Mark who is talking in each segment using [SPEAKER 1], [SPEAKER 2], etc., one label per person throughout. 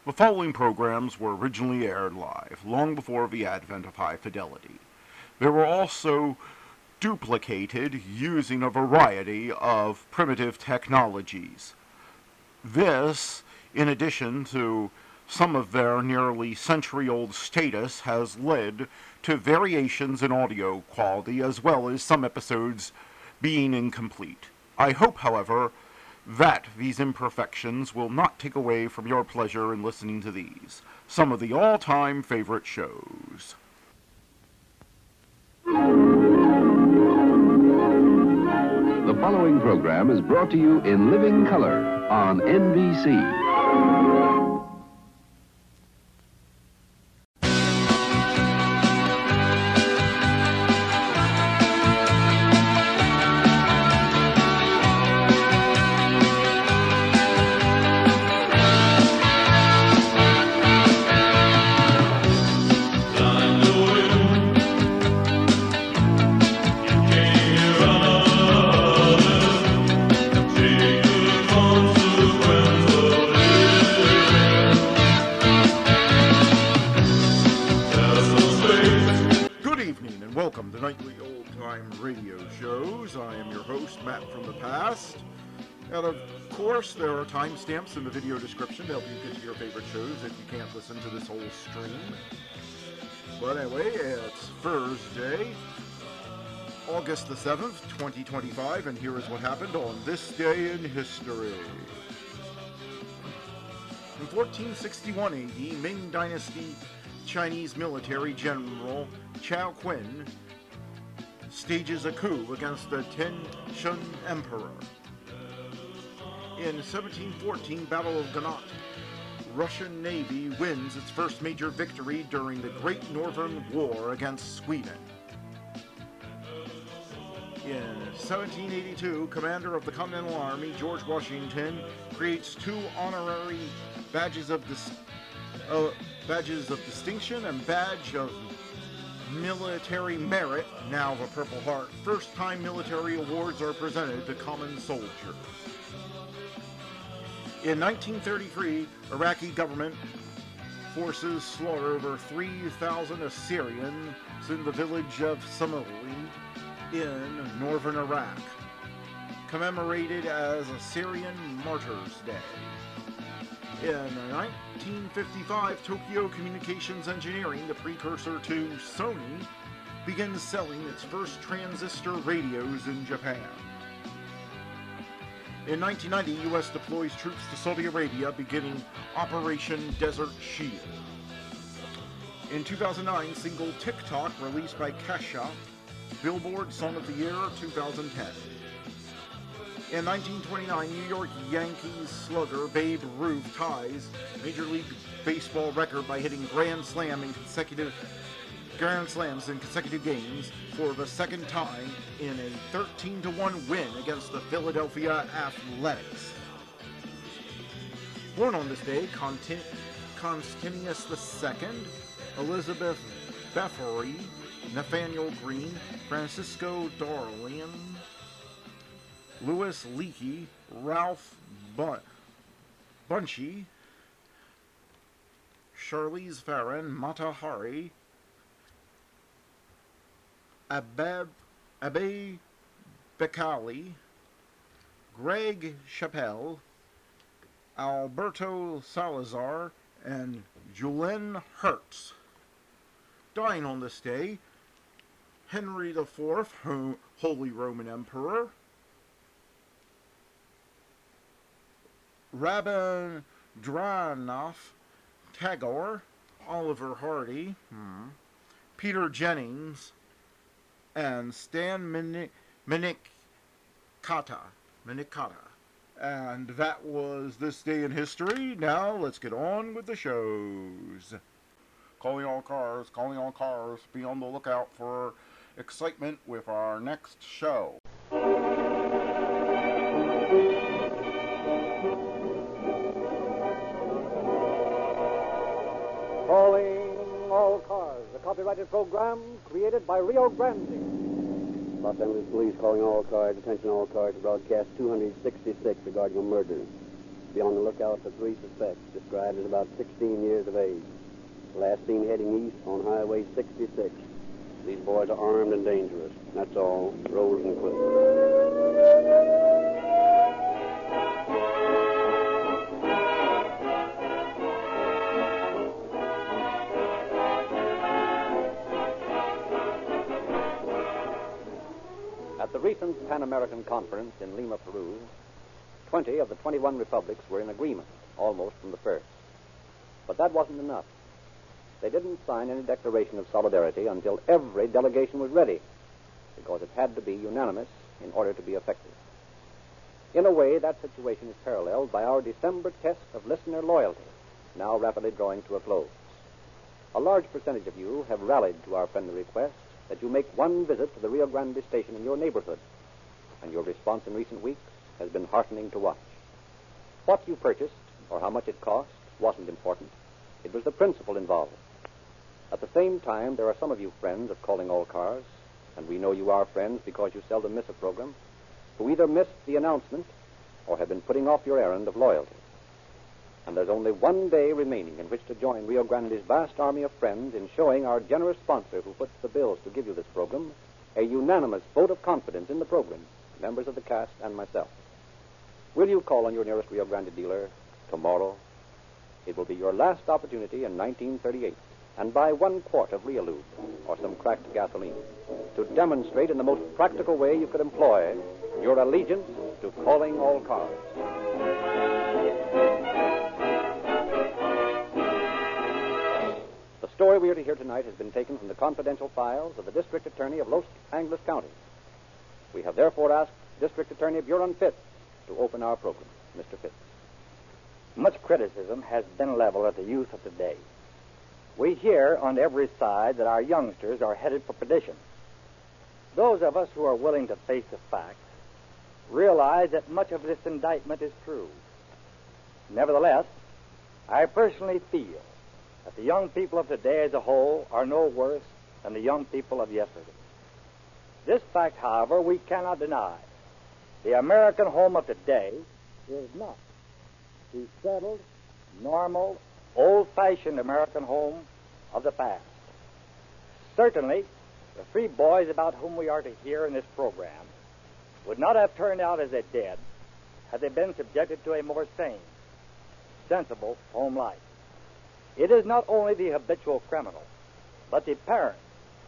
[SPEAKER 1] The following programs were originally aired live, long before the advent of high fidelity. They were also duplicated using a variety of primitive technologies. This, in addition to some of their nearly century-old status, has led to variations in audio quality as well as some episodes being incomplete. I hope, however, that these imperfections will not take away from your pleasure in listening to these, some of the all-time favorite shows.
[SPEAKER 2] The following program is brought to you in living color on NBC.
[SPEAKER 1] Welcome to Nightly Old-Time Radio Shows. I am your host, Matt from the past. And of course, there are timestamps in the video description to help you get to your favorite shows if you can't listen to this whole stream. But anyway, it's Thursday, August the 7th, 2025, and here is what happened on this day in history. In 1461 AD, Ming Dynasty Chinese military general Chao Qin stages a coup against the Shun Emperor. In 1714, Battle of Gnat, Russian Navy wins its first major victory during the Great Northern War against Sweden. In 1782, commander of the Continental Army, George Washington, creates two honorary badges of distinction and badge of military merit, now the Purple Heart. First time military awards are presented to common soldiers. In 1933, Iraqi government forces slaughter over 3,000 Assyrians in the village of Samali in northern Iraq, commemorated as Assyrian Martyrs' Day. In 1955, Tokyo Communications Engineering, the precursor to Sony, begins selling its first transistor radios in Japan. In 1990, U.S. deploys troops to Saudi Arabia, beginning Operation Desert Shield. In 2009, single TikTok, released by Kesha, Billboard Song of the Year 2010. In 1929, New York Yankees slugger Babe Ruth ties Major League Baseball record by hitting grand slams in consecutive games for the second time in a 13-1 win against the Philadelphia Athletics. Born on this day, Constantinius II, Elizabeth Beffery, Nathaniel Green, Francisco Darwin, Louis Leakey, Ralph Bunchy, Charlize Theron, Mata Hari, Abe Becali, Greg Chappelle, Alberto Salazar, and Julian Hertz. Dying on this day, Henry IV, Holy Roman Emperor, Rabindranath Tagore, Oliver Hardy, Peter Jennings, and Stan Minikata. And that was this day in history. Now let's get on with the shows. Calling all cars, be on the lookout for excitement with our next show.
[SPEAKER 3] Calling all cars, a copyrighted program created by Rio Grande.
[SPEAKER 4] Los Angeles Police calling all cars, attention all cars, broadcast 266 regarding a murder. Be on the lookout for 3 suspects, described as about 16 years of age. Last seen heading east on Highway 66. These boys are armed and dangerous. That's all. Rolls and quills.
[SPEAKER 3] At the recent Pan-American Conference in Lima, Peru, 20 of the 21 republics were in agreement, almost from the first. But that wasn't enough. They didn't sign any declaration of solidarity until every delegation was ready, because it had to be unanimous in order to be effective. In a way, that situation is paralleled by our December test of listener loyalty, now rapidly drawing to a close. A large percentage of you have rallied to our friendly request that you make one visit to the Rio Grande station in your neighborhood, and your response in recent weeks has been heartening to watch. What you purchased, or how much it cost, wasn't important. It was the principle involved. At the same time, there are some of you friends of Calling All Cars, and we know you are friends because you seldom miss a program, who either missed the announcement or have been putting off your errand of loyalty. And there's only one day remaining in which to join Rio Grande's vast army of friends in showing our generous sponsor who puts the bills to give you this program a unanimous vote of confidence in the program, members of the cast and myself. Will you call on your nearest Rio Grande dealer tomorrow? It will be your last opportunity in 1938, and buy 1 quart of Realube or some cracked gasoline to demonstrate in the most practical way you could employ your allegiance to Calling All Cars. The story we are to hear tonight has been taken from the confidential files of the District Attorney of Los Angeles County. We have therefore asked District Attorney Buron Fitz to open our program. Mr. Fitz.
[SPEAKER 5] Much criticism has been leveled at the youth of today. We hear on every side that our youngsters are headed for perdition. Those of us who are willing to face the facts realize that much of this indictment is true. Nevertheless, I personally feel that the young people of today as a whole are no worse than the young people of yesterday. This fact, however, we cannot deny. The American home of today is not the settled, normal, old-fashioned American home of the past. Certainly, the 3 boys about whom we are to hear in this program would not have turned out as they did had they been subjected to a more sane, sensible home life. It is not only the habitual criminal, but the parents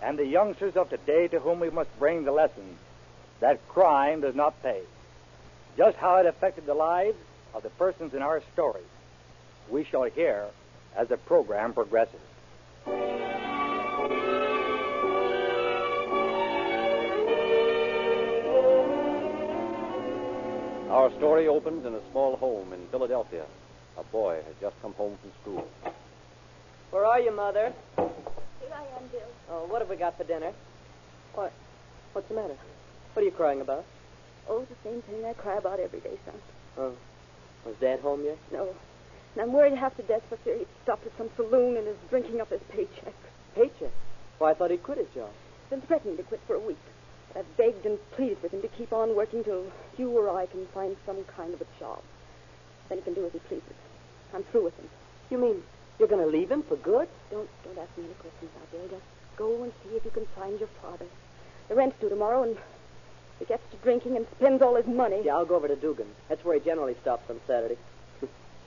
[SPEAKER 5] and the youngsters of today to whom we must bring the lesson that crime does not pay. Just how it affected the lives of the persons in our story, we shall hear as the program progresses.
[SPEAKER 3] Our story opens in a small home in Philadelphia. A boy has just come home from school.
[SPEAKER 6] Where are you, Mother?
[SPEAKER 7] Here I am, Bill.
[SPEAKER 6] Oh, what have we got for dinner? What's the matter? What are you crying about?
[SPEAKER 7] Oh, the same thing I cry about every day, son.
[SPEAKER 6] Oh, was Dad home yet?
[SPEAKER 7] No. And I'm worried half to death for fear he'd stopped at some saloon and is drinking up his paycheck.
[SPEAKER 6] Paycheck? Well, I thought he'd quit his job.
[SPEAKER 7] Been threatening to quit for a week. But I've begged and pleaded with him to keep on working till you or I can find some kind of a job. Then he can do as he pleases. I'm through with him.
[SPEAKER 6] You mean you're going to leave him for good?
[SPEAKER 7] Don't ask me any questions now, Bill. Just go and see if you can find your father. The rent's due tomorrow, and he gets to drinking and spends all his money.
[SPEAKER 6] Yeah, I'll go over to Dugan. That's where he generally stops on Saturday.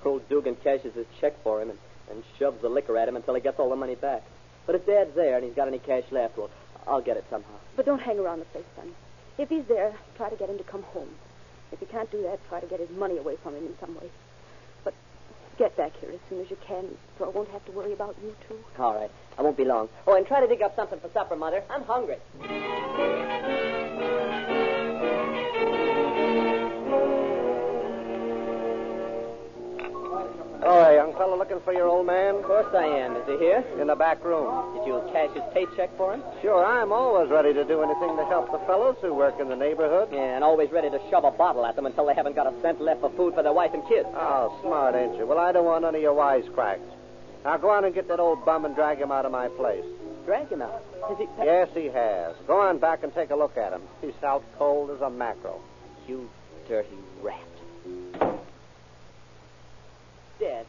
[SPEAKER 6] Old Dugan cashes his check for him and shoves the liquor at him until he gets all the money back. But if Dad's there and he's got any cash left, well, I'll get it somehow.
[SPEAKER 7] But don't hang around the place, son. If he's there, try to get him to come home. If you can't do that, try to get his money away from him in some way. But get back here as soon as you can, so I won't have to worry about you two.
[SPEAKER 6] All right. I won't be long. Oh, and try to dig up something for supper, Mother. I'm hungry.
[SPEAKER 4] Oh, hey, young fellow looking for your old man?
[SPEAKER 6] Of course I am. Is he here?
[SPEAKER 4] In the back room.
[SPEAKER 6] Did you cash his paycheck for him?
[SPEAKER 4] Sure, I'm always ready to do anything to help the fellows who work in the neighborhood.
[SPEAKER 6] Yeah, and always ready to shove a bottle at them until they haven't got a cent left for food for their wife and kids.
[SPEAKER 4] Oh, smart, ain't you? Well, I don't want none of your wisecracks. Now go on and get that old bum and drag him out of my place.
[SPEAKER 6] Drag him out? Has he...
[SPEAKER 4] Yes, he has. Go on back and take a look at him. He's out cold as a mackerel.
[SPEAKER 6] You dirty rat. Dad.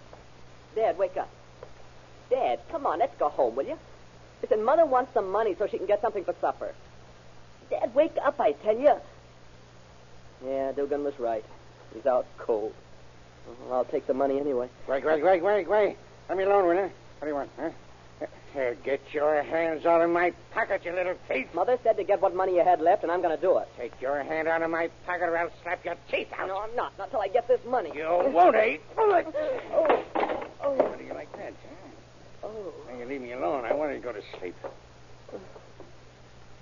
[SPEAKER 6] Dad, wake up. Dad, come on, let's go home, will you? Listen, Mother wants some money so she can get something for supper. Dad, wake up, I tell you. Yeah, Dugan was right. He's out cold. Well, I'll take the money anyway.
[SPEAKER 8] Wait. Let me alone, will you? What do you want, huh? Here, get your hands out of my pocket, you little thief.
[SPEAKER 6] Mother said to get what money you had left, and I'm going to do it.
[SPEAKER 8] Take your hand out of my pocket or I'll slap your teeth out.
[SPEAKER 6] No, I'm not until I get this money.
[SPEAKER 8] You won't, eh?
[SPEAKER 6] Oh.
[SPEAKER 8] What do you like that, huh?
[SPEAKER 6] Oh.
[SPEAKER 8] Now, you leave me alone. I want to go to sleep.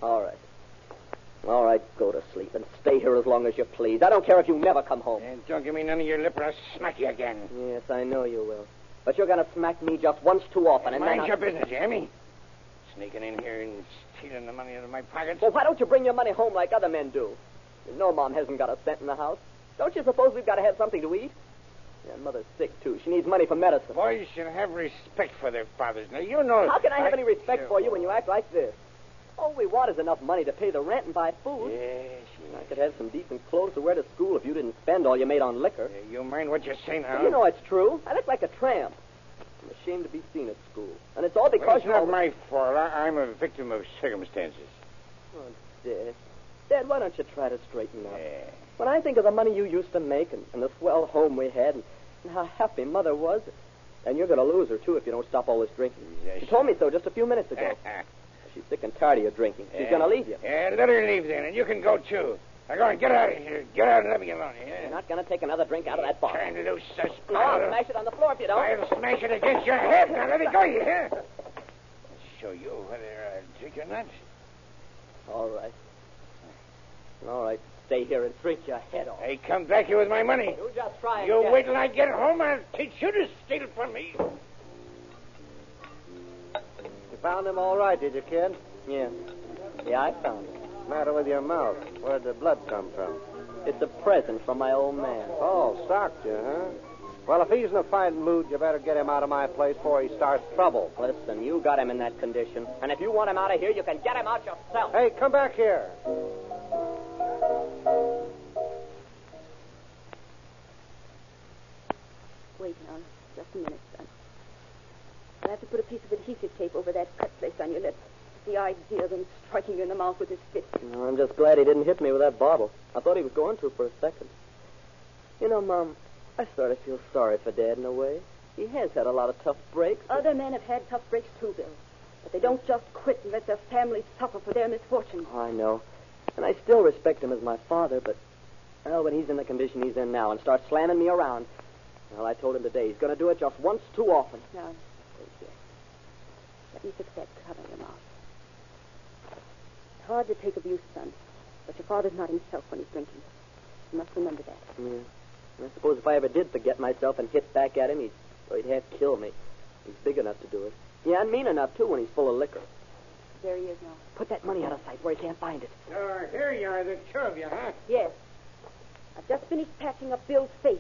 [SPEAKER 6] All right, go to sleep and stay here as long as you please. I don't care if you never come home.
[SPEAKER 8] And don't give me none of your lip or I'll smack you again.
[SPEAKER 6] Yes, I know you will. But you're going to smack me just once too often. And
[SPEAKER 8] mind your business, you hear me? Sneaking in here and stealing the money out of my pockets.
[SPEAKER 6] Well, why don't you bring your money home like other men do? You know Mom hasn't got a cent in the house. Don't you suppose we've got to have something to eat? Yeah, Mother's sick, too. She needs money for medicine.
[SPEAKER 8] Boys should have respect for their fathers. Now, you know...
[SPEAKER 6] How can I have any respect for you when you act like this? All we want is enough money to pay the rent and buy food.
[SPEAKER 8] Yes.
[SPEAKER 6] I could have some decent clothes to wear to school if you didn't spend all you made on liquor.
[SPEAKER 8] You mind what you say now?
[SPEAKER 6] Well, you know it's true. I look like a tramp. I'm ashamed to be seen at school. And it's all because
[SPEAKER 8] well, it's not my fault. I'm a victim of circumstances.
[SPEAKER 6] Oh, Dad. Dad, why don't you try to straighten up?
[SPEAKER 8] Yeah.
[SPEAKER 6] When I think of the money you used to make and the swell home we had and how happy Mother was, and you're going to lose her, too, if you don't stop all this drinking.
[SPEAKER 8] Yes.
[SPEAKER 6] She told me so just a few minutes ago. She's sick and tired of your drinking. She's going to leave you.
[SPEAKER 8] Yeah, let her leave then, and you can go, too. Now, go on, get out of here. Get out and let me alone, yeah?
[SPEAKER 6] You're not going to take another drink out of that bottle.
[SPEAKER 8] Turn loose, sus.
[SPEAKER 6] No, I'll smash it on the floor if you don't.
[SPEAKER 8] I'll smash it against your head. Now, let it go, you hear? I'll show you whether I drink or not.
[SPEAKER 6] All right. Stay here and drink your head off.
[SPEAKER 8] Hey, come back here with my money.
[SPEAKER 6] You just try and
[SPEAKER 8] You
[SPEAKER 6] get
[SPEAKER 8] wait
[SPEAKER 6] it.
[SPEAKER 8] till I get home. I'll teach you to steal from me.
[SPEAKER 9] You found him all right, did you, kid?
[SPEAKER 6] Yeah, I found it.
[SPEAKER 9] What's the matter with your mouth? Where'd the blood come from?
[SPEAKER 6] It's a present from my old man.
[SPEAKER 9] Oh, socked you, huh? Well, if he's in a fighting mood, you better get him out of my place before he starts trouble.
[SPEAKER 6] Listen, you got him in that condition. And if you want him out of here, you can get him out yourself.
[SPEAKER 9] Hey, come back here.
[SPEAKER 7] Wait now, just a minute, son. I'll have to put a piece of adhesive tape over that cut place on your lip. The idea of him striking you in the mouth with his fist.
[SPEAKER 6] No, I'm just glad he didn't hit me with that bottle. I thought he was going to for a second. You know, Mom, I sort of feel sorry for Dad in a way. He has had a lot of tough breaks.
[SPEAKER 7] Other men have had tough breaks too, Bill. But they don't just quit and let their families suffer for their misfortunes.
[SPEAKER 6] Oh, I know. And I still respect him as my father, but... Well, when he's in the condition he's in now and starts slamming me around... Well, I told him today he's going to do it just once too often.
[SPEAKER 7] Now, stay here. Let me fix that cut on your mouth. It's hard to take abuse, son. But your father's not himself when he's drinking. You must remember that.
[SPEAKER 6] Yeah. And I suppose if I ever did forget myself and hit back at him, he'd half kill me. He's big enough to do it. Yeah, and mean enough, too, when he's full of liquor.
[SPEAKER 7] There he is now.
[SPEAKER 6] Put that money out of sight where he can't find it.
[SPEAKER 8] Here you are, the two of you, huh?
[SPEAKER 7] Yes. I've just finished patching up Bill's face.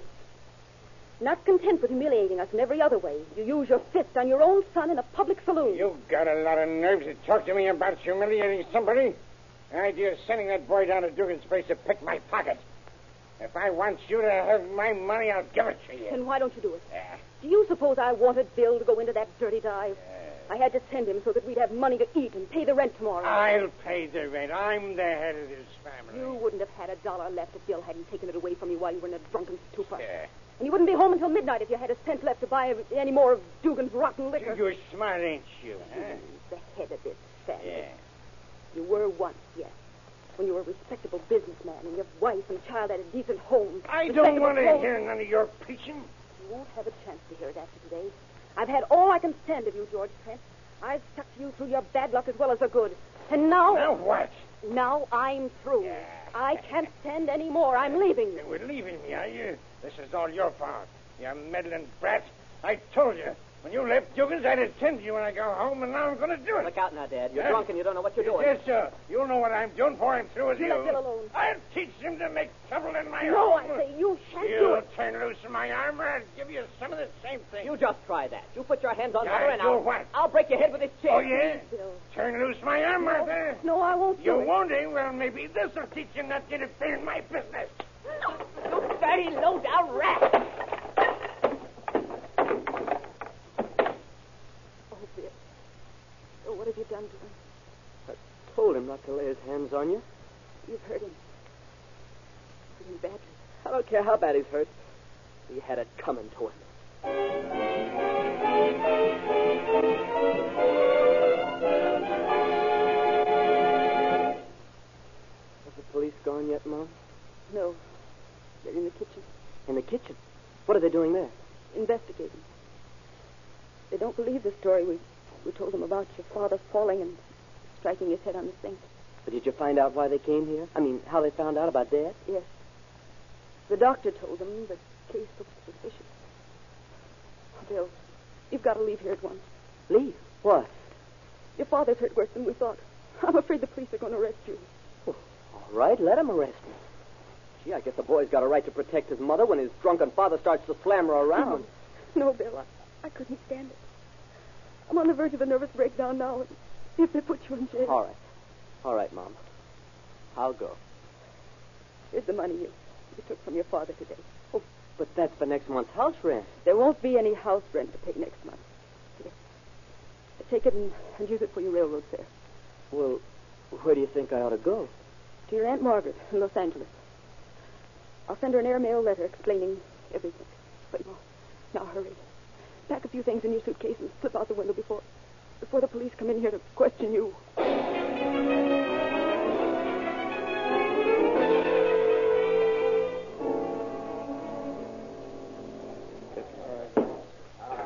[SPEAKER 7] Not content with humiliating us in every other way, you use your fist on your own son in a public saloon.
[SPEAKER 8] You've got a lot of nerves to talk to me about humiliating somebody. The idea of sending that boy down to Dugan's place to pick my pocket. If I want you to have my money, I'll give it to you.
[SPEAKER 7] Then why don't you do it? Do you suppose I wanted Bill to go into that dirty dive? I had to send him so that we'd have money to eat and pay the rent tomorrow.
[SPEAKER 8] I'll pay the rent. I'm the head of this family.
[SPEAKER 7] You wouldn't have had $1 left if Bill hadn't taken it away from you while you were in a drunken stupor.
[SPEAKER 8] Yeah.
[SPEAKER 7] And you wouldn't be home until midnight if you had a cent left to buy any more of Dugan's rotten liquor.
[SPEAKER 8] You're smart, ain't you? Huh?
[SPEAKER 7] The head of this family.
[SPEAKER 8] Yeah.
[SPEAKER 7] You were once, yes. When you were a respectable businessman and your wife and child had a decent home.
[SPEAKER 8] I don't want to hear none of your preaching.
[SPEAKER 7] You won't have a chance to hear it after today. I've had all I can stand of you, George Trent. I've stuck to you through your bad luck as well as the good. And now...
[SPEAKER 8] Now what?
[SPEAKER 7] Now I'm through.
[SPEAKER 8] Yeah.
[SPEAKER 7] I can't stand any more. I'm leaving.
[SPEAKER 8] You're leaving me, are you? This is all your fault. You meddling brat. I told you. When you left Dugan's, I'd attend to you when I go home, and now I'm going to do it.
[SPEAKER 6] Look out now, Dad. You're drunk and you don't know what you're doing.
[SPEAKER 8] Yes, sir. You know what I'm doing before I'm through with you.
[SPEAKER 7] Let Bill alone.
[SPEAKER 8] I'll teach him to make trouble in my home.
[SPEAKER 7] No, I say you shan't do
[SPEAKER 8] You
[SPEAKER 7] it.
[SPEAKER 8] turn loose my armor, I'll give you some of the same thing.
[SPEAKER 6] You just try that. You put your hands on
[SPEAKER 8] Yeah,
[SPEAKER 6] Mother and
[SPEAKER 8] do what?
[SPEAKER 6] I'll break your head with this chair.
[SPEAKER 8] Oh, yeah?
[SPEAKER 7] Bill.
[SPEAKER 8] Turn loose my armor, there.
[SPEAKER 7] No, I won't do
[SPEAKER 8] You
[SPEAKER 7] it.
[SPEAKER 8] won't, eh? Well, maybe this'll teach you not to interfere in my business.
[SPEAKER 6] You dirty, low-down rat.
[SPEAKER 7] done to him?
[SPEAKER 6] I told him not to lay his hands on you.
[SPEAKER 7] You've hurt him. Hurt him badly.
[SPEAKER 6] I don't care how bad he's hurt. He had it coming to him. Has the police gone yet, Mom?
[SPEAKER 7] No. They're in the kitchen.
[SPEAKER 6] In the kitchen? What are they doing there?
[SPEAKER 7] Investigating. They don't believe the story we told them about your father falling and striking his head on the sink.
[SPEAKER 6] But did you find out why they came here? I mean, how they found out about Dad?
[SPEAKER 7] Yes. The doctor told them the case looks suspicious. Bill, you've got to leave here at once.
[SPEAKER 6] Leave? What?
[SPEAKER 7] Your father's hurt worse than we thought. I'm afraid the police are going to arrest you.
[SPEAKER 6] Oh, all right, let him arrest me. Gee, I guess the boy's got a right to protect his mother when his drunken father starts to slam her around.
[SPEAKER 7] No, Bill, I couldn't stand it. I'm on the verge of a nervous breakdown now. If they put you in jail.
[SPEAKER 6] All right. All right, Mom. I'll go.
[SPEAKER 7] Here's the money you took from your father today.
[SPEAKER 6] Oh, but that's for next month's house rent.
[SPEAKER 7] There won't be any house rent to pay next month. Here. Take it and use it for your railroad fare.
[SPEAKER 6] Well, where do you think I ought to go?
[SPEAKER 7] To your Aunt Margaret in Los Angeles. I'll send her an airmail letter explaining everything. But now hurry. Pack a few things in your suitcase and slip out the window before the police come in here to question you.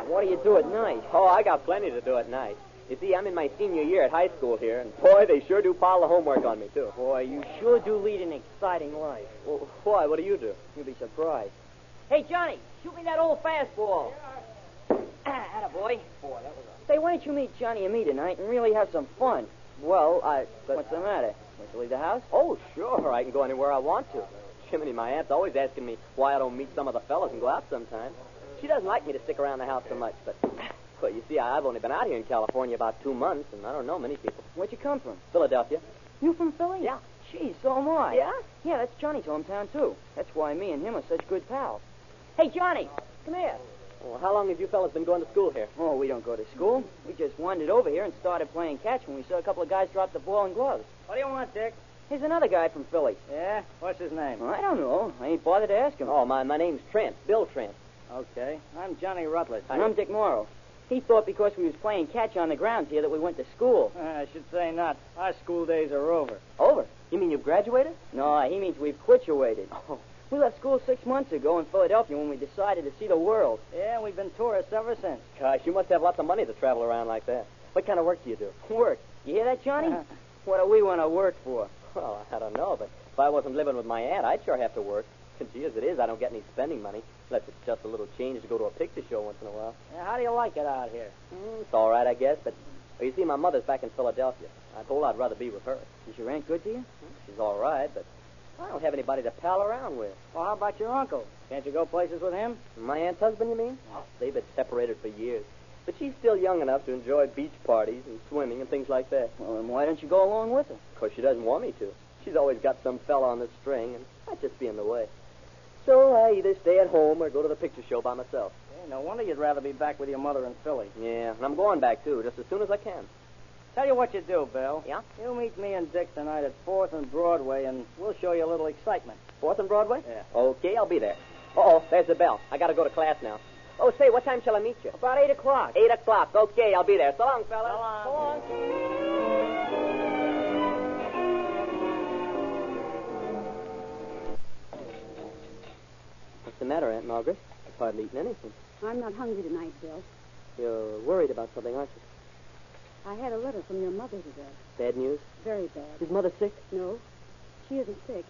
[SPEAKER 6] What do you do at night? Oh, I got plenty to do at night. You see, I'm in my senior year at high school here, and boy, they sure do pile the homework on me, too.
[SPEAKER 10] Boy, you sure do lead an exciting life.
[SPEAKER 6] Well, why? What do you do?
[SPEAKER 10] You'll be surprised. Hey, Johnny, shoot me that old fastball. Attaboy. Boy, that was a... Say, why don't you meet Johnny and me tonight and really have some fun?
[SPEAKER 6] Well,
[SPEAKER 10] What's the matter? Want to leave the house?
[SPEAKER 6] Oh, sure. I can go anywhere I want to. Jiminy, my aunt's always asking me why I don't meet some of the fellas and go out sometime. She doesn't like me to stick around the house so much, but you see, I've only been out here in California about 2 months, and I don't know many people.
[SPEAKER 10] Where'd you come from?
[SPEAKER 6] Philadelphia.
[SPEAKER 10] You from Philly?
[SPEAKER 6] Yeah.
[SPEAKER 10] Gee, so am I.
[SPEAKER 6] Yeah?
[SPEAKER 10] Yeah, that's Johnny's hometown, too. That's why me and him are such good pals. Hey, Johnny, come here.
[SPEAKER 6] Well, how long have you fellas been going to school here?
[SPEAKER 10] Oh, we don't go to school. We just wandered over here and started playing catch when we saw a couple of guys drop the ball and gloves.
[SPEAKER 11] What do you want, Dick?
[SPEAKER 10] Here's another guy from Philly.
[SPEAKER 11] Yeah? What's his name?
[SPEAKER 10] Well, I don't know. I ain't bothered to ask him.
[SPEAKER 6] Oh, my name's Trent. Bill Trent.
[SPEAKER 11] Okay. I'm Johnny Rutledge.
[SPEAKER 10] And I'm Dick Morrow. He thought because we was playing catch on the grounds here that we went to school.
[SPEAKER 11] I should say not. Our school days are over.
[SPEAKER 6] Over? You mean you've graduated?
[SPEAKER 10] No, he means we've quituated.
[SPEAKER 6] Oh.
[SPEAKER 10] We left school 6 months ago in Philadelphia when we decided to see the world.
[SPEAKER 11] Yeah, we've been tourists ever since.
[SPEAKER 6] Gosh, you must have lots of money to travel around like that. What kind of work do you do?
[SPEAKER 10] Work. You hear that, Johnny? What do we want to work for?
[SPEAKER 6] Well, I don't know, but if I wasn't living with my aunt, I'd sure have to work. Gee, as it is, I don't get any spending money, unless it's just a little change to go to a picture show once in a while.
[SPEAKER 11] Yeah, how do you like it out here?
[SPEAKER 6] It's all right, I guess, but you see, my mother's back in Philadelphia. I told her I'd rather be with her.
[SPEAKER 10] Is your aunt good to you?
[SPEAKER 6] She's all right, but I don't have anybody to pal around with.
[SPEAKER 11] Well, how about your uncle? Can't you go places with him?
[SPEAKER 6] My aunt's husband, you mean? Oh, they've been separated for years. But she's still young enough to enjoy beach parties and swimming and things like that.
[SPEAKER 10] Well, then why don't you go along with her?
[SPEAKER 6] Because she doesn't want me to. She's always got some fella on the string, and I'd just be in the way. So I either stay at home or go to the picture show by myself.
[SPEAKER 11] Yeah, no wonder you'd rather be back with your mother in Philly.
[SPEAKER 6] Yeah, and I'm going back, too, just as soon as I can.
[SPEAKER 11] Tell you what you do, Bill.
[SPEAKER 6] Yeah?
[SPEAKER 11] You meet me and Dick tonight at 4th and Broadway, and we'll show you a little excitement.
[SPEAKER 6] 4th and Broadway?
[SPEAKER 11] Yeah.
[SPEAKER 6] Okay, I'll be there. Uh-oh, there's the bell. I got to go to class now. Oh, say, what time shall I meet you?
[SPEAKER 10] About 8 o'clock.
[SPEAKER 6] 8 o'clock. Okay, I'll be there. So long, fella.
[SPEAKER 11] So long.
[SPEAKER 6] So long. What's the matter, Aunt Margaret? I've hardly eaten anything.
[SPEAKER 7] I'm not hungry tonight, Bill.
[SPEAKER 6] You're worried about something, aren't you?
[SPEAKER 7] I had a letter from your mother today.
[SPEAKER 6] Bad news?
[SPEAKER 7] Very bad.
[SPEAKER 6] Is Mother sick?
[SPEAKER 7] No, she isn't sick.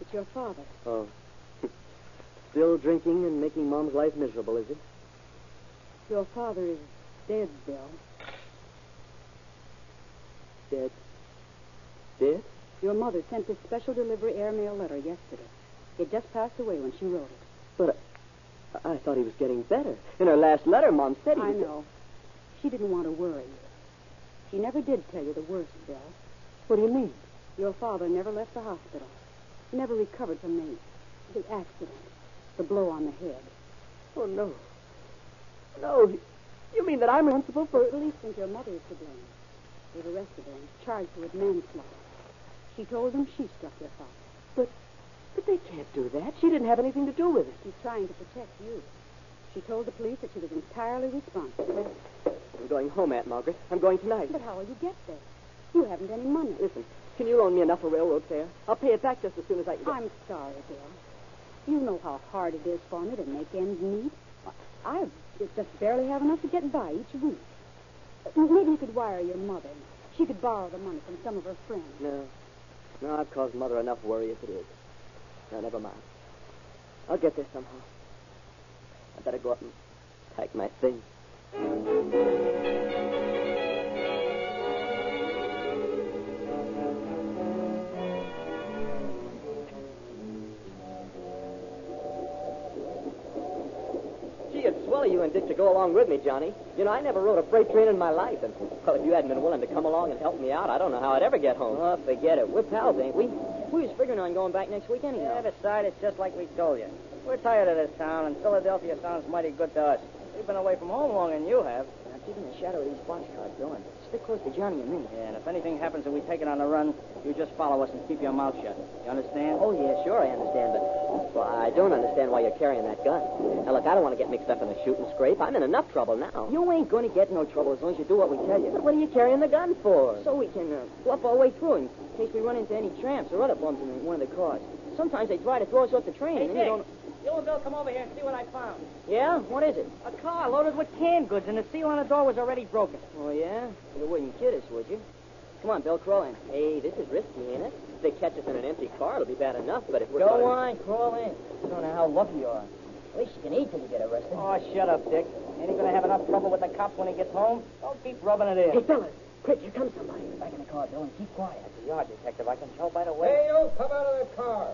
[SPEAKER 7] It's your father.
[SPEAKER 6] Oh. Still drinking and making Mom's life miserable, is he?
[SPEAKER 7] Your father is dead, Bill.
[SPEAKER 6] Dead? Dead?
[SPEAKER 7] Your mother sent this special delivery airmail letter yesterday. It just passed away when she wrote it.
[SPEAKER 6] But I thought he was getting better. In her last letter, Mom said he
[SPEAKER 7] I
[SPEAKER 6] was...
[SPEAKER 7] know. She didn't want to worry you. She never did tell you the worst, Bill.
[SPEAKER 6] What do you mean?
[SPEAKER 7] Your father never left the hospital. Never recovered from the accident. The blow on the head.
[SPEAKER 6] Oh, no. No, you mean that I'm responsible for...
[SPEAKER 7] The police think your mother is to blame.
[SPEAKER 12] They've arrested her and charged her with manslaughter. She told them she struck your father.
[SPEAKER 6] But they can't do that. She didn't have anything to do with it.
[SPEAKER 12] She's trying to protect you. She told the police that she was entirely responsible.
[SPEAKER 6] I'm going home, Aunt Margaret. I'm going tonight.
[SPEAKER 12] But how will you get there? You haven't any money.
[SPEAKER 6] Listen, can you loan me enough for railroad fare? I'll pay it back just as soon as I can.
[SPEAKER 12] I'm sorry, Bill. You know how hard it is for me to make ends meet. I just barely have enough to get by each week. Maybe you could wire your mother. She could borrow the money from some of her friends.
[SPEAKER 6] No, I've caused Mother enough worry as it is. No, never mind. I'll get there somehow. I better go up and pack my things. Gee, it's swell of you and Dick to go along with me, Johnny. You know, I never rode a freight train in my life, and, well, if you hadn't been willing to come along and help me out, I don't know how I'd ever get home.
[SPEAKER 10] Oh, forget it. We're pals, ain't we? We was figuring on going back next week anyhow.
[SPEAKER 11] Yeah, besides, it's just like we told you. We're tired of this town, and Philadelphia sounds mighty good to us. We've been away from home longer than you have.
[SPEAKER 10] Now, keep in the shadow of these boxcars going. Stick close to Johnny and me.
[SPEAKER 11] Yeah, and if anything happens and we take it on the run, you just follow us and keep your mouth shut. You understand?
[SPEAKER 6] Oh, yeah, sure, I understand, but well, I don't understand why you're carrying that gun. Now, look, I don't want to get mixed up in a shooting scrape. I'm in enough trouble now.
[SPEAKER 10] You ain't going to get no trouble as long as you do what we tell you.
[SPEAKER 6] But what are you carrying the gun for?
[SPEAKER 10] So we can bluff our way through in case we run into any tramps or other bums in one of the cars. Sometimes they try to throw us off the train.
[SPEAKER 11] Hey,
[SPEAKER 10] and
[SPEAKER 11] Dick,
[SPEAKER 10] you don't...
[SPEAKER 11] you and Bill come over here and see what I found.
[SPEAKER 10] Yeah? What is it?
[SPEAKER 11] A car loaded with canned goods, and the seal on the door was already broken.
[SPEAKER 10] Oh, yeah? You wouldn't kid us, would you? Come on, Bill, crawl in.
[SPEAKER 6] Hey, this is risky, ain't it? If they catch us in an empty car, it'll be bad enough, but if we're...
[SPEAKER 10] Go on, crawl in. I don't know how lucky you are. At least you can eat till you get arrested.
[SPEAKER 11] Oh, shut up, Dick. Ain't he going to have enough trouble with the cops when he gets home? Don't keep rubbing it in.
[SPEAKER 6] Hey, fellas, quick, here comes somebody.
[SPEAKER 10] Get back in the car, Bill, and keep quiet.
[SPEAKER 11] That's a yard detective. I can tell by the way.
[SPEAKER 9] Hey, you, come out of the car.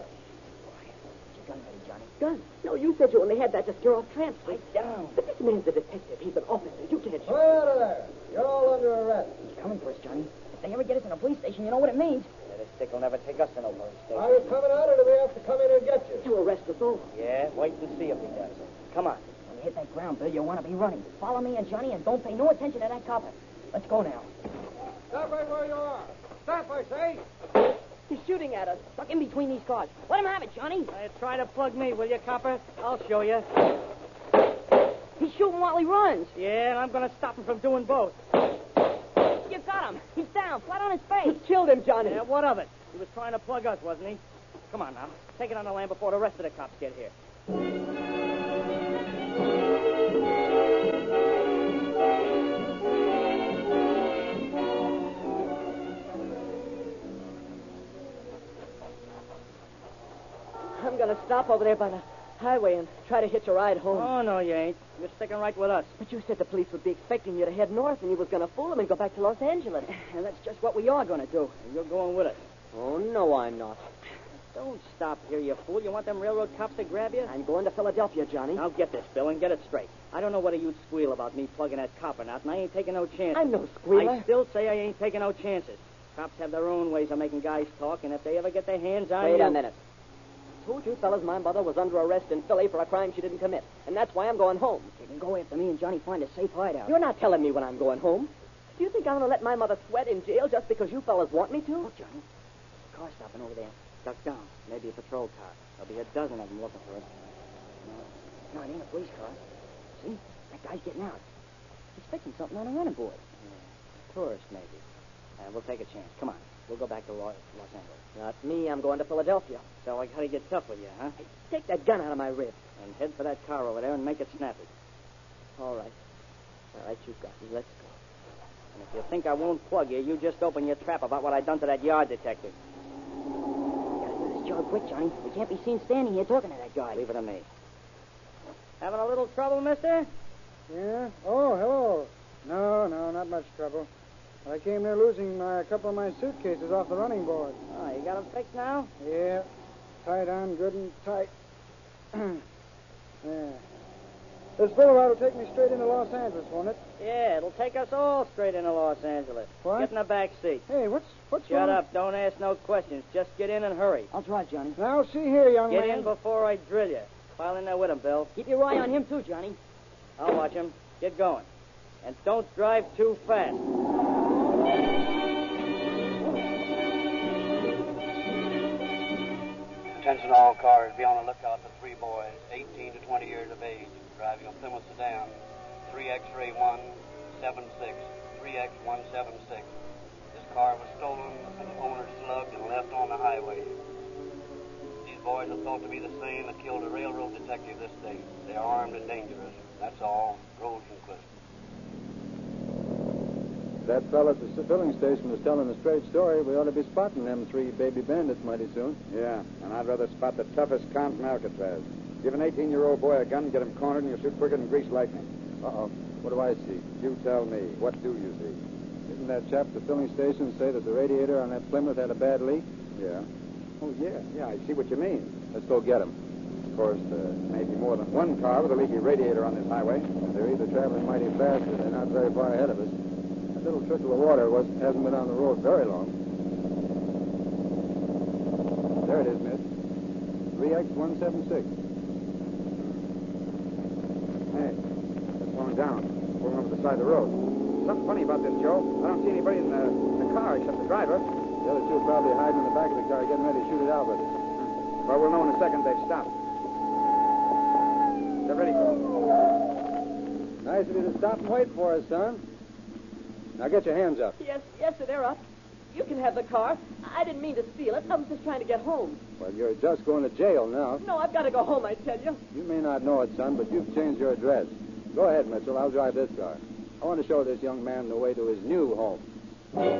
[SPEAKER 10] Get your gun ready, Johnny.
[SPEAKER 6] Gun? No, you said you only had that to scare off tramps.
[SPEAKER 10] Pipe down.
[SPEAKER 6] But this man's a detective. He's an officer. You can't
[SPEAKER 9] Come
[SPEAKER 6] shoot.
[SPEAKER 9] out of there. You're all under arrest.
[SPEAKER 10] He's coming for us, Johnny. If they ever get us in a police station, you know what it means.
[SPEAKER 11] Yeah, this Dick will never take us to no police station.
[SPEAKER 9] Are you coming out, or do we have to come in and get you?
[SPEAKER 6] To arrest us all.
[SPEAKER 11] Yeah, wait and see if he does. Come on.
[SPEAKER 10] When you hit that ground, Bill, you want to be running. Follow me and Johnny, and don't pay no attention to that copper. Let's go now.
[SPEAKER 9] Stop right where you are. Stop, I say.
[SPEAKER 10] He's shooting at us. Stuck in between these cars. Let him have it, Johnny.
[SPEAKER 11] Try to plug me, will you, copper? I'll show you.
[SPEAKER 10] He's shooting while he runs.
[SPEAKER 11] Yeah, and I'm going to stop him from doing both.
[SPEAKER 10] You got him. He's down, flat on his face.
[SPEAKER 6] You killed him, Johnny.
[SPEAKER 11] Yeah, what of it? He was trying to plug us, wasn't he? Come on now. Take it on the land before the rest of the cops get here.
[SPEAKER 6] I'm going to stop over there by the highway and try to hitch a ride home.
[SPEAKER 11] Oh, no, you ain't. You're sticking right with us.
[SPEAKER 6] But you said the police would be expecting you to head north and you was going to fool them and go back to Los Angeles.
[SPEAKER 10] And that's just what we are going to do.
[SPEAKER 11] And you're going with us.
[SPEAKER 6] Oh, no, I'm not.
[SPEAKER 11] Don't stop here, you fool. You want them railroad cops to grab you?
[SPEAKER 6] I'm going to Philadelphia, Johnny.
[SPEAKER 11] Now get this, Bill, and get it straight. I don't know whether you'd squeal about me plugging that cop or not, and I ain't taking no chances.
[SPEAKER 6] I'm no squealer.
[SPEAKER 11] I still say I ain't taking no chances. Cops have their own ways of making guys talk, and if they ever get their hands on you...
[SPEAKER 6] Wait a minute. I told you fellas my mother was under arrest in Philly for a crime she didn't commit, and that's why I'm going home.
[SPEAKER 10] You can go after me and Johnny find a safe hideout.
[SPEAKER 6] You're not telling me when I'm going home. Do you think I'm going to let my mother sweat in jail just because you fellas want me to?
[SPEAKER 10] Look, Johnny. Car stopping over there.
[SPEAKER 11] Duck down. Maybe a patrol car. There'll be a dozen of them looking for us.
[SPEAKER 10] No, it ain't a police car. See? That guy's getting out. He's fixing something on a running board.
[SPEAKER 11] Yeah. Tourist, maybe. We'll take a chance. Come on. We'll go back to Los Angeles.
[SPEAKER 6] Not me. I'm going to Philadelphia.
[SPEAKER 11] So I gotta get tough with you, huh?
[SPEAKER 6] Hey, take that gun out of my rib.
[SPEAKER 11] And head for that car over there and make it snappy.
[SPEAKER 6] All right. All right, you've got me. Let's go.
[SPEAKER 11] And if you think I won't plug you, you just open your trap about what I done to that yard detective.
[SPEAKER 10] Gotta do this job quick, Johnny. We can't be seen standing here talking to that guy.
[SPEAKER 11] Leave it to me. Having a little trouble, mister?
[SPEAKER 13] Yeah? Oh, hello. No, not much trouble. I came near losing a couple of my suitcases off the running board.
[SPEAKER 11] Oh, you got them fixed now?
[SPEAKER 13] Yeah. Tied on good and tight. Yeah. This boulevard will take me straight into Los Angeles, won't it?
[SPEAKER 11] Yeah, it'll take us all straight into Los Angeles.
[SPEAKER 13] What?
[SPEAKER 11] Get in the back seat.
[SPEAKER 13] Hey, what's
[SPEAKER 11] Shut
[SPEAKER 13] wrong?
[SPEAKER 11] up. Don't ask no questions. Just get in and hurry.
[SPEAKER 10] I'll drive, Johnny.
[SPEAKER 13] Now, see here, young
[SPEAKER 11] Get
[SPEAKER 13] man.
[SPEAKER 11] in before I drill you. Pile in there with him, Bill.
[SPEAKER 10] Keep your eye on him, too, Johnny.
[SPEAKER 11] I'll watch him. Get going. And don't drive too fast.
[SPEAKER 4] Attention all cars. Be on the lookout for 3 boys, 18 to 20 years of age, driving a Plymouth sedan, 3X-ray 176, 3X176. This car was stolen and the owner slugged and left on the highway. These boys are thought to be the same that killed a railroad detective this day. They are armed and dangerous. That's all. Rosenquist.
[SPEAKER 14] That fella at the filling station was telling a straight story. We ought to be spotting them 3 baby bandits mighty soon.
[SPEAKER 9] Yeah, and I'd rather spot the toughest count in Alcatraz. Give an 18-year-old boy a gun, get him cornered, and you'll shoot quicker than greased lightning.
[SPEAKER 14] Uh-oh. What do I see?
[SPEAKER 9] You tell me. What do you see?
[SPEAKER 14] Didn't that chap at the filling station say that the radiator on that Plymouth had a bad leak?
[SPEAKER 9] Yeah. Oh, yeah. Yeah, I see what you mean.
[SPEAKER 14] Let's go get him.
[SPEAKER 9] Of course, there may be more than one car with a leaky radiator on this highway.
[SPEAKER 14] They're either traveling mighty fast or they're not very far ahead of us. That little trickle of water hasn't been on the road very long. There it is, miss. 3X176.
[SPEAKER 9] Hey, it's slowing down. Pulling over the side of the road. Something funny about this, Joe. I don't see anybody in the car except the driver.
[SPEAKER 14] The other 2 are probably hiding in the back of the car getting ready to shoot it out with us.
[SPEAKER 9] Well, we'll know in a second they've stopped. They're ready for it.
[SPEAKER 14] Nice of you to stop and wait for us, son. Now get your hands up.
[SPEAKER 10] Yes, sir, they're up. You can have the car. I didn't mean to steal it. I was just trying to get home.
[SPEAKER 14] Well, you're just going to jail now.
[SPEAKER 10] No, I've got to go home, I tell you.
[SPEAKER 14] You may not know it, son, but you've changed your address. Go ahead, Mitchell. I'll drive this car. I want to show this young man the way to his new home.
[SPEAKER 13] Well,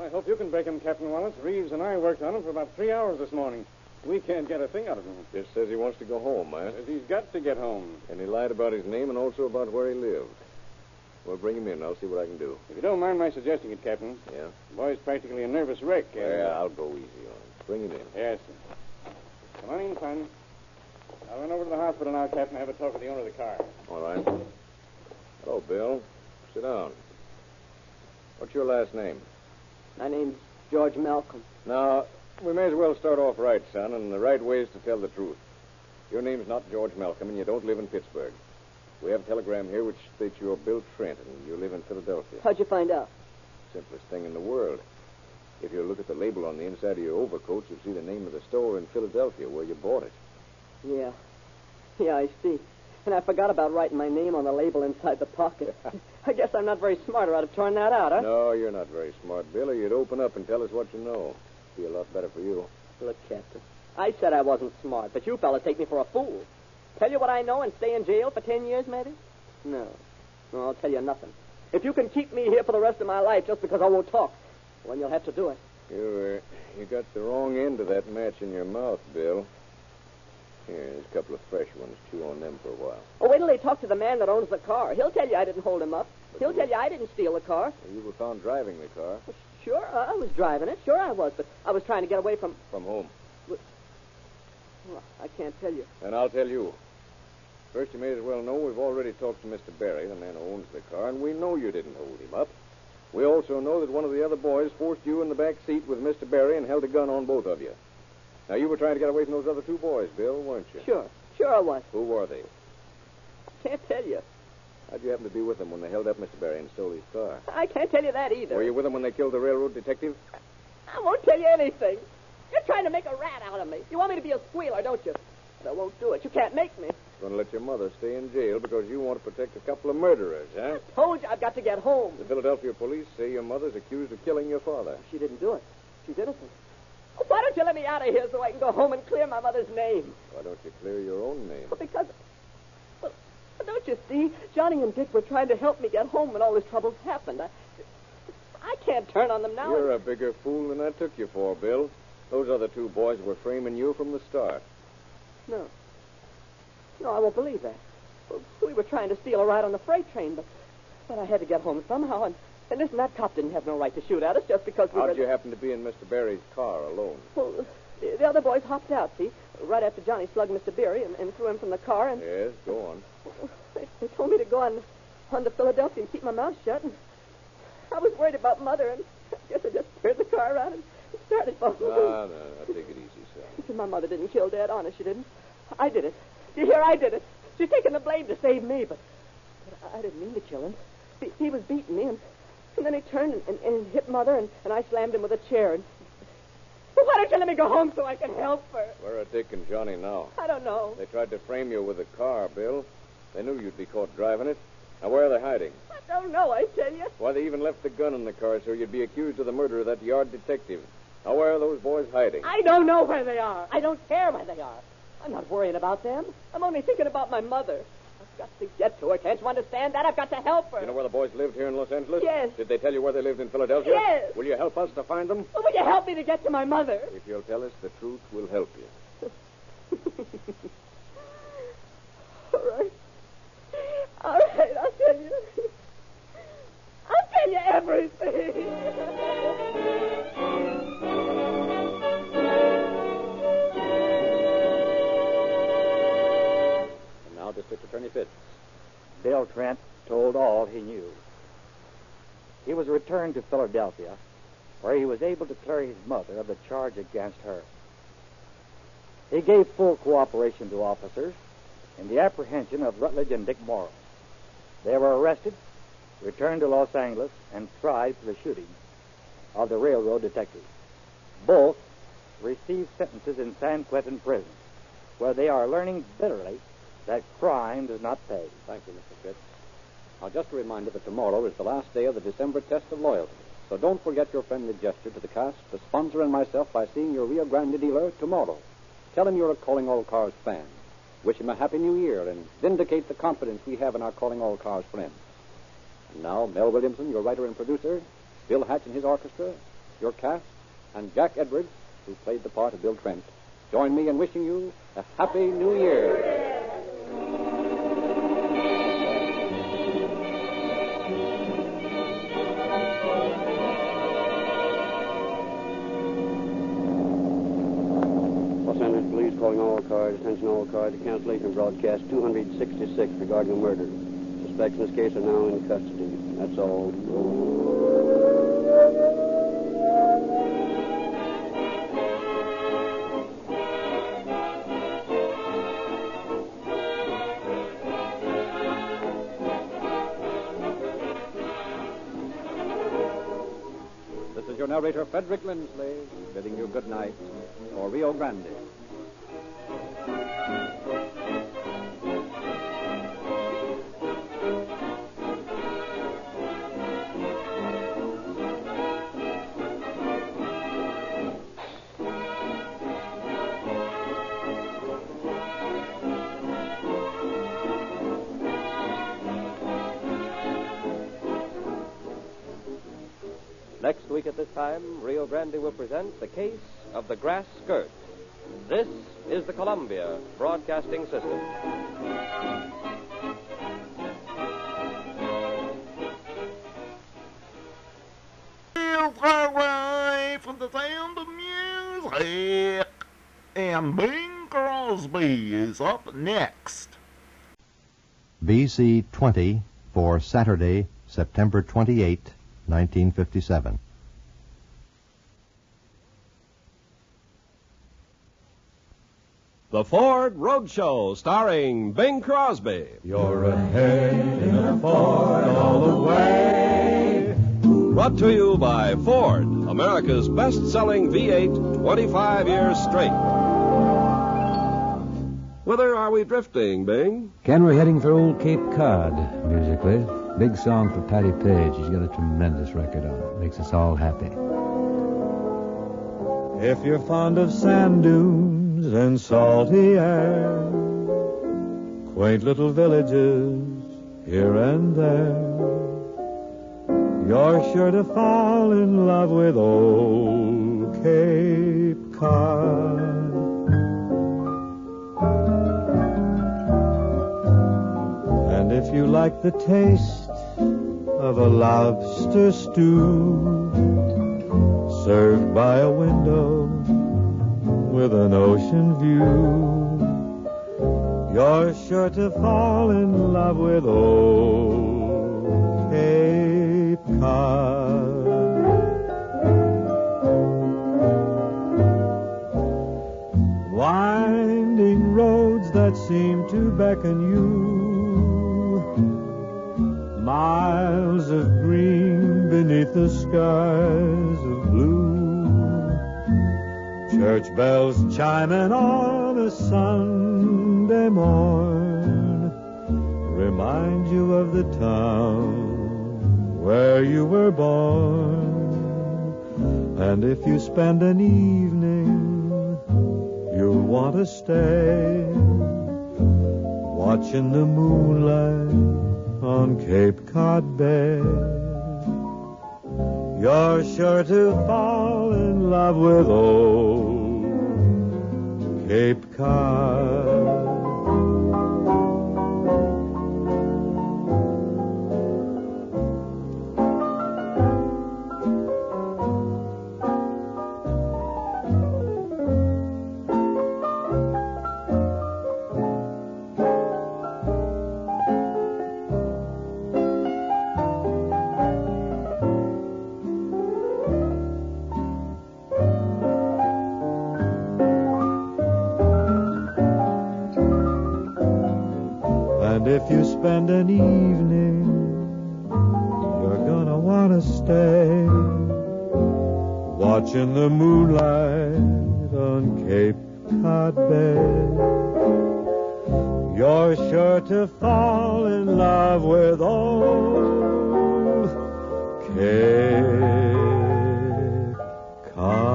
[SPEAKER 13] I hope you can break him, Captain Wallace. Reeves and I worked on him for about 3 hours this morning. We can't get a thing out of him.
[SPEAKER 15] Just says he wants to go home,
[SPEAKER 13] Says he's got to get home.
[SPEAKER 15] And he lied about his name and also about where he lived. Well, bring him in. I'll see what I can do.
[SPEAKER 13] If you don't mind my suggesting it, Captain.
[SPEAKER 15] Yeah?
[SPEAKER 13] The boy's practically a nervous wreck.
[SPEAKER 15] Yeah, I'll go easy on him. Bring him in.
[SPEAKER 13] Yes, sir. Come on in, son. I'll run over to the hospital now, Captain, and have a talk with the owner of the car.
[SPEAKER 15] All right. Hello, Bill. Sit down. What's your last name?
[SPEAKER 6] My name's George Malcolm.
[SPEAKER 15] Now, we may as well start off right, son, and the right way is to tell the truth. Your name's not George Malcolm, and you don't live in Pittsburgh. We have a telegram here which states you're Bill Trent, and you live in Philadelphia.
[SPEAKER 6] How'd you find out?
[SPEAKER 15] Simplest thing in the world. If you look at the label on the inside of your overcoat, you'll see the name of the store in Philadelphia where you bought it.
[SPEAKER 6] Yeah. Yeah, I see. And I forgot about writing my name on the label inside the pocket. I guess I'm not very smart, or I'd have torn that out, huh?
[SPEAKER 15] No, you're not very smart, Bill, or you'd open up and tell us what you know. Be a lot better for you.
[SPEAKER 6] Look, Captain, I said I wasn't smart, but you fellas take me for a fool. Tell you what I know and stay in jail for 10 years, maybe? No, I'll tell you nothing. If you can keep me here for the rest of my life just because I won't talk, well, then you'll have to do it.
[SPEAKER 15] You got the wrong end of that match in your mouth, Bill. Here, there's a couple of fresh ones. Chew on them for a while.
[SPEAKER 6] Oh, wait till they talk to the man that owns the car. He'll tell you I didn't hold him up. He'll tell you I didn't steal the car.
[SPEAKER 15] You were found driving the car.
[SPEAKER 6] Well, sure, I was driving it. Sure I was, but I was trying to get away from...
[SPEAKER 15] From whom?
[SPEAKER 6] Well, I can't tell you.
[SPEAKER 15] And I'll tell you. First, you may as well know we've already talked to Mr. Barry, the man who owns the car, and we know you didn't hold him up. We also know that one of the other boys forced you in the back seat with Mr. Barry and held a gun on both of you. Now, you were trying to get away from those other 2 boys, Bill, weren't you?
[SPEAKER 6] Sure I was.
[SPEAKER 15] Who were they?
[SPEAKER 6] Can't tell you.
[SPEAKER 15] How'd you happen to be with them when they held up Mr. Barry and stole his car?
[SPEAKER 6] I can't tell you that either.
[SPEAKER 15] Were you with them when they killed the railroad detective?
[SPEAKER 6] I won't tell you anything. You're trying to make a rat out of me. You want me to be a squealer, don't you? But I won't do it. You can't make me.
[SPEAKER 15] Going to let your mother stay in jail because you want to protect a couple of murderers, huh?
[SPEAKER 6] I told you I've got to get home.
[SPEAKER 15] The Philadelphia police say your mother's accused of killing your father.
[SPEAKER 6] She didn't do it. She's innocent. Oh, why don't you let me out of here so I can go home and clear my mother's name?
[SPEAKER 15] Why don't you clear your own name?
[SPEAKER 6] Well, because... Well, don't you see? Johnny and Dick were trying to help me get home when all this trouble happened. I can't turn on them now.
[SPEAKER 15] You're a bigger fool than I took you for, Bill. Those other 2 boys were framing you from the start.
[SPEAKER 6] No, I won't believe that. Well, we were trying to steal a ride on the freight train, but I had to get home somehow, and listen, that cop didn't have no right to shoot at us just because we
[SPEAKER 15] How'd you happen to be in Mr. Barry's car alone?
[SPEAKER 6] Well, the other boys hopped out, see, right after Johnny slugged Mr. Barry and threw him from the car, and...
[SPEAKER 15] Yes, go on.
[SPEAKER 6] They told me to go on to Philadelphia and keep my mouth shut, and I was worried about Mother, and I guess I just turned the car around and started for home.
[SPEAKER 15] No, take it easy, son.
[SPEAKER 6] My mother didn't kill Dad, honest, she didn't. I did it. You hear? I did it. She's taking the blame to save me, but I didn't mean to kill him. He was beating me, and then he turned and hit Mother, and I slammed him with a chair. And well, why don't you let me go home so I can help her?
[SPEAKER 15] Where are Dick and Johnny now?
[SPEAKER 6] I don't know.
[SPEAKER 15] They tried to frame you with the car, Bill. They knew you'd be caught driving it. Now, where are they hiding?
[SPEAKER 6] I don't know, I tell you.
[SPEAKER 15] Why, they even left the gun in the car so you'd be accused of the murder of that yard detective. Now, where are those boys hiding?
[SPEAKER 6] I don't know where they are. I don't care where they are. I'm not worrying about them. I'm only thinking about my mother. I've got to get to her. Can't you understand that? I've got to help her.
[SPEAKER 15] You know where the boys lived here in Los Angeles?
[SPEAKER 6] Yes.
[SPEAKER 15] Did they tell you where they lived in Philadelphia?
[SPEAKER 6] Yes.
[SPEAKER 15] Will you help us to find them?
[SPEAKER 6] Well, will you help me to get to my mother?
[SPEAKER 15] If you'll tell us the truth, we'll help you.
[SPEAKER 6] All right, I'll tell you. I'll tell you everything.
[SPEAKER 3] And now, District Attorney Fitz.
[SPEAKER 5] Bill Trent told all he knew. He was returned to Philadelphia, where he was able to clear his mother of the charge against her. He gave full cooperation to officers in the apprehension of Rutledge and Dick Morrow. They were arrested, returned to Los Angeles, and tried for the shooting of the railroad detective. Both received sentences in San Quentin prison, where they are learning bitterly that crime does not pay.
[SPEAKER 3] Thank you, Mr. Fitz. Now, just a reminder that tomorrow is the last day of the December test of loyalty. So don't forget your friendly gesture to the cast, the sponsor, and myself by seeing your Rio Grande dealer tomorrow. Tell him you're a Calling All Cars fan. Wish him a Happy New Year and vindicate the confidence we have in our Calling All Cars friends. And now, Mel Williamson, your writer and producer, Bill Hatch and his orchestra, your cast, and Jack Edwards, who played the part of Bill Trent, join me in wishing you a Happy New Year.
[SPEAKER 4] Calling all cars, attention all cars, the cancellation of broadcast 266 regarding a murder. Suspects in this case are now in custody. That's all.
[SPEAKER 3] This is your narrator, Frederick Lindsley, bidding you good night for Rio Grande.
[SPEAKER 16] Next week at this time, Rio Grande will present The Case of the Grass Skirt. This is the Columbia Broadcasting System.
[SPEAKER 1] Away from the sound of music. And Bing Crosby is up next.
[SPEAKER 17] BC 20 for Saturday, September 28, 1957.
[SPEAKER 18] The Ford Roadshow, starring Bing Crosby.
[SPEAKER 19] You're ahead in a Ford all the way.
[SPEAKER 18] Brought to you by Ford, America's best-selling V8, 25 years straight. Whither are we drifting, Bing?
[SPEAKER 20] Ken, we're heading for Old Cape Cod, musically. Big song for Patty Page. She's got a tremendous record on it. Makes us all happy.
[SPEAKER 19] If you're fond of sand dunes and salty air, quaint little villages here and there, you're sure to fall in love with Old Cape Cod. And if you like the taste of a lobster stew served by a window with an ocean view, you're sure to fall in love with Old Cape Cod. Winding roads that seem to beckon you. Miles of green beneath the skies of blue. Church bells chiming on a Sunday morn remind you of the town where you were born. And if you spend an evening, you'll want to stay watching the moonlight on Cape Cod Bay. You're sure to fall in love with old Cape Cod. And if you spend an evening, you're gonna want to stay watching the moonlight on Cape Cod Bay. You're sure to fall in love with old Cape Cod.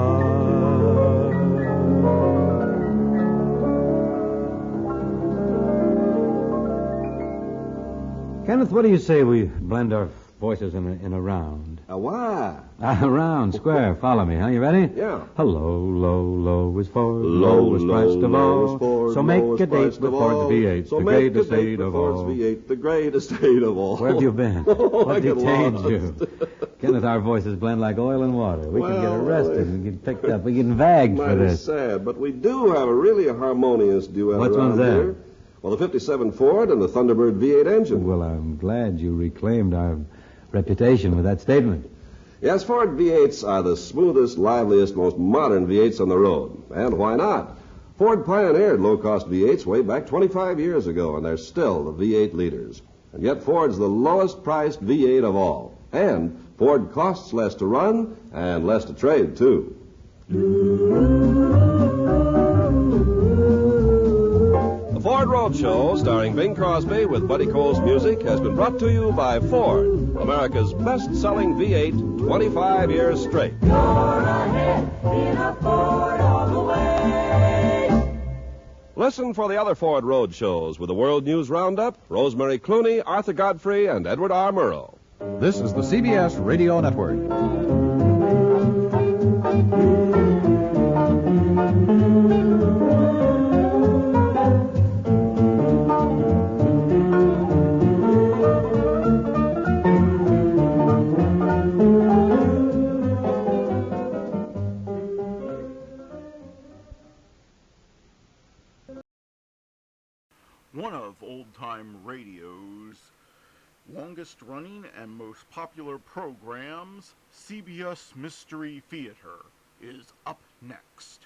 [SPEAKER 20] Kenneth, what do you say we blend our voices in a round?
[SPEAKER 18] A what?
[SPEAKER 20] A round, square. Follow me, huh? You ready?
[SPEAKER 18] Yeah.
[SPEAKER 20] Hello, low is Ford. Lowest price of all. So make a date with Ford's V8, the greatest aid of all.
[SPEAKER 18] V8, the greatest aid of all.
[SPEAKER 20] Where have you been? What detained you? Kenneth, our voices blend like oil and water. We can get arrested. We get picked up. We get vagged for this.
[SPEAKER 18] Sad, but we do have a really harmonious duet
[SPEAKER 20] Which
[SPEAKER 18] around
[SPEAKER 20] one's that?
[SPEAKER 18] here. Well, the 57 Ford and the Thunderbird V8 engine.
[SPEAKER 20] Well, I'm glad you reclaimed our reputation with that statement.
[SPEAKER 18] Yes, Ford V8s are the smoothest, liveliest, most modern V8s on the road. And why not? Ford pioneered low-cost V8s way back 25 years ago, and they're still the V8 leaders. And yet Ford's the lowest-priced V8 of all. And Ford costs less to run and less to trade, too.
[SPEAKER 16] The Ford Roadshow, starring Bing Crosby with Buddy Cole's music, has been brought to you by Ford, America's best-selling V8, 25 years straight.
[SPEAKER 19] You're ahead in a Ford all the way.
[SPEAKER 16] Listen for the other Ford Roadshows with the World News Roundup, Rosemary Clooney, Arthur Godfrey, and Edward R. Murrow.
[SPEAKER 21] This is the CBS Radio Network.
[SPEAKER 1] One of old-time radio's longest-running and most popular programs, CBS Mystery Theater, is up next.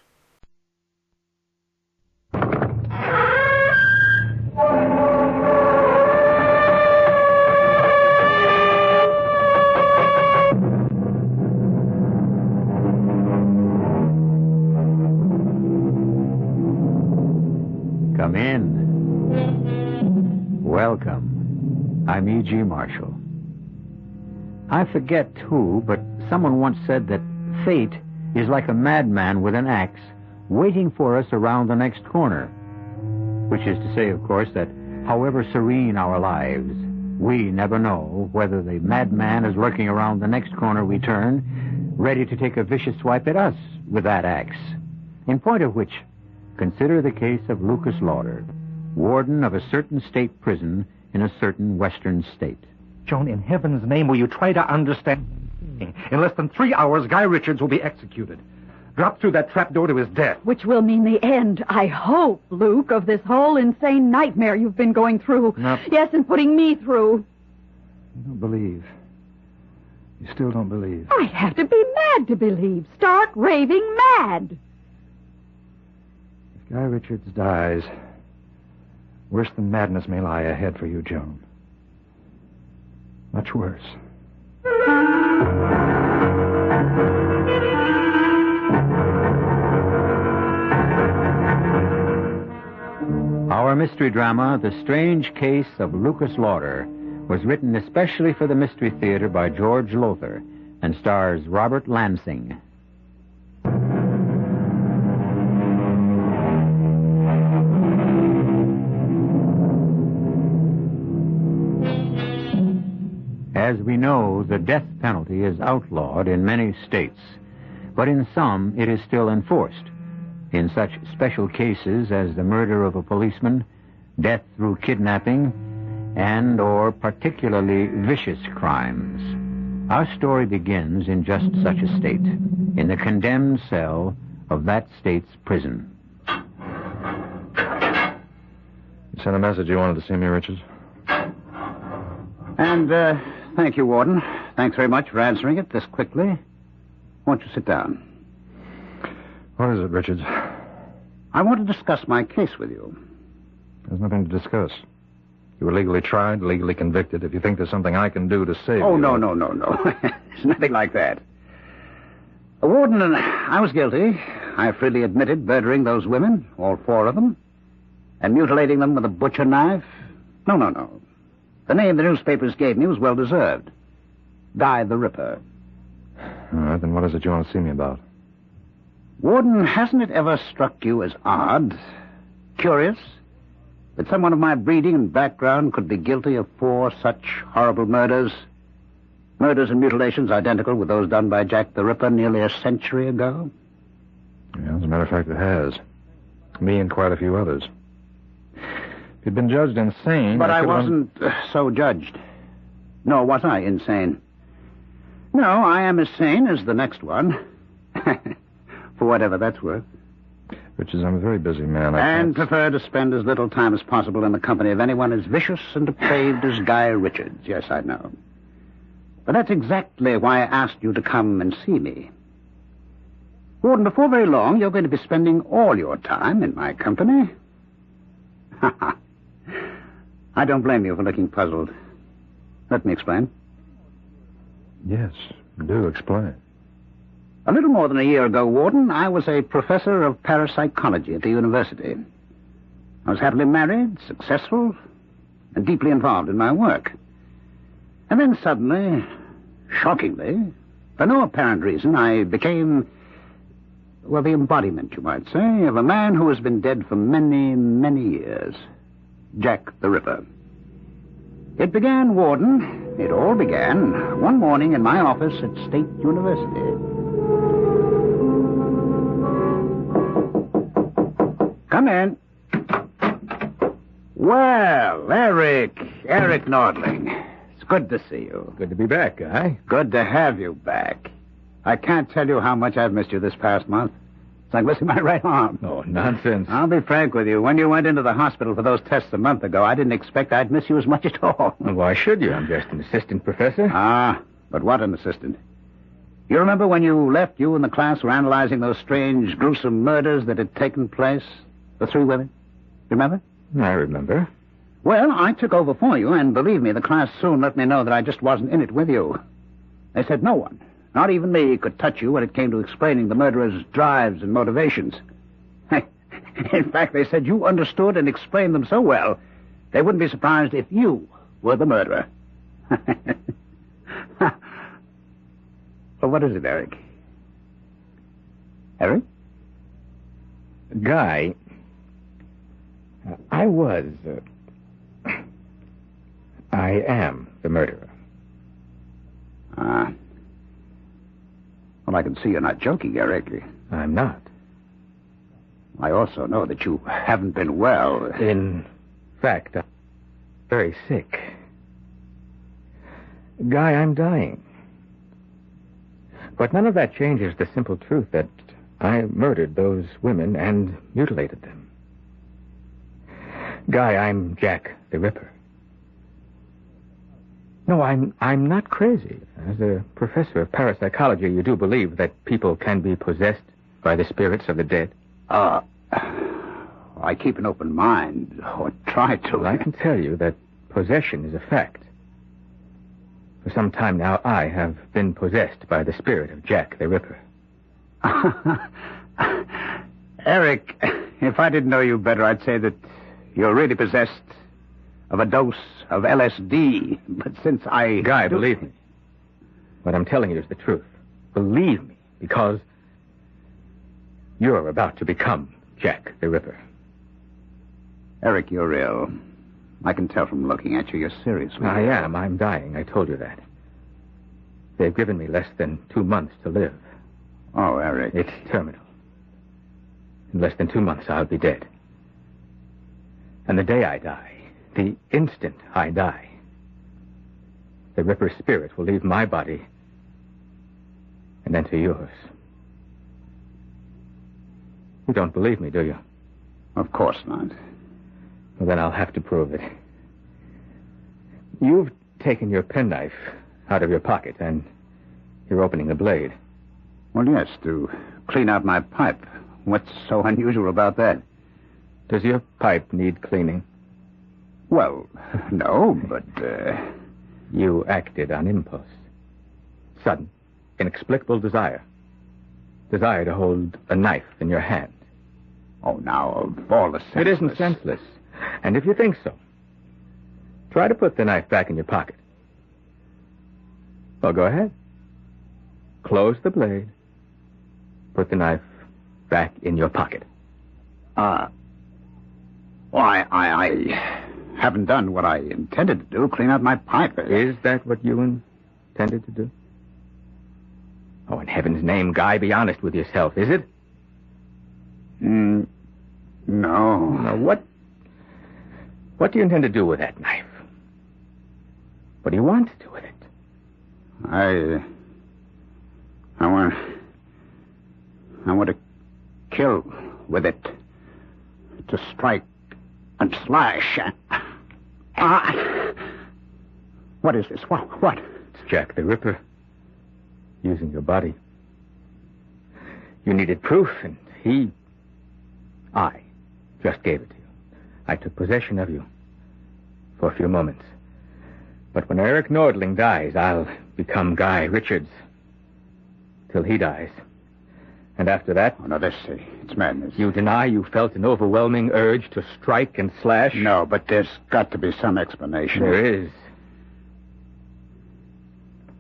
[SPEAKER 22] Come in. Welcome. I'm E.G. Marshall. I forget who, but someone once said that fate is like a madman with an axe waiting for us around the next corner. Which is to say, of course, that however serene our lives, we never know whether the madman is lurking around the next corner we turn, ready to take a vicious swipe at us with that axe. In point of which, consider the case of Lucas Lauder, warden of a certain state prison in a certain western state.
[SPEAKER 23] Joan, in heaven's name, will you try to understand? In less than 3 hours, Guy Richards will be executed. Drop through that trapdoor to his death.
[SPEAKER 12] Which will mean the end, I hope, Luke, of this whole insane nightmare you've been going through.
[SPEAKER 23] No.
[SPEAKER 12] Yes, and putting me through.
[SPEAKER 23] You don't believe. You still don't believe.
[SPEAKER 12] I have to be mad to believe. Stark raving mad.
[SPEAKER 23] If Guy Richards dies, Worse than madness may lie ahead for you, Joan. Much worse.
[SPEAKER 22] Our mystery drama, The Strange Case of Lucas Lauder, was written especially for the Mystery Theater by George Lothar and stars Robert Lansing. As we know, the death penalty is outlawed in many states, but in some it is still enforced. In such special cases as the murder of a policeman, death through kidnapping, and or particularly vicious crimes. Our story begins in just such a state, in the condemned cell of that state's prison.
[SPEAKER 23] You sent a message you wanted to see me, Richards?
[SPEAKER 2] And, thank you, Warden. Thanks very much for answering it this quickly. Won't you sit down?
[SPEAKER 23] What is it, Richards?
[SPEAKER 2] I want to discuss my case with you.
[SPEAKER 23] There's nothing to discuss. You were legally tried, legally convicted. If you think there's something I can do to save you...
[SPEAKER 2] Oh, no. It's nothing like that. Warden, I was guilty. I freely admitted murdering those women, all 4 of them, and mutilating them with a butcher knife. No. The name the newspapers gave me was well-deserved. Guy the Ripper.
[SPEAKER 23] All right, then what is it you want to see me about?
[SPEAKER 2] Warden, hasn't it ever struck you as odd, curious, that someone of my breeding and background could be guilty of 4 such horrible murders? Murders and mutilations identical with those done by Jack the Ripper nearly a century ago?
[SPEAKER 23] Yeah, as a matter of fact, it has. Me and quite a few others. If you'd been judged insane...
[SPEAKER 2] But I wasn't so judged. Nor was I insane. No, I am as sane as the next one. For whatever that's worth.
[SPEAKER 23] Richards, I'm a very busy man.
[SPEAKER 2] And prefer to spend as little time as possible in the company of anyone as vicious and depraved as Guy Richards. Yes, I know. But that's exactly why I asked you to come and see me. Warden, before very long, you're going to be spending all your time in my company. I don't blame you for looking puzzled. Let me explain.
[SPEAKER 23] Yes, do explain.
[SPEAKER 2] A little more than a year ago, Warden, I was a professor of parapsychology at the university. I was happily married, successful, and deeply involved in my work. And then suddenly, shockingly, for no apparent reason, I became, well, the embodiment, you might say, of a man who has been dead for many, many years. Jack the Ripper. It began, Warden, it all began one morning in my office at State University. Come in. Well, Eric Nordling. It's good to see you.
[SPEAKER 23] Good to be back, Guy.
[SPEAKER 2] Good to have you back. I can't tell you how much I've missed you this past month. It's like missing my right arm.
[SPEAKER 23] Oh, nonsense.
[SPEAKER 2] I'll be frank with you. When you went into the hospital for those tests a month ago, I didn't expect I'd miss you as much at all.
[SPEAKER 23] Well, why should you? I'm just an assistant professor.
[SPEAKER 2] Ah, but what an assistant. You remember when you left, you and the class were analyzing those strange, gruesome murders that had taken place? The 3 women? Remember?
[SPEAKER 23] I remember.
[SPEAKER 2] Well, I took over for you, and believe me, the class soon let me know that I just wasn't in it with you. They said no one, not even me, could touch you when it came to explaining the murderer's drives and motivations. In fact, they said you understood and explained them so well, they wouldn't be surprised if you were the murderer. Well, what is it, Eric? Eric?
[SPEAKER 23] Guy, I am the murderer.
[SPEAKER 2] Well, I can see you're not joking, Eric.
[SPEAKER 23] I'm not.
[SPEAKER 2] I also know that you haven't been well.
[SPEAKER 23] In fact, I'm very sick. Guy, I'm dying. But none of that changes the simple truth that I murdered those women and mutilated them. Guy, I'm Jack the Ripper. No, I'm not crazy. As a professor of parapsychology, you do believe that people can be possessed by the spirits of the dead?
[SPEAKER 2] I I keep an open mind, or try to.
[SPEAKER 23] Well, I can tell you that possession is a fact. For some time now, I have been possessed by the spirit of Jack the Ripper.
[SPEAKER 2] Eric, if I didn't know you better, I'd say that you're really possessed of a dose of LSD. But since I...
[SPEAKER 23] Guy, believe me. What I'm telling you is the truth. Believe me, because you're about to become Jack the Ripper.
[SPEAKER 2] Eric, you're ill. I can tell from looking at you. You're seriously
[SPEAKER 23] I
[SPEAKER 2] ill.
[SPEAKER 23] am. I'm dying. I told you that. They've given me less than 2 months to live.
[SPEAKER 2] Oh, Eric.
[SPEAKER 23] It's terminal. In less than 2 months, I'll be dead. And the day I die, the instant I die, the Ripper's spirit will leave my body and enter yours. You don't believe me, do you?
[SPEAKER 2] Of course not.
[SPEAKER 23] Well, then I'll have to prove it. You've taken your penknife out of your pocket, and you're opening the blade.
[SPEAKER 2] Well, yes, to clean out my pipe. What's so unusual about that?
[SPEAKER 23] Does your pipe need cleaning?
[SPEAKER 2] Well, no, but,
[SPEAKER 23] You acted on impulse. Sudden, inexplicable desire. Desire to hold a knife in your hand.
[SPEAKER 2] Oh, now, of all the senseless...
[SPEAKER 23] It isn't senseless. And if you think so, try to put the knife back in your pocket. Well, go ahead. Close the blade. Put the knife back in your pocket.
[SPEAKER 2] Well, I haven't done what I intended to do, clean out my pipe.
[SPEAKER 23] Is that what you intended to do? Oh, in heaven's name, Guy, be honest with yourself, is it?
[SPEAKER 2] No.
[SPEAKER 23] Now, what do you intend to do with that knife? What do you want to do with it?
[SPEAKER 2] I want to kill with it. To strike and slash. What is this? What?
[SPEAKER 23] It's Jack the Ripper. Using your body. You needed proof, and I just gave it to you. I took possession of you for a few moments. But when Eric Nordling dies, I'll become Guy Richards. Till he dies. And after that...
[SPEAKER 2] Oh, no, it's madness.
[SPEAKER 23] You deny you felt an overwhelming urge to strike and slash?
[SPEAKER 2] No, but there's got to be some explanation.
[SPEAKER 23] There is.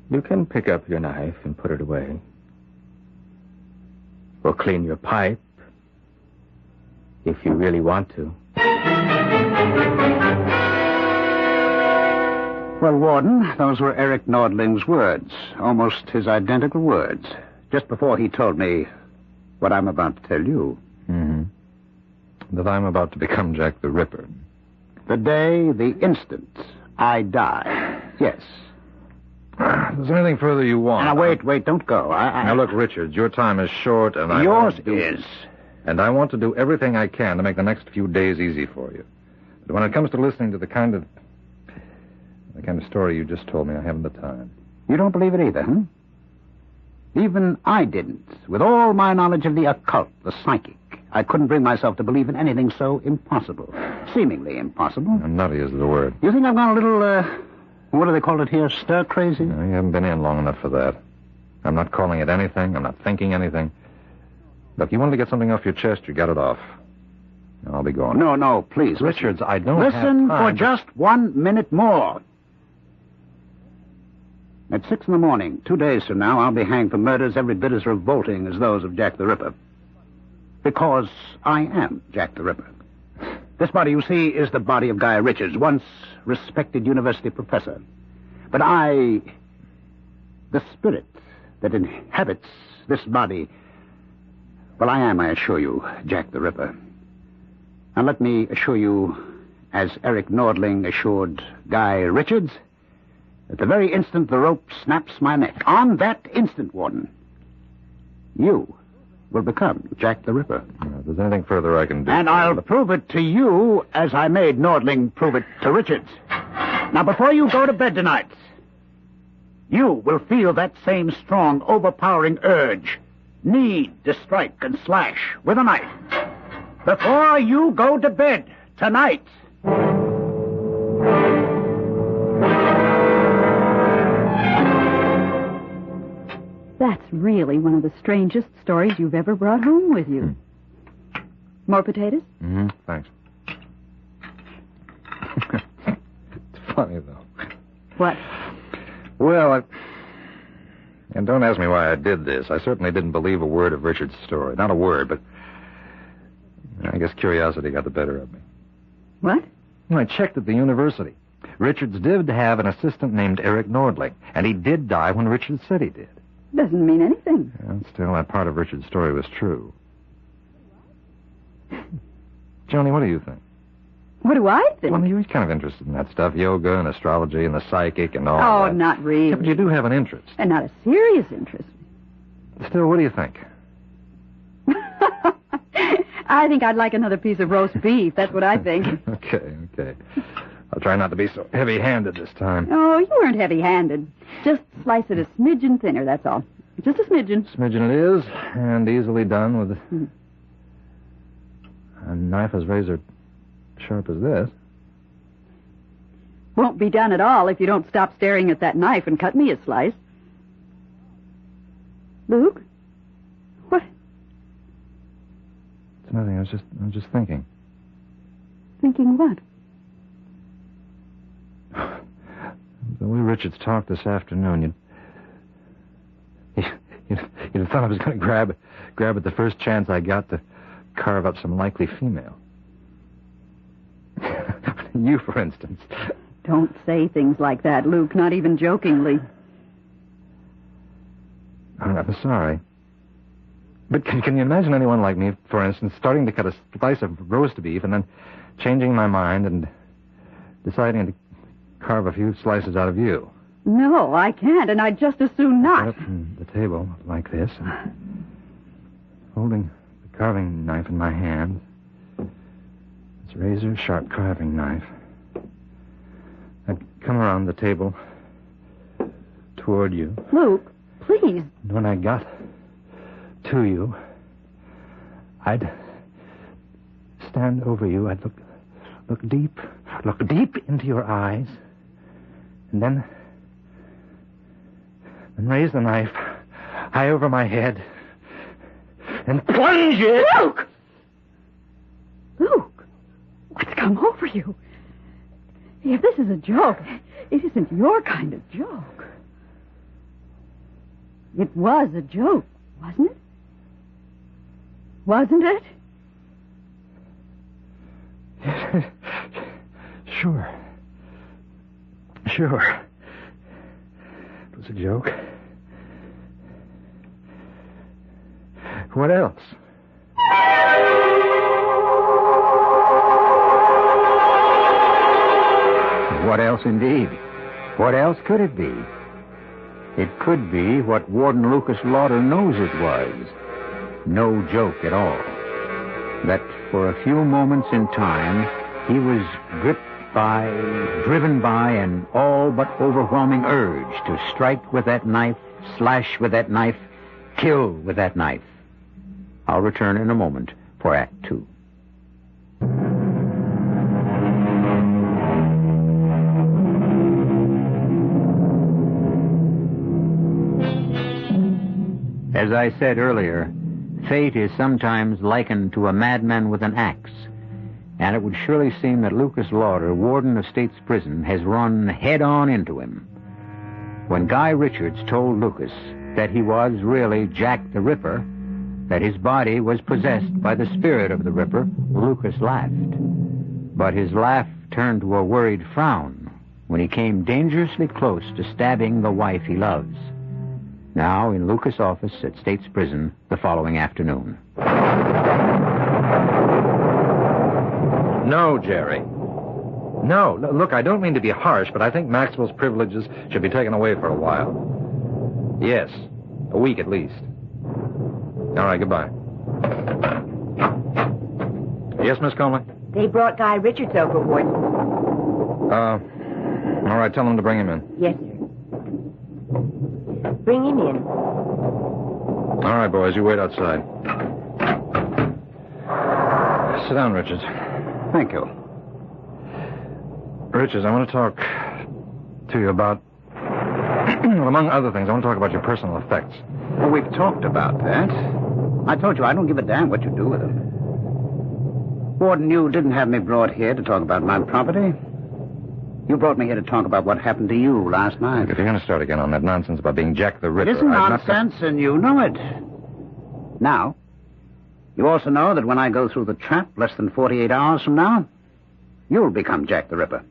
[SPEAKER 23] You can pick up your knife and put it away. Or clean your pipe. If you really want to.
[SPEAKER 2] Well, Warden, those were Eric Nordling's words. Almost his identical words. Just before he told me what I'm about to tell you.
[SPEAKER 17] Mm-hmm. That I'm about to become Jack the Ripper.
[SPEAKER 2] The day, the instant, I die. Yes.
[SPEAKER 17] Is there anything further you want?
[SPEAKER 2] Now, wait, don't go.
[SPEAKER 17] Now, look, Richard, your time is short, and
[SPEAKER 2] Yours is.
[SPEAKER 17] And I want to do everything I can to make the next few days easy for you. But when it comes to listening to the kind of story you just told me, I haven't the time.
[SPEAKER 2] You don't believe it either, huh? Even I didn't. With all my knowledge of the occult, the psychic, I couldn't bring myself to believe in anything so impossible. Seemingly impossible.
[SPEAKER 17] Nutty is the word.
[SPEAKER 2] You think I've gone a little, what do they call it here, stir-crazy?
[SPEAKER 17] No, you haven't been in long enough for that. I'm not calling it anything. I'm not thinking anything. Look, you wanted to get something off your chest, you got it off. Now, I'll be going.
[SPEAKER 2] No, please.
[SPEAKER 17] Richards, I don't
[SPEAKER 2] Listen
[SPEAKER 17] have time
[SPEAKER 2] for just 1 minute more. At 6 a.m, 2 days from now, I'll be hanged for murders every bit as revolting as those of Jack the Ripper. Because I am Jack the Ripper. This body, you see, is the body of Guy Richards, once respected university professor. But the spirit that inhabits this body, well, I am, I assure you, Jack the Ripper. And let me assure you, as Eric Nordling assured Guy Richards, at the very instant the rope snaps my neck, on that instant, Warden, you will become Jack the Ripper.
[SPEAKER 17] If there's anything further I can do...
[SPEAKER 2] And I'll prove it to you as I made Nordling prove it to Richards. Now, before you go to bed tonight, you will feel that same strong, overpowering urge, need to strike and slash with a knife. Before you go to bed tonight.
[SPEAKER 12] That's really one of the strangest stories you've ever brought home with you. More potatoes?
[SPEAKER 17] Mm-hmm. Thanks. It's funny, though.
[SPEAKER 12] What?
[SPEAKER 17] Well, and don't ask me why I did this. I certainly didn't believe a word of Richard's story. Not a word, but I guess curiosity got the better of me.
[SPEAKER 12] What?
[SPEAKER 17] Well, I checked at the university. Richards did have an assistant named Eric Nordling, and he did die when Richards said he did.
[SPEAKER 12] Doesn't mean anything.
[SPEAKER 17] Yeah, still, that part of Richard's story was true. Joni, what do you think?
[SPEAKER 12] What do I think?
[SPEAKER 17] Well, he was kind of interested in that stuff, yoga and astrology and the psychic and all
[SPEAKER 12] Oh,
[SPEAKER 17] that.
[SPEAKER 12] not really.
[SPEAKER 17] Yeah, but you do have an interest.
[SPEAKER 12] And not a serious interest.
[SPEAKER 17] Still, what do you think?
[SPEAKER 12] I think I'd like another piece of roast beef. That's what I think.
[SPEAKER 17] Okay. I'll try not to be so heavy-handed this time.
[SPEAKER 12] Oh, you weren't heavy-handed. Just slice it a smidgen thinner, that's all. Just a smidgen.
[SPEAKER 17] Smidgen it is, and easily done with a knife as razor sharp as this.
[SPEAKER 12] Won't be done at all if you don't stop staring at that knife and cut me a slice. Luke? What?
[SPEAKER 17] It's nothing. I was just thinking.
[SPEAKER 12] Thinking what?
[SPEAKER 17] The way Richards talked this afternoon, you'd have thought I was going to grab at the first chance I got to carve up some likely female. You, for instance.
[SPEAKER 12] Don't say things like that, Luke, not even jokingly.
[SPEAKER 17] I'm sorry. But can you imagine anyone like me, for instance, starting to cut a slice of roast beef and then changing my mind and deciding to carve a few slices out of you?
[SPEAKER 12] No, I can't, and I'd just as soon not.
[SPEAKER 17] Up on the table like this, and holding the carving knife in my hand. It's a razor-sharp carving knife. I'd come around the table toward you.
[SPEAKER 12] Luke, please.
[SPEAKER 17] And when I got to you, I'd stand over you. I'd look deep into your eyes, and then raise the knife high over my head and plunge it.
[SPEAKER 12] Luke! Luke, what's come over you? If this is a joke, it isn't your kind of joke. It was a joke, wasn't it? Wasn't it?
[SPEAKER 17] Sure. It was a joke. What else?
[SPEAKER 22] What else, indeed? What else could it be? It could be what Warden Lucas Lauder knows it was. No joke at all. That for a few moments in time, he was driven by an all but overwhelming urge to strike with that knife, slash with that knife, kill with that knife. I'll return in a moment for Act 2. As I said earlier, fate is sometimes likened to a madman with an axe, and it would surely seem that Lucas Lauder, warden of State's Prison, has run head-on into him. When Guy Richards told Lucas that he was really Jack the Ripper, that his body was possessed by the spirit of the Ripper, Lucas laughed. But his laugh turned to a worried frown when he came dangerously close to stabbing the wife he loves. Now in Lucas' office at State's Prison the following afternoon.
[SPEAKER 17] No, Jerry. No, look, I don't mean to be harsh, but I think Maxwell's privileges should be taken away for a while. Yes, a week at least. All right, goodbye. Yes, Miss Conley?
[SPEAKER 7] They brought Guy Richards over, Warden.
[SPEAKER 17] All right, tell them to bring him in.
[SPEAKER 7] Yes, sir. Bring him in.
[SPEAKER 17] All right, boys, you wait outside. Sit down, Richards.
[SPEAKER 2] Thank you.
[SPEAKER 17] Richards, I want to talk to you about... well, among other things, I want to talk about your personal effects.
[SPEAKER 2] Well, we've talked about that. I told you I don't give a damn what you do with them. Warden, you didn't have me brought here to talk about my property. You brought me here to talk about what happened to you last night.
[SPEAKER 17] If you're going to start again on that nonsense about being Jack the Ripper...
[SPEAKER 2] It isn't nonsense, and you know it. Now, you also know that when I go through the trap less than 48 hours from now, you'll become Jack the Ripper.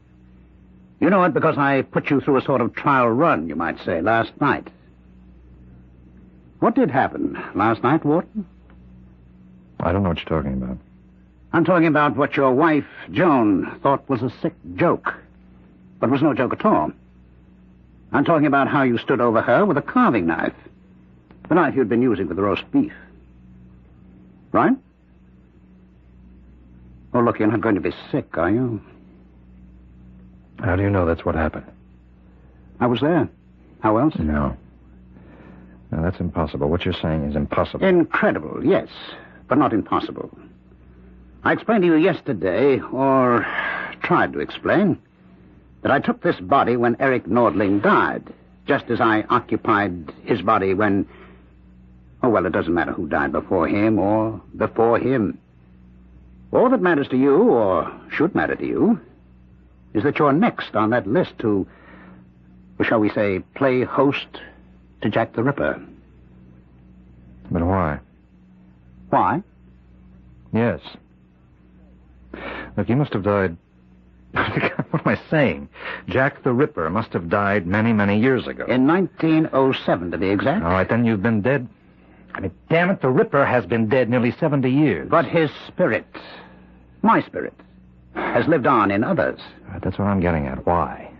[SPEAKER 2] You know it because I put you through a sort of trial run, you might say, last night. What did happen last night, Warden?
[SPEAKER 17] I don't know what you're talking about.
[SPEAKER 2] I'm talking about what your wife, Joan, thought was a sick joke, but was no joke at all. I'm talking about how you stood over her with a carving knife, the knife you'd been using for the roast beef. Right? Oh, look, you're not going to be sick, are you?
[SPEAKER 17] How do you know that's what happened?
[SPEAKER 2] I was there. How else?
[SPEAKER 17] No. No, that's impossible. What you're saying is impossible.
[SPEAKER 2] Incredible, yes, but not impossible. I explained to you yesterday, or tried to explain, that I took this body when Eric Nordling died, just as I occupied his body when... Oh, well, it doesn't matter who died before him or before him. All that matters to you, or should matter to you, is that you're next on that list to, shall we say, play host to Jack the Ripper.
[SPEAKER 17] But why?
[SPEAKER 2] Why?
[SPEAKER 17] Yes. Look, he must have died... What am I saying? Jack the Ripper must have died many, many years ago.
[SPEAKER 2] In 1907, to be exact.
[SPEAKER 17] All right, then you've been dead. I mean, damn it, the Ripper has been dead nearly 70 years.
[SPEAKER 2] But his spirit, my spirit, has lived on in others.
[SPEAKER 17] Right, that's what I'm getting at. Why?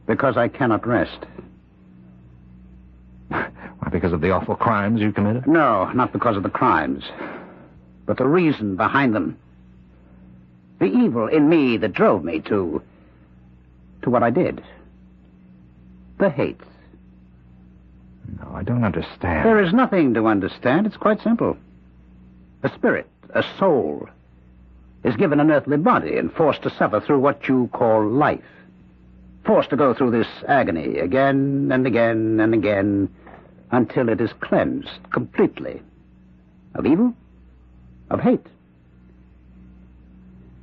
[SPEAKER 2] Because I cannot rest.
[SPEAKER 17] Why, because of the awful crimes you committed?
[SPEAKER 2] No, not because of the crimes, but the reason behind them. The evil in me that drove me to what I did. The hate.
[SPEAKER 17] No, I don't understand.
[SPEAKER 2] There is nothing to understand. It's quite simple. A spirit, a soul, is given an earthly body and forced to suffer through what you call life. Forced to go through this agony again and again and again until it is cleansed completely of evil, of hate.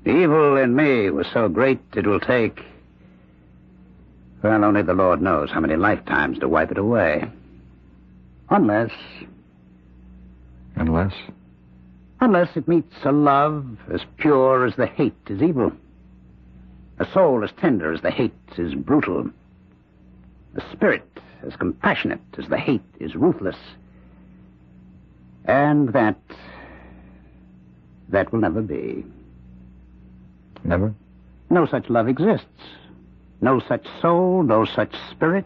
[SPEAKER 2] The evil in me was so great it will take, well, only the Lord knows how many lifetimes to wipe it away. Unless it meets a love as pure as the hate is evil. A soul as tender as the hate is brutal. A spirit as compassionate as the hate is ruthless. And that will never be.
[SPEAKER 17] Never?
[SPEAKER 2] No such love exists. No such soul, no such spirit.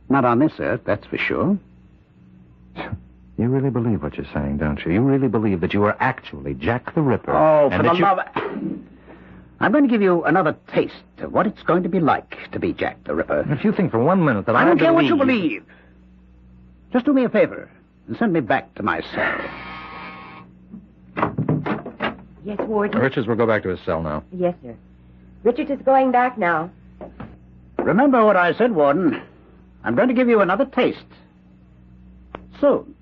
[SPEAKER 2] Not on this earth, that's for sure.
[SPEAKER 17] You really believe what you're saying, don't you? You really believe that you are actually Jack the Ripper?
[SPEAKER 2] Oh, for the love... I'm going to give you another taste of what it's going to be like to be Jack the Ripper.
[SPEAKER 17] If you think for 1 minute that
[SPEAKER 2] I don't care what you believe. Just do me a favor and send me back to my cell.
[SPEAKER 7] Yes, Warden?
[SPEAKER 17] Richards will go back to his cell now.
[SPEAKER 7] Yes, sir. Richards is going back now.
[SPEAKER 2] Remember what I said, Warden. I'm going to give you another taste. Soon.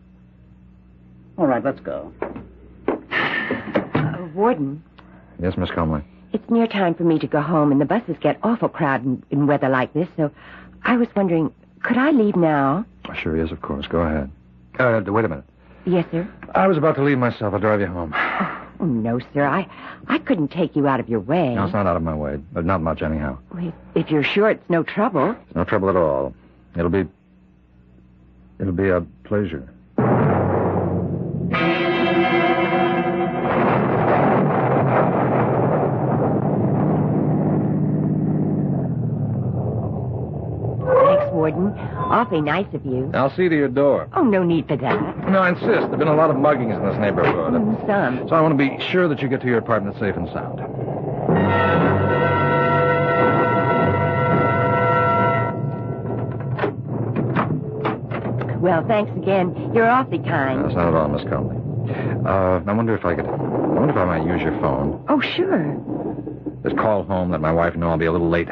[SPEAKER 2] All right, let's go.
[SPEAKER 7] Warden?
[SPEAKER 17] Yes, Miss Conway?
[SPEAKER 7] It's near time for me to go home, and the buses get awful crowded in weather like this, so I was wondering, could I leave now?
[SPEAKER 17] Sure, yes, of course. Go ahead. Wait a minute.
[SPEAKER 7] Yes, sir?
[SPEAKER 17] I was about to leave myself. I'll drive you home.
[SPEAKER 7] Oh, no, sir. I couldn't take you out of your way.
[SPEAKER 17] No, it's not out of my way. But not much, anyhow.
[SPEAKER 7] Well, if you're sure it's no trouble.
[SPEAKER 17] It's no trouble at all. It'll be a pleasure.
[SPEAKER 7] Warden. Awfully nice of you.
[SPEAKER 17] I'll see to your door.
[SPEAKER 7] Oh, no need for that.
[SPEAKER 17] No, I insist. There have been a lot of muggings in this neighborhood.
[SPEAKER 7] Some.
[SPEAKER 17] So I want to be sure that you get to your apartment safe and sound.
[SPEAKER 7] Well, thanks again. You're awfully kind.
[SPEAKER 17] That's not at all, Miss Conley. I wonder if I might use your phone.
[SPEAKER 7] Oh, sure.
[SPEAKER 17] Just call home, let my wife know I'll be a little late.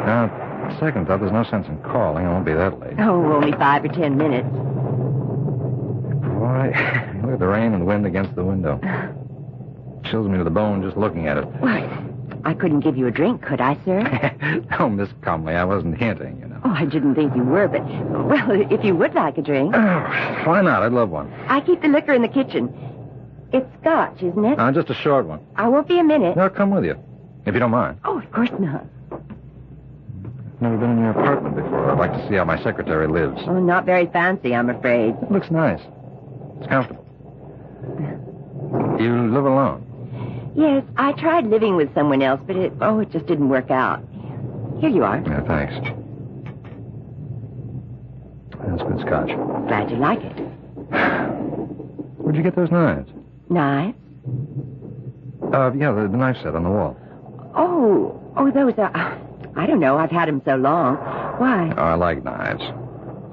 [SPEAKER 17] Now, second thought, there's no sense in calling. I won't be that late.
[SPEAKER 7] Oh, only 5 or 10 minutes.
[SPEAKER 17] Boy, look at the rain and wind against the window. Chills me to the bone just looking at it.
[SPEAKER 7] Why, I couldn't give you a drink, could I, sir?
[SPEAKER 17] Oh, Miss Comley, I wasn't hinting, you know.
[SPEAKER 7] Oh, I didn't think you were, but, well, if you would like a drink.
[SPEAKER 17] Oh, why not? I'd love one.
[SPEAKER 7] I keep the liquor in the kitchen. It's scotch, isn't it?
[SPEAKER 17] Just a short one.
[SPEAKER 7] I won't be a minute.
[SPEAKER 17] No, I'll come with you, if you don't mind.
[SPEAKER 7] Oh, of course not.
[SPEAKER 17] Never been in your apartment before. I'd like to see how my secretary lives.
[SPEAKER 7] Oh, not very fancy, I'm afraid.
[SPEAKER 17] It looks nice. It's comfortable. You live alone?
[SPEAKER 7] Yes, I tried living with someone else, but it just didn't work out. Here you are.
[SPEAKER 17] Yeah, thanks. That's good scotch.
[SPEAKER 7] Glad you like it.
[SPEAKER 17] Where'd you get those knives?
[SPEAKER 7] Knives?
[SPEAKER 17] Yeah, the knife set on the wall.
[SPEAKER 7] Oh, those are... I don't know. I've had them so long. Why?
[SPEAKER 17] Oh, I like knives.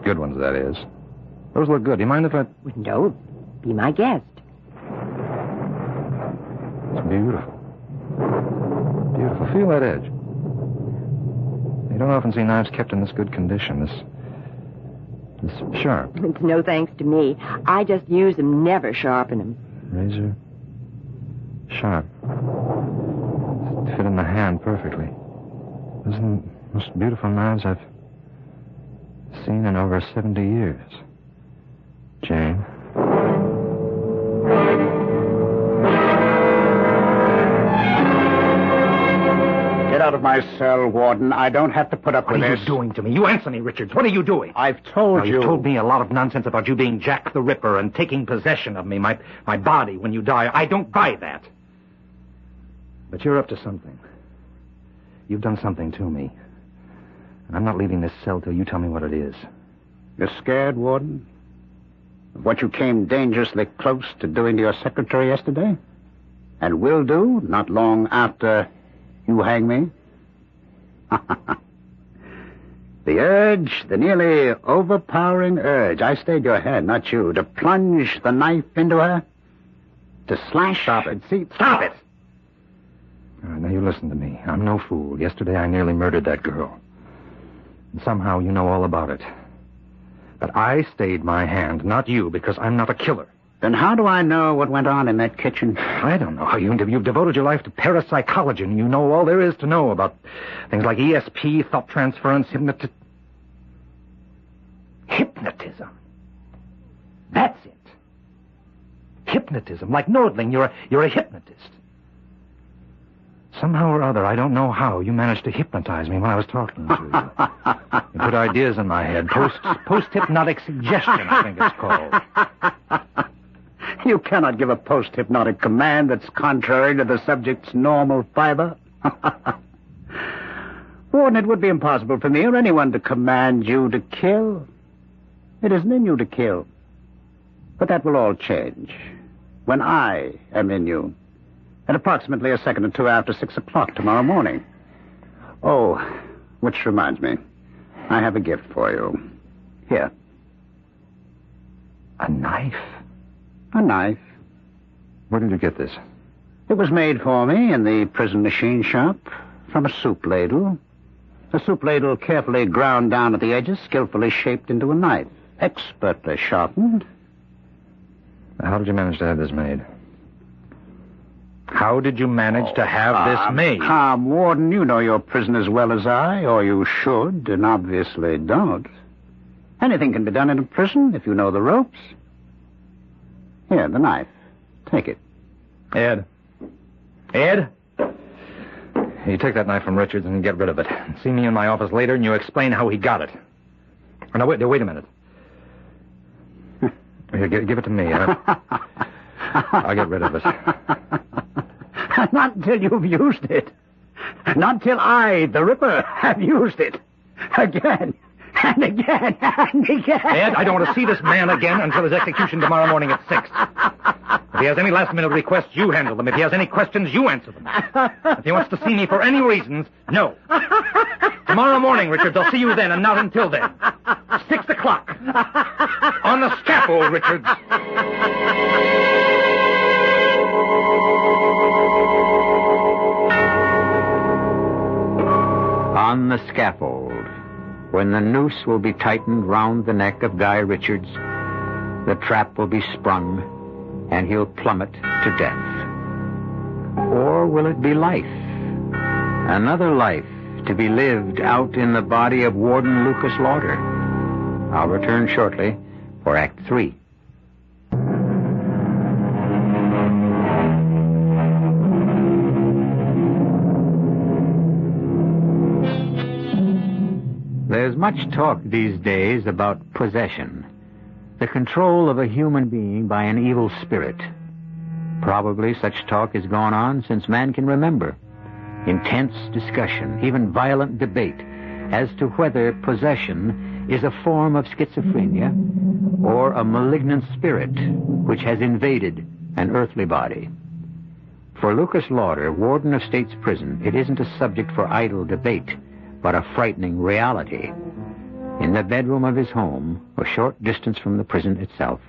[SPEAKER 17] Good ones, that is. Those look good. Do you mind if I...
[SPEAKER 7] No. Be my guest.
[SPEAKER 17] It's beautiful. Beautiful. Feel that edge. You don't often see knives kept in this good condition. This sharp.
[SPEAKER 7] It's no thanks to me. I just use them, never sharpen them.
[SPEAKER 17] Razor. Sharp. Fit in the hand perfectly. Those are the most beautiful knives I've seen in over 70 years. Jane.
[SPEAKER 2] Get out of my cell, Warden. I don't have to put up with this.
[SPEAKER 22] What are you doing to me? You answer me, Richards. What are you doing?
[SPEAKER 2] I've told you.
[SPEAKER 22] You told me a lot of nonsense about you being Jack the Ripper and taking possession of me, my body, when you die. I don't buy that. But you're up to something. You've done something to me. And I'm not leaving this cell till you tell me what it is.
[SPEAKER 2] You're scared, Warden? Of what you came dangerously close to doing to your secretary yesterday? And will do not long after you hang me? The urge, the nearly overpowering urge. I stayed your hand, not you. To plunge the knife into her? To slash...
[SPEAKER 22] Stop it.
[SPEAKER 2] See,
[SPEAKER 22] stop it! All right, now you listen to me. I'm no fool. Yesterday I nearly murdered that girl. And somehow you know all about it. But I stayed my hand, not you, because I'm not a killer.
[SPEAKER 2] Then how do I know what went on in that kitchen?
[SPEAKER 22] I don't know how you've devoted your life to parapsychology, and you know all there is to know about things like ESP, thought transference, hypnotism. That's it. Hypnotism. Like Nordling, you're a hypnotist. Somehow or other, I don't know how, you managed to hypnotize me when I was talking to you. You put ideas in my head. Post-hypnotic suggestion, I think it's called.
[SPEAKER 2] You cannot give a post-hypnotic command that's contrary to the subject's normal fiber. Warden, it would be impossible for me or anyone to command you to kill. It isn't in you to kill. But that will all change when I am in you. At approximately a second or two after 6 o'clock tomorrow morning. Oh, which reminds me, I have a gift for you. Here.
[SPEAKER 22] A knife?
[SPEAKER 2] A knife.
[SPEAKER 17] Where did you get this?
[SPEAKER 2] It was made for me in the prison machine shop from a soup ladle. A soup ladle carefully ground down at the edges, skillfully shaped into a knife, expertly sharpened.
[SPEAKER 17] How did you manage to have this made?
[SPEAKER 22] How did you manage to have this made?
[SPEAKER 2] Calm, Warden. You know your prison as well as I, or you should, and obviously don't. Anything can be done in a prison if you know the ropes. Here, the knife. Take it.
[SPEAKER 22] Ed? You take that knife from Richards and get rid of it. See me in my office later and you explain how he got it. Oh, no, wait a minute. Here, give it to me. I'll get rid of it.
[SPEAKER 2] Not until you've used it. Not till I, the Ripper, have used it. Again, and again, and again.
[SPEAKER 22] Ed, I don't want to see this man again until his execution tomorrow morning at 6.
[SPEAKER 23] If he has any last-minute requests, you handle them. If he has any questions, you answer them. If he wants to see me for any reasons, no. Tomorrow morning, Richards, I'll see you then, and not until then. 6 o'clock. On the scaffold, Richards.
[SPEAKER 22] On the scaffold, when the noose will be tightened round the neck of Guy Richards, the trap will be sprung, and he'll plummet to death. Or will it be life? Another life to be lived out in the body of Warden Lucas Lauder. I'll return shortly for Act 3. There's much talk these days about possession, the control of a human being by an evil spirit. Probably such talk has gone on since man can remember. Intense discussion, even violent debate, as to whether possession is a form of schizophrenia or a malignant spirit which has invaded an earthly body. For Lucas Lauder, warden of State's Prison, it isn't a subject for idle debate, but a frightening reality. In the bedroom of his home, a short distance from the prison itself.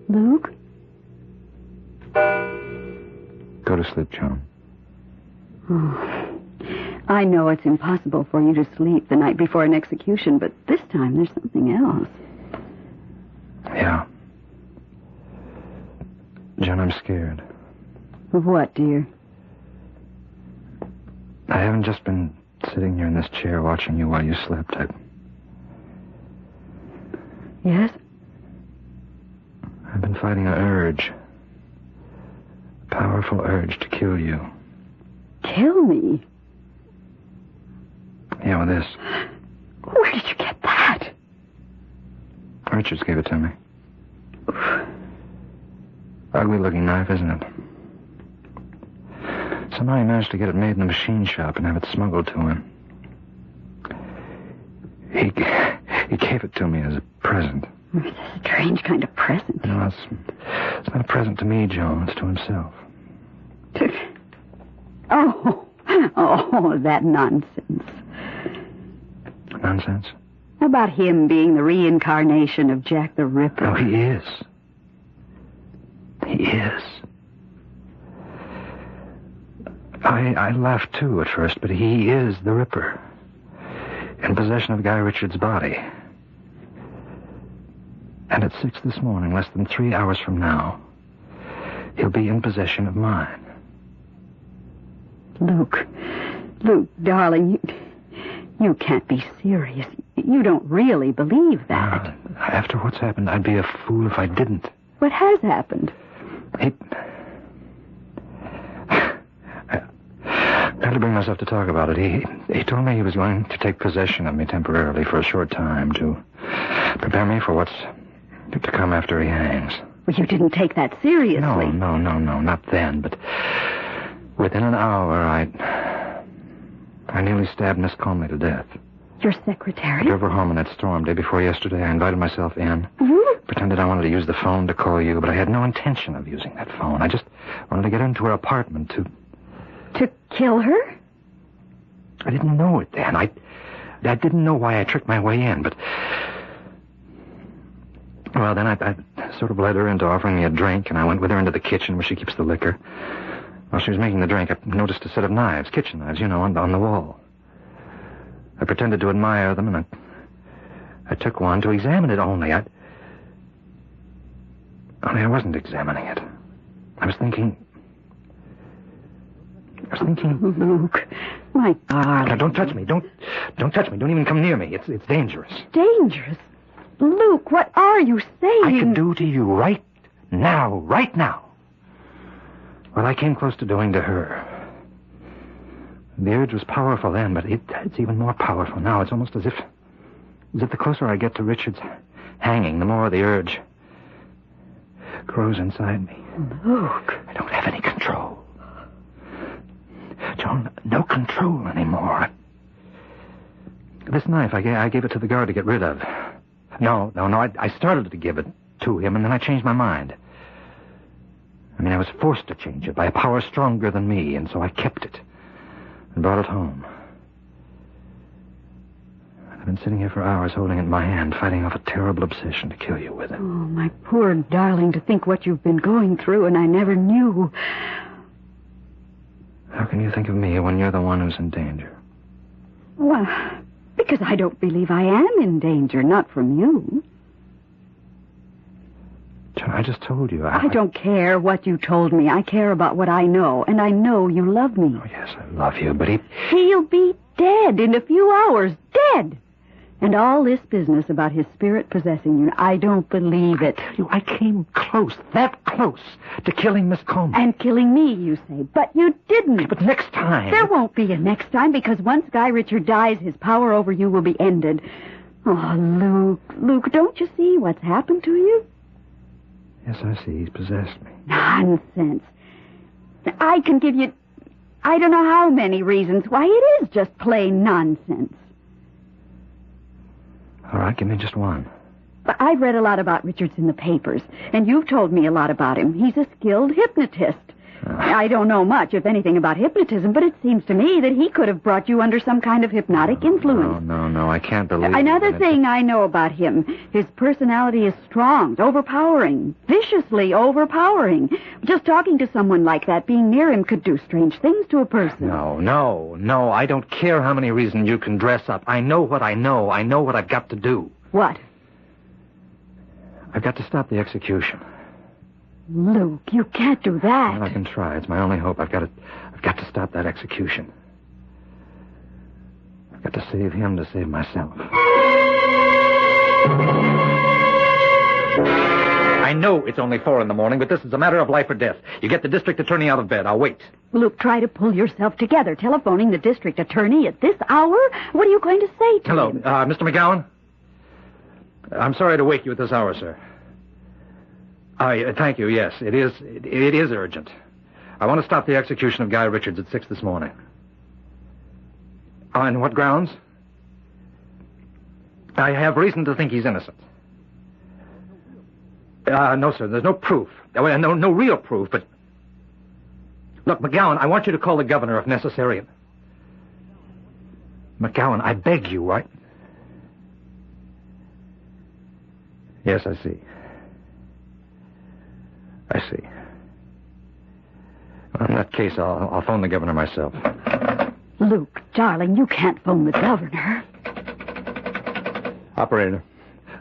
[SPEAKER 12] Luke?
[SPEAKER 17] Go to sleep, Joan.
[SPEAKER 12] Oh, I know it's impossible for you to sleep the night before an execution, but this time there's something else.
[SPEAKER 17] Yeah. Joan, I'm scared.
[SPEAKER 12] Of what, dear?
[SPEAKER 17] I haven't just been sitting here in this chair watching you while you slept.
[SPEAKER 12] Yes?
[SPEAKER 17] I've been fighting an urge. A powerful urge to kill you.
[SPEAKER 12] Kill me?
[SPEAKER 17] Yeah, with this.
[SPEAKER 12] Where did you get that?
[SPEAKER 17] Richards gave it to me. Ugly-looking knife, isn't it? Somehow he managed to get it made in the machine shop and have it smuggled to him. He gave it to me as a present.
[SPEAKER 12] It's a strange kind of present.
[SPEAKER 17] No, it's not a present to me, Joan. It's to himself.
[SPEAKER 12] Oh, that nonsense.
[SPEAKER 17] Nonsense?
[SPEAKER 12] About him being the reincarnation of Jack the Ripper.
[SPEAKER 17] No, he is. He is. I laughed, too, at first, but he is the Ripper. In possession of Guy Richards' body. And at 6 this morning, less than 3 hours from now, he'll be in possession of mine.
[SPEAKER 12] Luke, darling, you can't be serious. You don't really believe that.
[SPEAKER 17] After what's happened, I'd be a fool if I didn't.
[SPEAKER 12] What has happened?
[SPEAKER 17] I had to bring myself to talk about it. He told me he was going to take possession of me temporarily for a short time to prepare me for what's to come after he hangs.
[SPEAKER 12] Well, you didn't take that seriously.
[SPEAKER 17] No, not then, but within an hour, I nearly stabbed Miss Conley to death.
[SPEAKER 12] Your secretary?
[SPEAKER 17] I drove her home in that storm day before yesterday. I invited myself in. Pretended I wanted to use the phone to call you, but I had no intention of using that phone. I just wanted to get into her apartment to...
[SPEAKER 12] To kill her?
[SPEAKER 17] I didn't know it then. I didn't know why I tricked my way in, but... Well, then I sort of led her into offering me a drink, and I went with her into the kitchen where she keeps the liquor. While she was making the drink, I noticed a set of knives, kitchen knives, on the wall. I pretended to admire them, and I took one to examine it only. I wasn't examining it. I was thinking...
[SPEAKER 12] Luke, my darling.
[SPEAKER 17] Now, don't touch me. Don't touch me. Don't even come near me. It's dangerous.
[SPEAKER 12] Dangerous? Luke, what are you saying?
[SPEAKER 17] I could do to you right now. Well, I came close to doing to her. The urge was powerful then, but it's even more powerful now. It's almost as if the closer I get to Richard's hanging, the more the urge grows inside me.
[SPEAKER 12] Luke.
[SPEAKER 17] I don't have any control. Joan, no control anymore. This knife, I gave it to the guard to get rid of. No. I started to give it to him, and then I changed my mind. I was forced to change it by a power stronger than me, and so I kept it and brought it home. I've been sitting here for hours holding it in my hand, fighting off a terrible obsession to kill you with it.
[SPEAKER 12] Oh, my poor darling, to think what you've been going through, and I never knew.
[SPEAKER 17] How can you think of me when you're the one who's in danger?
[SPEAKER 12] Well, because I don't believe I am in danger, not from you.
[SPEAKER 17] John, I just told you.
[SPEAKER 12] I don't care what you told me. I care about what I know, and I know you love me.
[SPEAKER 17] Oh, yes, I love you, but
[SPEAKER 12] He'll be dead in a few hours. Dead! And all this business about his spirit possessing you, I don't believe it.
[SPEAKER 17] I tell you, I came close, that close, to killing Miss Coleman.
[SPEAKER 12] And killing me, you say. But you didn't.
[SPEAKER 17] But next time.
[SPEAKER 12] There won't be a next time, because once Guy Richard dies, his power over you will be ended. Oh, Luke, don't you see what's happened to you?
[SPEAKER 17] Yes, I see. He's possessed me.
[SPEAKER 12] Nonsense. I can give you I don't know how many reasons why it is just plain nonsense.
[SPEAKER 17] All right, give me just one.
[SPEAKER 12] But I've read a lot about Richards in the papers, and you've told me a lot about him. He's a skilled hypnotist. I don't know much, if anything, about hypnotism, but it seems to me that he could have brought you under some kind of hypnotic influence.
[SPEAKER 17] No, I can't believe
[SPEAKER 12] Another thing I know about him, his personality is strong, it's overpowering, viciously overpowering. Just talking to someone like that, being near him, could do strange things to a person.
[SPEAKER 17] No, I don't care how many reasons you can dress up. I know what I know. I know what I've got to do.
[SPEAKER 12] What?
[SPEAKER 17] I've got to stop the execution.
[SPEAKER 12] Luke, you can't do that.
[SPEAKER 17] Well, I can try. It's my only hope. I've got to stop that execution. I've got to save him to save myself. I know it's only 4 a.m, but this is a matter of life or death. You get the district attorney out of bed. I'll wait.
[SPEAKER 12] Luke, try to pull yourself together. Telephoning the district attorney at this hour? What are you going to say to
[SPEAKER 17] him?
[SPEAKER 12] Hello,
[SPEAKER 17] Mr. McGowan? I'm sorry to wake you at this hour, sir. Thank you, yes. It is urgent. I want to stop the execution of Guy Richards at 6 this morning. On what grounds? I have reason to think he's innocent. No, sir, there's no proof. No real proof, but... Look, McGowan, I want you to call the governor if necessary. McGowan, I beg you, right? Yes, I see. Well, in that case, I'll phone the governor myself.
[SPEAKER 12] Luke, darling, you can't phone the governor.
[SPEAKER 17] Operator,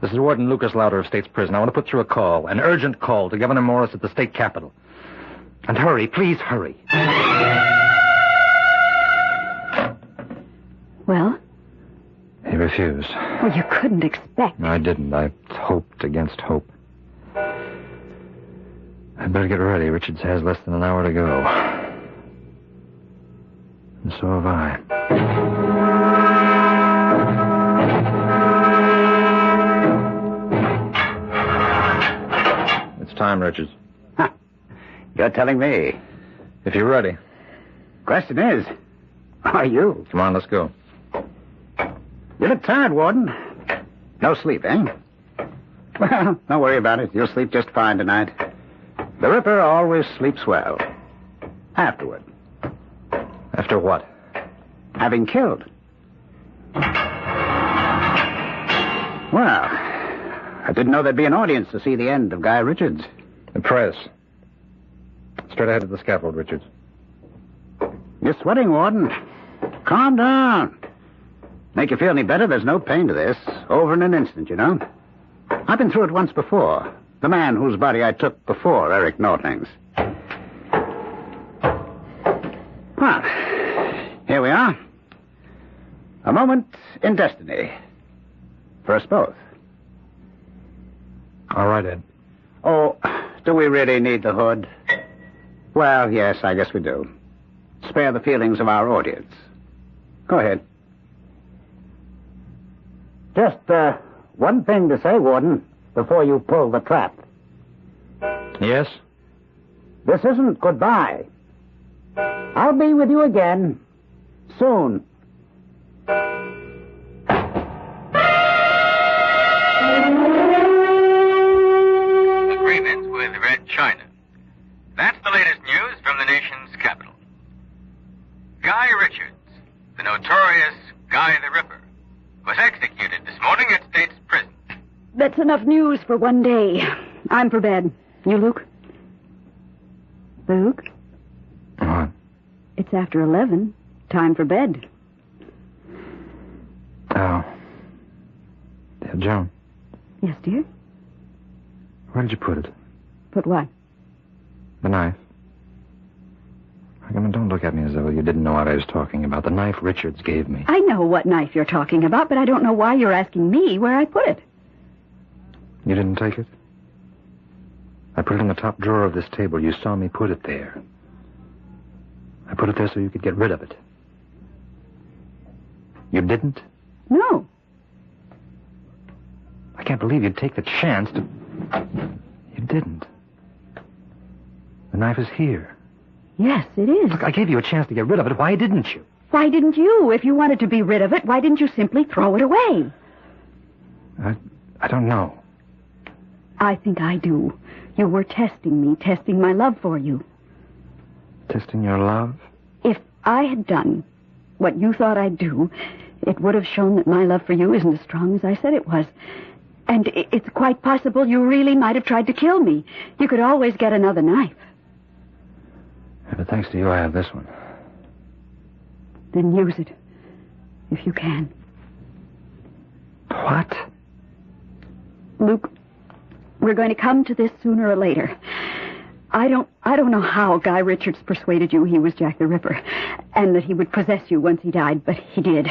[SPEAKER 17] this is Warden Lucas Louder of State's Prison. I want to put through a call, an urgent call to Governor Morris at the state capitol. And hurry, please hurry.
[SPEAKER 12] Well?
[SPEAKER 17] He refused.
[SPEAKER 12] Well, you couldn't expect.
[SPEAKER 17] No, I didn't. I hoped against hope. I'd better get ready. Richards has less than an hour to go. And so have I. It's time, Richards.
[SPEAKER 2] Huh. You're telling me.
[SPEAKER 17] If you're ready.
[SPEAKER 2] Question is, are you?
[SPEAKER 17] Come on, let's go.
[SPEAKER 2] You look tired, Warden. No sleep, eh? Well, don't worry about it. You'll sleep just fine tonight. The Ripper always sleeps well. Afterward.
[SPEAKER 17] After what?
[SPEAKER 2] Having killed. Well, I didn't know there'd be an audience to see the end of Guy Richards.
[SPEAKER 17] The press. Straight ahead of the scaffold, Richards.
[SPEAKER 2] You're sweating, Warden. Calm down. Make you feel any better, there's no pain to this. Over in an instant, you know. I've been through it once before. The man whose body I took before Eric Nortling's. Well, here we are. A moment in destiny. For us both.
[SPEAKER 17] All right, Ed.
[SPEAKER 2] Oh, do we really need the hood? Well, yes, I guess we do. Spare the feelings of our audience. Go ahead. Just, one thing to say, Warden, before you pull the trap.
[SPEAKER 17] Yes?
[SPEAKER 2] This isn't goodbye. I'll be with you again. Soon.
[SPEAKER 8] was executed this morning at State's Prison.
[SPEAKER 12] That's enough news for one day. I'm for bed. You, Luke? Luke?
[SPEAKER 17] What?
[SPEAKER 12] It's after 11. Time for bed.
[SPEAKER 17] Oh. Yeah, Joan.
[SPEAKER 12] Yes, dear?
[SPEAKER 17] Where did you put it?
[SPEAKER 12] Put what?
[SPEAKER 17] The knife. I mean, don't look at me as though you didn't know what I was talking about. The knife Richards gave me.
[SPEAKER 12] I know what knife you're talking about, but I don't know why you're asking me where I put it.
[SPEAKER 17] You didn't take it? I put it in the top drawer of this table. You saw me put it there. I put it there so you could get rid of it. You didn't?
[SPEAKER 12] No.
[SPEAKER 17] I can't believe you'd take the chance to... You didn't. The knife is here.
[SPEAKER 12] Yes, it is.
[SPEAKER 17] Look, I gave you a chance to get rid of it. Why didn't you?
[SPEAKER 12] Why didn't you? If you wanted to be rid of it, why didn't you simply throw it away?
[SPEAKER 17] I don't know.
[SPEAKER 12] I think I do. You were testing me, testing my love for you.
[SPEAKER 17] Testing your love?
[SPEAKER 12] If I had done what you thought I'd do, it would have shown that my love for you isn't as strong as I said it was. And it's quite possible you really might have tried to kill me. You could always get another knife.
[SPEAKER 17] Yeah, but thanks to you, I have this one.
[SPEAKER 12] Then use it, if you can.
[SPEAKER 17] What?
[SPEAKER 12] Luke, we're going to come to this sooner or later. I don't know how Guy Richards persuaded you he was Jack the Ripper, and that he would possess you once he died, but he did.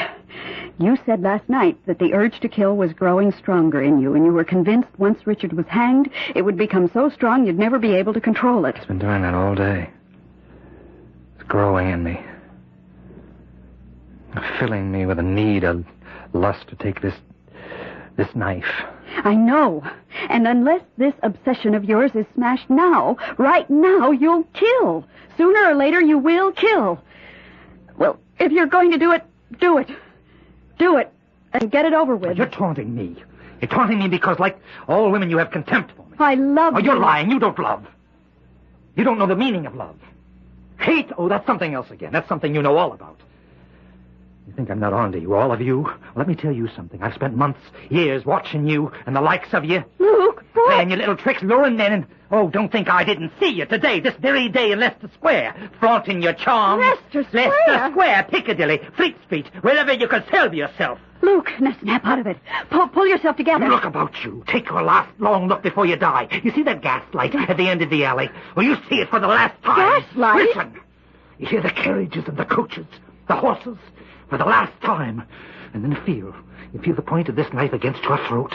[SPEAKER 12] You said last night that the urge to kill was growing stronger in you, and you were convinced once Richard was hanged, it would become so strong you'd never be able to control it.
[SPEAKER 17] It's been doing that all day. It's growing in me. Filling me with a need, a lust to take this knife.
[SPEAKER 12] I know. And unless this obsession of yours is smashed now, right now, you'll kill. Sooner or later, you will kill. Well, if you're going to do it, do it. Do it. And get it over with.
[SPEAKER 17] You're taunting me. You're taunting me because, like all women, you have contempt for me.
[SPEAKER 12] I love you.
[SPEAKER 17] Oh, you're lying. You don't love. You don't know the meaning of love. Hate? Oh, that's something else again. That's something you know all about. You think I'm not on to you, all of you? Well, let me tell you something. I've spent months, years watching you and the likes of you.
[SPEAKER 12] Luke, what?
[SPEAKER 17] Playing your little tricks, luring men, and... Oh, don't think I didn't see you today, this very day in Leicester Square, flaunting your charms.
[SPEAKER 12] Leicester Square?
[SPEAKER 17] Leicester Square, Piccadilly, Fleet Street, wherever you could sell yourself.
[SPEAKER 12] Luke, now snap out of it. Pull yourself together.
[SPEAKER 17] Look about you. Take your last long look before you die. You see that gas light at the end of the alley? Well, you see it for the last time.
[SPEAKER 12] Gas light?
[SPEAKER 17] Listen. You hear the carriages and the coaches, the horses, for the last time. And then feel the point of this knife against your throat.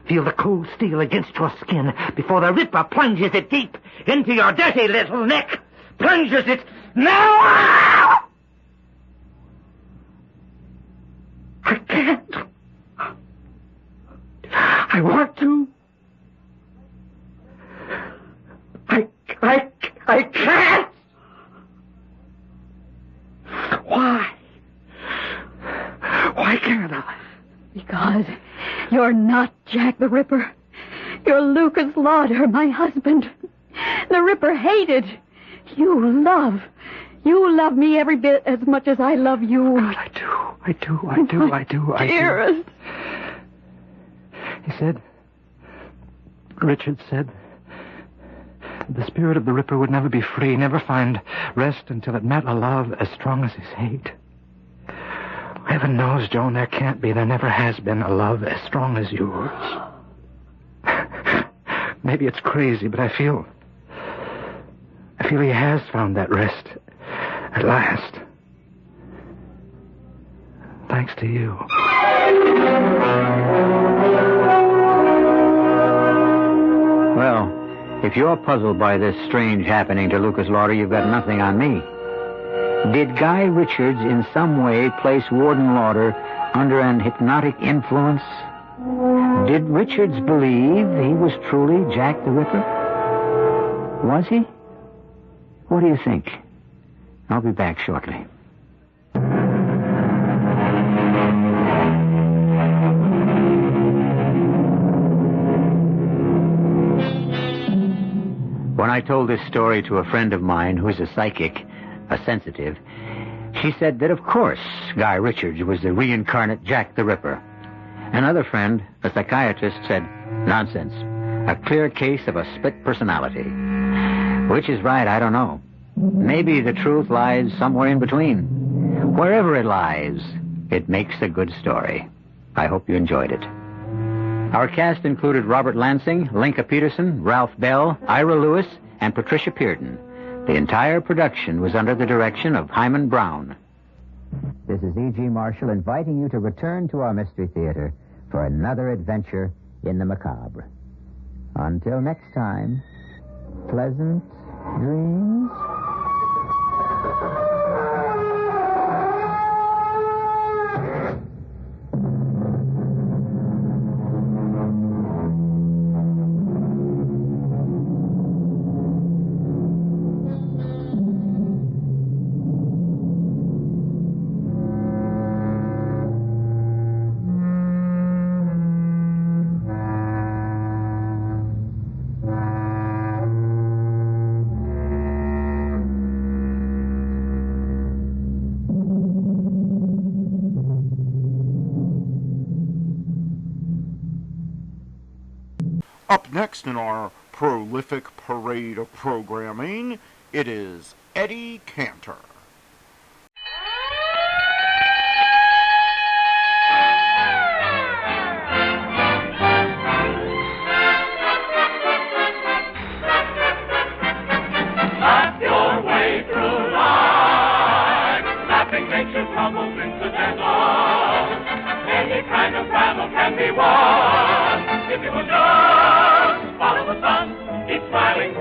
[SPEAKER 17] Feel the cold steel against your skin before the Ripper plunges it deep into your dirty little neck. Plunges it now! I can't. I want to. I can't. Why? Why can't I?
[SPEAKER 12] Because you're not Jack the Ripper. You're Lucas Lauder, my husband. The Ripper hated. You love me every bit as much as I love you.
[SPEAKER 17] God, I do.
[SPEAKER 12] Dearest.
[SPEAKER 17] He said, Richard said, the spirit of the Ripper would never be free, never find rest until it met a love as strong as his hate. Heaven knows, Joan, there can't be, there never has been a love as strong as yours. Maybe it's crazy, but I feel he has found that rest at last. Thanks to you.
[SPEAKER 22] Well, if you're puzzled by this strange happening to Lucas Lauder, you've got nothing on me. Did Guy Richards in some way place Warden Lauder under an hypnotic influence? Did Richards believe he was truly Jack the Ripper? Was he? What do you think? I'll be back shortly. When I told this story to a friend of mine who's a psychic, a sensitive, she said that, of course, Guy Richards was the reincarnate Jack the Ripper. Another friend, a psychiatrist, said, nonsense. A clear case of a split personality. Which is right, I don't know. Maybe the truth lies somewhere in between. Wherever it lies, it makes a good story. I hope you enjoyed it. Our cast included Robert Lansing, Linka Peterson, Ralph Bell, Ira Lewis, and Patricia Pearden. The entire production was under the direction of Hyman Brown.
[SPEAKER 9] This is E.G. Marshall inviting you to return to our Mystery Theater for another adventure in the macabre. Until next time, pleasant dreams.
[SPEAKER 1] Up next in our prolific parade of programming, it is Eddie Cantor.
[SPEAKER 10] Laugh your way through life. Laughing makes your troubles incidental. Any kind of battle can be won if you will just follow the sun, keep smiling.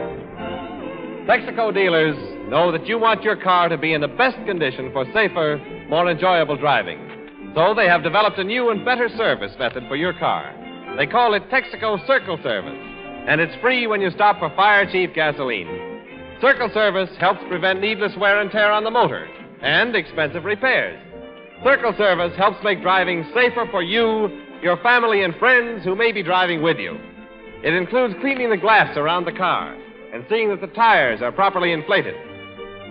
[SPEAKER 11] Texaco dealers know that you want your car to be in the best condition for safer, more enjoyable driving. So they have developed a new and better service method for your car. They call it Texaco Circle Service, and it's free when you stop for Fire Chief gasoline. Circle Service helps prevent needless wear and tear on the motor and expensive repairs. Circle Service helps make driving safer for you, your family, and friends who may be driving with you. It includes cleaning the glass around the car and seeing that the tires are properly inflated.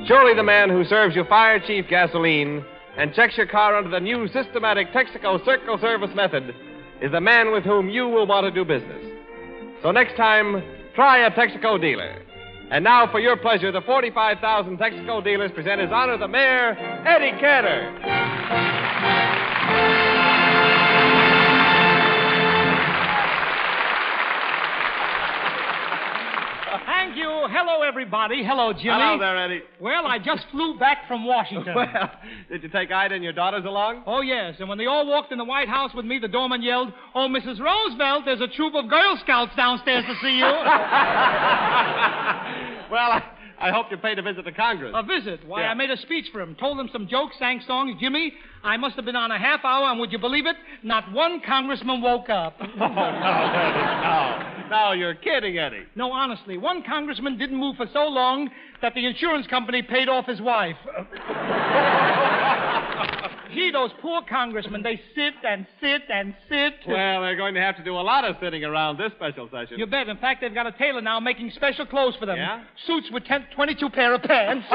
[SPEAKER 11] Surely the man who serves you Fire Chief gasoline and checks your car under the new systematic Texaco Circle Service method is the man with whom you will want to do business. So next time, try a Texaco dealer. And now, for your pleasure, the 45,000 Texaco dealers present his honor, the Mayor, Eddie Cantor.
[SPEAKER 24] Thank you. Hello, everybody. Hello, Jimmy.
[SPEAKER 11] Hello there, Eddie.
[SPEAKER 24] Well, I just flew back from Washington.
[SPEAKER 11] Well, did you take Ida and your daughters along?
[SPEAKER 24] Oh, yes. And when they all walked in the White House with me, the doorman yelled, "Oh, Mrs. Roosevelt, there's a troop of Girl Scouts downstairs to see you."
[SPEAKER 11] Well, I hope you paid a visit to Congress.
[SPEAKER 24] A visit? Why,
[SPEAKER 11] Yeah.
[SPEAKER 24] I made a speech for him, told him some jokes, sang songs. Jimmy, I must have been on a half hour, and would you believe it? Not one congressman woke up.
[SPEAKER 11] Oh, no, Eddie, no, you're kidding, Eddie.
[SPEAKER 24] No, honestly, one congressman didn't move for so long that the insurance company paid off his wife. Gee, those poor congressmen, they sit and sit and sit.
[SPEAKER 11] Well, they're going to have to do a lot of sitting around this special session.
[SPEAKER 24] You bet. In fact, they've got a tailor now making special clothes for them.
[SPEAKER 11] Yeah?
[SPEAKER 24] Suits with 22 pair of pants.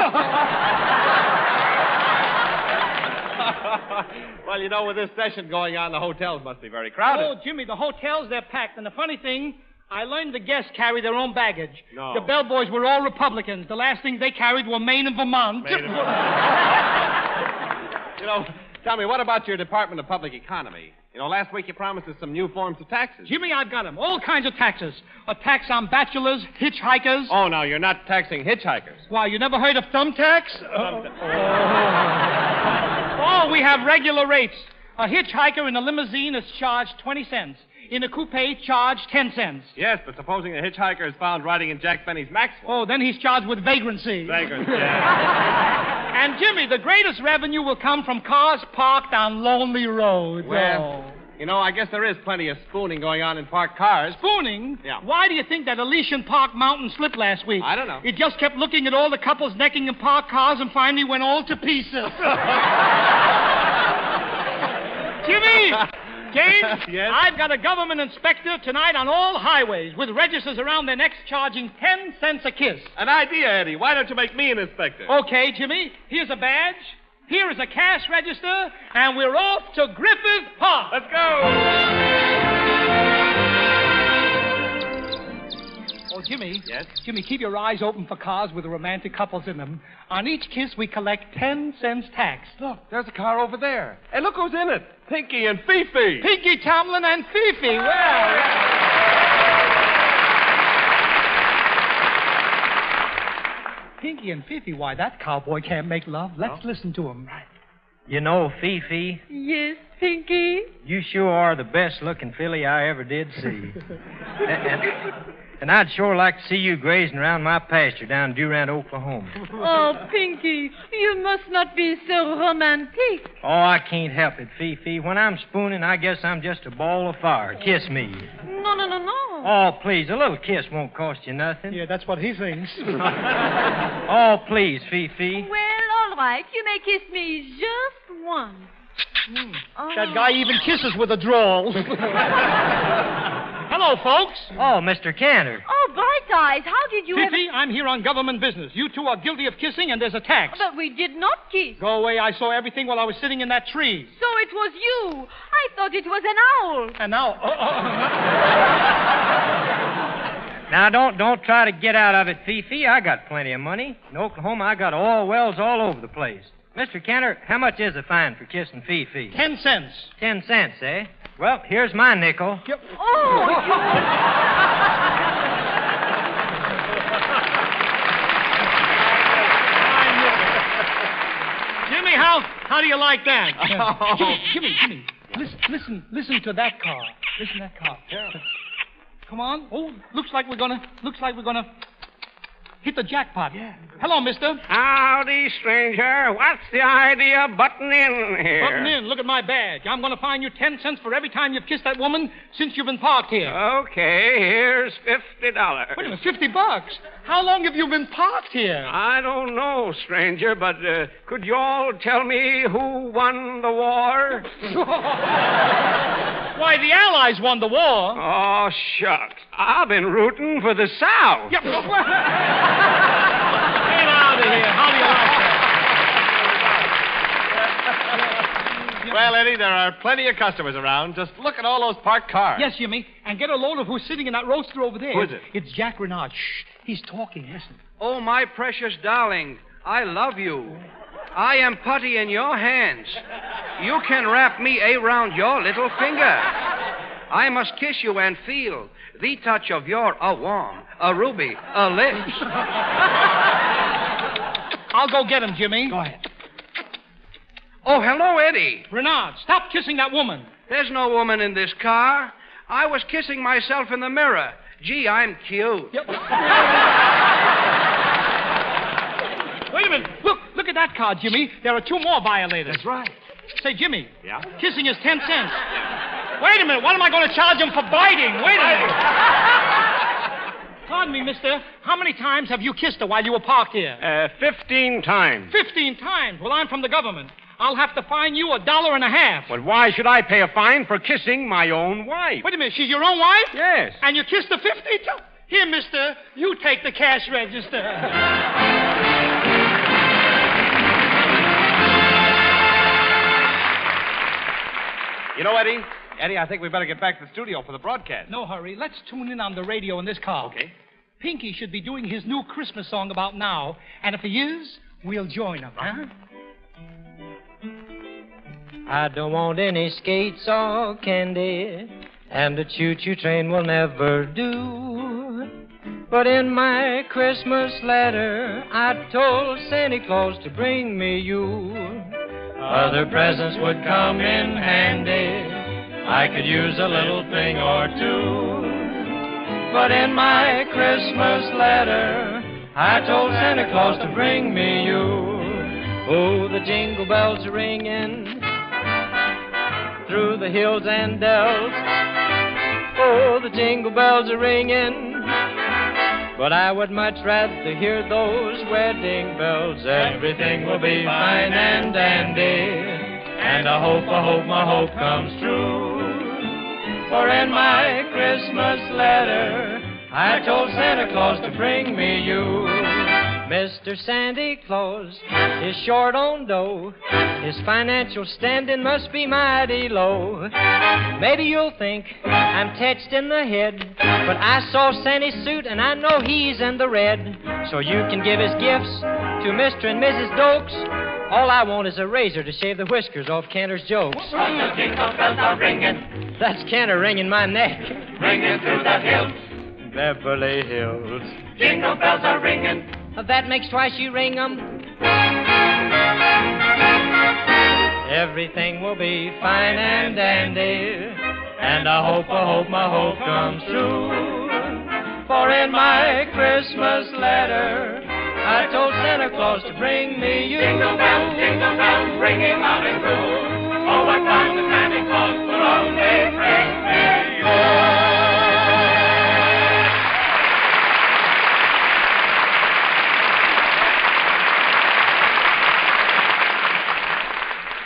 [SPEAKER 11] Well, you know, with this session going on, the hotels must be very crowded.
[SPEAKER 24] Oh, Jimmy, the hotels, they're packed. And the funny thing, I learned the guests carry their own baggage.
[SPEAKER 11] No.
[SPEAKER 24] The bellboys were all Republicans. The last things they carried were Maine and Vermont.
[SPEAKER 11] Maine and You know, tell me, what about your Department of Public Economy? You know, last week you promised us some new forms of taxes.
[SPEAKER 24] Jimmy, I've got them. All kinds of taxes. A tax on bachelors, hitchhikers.
[SPEAKER 11] Oh, no, you're not taxing hitchhikers.
[SPEAKER 24] Why, you never heard of thumbtacks? Oh, we have regular rates. A hitchhiker in a limousine is charged 20 cents. In a coupe, charged 10 cents.
[SPEAKER 11] Yes, but supposing a hitchhiker is found riding in Jack Benny's Maxwell.
[SPEAKER 24] Oh, then he's charged with vagrancy.
[SPEAKER 11] Vagrancy, yeah.
[SPEAKER 24] And, Jimmy, the greatest revenue will come from cars parked on lonely roads.
[SPEAKER 11] Well, you know, I guess there is plenty of spooning going on in parked cars.
[SPEAKER 24] Spooning?
[SPEAKER 11] Yeah.
[SPEAKER 24] Why do you think that Elysian Park mountain slipped last week?
[SPEAKER 11] I don't know.
[SPEAKER 24] It just kept looking at all the couples necking in parked cars and finally went all to pieces. Jimmy! James,
[SPEAKER 11] Yes?
[SPEAKER 24] I've got a government inspector tonight on all highways with registers around their necks charging 10 cents a kiss.
[SPEAKER 11] An idea, Eddie. Why don't you make me an inspector?
[SPEAKER 24] Okay, Jimmy, here's a badge. Here is a cash register, and we're off to Griffith Park.
[SPEAKER 11] Let's go.
[SPEAKER 24] Jimmy.
[SPEAKER 11] Yes?
[SPEAKER 24] Jimmy, keep your eyes open for cars with romantic couples in them. On each kiss, we collect 10 cents tax.
[SPEAKER 11] Look, there's a car over there. Hey, look who's in it. Pinky and Fifi.
[SPEAKER 24] Pinky, Tomlin, and Fifi. Well. Pinky and Fifi, why, that cowboy can't make love. Let's listen to him. Right.
[SPEAKER 6] You know, Fifi,
[SPEAKER 13] Yes, Pinky?
[SPEAKER 6] you sure are the best-looking filly I ever did see. and I'd sure like to see you grazing around my pasture down in Durant, Oklahoma.
[SPEAKER 13] Oh, Pinky, you must not be so romantic.
[SPEAKER 6] Oh, I can't help it, Fifi. When I'm spooning, I guess I'm just a ball of fire. Kiss me.
[SPEAKER 13] No.
[SPEAKER 6] Oh, please, a little kiss won't cost you nothing.
[SPEAKER 24] Yeah, that's what he thinks.
[SPEAKER 6] Oh, please, Fifi.
[SPEAKER 13] Well, all right. You may kiss me just once.
[SPEAKER 24] That guy even kisses with a drawl. Hello, folks.
[SPEAKER 6] Oh, Mr. Cantor.
[SPEAKER 13] Oh, Bright Eyes, how did you
[SPEAKER 24] Fifi, I'm here on government business. You two are guilty of kissing, and there's a tax.
[SPEAKER 13] But we did not kiss.
[SPEAKER 24] Go away. I saw everything while I was sitting in that tree.
[SPEAKER 13] So it was you. I thought it was an owl.
[SPEAKER 24] And now...
[SPEAKER 6] Now, don't try to get out of it, Fifi. I got plenty of money. In Oklahoma, I got oil wells all over the place. Mr. Cantor, how much is a fine for kissing Fifi?
[SPEAKER 24] 10 cents.
[SPEAKER 6] 10 cents, eh? Well, here's my nickel.
[SPEAKER 24] Yep.
[SPEAKER 13] Oh,
[SPEAKER 24] Jimmy, how do you like that? Jimmy, listen to that car. Listen to that car. Yeah. Come on. Oh, looks like we're gonna hit the jackpot. Yeah. Hello, mister.
[SPEAKER 14] Howdy, stranger. What's the idea of butting in here?
[SPEAKER 24] Button in. Look at my badge. I'm going to fine you 10 cents for every time you've kissed that woman since you've been parked here.
[SPEAKER 14] Okay, here's $50.
[SPEAKER 24] Wait a minute, $50? How long have you been parked here?
[SPEAKER 14] I don't know, stranger, but could you all tell me who won the war?
[SPEAKER 24] Why, the Allies won the war.
[SPEAKER 14] Oh, shucks. I've been rooting for the South.
[SPEAKER 24] Get out of here. How do you like that?
[SPEAKER 11] Well, Eddie, there are plenty of customers around. Just look at all those parked cars.
[SPEAKER 24] Yes, Jimmy. And get a load of who's sitting in that roadster over there.
[SPEAKER 11] Who is it?
[SPEAKER 24] It's Jack Renard. Shh. He's talking. Listen.
[SPEAKER 14] Oh, my precious darling, I love you. I am putty in your hands. You can wrap me around your little finger. I must kiss you and feel the touch of your warm, ruby, lips.
[SPEAKER 24] I'll go get him, Jimmy.
[SPEAKER 14] Go ahead. Oh, hello, Eddie.
[SPEAKER 24] Renard, stop kissing that woman.
[SPEAKER 14] There's no woman in this car. I was kissing myself in the mirror. Gee, I'm cute.
[SPEAKER 24] Yep. Wait a minute. Look at that car, Jimmy. There are two more violators.
[SPEAKER 11] That's right.
[SPEAKER 24] Say, Jimmy.
[SPEAKER 11] Yeah?
[SPEAKER 24] Kissing is 10 cents. Wait a minute. What am I going to charge him for biting? Wait a minute. Pardon me, mister. How many times have you kissed her while you were parked here?
[SPEAKER 14] 15 times.
[SPEAKER 24] 15 times? Well, I'm from the government. I'll have to fine you $1.50.
[SPEAKER 14] But why should I pay a fine for kissing my own wife?
[SPEAKER 24] Wait a minute. She's your own wife?
[SPEAKER 14] Yes.
[SPEAKER 24] And you kissed her 50 times? Here, mister. You take the cash register.
[SPEAKER 11] You know, Eddie, I think we better get back to the studio for the broadcast.
[SPEAKER 24] No hurry. Let's tune in on the radio in this car.
[SPEAKER 11] Okay.
[SPEAKER 24] Pinky should be doing his new Christmas song about now, and if he is, we'll join him, huh?
[SPEAKER 6] I don't want any skates or candy, and a choo-choo train will never do. But in my Christmas letter, I told Santa Claus to bring me you. Other presents would come in handy. I could use a little thing or two. But in my Christmas letter, I told Santa Claus to bring me you. Oh, the jingle bells are ringing through the hills and dells. Oh, the jingle bells are ringing. But I would much rather hear those wedding bells. Everything will be fine and dandy. And I hope my hope comes true. For in my Christmas letter, I told Santa Claus to bring me you. Mr. Santa Claus is short on dough. His financial standing must be mighty low. Maybe you'll think I'm touched in the head, but I saw Santa's suit and I know he's in the red. So you can give his gifts to Mr. and Mrs. Dokes. All I want is a razor to shave the whiskers off Cantor's jokes.
[SPEAKER 10] The jingle bells are ringing,
[SPEAKER 6] That's Cantor wringing my neck.
[SPEAKER 10] ringing through the hills.
[SPEAKER 6] Beverly Hills.
[SPEAKER 10] Jingle bells are ringing.
[SPEAKER 6] That makes twice you ring 'em. Everything will be fine and dandy, and I hope my hope comes true. For in my Christmas letter, I told Santa Claus to bring me you.
[SPEAKER 10] Jingle bells, ringing loud and true. Oh, what fun the Santa Claus will only bring me you.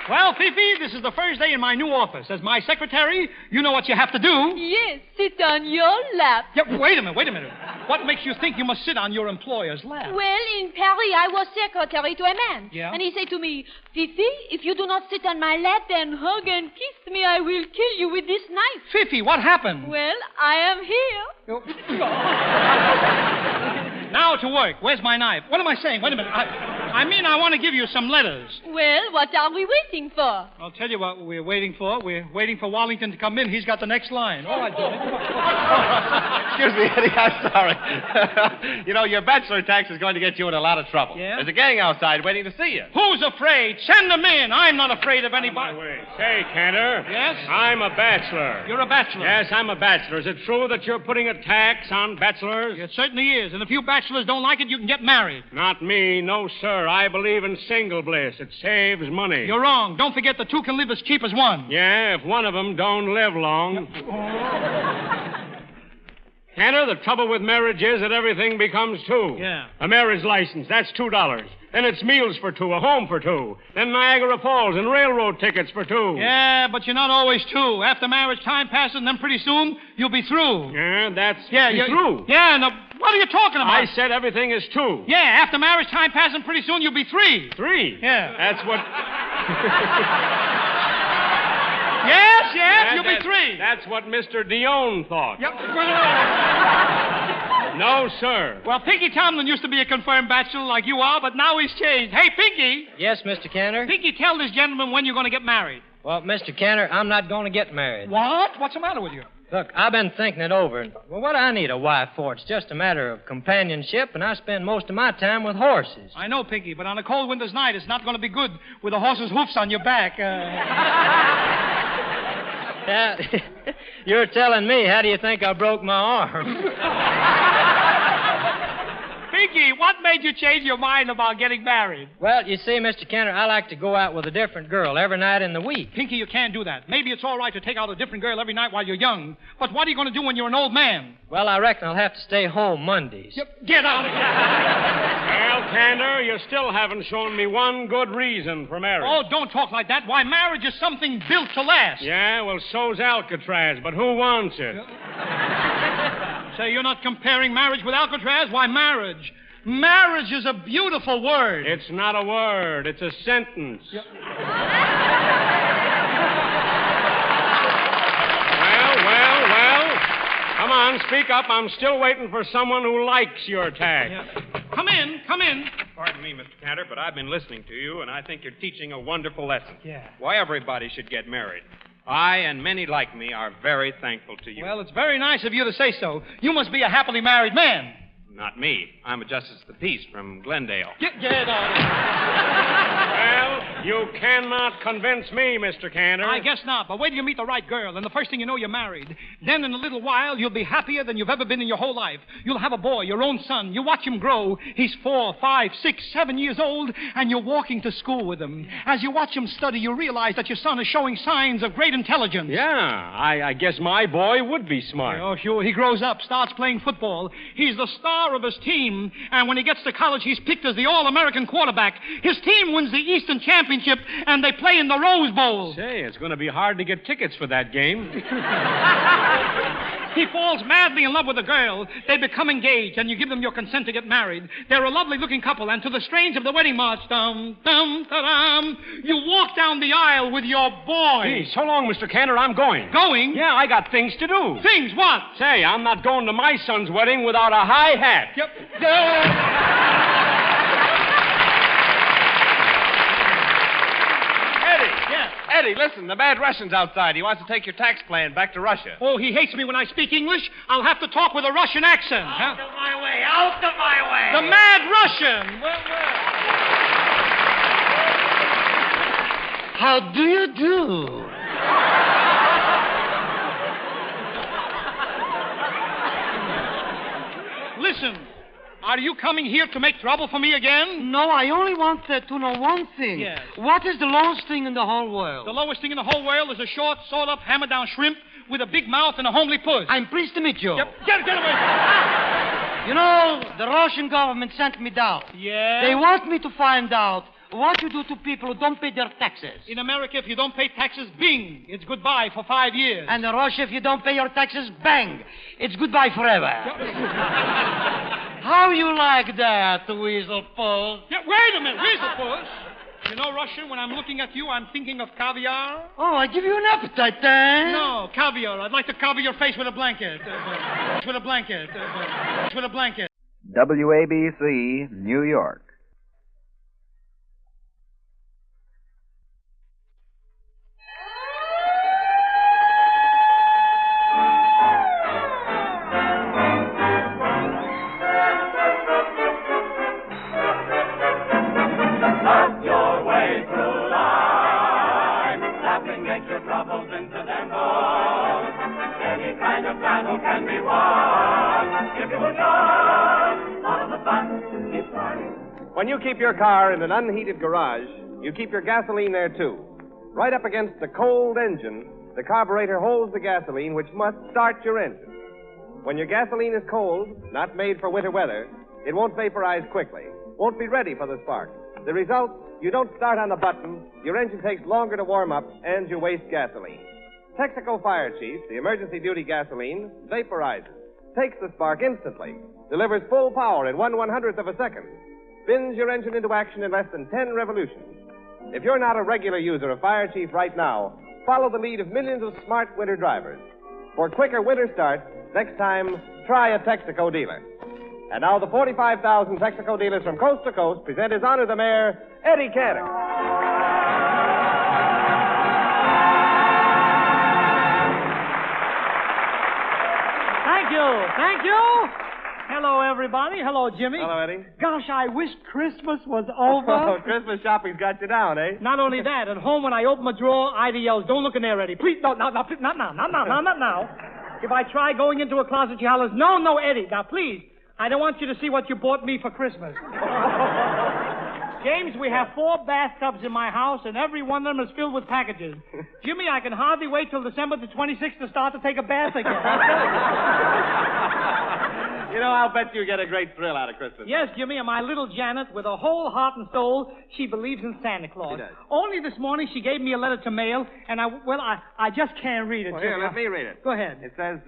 [SPEAKER 24] Well, Fifi, this is the first day in my new office. As my secretary, you know what you have to do.
[SPEAKER 13] Yes, sit on your lap.
[SPEAKER 24] Yeah, wait a minute. What makes you think you must sit on your employer's lap?
[SPEAKER 13] Well, in Paris, I was secretary to a man.
[SPEAKER 24] Yeah?
[SPEAKER 13] And he said to me, Fifi, if you do not sit on my lap and hug and kiss me, I will kill you with this knife.
[SPEAKER 24] Fifi, what happened?
[SPEAKER 13] Well, I am here.
[SPEAKER 24] Now to work. Where's my knife? What am I saying? Wait a minute. I mean, I want to give you some letters.
[SPEAKER 13] Well, what are we waiting for?
[SPEAKER 24] I'll tell you what we're waiting for. We're waiting for Wallington to come in. He's got the next line. All right, Johnny.
[SPEAKER 11] Excuse me, Eddie, I'm sorry. You know, your bachelor tax is going to get you in a lot of trouble.
[SPEAKER 24] Yeah?
[SPEAKER 11] There's a gang outside waiting to see you.
[SPEAKER 24] Who's afraid? Send them in. I'm not afraid of anybody.
[SPEAKER 3] Say, Cantor.
[SPEAKER 24] Yes?
[SPEAKER 3] I'm a bachelor.
[SPEAKER 24] You're a bachelor.
[SPEAKER 3] Yes, I'm a bachelor. Is it true that you're putting a tax on bachelors?
[SPEAKER 24] It certainly is. And if you bachelors don't like it, you can get married.
[SPEAKER 3] Not me. No, sir. I believe in single bliss. It saves money.
[SPEAKER 24] You're wrong. Don't forget the two can live as cheap as one.
[SPEAKER 3] Yeah, if one of them don't live long. Cantor, the trouble with marriage is that everything becomes two.
[SPEAKER 24] Yeah.
[SPEAKER 3] A marriage license, that's $2. Then it's meals for two, a home for two. Then Niagara Falls and railroad tickets for two.
[SPEAKER 24] Yeah, but you're not always two. After marriage, time passes, and then pretty soon you'll be through.
[SPEAKER 3] Yeah, that's
[SPEAKER 24] you're
[SPEAKER 3] through.
[SPEAKER 24] Yeah, no, what are you talking about?
[SPEAKER 3] I said everything is two.
[SPEAKER 24] Yeah, after marriage, time passes, and pretty soon you'll be three.
[SPEAKER 3] Three?
[SPEAKER 24] Yeah.
[SPEAKER 3] That's what...
[SPEAKER 24] Yes, you'll be three.
[SPEAKER 3] That's what Mr. Dion thought.
[SPEAKER 24] Yep.
[SPEAKER 3] No, sir.
[SPEAKER 24] Well, Pinky Tomlin used to be a confirmed bachelor like you are, but now he's changed. Hey, Pinky.
[SPEAKER 6] Yes, Mr. Cantor?
[SPEAKER 24] Pinky, tell this gentleman when you're going to get married.
[SPEAKER 6] Well, Mr. Cantor, I'm not going to get married.
[SPEAKER 24] What? What's the matter with you?
[SPEAKER 6] Look, I've been thinking it over. Well, what do I need a wife for? It's just a matter of companionship, and I spend most of my time with horses.
[SPEAKER 24] I know, Pinky, but on a cold winter's night, it's not going to be good with the horse's hoofs on your back.
[SPEAKER 6] Yeah, you're telling me. How do you think I broke my arm?
[SPEAKER 24] Pinky, what made you change your mind about getting married?
[SPEAKER 6] Well, you see, Mr. Cantor, I like to go out with a different girl every night in the week.
[SPEAKER 24] Pinky, you can't do that. Maybe it's all right to take out a different girl every night while you're young, but what are you going to do when you're an old man?
[SPEAKER 6] Well, I reckon I'll have to stay home Mondays.
[SPEAKER 24] Get out of here.
[SPEAKER 3] Well, Cantor, you still haven't shown me one good reason for marriage.
[SPEAKER 24] Oh, don't talk like that. Why, marriage is something built to last.
[SPEAKER 3] Yeah, well, so's Alcatraz, but who wants it?
[SPEAKER 24] Say, you're not comparing marriage with Alcatraz? Why, marriage. Marriage is a beautiful word.
[SPEAKER 3] It's not a word. It's a sentence. Well. Come on, speak up. I'm still waiting for someone who likes your tag.
[SPEAKER 24] Yeah. Come in.
[SPEAKER 4] Pardon me, Mr. Cantor, but I've been listening to you, and I think you're teaching a wonderful lesson.
[SPEAKER 24] Yeah.
[SPEAKER 4] Why everybody should get married. I and many like me are very thankful to you.
[SPEAKER 24] Well, it's very nice of you to say so. You must be a happily married man.
[SPEAKER 4] Not me. I'm a justice of the peace from Glendale.
[SPEAKER 24] Get out.
[SPEAKER 3] Well, you cannot convince me, Mr. Cantor.
[SPEAKER 24] I guess not, but wait till you meet the right girl, and the first thing you know, you're married. Then in a little while, you'll be happier than you've ever been in your whole life. You'll have a boy, your own son. You watch him grow. He's 4, 5, 6, 7 years old, and you're walking to school with him. As you watch him study, you realize that your son is showing signs of great intelligence.
[SPEAKER 3] Yeah, I guess my boy would be smart.
[SPEAKER 24] Oh, sure. He grows up, starts playing football. He's the star of his team, and when he gets to college, he's picked as the All-American quarterback. His team wins the Eastern Championship championship, and they play in the Rose Bowl.
[SPEAKER 3] Say, it's going to be hard to get tickets for that game.
[SPEAKER 24] He falls madly in love with a girl. They become engaged, and you give them your consent to get married. They're a lovely-looking couple, and to the strains of the wedding march, dum, dum, da-dum, you walk down the aisle with your boy.
[SPEAKER 3] Hey, so long, Mr. Cantor. I'm going.
[SPEAKER 24] Going?
[SPEAKER 3] Yeah, I got things to do.
[SPEAKER 24] Things? What?
[SPEAKER 3] Say, I'm not going to my son's wedding without a high hat.
[SPEAKER 24] Yep.
[SPEAKER 11] Eddie, listen, the bad Russian's outside. He wants to take your tax plan back to Russia.
[SPEAKER 24] Oh, he hates me when I speak English. I'll have to talk with a Russian accent.
[SPEAKER 10] Out of my way! Out of my way!
[SPEAKER 24] The mad Russian!
[SPEAKER 10] How do you do?
[SPEAKER 24] Listen, are you coming here to make trouble for me again?
[SPEAKER 10] No, I only want to know one thing.
[SPEAKER 24] Yes.
[SPEAKER 10] What is the lowest thing in the whole world?
[SPEAKER 24] The lowest thing in the whole world is a short, sawed-up, hammer-down shrimp with a big mouth and a homely puss.
[SPEAKER 10] I'm pleased to meet you.
[SPEAKER 24] Yep. Get away.
[SPEAKER 10] You know, the Russian government sent me down.
[SPEAKER 24] Yeah?
[SPEAKER 10] They want me to find out what you do to people who don't pay their taxes.
[SPEAKER 24] In America, if you don't pay taxes, bing, it's goodbye for 5 years.
[SPEAKER 10] And in Russia, if you don't pay your taxes, bang, it's goodbye forever. How you like that, Weasel Puss?
[SPEAKER 24] Yeah, wait a minute, Weasel Puss. You know, Russian, when I'm looking at you, I'm thinking of caviar.
[SPEAKER 10] Oh, I give you an appetite, then.
[SPEAKER 24] No, caviar. I'd like to cover your face with a blanket. With a blanket. With a blanket.
[SPEAKER 5] WABC, New York.
[SPEAKER 11] When you keep your car in an unheated garage, you keep your gasoline there, too. Right up against the cold engine, the carburetor holds the gasoline, which must start your engine. When your gasoline is cold, not made for winter weather, it won't vaporize quickly, won't be ready for the spark. The result, you don't start on the button, your engine takes longer to warm up, and you waste gasoline. Texaco Fire Chief, the emergency duty gasoline, vaporizes, takes the spark instantly, delivers full power in 1/100th of a second, spins your engine into action in less than 10 revolutions. If you're not a regular user of Fire Chief right now, follow the lead of millions of smart winter drivers. For quicker winter starts, next time, try a Texaco dealer. And now the 45,000 Texaco dealers from coast to coast present His Honor the Mayor, Eddie Cantor.
[SPEAKER 24] Thank you. Thank you. Hello, everybody. Hello, Jimmy.
[SPEAKER 11] Hello, Eddie.
[SPEAKER 24] Gosh, I wish Christmas was over.
[SPEAKER 11] Oh, Christmas shopping's got you down, eh?
[SPEAKER 24] Not only that, at home when I open my drawer, Ida yells, "Don't look in there, Eddie. Please, no, not now. Not now. If I try going into a closet, she hollers, no, Eddie. Now, please, I don't want you to see what you bought me for Christmas." James, we have 4 bathtubs in my house, and every one of them is filled with packages. Jimmy, I can hardly wait till December the 26th to start to take a bath again.
[SPEAKER 11] You know, I'll bet you get a great thrill out of Christmas.
[SPEAKER 24] Yes, Jimmy, and my little Janet, with her whole heart and soul, she believes in Santa Claus.
[SPEAKER 11] She does.
[SPEAKER 24] Only this morning she gave me a letter to mail, and I just can't read it.
[SPEAKER 11] Well, here,
[SPEAKER 24] Jimmy.
[SPEAKER 11] let me read it.
[SPEAKER 24] Go ahead.
[SPEAKER 11] It says,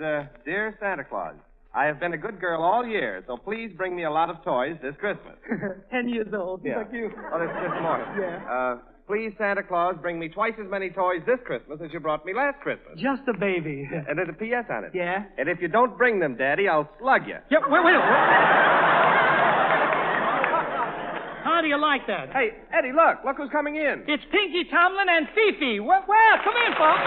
[SPEAKER 11] Dear Santa Claus, I have been a good girl all year, so please bring me a lot of toys this Christmas.
[SPEAKER 24] 10 years old.
[SPEAKER 11] Yeah.
[SPEAKER 24] Thank you.
[SPEAKER 11] Oh, this morning.
[SPEAKER 24] Yeah.
[SPEAKER 11] Please, Santa Claus, bring me twice as many toys this Christmas as you brought me last Christmas.
[SPEAKER 24] Just a baby.
[SPEAKER 11] And there's a P.S. on it.
[SPEAKER 24] Yeah?
[SPEAKER 11] And if you don't bring them, Daddy, I'll slug you.
[SPEAKER 24] Yeah, wait. How do you like that?
[SPEAKER 11] Hey, Eddie, look who's coming in.
[SPEAKER 24] It's Pinky Tomlin and Fifi. Where? Come in, folks.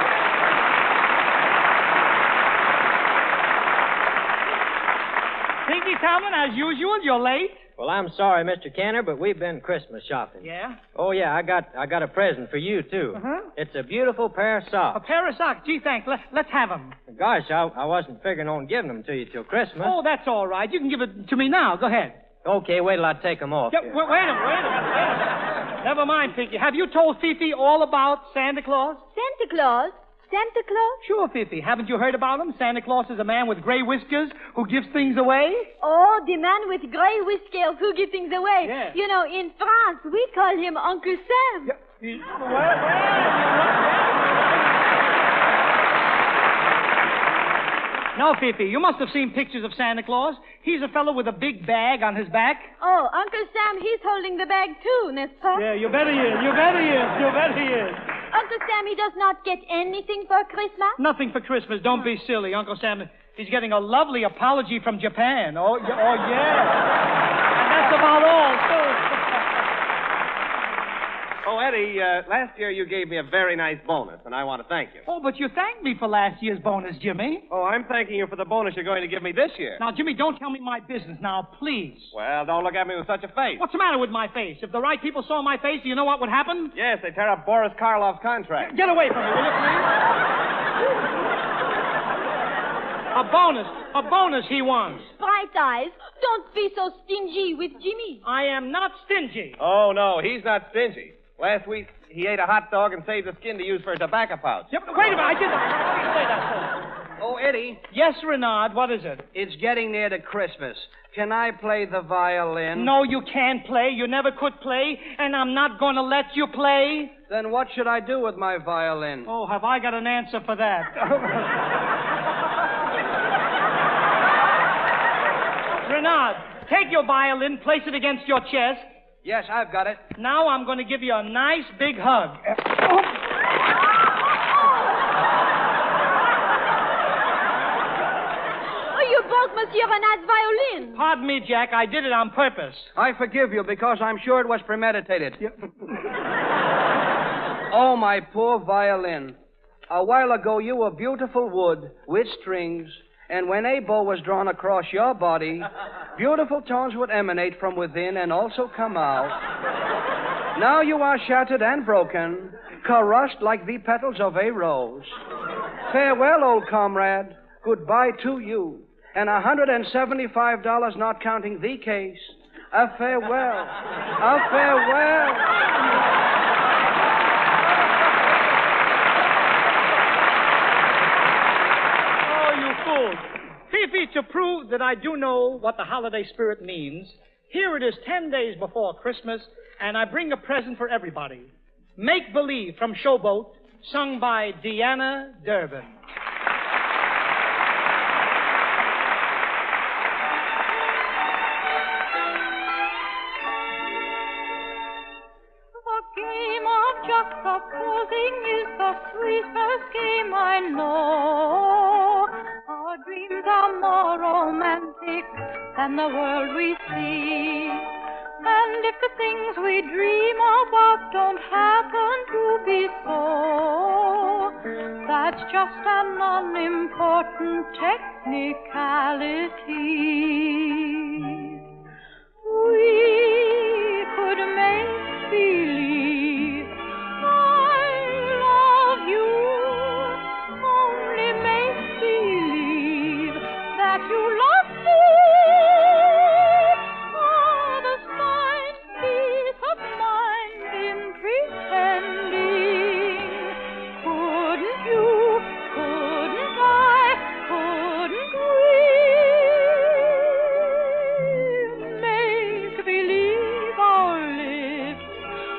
[SPEAKER 24] Pinky Tomlin, as usual, you're late.
[SPEAKER 6] Well, I'm sorry, Mr. Cantor, but we've been Christmas shopping.
[SPEAKER 24] Yeah?
[SPEAKER 6] Oh, yeah, I got a present for you, too.
[SPEAKER 24] Uh-huh.
[SPEAKER 6] It's a beautiful pair of
[SPEAKER 24] A
[SPEAKER 6] socks.
[SPEAKER 24] pair of socks. Gee, thanks. Let's have them.
[SPEAKER 6] Gosh, I wasn't figuring on giving them to you till Christmas.
[SPEAKER 24] Oh, that's all right. You can give it to me now. Go ahead.
[SPEAKER 6] Okay, wait till I take them off.
[SPEAKER 24] Yeah, wait a minute. Never mind, Pinky. Have you told Fifi all about Santa Claus?
[SPEAKER 13] Santa Claus? Santa Claus?
[SPEAKER 24] Sure, Fifi. Haven't you heard about him? Santa Claus is a man with gray whiskers who gives things away.
[SPEAKER 13] Oh, the man with gray whiskers who gives things away.
[SPEAKER 24] Yeah.
[SPEAKER 13] You know, in France, we call him Uncle Sam.
[SPEAKER 24] No, Fifi, you must have seen pictures of Santa Claus. He's a fellow with a big bag on his back.
[SPEAKER 13] Oh, Uncle Sam, he's holding the bag too, n'est-ce pas?
[SPEAKER 24] Yeah, you bet he is. You bet he is. You bet he is.
[SPEAKER 13] Uncle Sam, he does not get anything for Christmas?
[SPEAKER 24] Nothing for Christmas. Don't be silly. Uncle Sam, he's getting a lovely apology from Japan. Oh, yeah. And that's about all, too.
[SPEAKER 11] Oh, Eddie, last year you gave me a very nice bonus, and I want to thank you.
[SPEAKER 24] Oh, but you thanked me for last year's bonus, Jimmy.
[SPEAKER 11] Oh, I'm thanking you for the bonus you're going to give me this year.
[SPEAKER 24] Now, Jimmy, don't tell me my business now, please.
[SPEAKER 11] Well, don't look at me with such a face.
[SPEAKER 24] What's the matter with my face? If the right people saw my face, do you know what would happen?
[SPEAKER 11] Yes, they tear up Boris Karloff's contract.
[SPEAKER 24] Get away from me, will you, please? A bonus he wants.
[SPEAKER 13] Bright eyes, don't be so stingy with Jimmy.
[SPEAKER 24] I am not stingy.
[SPEAKER 11] Oh, no, he's not stingy. Last week, he ate a hot dog and saved the skin to use for a tobacco pouch.
[SPEAKER 24] Yep, wait a minute, I didn't. What do you say that for?
[SPEAKER 14] Oh, Eddie.
[SPEAKER 24] Yes, Renard, what is it?
[SPEAKER 14] It's getting near to Christmas. Can I play the violin?
[SPEAKER 24] No, you can't play. You never could play, and I'm not going to let you play.
[SPEAKER 14] Then what should I do with my violin?
[SPEAKER 24] Oh, have I got an answer for that? Renard, take your violin, place it against your chest.
[SPEAKER 14] Yes, I've got it.
[SPEAKER 24] Now I'm going to give you a nice big hug.
[SPEAKER 13] Oh, you broke Monsieur Renard's violin.
[SPEAKER 24] Pardon me, Jack. I did it on purpose.
[SPEAKER 14] I forgive you because I'm sure it was premeditated. Oh, my poor violin. A while ago, you were beautiful wood with strings, and when a bow was drawn across your body, beautiful tones would emanate from within and also come out. Now you are shattered and broken, crushed like the petals of a rose. Farewell, old comrade. Goodbye to you. And $175 not counting the case. A farewell. A farewell.
[SPEAKER 24] Fifi, to prove that I do know what the holiday spirit means, here it is 10 days before Christmas, and I bring a present for everybody. Make Believe from Showboat, sung by Deanna Durbin.
[SPEAKER 15] The game of just supposing is the sweetest game I know. Our dreams are more romantic than the world we see. And if the things we dream about don't happen to be so, that's just an unimportant technicality. We could make believe I love you, only make believe that you love me. Oh, the slight peace of mind in pretending. Couldn't you, couldn't I, couldn't we make believe our lips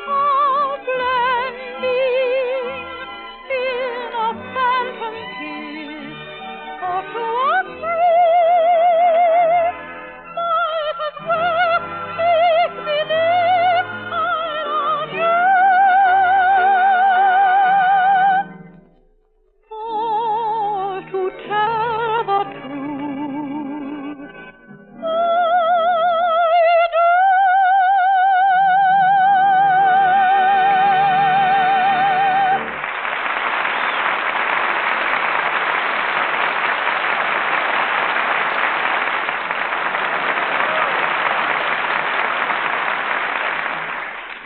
[SPEAKER 15] are blending in a phantom kiss, or two or three might as well make believe I love you. For to tell the truth,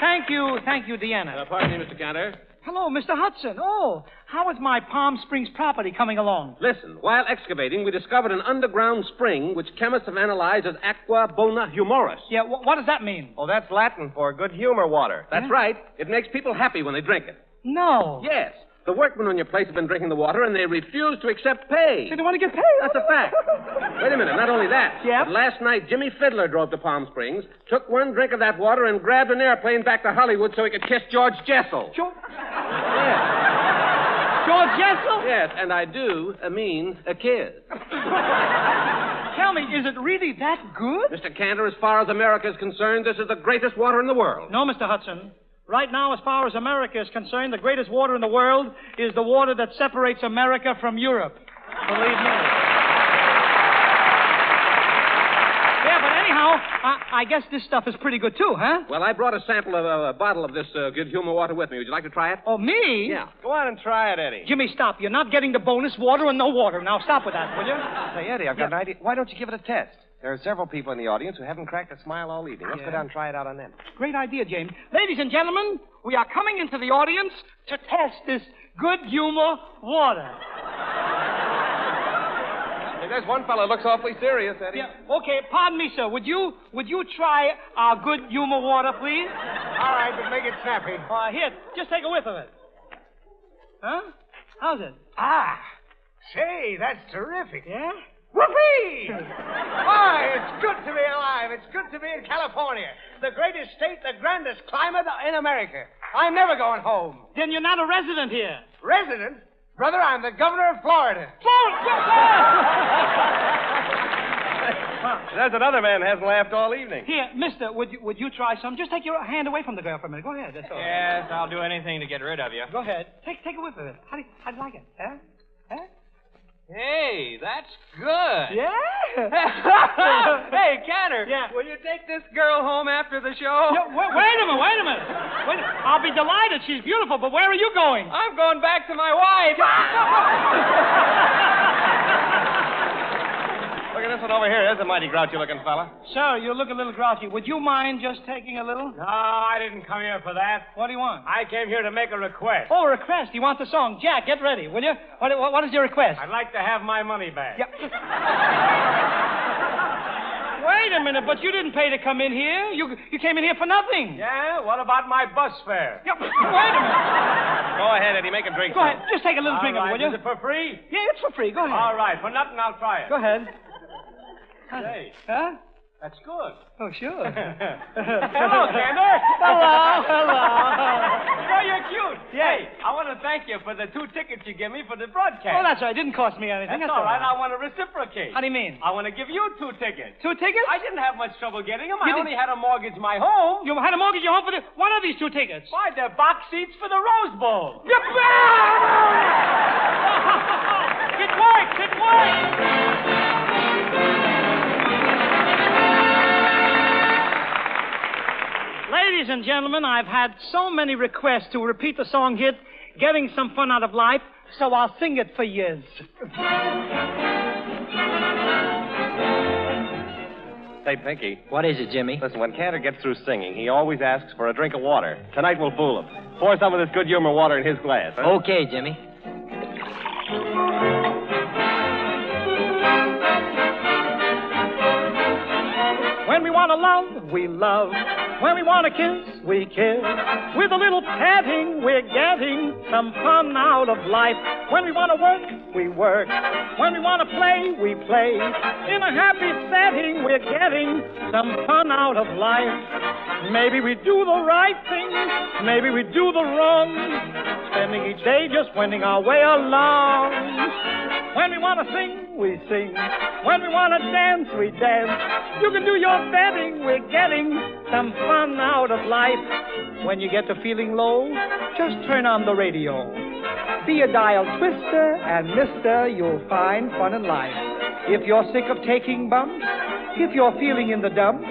[SPEAKER 15] I do.
[SPEAKER 24] Thank you, Deanna.
[SPEAKER 11] Pardon me, Mr. Cantor.
[SPEAKER 24] Hello, Mr. Hudson. Oh, how is my Palm Springs property coming along?
[SPEAKER 11] Listen, while excavating, we discovered an underground spring which chemists have analyzed as aqua bona humoris.
[SPEAKER 24] Yeah, what does that mean?
[SPEAKER 11] Oh, that's Latin for good humor water. That's right. It makes people happy when they drink it.
[SPEAKER 24] No.
[SPEAKER 11] Yes.
[SPEAKER 16] The workmen on your place have been drinking the water, and they refuse to accept pay.
[SPEAKER 24] They don't want to get paid.
[SPEAKER 16] That's a fact. Wait a minute. Not only that.
[SPEAKER 24] Yeah?
[SPEAKER 16] But last night, Jimmy Fiddler drove to Palm Springs, took one drink of that water, and grabbed an airplane back to Hollywood so he could kiss George Jessel.
[SPEAKER 24] George Jessel?
[SPEAKER 16] Yes, and I do mean a kiss.
[SPEAKER 24] Tell me, is it really that good?
[SPEAKER 16] Mr. Cantor, as far as America is concerned, this is the greatest water in the world.
[SPEAKER 24] No, Mr. Hudson. Right now, as far as America is concerned, the greatest water in the world is the water that separates America from Europe. Believe me. Yeah, but anyhow, I guess this stuff is pretty good, too, huh?
[SPEAKER 16] Well, I brought a sample of a bottle of this good humor water with me. Would you like to try it?
[SPEAKER 24] Oh, me?
[SPEAKER 16] Yeah.
[SPEAKER 4] Go on and try it, Eddie.
[SPEAKER 24] Jimmy, stop. You're not getting the bonus water and no water. Now, stop with that, will you?
[SPEAKER 4] Say, Eddie, I've got an idea. Why don't you give it a test? There are several people in the audience who haven't cracked a smile all evening. Let's go down and try it out on them.
[SPEAKER 24] Great idea, James. Ladies and gentlemen, we are coming into the audience to test this good humor water.
[SPEAKER 11] Hey, there's one fellow who looks awfully serious, Eddie.
[SPEAKER 24] Yeah. Okay, pardon me, sir. Would you try our good humor water, please?
[SPEAKER 4] All right, but make it snappy.
[SPEAKER 24] Here, just take a whiff of it. Huh? How's it?
[SPEAKER 4] Ah, say, that's terrific.
[SPEAKER 24] Yeah?
[SPEAKER 4] Whoopee! Why, it's good to be alive. It's good to be in California. The greatest state, the grandest climate in America. I'm never going home.
[SPEAKER 24] Then you're not a resident here.
[SPEAKER 4] Resident? Brother, I'm the governor of Florida.
[SPEAKER 11] There's another man who hasn't laughed all evening.
[SPEAKER 24] Here, mister, would you try some? Just take your hand away from the girl for a minute. Go ahead. That's all.
[SPEAKER 4] Yes, I'll do anything to get rid of you.
[SPEAKER 24] Go ahead. Take a whiff of it. How do you like it? Huh? Huh?
[SPEAKER 4] Hey, that's good.
[SPEAKER 24] Yeah?
[SPEAKER 4] Hey, Cantor.
[SPEAKER 24] Yeah.
[SPEAKER 4] Will you take this girl home after the show?
[SPEAKER 24] No, wait a minute. I'll be delighted. She's beautiful, but where are you going?
[SPEAKER 4] I'm going back to my wife.
[SPEAKER 11] Look at this one over here. There's a mighty grouchy-looking fella.
[SPEAKER 24] Sir, you look a little grouchy. Would you mind just taking a little?
[SPEAKER 3] No, I didn't come here for that.
[SPEAKER 24] What do you want?
[SPEAKER 3] I came here to make a request.
[SPEAKER 24] Oh, a request. You want the song. Jack, get ready, will you? What is your request?
[SPEAKER 3] I'd like to have my money back.
[SPEAKER 24] Yep. Wait a minute, but you didn't pay to come in here. You came in here for nothing.
[SPEAKER 3] Yeah? What about my bus fare?
[SPEAKER 24] Yep. Wait a minute.
[SPEAKER 11] Go ahead, Eddie. Make a drink.
[SPEAKER 24] Go ahead. Just take a little drink of it, will you?
[SPEAKER 3] Is it for free?
[SPEAKER 24] Yeah, it's for free. Go ahead.
[SPEAKER 3] All right. For nothing, I'll try it.
[SPEAKER 24] Go ahead.
[SPEAKER 3] Hey.
[SPEAKER 24] Huh?
[SPEAKER 3] That's good.
[SPEAKER 24] Oh, sure.
[SPEAKER 3] Hello, Cantor.
[SPEAKER 24] Hello.
[SPEAKER 3] Oh, you're cute.
[SPEAKER 24] Yeah.
[SPEAKER 3] Hey, I want to thank you for the 2 tickets you gave me for the broadcast.
[SPEAKER 24] Oh, that's right. It didn't cost me anything.
[SPEAKER 3] That's all right. I want to reciprocate.
[SPEAKER 24] How do you mean?
[SPEAKER 3] I want to give you 2 tickets.
[SPEAKER 24] 2 tickets?
[SPEAKER 3] I didn't have much trouble getting them.
[SPEAKER 24] You
[SPEAKER 3] I only had to mortgage my home.
[SPEAKER 24] You had to mortgage your home for one of these 2 tickets.
[SPEAKER 3] Why, they're box seats for the Rose Bowl.
[SPEAKER 24] It works. It works. Ladies and gentlemen, I've had so many requests to repeat the song hit, Getting Some Fun Out of Life, so I'll sing it for years.
[SPEAKER 11] Say, Pinky.
[SPEAKER 6] What is it, Jimmy?
[SPEAKER 11] Listen, when Cantor gets through singing, he always asks for a drink of water. Tonight we'll fool him. Pour some of this good humor water in his glass, huh?
[SPEAKER 6] Okay, Jimmy.
[SPEAKER 24] When we want to love, we love. When we want to kiss, we kiss. With a little patting, we're getting some fun out of life. When we want to work, we work. When we want to play, we play. In a happy setting, we're getting some fun out of life. Maybe we do the right thing, maybe we do the wrong. Spending each day just wending our way along. When we want to sing, we sing. When we want to dance, we dance. You can do your betting, we're getting some fun out of life. When you get to feeling low, just turn on the radio. Be a dial twister, and mister, you'll find fun in life. If you're sick of taking bumps, if you're feeling in the dumps,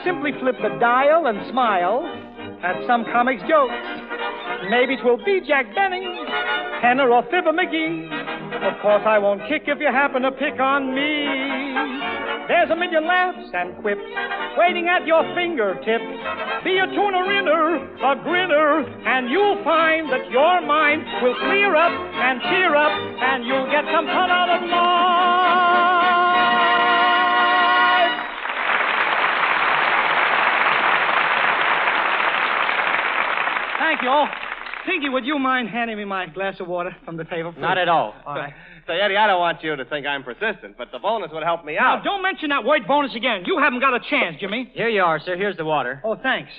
[SPEAKER 24] simply flip the dial and smile at some comics jokes. Maybe 'twill be Jack Benny, Cantor, or Fibber Magee. Of course, I won't kick if you happen to pick on me. There's a million laughs and quips waiting at your fingertips. Be a tuner-inner, a grinner, and you'll find that your mind will clear up and cheer up, and you'll get some fun out of life. Thank you all. Pinky. Pinky, would you mind handing me my glass of water from the table, please?
[SPEAKER 11] Not at all.
[SPEAKER 24] All right.
[SPEAKER 11] Say, Eddie, I don't want you to think I'm persistent, but the bonus would help me
[SPEAKER 24] Now,
[SPEAKER 11] out.
[SPEAKER 24] don't mention that word bonus again. You haven't got a chance, Jimmy.
[SPEAKER 6] Here you are, sir. Here's the water.
[SPEAKER 24] Oh, thanks.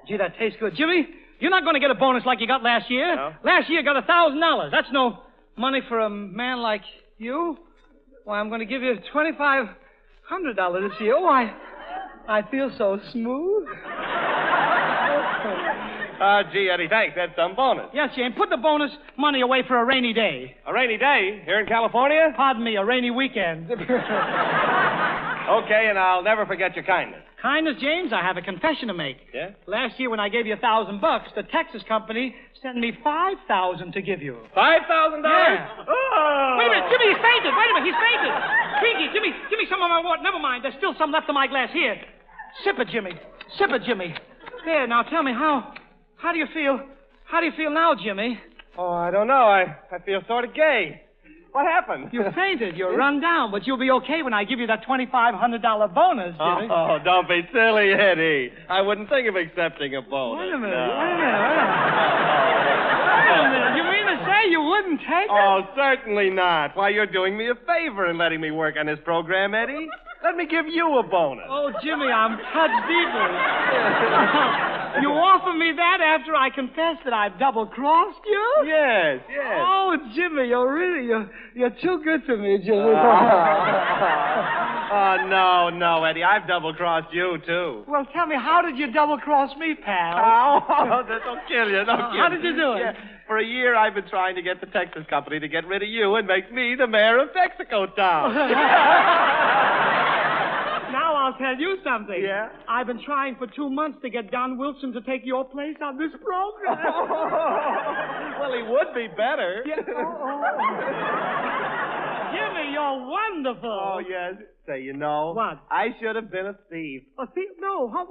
[SPEAKER 24] Gee, that tastes good. Jimmy, you're not going to get a bonus like you got last year.
[SPEAKER 11] No?
[SPEAKER 24] Last year you got $1,000. That's no money for a man like you. Why, I'm going to give you $2,500 this year. Oh, I feel so smooth.
[SPEAKER 11] Gee, Eddie, thanks. That's some bonus.
[SPEAKER 24] Yes, Jane. Put the bonus money away for a rainy day.
[SPEAKER 11] A rainy day here in California?
[SPEAKER 24] Pardon me, a rainy weekend.
[SPEAKER 11] Okay, and I'll never forget your kindness.
[SPEAKER 24] Kindness, James, I have a confession to make.
[SPEAKER 11] Yeah?
[SPEAKER 24] Last year when I gave you $1,000, the Texas company sent me $5,000 to give you.
[SPEAKER 11] $5,000?
[SPEAKER 24] Yeah.
[SPEAKER 11] Oh!
[SPEAKER 24] Wait a minute, Jimmy, he's fainted. Wait a minute, he's fainted. Pinky, Jimmy, give me some of my water. Never mind, there's still some left in my glass. Here, sip it, Jimmy. Sip it, Jimmy. There, now tell me, how do you feel? How do you feel now, Jimmy?
[SPEAKER 11] Oh, I don't know. I feel sort of gay. What happened?
[SPEAKER 24] You fainted. You're run down, but you'll be okay when I give you that $2,500 bonus, Jimmy.
[SPEAKER 11] Oh, don't be silly, Eddie. I wouldn't think of accepting a bonus.
[SPEAKER 24] Wait a minute.
[SPEAKER 11] No.
[SPEAKER 24] Wait a minute. You mean to say you wouldn't take it?
[SPEAKER 11] Oh, certainly not. Why, you're doing me a favor in letting me work on this program, Eddie. Let me give you a bonus.
[SPEAKER 24] Oh, Jimmy, I'm touched deeply. You offer me that after I confess that I've double-crossed you?
[SPEAKER 11] Yes.
[SPEAKER 24] Oh, Jimmy, you're too good to me, Jimmy.
[SPEAKER 11] Oh, no, Eddie. I've double-crossed you, too.
[SPEAKER 24] Well, tell me, how did you double-cross me, pal?
[SPEAKER 11] Oh, don't kill you.
[SPEAKER 24] How did you do it?
[SPEAKER 11] Yeah. For a year, I've been trying to get the Texas company to get rid of you and make me the mayor of Mexico Town.
[SPEAKER 24] Now I'll tell you something.
[SPEAKER 11] Yeah?
[SPEAKER 24] I've been trying for 2 months to get Don Wilson to take your place on this program.
[SPEAKER 11] Well, he would be better.
[SPEAKER 24] Yeah. Jimmy, you're wonderful.
[SPEAKER 11] Oh, yes. Say, you know.
[SPEAKER 24] What?
[SPEAKER 11] I should have been a thief.
[SPEAKER 24] A thief? No. How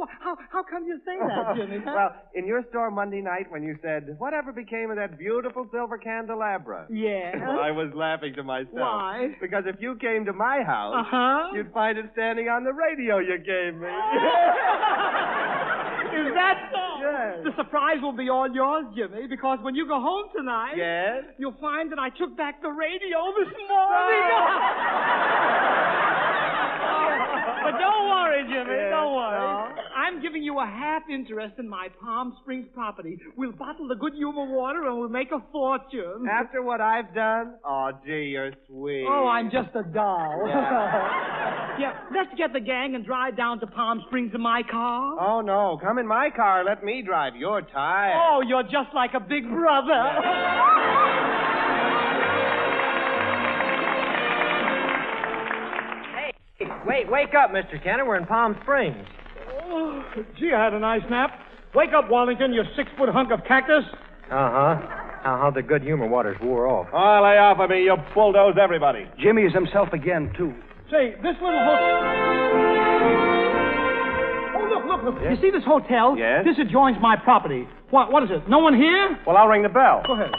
[SPEAKER 24] come you say that, Jimmy? Huh?
[SPEAKER 11] Well, in your store Monday night when you said, whatever became of that beautiful silver candelabra?
[SPEAKER 24] Yeah.
[SPEAKER 11] I was laughing to myself.
[SPEAKER 24] Why?
[SPEAKER 11] Because if you came to my house, you'd find it standing on the radio you gave me.
[SPEAKER 24] Is that so?
[SPEAKER 11] Yes.
[SPEAKER 24] The surprise will be all yours, Jimmy, because when you go home tonight,
[SPEAKER 11] Yes?
[SPEAKER 24] you'll find that I took back the radio this morning. But don't worry, Jimmy.
[SPEAKER 11] Yeah,
[SPEAKER 24] Don't worry.
[SPEAKER 11] no.
[SPEAKER 24] I'm giving you a half interest in my Palm Springs property. We'll bottle the good humor water and we'll make a fortune.
[SPEAKER 11] After what I've done? Oh, gee, you're sweet.
[SPEAKER 24] Oh, I'm just a doll.
[SPEAKER 11] Yeah.
[SPEAKER 24] Yeah, let's get the gang and drive down to Palm Springs in my car.
[SPEAKER 11] Oh, no. Come in my car. Let me drive. You're tired.
[SPEAKER 24] Oh, you're just like a big brother.
[SPEAKER 6] Wake up, Mr. Cantor. We're in Palm Springs.
[SPEAKER 24] Oh, gee, I had a nice nap. Wake up, Wallington, you 6-foot hunk of cactus.
[SPEAKER 6] How the good humor waters wore off.
[SPEAKER 11] Oh, lay off of me. You bulldoze everybody.
[SPEAKER 4] Jimmy is himself again, too.
[SPEAKER 24] Say, this little hotel... Oh, look.
[SPEAKER 11] Yes?
[SPEAKER 24] You see this hotel?
[SPEAKER 11] Yes?
[SPEAKER 24] This adjoins my property. What is it? No one here?
[SPEAKER 11] Well, I'll ring the bell.
[SPEAKER 24] Go ahead.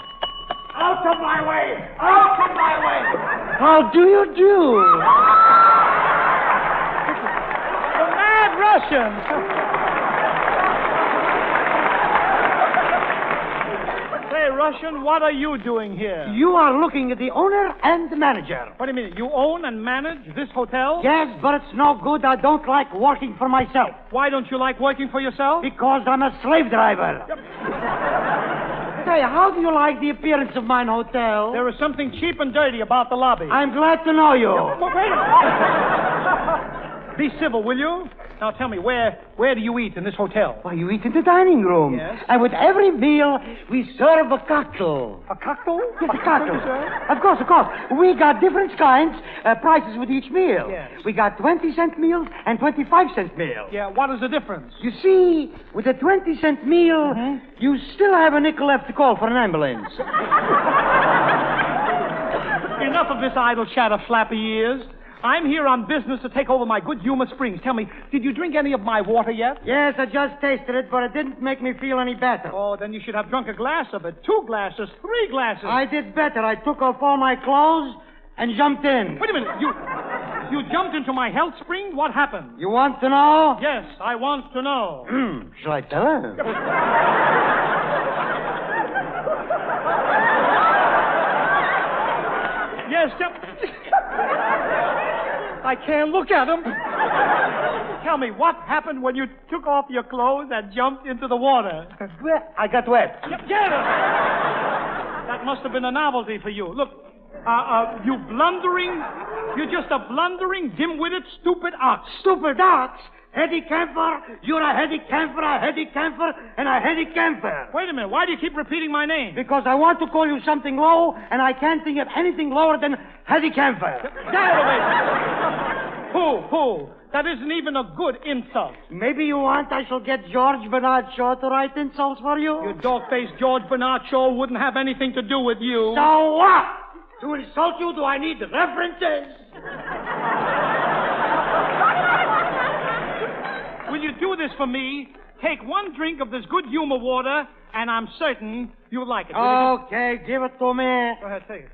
[SPEAKER 4] Out of my way! Out of my way!
[SPEAKER 24] How do you do? The Mad Russian. Say, Russian, what are you doing here?
[SPEAKER 4] You are looking at the owner and the manager.
[SPEAKER 24] What do you mean? You own and manage this hotel?
[SPEAKER 4] Yes, but it's no good. I don't like working for myself.
[SPEAKER 24] Why don't you like working for yourself?
[SPEAKER 4] Because I'm a slave driver. Say, how do you like the appearance of mine hotel?
[SPEAKER 24] There is something cheap and dirty about the lobby.
[SPEAKER 4] I'm glad to know you.
[SPEAKER 24] Wait a minute. Be civil, will you? Now tell me, where do you eat in this hotel?
[SPEAKER 4] Why, you eat in the dining room.
[SPEAKER 24] Yes.
[SPEAKER 4] And with every meal, we serve a cocktail.
[SPEAKER 24] A cocktail?
[SPEAKER 4] Yes, a cocktail. Of course. We got different kinds, prices with each meal.
[SPEAKER 24] Yes.
[SPEAKER 4] We got 20-cent meals and 25-cent meals.
[SPEAKER 24] Yeah, what is the difference?
[SPEAKER 4] You see, with a 20-cent meal, you still have a nickel left to call for an ambulance.
[SPEAKER 24] Enough of this idle chatter, flappy ears. I'm here on business to take over my good humor springs. Tell me, did you drink any of my water yet?
[SPEAKER 4] Yes, I just tasted it, but it didn't make me feel any better.
[SPEAKER 24] Oh, then you should have drunk a glass of it. 2 glasses, 3 glasses.
[SPEAKER 4] I did better. I took off all my clothes and jumped in.
[SPEAKER 24] Wait a minute, You jumped into my health spring? What happened?
[SPEAKER 4] You want to know?
[SPEAKER 24] Yes, I want to know.
[SPEAKER 4] Shall I tell her?
[SPEAKER 24] Yes, I can't look at him. Tell me, what happened when you took off your clothes and jumped into the water?
[SPEAKER 4] I got wet.
[SPEAKER 24] That must have been a novelty for you. Look, you're just a blundering, dim-witted, stupid ox.
[SPEAKER 4] Stupid ox? Heady camper? You're a heady camper, and a heady camper.
[SPEAKER 24] Wait a minute. Why do you keep repeating my name?
[SPEAKER 4] Because I want to call you something low, and I can't think of anything lower than heady camper.
[SPEAKER 24] Who? That isn't even a good insult.
[SPEAKER 4] Maybe you want I shall get George Bernard Shaw to write insults for you?
[SPEAKER 24] Your dog-faced George Bernard Shaw wouldn't have anything to do with you.
[SPEAKER 4] So what? To insult you, do I need references?
[SPEAKER 24] Will you do this for me? Take one drink of this good humor water, and I'm certain you'll like it.
[SPEAKER 4] Okay, give it to me.
[SPEAKER 24] Go ahead, take it.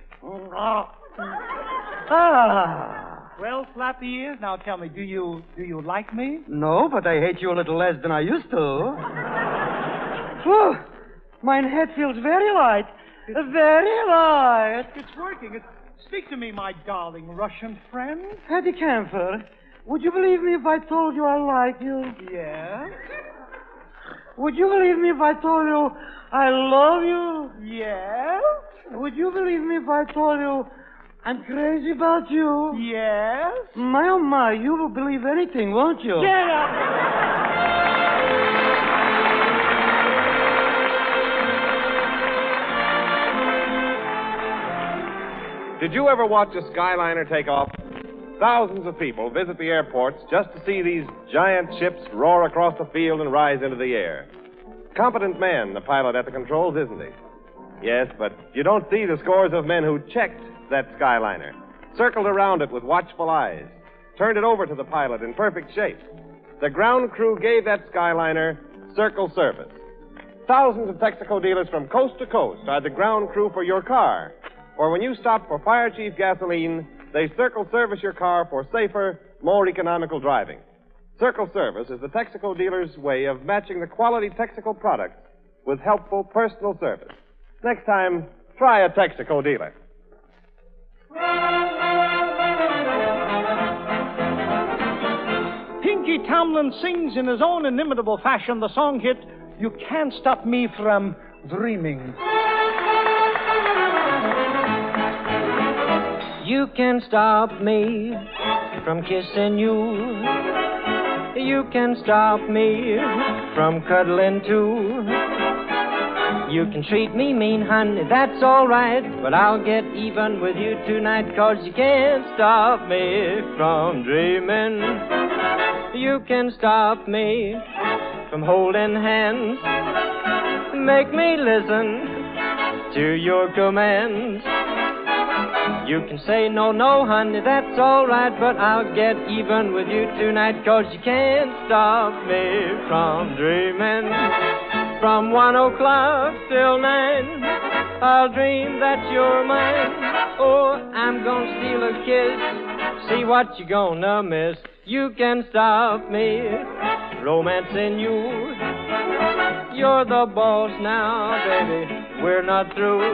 [SPEAKER 24] Well, flap the ears. Now tell me, do you like me?
[SPEAKER 4] No, but I hate you a little less than I used to. Whew. My head feels very light. Very light.
[SPEAKER 24] It's working. Speak to me, my darling Russian friend.
[SPEAKER 4] Hetty Camphor, would you believe me if I told you I like you?
[SPEAKER 24] Yes.
[SPEAKER 4] Would you believe me if I told you I love you?
[SPEAKER 24] Yes.
[SPEAKER 4] Would you believe me if I told you I'm crazy about you?
[SPEAKER 24] Yes.
[SPEAKER 4] My, oh, my, you will believe anything, won't you?
[SPEAKER 24] Get up!
[SPEAKER 11] Did you ever watch a Skyliner take off? Thousands of people visit the airports just to see these giant ships roar across the field and rise into the air. Competent man, the pilot at the controls, isn't he? Yes, but you don't see the scores of men who checked that Skyliner, circled around it with watchful eyes, turned it over to the pilot in perfect shape. The ground crew gave that Skyliner Circle Service. Thousands of Texaco dealers from coast to coast are the ground crew for your car. Or when you stop for Fire Chief gasoline, they Circle Service your car for safer, more economical driving. Circle Service is the Texaco dealer's way of matching the quality Texaco products with helpful personal service. Next time, try a Texaco dealer.
[SPEAKER 24] Pinky Tomlin sings in his own inimitable fashion the song hit, You Can't Stop Me From Dreaming.
[SPEAKER 6] You can stop me from kissing you. You can stop me from cuddling too. You can treat me mean, honey, that's all right. But I'll get even with you tonight, 'cause you can't stop me from dreaming. You can stop me from holding hands. Make me listen to your commands. You can say no, no, honey, that's all right, but I'll get even with you tonight, 'cause you can't stop me from dreaming. From 1 o'clock till 9, I'll dream that you're mine. Oh, I'm gonna steal a kiss, see what you gonna miss. You can stop me romancing you. You're the boss now, baby, we're not through.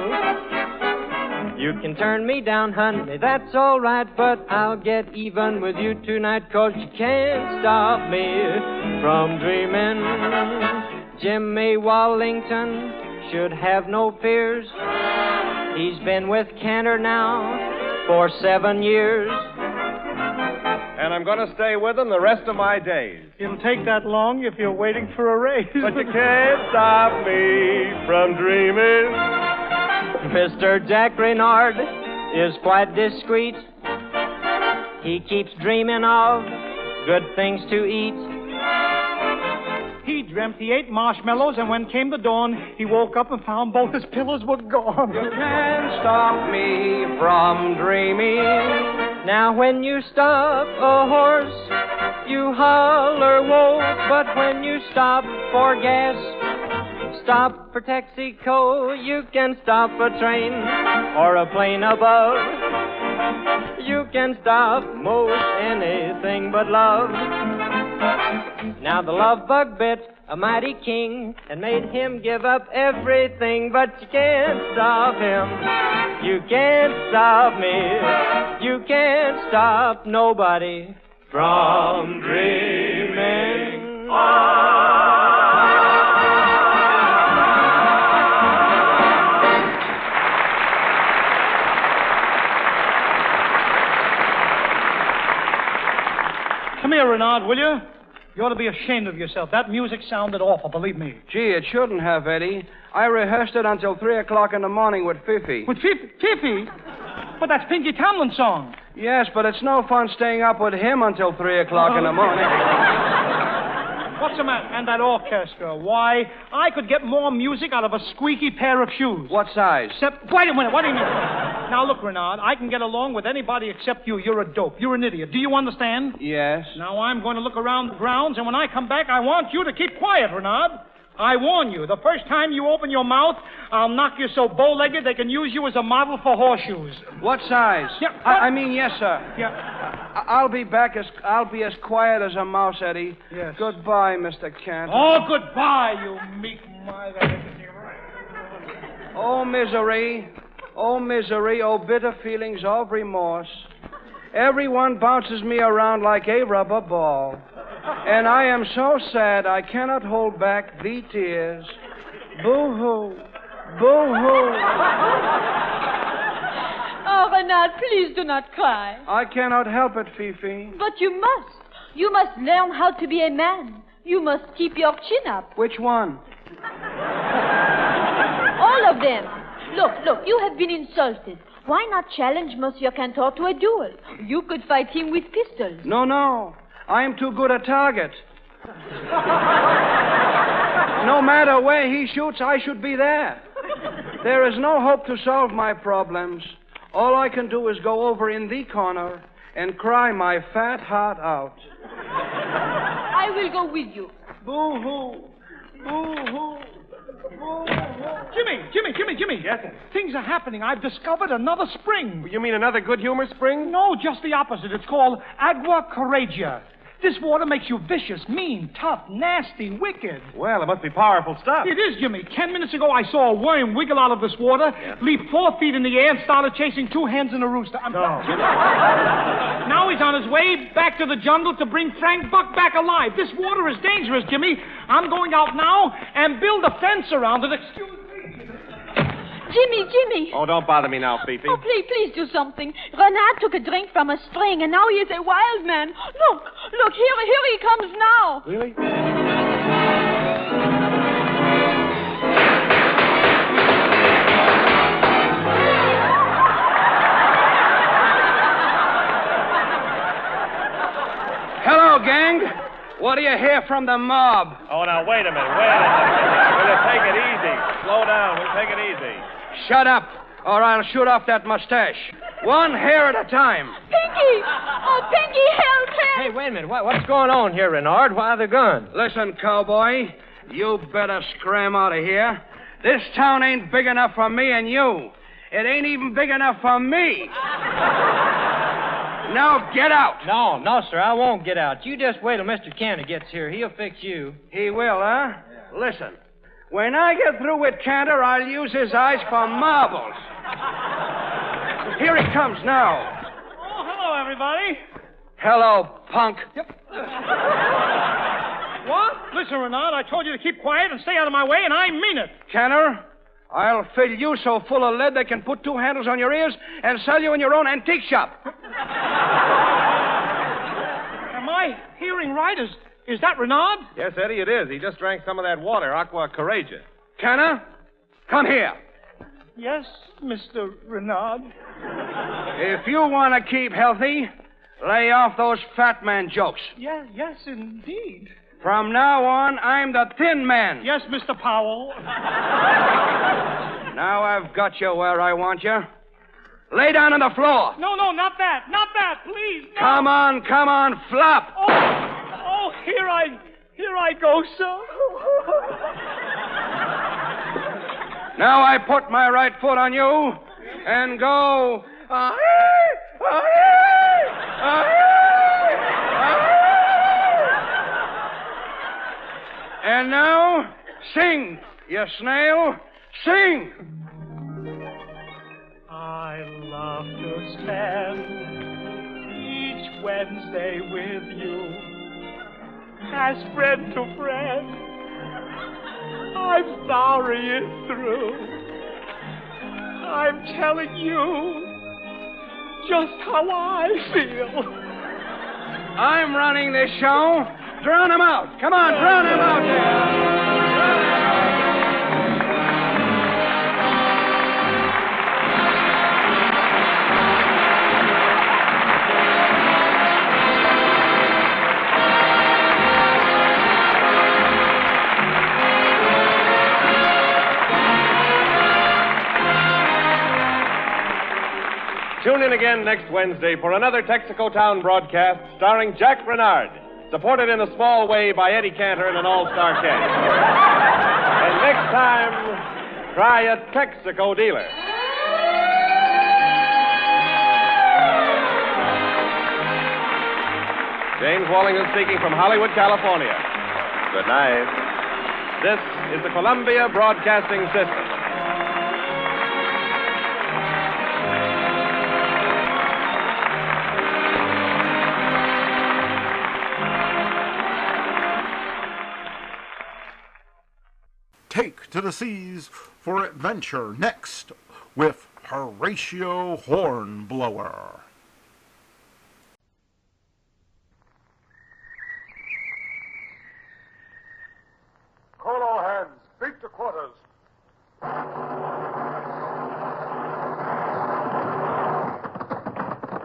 [SPEAKER 6] You can turn me down, honey, that's all right, but I'll get even with you tonight, 'cause you can't stop me from dreaming. Jimmy Wallington should have no fears. He's been with Cantor now for 7 years.
[SPEAKER 11] And I'm going to stay with him the rest of my days.
[SPEAKER 24] It'll take that long if you're waiting for a raise.
[SPEAKER 11] But you can't stop me from dreaming.
[SPEAKER 6] Mr. Jack Reynard is quite discreet. He keeps dreaming of good things to eat.
[SPEAKER 24] He dreamt he ate marshmallows, and when came the dawn, he woke up and found both his pillows were gone.
[SPEAKER 6] You can't stop me from dreaming. Now when you stop a horse, you holler whoa, but when you stop for gas, stop for Texaco, you can stop a train or a plane above. You can stop most anything but love. Now the love bug bit a mighty king and made him give up everything, but you can't stop him. You can't stop me. You can't stop nobody from dreaming on.
[SPEAKER 24] Come here, Renard, will you? You ought to be ashamed of yourself. That music sounded awful, believe me.
[SPEAKER 14] Gee, it shouldn't have, Eddie. I rehearsed it until 3 o'clock in the morning with Fifi.
[SPEAKER 24] With Fifi? But that's Pinky Tomlin's song.
[SPEAKER 14] Yes, but it's no fun staying up with him until 3 o'clock in the morning.
[SPEAKER 24] What's the matter? And that orchestra. Why, I could get more music out of a squeaky pair of shoes.
[SPEAKER 14] What size?
[SPEAKER 24] Wait a minute. What do you mean? Now, look, Renard, I can get along with anybody except you. You're a dope. You're an idiot. Do you understand?
[SPEAKER 14] Yes.
[SPEAKER 24] Now, I'm going to look around the grounds, and when I come back, I want you to keep quiet, Renard. I warn you, the first time you open your mouth, I'll knock you so bow-legged they can use you as a model for horseshoes.
[SPEAKER 14] What size?
[SPEAKER 24] Yeah,
[SPEAKER 14] I mean, yes, sir.
[SPEAKER 24] Yeah.
[SPEAKER 14] I'll be as quiet as a mouse, Eddie.
[SPEAKER 24] Yes.
[SPEAKER 14] Goodbye, Mr. Cantor.
[SPEAKER 24] Oh, goodbye, you meek miser.
[SPEAKER 14] Oh, misery. Oh, misery. Oh, bitter feelings of remorse. Everyone bounces me around like a rubber ball. And I am so sad I cannot hold back the tears. Boo-hoo. Boo-hoo.
[SPEAKER 13] Oh, Renard, please do not cry.
[SPEAKER 14] I cannot help it, Fifi.
[SPEAKER 13] But you must. You must learn how to be a man. You must keep your chin up.
[SPEAKER 14] Which one?
[SPEAKER 13] All of them. Look, you have been insulted. Why not challenge Monsieur Cantor to a duel? You could fight him with pistols.
[SPEAKER 14] No. I am too good a target. No matter where he shoots, I should be there. There is no hope to solve my problems. All I can do is go over in the corner and cry my fat heart out.
[SPEAKER 13] I will go with you.
[SPEAKER 14] Boo-hoo. Boo-hoo.
[SPEAKER 24] Jimmy.
[SPEAKER 16] Yes, sir.
[SPEAKER 24] Things are happening. I've discovered another spring.
[SPEAKER 16] You mean another good humor spring?
[SPEAKER 24] No, just the opposite. It's called Agua Coragia. This water makes you vicious, mean, tough, nasty, wicked.
[SPEAKER 16] Well, it must be powerful stuff.
[SPEAKER 24] It is, Jimmy. 10 minutes ago, I saw a worm wiggle out of this water, leap 4 feet in the air, and started chasing 2 hens and a rooster. Now he's on his way back to the jungle to bring Frank Buck back alive. This water is dangerous, Jimmy. I'm going out now and build a fence around it. Excuse me.
[SPEAKER 13] Jimmy.
[SPEAKER 16] Oh, don't bother me now, Fifi.
[SPEAKER 13] Oh, please do something. Renard took a drink from a spring, and now he is a wild man. Look, here he comes now.
[SPEAKER 16] Really?
[SPEAKER 14] Hello, gang. What do you hear from the mob?
[SPEAKER 16] Oh, now, wait a minute. We'll take it easy. Slow down. We'll take it easy.
[SPEAKER 14] Shut up, or I'll shoot off that mustache. One hair at a time.
[SPEAKER 13] Pinky! Oh, Pinky, help!
[SPEAKER 6] Hey, wait a minute. What's going on here, Renard? Why the gun?
[SPEAKER 14] Listen, cowboy, you better scram out of here. This town ain't big enough for me and you. It ain't even big enough for me. Now get out.
[SPEAKER 6] No, sir, I won't get out. You just wait till Mr. Cantor gets here. He'll fix you.
[SPEAKER 14] He will, huh? Listen. When I get through with Cantor, I'll use his eyes for marbles. Here he comes now.
[SPEAKER 24] Oh, hello, everybody.
[SPEAKER 14] Hello, punk.
[SPEAKER 24] Yep. What? Listen, Renard, I told you to keep quiet and stay out of my way, and I mean it.
[SPEAKER 14] Cantor, I'll fill you so full of lead they can put 2 handles on your ears and sell you in your own antique shop.
[SPEAKER 24] Am I hearing right? Is that Renard?
[SPEAKER 16] Yes, Eddie, it is. He just drank some of that water, Aqua Courageous.
[SPEAKER 14] Cantor, come here.
[SPEAKER 24] Yes, Mr. Renard.
[SPEAKER 14] If you want to keep healthy, lay off those fat man jokes.
[SPEAKER 24] Yes, indeed.
[SPEAKER 14] From now on, I'm the thin man.
[SPEAKER 24] Yes, Mr. Powell.
[SPEAKER 14] Now I've got you where I want you. Lay down on the floor.
[SPEAKER 24] No, not that. Not that, please. No.
[SPEAKER 14] Come on, flop.
[SPEAKER 24] Oh, here I go, sir.
[SPEAKER 14] Now I put my right foot on you and go. And now, sing, you snail, sing.
[SPEAKER 10] I love to spend each Wednesday with you, as friend to friend. I'm sorry it's through. I'm telling you just how I feel.
[SPEAKER 14] I'm running this show. Drown him out. Come on, drown him out there.
[SPEAKER 11] Tune in again next Wednesday for another Texaco Town broadcast starring Jack Renard, supported in a small way by Eddie Cantor and an all-star cast. And next time, try a Texaco dealer. James Wallington speaking from Hollywood, California. Good night. This is the Columbia Broadcasting System.
[SPEAKER 1] Take to the seas for adventure next with Horatio Hornblower.
[SPEAKER 18] Call all hands. Beat to quarters. Run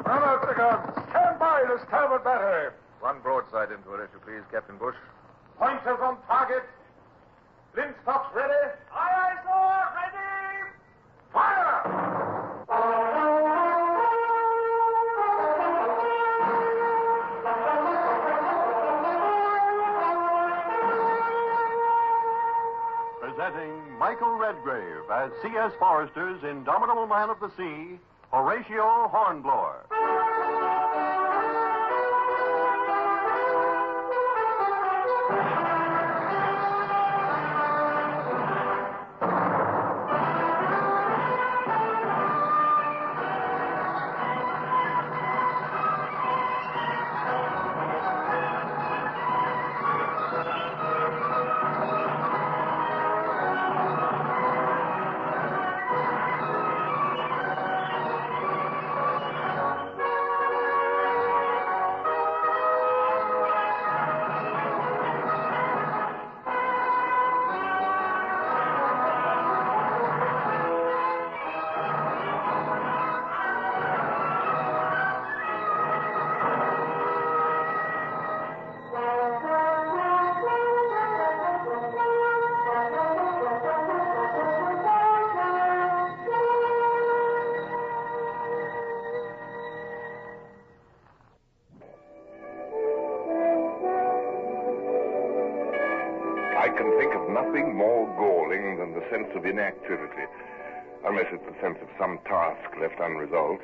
[SPEAKER 18] out the guns. Stand by the starboard battery.
[SPEAKER 19] One broadside into it, if you please, Captain Bush.
[SPEAKER 18] Pointers on target. Linstops ready? Aye, aye, sir. Ready? Fire!
[SPEAKER 20] Presenting Michael Redgrave as C.S. Forrester's indomitable man of the sea, Horatio Hornblower.
[SPEAKER 21] I can think of nothing more galling than the sense of inactivity, unless it's the sense of some task left unresolved.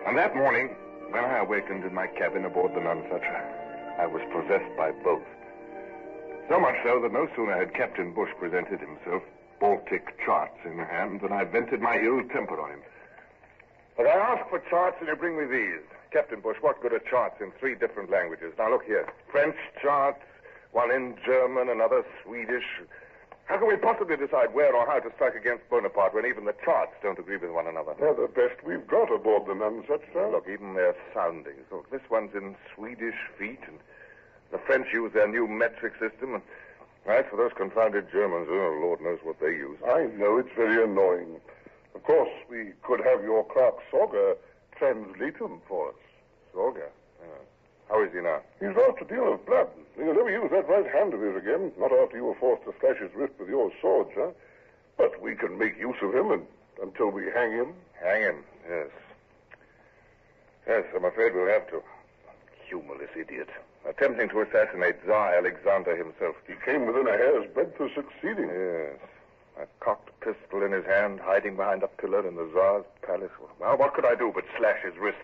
[SPEAKER 21] And that morning, when I awakened in my cabin aboard the Nonsucher, I was possessed by both. So much so that no sooner had Captain Bush presented himself, Baltic charts in hand, than I vented my ill temper on him. But I asked for charts, and you bring me these. Captain Bush, what good are charts in 3 different languages? Now, look here. French charts, one in German, another Swedish. How can we possibly decide where or how to strike against Bonaparte when even the charts don't agree with one another?
[SPEAKER 18] They're the best we've got aboard the Nonsucher.
[SPEAKER 21] Look, even their soundings. Look, this one's in Swedish feet, and the French use their new metric system. And as for those confounded Germans, oh, Lord knows what they use.
[SPEAKER 18] I know, it's very annoying. Of course, we could have your clerk Sorger translate them for us.
[SPEAKER 21] Sorger? How is he now?
[SPEAKER 18] He's lost a deal of blood. He'll never use that right hand of his again, not after you were forced to slash his wrist with your sword, sir. But we can make use of him until we hang him.
[SPEAKER 21] Hang him, yes. Yes, I'm afraid we'll have to. Humorless idiot. Attempting to assassinate Tsar Alexander himself.
[SPEAKER 18] He came within a hair's breadth of succeeding.
[SPEAKER 21] Yes. a cocked pistol in his hand, hiding behind a pillar in the Tsar's palace. Well, what could I do but slash his wrist?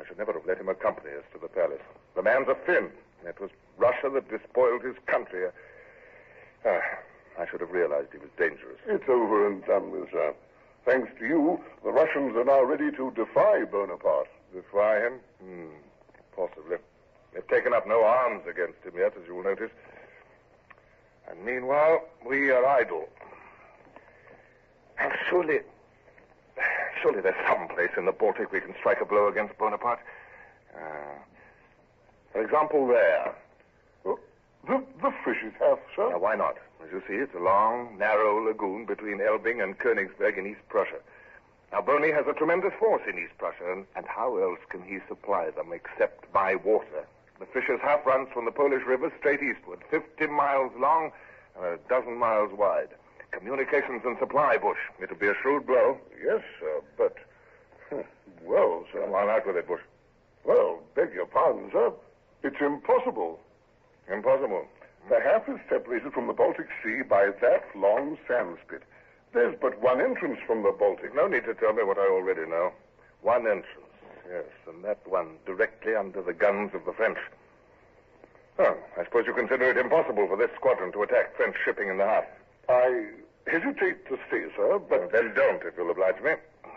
[SPEAKER 21] I should never have let him accompany us to the palace. The man's a Finn. It was Russia that despoiled his country. I should have realized he was dangerous.
[SPEAKER 18] It's over and done with, sir. Thanks to you, the Russians are now ready to defy Bonaparte.
[SPEAKER 21] Defy him? Possibly. They've taken up no arms against him yet, as you'll notice. And meanwhile, we are idle. Now, surely there's some place in the Baltic we can strike a blow against Bonaparte. For example, there.
[SPEAKER 18] The fish's half, sir?
[SPEAKER 21] Now, why not? As you see, it's a long, narrow lagoon between Elbing and Königsberg in East Prussia. Now, Boney has a tremendous force in East Prussia, and how else can he supply them except by water? The Fisher's Half runs from the Polish River straight eastward, 50 miles long and a dozen miles wide. Communications and supply, Bush. It'll be a shrewd blow.
[SPEAKER 18] Yes, sir, but... Well, sir...
[SPEAKER 21] Come on out with it, Bush.
[SPEAKER 18] Well, beg your pardon, sir. It's impossible.
[SPEAKER 21] Impossible?
[SPEAKER 18] The half is separated from the Baltic Sea by that long sand spit. There's but one entrance from the Baltic.
[SPEAKER 21] No need to tell me what I already know. One entrance, yes, and that one directly under the guns of the French. Oh, I suppose you consider it impossible for this squadron to attack French shipping in the Half.
[SPEAKER 18] I hesitate to say, sir, but...
[SPEAKER 21] Then don't, if you'll oblige me.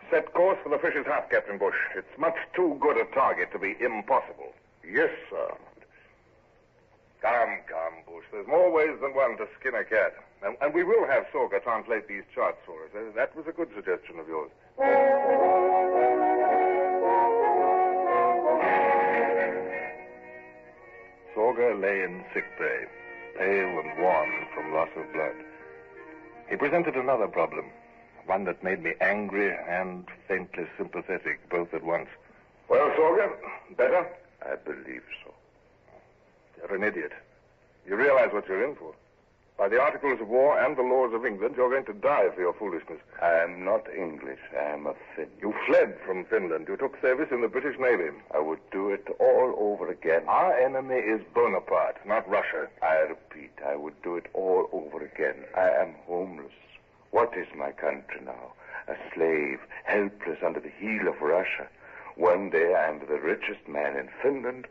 [SPEAKER 21] Set course for the Fisher's Half, Captain Bush. It's much too good a target to be impossible.
[SPEAKER 18] Yes, sir.
[SPEAKER 21] Come, Bush. There's more ways than one to skin a cat. And we will have Sorga translate these charts for us. That was a good suggestion of yours. Sorga lay in sickbay, pale and worn from loss of blood. He presented another problem, one that made me angry and faintly sympathetic, both at once. Well, Sorga, better?
[SPEAKER 18] I believe so.
[SPEAKER 21] You're an idiot. You realize what you're in for. By the Articles of War and the laws of England, you're going to die for your foolishness.
[SPEAKER 18] I am not English. I am a Finn.
[SPEAKER 21] You fled from Finland. You took service in the British Navy.
[SPEAKER 18] I would do it all over again.
[SPEAKER 21] Our enemy is Bonaparte, not Russia.
[SPEAKER 18] I repeat, I would do it all over again. I am homeless. What is my country now? A slave, helpless under the heel of Russia. One day I am the richest man in Finland,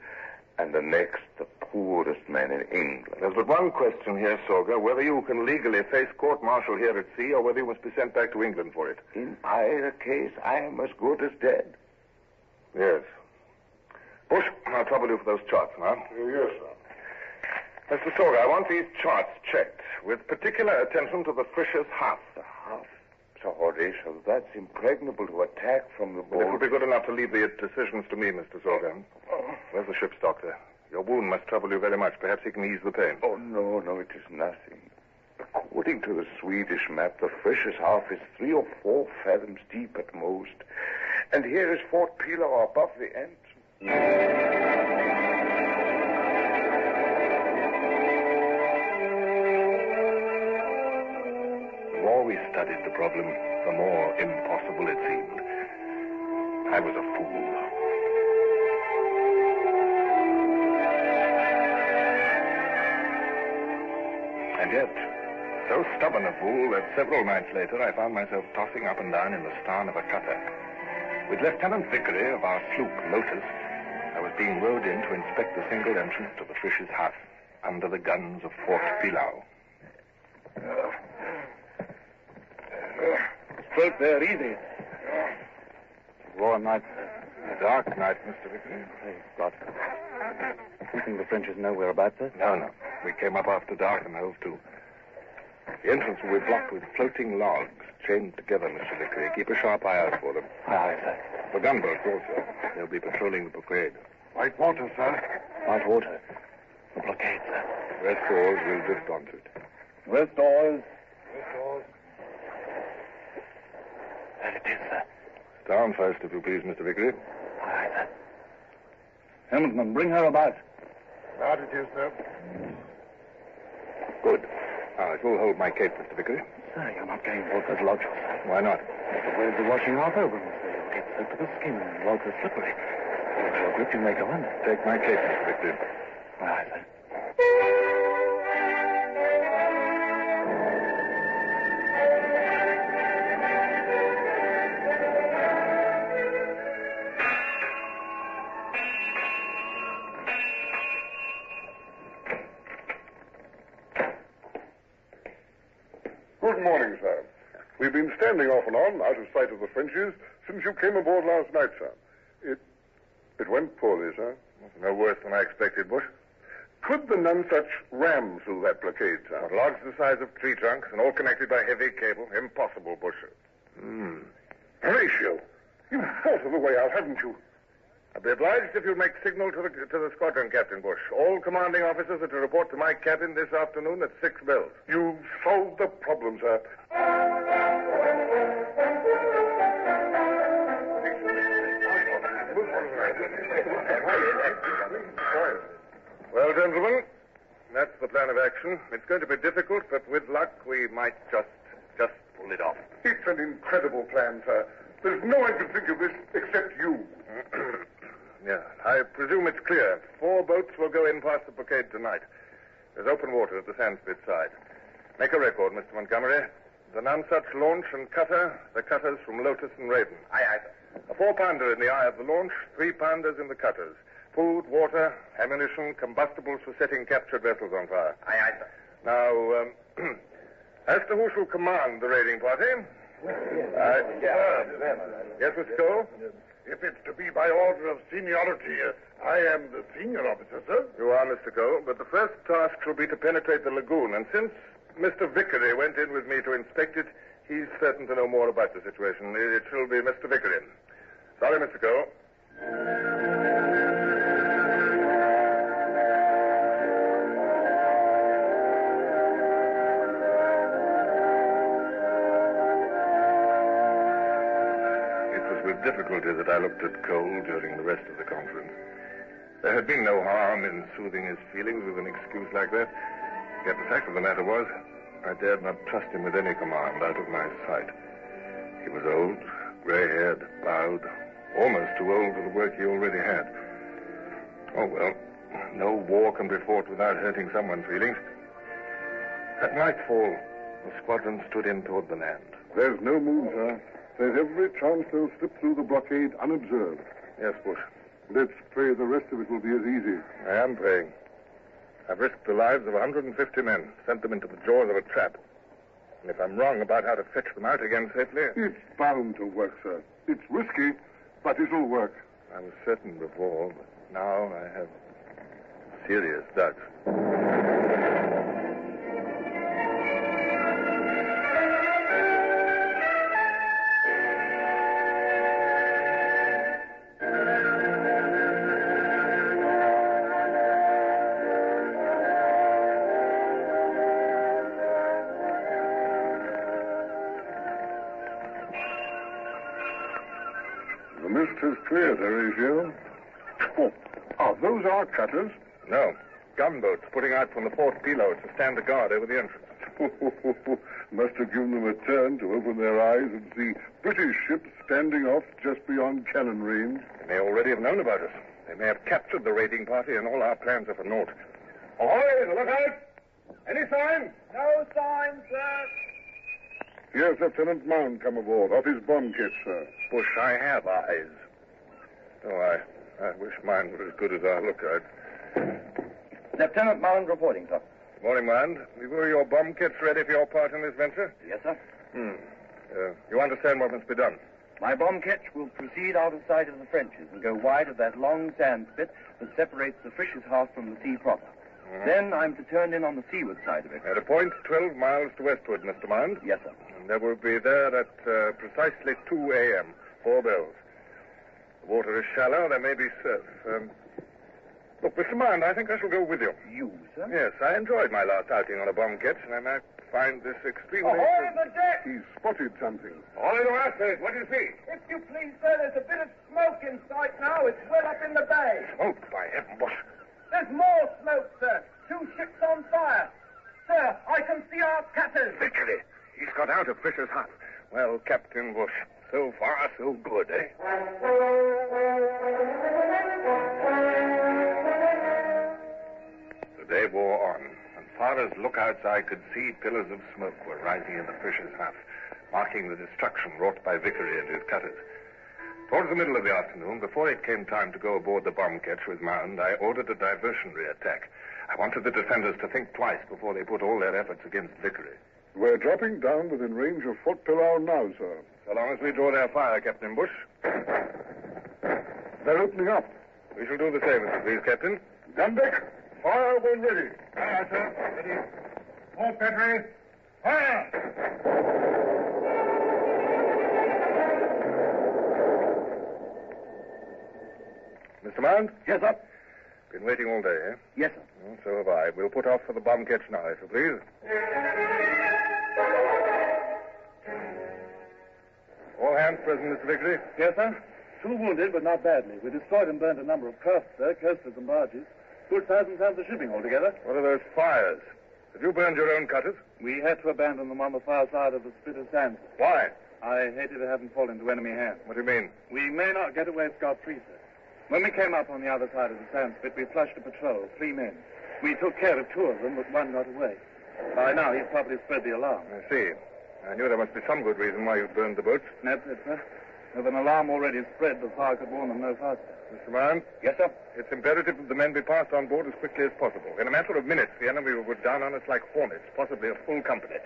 [SPEAKER 18] and the next the poorest man in England.
[SPEAKER 21] There's but one question here, Sorga, whether you can legally face court-martial here at sea or whether you must be sent back to England for it.
[SPEAKER 18] In either case, I am as good as dead.
[SPEAKER 21] Yes. Bush, I'll trouble you for those charts now.
[SPEAKER 18] Yes, sir.
[SPEAKER 21] Mr. Sorga, I want these charts checked with particular attention to the Fisher's Half.
[SPEAKER 18] The Half? Sir Horatio, that's impregnable to attack from the boat.
[SPEAKER 21] It will be good enough to leave the decisions to me, Mr. Sorga. Where's the ship's doctor? Your wound must trouble you very much. Perhaps he can ease the pain.
[SPEAKER 18] Oh, no, it is nothing. According to the Swedish map, the Fisher's Half is 3 or 4 fathoms deep at most. And here is Fort Pilo above the entrance.
[SPEAKER 21] The more we studied the problem, the more impossible it seemed. I was a fool. And yet, so stubborn a fool that several nights later I found myself tossing up and down in the stern of a cutter. With Lieutenant Vickery of our sloop, Lotus, I was being rowed in to inspect the single entrance to the Fisher's Half, under the guns of Fort Pilau.
[SPEAKER 2] Straight there, easy. Warm night.
[SPEAKER 21] A dark night, Mr. Vickery.
[SPEAKER 2] Thank God. You think the French is nowhere about, sir?
[SPEAKER 21] No. We came up after dark and hove to. The entrance will be blocked with floating logs, chained together, Mr. Vickery. Keep a sharp eye out for them.
[SPEAKER 2] Aye, sir.
[SPEAKER 21] The gunboats also. They'll be patrolling the blockade.
[SPEAKER 2] White water, sir. White water. The blockade, sir.
[SPEAKER 21] Rest oars, we'll drift onto it.
[SPEAKER 2] West oars. There it is, sir.
[SPEAKER 21] Down first, if you please, Mr. Vickery.
[SPEAKER 2] Aye, sir. Helmsman, bring her about.
[SPEAKER 21] Out it is, sir. Good. Now, it will hold my cape, Mr. Vickery.
[SPEAKER 2] Sir, you're not going Walter's lodge, sir.
[SPEAKER 21] Why not?
[SPEAKER 2] The waves are washing off over him, sir. You'll get soaked to the skin, and Walter's slippery. With your grip, you may go under.
[SPEAKER 21] Take my cape, Mr. Vickery.
[SPEAKER 2] Aye, sir.
[SPEAKER 7] We've been standing off and on, out of sight of the Frenchies, since you came aboard last night, sir. It went poorly, sir.
[SPEAKER 21] No worse than I expected, Bush.
[SPEAKER 7] Could the Nonsuch ram through that blockade, sir?
[SPEAKER 21] Logs the size of tree trunks and all connected by heavy cable. Impossible, Bush.
[SPEAKER 7] Horatio, you've thought of the way out, haven't you?
[SPEAKER 21] I'll be obliged if you'll make signal to the squadron, Captain Bush. All commanding officers are to report to my cabin this afternoon at 6 bells.
[SPEAKER 7] You've solved the problem, sir.
[SPEAKER 21] Well, gentlemen, that's the plan of action. It's going to be difficult, but with luck, we might just pull it off.
[SPEAKER 7] It's an incredible plan, sir. There's no one can think of this except you.
[SPEAKER 21] Yeah, I presume it's clear. 4 boats will go in past the blockade tonight. There's open water at the Sam Spade side. Make a record, Mr. Montgomery. The Nonsuch launch and cutter, the cutters from Lotus and Raven. Aye, sir. A 4-pounder in the eye of the launch, 3-pounders in the cutters. Food, water, ammunition, combustibles for setting captured vessels on fire.
[SPEAKER 19] Aye, sir.
[SPEAKER 21] Now, as to who shall command the raiding party... Yes, Mr. Cole?
[SPEAKER 7] If it's to be by order of seniority, I am the senior officer, sir.
[SPEAKER 21] You are, Mr. Cole, but the first task shall be to penetrate the lagoon, and since Mr. Vickery went in with me to inspect it, he's certain to know more about the situation. It shall be Mr. Vickery. Sorry, Mr. Cole. With difficulty that I looked at Cole during the rest of the conference. There had been no harm in soothing his feelings with an excuse like that. Yet the fact of the matter was, I dared not trust him with any command out of my sight. He was old, gray-haired, bowed, almost too old for the work he already had. Oh, well, no war can be fought without hurting someone's feelings. At nightfall, the squadron stood in toward the land.
[SPEAKER 7] There's no moon, sir. There's every chance they'll slip through the blockade unobserved.
[SPEAKER 21] Yes, Bush.
[SPEAKER 7] Let's pray the rest of it will be as easy.
[SPEAKER 21] I am praying. I've risked the lives of 150 men, sent them into the jaws of a trap. And if I'm wrong about how to fetch them out again safely...
[SPEAKER 7] It's bound to work, sir. It's risky, but it'll work.
[SPEAKER 21] I was certain before, but now I have serious doubts.
[SPEAKER 7] The mist has cleared, Horatio. Oh, are those our cutters?
[SPEAKER 21] No. Gunboats putting out from the Fort Philo to stand a guard over the entrance.
[SPEAKER 7] Must have given them a turn to open their eyes and see British ships standing off just beyond cannon range.
[SPEAKER 21] They may already have known about us. They may have captured the raiding party, and all our plans are for naught. Ahoy! Look out! Any sign?
[SPEAKER 8] No sign, sir.
[SPEAKER 7] Here's Lieutenant Mound come aboard, off his bomb kit, sir.
[SPEAKER 21] Bush, I have eyes. Oh, I wish mine were as good as our lookout.
[SPEAKER 8] Lieutenant Mound reporting, sir.
[SPEAKER 21] Morning, Mound. Were your bomb kits ready for your part in this venture?
[SPEAKER 8] Yes, sir.
[SPEAKER 21] You understand what must be done?
[SPEAKER 8] My bomb ketch will proceed out of sight of the Frenchies and go wide of that long sand spit that separates the Frisch's house from the sea proper. Then I'm to turn in on the seaward side of it.
[SPEAKER 21] At a point 12 miles to westward, Mr. Mound?
[SPEAKER 8] Yes, sir.
[SPEAKER 21] And there will be there at precisely 2 a.m., 4 bells. The water is shallow. There may be surf. Look, Mr. Mound, I think I shall go with you.
[SPEAKER 8] You, sir?
[SPEAKER 21] Yes, I enjoyed my last outing on a bomb ketch, and I might find this extremely...
[SPEAKER 8] Ahoy, the deck!
[SPEAKER 7] He's spotted something.
[SPEAKER 21] Ahoy, the masthead. What do you see?
[SPEAKER 8] If you please, sir, there's a bit of smoke in sight now. It's well up in the bay.
[SPEAKER 21] Smoke, by heaven, Bush.
[SPEAKER 8] There's more smoke, sir. 2 ships on fire. Sir, I can see our cutters.
[SPEAKER 21] Vickery. He's got out of Fisher's hut. Well, Captain Bush, so far, so good, eh? The day wore on. As far as lookouts eye could see, pillars of smoke were rising in the Fisher's hut, marking the destruction wrought by Vickery and his cutters. Towards the middle of the afternoon, before it came time to go aboard the bomb ketch with Mound, I ordered a diversionary attack. I wanted the defenders to think twice before they put all their efforts against Vickery.
[SPEAKER 7] We're dropping down within range of Fort Pillau now, sir.
[SPEAKER 21] So long as we draw their fire, Captain Bush.
[SPEAKER 7] They're opening up.
[SPEAKER 21] We shall do the same, if you please, Captain.
[SPEAKER 7] Gun deck, fire when ready.
[SPEAKER 21] Aye, sir. Ready. Port battery. Fire! Mr. Mount?
[SPEAKER 8] Yes, sir.
[SPEAKER 21] Been waiting all day, eh?
[SPEAKER 8] Yes, sir.
[SPEAKER 21] So have I. We'll put off for the bomb catch now, if you please. All hands present, Mr. Vickery?
[SPEAKER 2] Yes, sir. 2 wounded, but not badly. We destroyed and burned a number of crafts, sir, coasters and barges. Good 1,000 tons of shipping altogether.
[SPEAKER 21] What are those fires? Have you burned your own cutters?
[SPEAKER 2] We had to abandon them on the far side of the spit of sand.
[SPEAKER 21] Why?
[SPEAKER 2] I hated to have them fall into enemy hands.
[SPEAKER 21] What do you mean?
[SPEAKER 2] We may not get away scot-free, sir. When we came up on the other side of the sand spit, we flushed a patrol, 3 men. We took care of 2 of them, but 1 got away. By now, he's probably spread the alarm.
[SPEAKER 21] I see. I knew there must be some good reason why you burned the boats.
[SPEAKER 2] That's it, sir. With an alarm already spread, the fire could warn them no faster.
[SPEAKER 21] Mr. Mount?
[SPEAKER 2] Yes, sir.
[SPEAKER 21] It's imperative that the men be passed on board as quickly as possible. In a matter of minutes, the enemy will go down on us like hornets, possibly a full company.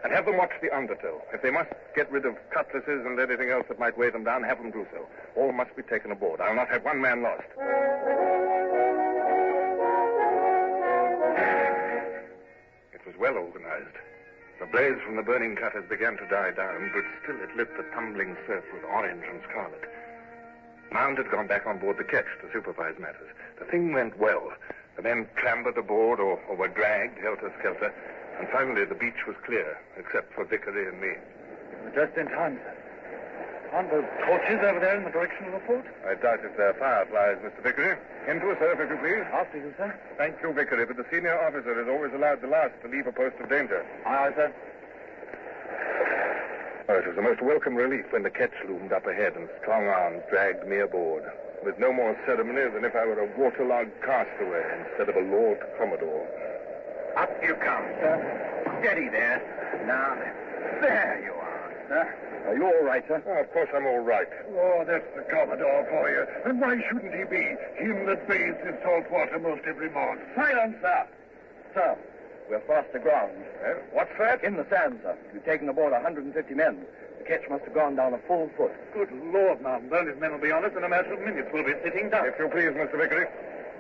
[SPEAKER 21] And have them watch the undertow. If they must get rid of cutlasses and anything else that might weigh them down, have them do so. All must be taken aboard. I'll not have 1 man lost. It was well organized. The blaze from the burning cutters began to die down, but still it lit the tumbling surf with orange and scarlet. Mount had gone back on board the ketch to supervise matters. The thing went well. The men clambered aboard or were dragged helter-skelter, and finally the beach was clear, except for Vickery and me.
[SPEAKER 2] We're just in time, sir. Aren't those torches over there in the direction of the fort?
[SPEAKER 21] I doubt if they're fireflies, Mr. Vickery. Into a surf, if you please.
[SPEAKER 2] After you, sir.
[SPEAKER 21] Thank you, Vickery, but the senior officer is always allowed the last to leave a post of danger.
[SPEAKER 2] Aye, sir.
[SPEAKER 21] Oh, it was a most welcome relief when the ketch loomed up ahead and strong arms dragged me aboard, with no more ceremony than if I were a waterlogged castaway instead of a Lord Commodore.
[SPEAKER 8] Up you come, sir. Steady there. Now, there you are, sir. Are you all right, sir?
[SPEAKER 21] Oh, of course I'm all right.
[SPEAKER 7] Oh, that's the Commodore for you. And why shouldn't he be? Him that bathes in salt water most every morning.
[SPEAKER 8] Silence, sir. Sir, we're fast aground.
[SPEAKER 21] What's that?
[SPEAKER 8] In the sand, sir. We've taken aboard 150 men. The ketch must have gone down a full foot.
[SPEAKER 2] Good Lord, Mountain. Those men will be on us in a matter of minutes. We'll be sitting down.
[SPEAKER 21] If you please, Mr. Vickery.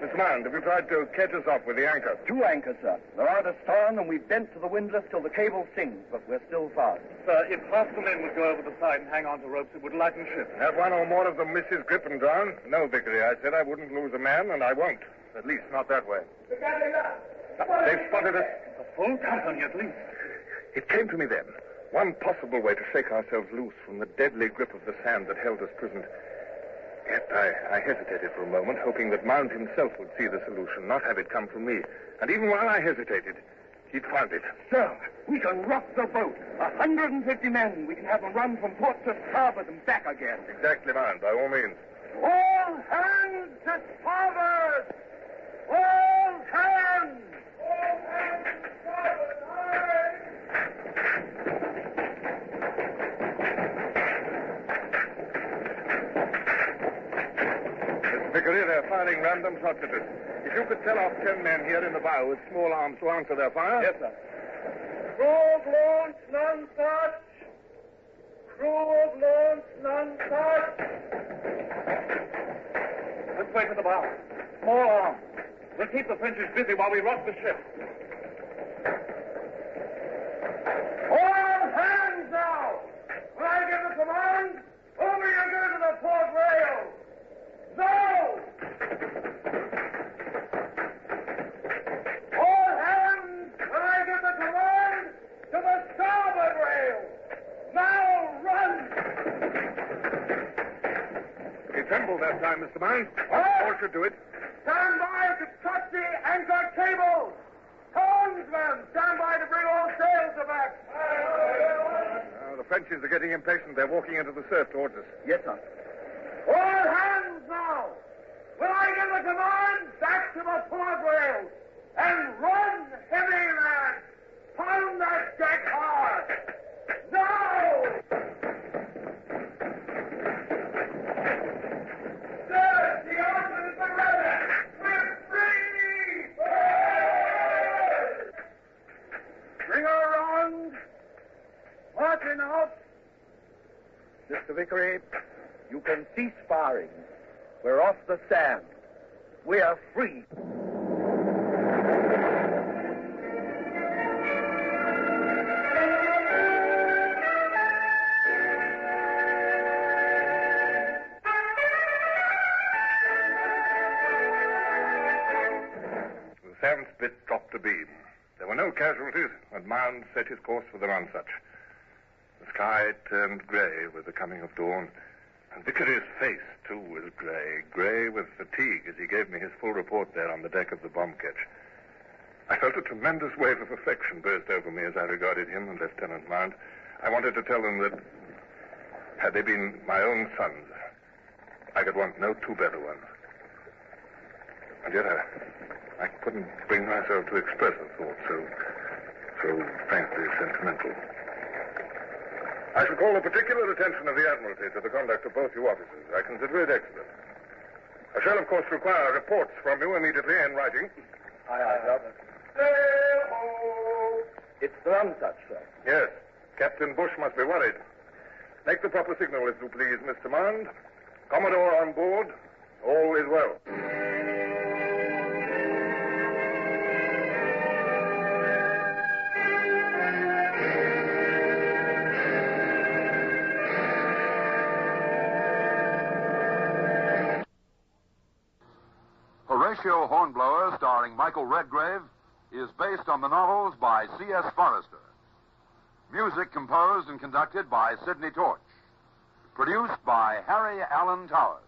[SPEAKER 21] Mr. Mount, have you tried to catch us off with the anchor?
[SPEAKER 8] 2 anchors, sir. They're out astern, and we've bent to the windlass till the cable sings, but we're still fast.
[SPEAKER 2] Sir, if half the men would go over the side and hang on to ropes, it would lighten ship.
[SPEAKER 21] Have 1 or more of them miss his grip and drown? No, Vickery, I said I wouldn't lose a man, and I won't. At least not that way. They've spotted us.
[SPEAKER 2] A full company, at least.
[SPEAKER 21] It came to me then. One possible way to shake ourselves loose from the deadly grip of the sand that held us prisoned. Yet I hesitated for a moment, hoping that Mount himself would see the solution, not have it come from me. And even while I hesitated, he'd found it.
[SPEAKER 8] Sir, we can rock the boat. 150 men. We can have them run from port to starboard and back again.
[SPEAKER 21] Exactly, Mount, by all means.
[SPEAKER 8] All hands to starboard! All hands! All hands to starboard!
[SPEAKER 21] Vickery, they're firing random shots at us. If you could tell off 10 men here in the bow with small arms to answer their fire.
[SPEAKER 2] Yes, sir.
[SPEAKER 8] Crew of launch, none touch. Crew of launch, none touch.
[SPEAKER 2] Let's wait for the bow. Small arms. We'll keep the Frenchies busy while we rock the ship.
[SPEAKER 8] All hands now! When I give the command, over you go to the port rail. No! All hands, when I give the command, to the starboard rail. Now run!
[SPEAKER 21] He trembled that time, Mr. Mount. All should do it.
[SPEAKER 8] Stand by to cut the anchor cable. Helmsman, stand by to bring all sails aback.
[SPEAKER 21] The Frenchies are getting impatient. They're walking into the surf towards us.
[SPEAKER 8] Yes, sir. All hands now! When I give the command, back to the port rail! And run, heavy lads! Pound that deck hard! Now! Sir, the ocean is ready! We're free! Bring her around! Vickery, you can cease firing. We're off the sand. We're free.
[SPEAKER 21] The Sam Spade dropped a beam. There were no casualties, and Mound set his course for the Nonsuch. The sky turned grey with the coming of dawn, and Vickery's face, too, was grey with fatigue as he gave me his full report there on the deck of the bomb ketch. I felt a tremendous wave of affection burst over me as I regarded him and Lieutenant Mound. I wanted to tell them that, had they been my own sons, I could want no two better ones. And yet I couldn't bring myself to express a thought so frankly sentimental. I shall call the particular attention of the Admiralty to the conduct of both you officers. I consider it excellent. I shall, of course, require reports from you immediately in writing.
[SPEAKER 8] Aye, aye, sir. It's the Nonsuch, sir.
[SPEAKER 21] Yes. Captain Bush must be worried. Make the proper signal, if you please, Mr. Mound. Commodore on board. All is well.
[SPEAKER 20] Horatio Hornblower, starring Michael Redgrave, is based on the novels by C.S. Forrester. Music composed and conducted by Sidney Torch. Produced by Harry Allen Towers.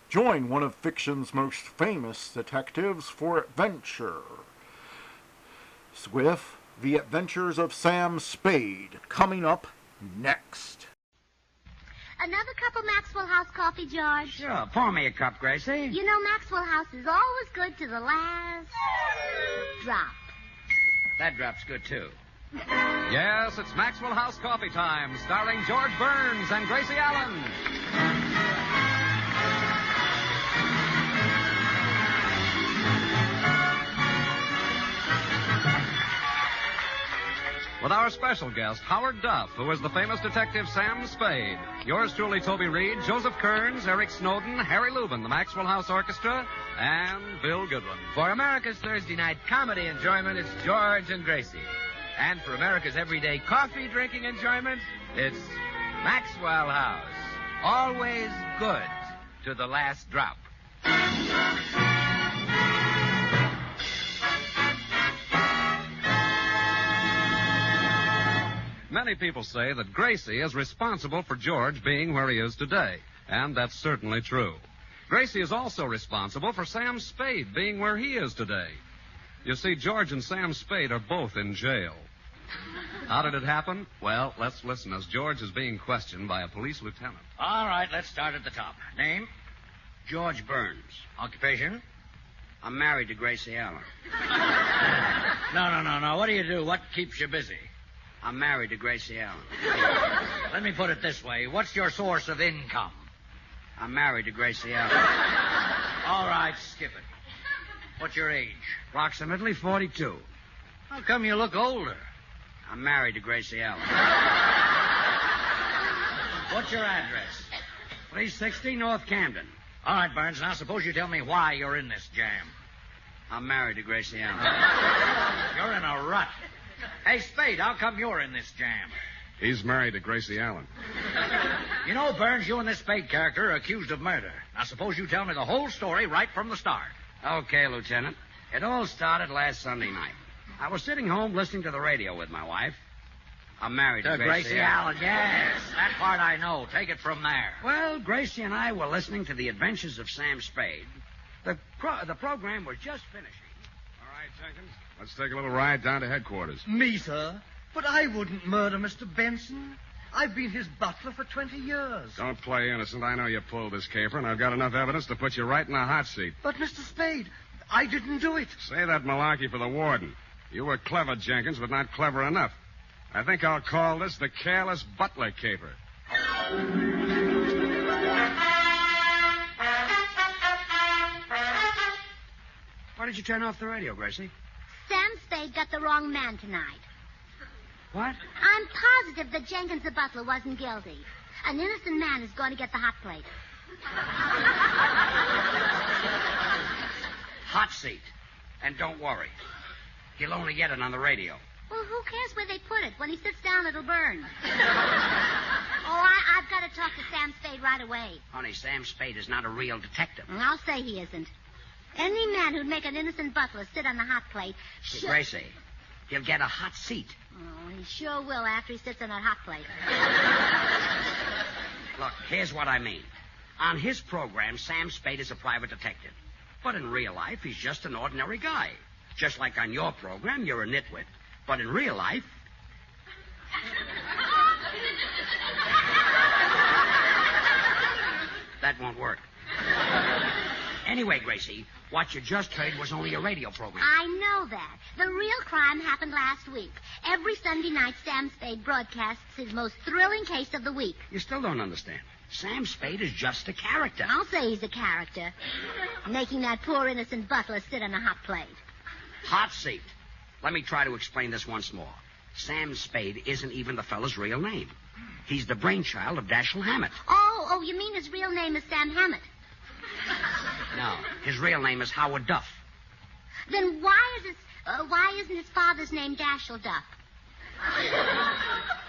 [SPEAKER 1] Join one of fiction's most famous detectives for adventure with The Adventures of Sam Spade, coming up next.
[SPEAKER 12] Another cup of Maxwell House coffee, George?
[SPEAKER 17] Sure. Pour me a cup, Gracie.
[SPEAKER 12] You know, Maxwell House is always good to the last drop.
[SPEAKER 17] That drop's good, too.
[SPEAKER 11] Yes, it's Maxwell House Coffee Time, starring George Burns and Gracie Allen. With our special guest, Howard Duff, who is the famous detective Sam Spade. Yours truly, Toby Reed, Joseph Kearns, Eric Snowden, Harry Lubin, the Maxwell House Orchestra, and Bill Goodwin.
[SPEAKER 22] For America's Thursday night comedy enjoyment, it's George and Gracie. And for America's everyday coffee drinking enjoyment, it's Maxwell House. Always good to the last drop.
[SPEAKER 11] Many people say that Gracie is responsible for George being where he is today, and that's certainly true. Gracie is also responsible for Sam Spade being where he is today. You see, George and Sam Spade are both in jail. How did it happen? Well, let's listen as George is being questioned by a police lieutenant.
[SPEAKER 22] All right, let's start at the top. Name? George Burns. Occupation? I'm married to Gracie Allen. No. What do you do? What keeps you busy? I'm married to Gracie Allen. Let me put it this way. What's your source of income? I'm married to Gracie Allen. All right, skip it. What's your age? Approximately 42. How come you look older? I'm married to Gracie Allen. What's your address? 360 North Camden. All right, Burns, now suppose you tell me why you're in this jam. I'm married to Gracie Allen. You're in a rut.
[SPEAKER 17] Hey, Spade, how come you're in this jam?
[SPEAKER 5] He's married to Gracie Allen.
[SPEAKER 17] You know, Burns, you and this Spade character are accused of murder. Now, suppose you tell me the whole story right from the start.
[SPEAKER 22] Okay, Lieutenant. It all started last Sunday night. I was sitting home listening to the radio with my wife. I'm married to
[SPEAKER 17] Gracie Allen, yes. That part I know. Take it from there.
[SPEAKER 22] Well, Gracie and I were listening to the Adventures of Sam Spade. The program was just finishing.
[SPEAKER 5] All right, Jenkins, let's take a little ride down to headquarters.
[SPEAKER 9] Me, sir? But I wouldn't murder Mr. Benson. I've been his butler for 20 years.
[SPEAKER 5] Don't play innocent. I know you pulled this caper, and I've got enough evidence to put you right in the hot seat.
[SPEAKER 9] But, Mr. Spade, I didn't do it.
[SPEAKER 5] Say that malarkey for the warden. You were clever, Jenkins, but not clever enough. I think I'll call this the careless butler caper.
[SPEAKER 22] Why did you turn off the radio, Gracie?
[SPEAKER 12] Sam Spade got the wrong man tonight.
[SPEAKER 22] What?
[SPEAKER 12] I'm positive that Jenkins the butler wasn't guilty. An innocent man is going to get the hot plate.
[SPEAKER 22] Hot seat. And don't worry. He'll only get it on the radio.
[SPEAKER 12] Well, who cares where they put it? When he sits down, it'll burn. I've got to talk to Sam Spade right away.
[SPEAKER 22] Honey, Sam Spade is not a real detective.
[SPEAKER 12] I'll say he isn't. Any man who'd make an innocent butler sit on the hot plate should...
[SPEAKER 22] Gracie, he'll get a hot seat.
[SPEAKER 12] Oh, he sure will after he sits on that hot plate.
[SPEAKER 22] Look, here's what I mean. On his program, Sam Spade is a private detective. But in real life, he's just an ordinary guy. Just like on your program, you're a nitwit. But in real life... that won't work. Anyway, Gracie, what you just heard was only a radio program.
[SPEAKER 12] I know that. The real crime happened last week. Every Sunday night, Sam Spade broadcasts his most thrilling case of the week.
[SPEAKER 22] You still don't understand. Sam Spade is just a character.
[SPEAKER 12] I'll say he's a character. Making that poor innocent butler sit on a hot plate.
[SPEAKER 22] Hot seat. Let me try to explain this once more. Sam Spade isn't even the fellow's real name. He's the brainchild of Dashiell Hammett.
[SPEAKER 12] Oh, you mean his real name is Sam Hammett?
[SPEAKER 22] No, his real name is Howard Duff.
[SPEAKER 12] Then why isn't his father's name Dashiell Duff?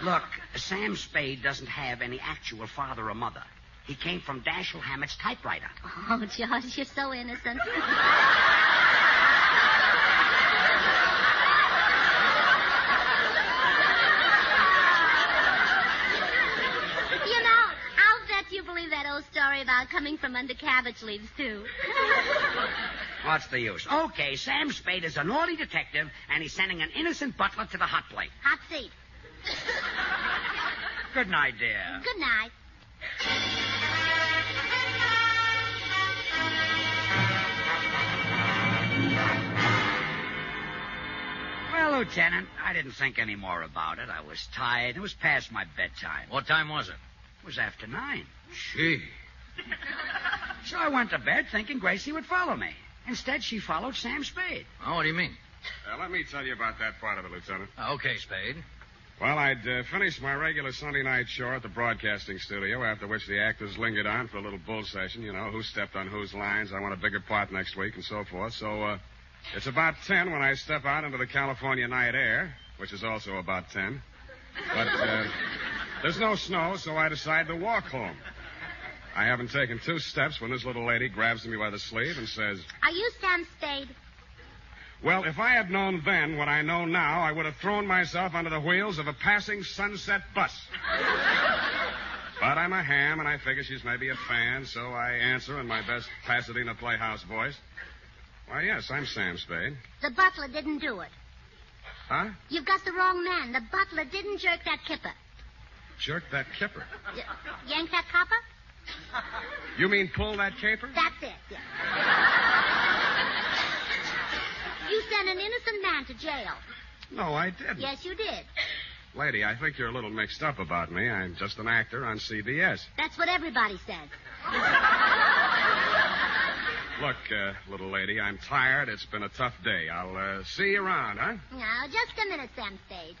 [SPEAKER 22] Look, Sam Spade doesn't have any actual father or mother. He came from Dashiell Hammett's typewriter.
[SPEAKER 12] Oh, George, you're so innocent. You believe that old story about coming from under cabbage leaves, too.
[SPEAKER 22] What's the use? Okay, Sam Spade is a naughty detective, and he's sending an innocent butler to the hot plate.
[SPEAKER 12] Hot seat.
[SPEAKER 22] Good night, dear.
[SPEAKER 12] Good night.
[SPEAKER 22] Well, Lieutenant, I didn't think any more about it. I was tired. It was past my bedtime.
[SPEAKER 17] What time was it?
[SPEAKER 22] It was after 9.
[SPEAKER 17] Gee.
[SPEAKER 22] So I went to bed thinking Gracie would follow me. Instead, she followed Sam Spade.
[SPEAKER 17] Oh, what do you mean?
[SPEAKER 5] Let me tell you about that part of it, Lieutenant.
[SPEAKER 17] Okay, Spade.
[SPEAKER 5] Well, I'd finished my regular Sunday night show at the broadcasting studio, after which the actors lingered on for a little bull session, you know, who stepped on whose lines, I want a bigger part next week, and so forth. So, it's about 10 when I step out into the California night air, which is also about 10. But, there's no snow, so I decide to walk home. I haven't taken 2 steps when this little lady grabs me by the sleeve and says...
[SPEAKER 12] Are you Sam Spade?
[SPEAKER 5] Well, if I had known then what I know now, I would have thrown myself under the wheels of a passing Sunset bus. But I'm a ham, and I figure she's maybe a fan, so I answer in my best Pasadena Playhouse voice. Why, yes, I'm Sam Spade.
[SPEAKER 12] The butler didn't do it.
[SPEAKER 5] Huh?
[SPEAKER 12] You've got the wrong man. The butler didn't jerk that kipper.
[SPEAKER 5] Jerk that kipper?
[SPEAKER 12] Yank that copper?
[SPEAKER 5] You mean pull that caper?
[SPEAKER 12] That's it, yeah. You sent an innocent man to jail.
[SPEAKER 5] No, I didn't.
[SPEAKER 12] Yes, you did.
[SPEAKER 5] Lady, I think you're a little mixed up about me. I'm just an actor on CBS.
[SPEAKER 12] That's what everybody says.
[SPEAKER 5] Look, little lady, I'm tired. It's been a tough day. I'll see you around, huh?
[SPEAKER 12] Now, just a minute, Sam Spade.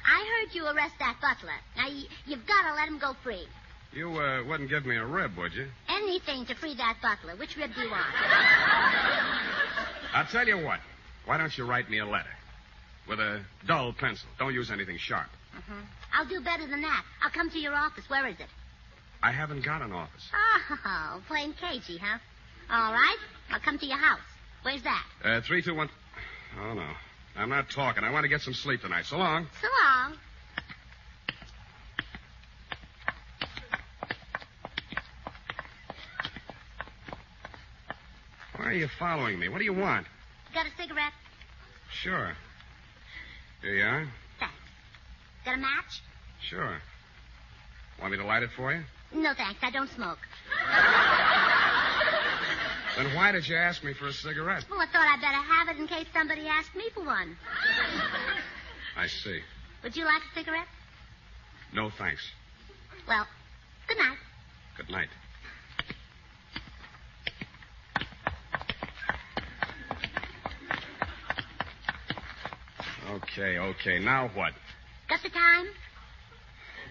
[SPEAKER 12] I heard you arrest that butler. Now, you've got to let him go free.
[SPEAKER 5] You wouldn't give me a rib, would you?
[SPEAKER 12] Anything to free that butler. Which rib do you want?
[SPEAKER 5] I'll tell you what. Why don't you write me a letter? with a dull pencil. Don't use anything sharp.
[SPEAKER 12] Mm-hmm. I'll do better than that. I'll come to your office. Where is it?
[SPEAKER 5] I haven't got an office.
[SPEAKER 12] Oh, plain cagey, huh? All right. I'll come to your house. Where's that?
[SPEAKER 5] 321... Oh, no. I'm not talking. I want to get some sleep tonight. So long.
[SPEAKER 12] So long.
[SPEAKER 5] Why are you following me? What do you want?
[SPEAKER 12] Got a cigarette?
[SPEAKER 5] Sure. Here you are.
[SPEAKER 12] Thanks. Got a match?
[SPEAKER 5] Sure. Want me to light it for you?
[SPEAKER 12] No, thanks. I don't smoke.
[SPEAKER 5] Then why did you ask me for a cigarette?
[SPEAKER 12] Well, I thought I'd better have it in case somebody asked me for one.
[SPEAKER 5] I see.
[SPEAKER 12] Would you like a cigarette?
[SPEAKER 5] No, thanks.
[SPEAKER 12] Well, good night.
[SPEAKER 5] Good night. Okay. Now what?
[SPEAKER 12] Got the time?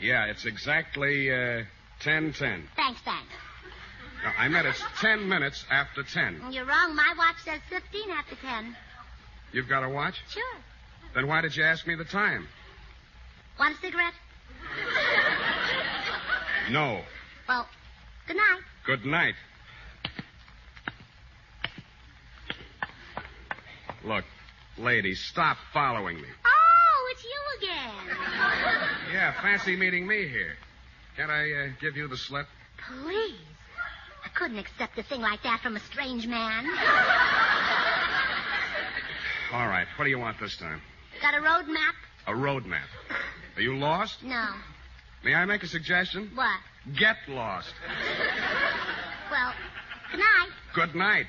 [SPEAKER 5] Yeah, it's exactly 10:10.
[SPEAKER 12] Thanks.
[SPEAKER 5] No, I meant it's 10 minutes after 10.
[SPEAKER 12] You're wrong. My watch says 15 after 10.
[SPEAKER 5] You've got a watch?
[SPEAKER 12] Sure.
[SPEAKER 5] Then why did you ask me the time?
[SPEAKER 12] Want a cigarette?
[SPEAKER 5] No.
[SPEAKER 12] Well, good night.
[SPEAKER 5] Good night. Look, lady, stop following me.
[SPEAKER 12] Oh, it's you again.
[SPEAKER 5] Yeah, fancy meeting me here. Can't I give you the slip?
[SPEAKER 12] Please. I couldn't accept a thing like that from a strange man.
[SPEAKER 5] All right, what do you want this time?
[SPEAKER 12] Got a road map?
[SPEAKER 5] A road map. Are you lost?
[SPEAKER 12] No.
[SPEAKER 5] May I make a suggestion?
[SPEAKER 12] What?
[SPEAKER 5] Get lost.
[SPEAKER 12] Well, good night.
[SPEAKER 5] Good night.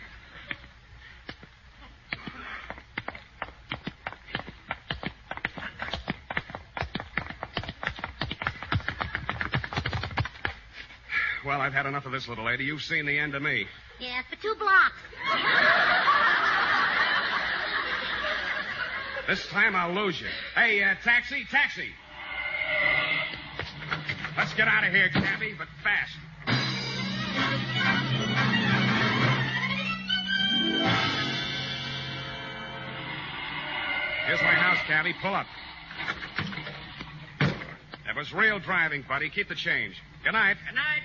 [SPEAKER 5] Well, I've had enough of this, little lady. You've seen the end of me.
[SPEAKER 12] Yeah, for 2 blocks.
[SPEAKER 5] This time I'll lose you. Hey, taxi. Let's get out of here, cabby, but fast. Here's my house, cabby. Pull up. That was real driving, buddy. Keep the change. Good night.
[SPEAKER 22] Good night.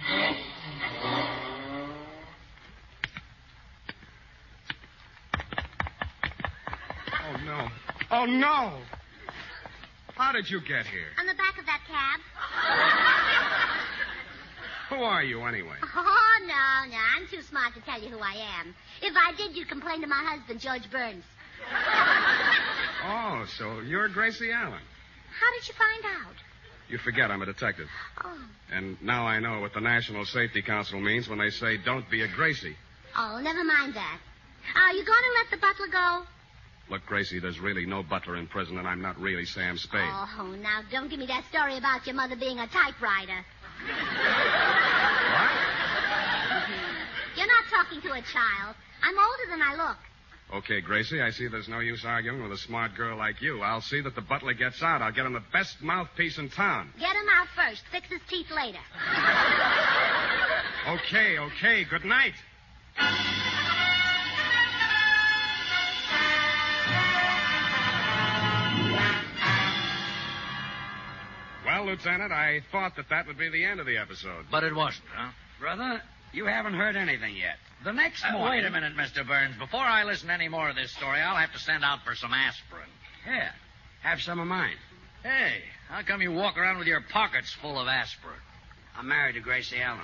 [SPEAKER 5] Oh, no. Oh, no. How did you get here?
[SPEAKER 12] On the back of that cab.
[SPEAKER 5] Who are you, anyway?
[SPEAKER 12] Oh, no. I'm too smart to tell you who I am. If I did, you'd complain to my husband, George Burns.
[SPEAKER 5] Oh, so you're Gracie Allen.
[SPEAKER 12] How did you find out?
[SPEAKER 5] You forget I'm a detective.
[SPEAKER 12] Oh.
[SPEAKER 5] And now I know what the National Safety Council means when they say don't be a Gracie.
[SPEAKER 12] Oh, never mind that. Are you going to let the butler go?
[SPEAKER 5] Look, Gracie, there's really no butler in prison, and I'm not really Sam Spade.
[SPEAKER 12] Oh, now don't give me that story about your mother being a typewriter.
[SPEAKER 5] What?
[SPEAKER 12] You're not talking to a child. I'm older than I look.
[SPEAKER 5] Okay, Gracie, I see there's no use arguing with a smart girl like you. I'll see that the butler gets out. I'll get him the best mouthpiece in town.
[SPEAKER 12] Get him out first. Fix his teeth later.
[SPEAKER 5] Okay. Good night. Well, Lieutenant, I thought that would be the end of the episode.
[SPEAKER 17] But it wasn't, huh?
[SPEAKER 22] Brother, you haven't heard anything yet. The next morning...
[SPEAKER 17] Wait a minute, Mr. Burns. Before I listen any more of this story, I'll have to send out for some aspirin.
[SPEAKER 22] Yeah, have some of mine.
[SPEAKER 17] Hey, how come you walk around with your pockets full of aspirin?
[SPEAKER 22] I'm married to Gracie Allen.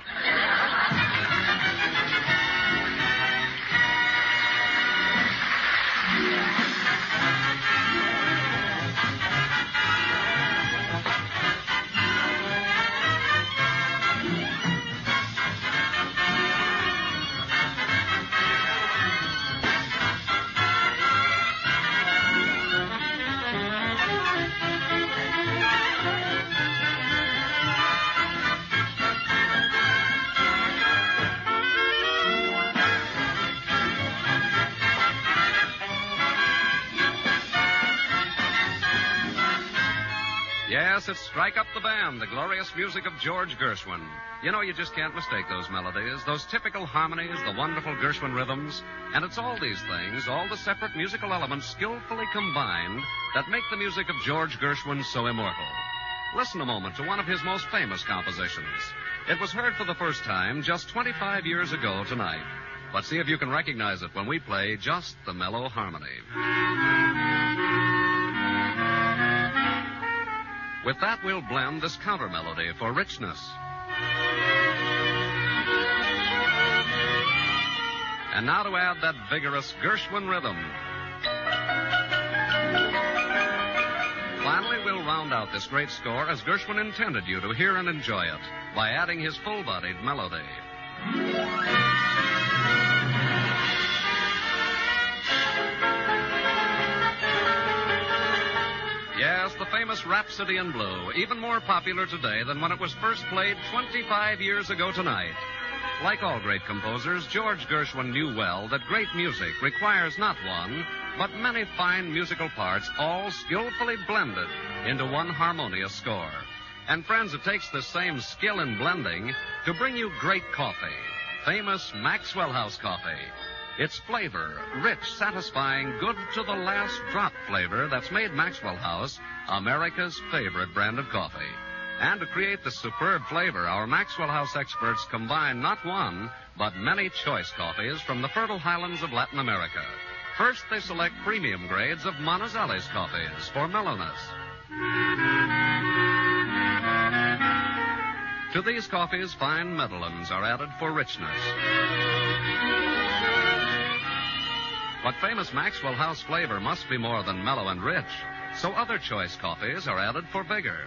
[SPEAKER 11] Yes, it's Strike Up the Band, the glorious music of George Gershwin. You know, you just can't mistake those melodies, those typical harmonies, the wonderful Gershwin rhythms. And it's all these things, all the separate musical elements skillfully combined, that make the music of George Gershwin so immortal. Listen a moment to one of his most famous compositions. It was heard for the first time just 25 years ago tonight. But see if you can recognize it when we play just the mellow harmony. With that, we'll blend this counter melody for richness. And now to add that vigorous Gershwin rhythm. Finally, we'll round out this great score as Gershwin intended you to hear and enjoy it by adding his full-bodied melody. Yes, the famous Rhapsody in Blue, even more popular today than when it was first played 25 years ago tonight. Like all great composers, George Gershwin knew well that great music requires not one, but many fine musical parts, all skillfully blended into one harmonious score. And friends, it takes the same skill in blending to bring you great coffee, famous Maxwell House coffee. Its flavor, rich, satisfying, good to the last drop flavor that's made Maxwell House America's favorite brand of coffee. And to create the superb flavor, our Maxwell House experts combine not one, but many choice coffees from the fertile highlands of Latin America. First, they select premium grades of Monticelli's coffees for mellowness. To these coffees, fine Medellins are added for richness. But famous Maxwell House flavor must be more than mellow and rich, so other choice coffees are added for vigor.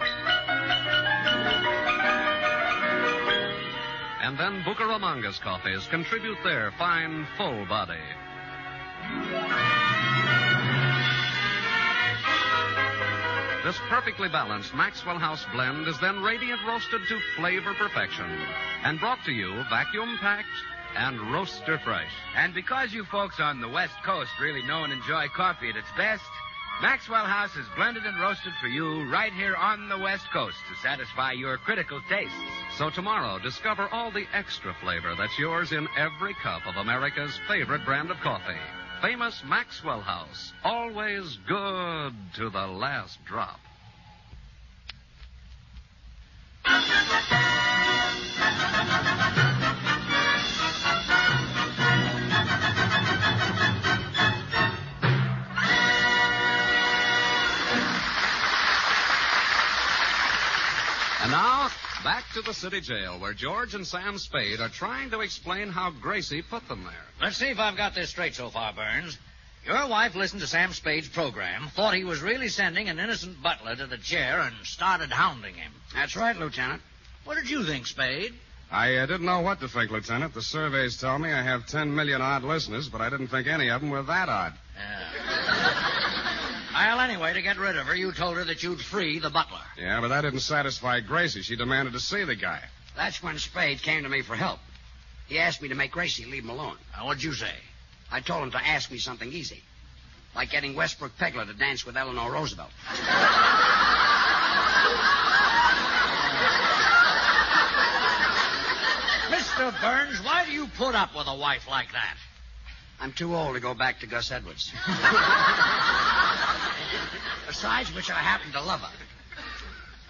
[SPEAKER 11] And then Bucaramanga's coffees contribute their fine, full body. This perfectly balanced Maxwell House blend is then radiant roasted to flavor perfection and brought to you vacuum-packed and roaster fresh.
[SPEAKER 17] And because you folks on the West Coast really know and enjoy coffee at its best, Maxwell House is blended and roasted for you right here on the West Coast to satisfy your critical tastes.
[SPEAKER 11] So tomorrow, discover all the extra flavor that's yours in every cup of America's favorite brand of coffee. Famous Maxwell House, always good to the last drop. And now, back to the city jail, where George and Sam Spade are trying to explain how Gracie put them there.
[SPEAKER 17] Let's see if I've got this straight so far, Burns. Your wife listened to Sam Spade's program, thought he was really sending an innocent butler to the chair, and started hounding him.
[SPEAKER 3] That's right, Lieutenant.
[SPEAKER 17] What did you think, Spade?
[SPEAKER 5] I didn't know what to think, Lieutenant. The surveys tell me I have 10 million odd listeners, but I didn't think any of them were that odd.
[SPEAKER 17] Well, anyway, to get rid of her, you told her that you'd free the butler.
[SPEAKER 5] Yeah, but that didn't satisfy Gracie. She demanded to see the guy.
[SPEAKER 3] That's when Spade came to me for help. He asked me to make Gracie leave him alone.
[SPEAKER 17] What'd you say?
[SPEAKER 3] I told him to ask me something easy, like getting Westbrook Pegler to dance with Eleanor Roosevelt.
[SPEAKER 17] Mr. Burns, why do you put up with a wife like that?
[SPEAKER 3] I'm too old to go back to Gus Edwards. Besides which, I happen to love her.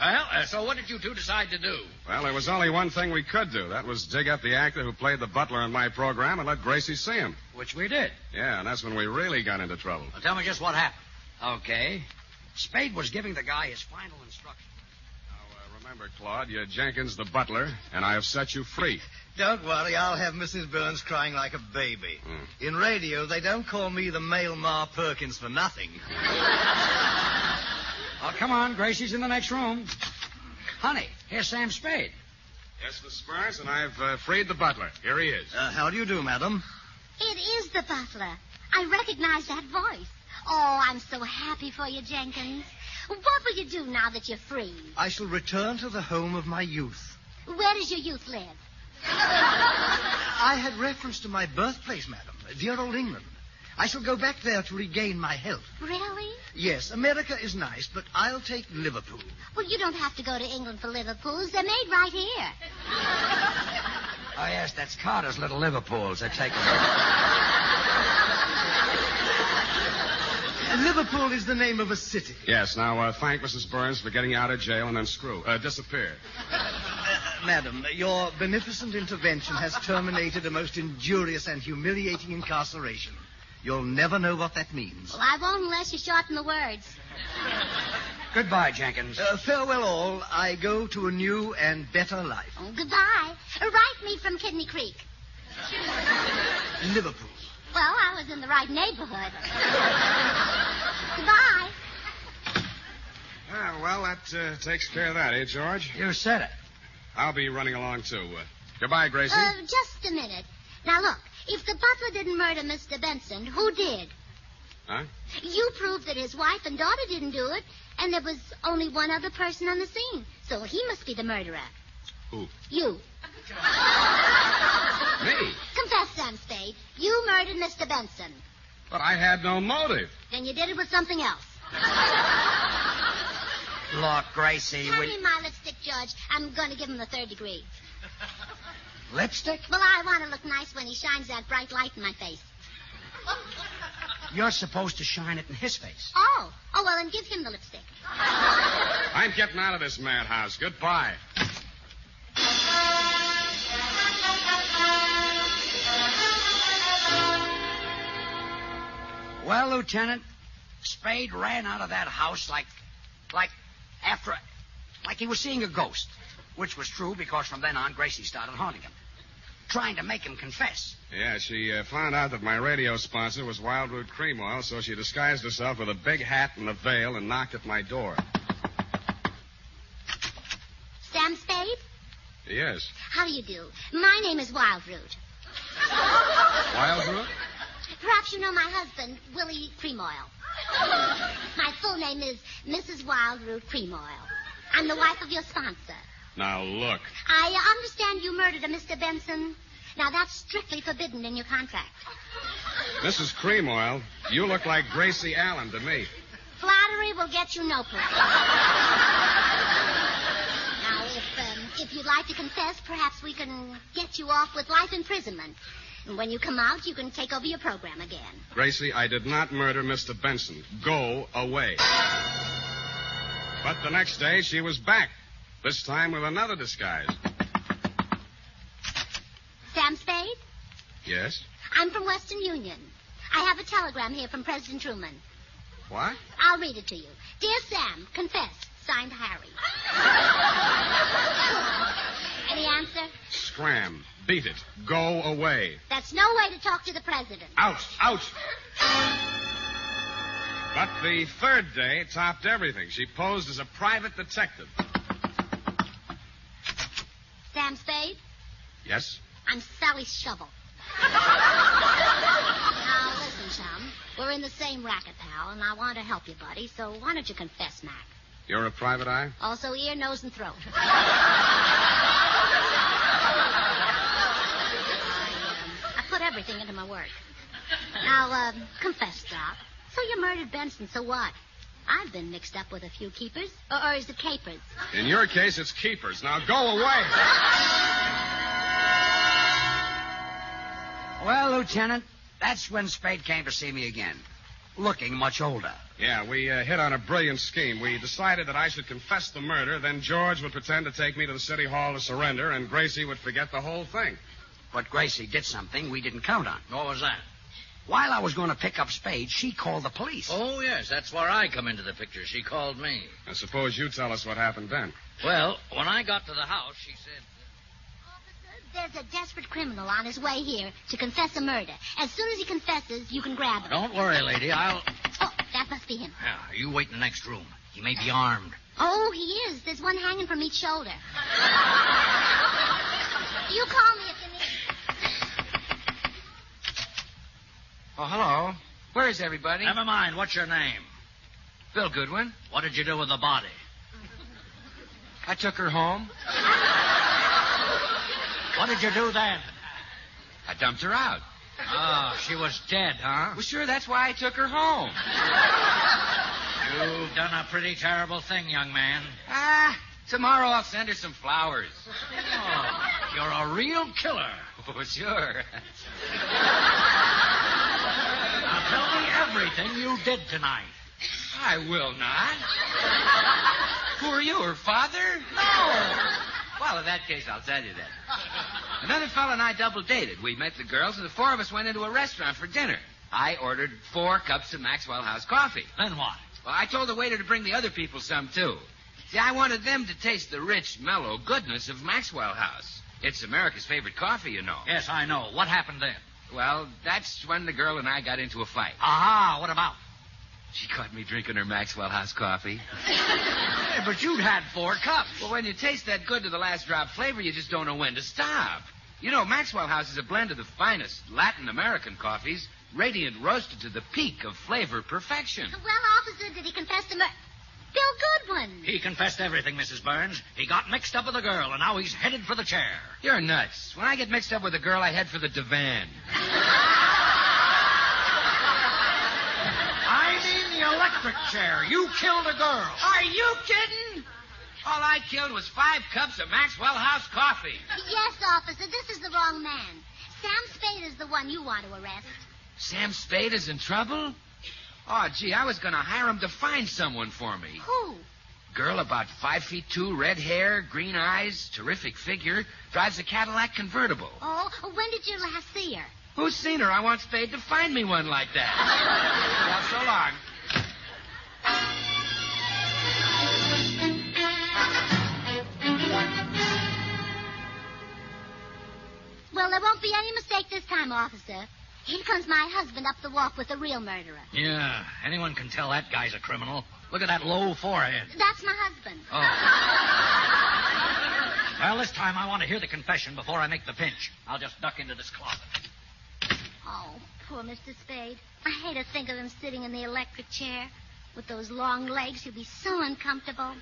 [SPEAKER 17] Well, so what did you two decide to do?
[SPEAKER 5] Well, there was only one thing we could do. That was dig up the actor who played the butler in my program and let Gracie see him.
[SPEAKER 17] Which we did.
[SPEAKER 5] Yeah, and that's when we really got into trouble.
[SPEAKER 17] Well, tell me just what happened.
[SPEAKER 3] Okay. Spade was giving the guy his final instructions.
[SPEAKER 5] Now, remember, Claude, you're Jenkins the butler, and I have set you free.
[SPEAKER 9] Don't worry, I'll have Mrs. Burns crying like a baby. In radio, they don't call me the male Ma Perkins for nothing.
[SPEAKER 3] Oh, come on, Gracie's in the next room. Honey, here's Sam Spade.
[SPEAKER 5] Yes, Miss Burns, and I've freed the butler. Here he is.
[SPEAKER 9] How do you do, madam?
[SPEAKER 12] It is the butler. I recognize that voice. Oh, I'm so happy for you, Jenkins. What will you do now that you're free?
[SPEAKER 9] I shall return to the home of my youth.
[SPEAKER 12] Where does your youth live?
[SPEAKER 9] I had reference to my birthplace, madam. Dear old England. I shall go back there to regain my health.
[SPEAKER 12] Really?
[SPEAKER 9] Yes, America is nice, but I'll take Liverpool.
[SPEAKER 12] Well, you don't have to go to England for Liverpools. They're made right here.
[SPEAKER 3] Oh, yes, that's Carter's little Liverpools. They take them.
[SPEAKER 9] Liverpool is the name of a city.
[SPEAKER 5] Yes, now, thank Mrs. Burns for getting you out of jail and then disappear.
[SPEAKER 9] Madam, your beneficent intervention has terminated a most injurious and humiliating incarceration. You'll never know what that means.
[SPEAKER 12] Well, I won't unless you shorten the words.
[SPEAKER 3] Goodbye, Jenkins.
[SPEAKER 9] Farewell all. I go to a new and better life.
[SPEAKER 12] Oh, goodbye. Write me from Kidney Creek.
[SPEAKER 9] Liverpool.
[SPEAKER 12] Well, I was in the right neighborhood. Goodbye.
[SPEAKER 5] Well, that takes care of that, eh, George?
[SPEAKER 3] You said it.
[SPEAKER 5] I'll be running along, too. Goodbye, Gracie.
[SPEAKER 12] Just a minute. Now, look, if the butler didn't murder Mr. Benson, who did?
[SPEAKER 5] Huh?
[SPEAKER 12] You proved that his wife and daughter didn't do it, and there was only one other person on the scene. So he must be the murderer.
[SPEAKER 5] Who?
[SPEAKER 12] You.
[SPEAKER 5] Me?
[SPEAKER 12] Confess, Sam Spade. You murdered Mr. Benson.
[SPEAKER 5] But I had no motive.
[SPEAKER 12] Then you did it with something else.
[SPEAKER 3] Look, Gracie,
[SPEAKER 12] Hand me my lipstick, George. I'm going to give him the 3rd degree.
[SPEAKER 3] Lipstick?
[SPEAKER 12] Well, I want to look nice when he shines that bright light in my face.
[SPEAKER 3] You're supposed to shine it in his face.
[SPEAKER 12] Oh, well, then give him the lipstick.
[SPEAKER 5] I'm getting out of this madhouse. Goodbye.
[SPEAKER 3] Well, Lieutenant, Spade ran out of that house like he was seeing a ghost, which was true because from then on Gracie started haunting him, trying to make him confess.
[SPEAKER 5] Yeah, she found out that my radio sponsor was Wild Root Cream Oil, so she disguised herself with a big hat and a veil and knocked at my door.
[SPEAKER 12] Sam Spade?
[SPEAKER 5] Yes.
[SPEAKER 12] How do you do? My name is Wild Root.
[SPEAKER 5] Wild Root?
[SPEAKER 12] Perhaps you know my husband, Willie Cream Oil. My full name is Mrs. Wild Root Cream Oil. I'm the wife of your sponsor.
[SPEAKER 5] Now, look.
[SPEAKER 12] I understand you murdered a Mr. Benson. Now, that's strictly forbidden in your contract.
[SPEAKER 5] Mrs. Cream Oil, you look like Gracie Allen to me.
[SPEAKER 12] Flattery will get you no place. Now, if you'd like to confess, perhaps we can get you off with life imprisonment. And when you come out, you can take over your program again.
[SPEAKER 5] Gracie, I did not murder Mr. Benson. Go away. But the next day, she was back. This time with another disguise.
[SPEAKER 12] Sam Spade?
[SPEAKER 5] Yes?
[SPEAKER 12] I'm from Western Union. I have a telegram here from President Truman.
[SPEAKER 5] What?
[SPEAKER 12] I'll read it to you. Dear Sam, confess. Signed, Harry. Any answer?
[SPEAKER 5] Scram. Beat it. Go away.
[SPEAKER 12] That's no way to talk to the president.
[SPEAKER 5] Out. But the 3rd day topped everything. She posed as a private detective.
[SPEAKER 12] Sam Spade?
[SPEAKER 5] Yes?
[SPEAKER 12] I'm Sally Shovel. Now, listen, chum. We're in the same racket, pal, and I want to help you, buddy, so why don't you confess, Mac?
[SPEAKER 5] You're a private eye?
[SPEAKER 12] Also ear, nose, and throat. I put everything into my work. Now, confess, Doc. So you murdered Benson, so what? I've been mixed up with a few keepers. Or is it capers?
[SPEAKER 5] In your case, it's keepers. Now go away.
[SPEAKER 3] Well, Lieutenant, that's when Spade came to see me again, looking much older.
[SPEAKER 5] Yeah, we hit on a brilliant scheme. We decided that I should confess the murder, then George would pretend to take me to the city hall to surrender, and Gracie would forget the whole thing.
[SPEAKER 3] But Gracie did something we didn't count on.
[SPEAKER 22] What was that?
[SPEAKER 3] While I was going to pick up Spade, she called the police.
[SPEAKER 22] Oh, yes, that's where I come into the picture. She called me.
[SPEAKER 5] I suppose you tell us what happened then.
[SPEAKER 22] Well, when I got to the house, she said...
[SPEAKER 12] There's a desperate criminal on his way here to confess a murder. As soon as he confesses, you can grab him.
[SPEAKER 22] Don't worry, lady. I'll...
[SPEAKER 12] Oh, that must be him.
[SPEAKER 22] Yeah, you wait in the next room. He may be armed.
[SPEAKER 12] Oh, he is. There's one hanging from each shoulder. You call me if you need...
[SPEAKER 22] Oh, hello. Where is everybody? Never mind. What's your name?
[SPEAKER 4] Bill Goodwin.
[SPEAKER 22] What did you do with the body?
[SPEAKER 4] I took her home.
[SPEAKER 22] What did you do then?
[SPEAKER 4] I dumped her out.
[SPEAKER 22] Oh, she was dead, huh?
[SPEAKER 17] Well, sure, that's why I took her home.
[SPEAKER 22] You've done a pretty terrible thing, young man.
[SPEAKER 17] Tomorrow I'll send her some flowers.
[SPEAKER 22] Oh, you're a real killer.
[SPEAKER 17] Oh, sure.
[SPEAKER 22] Now tell me everything you did tonight.
[SPEAKER 17] I will not. Who are you, her father?
[SPEAKER 22] No.
[SPEAKER 17] Well, in that case, I'll tell you then. Another fellow and I double dated. We met the girls, and the four of us went into a restaurant for dinner. I ordered 4 cups of Maxwell House coffee.
[SPEAKER 22] Then what?
[SPEAKER 17] Well, I told the waiter to bring the other people some, too. See, I wanted them to taste the rich, mellow goodness of Maxwell House. It's America's favorite coffee, you know.
[SPEAKER 22] Yes, I know. What happened then?
[SPEAKER 17] Well, that's when the girl and I got into a fight.
[SPEAKER 22] Aha, what about?
[SPEAKER 17] She caught me drinking her Maxwell House coffee.
[SPEAKER 22] Hey, but you'd had 4 cups.
[SPEAKER 17] Well, when you taste that good to the last drop flavor, you just don't know when to stop. You know, Maxwell House is a blend of the finest Latin American coffees, radiant roasted to the peak of flavor perfection.
[SPEAKER 12] Well, officer, did he confess to Bill Goodwin?
[SPEAKER 22] He confessed everything, Mrs. Burns. He got mixed up with a girl, and now he's headed for the chair.
[SPEAKER 17] You're nuts. When I get mixed up with a girl, I head for the divan.
[SPEAKER 22] I mean the electric chair. You killed a girl.
[SPEAKER 17] Are you kidding? All I killed was 5 cups of Maxwell House coffee.
[SPEAKER 12] Yes, officer, this is the wrong man. Sam Spade is the one you want to arrest.
[SPEAKER 17] Sam Spade is in trouble? Oh, gee, I was going to hire him to find someone for me.
[SPEAKER 12] Who?
[SPEAKER 17] Girl about 5'2", red hair, green eyes, terrific figure, drives a Cadillac convertible.
[SPEAKER 12] Oh, when did you last see her?
[SPEAKER 17] Who's seen her? I want Spade to find me one like that. Well, so long.
[SPEAKER 12] Well, there won't be any mistake this time, officer. Here comes my husband up the walk with the real murderer.
[SPEAKER 22] Yeah, anyone can tell that guy's a criminal. Look at that low forehead.
[SPEAKER 12] That's my husband.
[SPEAKER 22] Oh. Well, this time I want to hear the confession before I make the pinch. I'll just duck into this closet.
[SPEAKER 12] Oh, poor Mr. Spade. I hate to think of him sitting in the electric chair. With those long legs, he'll be so uncomfortable.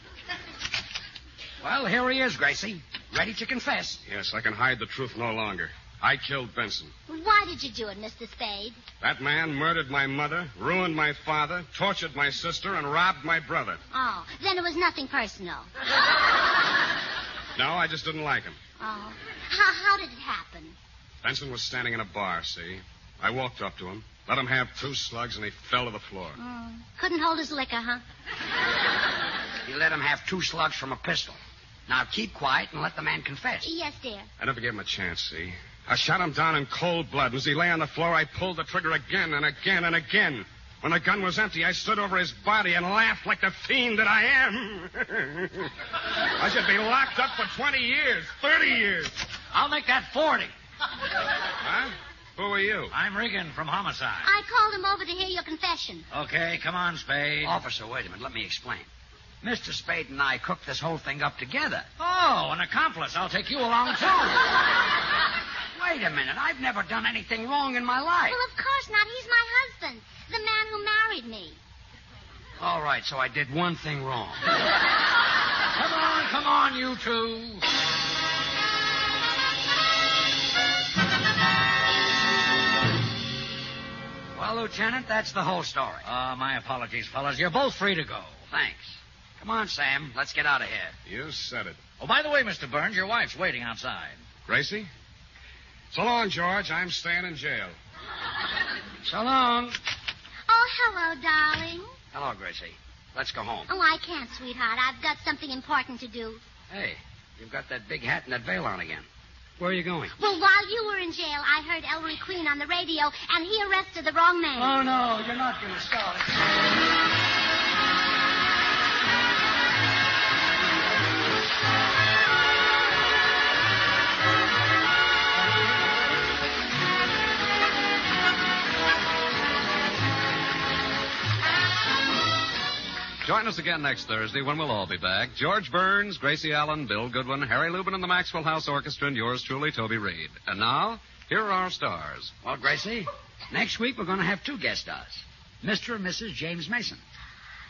[SPEAKER 22] Well, here he is, Gracie. Ready to confess.
[SPEAKER 5] Yes, I can hide the truth no longer. I killed Benson.
[SPEAKER 12] Why did you do it, Mr. Spade?
[SPEAKER 5] That man murdered my mother, ruined my father, tortured my sister, and robbed my brother.
[SPEAKER 12] Oh, then it was nothing personal.
[SPEAKER 5] No, I just didn't like him.
[SPEAKER 12] Oh. How did it happen?
[SPEAKER 5] Benson was standing in a bar, see? I walked up to him, let him have 2 slugs, and he fell to the floor.
[SPEAKER 12] Couldn't hold his liquor, huh?
[SPEAKER 22] You let him have 2 slugs from a pistol. Now keep quiet and let the man confess.
[SPEAKER 12] Yes, dear.
[SPEAKER 5] I never gave him a chance, see? I shot him down in cold blood. As he lay on the floor, I pulled the trigger again and again and again. When the gun was empty, I stood over his body and laughed like the fiend that I am. I should be locked up for 20 years, 30 years.
[SPEAKER 22] I'll make that 40.
[SPEAKER 5] Huh? Who are you?
[SPEAKER 22] I'm Regan from Homicide.
[SPEAKER 12] I called him over to hear your confession.
[SPEAKER 22] Okay, come on, Spade. Officer, wait a minute. Let me explain. Mr. Spade and I cooked this whole thing up together. Oh, an accomplice. I'll take you along, too. Wait a minute. I've never done anything wrong in my life.
[SPEAKER 12] Well, of course not. He's my husband, the man who married me.
[SPEAKER 22] All right, so I did one thing wrong. Come on, you two. Well, Lieutenant, that's the whole story. My apologies, fellas. You're both free to go. Thanks. Come on, Sam. Let's get out of here.
[SPEAKER 5] You said it.
[SPEAKER 22] Oh, by the way, Mr. Burns, your wife's waiting outside.
[SPEAKER 5] Gracie? So long, George. I'm staying in jail.
[SPEAKER 22] So long.
[SPEAKER 12] Oh, hello, darling.
[SPEAKER 22] Hello, Gracie. Let's go home.
[SPEAKER 12] Oh, I can't, sweetheart. I've got something important to do.
[SPEAKER 22] Hey, you've got that big hat and that veil on again. Where are you going?
[SPEAKER 12] Well, while you were in jail, I heard Ellery Queen on the radio, and he arrested the wrong man.
[SPEAKER 22] Oh, no, you're not going to start it.
[SPEAKER 11] Join us again next Thursday when we'll all be back. George Burns, Gracie Allen, Bill Goodwin, Harry Lubin, and the Maxwell House Orchestra, and yours truly, Toby Reed. And now, here are our stars.
[SPEAKER 22] Well, Gracie, next week we're going to have 2 guest stars. Mr. and Mrs. James Mason.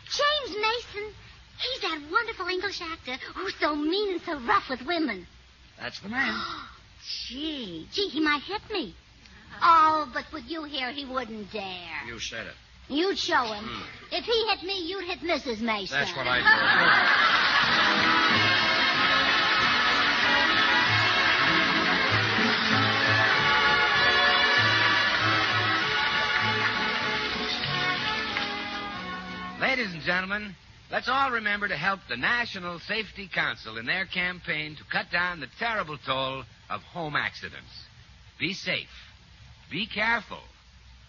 [SPEAKER 12] James Mason? He's that wonderful English actor who's so mean and so rough with women.
[SPEAKER 22] That's the man.
[SPEAKER 12] Gee, he might hit me. Oh, but with you here, he wouldn't dare.
[SPEAKER 22] You said it.
[SPEAKER 12] You'd show him. If he hit me, you'd hit Mrs. Mason.
[SPEAKER 22] That's what I
[SPEAKER 17] do. Ladies and gentlemen, let's all remember to help the National Safety Council in their campaign to cut down the terrible toll of home accidents. Be safe. Be careful.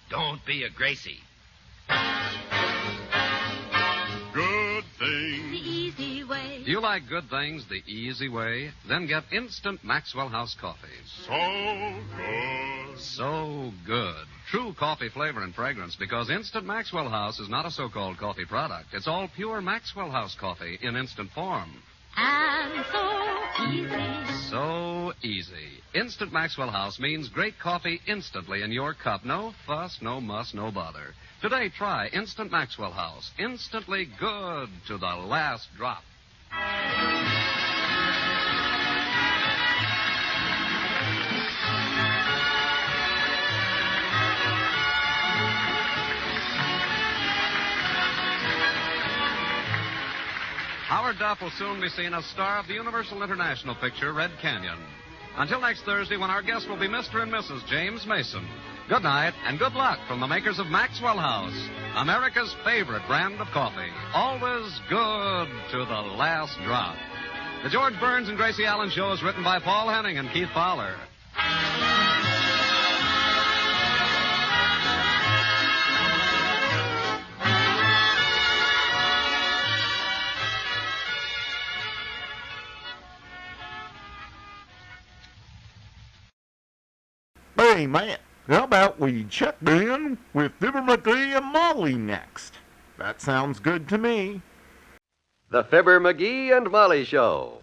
[SPEAKER 17] Don't be a Gracie.
[SPEAKER 10] Good things.
[SPEAKER 6] The easy way.
[SPEAKER 13] Do you like good things the easy way? Then get instant Maxwell House coffee.
[SPEAKER 10] So good.
[SPEAKER 13] So good. True coffee flavor and fragrance, because instant Maxwell House is not a so-called coffee product. It's all pure Maxwell House coffee in instant form.
[SPEAKER 6] And so easy.
[SPEAKER 13] So easy. Instant Maxwell House means great coffee instantly in your cup. No fuss, no muss, no bother. Today, try Instant Maxwell House. Instantly good to the last drop. Howard Duff will soon be seen as star of the Universal International picture, Red Canyon. Until next Thursday, when our guests will be Mr. and Mrs. James Mason. Good night and good luck from the makers of Maxwell House, America's favorite brand of coffee. Always good to the last drop. The George Burns and Gracie Allen Show is written by Paul Henning and Keith Fowler.
[SPEAKER 1] Hey, man, how about we check in with Fibber, Magee, and Molly next? That sounds good to me.
[SPEAKER 15] The Fibber, Magee, and Molly Show.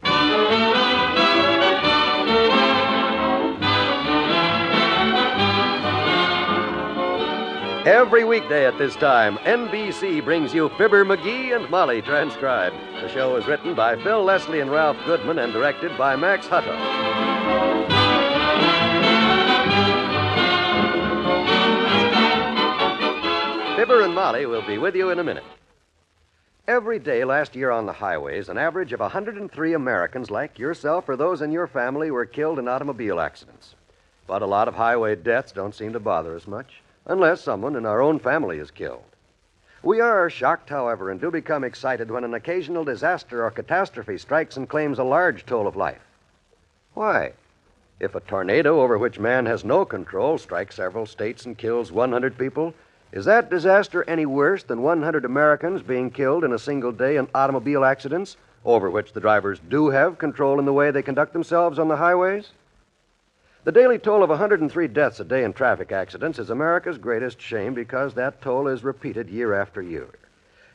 [SPEAKER 15] Every weekday at this time, NBC brings you Fibber, Magee, and Molly transcribed. The show is written by Phil Leslie and Ralph Goodman and directed by Max Hutto. Fibber and Molly will be with you in a minute. Every day last year on the highways, an average of 103 Americans like yourself or those in your family were killed in automobile accidents. But a lot of highway deaths don't seem to bother us much, unless someone in our own family is killed. We are shocked, however, and do become excited when an occasional disaster or catastrophe strikes and claims a large toll of life. Why? If a tornado over which man has no control strikes several states and kills 100 people, is that disaster any worse than 100 Americans being killed in a single day in automobile accidents, over which the drivers do have control in the way they conduct themselves on the highways? The daily toll of 103 deaths a day in traffic accidents is America's greatest shame because that toll is repeated year after year.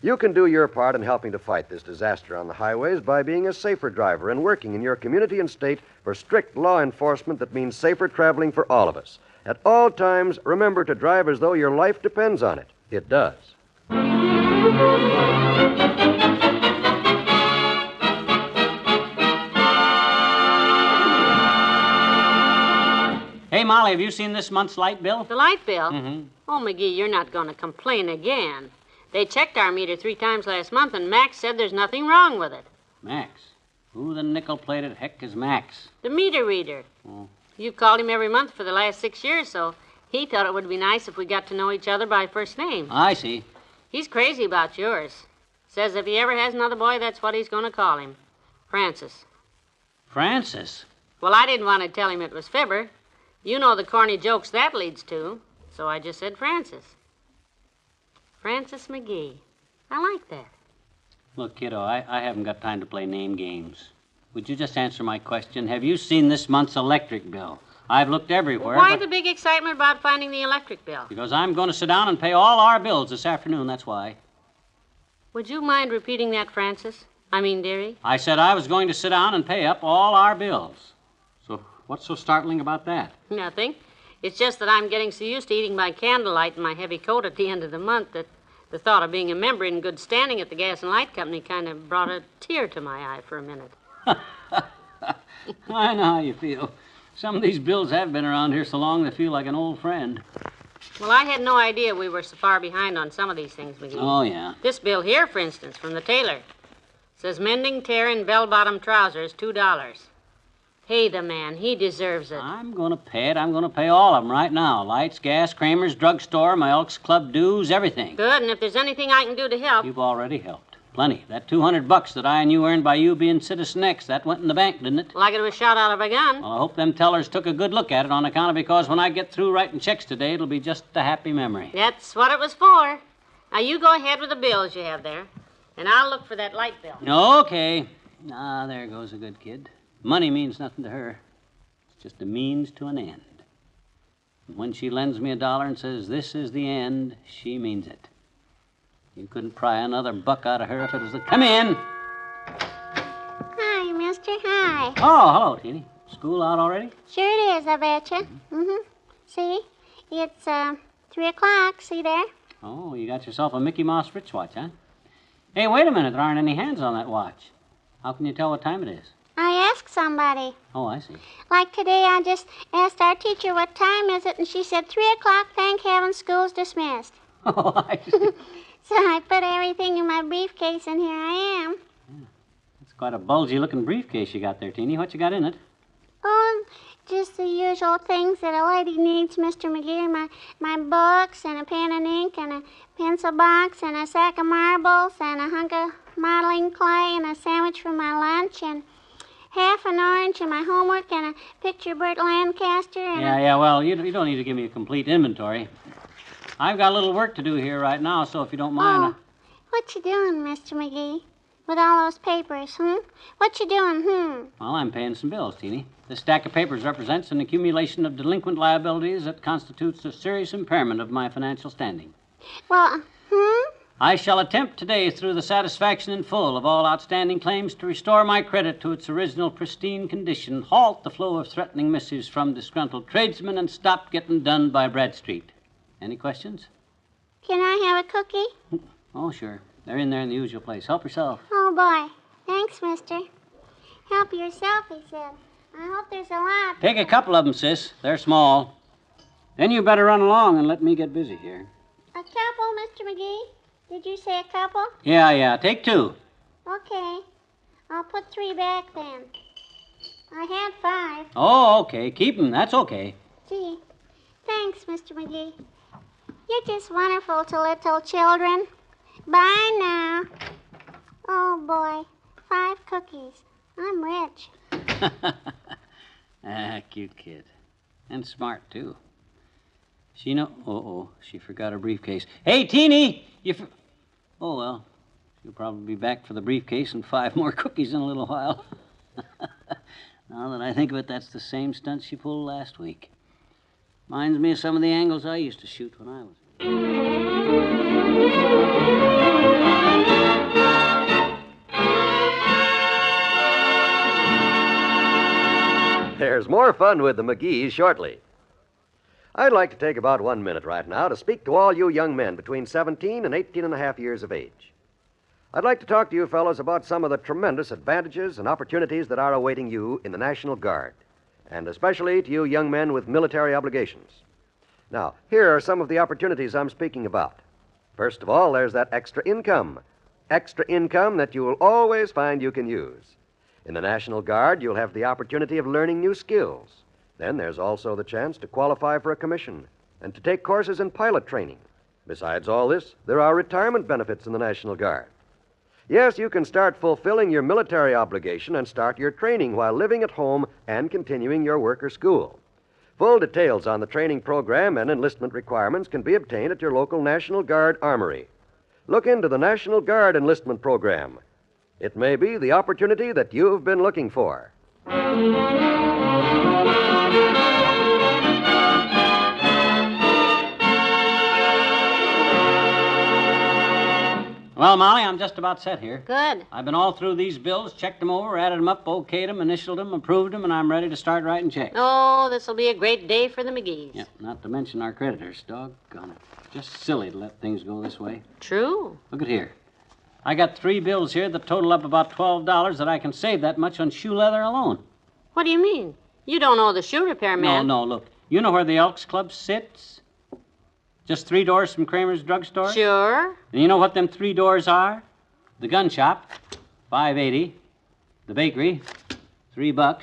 [SPEAKER 15] You can do your part in helping to fight this disaster on the highways by being a safer driver and working in your community and state for strict law enforcement that means safer traveling for all of us. At all times, remember to drive as though your life depends on it. It does.
[SPEAKER 23] Hey, Molly, have you seen this month's light bill?
[SPEAKER 6] The light bill?
[SPEAKER 23] Mm-hmm.
[SPEAKER 6] Oh, Magee, you're not going to complain again. They checked our meter 3 times last month, and Max said there's nothing wrong with it.
[SPEAKER 23] Max? Who the nickel-plated heck is Max?
[SPEAKER 6] The meter reader.
[SPEAKER 23] Oh.
[SPEAKER 6] You've called him every month for the last 6 years, so he thought it would be nice if we got to know each other by first name.
[SPEAKER 23] I see.
[SPEAKER 6] He's crazy about yours. Says if he ever has another boy, that's what he's going to call him. Francis.
[SPEAKER 23] Francis?
[SPEAKER 6] Well, I didn't want to tell him it was Fibber. You know the corny jokes that leads to, so I just said Francis. Francis Magee. I like that.
[SPEAKER 23] Look, kiddo, I haven't got time to play name games. Would you just answer my question? Have you seen this month's electric bill? I've looked everywhere.
[SPEAKER 6] Why the big excitement about finding the electric bill?
[SPEAKER 23] Because I'm going to sit down and pay all our bills this afternoon, that's why.
[SPEAKER 6] Would you mind repeating that, Francis? I mean, dearie?
[SPEAKER 23] I said I was going to sit down and pay up all our bills. So what's so startling about that?
[SPEAKER 6] Nothing. It's just that I'm getting so used to eating by candlelight in my heavy coat at the end of the month that the thought of being a member in good standing at the Gas and Light Company kind of brought a tear to my eye for a minute.
[SPEAKER 23] I know how you feel. Some of these bills have been around here so long they feel like an old friend.
[SPEAKER 6] Well, I had no idea we were so far behind on some of these things, McGee.
[SPEAKER 23] Oh, yeah.
[SPEAKER 6] This bill here, for instance, from the tailor, says mending tear in bell-bottom trousers, $2. Pay the man. He deserves it.
[SPEAKER 23] I'm going to pay it. I'm going to pay all of them right now. Lights, gas, Kramer's, drugstore, my Elks Club dues, everything.
[SPEAKER 6] Good, and if there's anything I can do to help...
[SPEAKER 23] You've already helped. Plenty. That $200 that I and you earned by you being Citizen X, that went in the bank, didn't it?
[SPEAKER 6] Like it was shot out of a gun.
[SPEAKER 23] Well, I hope them tellers took a good look at it on account of because when I get through writing checks today, it'll be just a happy memory.
[SPEAKER 6] That's what it was for. Now, you go ahead with the bills you have there, and I'll look for that light bill.
[SPEAKER 23] Okay. Ah, there goes a good kid. Money means nothing to her. It's just a means to an end. And when she lends me $1 and says, this is the end, she means it. You couldn't pry another buck out of her if it was the... Come in!
[SPEAKER 12] Hi, mister. Hi.
[SPEAKER 23] Oh, hello, Teeny. School out already?
[SPEAKER 12] Sure it is, I betcha. See? It's, 3 o'clock. See there?
[SPEAKER 23] Oh, you got yourself a Mickey Mouse wristwatch, huh? Hey, wait a minute. There aren't any hands on that watch. How can you tell what time it is?
[SPEAKER 12] I asked somebody.
[SPEAKER 23] Oh, I see.
[SPEAKER 12] Like today, I just asked our teacher what time is it, and she said 3 o'clock, thank heaven, school's dismissed.
[SPEAKER 23] Oh, I see.
[SPEAKER 12] So I put everything in my briefcase, and here I am.
[SPEAKER 23] That's quite a bulgy-looking briefcase you got there, Teeny. What you got in it?
[SPEAKER 12] Oh, just the usual things that a lady needs, Mr. McGee. My books, and a pen and ink, and a pencil box, and a sack of marbles, and a hunk of modeling clay, and a sandwich for my lunch, and half an orange, and my homework, and a picture of Burt Lancaster, and
[SPEAKER 23] well, you don't need to give me a complete inventory. I've got a little work to do here right now, so if you don't mind...
[SPEAKER 12] Oh, what you doing, Mr. McGee, with all those papers, What you doing,
[SPEAKER 23] Well, I'm paying some bills, Teeny. This stack of papers represents an accumulation of delinquent liabilities that constitutes a serious impairment of my financial standing.
[SPEAKER 12] Well,
[SPEAKER 23] I shall attempt today, through the satisfaction in full of all outstanding claims, to restore my credit to its original pristine condition, halt the flow of threatening missives from disgruntled tradesmen, and stop getting done by Bradstreet. Any questions?
[SPEAKER 12] Can I have a cookie?
[SPEAKER 23] Oh, sure. They're in there in the usual place. Help yourself.
[SPEAKER 12] Oh, boy. Thanks, mister. Help yourself, he said. I hope there's a lot.
[SPEAKER 23] Take a couple of them, sis. They're small. Then you better run along and let me get busy here.
[SPEAKER 12] A couple, Mr. McGee? Did you say a couple?
[SPEAKER 23] Yeah. Take 2.
[SPEAKER 12] Okay. I'll put 3 back then. I had 5.
[SPEAKER 23] Oh, okay. Keep them. That's okay.
[SPEAKER 12] Gee. Thanks, Mr. McGee. You're just wonderful to little children. Bye now. Oh, boy. 5 cookies. I'm rich.
[SPEAKER 23] Cute kid. And smart, too. She know... Oh, she forgot her briefcase. Hey, Teeny! Oh, well. She'll probably be back for the briefcase and 5 more cookies in a little while. Now that I think of it, that's the same stunt she pulled last week. Reminds me of some of the angles I used to shoot when I was...
[SPEAKER 15] There's more fun with the McGees shortly. I'd like to take about 1 minute right now to speak to all you young men between 17 and 18 and a half years of age. I'd like to talk to you fellows about some of the tremendous advantages and opportunities that are awaiting you in the National Guard, and especially to you young men with military obligations. Now, here are some of the opportunities I'm speaking about. First of all, there's that extra income that you will always find you can use. In the National Guard, you'll have the opportunity of learning new skills. Then there's also the chance to qualify for a commission and to take courses in pilot training. Besides all this, there are retirement benefits in the National Guard. Yes, you can start fulfilling your military obligation and start your training while living at home and continuing your work or school. Full details on the training program and enlistment requirements can be obtained at your local National Guard armory. Look into the National Guard enlistment program. It may be the opportunity that you've been looking for.
[SPEAKER 23] Well, Molly, I'm just about set here.
[SPEAKER 6] Good.
[SPEAKER 23] I've been all through these bills, checked them over, added them up, okayed them, initialed them, approved them, and I'm ready to start writing checks.
[SPEAKER 6] Oh, this'll be a great day for the McGees.
[SPEAKER 23] Yeah, not to mention our creditors. Doggone it. Just silly to let things go this way.
[SPEAKER 6] True.
[SPEAKER 23] Look at here. I got 3 bills here that total up about $12 that I can save that much on shoe leather alone.
[SPEAKER 6] What do you mean? You don't know the shoe repairman.
[SPEAKER 23] No, look. You know where the Elks Club sits? Just 3 doors from Kramer's drugstore?
[SPEAKER 6] Sure.
[SPEAKER 23] And you know what them 3 doors are? The gun shop, $5.80. The bakery, $3.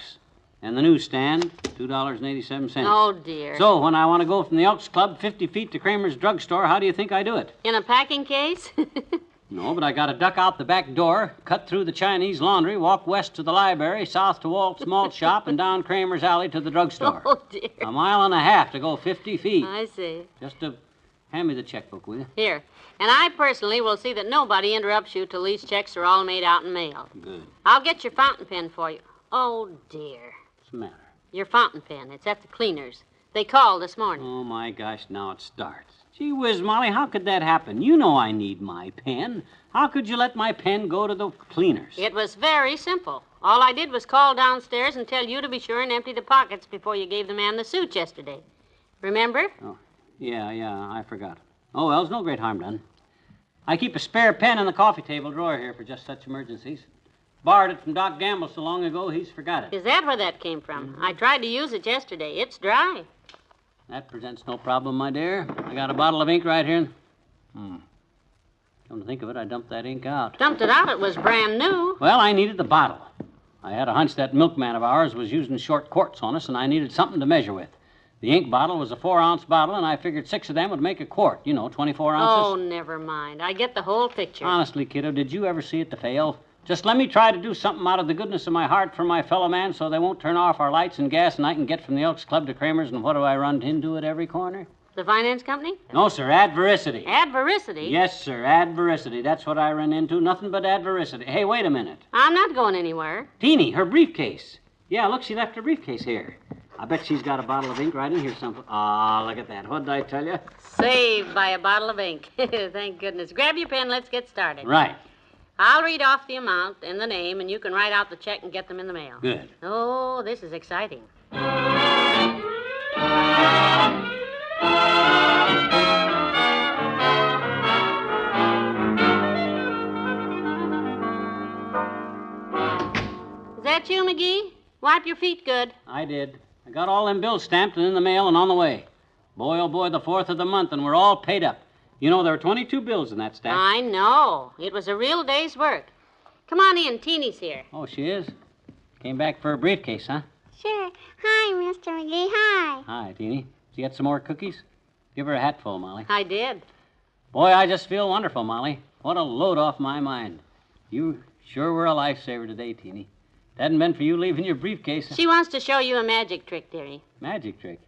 [SPEAKER 23] And the newsstand, $2.87.
[SPEAKER 6] Oh, dear.
[SPEAKER 23] So, when I want to go from the Elks Club 50 feet to Kramer's drugstore, how do you think I do it?
[SPEAKER 6] In a packing case?
[SPEAKER 23] No, but I got to duck out the back door, cut through the Chinese laundry, walk west to the library, south to Walt's malt shop, and down Kramer's alley to the drugstore.
[SPEAKER 6] Oh, dear.
[SPEAKER 23] 1.5 miles to go 50 feet.
[SPEAKER 6] I see.
[SPEAKER 23] Just hand me the checkbook, will you?
[SPEAKER 6] Here. And I personally will see that nobody interrupts you till these checks are all made out and mailed.
[SPEAKER 23] Good.
[SPEAKER 6] I'll get your fountain pen for you. Oh, dear.
[SPEAKER 23] What's the matter?
[SPEAKER 6] Your fountain pen. It's at the cleaners. They called this morning.
[SPEAKER 23] Oh, my gosh, now it starts. Gee whiz, Molly, how could that happen? You know I need my pen. How could you let my pen go to the cleaners?
[SPEAKER 6] It was very simple. All I did was call downstairs and tell you to be sure and empty the pockets before you gave the man the suit yesterday. Remember?
[SPEAKER 23] Oh, yeah, I forgot. Oh, well, there's no great harm done. I keep a spare pen in the coffee table drawer here for just such emergencies. Borrowed it from Doc Gamble so long ago, he's forgot it.
[SPEAKER 6] Is that where that came from? I tried to use it yesterday. It's dry.
[SPEAKER 23] That presents no problem, my dear. I got a bottle of ink right here. Come to think of it, I dumped that ink out.
[SPEAKER 6] Dumped it out? It was brand new.
[SPEAKER 23] Well, I needed the bottle. I had a hunch that milkman of ours was using short quarts on us, and I needed something to measure with. The ink bottle was a 4-ounce bottle, and I figured 6 of them would make a quart. 24 ounces.
[SPEAKER 6] Oh, never mind. I get the whole picture.
[SPEAKER 23] Honestly, kiddo, did you ever see it to fail? Just let me try to do something out of the goodness of my heart for my fellow man so they won't turn off our lights and gas and I can get from the Elks Club to Kramer's, and what do I run into at every corner?
[SPEAKER 6] The finance company?
[SPEAKER 23] No, sir, adversity.
[SPEAKER 6] Adversity?
[SPEAKER 23] Yes, sir, adversity. That's what I run into. Nothing but adversity. Hey, wait a minute.
[SPEAKER 6] I'm not going anywhere.
[SPEAKER 23] Teeny, her briefcase. Yeah, look, she left her briefcase here. I bet she's got a bottle of ink right in here somewhere. Ah, look at that. What did I tell you?
[SPEAKER 6] Saved by a bottle of ink. Thank goodness. Grab your pen. Let's get started.
[SPEAKER 23] Right.
[SPEAKER 6] I'll read off the amount and the name, and you can write out the check and get them in the mail.
[SPEAKER 23] Good.
[SPEAKER 6] Oh, this is exciting. Is that you, Magee? Wipe your feet good.
[SPEAKER 23] I did. I got all them bills stamped and in the mail and on the way. Boy, oh boy, the 4th of the month, and we're all paid up. You know, there were 22 bills in that stack.
[SPEAKER 6] I know. It was a real day's work. Come on in. Teeny's here.
[SPEAKER 23] Oh, she is? Came back for a briefcase, huh?
[SPEAKER 12] Sure. Hi, Mr. Magee. Hi.
[SPEAKER 23] Hi, Teeny. Did you get some more cookies? Give her a hatful, Molly.
[SPEAKER 6] I did.
[SPEAKER 23] Boy, I just feel wonderful, Molly. What a load off my mind. You sure were a lifesaver today, Teeny. If it hadn't been for you leaving your briefcase...
[SPEAKER 6] She wants to show you a magic trick, dearie.
[SPEAKER 23] Magic trick?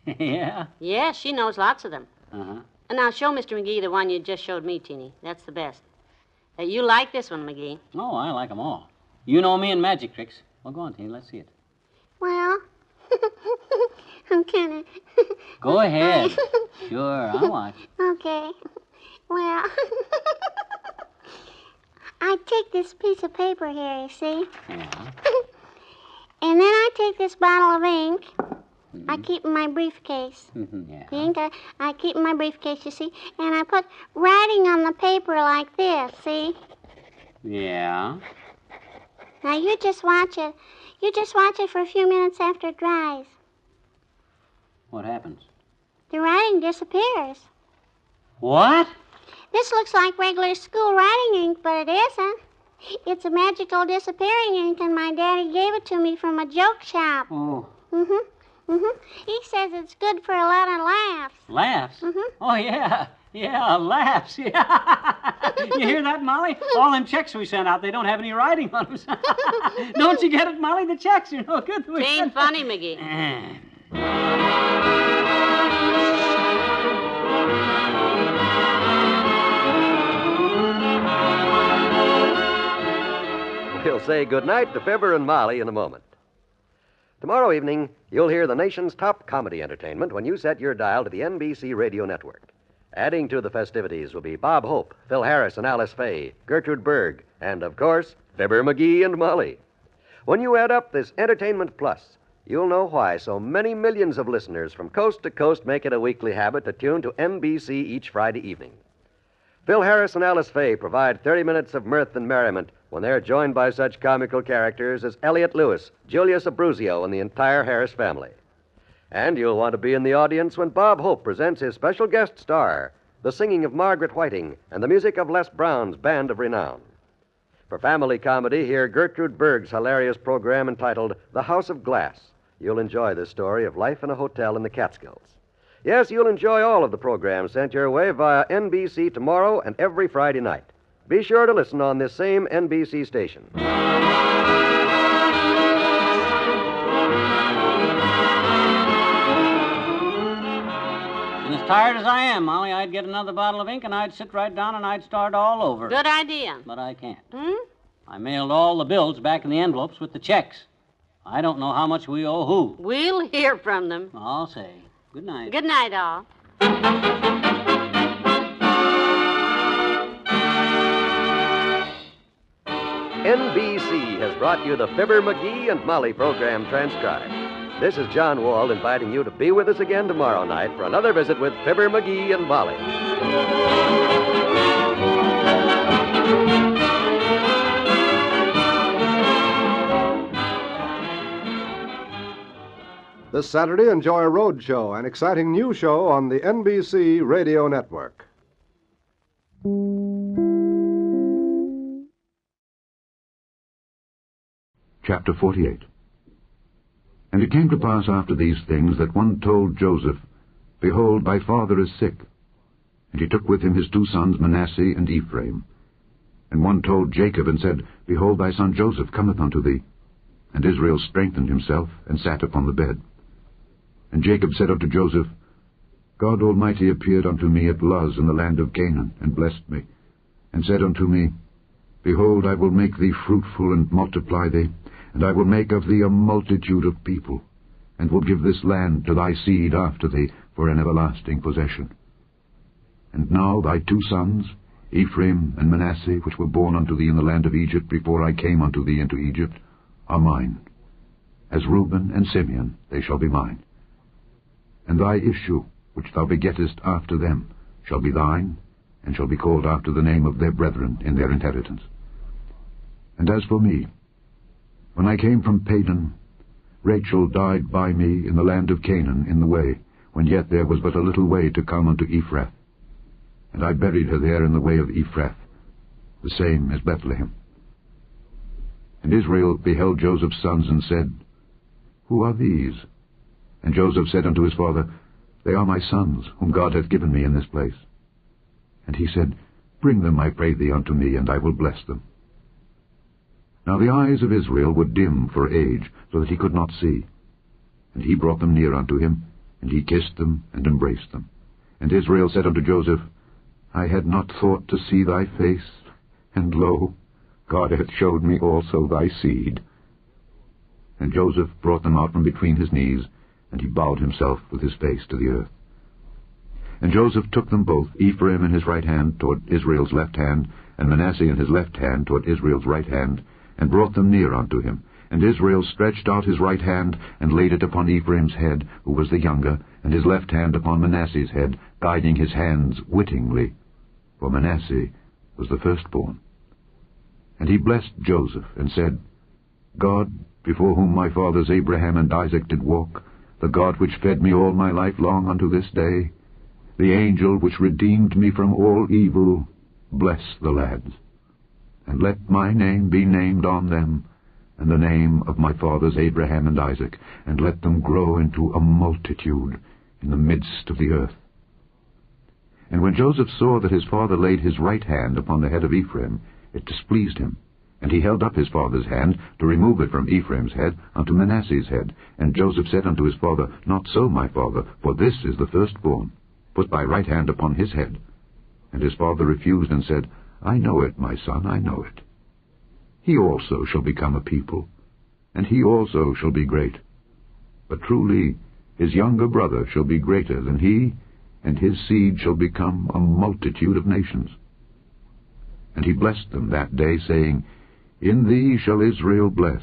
[SPEAKER 23] Yeah?
[SPEAKER 6] Yes, she knows lots of them.
[SPEAKER 23] Uh-huh.
[SPEAKER 6] And now show Mr. Magee the one you just showed me, Teeny. That's the best. You like this one, Magee.
[SPEAKER 23] Oh, I like them all. You know me and magic tricks. Well, go on, Teeny. Let's see it.
[SPEAKER 12] Well, I'm kind of...
[SPEAKER 23] Go ahead. Sure, I'll watch.
[SPEAKER 12] Okay. Well, I take this piece of paper here, you see?
[SPEAKER 23] Yeah.
[SPEAKER 12] And then I take this bottle of ink. I keep in my briefcase.
[SPEAKER 23] Yeah.
[SPEAKER 12] The ink I keep in my briefcase, you see? And I put writing on the paper like this, see?
[SPEAKER 23] Yeah.
[SPEAKER 12] Now you just watch it. You just watch it for a few minutes after it dries.
[SPEAKER 23] What happens?
[SPEAKER 12] The writing disappears.
[SPEAKER 23] What?
[SPEAKER 12] This looks like regular school writing ink, but it isn't. It's a magical disappearing ink, and my daddy gave it to me from a joke shop.
[SPEAKER 23] Oh.
[SPEAKER 12] He says it's good for a lot of laughs.
[SPEAKER 23] Laughs? Oh, yeah. Yeah, laughs. Yeah. You hear that, Molly? All them checks we sent out, they don't have any writing on them. Don't you get it, Molly? The checks are no good.
[SPEAKER 6] It ain't funny, Magee.
[SPEAKER 15] We'll say goodnight to Fibber and Molly in a moment. Tomorrow evening, you'll hear the nation's top comedy entertainment when you set your dial to the NBC radio network. Adding to the festivities will be Bob Hope, Phil Harris and Alice Faye, Gertrude Berg, and, of course, Fibber, Magee, and Molly. When you add up this Entertainment Plus, you'll know why so many millions of listeners from coast to coast make it a weekly habit to tune to NBC each Friday evening. Phil Harris and Alice Faye provide 30 minutes of mirth and merriment when they're joined by such comical characters as Elliot Lewis, Julius Abruzio, and the entire Harris family. And you'll want to be in the audience when Bob Hope presents his special guest star, the singing of Margaret Whiting and the music of Les Brown's Band of Renown. For family comedy, hear Gertrude Berg's hilarious program entitled The House of Glass. You'll enjoy this story of life in a hotel in the Catskills. Yes, you'll enjoy all of the programs sent your way via NBC tomorrow and every Friday night. Be sure to listen on this same NBC station.
[SPEAKER 23] And as tired as I am, Molly, I'd get another bottle of ink and I'd sit right down and I'd start all over.
[SPEAKER 6] Good idea.
[SPEAKER 23] But I can't. I mailed all the bills back in the envelopes with the checks. I don't know how much we owe who.
[SPEAKER 6] We'll hear from them.
[SPEAKER 23] I'll say. Good night.
[SPEAKER 6] Good night, all.
[SPEAKER 15] NBC has brought you the Fibber, Magee, and Molly program transcribed. This is John Wald inviting you to be with us again tomorrow night for another visit with Fibber, Magee, and Molly.
[SPEAKER 14] This Saturday, enjoy a road show, an exciting new show on the NBC Radio Network.
[SPEAKER 16] Chapter 48. And it came to pass after these things that one told Joseph, Behold, thy father is sick. And he took with him his 2 sons, Manasseh and Ephraim. And one told Jacob, and said, Behold, thy son Joseph cometh unto thee. And Israel strengthened himself, and sat upon the bed. And Jacob said unto Joseph, God Almighty appeared unto me at Luz in the land of Canaan, and blessed me, and said unto me, Behold, I will make thee fruitful, and multiply thee, and I will make of thee a multitude of people, and will give this land to thy seed after thee for an everlasting possession. And now thy 2 sons, Ephraim and Manasseh, which were born unto thee in the land of Egypt before I came unto thee into Egypt, are mine. As Reuben and Simeon they shall be mine. And thy issue, which thou begettest after them, shall be thine, and shall be called after the name of their brethren in their inheritance. And as for me, when I came from Padan, Rachel died by me in the land of Canaan in the way, when yet there was but a little way to come unto Ephrath. And I buried her there in the way of Ephrath, the same as Bethlehem. And Israel beheld Joseph's sons, and said, Who are these? And Joseph said unto his father, They are my sons, whom God hath given me in this place. And he said, Bring them, I pray thee, unto me, and I will bless them. Now the eyes of Israel were dim for age, so that he could not see. And he brought them near unto him, and he kissed them, and embraced them. And Israel said unto Joseph, I had not thought to see thy face, and lo, God hath showed me also thy seed. And Joseph brought them out from between his knees, and he bowed himself with his face to the earth. And Joseph took them both, Ephraim in his right hand toward Israel's left hand, and Manasseh in his left hand toward Israel's right hand, and brought them near unto him. And Israel stretched out his right hand, and laid it upon Ephraim's head, who was the younger, and his left hand upon Manasseh's head, guiding his hands wittingly, for Manasseh was the firstborn. And he blessed Joseph, and said, God, before whom my fathers Abraham and Isaac did walk, the God which fed me all my life long unto this day, the angel which redeemed me from all evil, bless the lads. And let my name be named on them, and the name of my fathers Abraham and Isaac, and let them grow into a multitude in the midst of the earth. And when Joseph saw that his father laid his right hand upon the head of Ephraim, it displeased him. And he held up his father's hand to remove it from Ephraim's head unto Manasseh's head. And Joseph said unto his father, Not so, my father, for this is the firstborn. Put thy right hand upon his head. And his father refused, and said, I know it, my son, I know it. He also shall become a people, and he also shall be great. But truly his younger brother shall be greater than he, and his seed shall become a multitude of nations. And he blessed them that day, saying, In thee shall Israel bless,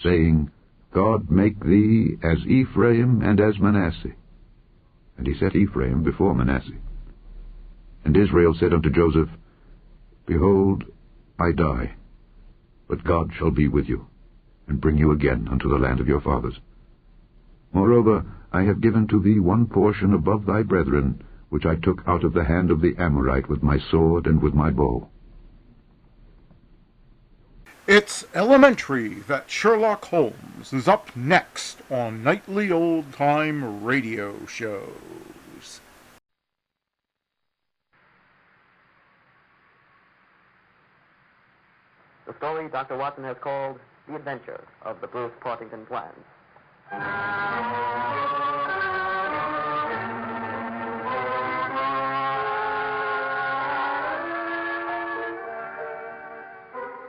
[SPEAKER 16] saying, God make thee as Ephraim and as Manasseh. And he set Ephraim before Manasseh. And Israel said unto Joseph, Behold, I die, but God shall be with you, and bring you again unto the land of your fathers. Moreover, I have given to thee one portion above thy brethren, which I took out of the hand of the Amorite with my sword and with my bow.
[SPEAKER 1] It's elementary that Sherlock Holmes is up next on nightly old-time radio shows.
[SPEAKER 7] The story Dr. Watson has called The Adventures of the Bruce Portington Twins.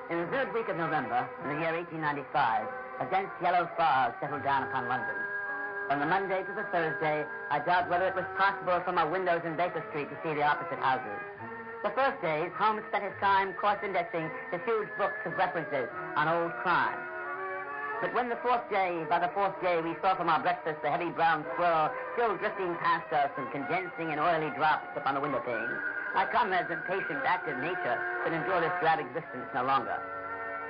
[SPEAKER 18] In the third week of November, in the year 1895, a dense yellow fog settled down upon London. From the Monday to the Thursday, I doubt whether it was possible from our windows in Baker Street to see the opposite houses. The first days, Holmes spent his time cross-indexing his huge books of references on old crime. But when by the fourth day, we saw from our breakfast the heavy brown swirl still drifting past us and condensing in oily drops upon the window panes, my comrade's impatient, active nature could endure this drab existence no longer.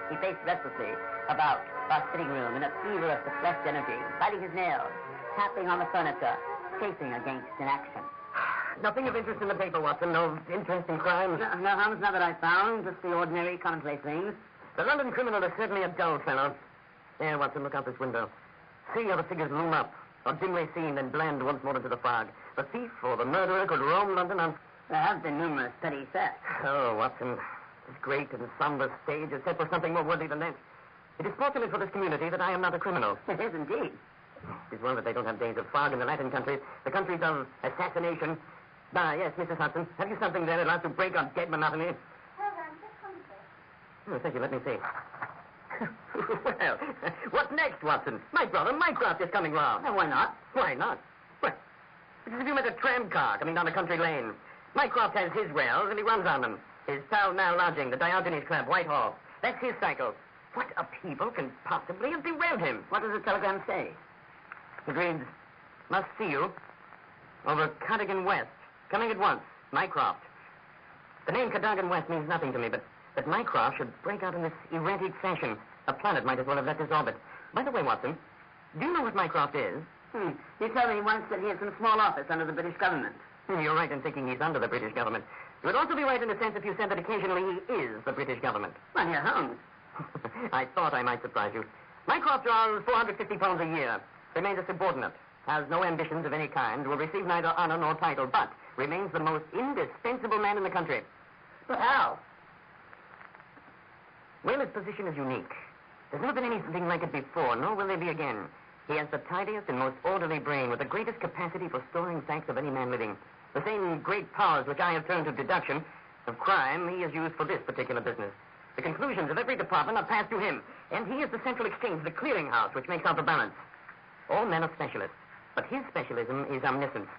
[SPEAKER 18] He paced restlessly about our sitting room in a fever of suppressed energy, biting his nails, tapping on the furniture, chafing against inaction.
[SPEAKER 7] Nothing of interest in the paper, Watson. No interesting crimes.
[SPEAKER 18] No, Holmes, not that I found. Just the ordinary, commonplace things.
[SPEAKER 7] The London criminal is certainly a dull fellow. There, Watson, look out this window. See how the figures loom up, or dimly seen, then blend once more into the fog. The thief or the murderer could roam London on...
[SPEAKER 18] There have been numerous petty thefts.
[SPEAKER 7] Oh, Watson, this great and somber stage is set for something more worthy than that. It is fortunate for this community that I am not a criminal.
[SPEAKER 18] It is indeed.
[SPEAKER 7] It's well that they don't have days of fog in the Latin countries, the countries of assassination. Ah, yes, Mrs. Hudson, have you something there that allows to break our dead monotony? Oh, thank you. Let me see. Well, what next, Watson? My brother Mycroft is coming round.
[SPEAKER 18] Why not?
[SPEAKER 7] Why not? Well, it's as if you met a tram car coming down a country lane. Mycroft has his rails, and he runs on them. His Pall Mall lodging, the Diogenes Club, Whitehall. That's his cycle. What upheaval can possibly have derailed him?
[SPEAKER 18] What does the telegram say?
[SPEAKER 7] It reads, must see you over Cadogan West. Coming at once. Mycroft. The name Cadogan West means nothing to me, but Mycroft should break out in this erratic fashion. A planet might as well have left his orbit. By the way, Watson, do you know what Mycroft is?
[SPEAKER 18] You told me once that he had some small office under the British government.
[SPEAKER 7] You're right in thinking he's under the British government. You would also be right in the sense if you said that occasionally he is the British government.
[SPEAKER 18] Well, here, Holmes.
[SPEAKER 7] I thought I might surprise you. Mycroft draws £450 a year, remains a subordinate, has no ambitions of any kind, will receive neither honor nor title, but remains the most indispensable man in the country.
[SPEAKER 18] But how?
[SPEAKER 7] Well, his position is unique. There's never been anything like it before, nor will there be again. He has the tidiest and most orderly brain, with the greatest capacity for storing facts of any man living. The same great powers which I have turned to deduction of crime he has used for this particular business. The conclusions of every department are passed to him, and he is the central exchange, the clearinghouse which makes out the balance. All men are specialists, but his specialism is omniscience.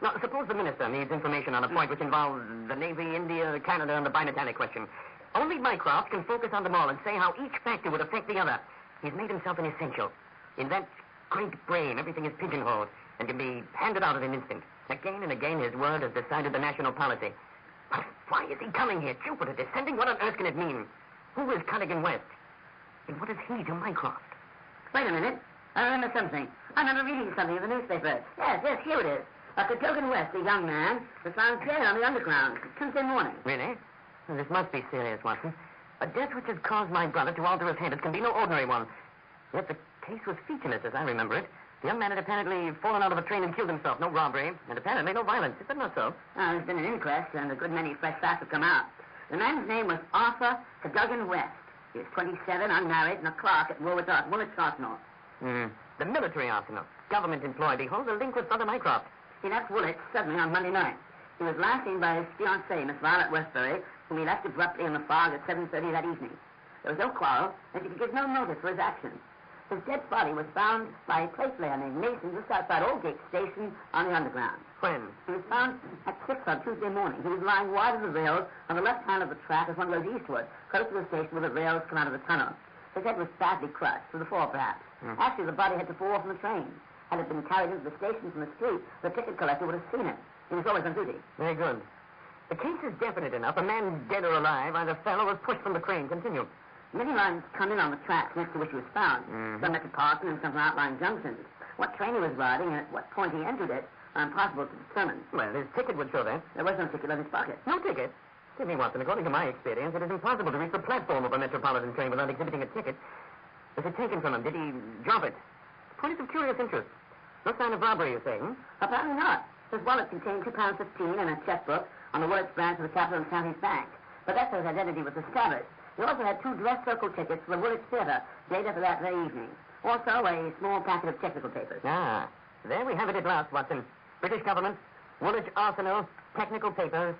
[SPEAKER 7] Now, suppose the minister needs information on a point which involves the Navy, India, Canada, and the bimetallic question. Only Mycroft can focus on them all and say how each factor would affect the other. He's made himself an essential. In that great brain, everything is pigeonholed and can be handed out at an instant. Again and again, his word has decided the national policy. But why is he coming here? Jupiter descending? What on earth can it mean? Who is Cadogan West? And what is he to Mycroft?
[SPEAKER 18] Wait a minute. I remember something. I remember reading something in the newspaper. Yes, here it is. Cadogan West, a young man, was found dead on the underground Tuesday morning.
[SPEAKER 7] Really? Well, this must be serious, Watson. A death which has caused my brother to alter his habits can be no ordinary one. Yet the case was featureless, as I remember it. The young man had apparently fallen out of a train and killed himself. No robbery, and apparently no violence. Is that not so?
[SPEAKER 18] There's been an inquest, and a good many fresh facts have come out. The man's name was Arthur Cadogan West. He was 27, unmarried, and a clerk at Woolwich Arsenal.
[SPEAKER 7] The military arsenal. Government employed. He holds a link with Brother Mycroft.
[SPEAKER 18] He left Woolwich suddenly on Monday night. He was last seen by his fiancée, Miss Violet Westbury, whom he left abruptly in the fog at 7:30 that evening. There was no quarrel, and he could give no notice for his actions. His dead body was found by a plate layer named Mason just outside Aldgate Station on the Underground.
[SPEAKER 7] When?
[SPEAKER 18] He was found at 6 on Tuesday morning. He was lying wide of the rails on the left hand of the track as one goes eastward, close to the station where the rails come out of the tunnel. His head was badly crushed, to the fore perhaps. Actually, the body had to fall from the train. Had it been carried into the station from the street, the ticket collector would have seen it. He was always on duty.
[SPEAKER 7] Very good. The case is definite enough. A man, dead or alive, either fell or was pushed from the crane. Continue.
[SPEAKER 18] Many lines come in on the tracks next to which he was found. Some at the Carson and some from outlying junctions. What train he was riding and at what point he entered it are impossible to determine.
[SPEAKER 7] Well, his ticket would show that.
[SPEAKER 18] There was no ticket in his pocket.
[SPEAKER 7] No ticket? Jimmy Watson, according to my experience, it is impossible to reach the platform of a metropolitan train without exhibiting a ticket. Was it taken from him? Did he drop it? Point is of curious interest. No sign of robbery, you say,
[SPEAKER 18] Apparently not. His wallet contained £2.15 and a checkbook on the Woolwich branch of the Capital and Counties Bank. But that's how his identity was discovered. He also had 2 dress circle tickets for the Woolwich Theatre, dated for that very evening. Also, a small packet of technical papers.
[SPEAKER 7] Ah, there we have it at last, Watson. British government, Woolwich Arsenal, technical papers,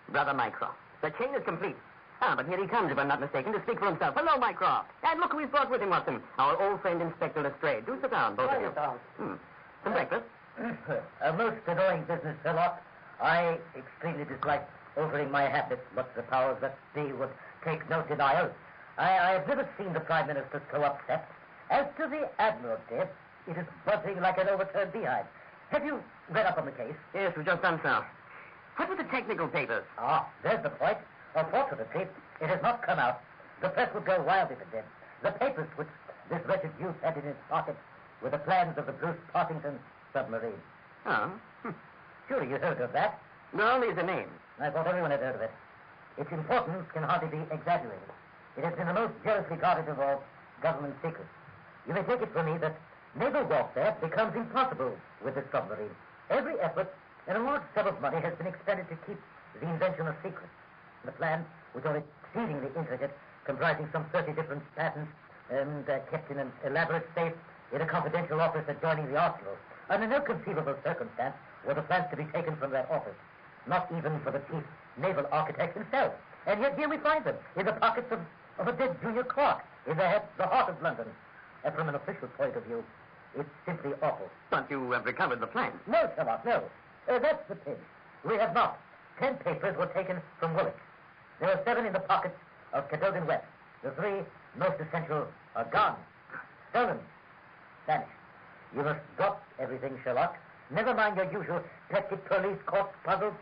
[SPEAKER 7] Brother Mycroft. The chain is complete. Ah, but here he comes, if I'm not mistaken, to speak for himself. Hello, Mycroft. And look who he's brought with him, Watson. Our old friend, Inspector Lestrade. Do sit down, both of you. Some breakfast?
[SPEAKER 2] A most annoying business, Sherlock. I extremely dislike altering my habits, but the powers that be would take no denial. I have never seen the Prime Minister so upset. As to the Admiralty, it is buzzing like an overturned beehive. Have you read up on the case?
[SPEAKER 7] Yes, we've just done so. What were the technical papers?
[SPEAKER 2] Ah, there's the point. Unfortunately, it has not come out. The press would go wild if it did. The papers which this wretched youth had in his pocket were the plans of the Bruce Partington submarine.
[SPEAKER 7] Oh?
[SPEAKER 2] Surely you heard of that?
[SPEAKER 7] No, only the name.
[SPEAKER 2] I thought everyone had heard of it. Its importance can hardly be exaggerated. It has been the most jealously guarded of all government secrets. You may take it from me that naval warfare becomes impossible with this submarine. Every effort and a large sum of money has been expended to keep the invention a secret. The plans, which are exceedingly intricate, comprising some 30 different patents, and kept in an elaborate safe in a confidential office adjoining the arsenal. Under no conceivable circumstance were the plans to be taken from that office, not even for the chief naval architect himself. And yet here we find them, in the pockets of a dead junior clerk, in the heart of London. And from an official point of view, it's simply awful.
[SPEAKER 7] But you have recovered the plans.
[SPEAKER 2] No, Sherlock, no. That's the thing. We have not. 10 papers were taken from Woolwich. There are 7 in the pockets of Cadogan West. The 3 most essential are gone. Stolen. Vanished. You must drop everything, Sherlock. Never mind your usual petty police court puzzles.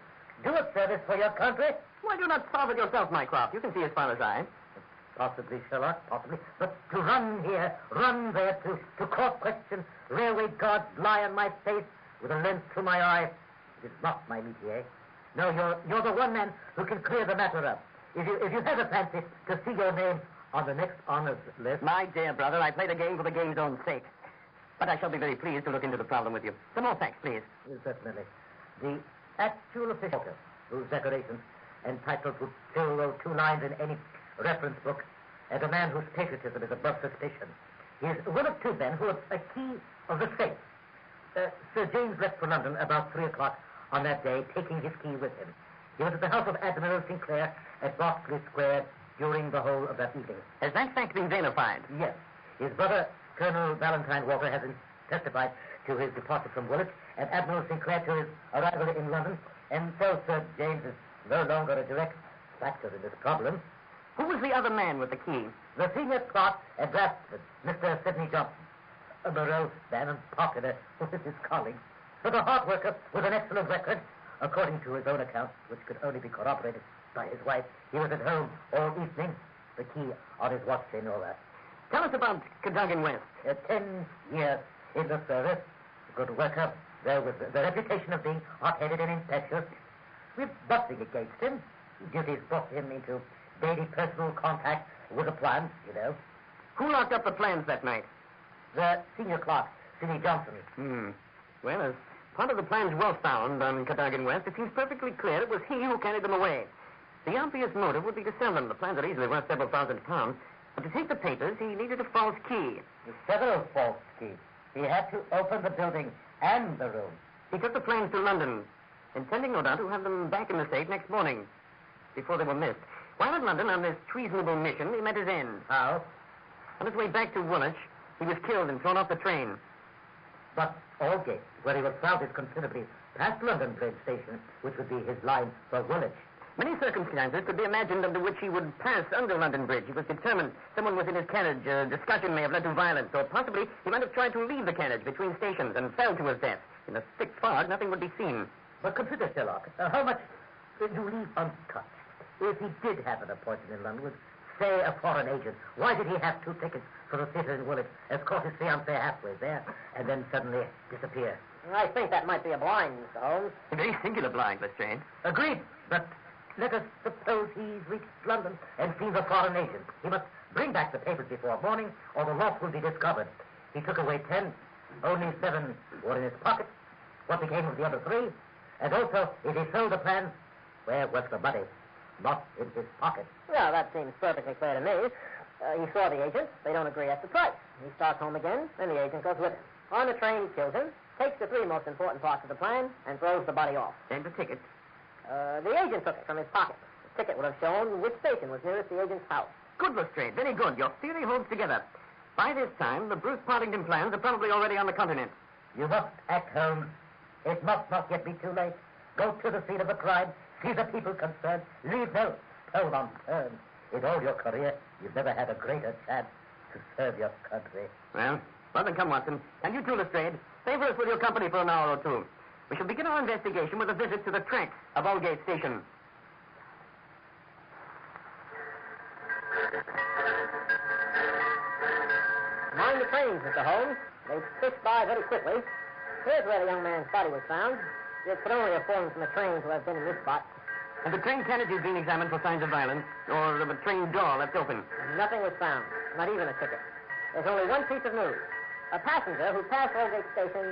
[SPEAKER 2] Do a service for your country.
[SPEAKER 7] Why do you not solve it yourself, Mycroft? You can see as far as I.
[SPEAKER 2] Possibly, Sherlock, possibly. But to run here, run there, to cross-question railway guards lie on my face with a lens to my eye, it is not my métier. No, you're the one man who can clear the matter up. If you have a fancy to see your name on the next honors list...
[SPEAKER 7] My dear brother, I play the game for the game's own sake. But I shall be very pleased to look into the problem with you. Some more facts, please.
[SPEAKER 2] Certainly. The actual official whose decorations entitled to fill 2 lines in any reference book, and a man whose patriotism is above suspicion. He is one of 2 men who have a key of the safe. Sir James left for London about 3 o'clock on that day, taking his key with him. He was at the house of Admiral Sinclair at Berkeley Square during the whole of that evening.
[SPEAKER 7] Has that fact been verified?
[SPEAKER 2] Yes. His brother, Colonel Valentine Walker, has testified to his departure from Woolwich, and Admiral Sinclair to his arrival in London, and so Sir James is no longer a direct factor in this problem.
[SPEAKER 7] Who was the other man with the key?
[SPEAKER 2] The senior clerk at Bradford, Mr. Sidney Johnson. A morose man and popular with his colleagues, but a hard worker with an excellent record. According to his own account, which could only be corroborated by his wife, he was at home all evening, the key on his watch chain and all that.
[SPEAKER 7] Tell us about Cadogan West.
[SPEAKER 2] 10 years in the service, a good worker, though with the reputation of being hot-headed and impetuous. With nothing against him. Duties brought him into daily personal contact with the plans, you know.
[SPEAKER 7] Who locked up the plans that night?
[SPEAKER 2] The senior clerk, Sidney Johnson.
[SPEAKER 7] Well, as part of the plans was found on Cadogan West, it seems perfectly clear it was he who carried them away. The obvious motive would be to sell them. The plans are easily worth several £1,000s. But to take the papers, he needed a false key.
[SPEAKER 2] Several false keys. He had to open the building and the room.
[SPEAKER 7] He took the plans to London, intending, no doubt, to have them back in the safe next morning, before they were missed. While in London on this treasonable mission, he met his end.
[SPEAKER 2] How?
[SPEAKER 7] On his way back to Woolwich, he was killed and thrown off the train.
[SPEAKER 2] But Aldgate, where he was crowded considerably, past London Bridge Station, which would be his line for Woolwich.
[SPEAKER 7] Many circumstances could be imagined under which he would pass under London Bridge. He was determined someone was in his carriage. A discussion may have led to violence, or possibly he might have tried to leave the carriage between stations and fell to his death. In a thick fog, nothing would be seen.
[SPEAKER 2] But consider, Sherlock, how much did you leave untouched? If he did have an appointment in London with Say a foreign agent. Why did he have 2 tickets for the theater in Woolwich, escort his fiancée halfway there, and then suddenly disappear?
[SPEAKER 7] I think that might be a blind, Mr. Holmes.
[SPEAKER 15] A very singular blind, Lestrade.
[SPEAKER 2] Agreed, but let us suppose he's reached London and seen the foreign agent. He must bring back the papers before morning, or the loss will be discovered. He took away 10. Only 7 were in his pocket. What became of the other 3? And also, if he sold the plan, where was the money? Not in his pocket.
[SPEAKER 7] Well, that seems perfectly clear to me. He saw the agent. They don't agree as to price. He starts home again, and the agent goes with him. On the train, he kills him, takes the 3 most important parts of the plan, and throws the body off.
[SPEAKER 15] And the ticket?
[SPEAKER 7] The agent took it from his pocket. The ticket would have shown which station was nearest the agent's house.
[SPEAKER 15] Good, Lestrade. Very good. Your theory holds together. By this time, the Bruce Partington plans are probably already on the continent.
[SPEAKER 2] You must act, Holmes. It must not yet be too late. Go to the scene of the crime. See the people concerned. Leave no stone unturned. In all your career, you've never had a greater chance to serve your country.
[SPEAKER 15] Well then come, Watson. And you too, Lestrade. Favor us with your company for an hour or 2. We shall begin our investigation with a visit to the tracks of Aldgate Station.
[SPEAKER 7] Mind the trains, Mr. Holmes. They fish by very quickly. Here's where the young man's body was found. It could only have fallen from a train to have been in this spot.
[SPEAKER 15] And the train carriage is being examined for signs of violence, or of a train door left open.
[SPEAKER 7] And nothing was found, not even a ticket. There's only one piece of news. A passenger who passed Aldgate Station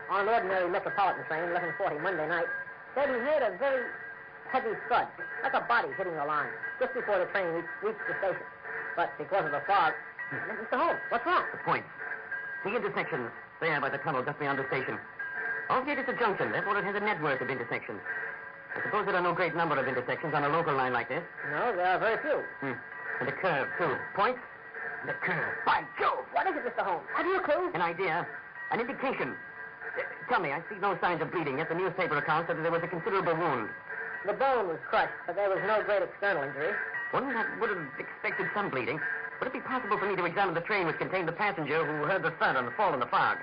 [SPEAKER 7] on an ordinary metropolitan train, 11:40 Monday night, said he heard a very heavy thud, like a body hitting the line, just before the train reached the station. But because of the fog... Mr. Holmes, what's wrong?
[SPEAKER 15] The point. The intersections, there by the tunnel just beyond the station. Aldgate is a junction, therefore it has a network of intersections. I suppose there are no great number of intersections on a local line like this.
[SPEAKER 7] No, there are very few.
[SPEAKER 15] And a curve, too. Points? And a curve. By Jove!
[SPEAKER 7] What is it, Mr. Holmes? Have you a clue?
[SPEAKER 15] An idea. An indication. Tell me, I see no signs of bleeding, yet the newspaper account said that there was a considerable wound.
[SPEAKER 7] The bone was crushed, but there was no great external injury.
[SPEAKER 15] One would have expected some bleeding. Would it be possible for me to examine the train which contained the passenger who heard the thud on the fall in the fog?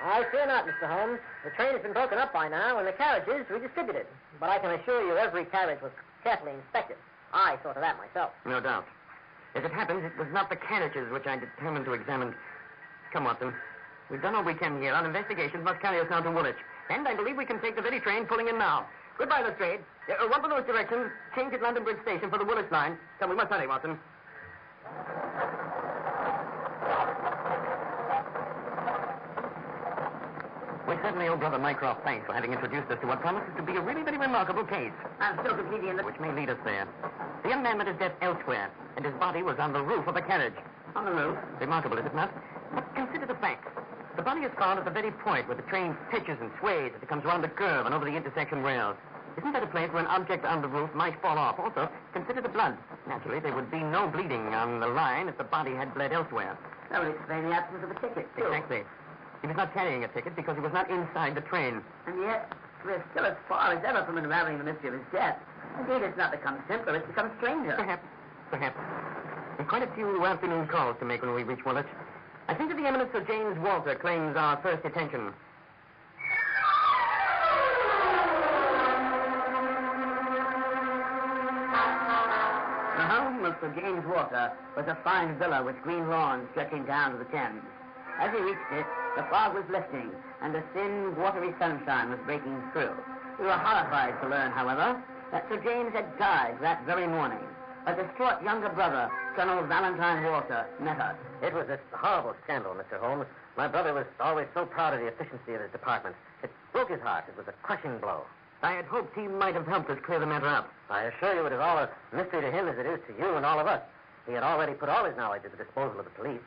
[SPEAKER 7] I fear not, Mr. Holmes. The train has been broken up by now, and the carriages redistributed. But I can assure you every carriage was carefully inspected. I saw to that myself.
[SPEAKER 15] No doubt. As it happens, it was not the carriages which I determined to examine. Come, Watson. We've done all we can here. Our investigations must carry us down to Woolwich. And I believe we can take the very train pulling in now. Goodbye, Lestrade. One for those directions. Change at London Bridge Station for the Woolwich line. Come, we must hurry, Watson. We certainly owe Brother Mycroft thanks for having introduced us to what promises to be a really very remarkable case.
[SPEAKER 7] I'm still completely in the...
[SPEAKER 15] Which may lead us there. The young man met his death elsewhere, and his body was on the roof of a carriage. On the roof? Remarkable, is it not? But consider the facts. The body is found at the very point where the train pitches and sways as it comes round the curve and over the intersection rails. Isn't that a place where an object on the roof might fall off? Also, consider the blood. Naturally, there would be no bleeding on the line if the body had bled elsewhere.
[SPEAKER 7] That would explain the absence of a ticket, too.
[SPEAKER 15] Exactly. He was not carrying a ticket because he was not inside the train.
[SPEAKER 18] And yet, we're still as far as ever from unraveling the mystery of his death. Indeed, it's not become simpler, it's become stranger.
[SPEAKER 15] Perhaps. We've quite a few afternoon calls to make when we reach Woolwich. I think that the eminent Sir James Walter claims our first attention.
[SPEAKER 18] The home of Sir James Walter was a fine villa with green lawns stretching down to the Thames. As he reached it, the fog was lifting, and the thin, watery sunshine was breaking through. We were horrified to learn, however, that Sir James had died that very morning. A distraught younger brother, Colonel Valentine Walter, met us.
[SPEAKER 2] It was a horrible scandal, Mr. Holmes. My brother was always so proud of the efficiency of his department. It broke his heart. It was a crushing blow.
[SPEAKER 15] I had hoped he might have helped us clear the matter up.
[SPEAKER 2] I assure you it is all a mystery to him as it is to you and all of us. He had already put all his knowledge at the disposal of the police.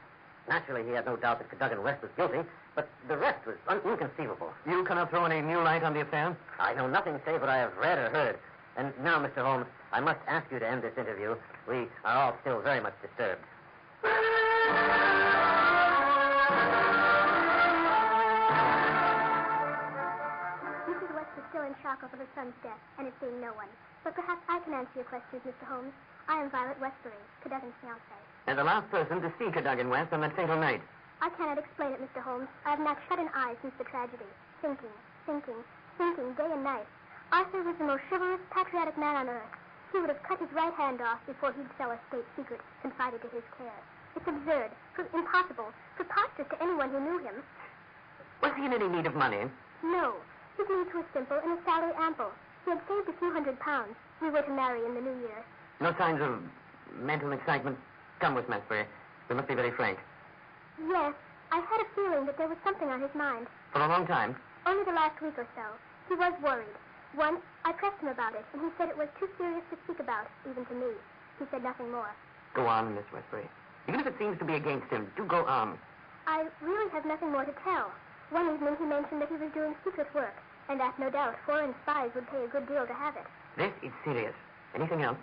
[SPEAKER 2] Naturally, he had no doubt that Cadogan West was guilty, but the rest was inconceivable.
[SPEAKER 15] You cannot throw any new light on the affair?
[SPEAKER 2] I know nothing save what I have read or heard. And now, Mr. Holmes, I must ask you to end this interview. We are all still very much disturbed.
[SPEAKER 8] Mrs. West is still in shock over her son's death, and is seeing no one. But perhaps I can answer your questions, Mr. Holmes. I am Violet Westbury, Cadogan's fiancée.
[SPEAKER 15] And the last person to see Cadogan West on that fatal night.
[SPEAKER 8] I cannot explain it, Mr. Holmes. I have not shut an eye since the tragedy. Thinking day and night. Arthur was the most chivalrous, patriotic man on earth. he would have cut his right hand off before he'd sell a state secret confided to his care. It's absurd, impossible, preposterous to anyone who knew him.
[SPEAKER 7] Was he in any need of money?
[SPEAKER 8] No. His needs were simple and his salary ample. He had saved a few £100. We were to marry in the new year.
[SPEAKER 7] No signs of mental excitement? Come with Westbury. We must be very frank.
[SPEAKER 8] Yes, I had a feeling that there was something on his mind.
[SPEAKER 7] For a long time?
[SPEAKER 8] Only the last week or so. He was worried. Once, I pressed him about it, and he said it was too serious to speak about, even to me. He said nothing more.
[SPEAKER 7] Go on, Miss Westbury. Even if it seems to be against him, do go on.
[SPEAKER 8] I really have nothing more to tell. One evening he mentioned that he was doing secret work, and that no doubt foreign spies would pay a good deal to have it.
[SPEAKER 7] This is serious. Anything else?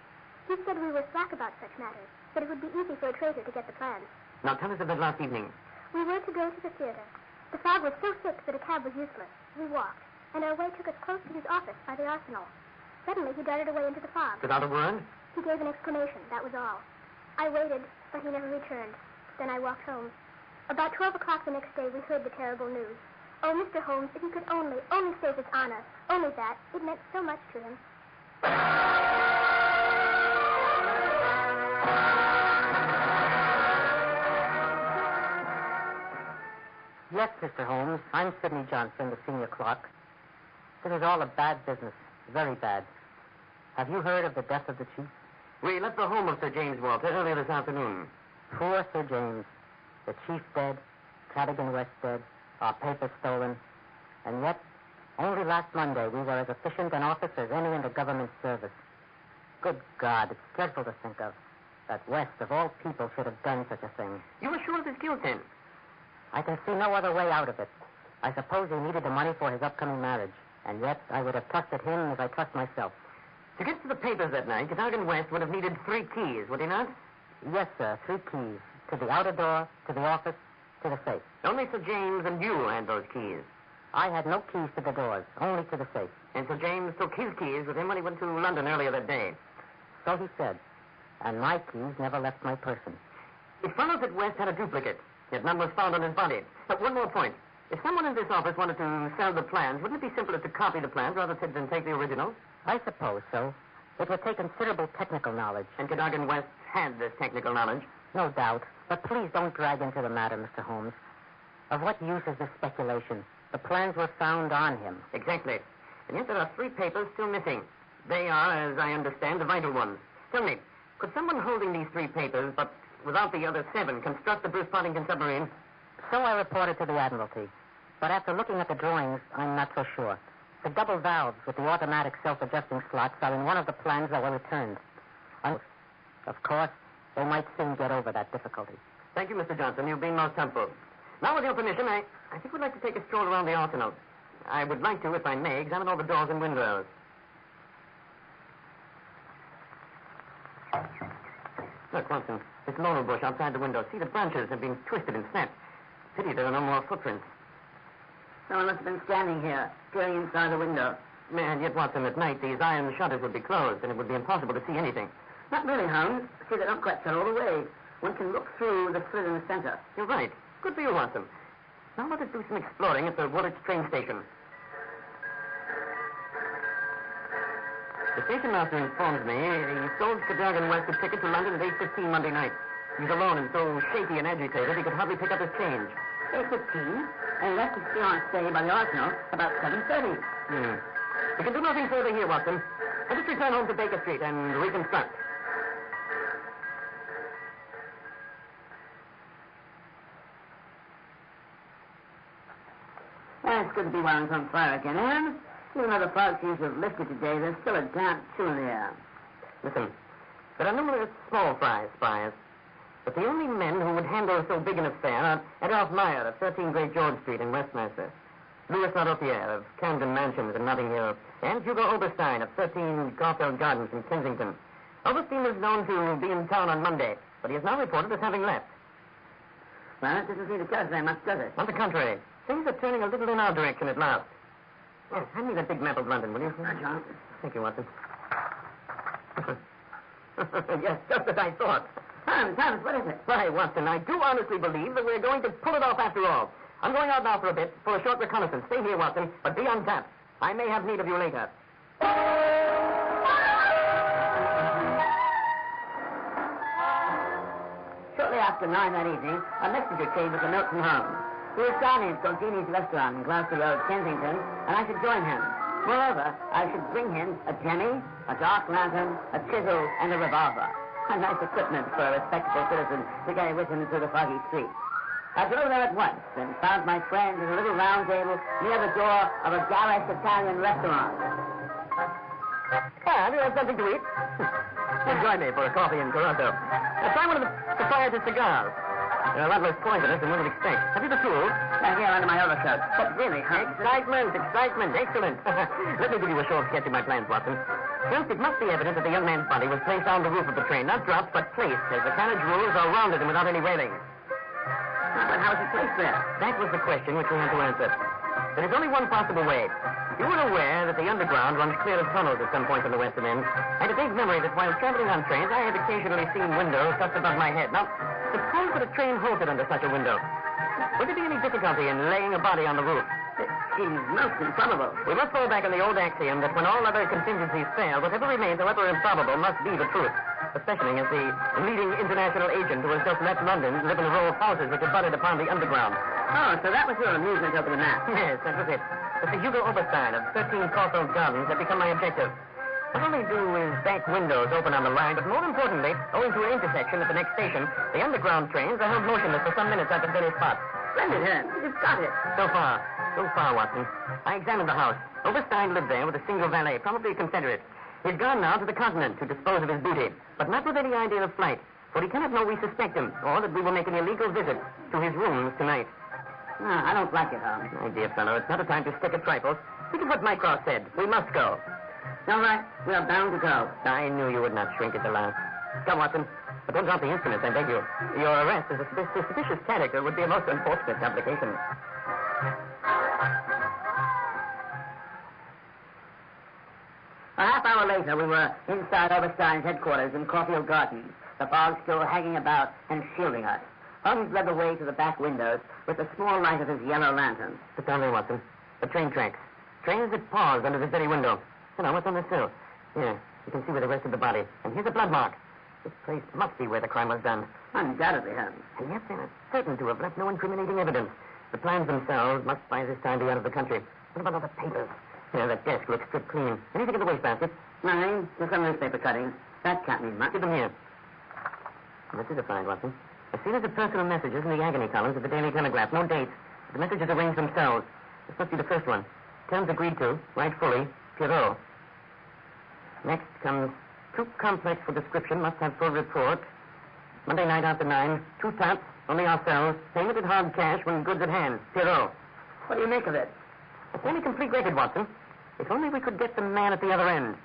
[SPEAKER 8] He said we were slack about such matters, that it would be easy for a traitor to get the plans.
[SPEAKER 7] Now tell us of that last evening.
[SPEAKER 8] We were to go to the theater. The fog was so thick that a cab was useless. We walked, and our way took us close to his office by the arsenal. Suddenly he darted away into the fog.
[SPEAKER 7] Without a word?
[SPEAKER 8] He gave an exclamation, that was all. I waited, but he never returned. Then I walked home. About 12 o'clock the next day, we heard the terrible news. Oh, Mr. Holmes, if he could only save his honor, only that, it meant so much to him.
[SPEAKER 2] Yes, Mr. Holmes, I'm Sidney Johnson, the senior clerk. This is all a bad business, very bad. Have you heard of the death of the chief?
[SPEAKER 7] We left the home of Sir James Walter earlier this afternoon.
[SPEAKER 2] Poor Sir James. The chief dead, Cadogan West dead, our papers stolen. And yet, only last Monday we were as efficient an office as any in the government service. Good God, it's dreadful to think of. That West, of all people, should have done such a thing.
[SPEAKER 7] You were sure of his guilt, then?
[SPEAKER 2] I can see no other way out of it. I suppose he needed the money for his upcoming marriage. And yet, I would have trusted him as I trust myself.
[SPEAKER 7] To get to the papers that night, Cadogan West would have needed 3 keys, would he not?
[SPEAKER 2] Yes, sir, 3 keys. To the outer door, to the office, to the safe.
[SPEAKER 7] Only Sir James and you had those keys.
[SPEAKER 2] I had no keys to the doors, only to the safe.
[SPEAKER 7] And Sir James took his keys with him when he went to London earlier that day.
[SPEAKER 2] So he said. And my keys never left my person.
[SPEAKER 7] It follows that West had a duplicate, yet none was found on his body. But one more point. If someone in this office wanted to sell the plans, wouldn't it be simpler to copy the plans rather than take the original?
[SPEAKER 2] I suppose so. It would take considerable technical knowledge.
[SPEAKER 7] And Cadogan West had this technical knowledge?
[SPEAKER 2] No doubt. But please don't drag into the matter, Mr. Holmes. Of what use is this speculation? The plans were found on him.
[SPEAKER 7] Exactly. And yet there are 3 papers still missing. They are, as I understand, the vital ones. Tell me, could someone holding these 3 papers, but without the other 7, construct the Bruce Partington submarine?
[SPEAKER 2] So I reported to the Admiralty. But after looking at the drawings, I'm not so sure. The double valves with the automatic self-adjusting slots are in one of the plans that were returned. Of course, they might soon get over that difficulty.
[SPEAKER 7] Thank you, Mr. Johnson. You've been most helpful. Now, with your permission, I think we'd like to take a stroll around the arsenal. I would like to, if I may, examine all the doors and windows. Look, Watson, this laurel bush outside the window. See, the branches have been twisted and snapped. Pity there are no more footprints.
[SPEAKER 18] Someone must have been standing here, staring inside the window.
[SPEAKER 7] And yet, Watson, at night, these iron shutters would be closed, and it would be impossible to see anything.
[SPEAKER 18] Not really, Holmes. See, they're not quite shut all the way. One can look through the slit in the center.
[SPEAKER 7] You're right. Good for you, Watson. Now let us do some exploring at the Woolwich train station. The station master informs me he sold Cadogan West a ticket to London at 8:15 Monday night. He's alone and so shaky and agitated he could hardly pick up his change.
[SPEAKER 18] 8:15, and left his stay on stay by the arsenal about 7:30.
[SPEAKER 7] We can do nothing further here, Watson. Let us return home to Baker Street and reconstruct.
[SPEAKER 18] It's good to be wound on fire again, Anne. Even though the fog seems to have lifted today, there's still a damp chill in the air.
[SPEAKER 7] Listen, there are numerous small fry spies, but the only men who would handle so big an affair are Adolph Meyer of 13 Great George Street in Westminster, Louis Laropiere of Camden Mansions in Notting Hill, and Hugo Oberstein of 13 Garfield Gardens in Kensington. Oberstein was known to be in town on Monday, but he is now reported as having left.
[SPEAKER 18] Well, that doesn't seem to tell us very much, does it?
[SPEAKER 7] On the contrary, things are turning a little in our direction at last. Well, hand me that big map of London, will you?
[SPEAKER 18] Right, John.
[SPEAKER 7] Thank you, Watson. Yes, just as I thought.
[SPEAKER 18] Thomas, what is it?
[SPEAKER 7] Why, Watson, I do honestly believe that we're going to pull it off after all. I'm going out now for a bit, for a short reconnaissance. Stay here, Watson, but be on tap. I may have need of you later.
[SPEAKER 18] after 9 that evening, a messenger came with a note from home. He was dining at Goldini's restaurant in Gloucester Road, Kensington, and I should join him. Moreover, I should bring him a jemmy, a dark lantern, a chisel, and a revolver. A nice equipment for a respectable citizen to carry with him through the foggy streets. I drove there at once and found my friend at a little round table near the door of a garish Italian restaurant.
[SPEAKER 7] Have you had something to eat? Join me for a coffee in Toronto. Try one of the proprietor's cigars. They're a lot less poisonous than one would expect. Have you the tools?
[SPEAKER 18] Here under my overcoat. But really,
[SPEAKER 7] Excitement. Excellent. Let me give you a short sketch of my plans, Watson. First, it must be evident that the young man's body was placed on the roof of the train. Not dropped, but placed, as the carriage rules are rounded and without any railing.
[SPEAKER 18] But how was he placed there?
[SPEAKER 7] That was the question which we had to answer. There is only one possible way. You were aware that the underground runs clear of tunnels at some point on the western end. I had a vague memory that while traveling on trains, I had occasionally seen windows just above my head. Now, suppose that a train halted under such a window. Would there be any difficulty in laying a body on the roof?
[SPEAKER 18] It seems most improbable.
[SPEAKER 7] We must fall back on the old axiom that when all other contingencies fail, whatever remains, however improbable, must be the truth. Especially as the leading international agent who has just left London live in a row of houses which abutted upon the underground.
[SPEAKER 18] Oh, so that was your amusement over the map.
[SPEAKER 7] Yes, that was it. Mr. Hugo Oberstein of 13 Caulfield Gardens had become my objective. Not only do his back windows open on the line, but more importantly, owing to an intersection at the next station, the underground trains are held motionless for some minutes at the very spot.
[SPEAKER 18] Splendid, Holmes. You've got it.
[SPEAKER 7] So far, Watson. I examined the house. Oberstein lived there with a single valet, probably a Confederate. He's gone now to the continent to dispose of his booty, but not with any idea of flight, for he cannot know we suspect him, or that we will make an illegal visit to his rooms tonight.
[SPEAKER 18] No, I don't like it, Holmes.
[SPEAKER 7] My dear fellow, it's not a time to stick at trifles. Think of what Mycroft said. We must go.
[SPEAKER 18] All right, we're bound to go.
[SPEAKER 7] I knew you would not shrink at the last. Come, Watson. But don't drop the instruments, I beg you. Your arrest as a suspicious character would be a most unfortunate complication.
[SPEAKER 18] A half hour later, we were inside Oberstein's headquarters in Caulfield Gardens, the fog still hanging about and shielding us. Holmes led the way to the back windows with the small light of his yellow lantern.
[SPEAKER 7] Sit down there, Watson. The train tracks. Trains that pause under this very window. Hello, what's on the sill? Here, you can see where the rest of the body. And here's a blood mark. This place must be where the crime was done.
[SPEAKER 18] Undoubtedly, Holmes.
[SPEAKER 7] And yet they're certain to have left no incriminating evidence. The plans themselves must by this time be out of the country. What about all the papers? Yeah, that desk looks stripped clean. Anything in the wastebasket?
[SPEAKER 18] Nothing. Just some newspaper cuttings. That can't mean much.
[SPEAKER 7] Give them here. This is a find, Watson. A series of personal messages in the agony columns of the Daily Telegraph. No dates. The messages arranged themselves. This must be the first one. Terms agreed to. Write fully. Pierrot. Next comes too complex for description. Must have full report. Monday night after 9. 2 taps. Only ourselves. Payment in hard cash when goods at hand. Pierrot.
[SPEAKER 18] What do you make of it?
[SPEAKER 7] A fairly complete record, Watson. If only we could get the man at the other end.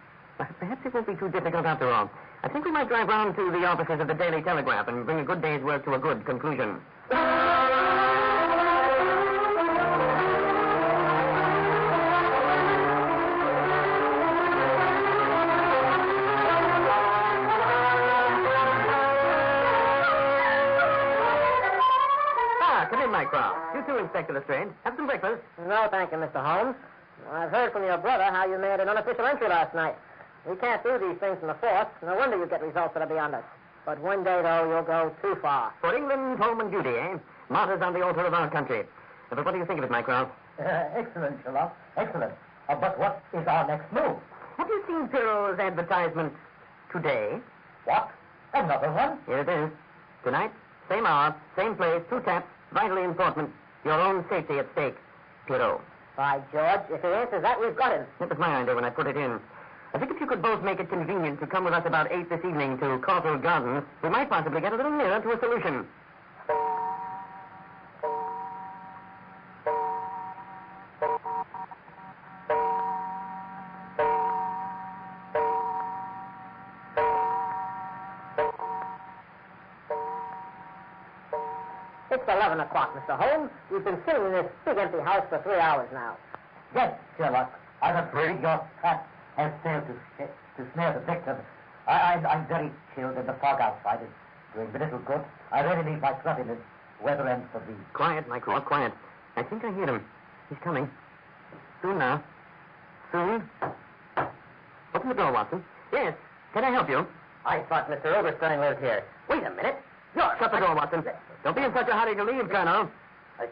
[SPEAKER 7] Perhaps it won't be too difficult after all. I think we might drive round to the offices of the Daily Telegraph and bring a good day's work to a good conclusion. Come in, Mycroft. You too, Inspector Lestrade. Have some breakfast.
[SPEAKER 19] No, thank you, Mr. Holmes. I've heard from your brother how you made an unofficial entry last night. We can't do these things from the force. No wonder you get results that are beyond us. But one day, though, you'll go too far.
[SPEAKER 7] For England, home and duty, eh? Martyrs on the altar of our country. But what do you think of it, Mycroft?
[SPEAKER 2] Excellent, Sherlock. Excellent. But what is our next move?
[SPEAKER 7] Have you seen Pierrot's advertisement today?
[SPEAKER 2] What? Another one?
[SPEAKER 7] Here it is. Tonight, same hour, same place, 2 taps, vitally important. Your own safety at stake. Pierrot.
[SPEAKER 19] By George, if he answers that, we've got him.
[SPEAKER 7] That was my idea when I put it in. I think if you could both make it convenient to come with us about 8 this evening to Caulfield Gardens, we might possibly get a little nearer to a solution.
[SPEAKER 19] It's 11 o'clock, Mr. Holmes. We've been sitting in this big empty house for 3 hours now.
[SPEAKER 2] Yes, Sherlock. I'm afraid your trap has failed to snare the victim. I'm very chilled, and the fog outside is doing me little good. I really need my club in this weather end for these.
[SPEAKER 7] Quiet, Mycroft, quiet. I think I hear him. He's coming. Soon now. Soon. Open the door, Watson. Yes. Can I help you?
[SPEAKER 19] I thought Mr. Oberstein lived here.
[SPEAKER 7] Wait a minute. Shut the door, Watson. Don't be in such a hurry to leave, Colonel.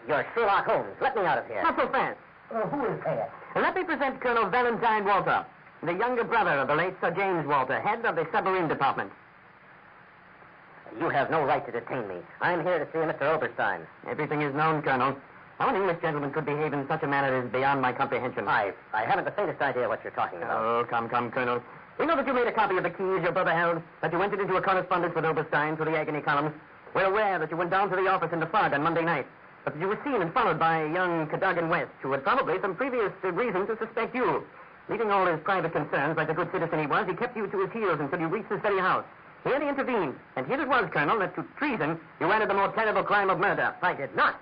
[SPEAKER 2] You're Sherlock Holmes. Let me out of here.
[SPEAKER 7] Not so fast.
[SPEAKER 2] Who is here?
[SPEAKER 7] Let me present Colonel Valentine Walter, the younger brother of the late Sir James Walter, head of the submarine department.
[SPEAKER 2] You have no right to detain me. I'm here to see Mr. Oberstein.
[SPEAKER 7] Everything is known, Colonel. How an English gentleman could behave in such a manner is beyond my comprehension.
[SPEAKER 2] I haven't the faintest idea what you're talking about.
[SPEAKER 7] Oh, come, Colonel. We know that you made a copy of the keys your brother held, that you entered into a correspondence with Oberstein through the agony columns. We're aware that you went down to the office in the fog on Monday night, but that you were seen and followed by a young Cadogan West, who had probably some previous reason to suspect you. Leaving all his private concerns, like the good citizen he was, he kept you to his heels until you reached this very house. Here he intervened, and here it was, Colonel, that to treason you added the more terrible crime of murder.
[SPEAKER 2] I did not.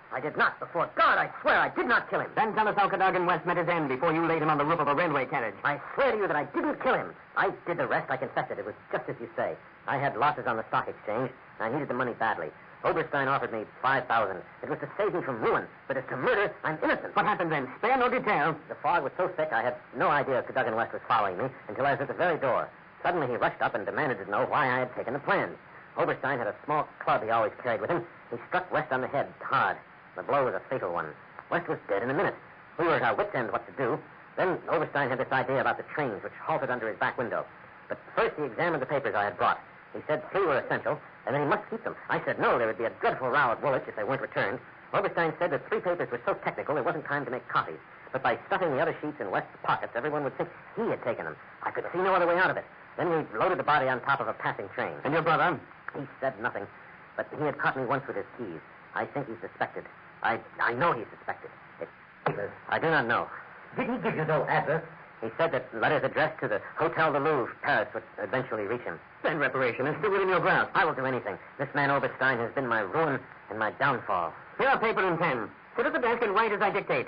[SPEAKER 2] Before God, I swear I did not kill him.
[SPEAKER 7] Then tell us how Cadogan West met his end before you laid him on the roof of a railway carriage.
[SPEAKER 2] I swear to you that I didn't kill him. I did the rest. I confess it. It was just as you say. I had losses on the stock exchange, and I needed the money badly. Oberstein offered me $5,000. It was to save me from ruin, but as to murder, I'm innocent.
[SPEAKER 7] What happened then? Spare no detail.
[SPEAKER 2] The fog was so thick I had no idea Cadogan West was following me until I was at the very door. Suddenly he rushed up and demanded to know why I had taken the plans. Oberstein had a small club he always carried with him. He struck West on the head hard. The blow was a fatal one. West was dead in a minute. We were at our wits' end what to do. Then Oberstein had this idea about the trains, which halted under his back window. But first he examined the papers I had brought. He said 3 were essential, and then he must keep them. I said no, there would be a dreadful row at Woolwich if they weren't returned. Oberstein said that 3 papers were so technical there wasn't time to make copies. But by stuffing the other sheets in West's pockets, everyone would think he had taken them. I could see no other way out of it. Then we loaded the body on top of a passing train.
[SPEAKER 7] And your brother?
[SPEAKER 2] He said nothing, but he had caught me once with his keys. I think he's suspected. I know he's suspected. I do not know. Did he give you no address? He said that letters addressed to the Hotel de Louvre, Paris, would eventually reach him.
[SPEAKER 7] Then reparation is still within your grasp.
[SPEAKER 2] I will do anything. This man Oberstein has been my ruin and my downfall.
[SPEAKER 7] Here are paper and pen. Sit at the desk and write as I dictate.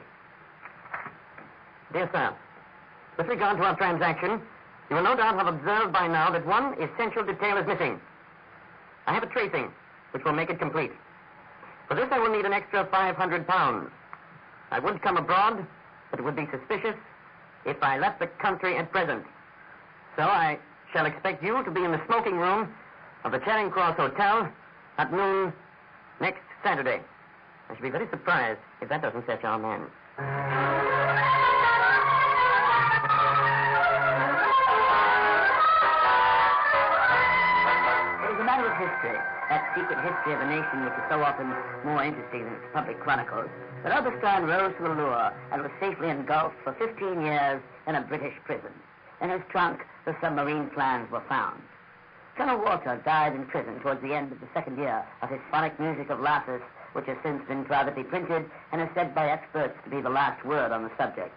[SPEAKER 7] Dear sir, with regard to our transaction, you will no doubt have observed by now that one essential detail is missing. I have a tracing, which will make it complete. For this I will need an extra £500. I would come abroad, but it would be suspicious if I left the country at present. So I shall expect you to be in the smoking room of the Charing Cross Hotel at noon next Saturday. I should be very surprised if that doesn't fetch our man.
[SPEAKER 18] It is a matter of history, that secret history of a nation which is so often more interesting than its public chronicles, that Oberstein rose to the lure and was safely engulfed for 15 years in a British prison. In his trunk, the submarine plans were found. Colonel Walter died in prison towards the end of the second year of his phonic music of Lapis, which has since been privately printed and is said by experts to be the last word on the subject.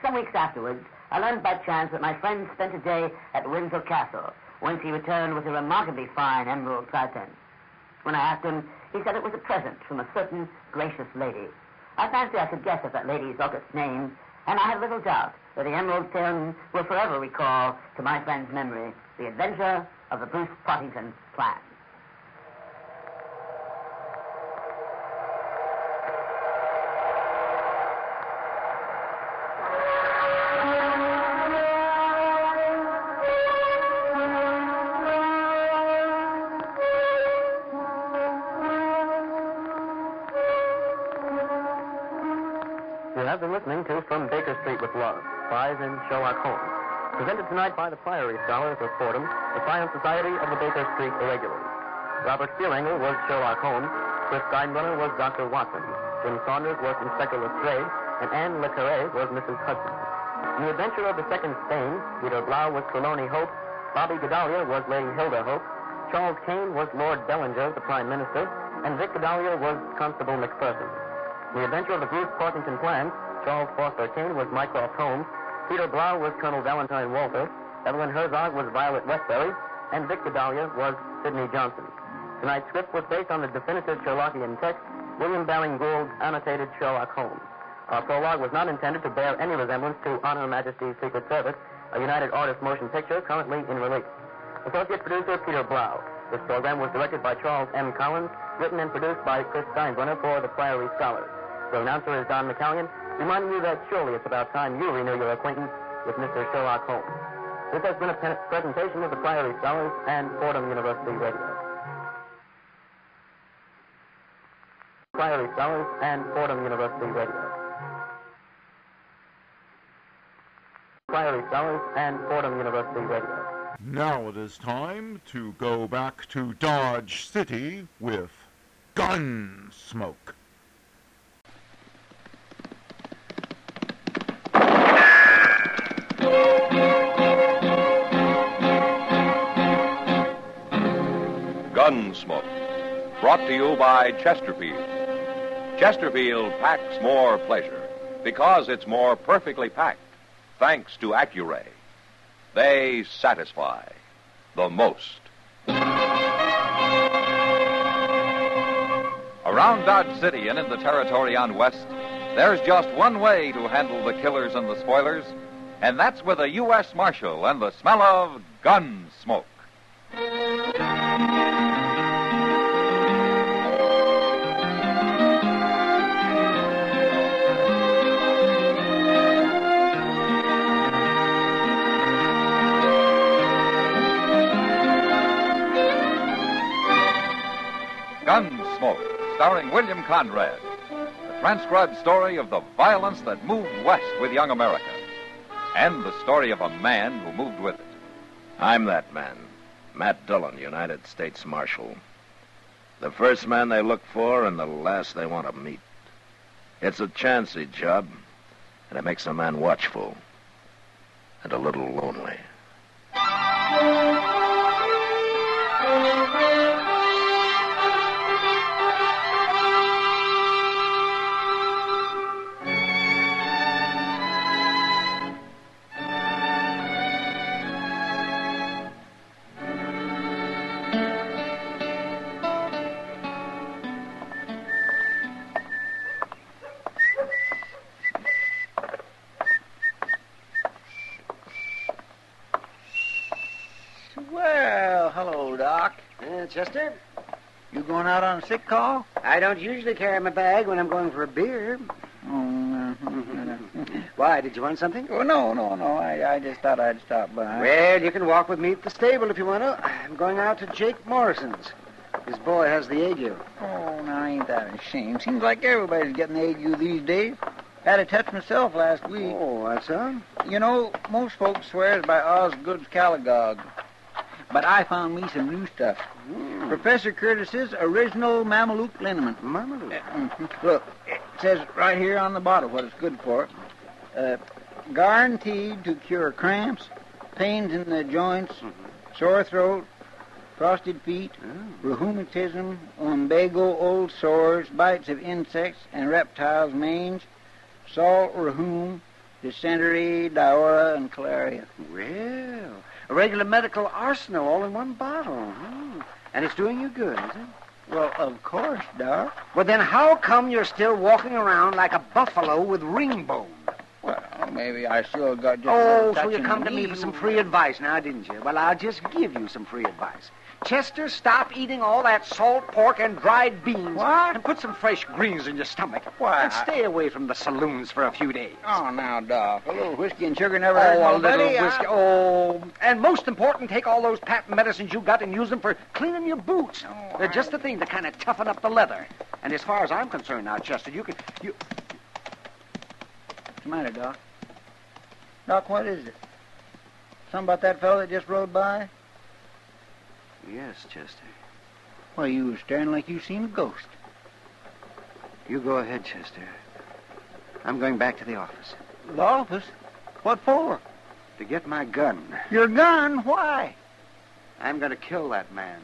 [SPEAKER 18] Some weeks afterwards, I learned by chance that my friend spent a day at Windsor Castle, whence he returned with a remarkably fine emerald Titan. When I asked him, he said it was a present from a certain gracious lady. I fancy I could guess at that lady's august name, and I have little doubt that the emerald tin will forever recall to my friend's memory the adventure of the Bruce Pottington plan.
[SPEAKER 7] You have been listening to From Baker Street with Love, Spies in Sherlock Holmes. Presented tonight by the Priory Scholars of Fordham, the Science Society of the Baker Street Irregulars. Robert Steelangle was Sherlock Holmes, Chris Steinbrenner was Dr. Watson, Jim Saunders was Inspector Lestrade, and Anne Le Carre was Mrs. Hudson. In The Adventure of the Second Stain, Peter Blau was Trelawney Hope, Bobby Gedalia was Lady Hilda Hope, Charles Kane was Lord Bellinger, the Prime Minister, and Vic Gedalia was Constable McPherson. In The Adventure of the Bruce Partington Plan, Charles Foster Kane was Mycroft Holmes, Peter Blau was Colonel Valentine Walter, Evelyn Herzog was Violet Westbury, and Vic Gedalia was Sidney Johnson. Tonight's script was based on the definitive Sherlockian text, William Baring Gould's annotated Sherlock Holmes. Our prologue was not intended to bear any resemblance to On Her Majesty's Secret Service, a United Artists motion picture currently in release. Associate producer Peter Blau. This program was directed by Charles M. Collins, written and produced by Chris Steinbrenner for the Priory Scholars. The announcer is Don McCallion, reminding you that surely it's about time you renew your acquaintance with Mr. Sherlock Holmes. This has been a presentation of the Priory Scholars and Fordham University Radio.
[SPEAKER 9] Priory Sellers, and Fordham University Radio. Priory Sellers and Fordham University Radio.
[SPEAKER 1] Now it is time to go back to Dodge City with Gunsmoke.
[SPEAKER 20] Gunsmoke, brought to you by Chesterfield. Chesterfield packs more pleasure because it's more perfectly packed, thanks to Accuray. They satisfy the most.
[SPEAKER 21] Around Dodge City and in the territory on West, there's just one way to handle the killers and the spoilers, and that's with a U.S. Marshal and the smell of Gunsmoke. Gunsmoke, starring William Conrad. A transcribed story of the violence that moved west with young America. And the story of a man who moved with it.
[SPEAKER 24] I'm that man, Matt Dillon, United States Marshal. The first man they look for and the last they want to meet. It's a chancy job, and it makes a man watchful and a little lonely.
[SPEAKER 25] Well, hello, Doc.
[SPEAKER 19] Chester?
[SPEAKER 25] You going out on a sick call?
[SPEAKER 19] I don't usually carry my bag when I'm going for a beer.
[SPEAKER 25] Oh,
[SPEAKER 19] Why, did you want something?
[SPEAKER 25] Oh, no. I just thought I'd stop by.
[SPEAKER 19] Well, you can walk with me at the stable if you want to. I'm going out to Jake Morrison's. His boy has the ague.
[SPEAKER 25] Oh, now, ain't that a shame? Seems like everybody's getting the ague these days. Had a touch myself last week.
[SPEAKER 19] Oh, that's so?
[SPEAKER 25] You know, most folks swears by Osgood's Caligog. But I found me some new stuff. Professor Curtis's original Mameluke liniment.
[SPEAKER 19] Mameluke?
[SPEAKER 25] Look, it says right here on the bottle what it's good for. Guaranteed to cure cramps, pains in the joints, sore throat, frosted feet, rheumatism, lumbago, old sores, bites of insects and reptiles, mange, salt rheum, dysentery, diarrhea, and cholera.
[SPEAKER 19] Well, a regular medical arsenal all in one bottle. And it's doing you good, is it?
[SPEAKER 25] Well, of course, Doc.
[SPEAKER 19] Well, then how come you're still walking around like a buffalo with ring bone?
[SPEAKER 25] Well, maybe I sure got just
[SPEAKER 19] Oh, so you come to me for some free advice now, didn't you? Well, I'll just give you some free advice. Chester, stop eating all that salt pork and dried beans.
[SPEAKER 25] What?
[SPEAKER 19] And put some fresh greens in your stomach.
[SPEAKER 25] Why?
[SPEAKER 19] And stay away from the saloons for a few days.
[SPEAKER 25] Oh, now, Doc, a little whiskey and sugar never hurt
[SPEAKER 19] Oh, a
[SPEAKER 25] nobody.
[SPEAKER 19] little whiskey. Oh, and most important, take all those patent medicines you got and use them for cleaning your boots. They're just the thing to kind of toughen up the leather. And as far as I'm concerned now, Chester, you can...
[SPEAKER 25] What's the matter, Doc? Doc, what is it? Something about that fellow that just rode by?
[SPEAKER 19] Yes, Chester.
[SPEAKER 25] Why, you was staring like you seen a ghost.
[SPEAKER 19] You go ahead, Chester. I'm going back to the office.
[SPEAKER 25] The office? What for?
[SPEAKER 19] To get my gun.
[SPEAKER 25] Your gun? Why?
[SPEAKER 19] I'm going to kill that man.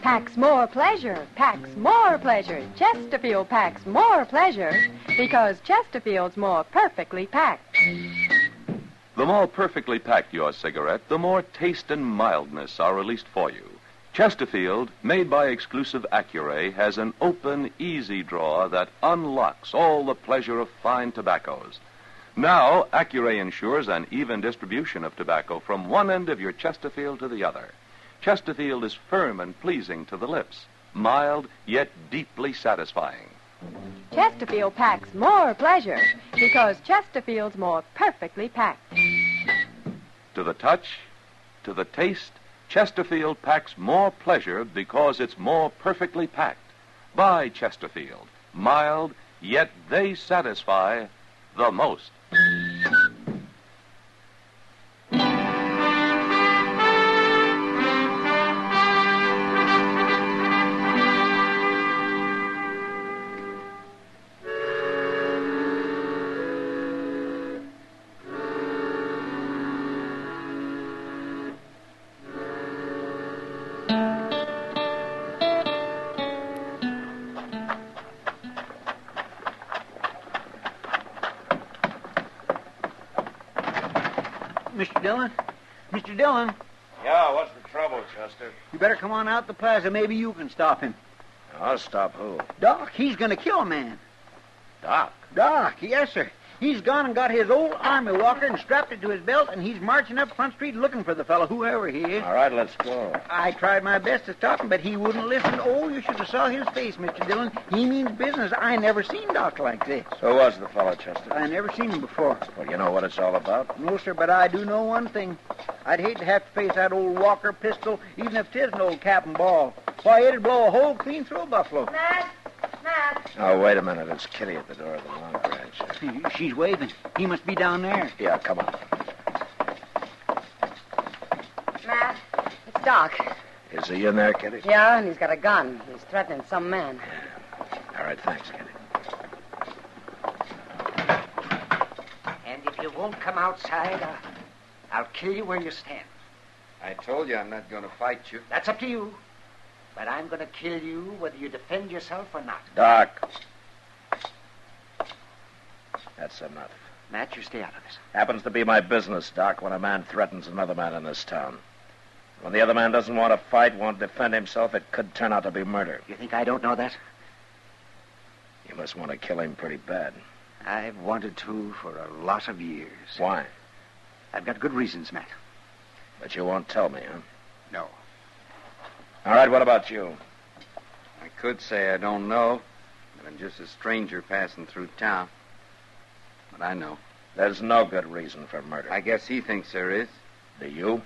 [SPEAKER 26] Packs more pleasure, packs more pleasure. Chesterfield packs more pleasure because Chesterfield's more perfectly packed.
[SPEAKER 20] The more perfectly packed your cigarette, the more taste and mildness are released for you. Chesterfield, made by exclusive Accuray, has an open, easy drawer that unlocks all the pleasure of fine tobaccos. Now, Accuray ensures an even distribution of tobacco from one end of your Chesterfield to the other. Chesterfield is firm and pleasing to the lips, mild yet deeply satisfying.
[SPEAKER 26] Chesterfield packs more pleasure because Chesterfield's more perfectly packed.
[SPEAKER 20] To the touch, to the taste, Chesterfield packs more pleasure because it's more perfectly packed. Buy Chesterfield, mild, yet they satisfy the most.
[SPEAKER 25] Mr. Dillon? Mr. Dillon?
[SPEAKER 24] Yeah, what's the trouble, Chester?
[SPEAKER 25] You better come on out the plaza. Maybe you can stop him.
[SPEAKER 24] I'll stop who?
[SPEAKER 25] Doc, he's going to kill a man.
[SPEAKER 24] Doc?
[SPEAKER 25] Doc, yes, sir. He's gone and got his old army walker and strapped it to his belt, and he's marching up Front Street looking for the fellow, whoever he is.
[SPEAKER 24] All right, let's go.
[SPEAKER 25] I tried my best to stop him, but he wouldn't listen. Oh, you should have saw his face, Mr. Dillon. He means business. I never seen Doc like this.
[SPEAKER 24] Who was the fellow, Chester?
[SPEAKER 25] I never seen him before.
[SPEAKER 24] Well, you know what it's all about?
[SPEAKER 25] No, sir, but I do know one thing. I'd hate to have to face that old Walker pistol, even if 'tis an old cap and ball. Why, it'd blow a hole clean through a buffalo.
[SPEAKER 8] Matt!
[SPEAKER 24] Oh, wait a minute. It's Kitty at the door of the long ranch.
[SPEAKER 25] She's waving. He must be down there.
[SPEAKER 24] Yeah, come on.
[SPEAKER 3] Matt, it's Doc.
[SPEAKER 24] Is he in there, Kitty?
[SPEAKER 3] Yeah, and he's got a gun. He's threatening some man.
[SPEAKER 24] All right, thanks, Kitty.
[SPEAKER 4] And if you won't come outside, I'll kill you where you stand.
[SPEAKER 5] I told you I'm not going to fight you.
[SPEAKER 4] That's up to you. But I'm going to kill you whether you defend yourself or not.
[SPEAKER 24] Doc. That's enough.
[SPEAKER 4] Matt, you stay out of this.
[SPEAKER 24] Happens to be my business, Doc, when a man threatens another man in this town. When the other man doesn't want to fight, won't defend himself, it could turn out to be murder.
[SPEAKER 4] You think I don't know that?
[SPEAKER 24] You must want to kill him pretty bad.
[SPEAKER 4] I've wanted to for a lot of years.
[SPEAKER 24] Why?
[SPEAKER 4] I've got good reasons, Matt.
[SPEAKER 24] But you won't tell me, huh?
[SPEAKER 4] No.
[SPEAKER 24] All right, what about you?
[SPEAKER 5] I could say I don't know, but I'm just a stranger passing through town. But I know.
[SPEAKER 24] There's no good reason for murder.
[SPEAKER 5] I guess he thinks there is.
[SPEAKER 24] Do you?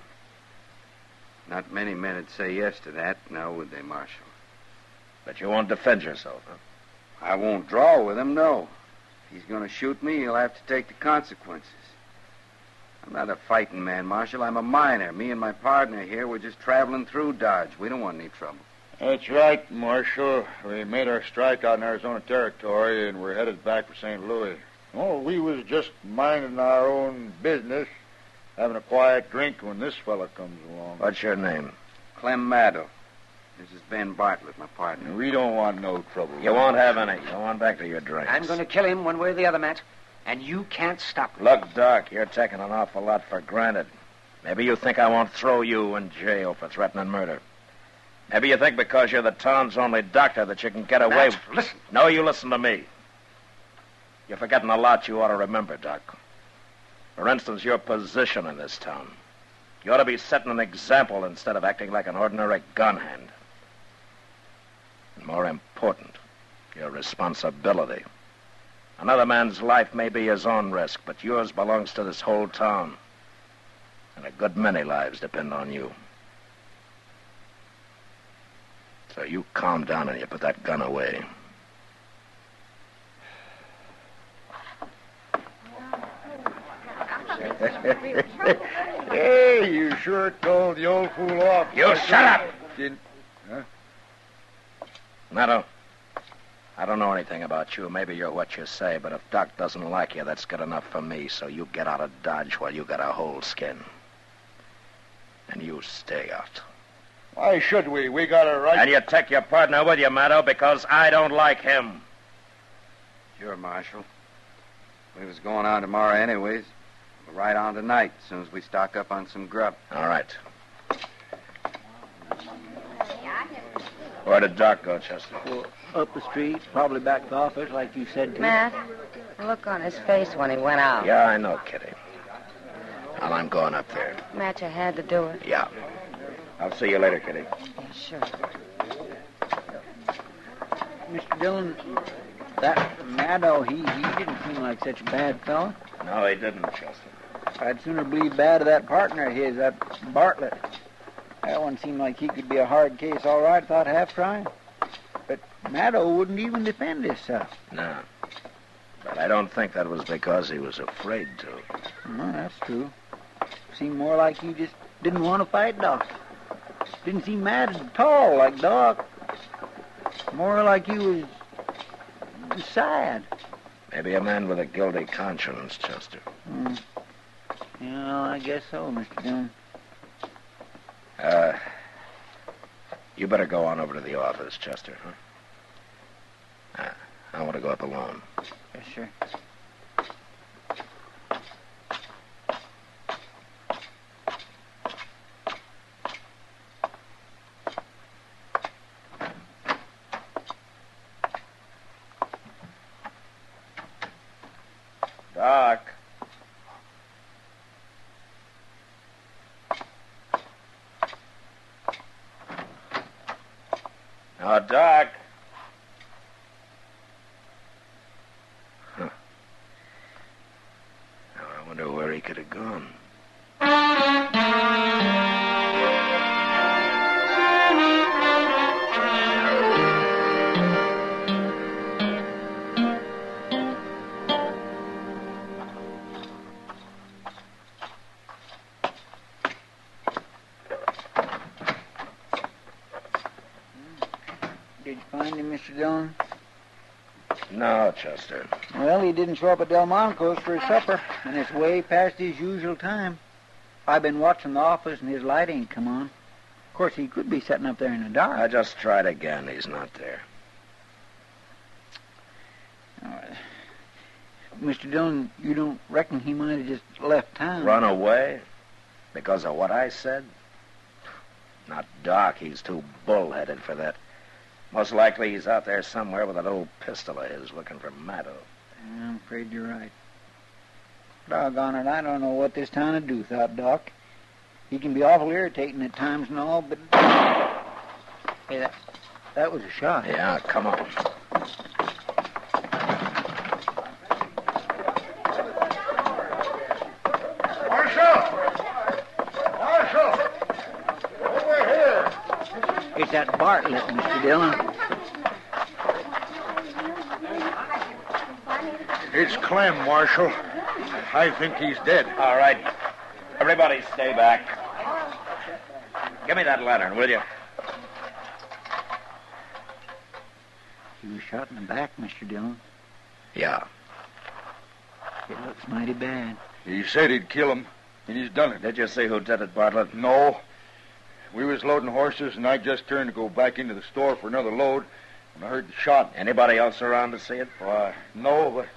[SPEAKER 5] Not many men would say yes to that, now would they, Marshal?
[SPEAKER 24] But you won't defend yourself, huh?
[SPEAKER 5] I won't draw with him, no. If he's going to shoot me, he'll have to take the consequences. I'm not a fighting man, Marshal. I'm a miner. Me and my partner here, we're just traveling through Dodge. We don't want any trouble.
[SPEAKER 11] That's right, Marshal. We made our strike out in Arizona Territory, and we're headed back for St. Louis. Oh, we was just minding our own business, having a quiet drink when this fella comes along.
[SPEAKER 24] What's your name?
[SPEAKER 5] Clem Maddow. This is Ben Bartlett, my partner.
[SPEAKER 11] We don't want no trouble.
[SPEAKER 24] You won't have any. Go on back to your drinks.
[SPEAKER 4] I'm going to kill him one way or the other, Matt. And you can't stop me.
[SPEAKER 24] Look, Doc, you're taking an awful lot for granted. Maybe you think I won't throw you in jail for threatening murder. Maybe you think because you're the town's only doctor that you can get away
[SPEAKER 4] Matt, listen.
[SPEAKER 24] No, you listen to me. You're forgetting a lot you ought to remember, Doc. For instance, your position in this town. You ought to be setting an example instead of acting like an ordinary gun hand. And more important, your responsibility. Another man's life may be his own risk, but yours belongs to this whole town. And a good many lives depend on you. So you calm down and you put that gun away.
[SPEAKER 11] Hey, you sure told the old fool off.
[SPEAKER 24] You shut up!
[SPEAKER 11] Huh?
[SPEAKER 24] Maddow, I don't know anything about you. Maybe you're what you say, but if Doc doesn't like you, that's good enough for me. So you get out of Dodge while you got a whole skin. And you stay out.
[SPEAKER 11] Why should we? We got a right...
[SPEAKER 24] And you take your partner with you, Maddow, because I don't like him.
[SPEAKER 5] Sure, Marshal. We was going on tomorrow anyways. We'll ride on tonight, as soon as we stock up on some grub.
[SPEAKER 24] All right. Where did Doc go, Chester?
[SPEAKER 25] Well, up the street, probably back to the office, like you said to.
[SPEAKER 3] Matt, the look on his face when he went out.
[SPEAKER 24] Yeah, I know, Kitty. Well, I'm going up there.
[SPEAKER 3] Matt, you had to do it.
[SPEAKER 24] Yeah. I'll see you later, Kitty.
[SPEAKER 3] Yeah, sure.
[SPEAKER 25] Mr. Dillon, that Maddow, he didn't seem like such a bad fellow.
[SPEAKER 24] No, he didn't, Chester.
[SPEAKER 25] I'd sooner believe bad of that partner of his, that Bartlett. That one seemed like he could be a hard case, all right, without half trying. But Maddow wouldn't even defend himself.
[SPEAKER 24] No. But I don't think that was because he was afraid to.
[SPEAKER 25] No, that's true. Seemed more like he just didn't want to fight Doc. Didn't seem mad at all like Doc. More like he was sad.
[SPEAKER 24] Maybe a man with a guilty conscience, Chester.
[SPEAKER 25] Yeah, I guess so, Mr. Dillon.
[SPEAKER 24] You better go on over to the office, Chester, huh? I want to go up alone.
[SPEAKER 25] Yes, sir.
[SPEAKER 24] Doc. Oh, Doc. Huh. Now, I wonder where he could have gone.
[SPEAKER 25] Did you find him, Mr. Dillon?
[SPEAKER 24] No, Chester.
[SPEAKER 25] Well, he didn't show up at Delmonico's for his supper, and it's way past his usual time. I've been watching the office, and his light ain't come on. Of course, he could be sitting up there in the dark.
[SPEAKER 24] I just tried again. He's not there.
[SPEAKER 25] Mr. Dillon, you don't reckon he might have just left town?
[SPEAKER 24] Run away? Because of what I said? Not Doc. He's too bullheaded for that. Most likely he's out there somewhere with a little pistol of his looking for Maddow.
[SPEAKER 25] I'm afraid you're right. Doggone it, I don't know what this town would do without Doc. He can be awful irritating at times and all, but... Hey, that was a shot.
[SPEAKER 24] Yeah, come on.
[SPEAKER 25] It's that Bartlett, Mr. Dillon.
[SPEAKER 11] It's Clem, Marshal. I think he's dead.
[SPEAKER 24] All right. Everybody stay back. Give me that lantern, will you?
[SPEAKER 25] He was shot in the back, Mr. Dillon.
[SPEAKER 24] Yeah.
[SPEAKER 25] It looks mighty bad.
[SPEAKER 11] He said he'd kill him, and he's done it.
[SPEAKER 24] Did you see who did it, Bartlett?
[SPEAKER 11] No. We was loading horses, and I just turned to go back into the store for another load, and I heard the shot.
[SPEAKER 24] Anybody else around to see it?
[SPEAKER 11] Why, no, but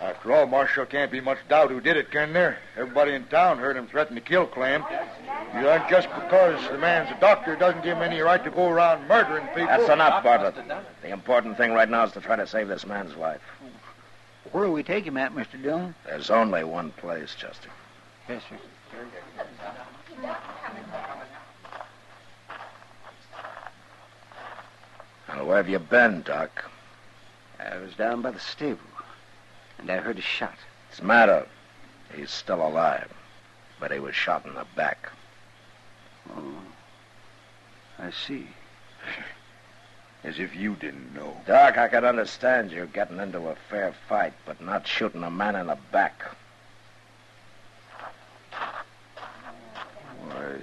[SPEAKER 11] after all, Marshal, can't be much doubt who did it, can there? Everybody in town heard him threaten to kill Clem. Just because the man's a doctor doesn't give him any right to go around murdering people.
[SPEAKER 24] That's enough, Bartlett. The important thing right now is to try to save this man's life.
[SPEAKER 25] Where will we take him at, Mr. Dillon?
[SPEAKER 24] There's only one place, Chester.
[SPEAKER 25] Yes, sir.
[SPEAKER 24] Now, where have you been, Doc?
[SPEAKER 5] I was down by the stable, and I heard a shot.
[SPEAKER 24] It's Maddow. He's still alive, but he was shot in the back.
[SPEAKER 5] Oh, I see.
[SPEAKER 11] As if you didn't know.
[SPEAKER 24] Doc, I could understand you getting into a fair fight, but not shooting a man in the back.
[SPEAKER 11] Why,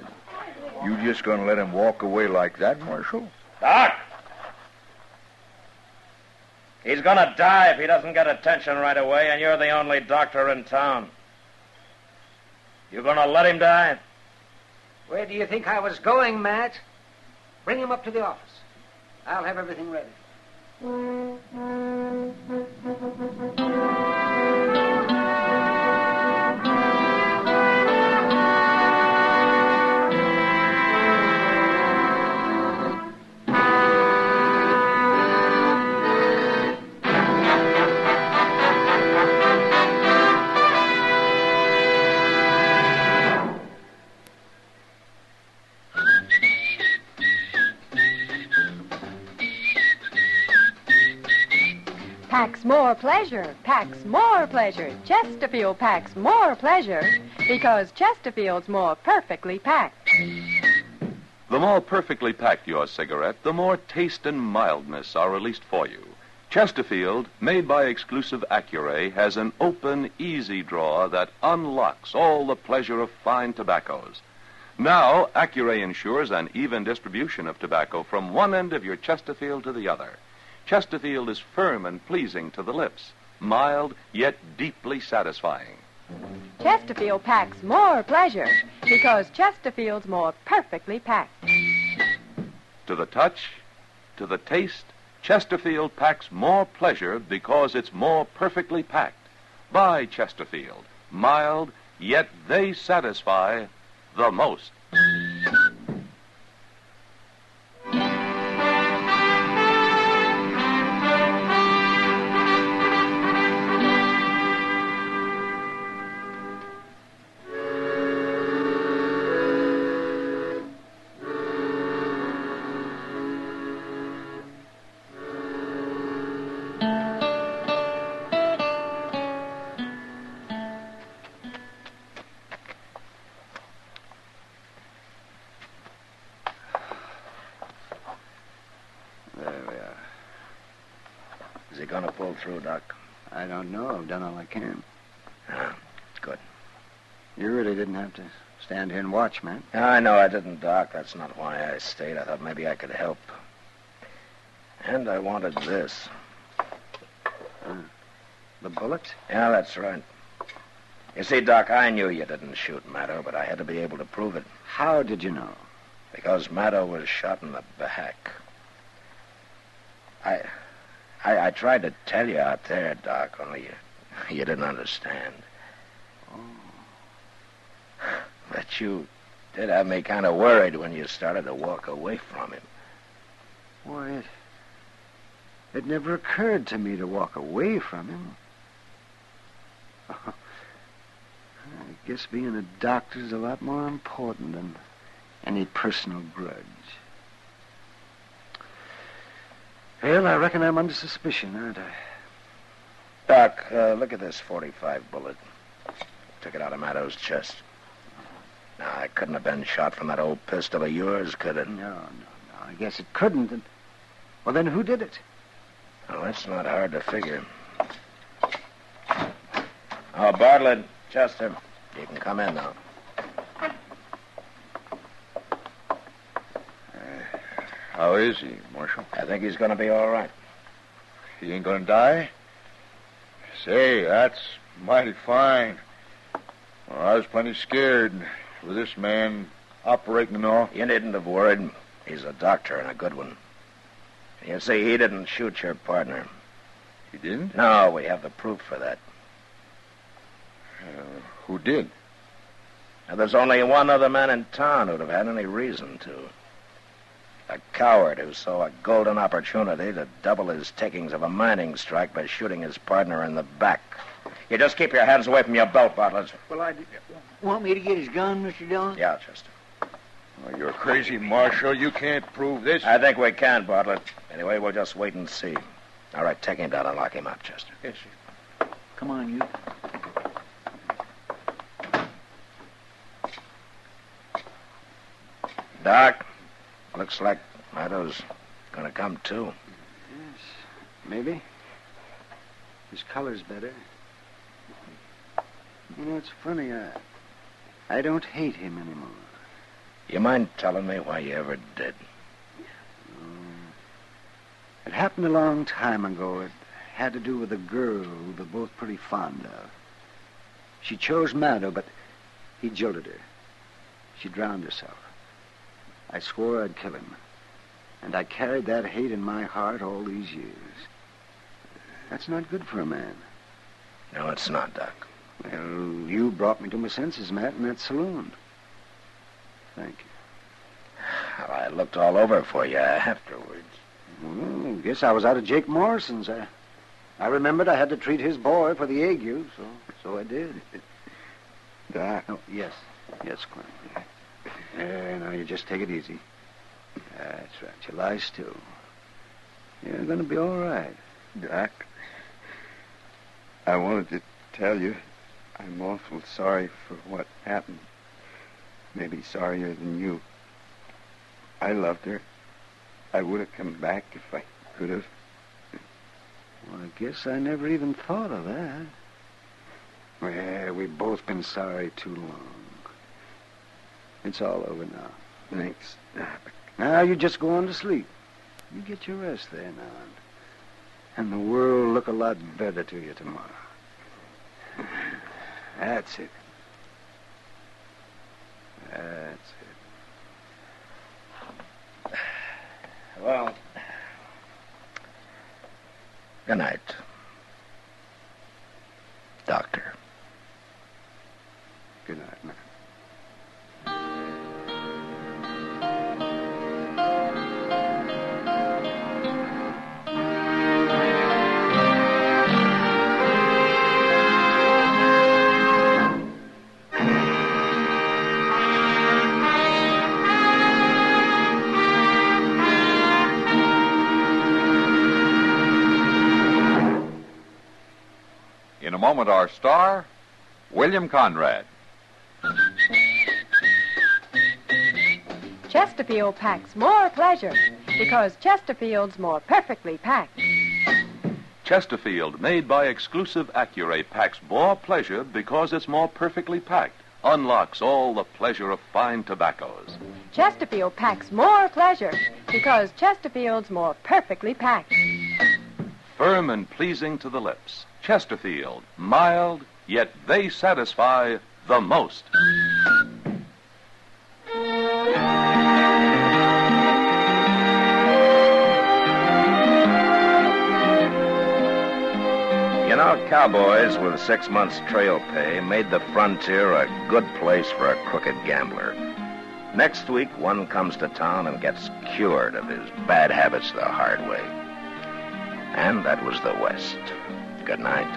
[SPEAKER 11] you just gonna let him walk away like that, Marshal?
[SPEAKER 24] Doc! He's gonna die if he doesn't get attention right away, and you're the only doctor in town. You gonna let him die?
[SPEAKER 4] Where do you think I was going, Matt? Bring him up to the office. I'll have everything ready.
[SPEAKER 26] packs more pleasure, packs more pleasure. Chesterfield packs more pleasure because Chesterfield's more perfectly packed.
[SPEAKER 20] The more perfectly packed your cigarette, the more taste and mildness are released for you. Chesterfield, made by exclusive Accuray, has an open, easy drawer that unlocks all the pleasure of fine tobaccos. Now, Accuray ensures an even distribution of tobacco from one end of your Chesterfield to the other. Chesterfield is firm and pleasing to the lips, mild yet deeply satisfying.
[SPEAKER 26] Chesterfield packs more pleasure because Chesterfield's more perfectly packed.
[SPEAKER 20] To the touch, to the taste, Chesterfield packs more pleasure because it's more perfectly packed. Buy Chesterfield, mild, yet they satisfy the most.
[SPEAKER 24] Gonna pull through, Doc?
[SPEAKER 5] I don't know. I've done all I can.
[SPEAKER 24] Ah, good.
[SPEAKER 5] You really didn't have to stand here and watch, man.
[SPEAKER 24] I know I didn't, Doc. That's not why I stayed. I thought maybe I could help. And I wanted this.
[SPEAKER 5] The bullet?
[SPEAKER 24] Yeah, that's right. You see, Doc, I knew you didn't shoot Maddow, but I had to be able to prove it.
[SPEAKER 5] How did you know?
[SPEAKER 24] Because Maddow was shot in the back. I tried to tell you out there, Doc, only you didn't understand. Oh. But you did have me kind of worried when you started to walk away from him.
[SPEAKER 5] Why, it never occurred to me to walk away from him. I guess being a doctor's a lot more important than any personal grudge. Well, I reckon I'm under suspicion, aren't I?
[SPEAKER 24] Doc, look at this .45 bullet. Took it out of Maddow's chest. Now, it couldn't have been shot from that old pistol of yours, could it?
[SPEAKER 5] No. I guess it couldn't. Well, then who did it?
[SPEAKER 24] Well, that's not hard to figure. Oh, Bartlett, Chester, you can come in now.
[SPEAKER 11] How is he, Marshal?
[SPEAKER 24] I think he's going to be all right.
[SPEAKER 11] He ain't going to die? Say, that's mighty fine. Well, I was plenty scared with this man operating and all.
[SPEAKER 24] You needn't have worried. He's a doctor and a good one. You see, he didn't shoot your partner.
[SPEAKER 11] He didn't?
[SPEAKER 24] No, we have the proof for that.
[SPEAKER 11] Who did?
[SPEAKER 24] Now, there's only one other man in town who'd have had any reason to. A coward who saw a golden opportunity to double his takings of a mining strike by shooting his partner in the back. You just keep your hands away from your belt, Bartlett.
[SPEAKER 25] Well, want me to get his gun, Mr. Dillon?
[SPEAKER 24] Yeah, Chester.
[SPEAKER 11] Oh, you're crazy, Marshal. You can't prove this.
[SPEAKER 24] I think we can, Bartlett. Anyway, we'll just wait and see. All right, take him down and lock him up, Chester.
[SPEAKER 25] Yes, sir. Come on, you.
[SPEAKER 24] Doc, looks like Maddow's gonna come too.
[SPEAKER 5] Yes, maybe. His color's better. You know, it's funny. I don't hate him anymore.
[SPEAKER 24] You mind telling me why you ever did?
[SPEAKER 5] It happened a long time ago. It had to do with a girl we were both pretty fond of. She chose Maddow, but he jilted her. She drowned herself. I swore I'd kill him. And I carried that hate in my heart all these years. That's not good for a man.
[SPEAKER 24] No, it's not, Doc.
[SPEAKER 5] Well, you brought me to my senses, Matt, in that saloon. Thank you.
[SPEAKER 24] Well, I looked all over for you afterwards.
[SPEAKER 5] Well, I guess I was out of Jake Morrison's. I remembered I had to treat his boy for the ague, so I did.
[SPEAKER 24] Doc?
[SPEAKER 5] Oh, yes, Clem. Now, you just take it easy. That's right. You lie still. You're going to be all right.
[SPEAKER 24] Doc?
[SPEAKER 5] I wanted to tell you I'm awful sorry for what happened. Maybe sorrier than you. I loved her. I would have come back if I could have.
[SPEAKER 25] Well, I guess I never even thought of that.
[SPEAKER 5] Well, we've both been sorry too long.
[SPEAKER 25] It's all over now.
[SPEAKER 5] Thanks.
[SPEAKER 25] Now you just go on to sleep. You get your rest there now. And the world will look a lot better to you tomorrow.
[SPEAKER 5] That's it.
[SPEAKER 25] That's it.
[SPEAKER 24] Well, good night, Doctor.
[SPEAKER 5] Good night, man.
[SPEAKER 21] In a moment, our star, William Conrad.
[SPEAKER 26] Chesterfield packs more pleasure because Chesterfield's more perfectly packed.
[SPEAKER 21] Chesterfield, made by exclusive Accuray, packs more pleasure because it's more perfectly packed. Unlocks all the pleasure of fine tobaccos.
[SPEAKER 26] Chesterfield packs more pleasure because Chesterfield's more perfectly packed.
[SPEAKER 21] Firm and pleasing to the lips. Chesterfield, mild, yet they satisfy the most.
[SPEAKER 24] You know, cowboys with 6 months trail pay made the frontier a good place for a crooked gambler. Next week, one comes to town and gets cured of his bad habits the hard way. And that was the West. Good night.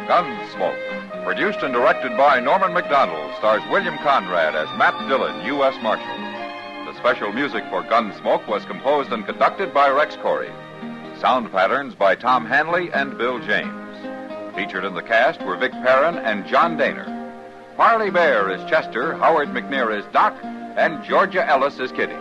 [SPEAKER 21] Gunsmoke, produced and directed by Norman McDonald, stars William Conrad as Matt Dillon, U.S. Marshal. The special music for Gunsmoke was composed and conducted by Rex Corey. Sound patterns by Tom Hanley and Bill James. Featured in the cast were Vic Perrin and John Daner. Parley Bear is Chester, Howard McNear is Doc, and Georgia Ellis is Kitty.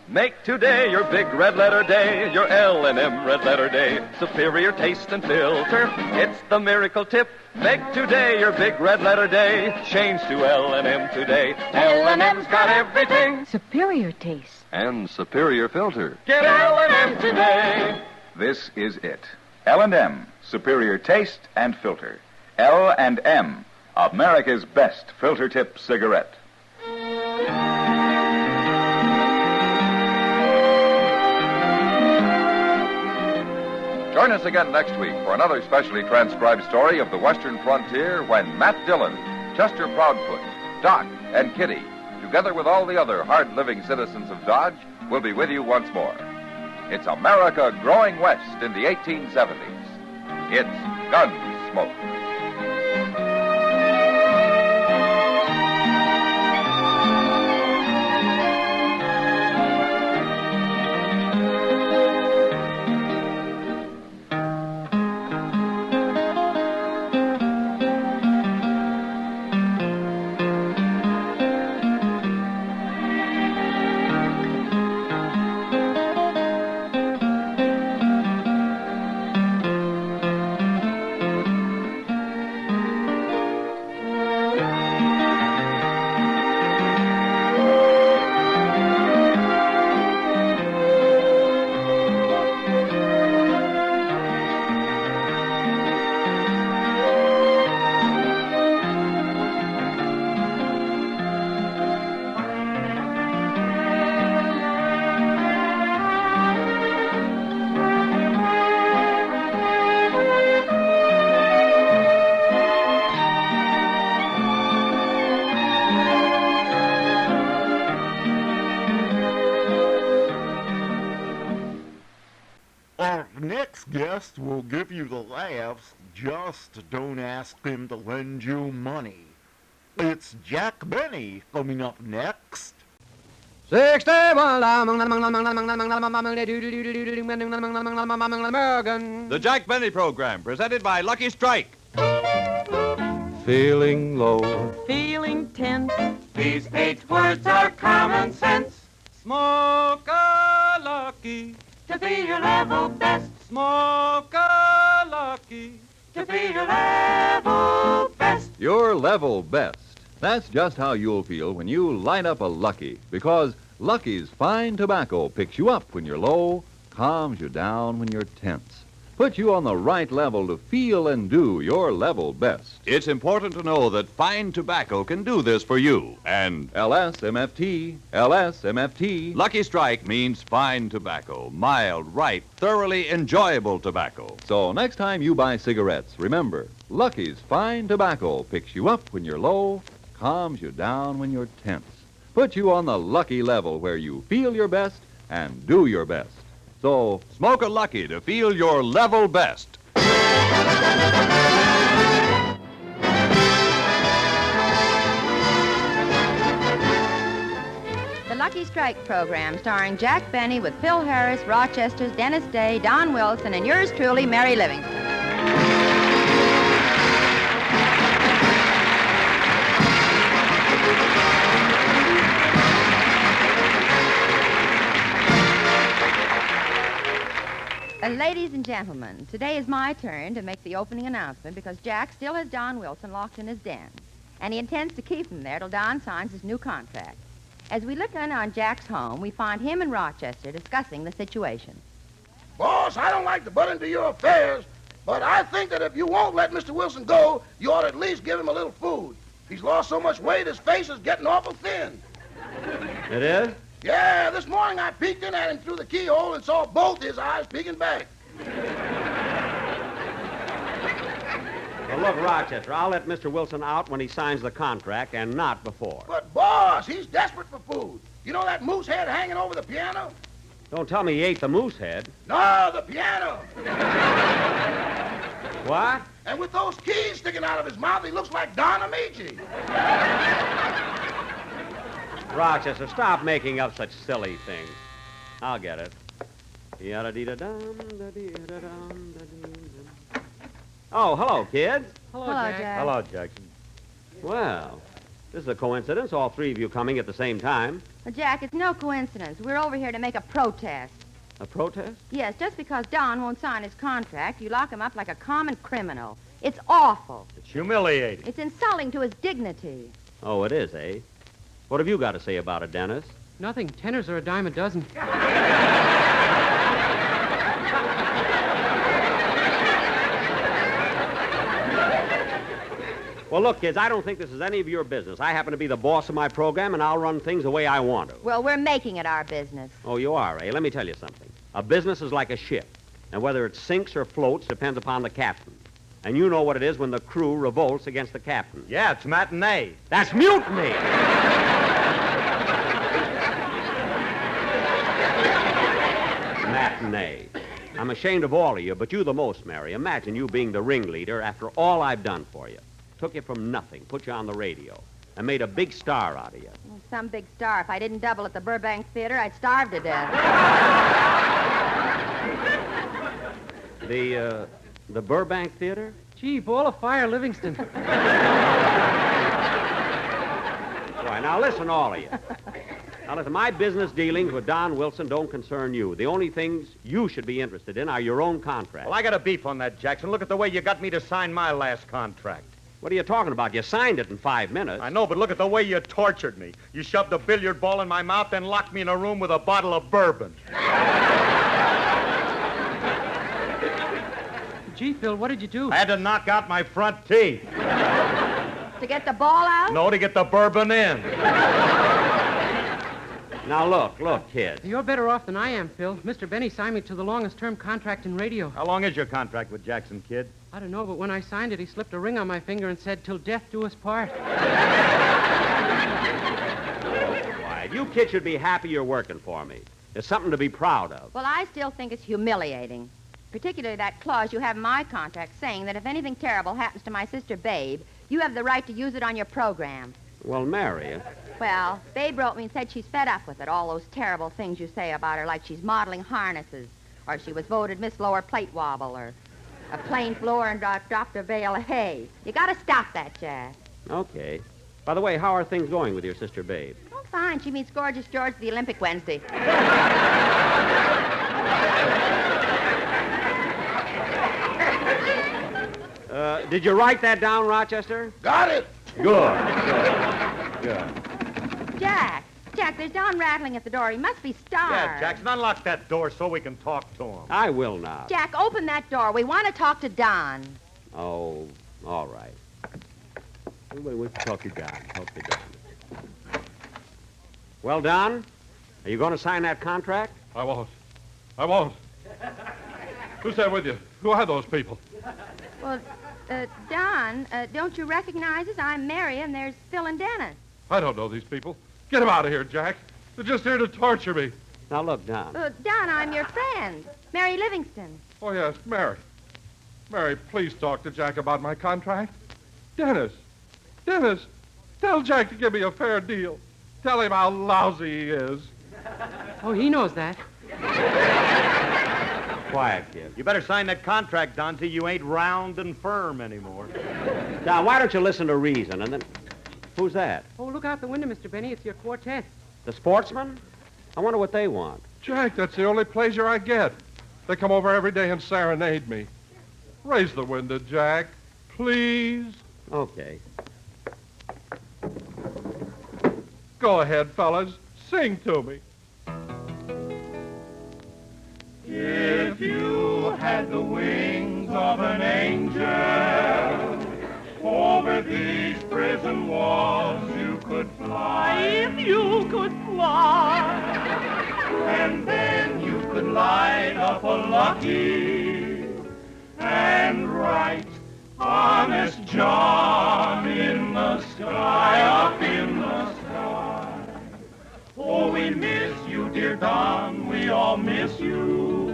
[SPEAKER 10] Make today your big red letter day, your L&M red letter day. Superior taste and filter, it's the miracle tip. Make today your big red letter day. Change to L&M today. L&M's got everything.
[SPEAKER 26] Superior taste.
[SPEAKER 21] And superior filter.
[SPEAKER 10] Get L&M today.
[SPEAKER 21] This is it. L&M, superior taste and filter. L&M, America's best filter tip cigarette. Join us again next week for another specially transcribed story of the Western frontier when Matt Dillon, Chester Proudfoot, Doc, and Kitty, together with all the other hard-living citizens of Dodge, will be with you once more. It's America growing west in the 1870s. It's Gunsmoke.
[SPEAKER 1] Our next guest will give you the laughs. Just don't ask him to lend you money. It's Jack Benny coming up next.
[SPEAKER 15] 60
[SPEAKER 21] The Jack Benny Program, presented by Lucky Strike.
[SPEAKER 15] Feeling low.
[SPEAKER 26] Feeling tense.
[SPEAKER 10] These 8 words are common sense. Smoke a Lucky to be your level best. Smoke a Lucky to be your level best.
[SPEAKER 21] Your level best. That's just how you'll feel when you light up a Lucky, because Lucky's fine tobacco picks you up when you're low, calms you down when you're tense, puts you on the right level to feel and do your level best. It's important to know that fine tobacco can do this for you. And LSMFT, LSMFT. Lucky Strike means fine tobacco, mild, ripe, thoroughly enjoyable tobacco. So next time you buy cigarettes, remember, Lucky's fine tobacco picks you up when you're low, calms you down when you're tense, puts you on the Lucky level where you feel your best and do your best. So, smoke a Lucky to feel your level best.
[SPEAKER 6] The Lucky Strike program, starring Jack Benny with Phil Harris, Rochester's Dennis Day, Don Wilson, and yours truly, Mary Livingston. Ladies and gentlemen, today is my turn to make the opening announcement because Jack still has Don Wilson locked in his den, and he intends to keep him there till Don signs his new contract. As we look in on Jack's home, we find him and Rochester discussing the situation.
[SPEAKER 12] Boss, I don't like to butt into your affairs, but I think that if you won't let Mr. Wilson go, you ought to at least give him a little food. He's lost so much weight, his face is getting awful thin.
[SPEAKER 15] It is?
[SPEAKER 12] Yeah, this morning I peeked in at him through the keyhole and saw both his eyes peeking back.
[SPEAKER 13] Well, look, Rochester, I'll let Mr. Wilson out when he signs the contract and not before.
[SPEAKER 12] But, boss, he's desperate for food. You know that moose head hanging over the piano?
[SPEAKER 13] Don't tell me he ate the moose head.
[SPEAKER 12] No, the piano.
[SPEAKER 13] What?
[SPEAKER 12] And with those keys sticking out of his mouth, he looks like Don Magee.
[SPEAKER 13] Rochester, stop making up such silly things. I'll get it. Oh, hello, kids.
[SPEAKER 26] Hello, Jack.
[SPEAKER 13] Hello, Jackson. Well, this is a coincidence, all 3 of you coming at the same time.
[SPEAKER 6] Well, Jack, it's no coincidence. We're over here to make a protest.
[SPEAKER 13] A protest?
[SPEAKER 6] Yes, just because Don won't sign his contract, you lock him up like a common criminal. It's awful.
[SPEAKER 13] It's humiliating.
[SPEAKER 6] It's insulting to his dignity.
[SPEAKER 13] Oh, it is, eh? What have you got to say about it, Dennis?
[SPEAKER 17] Nothing. Tenors are a dime a dozen.
[SPEAKER 13] Well, look, kids, I don't think this is any of your business. I happen to be the boss of my program, and I'll run things the way I want to.
[SPEAKER 6] Well, we're making it our business.
[SPEAKER 13] Oh, you are, eh? Let me tell you something. A business is like a ship, and whether it sinks or floats depends upon the captain. And you know what it is when the crew revolts against the captain. Yeah, it's matinee. That's mutiny! Matinee. I'm ashamed of all of you, but you the most, Mary. Imagine you being the ringleader after all I've done for you. Took you from nothing, put you on the radio, and made a big star out of you.
[SPEAKER 6] Well, some big star. If I didn't double at the Burbank Theater, I'd starve to death.
[SPEAKER 13] The Burbank Theater?
[SPEAKER 17] Gee, ball of fire, Livingston.
[SPEAKER 13] Why, now listen, all of you. Now listen, my business dealings with Don Wilson don't concern you. The only things you should be interested in are your own contracts. Well, I got a beef on that, Jackson. Look at the way you got me to sign my last contract. What are you talking about? You signed it in 5 minutes.
[SPEAKER 22] I know, but look at the way you tortured me. You shoved a billiard ball in my mouth, then locked me in a room with a bottle of bourbon.
[SPEAKER 17] Gee, Phil, what did you do?
[SPEAKER 22] I had to knock out my front teeth.
[SPEAKER 6] To get the ball out?
[SPEAKER 22] No, to get the bourbon in.
[SPEAKER 13] Now, look, kids.
[SPEAKER 17] You're better off than I am, Phil. Mr. Benny signed me to the longest-term contract in radio.
[SPEAKER 22] How long is your contract with Jackson, kid?
[SPEAKER 17] I don't know, but when I signed it, he slipped a ring on my finger and said, "Till death do us part."
[SPEAKER 13] Quiet. You kids should be happy you're working for me. There's something to be proud of.
[SPEAKER 6] Well, I still think it's humiliating. Particularly that clause you have in my contract saying that if anything terrible happens to my sister Babe, You have the right to use it on your program.
[SPEAKER 13] Well, Mary...
[SPEAKER 6] Well, Babe wrote me and said she's fed up with it, all those terrible things you say about her, like she's modeling harnesses, or she was voted Miss Lower Plate Wobble, or a plain floor and dropped a bale of hay. You gotta stop that, Jack.
[SPEAKER 13] Okay. By the way, how are things going with your sister Babe?
[SPEAKER 6] Oh, fine. She meets Gorgeous George at the Olympic Wednesday.
[SPEAKER 13] Did you write that down, Rochester?
[SPEAKER 12] Got it.
[SPEAKER 13] Good.
[SPEAKER 6] Jack, there's Don rattling at the door. He must be starved.
[SPEAKER 22] Yeah, Jackson, unlock that door so we can talk to him.
[SPEAKER 13] I will now.
[SPEAKER 6] Jack, open that door. We want to talk to Don.
[SPEAKER 13] Oh, all right. We'll talk to Don. Well, Don, are you going to sign that contract?
[SPEAKER 2] I won't. Who's there with you? Who are those people?
[SPEAKER 6] Well, Don, don't you recognize us? I'm Mary, and there's Phil and Dennis.
[SPEAKER 2] I don't know these people. Get them out of here, Jack. They're just here to torture me.
[SPEAKER 13] Now, look, Don.
[SPEAKER 6] Don, I'm your friend, Mary Livingston.
[SPEAKER 2] Oh, yes, Mary. Mary, please talk to Jack about my contract. Dennis, tell Jack to give me a fair deal. Tell him how lousy he is.
[SPEAKER 17] Oh, he knows that.
[SPEAKER 13] Quiet, kid.
[SPEAKER 22] You better sign that contract, Don, till you ain't round and firm anymore.
[SPEAKER 13] Now, why don't you listen to reason, and then... Who's that?
[SPEAKER 17] Oh, look out the window, Mr. Benny. It's your quartet.
[SPEAKER 13] The sportsmen? I wonder what they want.
[SPEAKER 2] Jack, that's the only pleasure I get. They come over every day and serenade me. Raise the window, Jack. Please.
[SPEAKER 13] Okay.
[SPEAKER 2] Go ahead, fellas. Sing to me.
[SPEAKER 7] If you had the wings of an angel, over these prison walls you could fly. If you could fly. And then you could light up a lucky and write Honest John in the sky, up in the sky. Oh, we miss you, dear Don, we all miss you.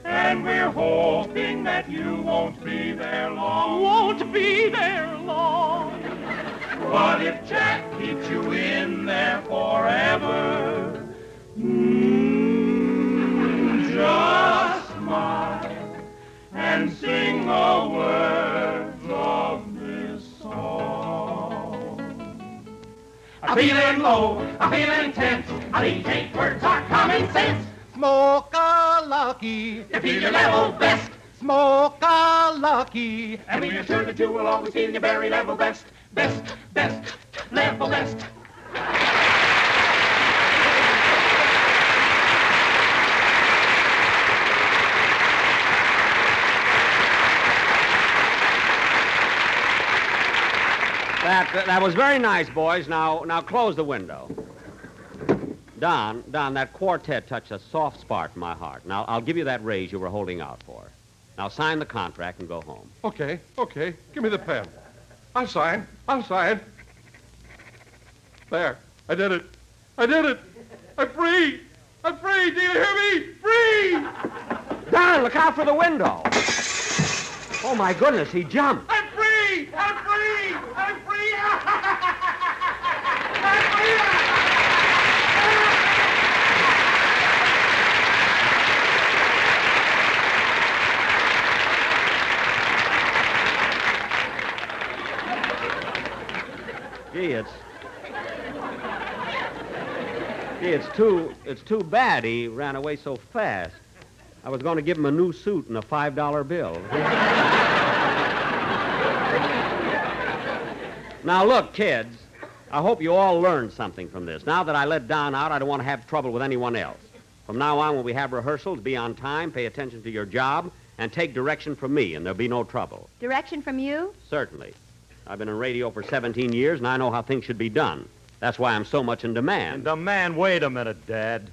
[SPEAKER 7] And we're hoping that you won't be there long. Won't be there long. But if Jack keeps you in there forever, just smile and sing the words of this song. I'm feeling low, I'm feeling tense. These 8 words are common sense.
[SPEAKER 14] Smoke a lucky.
[SPEAKER 7] You feel your level best.
[SPEAKER 14] Smoke a lucky.
[SPEAKER 7] And we are sure that you will always feel your very level best. Best, level best.
[SPEAKER 13] That was very nice, boys. Now close the window. Don, that quartet touched a soft spot in my heart. Now, I'll give you that raise you were holding out for. Now, sign the contract and go home.
[SPEAKER 2] Okay. Give me the pen. I'll sign. There. I did it. I'm free. Do you hear me? Free!
[SPEAKER 13] Don, look out for the window. Oh, my goodness, he jumped.
[SPEAKER 7] I'm free!
[SPEAKER 13] Gee, it's too bad he ran away so fast. I was going to give him a new suit and a $5 bill. Now, look, kids, I hope you all learned something from this. Now that I let Don out, I don't want to have trouble with anyone else. From now on, when we have rehearsals, be on time, pay attention to your job, and take direction from me, and there'll be no trouble.
[SPEAKER 6] Direction from you?
[SPEAKER 13] Certainly. I've been in radio for 17 years, and I know how things should be done. That's why I'm so much in demand.
[SPEAKER 22] In demand? Wait a minute, Dad.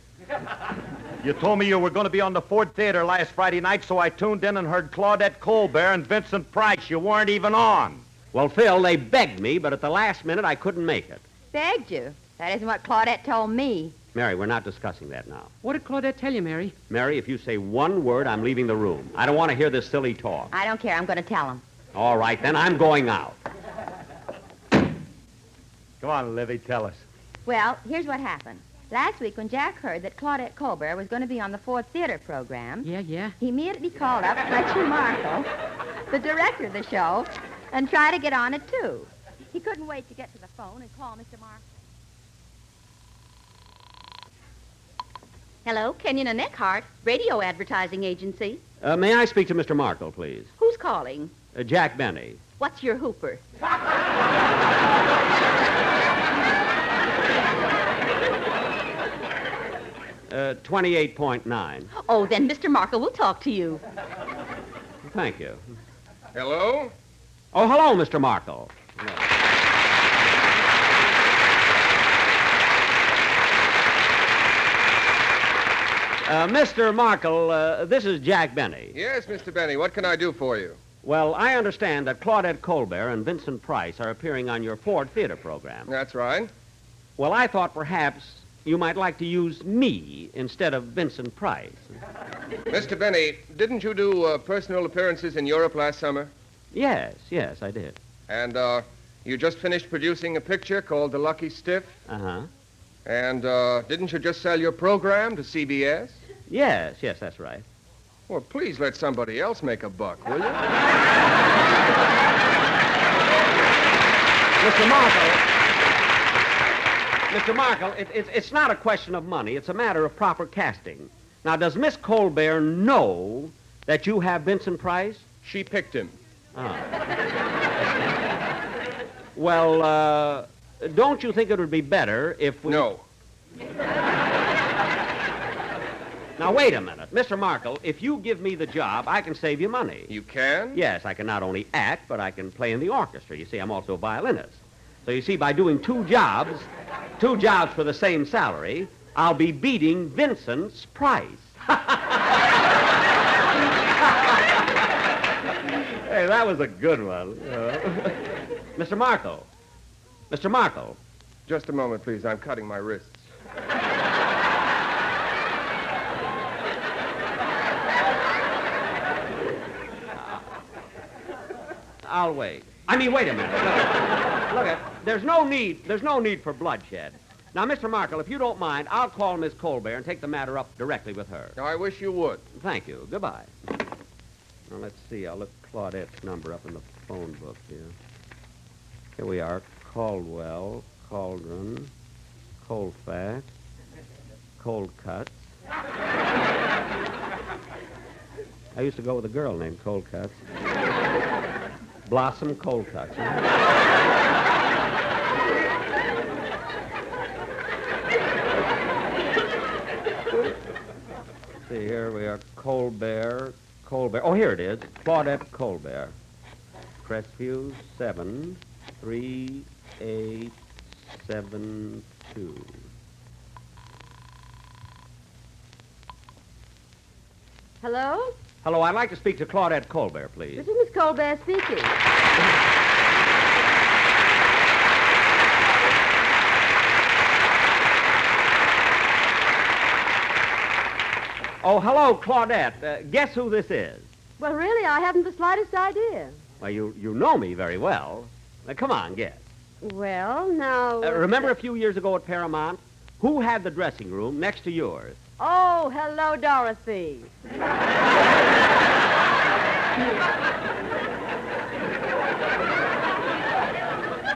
[SPEAKER 22] You told me you were going to be on the Ford Theater last Friday night, so I tuned in and heard Claudette Colbert and Vincent Price. You weren't even on.
[SPEAKER 13] Well, Phil, they begged me, but at the last minute, I couldn't make it.
[SPEAKER 6] Begged you? That isn't what Claudette told me.
[SPEAKER 13] Mary, we're not discussing that now.
[SPEAKER 17] What did Claudette tell you, Mary?
[SPEAKER 13] Mary, if you say one word, I'm leaving the room. I don't want to hear this silly talk.
[SPEAKER 6] I don't care. I'm going to tell him.
[SPEAKER 13] All right, then I'm going out. Come on, Livy, tell us.
[SPEAKER 6] Well, here's what happened. Last week, when Jack heard that Claudette Colbert was going to be on the Ford Theater program...
[SPEAKER 17] Yeah.
[SPEAKER 6] He immediately called up Fletcher Markle, the director of the show, and tried to get on it, too. He couldn't wait to get to the phone and call Mr. Markle.
[SPEAKER 8] Hello, Kenyon and Eckhart, radio advertising agency.
[SPEAKER 13] May I speak to Mr. Markle, please?
[SPEAKER 8] Who's calling?
[SPEAKER 13] Jack Benny.
[SPEAKER 8] What's your hooper?
[SPEAKER 13] 28.9.
[SPEAKER 8] Oh, then Mr. Markle will talk to you.
[SPEAKER 13] Thank you.
[SPEAKER 2] Hello?
[SPEAKER 13] Oh, hello, Mr. Markle. Mr. Markle, this is Jack Benny.
[SPEAKER 2] Yes, Mr. Benny. What can I do for you?
[SPEAKER 13] Well, I understand that Claudette Colbert and Vincent Price are appearing on your Ford Theater program.
[SPEAKER 2] That's right.
[SPEAKER 13] Well, I thought perhaps you might like to use me instead of Vincent Price.
[SPEAKER 2] Mr. Benny, didn't you do personal appearances in Europe last summer?
[SPEAKER 13] Yes, I did.
[SPEAKER 2] And you just finished producing a picture called The Lucky Stiff?
[SPEAKER 13] Uh-huh.
[SPEAKER 2] And didn't you just sell your program to CBS?
[SPEAKER 13] Yes, that's right.
[SPEAKER 2] Well, please let somebody else make a buck, will you?
[SPEAKER 13] Mr. Markle, it's not a question of money. It's a matter of proper casting. Now, does Miss Colbert know that you have Vincent Price?
[SPEAKER 2] She picked him.
[SPEAKER 13] Oh. Well, don't you think it would be better if we...
[SPEAKER 2] No.
[SPEAKER 13] Now, wait a minute. Mr. Markle, if you give me the job, I can save you money.
[SPEAKER 2] You can?
[SPEAKER 13] Yes, I can not only act, but I can play in the orchestra. You see, I'm also a violinist. So you see, by doing two jobs for the same salary, I'll be beating Vincent's price. Hey, that was a good one. Mr. Markle. Mr. Markle.
[SPEAKER 2] Just a moment, please. I'm cutting my wrists.
[SPEAKER 13] I'll wait. I mean, wait a minute. Look, there's no need for bloodshed. Now, Mr. Markle, if you don't mind, I'll call Miss Colbert and take the matter up directly with her.
[SPEAKER 2] I wish you would.
[SPEAKER 13] Thank you. Goodbye. Now, let's see. I'll look Claudette's number up in the phone book here. Here we are. Caldwell, Cauldron, Colfax, Cold Cuts. I used to go with a girl named Cold Cuts. Blossom Cold Cuts. See, here we are. Colbert. Oh, here it is. Claudette Colbert. Crestview 73872.
[SPEAKER 6] Hello?
[SPEAKER 13] Hello, I'd like to speak to Claudette Colbert, please.
[SPEAKER 6] This is Miss Colbert speaking.
[SPEAKER 13] Oh, hello, Claudette. Guess who this is?
[SPEAKER 6] Well, really, I haven't the slightest idea.
[SPEAKER 13] Well, you know me very well. Now, come on, guess.
[SPEAKER 6] Well, now...
[SPEAKER 13] Remember a few years ago at Paramount? Who had the dressing room next to yours?
[SPEAKER 6] Oh, hello, Dorothy.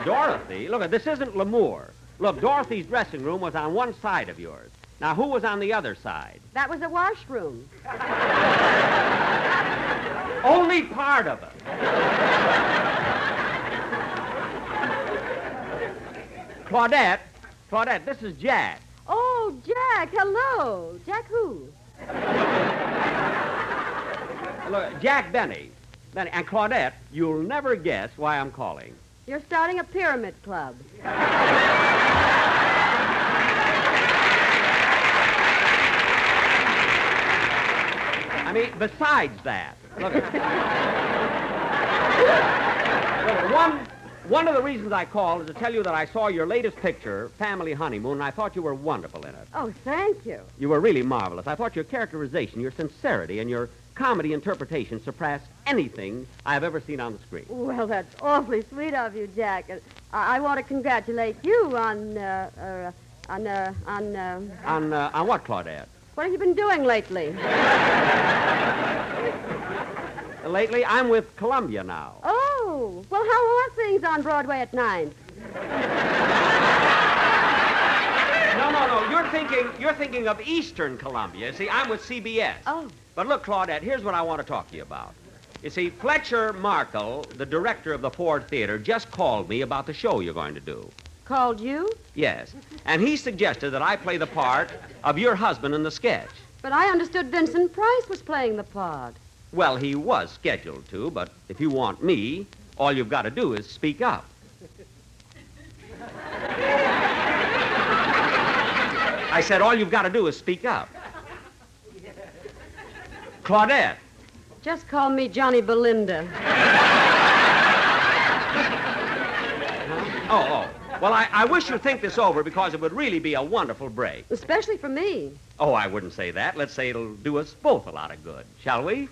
[SPEAKER 13] Dorothy? Look, this isn't L'Amour. Look, Dorothy's dressing room was on one side of yours. Now, who was on the other side?
[SPEAKER 6] That was the washroom.
[SPEAKER 13] Only part of it. Claudette, this is Jack.
[SPEAKER 6] Oh, Jack, hello. Jack who?
[SPEAKER 13] Look, Jack Benny. And Claudette, you'll never guess why I'm calling.
[SPEAKER 6] You're starting a pyramid club.
[SPEAKER 13] I mean, besides that, look, one of the reasons I called is to tell you that I saw your latest picture, Family Honeymoon, and I thought you were wonderful in it.
[SPEAKER 6] Oh, thank you.
[SPEAKER 13] You were really marvelous. I thought your characterization, your sincerity, and your comedy interpretation surpassed anything I've ever seen on the screen.
[SPEAKER 6] Well, that's awfully sweet of you, Jack.
[SPEAKER 3] I want to congratulate you on
[SPEAKER 13] what, Claudette?
[SPEAKER 3] what have you been doing lately?
[SPEAKER 13] Lately, I'm with Columbia now.
[SPEAKER 3] Oh, well, how are things on Broadway at 9?
[SPEAKER 13] No. You're thinking of Eastern Columbia. See, I'm with CBS.
[SPEAKER 3] Oh.
[SPEAKER 13] But look, Claudette, here's what I want to talk to you about. You see, Fletcher Markle, the director of the Ford Theater, just called me about the show you're going to do.
[SPEAKER 3] Called you?
[SPEAKER 13] Yes. And he suggested that I play the part of your husband in the sketch.
[SPEAKER 3] But I understood Vincent Price was playing the part.
[SPEAKER 13] Well, he was scheduled to, but if you want me, all you've got to do is speak up. I said all you've got to do is speak up. Claudette.
[SPEAKER 3] Just call me Johnny Belinda.
[SPEAKER 13] Oh. Well, I wish you'd think this over because it would really be a wonderful break.
[SPEAKER 3] Especially for me.
[SPEAKER 13] Oh, I wouldn't say that. Let's say it'll do us both a lot of good, shall we?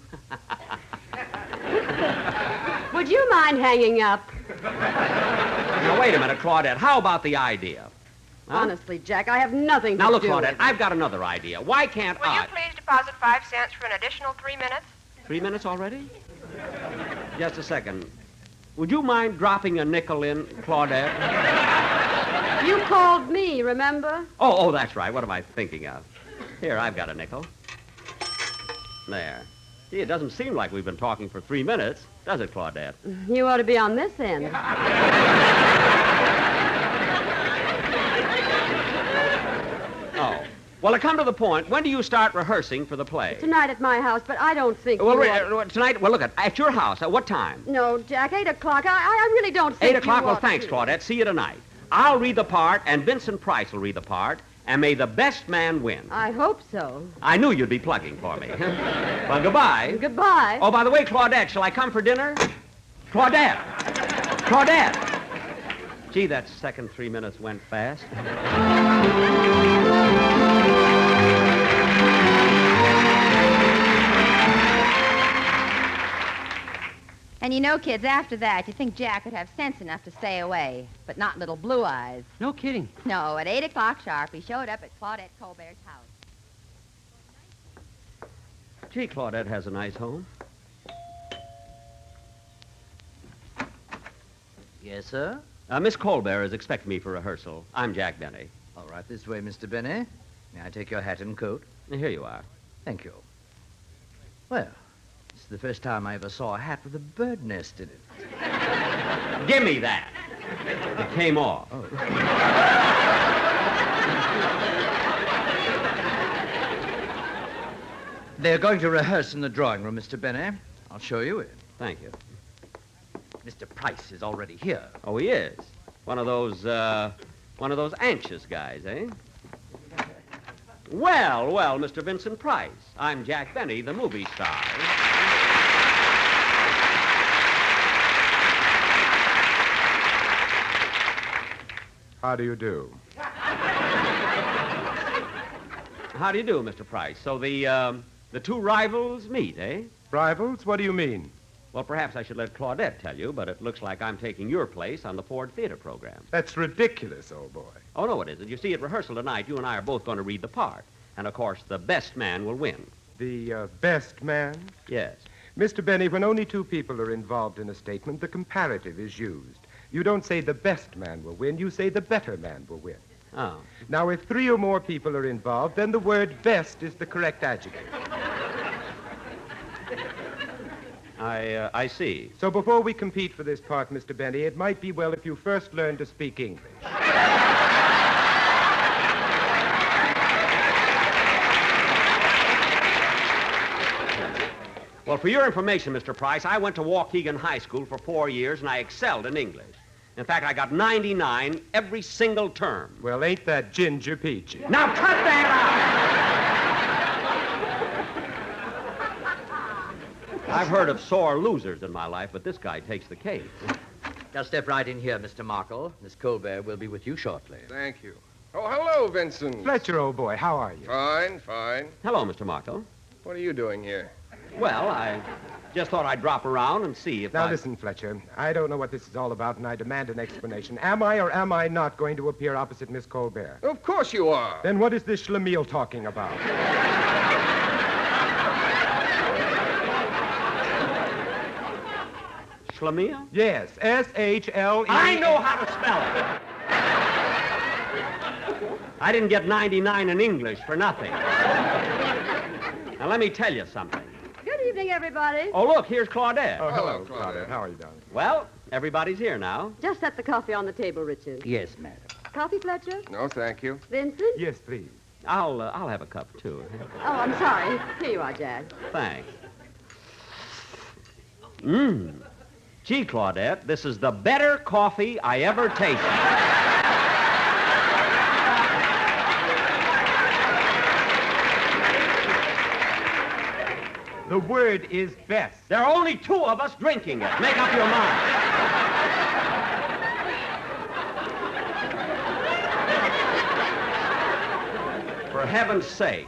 [SPEAKER 3] Would you mind hanging up?
[SPEAKER 13] Now, wait a minute, Claudette. How about the idea? Huh?
[SPEAKER 3] Honestly, Jack, I have nothing to do
[SPEAKER 13] Now, look,
[SPEAKER 3] with
[SPEAKER 13] Claudette,
[SPEAKER 3] it.
[SPEAKER 13] I've got another idea. Why can't
[SPEAKER 9] Will you please deposit 5 cents for an additional 3 minutes?
[SPEAKER 13] 3 minutes already? Just a second. Would you mind dropping a nickel in, Claudette?
[SPEAKER 3] You called me, remember?
[SPEAKER 13] Oh, that's right. What am I thinking of? Here, I've got a nickel. There. Gee, it doesn't seem like we've been talking for 3 minutes, does it, Claudette?
[SPEAKER 3] You ought to be on this end.
[SPEAKER 13] Oh. Well, to come to the point, when do you start rehearsing for the play?
[SPEAKER 3] Tonight at my house, but I don't think
[SPEAKER 13] Well,
[SPEAKER 3] you ought...
[SPEAKER 13] tonight, well, look, at your house. At what time?
[SPEAKER 3] No, Jack, 8 o'clock. I really don't think
[SPEAKER 13] 8 o'clock?
[SPEAKER 3] you
[SPEAKER 13] Well,
[SPEAKER 3] ought
[SPEAKER 13] thanks,
[SPEAKER 3] to.
[SPEAKER 13] Claudette. See you tonight. I'll read the part, and Vincent Price will read the part, and may the best man win.
[SPEAKER 3] I hope so.
[SPEAKER 13] I knew you'd be plugging for me. Well, goodbye.
[SPEAKER 3] Goodbye.
[SPEAKER 13] Oh, by the way, Claudette, shall I come for dinner? Claudette! Claudette! Gee, that second 3 minutes went fast.
[SPEAKER 6] And you know, kids, after that, you think Jack would have sense enough to stay away, but not little Blue Eyes.
[SPEAKER 17] No kidding.
[SPEAKER 6] No, at 8 o'clock sharp, he showed up at Claudette Colbert's house.
[SPEAKER 13] Gee, Claudette has a nice home.
[SPEAKER 16] Yes, sir?
[SPEAKER 13] Miss Colbert is expecting me for rehearsal. I'm Jack Benny.
[SPEAKER 16] All right, this way, Mr. Benny. May I take your hat and coat?
[SPEAKER 13] Here you are.
[SPEAKER 16] Thank you. Well, it's the first time I ever saw a hat with a bird nest in it.
[SPEAKER 13] Give me that. It came off.
[SPEAKER 16] Oh. They're going to rehearse in the drawing room, Mr. Benny. I'll show you in.
[SPEAKER 13] Thank you.
[SPEAKER 16] Mr. Price is already here.
[SPEAKER 13] Oh, he is? One of those anxious guys, eh? Well, Mr. Vincent Price. I'm Jack Benny, the movie star.
[SPEAKER 2] How do you do?
[SPEAKER 13] How do you do, Mr. Price? So the two rivals meet, eh?
[SPEAKER 2] Rivals? What do you mean?
[SPEAKER 13] Well, perhaps I should let Claudette tell you, but it looks like I'm taking your place on the Ford Theater program.
[SPEAKER 2] That's ridiculous, old boy.
[SPEAKER 13] Oh, no, it isn't. You see, at rehearsal tonight, you and I are both going to read the part. And, of course, the best man will win.
[SPEAKER 2] The best man?
[SPEAKER 13] Yes.
[SPEAKER 2] Mr. Benny, when only two people are involved in a statement, the comparative is used. You don't say the best man will win, you say the better man will win.
[SPEAKER 13] Oh.
[SPEAKER 2] Now, if 3 or more people are involved, then the word best is the correct adjective.
[SPEAKER 13] I see.
[SPEAKER 2] So before we compete for this part, Mr. Benny, it might be well if you first learn to speak English.
[SPEAKER 13] Well, for your information, Mr. Price, I went to Waukegan High School for 4 years, and I excelled in English. In fact, I got 99 every single term.
[SPEAKER 2] Well, ain't that ginger peachy?
[SPEAKER 13] Now cut that out! I've heard of sore losers in my life, but this guy takes the cake.
[SPEAKER 16] Just step right in here, Mr. Markle. Miss Colbert will be with you shortly.
[SPEAKER 18] Thank you. Oh, hello, Vincent.
[SPEAKER 2] Fletcher, old boy, how are you?
[SPEAKER 18] Fine, fine.
[SPEAKER 13] Hello, Mr. Markle.
[SPEAKER 18] What are you doing here?
[SPEAKER 13] Well, I Just thought I'd drop around and see if
[SPEAKER 4] Now, listen, Fletcher. I don't know what this is all about, and I demand an explanation. Am I or am I not going to appear opposite Miss Colbert?
[SPEAKER 18] Of course you are.
[SPEAKER 4] Then what is this schlemiel talking about?
[SPEAKER 13] Schlemiel?
[SPEAKER 4] Yes, S-H-L-E...
[SPEAKER 13] I know how to spell it. I didn't get 99 in English for nothing. Now, let me tell you something.
[SPEAKER 3] Good evening, everybody.
[SPEAKER 13] Oh, look, here's Claudette.
[SPEAKER 4] Oh, hello, Claudette. How are you doing?
[SPEAKER 13] Well, everybody's here now.
[SPEAKER 3] Just set the coffee on the table, Richard.
[SPEAKER 16] Yes, madam.
[SPEAKER 3] Coffee, Fletcher?
[SPEAKER 18] No, thank you.
[SPEAKER 3] Vincent?
[SPEAKER 4] Yes, please.
[SPEAKER 13] I'll have a cup, too.
[SPEAKER 3] Oh, I'm sorry. Here you are, Jack.
[SPEAKER 13] Thanks. Gee, Claudette, this is the better coffee I ever tasted.
[SPEAKER 4] The word is best.
[SPEAKER 13] There are only two of us drinking it. Make up your mind. For heaven's sake.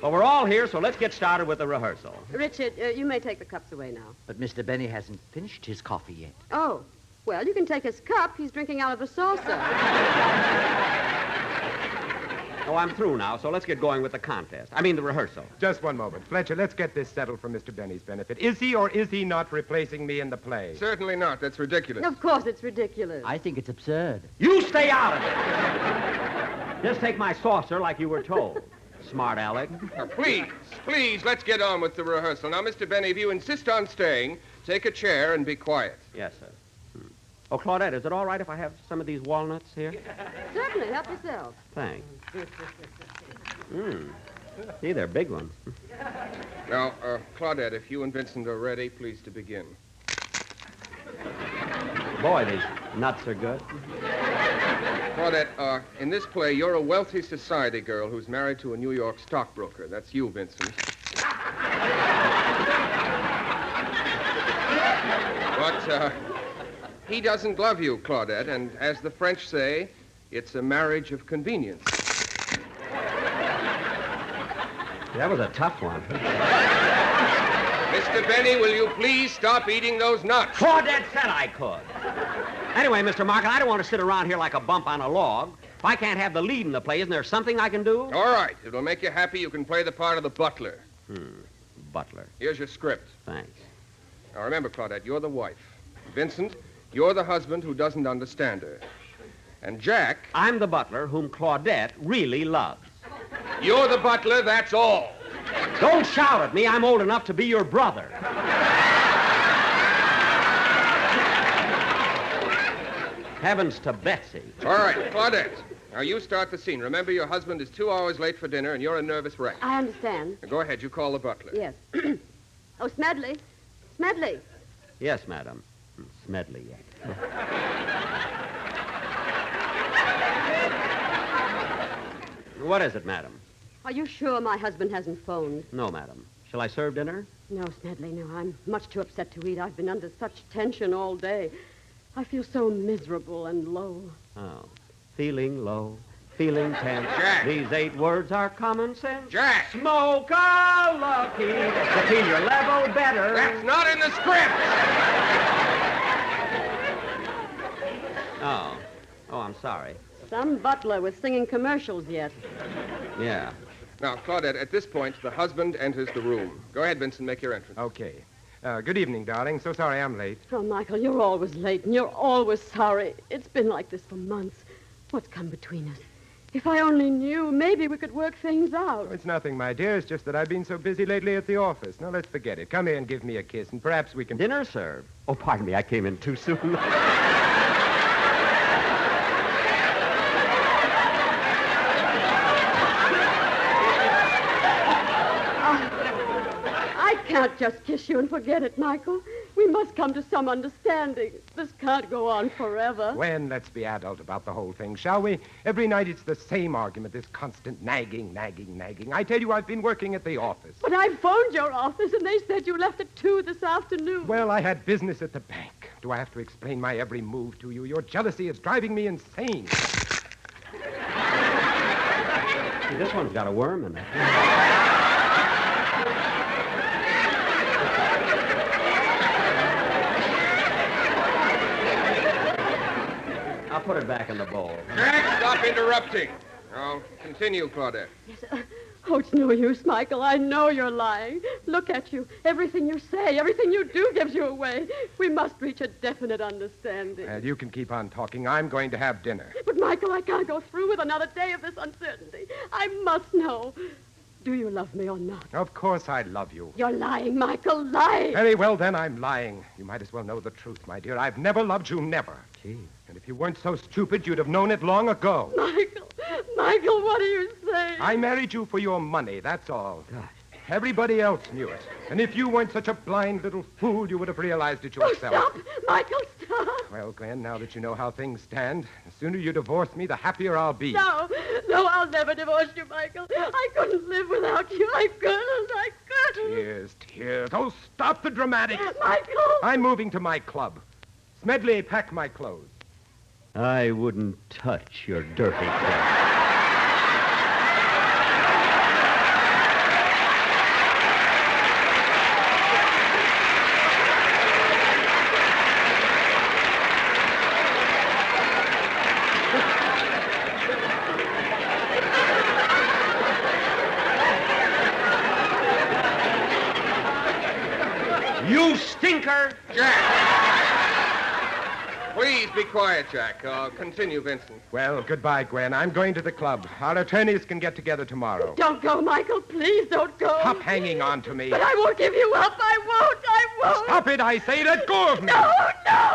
[SPEAKER 13] Well, we're all here, so let's get started with the rehearsal.
[SPEAKER 3] Richard, you may take the cups away now.
[SPEAKER 16] But Mr. Benny hasn't finished his coffee yet.
[SPEAKER 3] Oh, well, you can take his cup. He's drinking out of a saucer.
[SPEAKER 13] Oh, I'm through now, so let's get going with the contest. I mean, the rehearsal.
[SPEAKER 4] Just one moment. Fletcher, let's get this settled for Mr. Benny's benefit. Is he or is he not replacing me in the play?
[SPEAKER 18] Certainly not. That's ridiculous.
[SPEAKER 3] Of course it's ridiculous.
[SPEAKER 16] I think it's absurd.
[SPEAKER 13] You stay out of it. Just take my saucer like you were told. Smart Alec.
[SPEAKER 18] Please, let's get on with the rehearsal. Now, Mr. Benny, if you insist on staying, take a chair and be quiet.
[SPEAKER 13] Yes, sir. Oh, Claudette, is it all right if I have some of these walnuts here?
[SPEAKER 3] Certainly. Help yourself.
[SPEAKER 13] Thanks. See, they're big ones.
[SPEAKER 18] Now, Claudette, if you and Vincent are ready, please to begin.
[SPEAKER 13] Boy, these nuts are good.
[SPEAKER 18] Claudette, in this play, you're a wealthy society girl who's married to a New York stockbroker. That's you, Vincent. But, he doesn't love you, Claudette, and as the French say, it's a marriage of convenience.
[SPEAKER 13] That was a tough one.
[SPEAKER 18] Mr. Benny, will you please stop eating those nuts?
[SPEAKER 13] Claudette said I could. Anyway, Mr. Markin, I don't want to sit around here like a bump on a log. If I can't have the lead in the play, isn't there something I can do?
[SPEAKER 18] All right. If it'll make you happy, you can play the part of the butler.
[SPEAKER 13] Butler.
[SPEAKER 18] Here's your script.
[SPEAKER 13] Thanks.
[SPEAKER 18] Now, remember, Claudette, you're the wife. Vincent, you're the husband who doesn't understand her. And Jack...
[SPEAKER 13] I'm the butler whom Claudette really loves.
[SPEAKER 18] You're the butler, that's all.
[SPEAKER 13] Don't shout at me. I'm old enough to be your brother. Heavens to Betsy.
[SPEAKER 18] All right, Claudette. Now, you start the scene. Remember, your husband is 2 hours late for dinner, and you're a nervous wreck.
[SPEAKER 3] I understand.
[SPEAKER 18] Now, go ahead. You call the butler.
[SPEAKER 3] Yes. Oh, Smedley. Smedley.
[SPEAKER 13] Yes, madam. Smedley, yes. What is it, madam?
[SPEAKER 3] Are you sure my husband hasn't phoned?
[SPEAKER 13] No, madam. Shall I serve dinner?
[SPEAKER 3] No, Smedley, no. I'm much too upset to eat. I've been under such tension all day. I feel so miserable and low.
[SPEAKER 13] Oh. Feeling low, feeling tense.
[SPEAKER 18] Jack!
[SPEAKER 13] These 8 words are common sense.
[SPEAKER 18] Jack!
[SPEAKER 13] Smoke a lucky to feel your level better.
[SPEAKER 18] That's not in the script!
[SPEAKER 13] Oh. Oh, I'm sorry.
[SPEAKER 3] Some butler was singing commercials yet.
[SPEAKER 13] Yeah.
[SPEAKER 18] Now, Claudette, at this point, the husband enters the room. Go ahead, Vincent, make your entrance.
[SPEAKER 4] Okay. Good evening, darling. So sorry I'm late.
[SPEAKER 3] Oh, Michael, you're always late, and you're always sorry. It's been like this for months. What's come between us? If I only knew, maybe we could work things out.
[SPEAKER 4] Oh, it's nothing, my dear. It's just that I've been so busy lately at the office. Now, let's forget it. Come here and give me a kiss, and perhaps we can...
[SPEAKER 13] Dinner served. Oh, pardon me. I came in too soon.
[SPEAKER 3] I can't just kiss you and forget it, Michael. We must come to some understanding. This can't go on forever.
[SPEAKER 4] When, let's be adult about the whole thing, shall we? Every night it's the same argument, this constant nagging. I tell you, I've been working at the office.
[SPEAKER 3] But I phoned your office, and they said you left at 2 this afternoon.
[SPEAKER 4] Well, I had business at the bank. Do I have to explain my every move to you? Your jealousy is driving me insane.
[SPEAKER 13] This one's got a worm in it. put it back in the bowl.
[SPEAKER 18] Jack, stop interrupting. Now, continue, Claudette.
[SPEAKER 3] Yes, oh, it's no use, Michael. I know you're lying. Look at you. Everything you say, everything you do gives you away. We must reach a definite understanding.
[SPEAKER 4] Well, you can keep on talking. I'm going to have dinner.
[SPEAKER 3] But, Michael, I can't go through with another day of this uncertainty. I must know. Do you love me or not?
[SPEAKER 4] Of course I love you.
[SPEAKER 3] You're lying, Michael, lying.
[SPEAKER 4] Very well, then, I'm lying. You might as well know the truth, my dear. I've never loved you, never.
[SPEAKER 16] Gee.
[SPEAKER 4] And if you weren't so stupid, you'd have known it long ago.
[SPEAKER 3] Michael, what are you saying?
[SPEAKER 4] I married you for your money, that's all.
[SPEAKER 16] Gosh.
[SPEAKER 4] Everybody else knew it. And if you weren't such a blind little fool, you would have realized it yourself.
[SPEAKER 3] Oh, stop! Michael, stop!
[SPEAKER 4] Well, Gwen, now that you know how things stand, the sooner you divorce me, the happier I'll be.
[SPEAKER 3] No, I'll never divorce you, Michael. I couldn't live without you. I couldn't.
[SPEAKER 4] Tears. Oh, stop the dramatics.
[SPEAKER 3] Michael!
[SPEAKER 4] I'm moving to my club. Smedley, pack my clothes.
[SPEAKER 13] I wouldn't touch your dirty clothes. You stinker!
[SPEAKER 18] Jack! Please be quiet, Jack. Continue, Vincent.
[SPEAKER 4] Well, goodbye, Gwen. I'm going to the club. Our attorneys can get together tomorrow.
[SPEAKER 3] Don't go, Michael. Please don't go.
[SPEAKER 4] Stop hanging on to me.
[SPEAKER 3] But I won't give you up. I won't.
[SPEAKER 4] Stop it, I say. Let go of me.
[SPEAKER 3] No.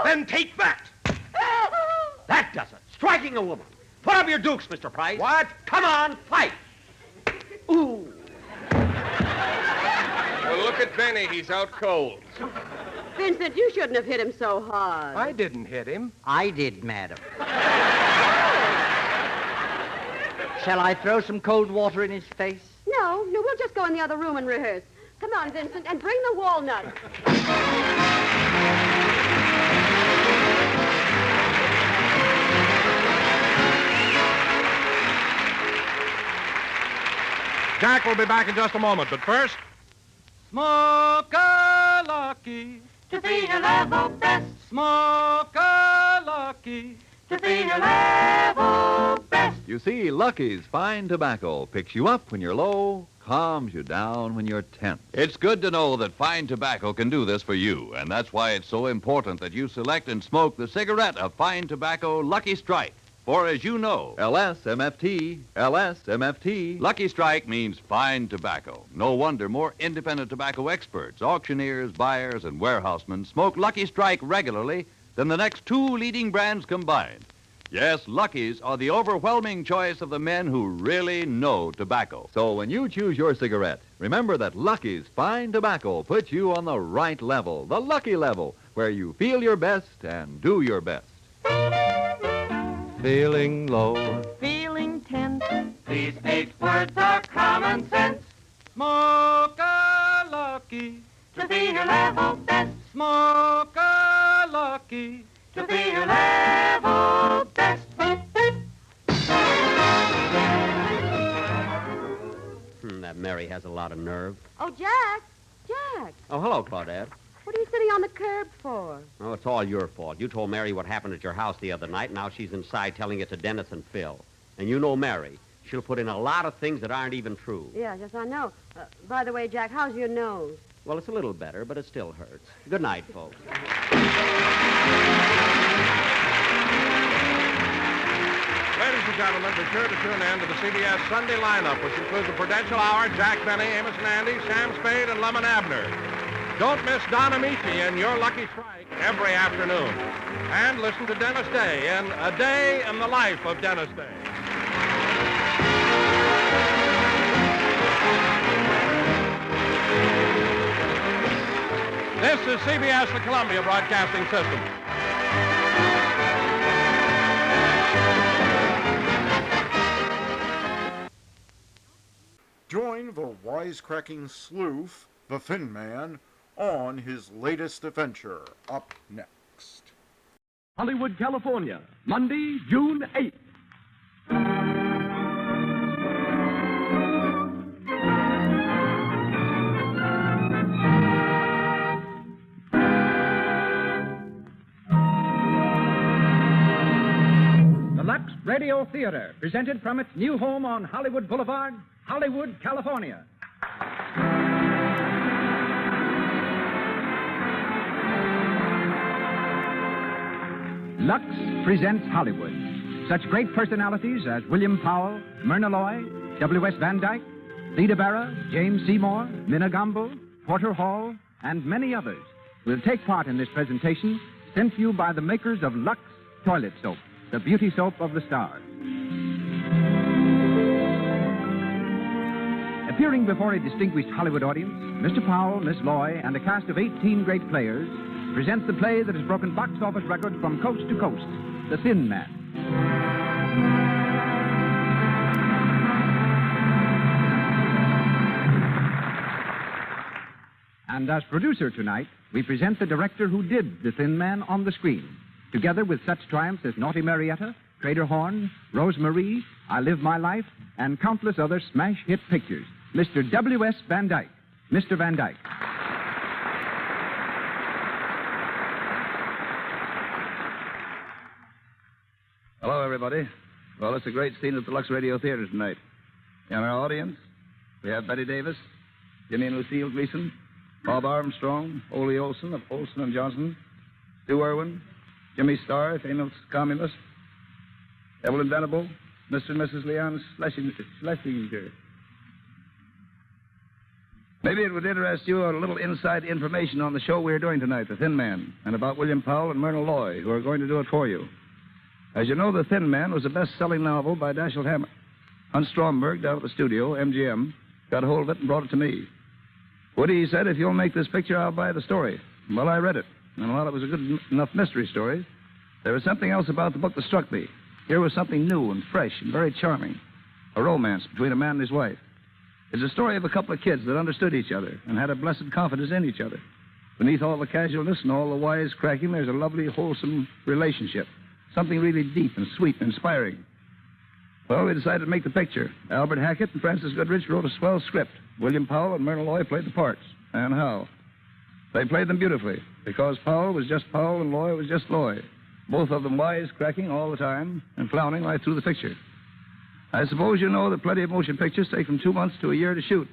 [SPEAKER 4] Then take that.
[SPEAKER 13] That does it. Striking a woman. Put up your dukes, Mr. Price.
[SPEAKER 4] What?
[SPEAKER 13] Come on, fight. Ooh.
[SPEAKER 18] Well, look at Benny. He's out cold.
[SPEAKER 3] Vincent, you shouldn't have hit him so hard.
[SPEAKER 4] I didn't hit him.
[SPEAKER 16] I did, madam. Shall I throw some cold water in his face?
[SPEAKER 3] No, we'll just go in the other room and rehearse. Come on, Vincent, and bring the walnut.
[SPEAKER 2] Jack will be back in just a moment, but first...
[SPEAKER 14] Smoke a lucky
[SPEAKER 7] to be your level best.
[SPEAKER 14] Smoke a lucky
[SPEAKER 7] to be your level best.
[SPEAKER 21] You see, Lucky's fine tobacco picks you up when you're low, calms you down when you're tense. It's good to know that fine tobacco can do this for you, and that's why it's so important that you select and smoke the cigarette of fine tobacco Lucky Strike. For as you know, LSMFT, Lucky Strike means fine tobacco. No wonder more independent tobacco experts, auctioneers, buyers, and warehousemen smoke Lucky Strike regularly than the next two leading brands combined. Yes, Lucky's are the overwhelming choice of the men who really know tobacco. So when you choose your cigarette, remember that Lucky's fine tobacco puts you on the right level, the Lucky level, where you feel your best and do your best.
[SPEAKER 14] feeling low,
[SPEAKER 7] feeling tense. These 8 words are common sense.
[SPEAKER 14] Smoke a lucky
[SPEAKER 7] To be your level best.
[SPEAKER 14] Smoke a lucky
[SPEAKER 7] To be your level best.
[SPEAKER 13] That Mary has a lot of nerve.
[SPEAKER 3] Oh, Jack.
[SPEAKER 13] Oh, hello, Claudette.
[SPEAKER 3] What are you sitting on the curb for?
[SPEAKER 13] Oh, it's all your fault. You told Mary what happened at your house the other night. Now she's inside telling it to Dennis and Phil. And you know Mary. She'll put in a lot of things that aren't even true.
[SPEAKER 3] Yes, I know. By the way, Jack, how's your nose?
[SPEAKER 13] Well, it's a little better, but it still hurts. Good night, folks.
[SPEAKER 2] Ladies and gentlemen, be sure to tune in to the CBS Sunday lineup, which includes the Prudential Hour, Jack Benny, Amos and Andy, Sam Spade, and Lemon Abner. Don't miss Don Amici in Your Lucky Strike every afternoon. And listen to Dennis Day in A Day in the Life of Dennis Day. This is CBS, the Columbia Broadcasting System.
[SPEAKER 1] Join the wisecracking sleuth, the Thin Man, on his latest adventure, up next.
[SPEAKER 5] Hollywood, California, Monday, June 8th.
[SPEAKER 11] Radio Theater, presented from its new home on Hollywood Boulevard, Hollywood, California. Lux presents Hollywood. Such great personalities as William Powell, Myrna Loy, W.S. Van Dyke, Theda Bara, James Seymour, Minna Gamble, Porter Hall, and many others will take part in this presentation sent to you by the makers of Lux Toilet Soap, the beauty soap of the stars. Appearing before a distinguished Hollywood audience, Mr. Powell, Miss Loy, and a cast of 18 great players present the play that has broken box office records from coast to coast, The Thin Man. And as producer tonight, we present the director who did The Thin Man on the screen, together with such triumphs as Naughty Marietta, Trader Horn, Rose Marie, I Live My Life, and countless other smash hit pictures. Mr. W.S. Van Dyke. Mr. Van Dyke.
[SPEAKER 19] Hello, everybody. Well, it's a great scene at the Lux Radio Theater tonight. In our audience, we have Betty Davis, Jimmy and Lucille Gleason, Bob Armstrong, Ole Olson of Olson and Johnson, Stu Irwin, Jimmy Starr, famous communist, Evelyn Venable, Mr. and Mrs. Leon Schlesinger. Maybe it would interest you a little inside information on the show we're doing tonight, The Thin Man, and about William Powell and Myrna Loy, who are going to do it for you. As you know, The Thin Man was a best-selling novel by Dashiell Hammett. Hunt Stromberg, down at the studio, MGM, got a hold of it and brought it to me. Woody said, if you'll make this picture, I'll buy the story. Well, I read it, and while it was a good enough mystery story, there was something else about the book that struck me. Here was something new and fresh and very charming. A romance between a man and his wife. It's a story of a couple of kids that understood each other and had a blessed confidence in each other. Beneath all the casualness and all the wisecracking, there's a lovely, wholesome relationship. Something really deep and sweet and inspiring. Well, we decided to make the picture. Albert Hackett and Francis Goodrich wrote a swell script. William Powell and Myrna Loy played the parts. And how? They played them beautifully, because Powell was just Powell and Loy was just Loy. Both of them wisecracking all the time and clowning right through the picture. I suppose you know that plenty of motion pictures take from 2 months to a year to shoot.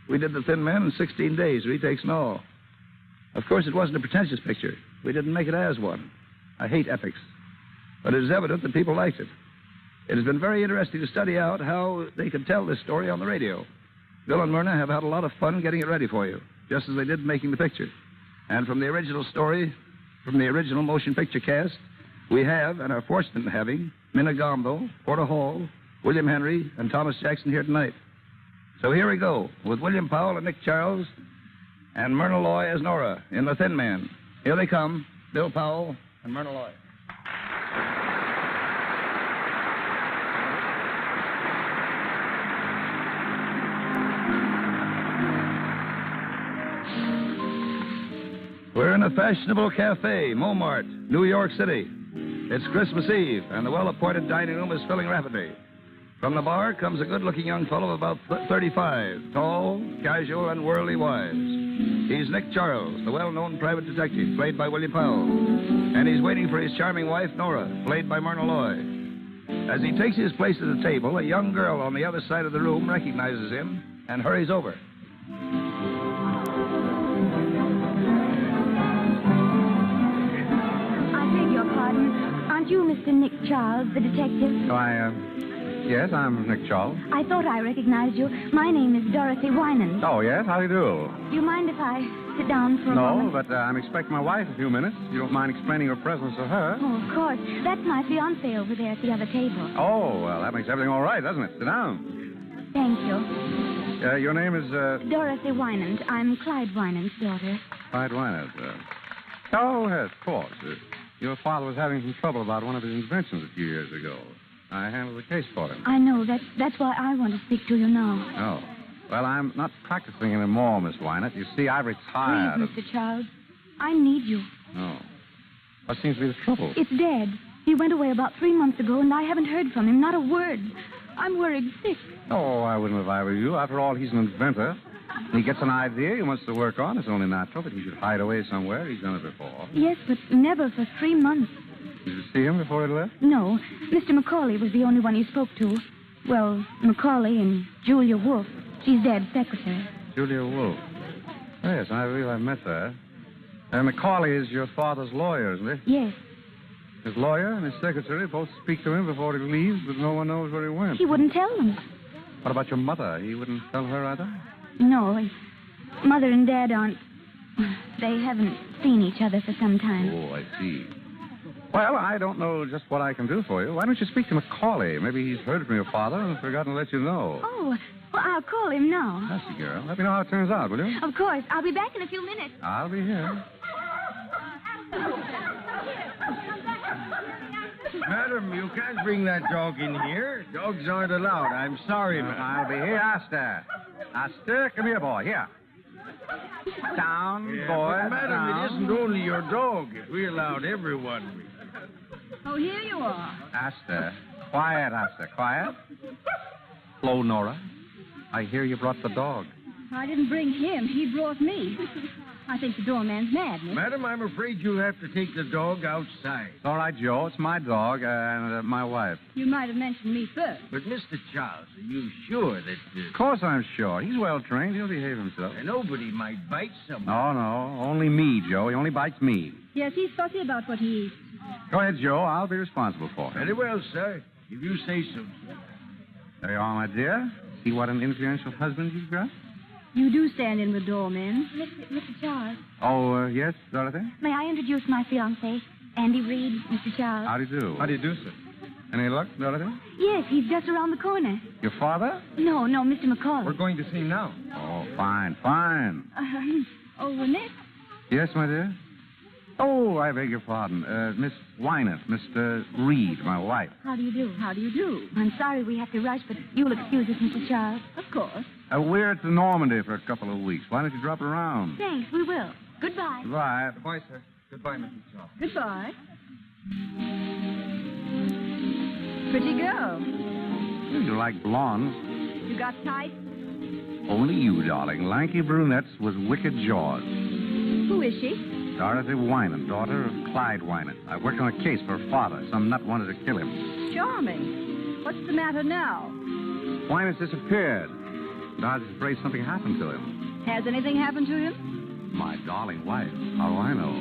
[SPEAKER 19] We did The Thin Man in 16 days, retakes and all. Of course, it wasn't a pretentious picture. We didn't make it as one. I hate epics. But it is evident that people liked it. It has been very interesting to study out how they could tell this story on the radio. Bill and Myrna have had a lot of fun getting it ready for you, just as they did making the picture. And from the original story, from the original motion picture cast, we have, and are fortunate in having, Minna Gamble, Porter Hall, William Henry, and Thomas Jackson here tonight. So here we go, with William Powell and Nick Charles, and Myrna Loy as Nora in The Thin Man. Here they come, Bill Powell and Myrna Loy. We're in a fashionable cafe, Montmartre, New York City. It's Christmas Eve, and the well-appointed dining room is filling rapidly. From the bar comes a good-looking young fellow of about 35, tall, casual, and worldly wise. He's Nick Charles, the well-known private detective, played by William Powell. And he's waiting for his charming wife, Nora, played by Myrna Loy. As he takes his place at the table, a young girl on the other side of the room recognizes him and hurries over.
[SPEAKER 20] Aren't you Mr. Nick Charles, the detective?
[SPEAKER 23] Yes, I'm Nick Charles.
[SPEAKER 20] I thought I recognized you. My name is Dorothy Winans.
[SPEAKER 23] Oh, yes? How do you do?
[SPEAKER 20] Do you mind if I sit down for a moment?
[SPEAKER 23] No, but I'm expecting my wife in a few minutes. You don't mind explaining your presence to her?
[SPEAKER 20] Oh, of course. That's my fiancé over there at the other table.
[SPEAKER 23] Oh, well, that makes everything all right, doesn't it? Sit down.
[SPEAKER 20] Thank you.
[SPEAKER 23] Your name is,
[SPEAKER 20] Dorothy Winans. I'm Clyde Winans' daughter.
[SPEAKER 23] Clyde Winans. Oh, yes, of course. Your father was having some trouble about one of his inventions a few years ago. I handled the case for him.
[SPEAKER 20] I know. That's why I want to speak to you now.
[SPEAKER 23] Oh. Well, I'm not practicing anymore, Miss Winans. You see, I've retired.
[SPEAKER 20] Please, Mr. Charles. I need you.
[SPEAKER 23] Oh. What seems to be the trouble?
[SPEAKER 20] It's Dad. He went away about 3 months ago, and I haven't heard from him. Not a word. I'm worried sick.
[SPEAKER 23] Oh, I wouldn't if I were you. After all, he's an inventor. He gets an idea he wants to work on. It's only natural that he should hide away somewhere. He's done it before.
[SPEAKER 20] Yes, but never for 3 months.
[SPEAKER 23] Did you see him before he left?
[SPEAKER 20] No, Mr. Macaulay was the only one he spoke to. Well, Macaulay and Julia Wolfe. She's Dad's secretary.
[SPEAKER 23] Julia Wolfe. Oh, yes, I believe I've met her. Macaulay is your father's lawyer, isn't he?
[SPEAKER 20] Yes.
[SPEAKER 23] His lawyer and his secretary both speak to him before he leaves, but no one knows where he went.
[SPEAKER 20] He wouldn't tell them.
[SPEAKER 23] What about your mother? He wouldn't tell her either?
[SPEAKER 20] No, Mother and Dad aren't... They haven't seen each other for some time.
[SPEAKER 23] Oh, I see. Well, I don't know just what I can do for you. Why don't you speak to Macaulay? Maybe he's heard from your father and forgotten to let you know.
[SPEAKER 20] Oh, well, I'll call him now.
[SPEAKER 23] That's the girl. Let me know how it turns out, will you?
[SPEAKER 20] Of course. I'll be back in a few minutes.
[SPEAKER 23] I'll be here.
[SPEAKER 10] Madam, you can't bring that dog in here. Dogs aren't allowed. I'm sorry, madam.
[SPEAKER 23] I'll be here. Aster. Aster, come here, boy. Here. Down, boy.
[SPEAKER 10] But, madam,
[SPEAKER 23] down.
[SPEAKER 10] it isn't only your dog. We allowed everyone.
[SPEAKER 20] Oh, here you are.
[SPEAKER 23] Aster. Quiet, Aster. Quiet. Hello, Nora. I hear you brought the dog.
[SPEAKER 20] I didn't bring him. He brought me. I think the doorman's mad, miss.
[SPEAKER 10] Madam, I'm afraid you'll have to take the dog outside.
[SPEAKER 23] It's all right, Joe. It's my dog and my wife.
[SPEAKER 20] You might have mentioned me first.
[SPEAKER 10] But, Mr. Charles, are you sure that...
[SPEAKER 23] Of course I'm sure. He's well trained. He'll behave himself.
[SPEAKER 10] Nobody might bite someone.
[SPEAKER 23] Oh, no. Only me, Joe. He only bites me.
[SPEAKER 20] Yes, he's fussy about what he eats.
[SPEAKER 23] Go ahead, Joe. I'll be responsible for him.
[SPEAKER 10] Very well, sir. If you say so, sir.
[SPEAKER 23] There you are, my dear. See what an influential husband you've got?
[SPEAKER 20] You do stand in with doormen. Mr. Charles.
[SPEAKER 23] Oh, yes, Dorothy?
[SPEAKER 20] May I introduce my fiancé, Andy Reed, Mr. Charles?
[SPEAKER 23] How do you do?
[SPEAKER 10] How do you do, sir?
[SPEAKER 23] Any luck, Dorothy?
[SPEAKER 20] Yes, he's just around the corner.
[SPEAKER 23] Your father?
[SPEAKER 20] No, Mr. Macaulay.
[SPEAKER 10] We're going to see him now.
[SPEAKER 23] Oh, fine, fine.
[SPEAKER 20] Nick?
[SPEAKER 23] Yes, my dear? Oh, I beg your pardon. Miss Wynant, Mr. Reed, my wife.
[SPEAKER 20] How do you do? How do you do? I'm sorry we have to rush, but you'll excuse us, Mr. Charles. Of course.
[SPEAKER 23] We're at Normandy for a couple of weeks. Why don't you drop around?
[SPEAKER 20] Thanks, we will. Goodbye.
[SPEAKER 23] Goodbye.
[SPEAKER 10] Goodbye, sir. Goodbye, Mrs. Charles.
[SPEAKER 20] Goodbye. Pretty girl.
[SPEAKER 23] You like blondes.
[SPEAKER 20] You got tight?
[SPEAKER 23] Only you, darling. Lanky brunettes with wicked jaws.
[SPEAKER 20] Who is she?
[SPEAKER 23] Dorothy Wynant, daughter of Clyde Wynant. I worked on a case for her father. Some nut wanted to kill him.
[SPEAKER 20] Charming. What's the matter now?
[SPEAKER 23] Wynant's disappeared. Dodge's afraid something happened to him.
[SPEAKER 20] Has anything happened to him?
[SPEAKER 23] My darling wife. How do I know?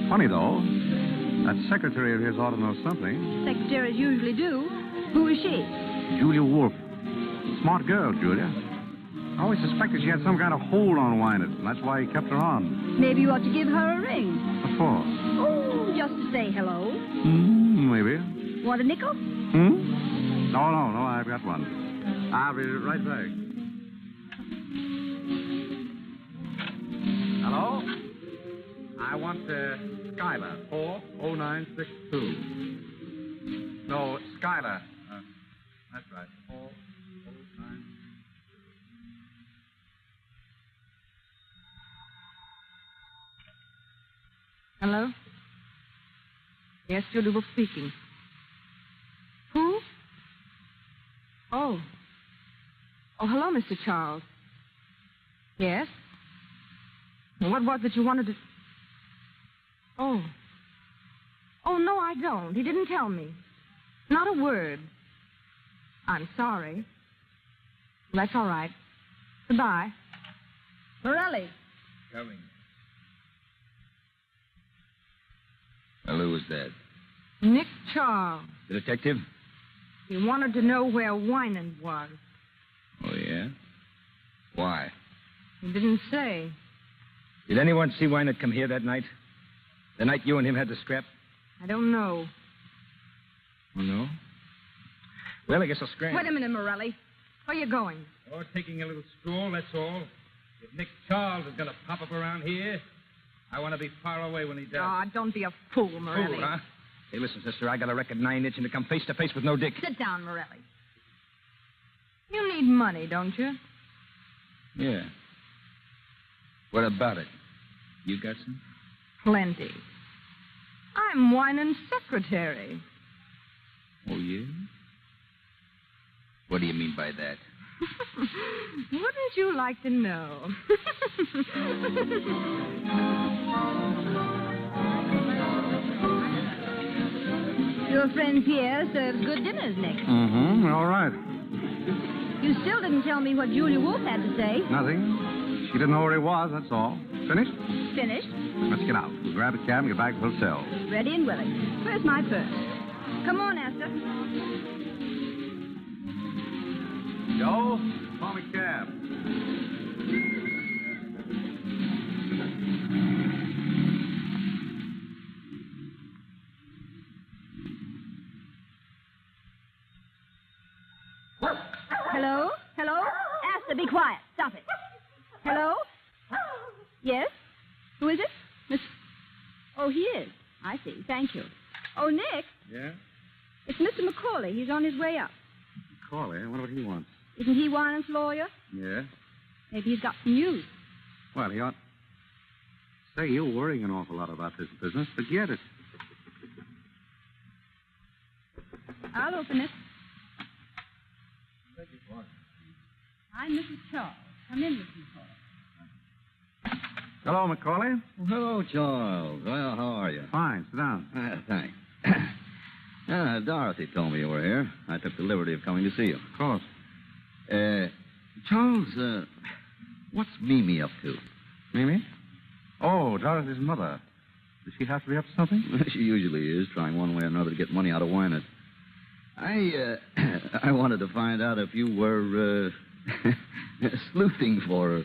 [SPEAKER 23] Funny, though. That secretary of his ought to know something.
[SPEAKER 20] Secretaries usually do. Who is she?
[SPEAKER 23] Julia Wolfe. Smart girl, Julia. I always suspected she had some kind of hold on Wynant, and that's why he kept her on.
[SPEAKER 20] Maybe you ought to give her a ring.
[SPEAKER 23] What for?
[SPEAKER 20] Oh, just to say hello.
[SPEAKER 23] Maybe.
[SPEAKER 20] Want a nickel?
[SPEAKER 23] No, I've got one. I'll be right back. Hello? I want Skylar, 40962. No, Skylar. That's right, 409.
[SPEAKER 12] Hello? Yes, Julia Wolfe speaking. Who? Oh, hello, Mr. Charles. Yes? What was it you wanted to... Oh, no, I don't. He didn't tell me. Not a word. I'm sorry. That's all right. Goodbye. Morelli.
[SPEAKER 10] Coming. Well, who was that?
[SPEAKER 12] Nick Charles.
[SPEAKER 10] The detective?
[SPEAKER 12] He wanted to know where Wynant was.
[SPEAKER 10] Oh, yeah? Why?
[SPEAKER 12] He didn't say.
[SPEAKER 10] Did anyone see Wynant come here that night? The night you and him had the scrap?
[SPEAKER 12] I don't know.
[SPEAKER 10] Oh, no? Well, I guess I'll scram.
[SPEAKER 12] Wait a minute, Morelli. Where are you going?
[SPEAKER 10] Oh, taking a little stroll, that's all. If Nick Charles is going to pop up around here, I want to be far away when he does.
[SPEAKER 12] Oh, don't be a fool, Morelli.
[SPEAKER 10] Fool, huh? Hey, listen, sister, I got a record 9-inch and to come face to face with no dick.
[SPEAKER 12] Sit down, Morelli. You need money, don't you?
[SPEAKER 10] Yeah. What about it? You got some?
[SPEAKER 12] Plenty. I'm Wynant's secretary.
[SPEAKER 10] Oh, yeah? What do you mean by that?
[SPEAKER 12] Wouldn't you like to know?
[SPEAKER 20] Your friend Pierre serves good dinners, Nick.
[SPEAKER 23] Mm-hmm. All right.
[SPEAKER 20] You still didn't tell me what Julia Wolf had to say.
[SPEAKER 23] Nothing. She didn't know where he was, that's all. Finished?
[SPEAKER 20] Finished.
[SPEAKER 23] Let's get out. We'll grab a cab and get back to the hotel.
[SPEAKER 20] Ready and willing. Where's my purse? Come on, Esther.
[SPEAKER 23] Joe, call me cab.
[SPEAKER 20] Hello? Hello? Esther, be quiet. Stop it. Hello? Yes? Who is it? Miss... Oh, he is. I see. Thank you. Oh, Nick,
[SPEAKER 23] Yeah?
[SPEAKER 20] it's Mr. McCauley. He's on his way up.
[SPEAKER 23] Call, eh? I wonder what he wants.
[SPEAKER 20] Isn't he Wynant's lawyer?
[SPEAKER 23] Yeah?
[SPEAKER 20] Maybe he's got some news.
[SPEAKER 23] Well, he ought... Say, you're worrying an awful lot about this business. Forget it.
[SPEAKER 20] I'll open it. I'm Mrs. Charles. Come in, Mrs. McCauley.
[SPEAKER 23] Hello, Macaulay.
[SPEAKER 8] Well, hello, Charles. Well, how are you?
[SPEAKER 23] Fine. Sit down.
[SPEAKER 8] Thanks. Dorothy told me you were here. I took the liberty of coming to see you.
[SPEAKER 23] Of course.
[SPEAKER 8] Charles, what's Mimi up to?
[SPEAKER 23] Mimi? Oh, Dorothy's mother. Does she have to be up to something?
[SPEAKER 8] She usually is, trying one way or another to get money out of Wynant. I wanted to find out if you were, sleuthing for her.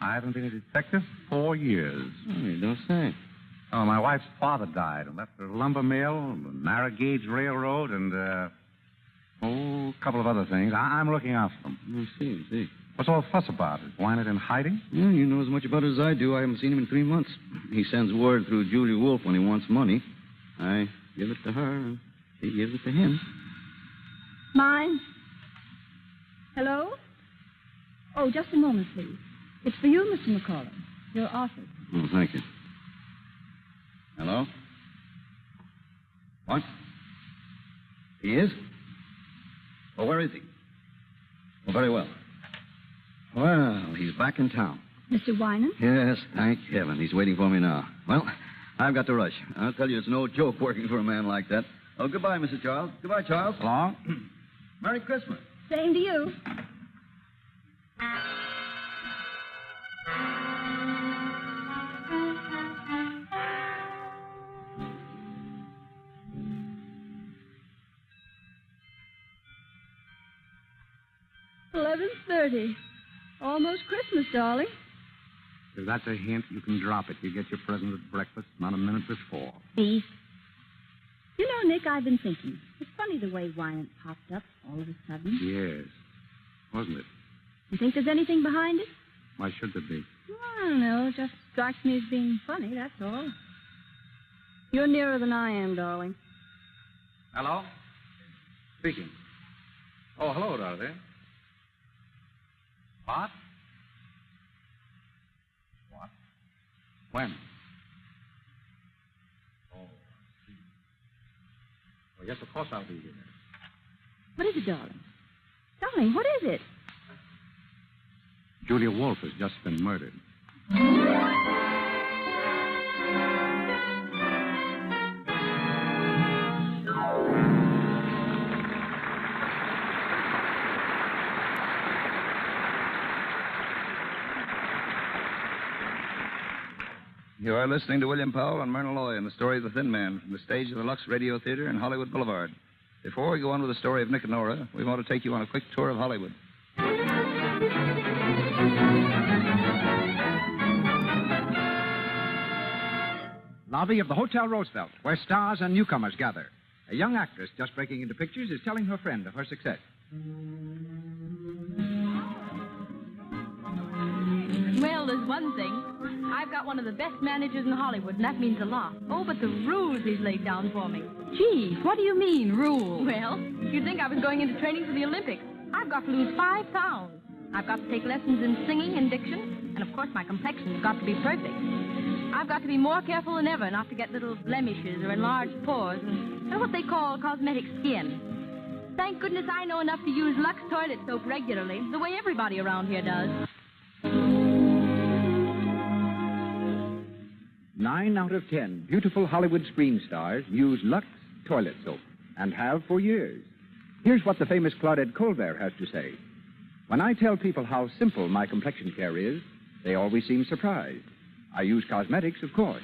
[SPEAKER 23] I haven't been a detective 4 years.
[SPEAKER 8] Oh, you don't say.
[SPEAKER 23] Oh, my wife's father died and left her a lumber mill, a narrow gauge railroad, and, a couple of other things. I'm looking after them.
[SPEAKER 8] I see.
[SPEAKER 23] What's all the fuss about? Is Wynant in hiding?
[SPEAKER 8] Yeah, you know as much about it as I do. I haven't seen him in 3 months. He sends word through Julia Wolf when he wants money. I give it to her, and she gives it to him.
[SPEAKER 20] Mine? Hello? Oh, just a moment, please. It's for you, Mr. McCauley. Your office.
[SPEAKER 8] Oh, thank you. Hello? What? He is? Oh, where is he? Oh, very well. Well, he's back in town.
[SPEAKER 20] Mr. Wynant?
[SPEAKER 8] Yes, thank heaven. He's waiting for me now. Well, I've got to rush. I'll tell you, it's no joke working for a man like that. Oh, goodbye, Mrs. Charles. Goodbye, Charles.
[SPEAKER 23] So long.
[SPEAKER 8] Merry Christmas.
[SPEAKER 20] Same to you. $11:30. Almost Christmas, darling.
[SPEAKER 23] If that's a hint, you can drop it. You get your present at breakfast, not a minute before.
[SPEAKER 20] Beef. You know, Nick, I've been thinking. It's funny the way Wynant popped up all of a sudden.
[SPEAKER 23] Yes. Wasn't it?
[SPEAKER 20] You think there's anything behind it?
[SPEAKER 23] Why should there be?
[SPEAKER 20] I don't know. It just strikes me as being funny, that's all. You're nearer than I am, darling.
[SPEAKER 23] Hello? Speaking. Oh, hello, Dorothy. What? What? When? Oh, I see. Well, yes, of course I'll be here.
[SPEAKER 20] What is it, darling? Darling, what is it?
[SPEAKER 23] Julia Wolf has just been murdered.
[SPEAKER 19] You are listening to William Powell and Myrna Loy in the story of The Thin Man from the stage of the Lux Radio Theater in Hollywood Boulevard. Before we go on with the story of Nick and Nora, we want to take you on a quick tour of Hollywood.
[SPEAKER 11] Lobby of the Hotel Roosevelt, where stars and newcomers gather. A young actress just breaking into pictures is telling her friend of her success.
[SPEAKER 12] Well, there's one thing. I've got one of the best managers in Hollywood, and that means a lot. Oh, but the rules he's laid down for me.
[SPEAKER 20] Gee, what do you mean, rules?
[SPEAKER 12] Well, you'd think I was going into training for the Olympics. I've got to lose 5 pounds. I've got to take lessons in singing and diction, and of course my complexion's got to be perfect. I've got to be more careful than ever not to get little blemishes or enlarged pores and what they call cosmetic skin. Thank goodness I know enough to use Lux toilet soap regularly, the way everybody around here does.
[SPEAKER 11] 9 out of 10 beautiful Hollywood screen stars use Lux toilet soap. and have for years. Here's what the famous Claudette Colbert has to say. When I tell people how simple my complexion care is, they always seem surprised. I use cosmetics, of course,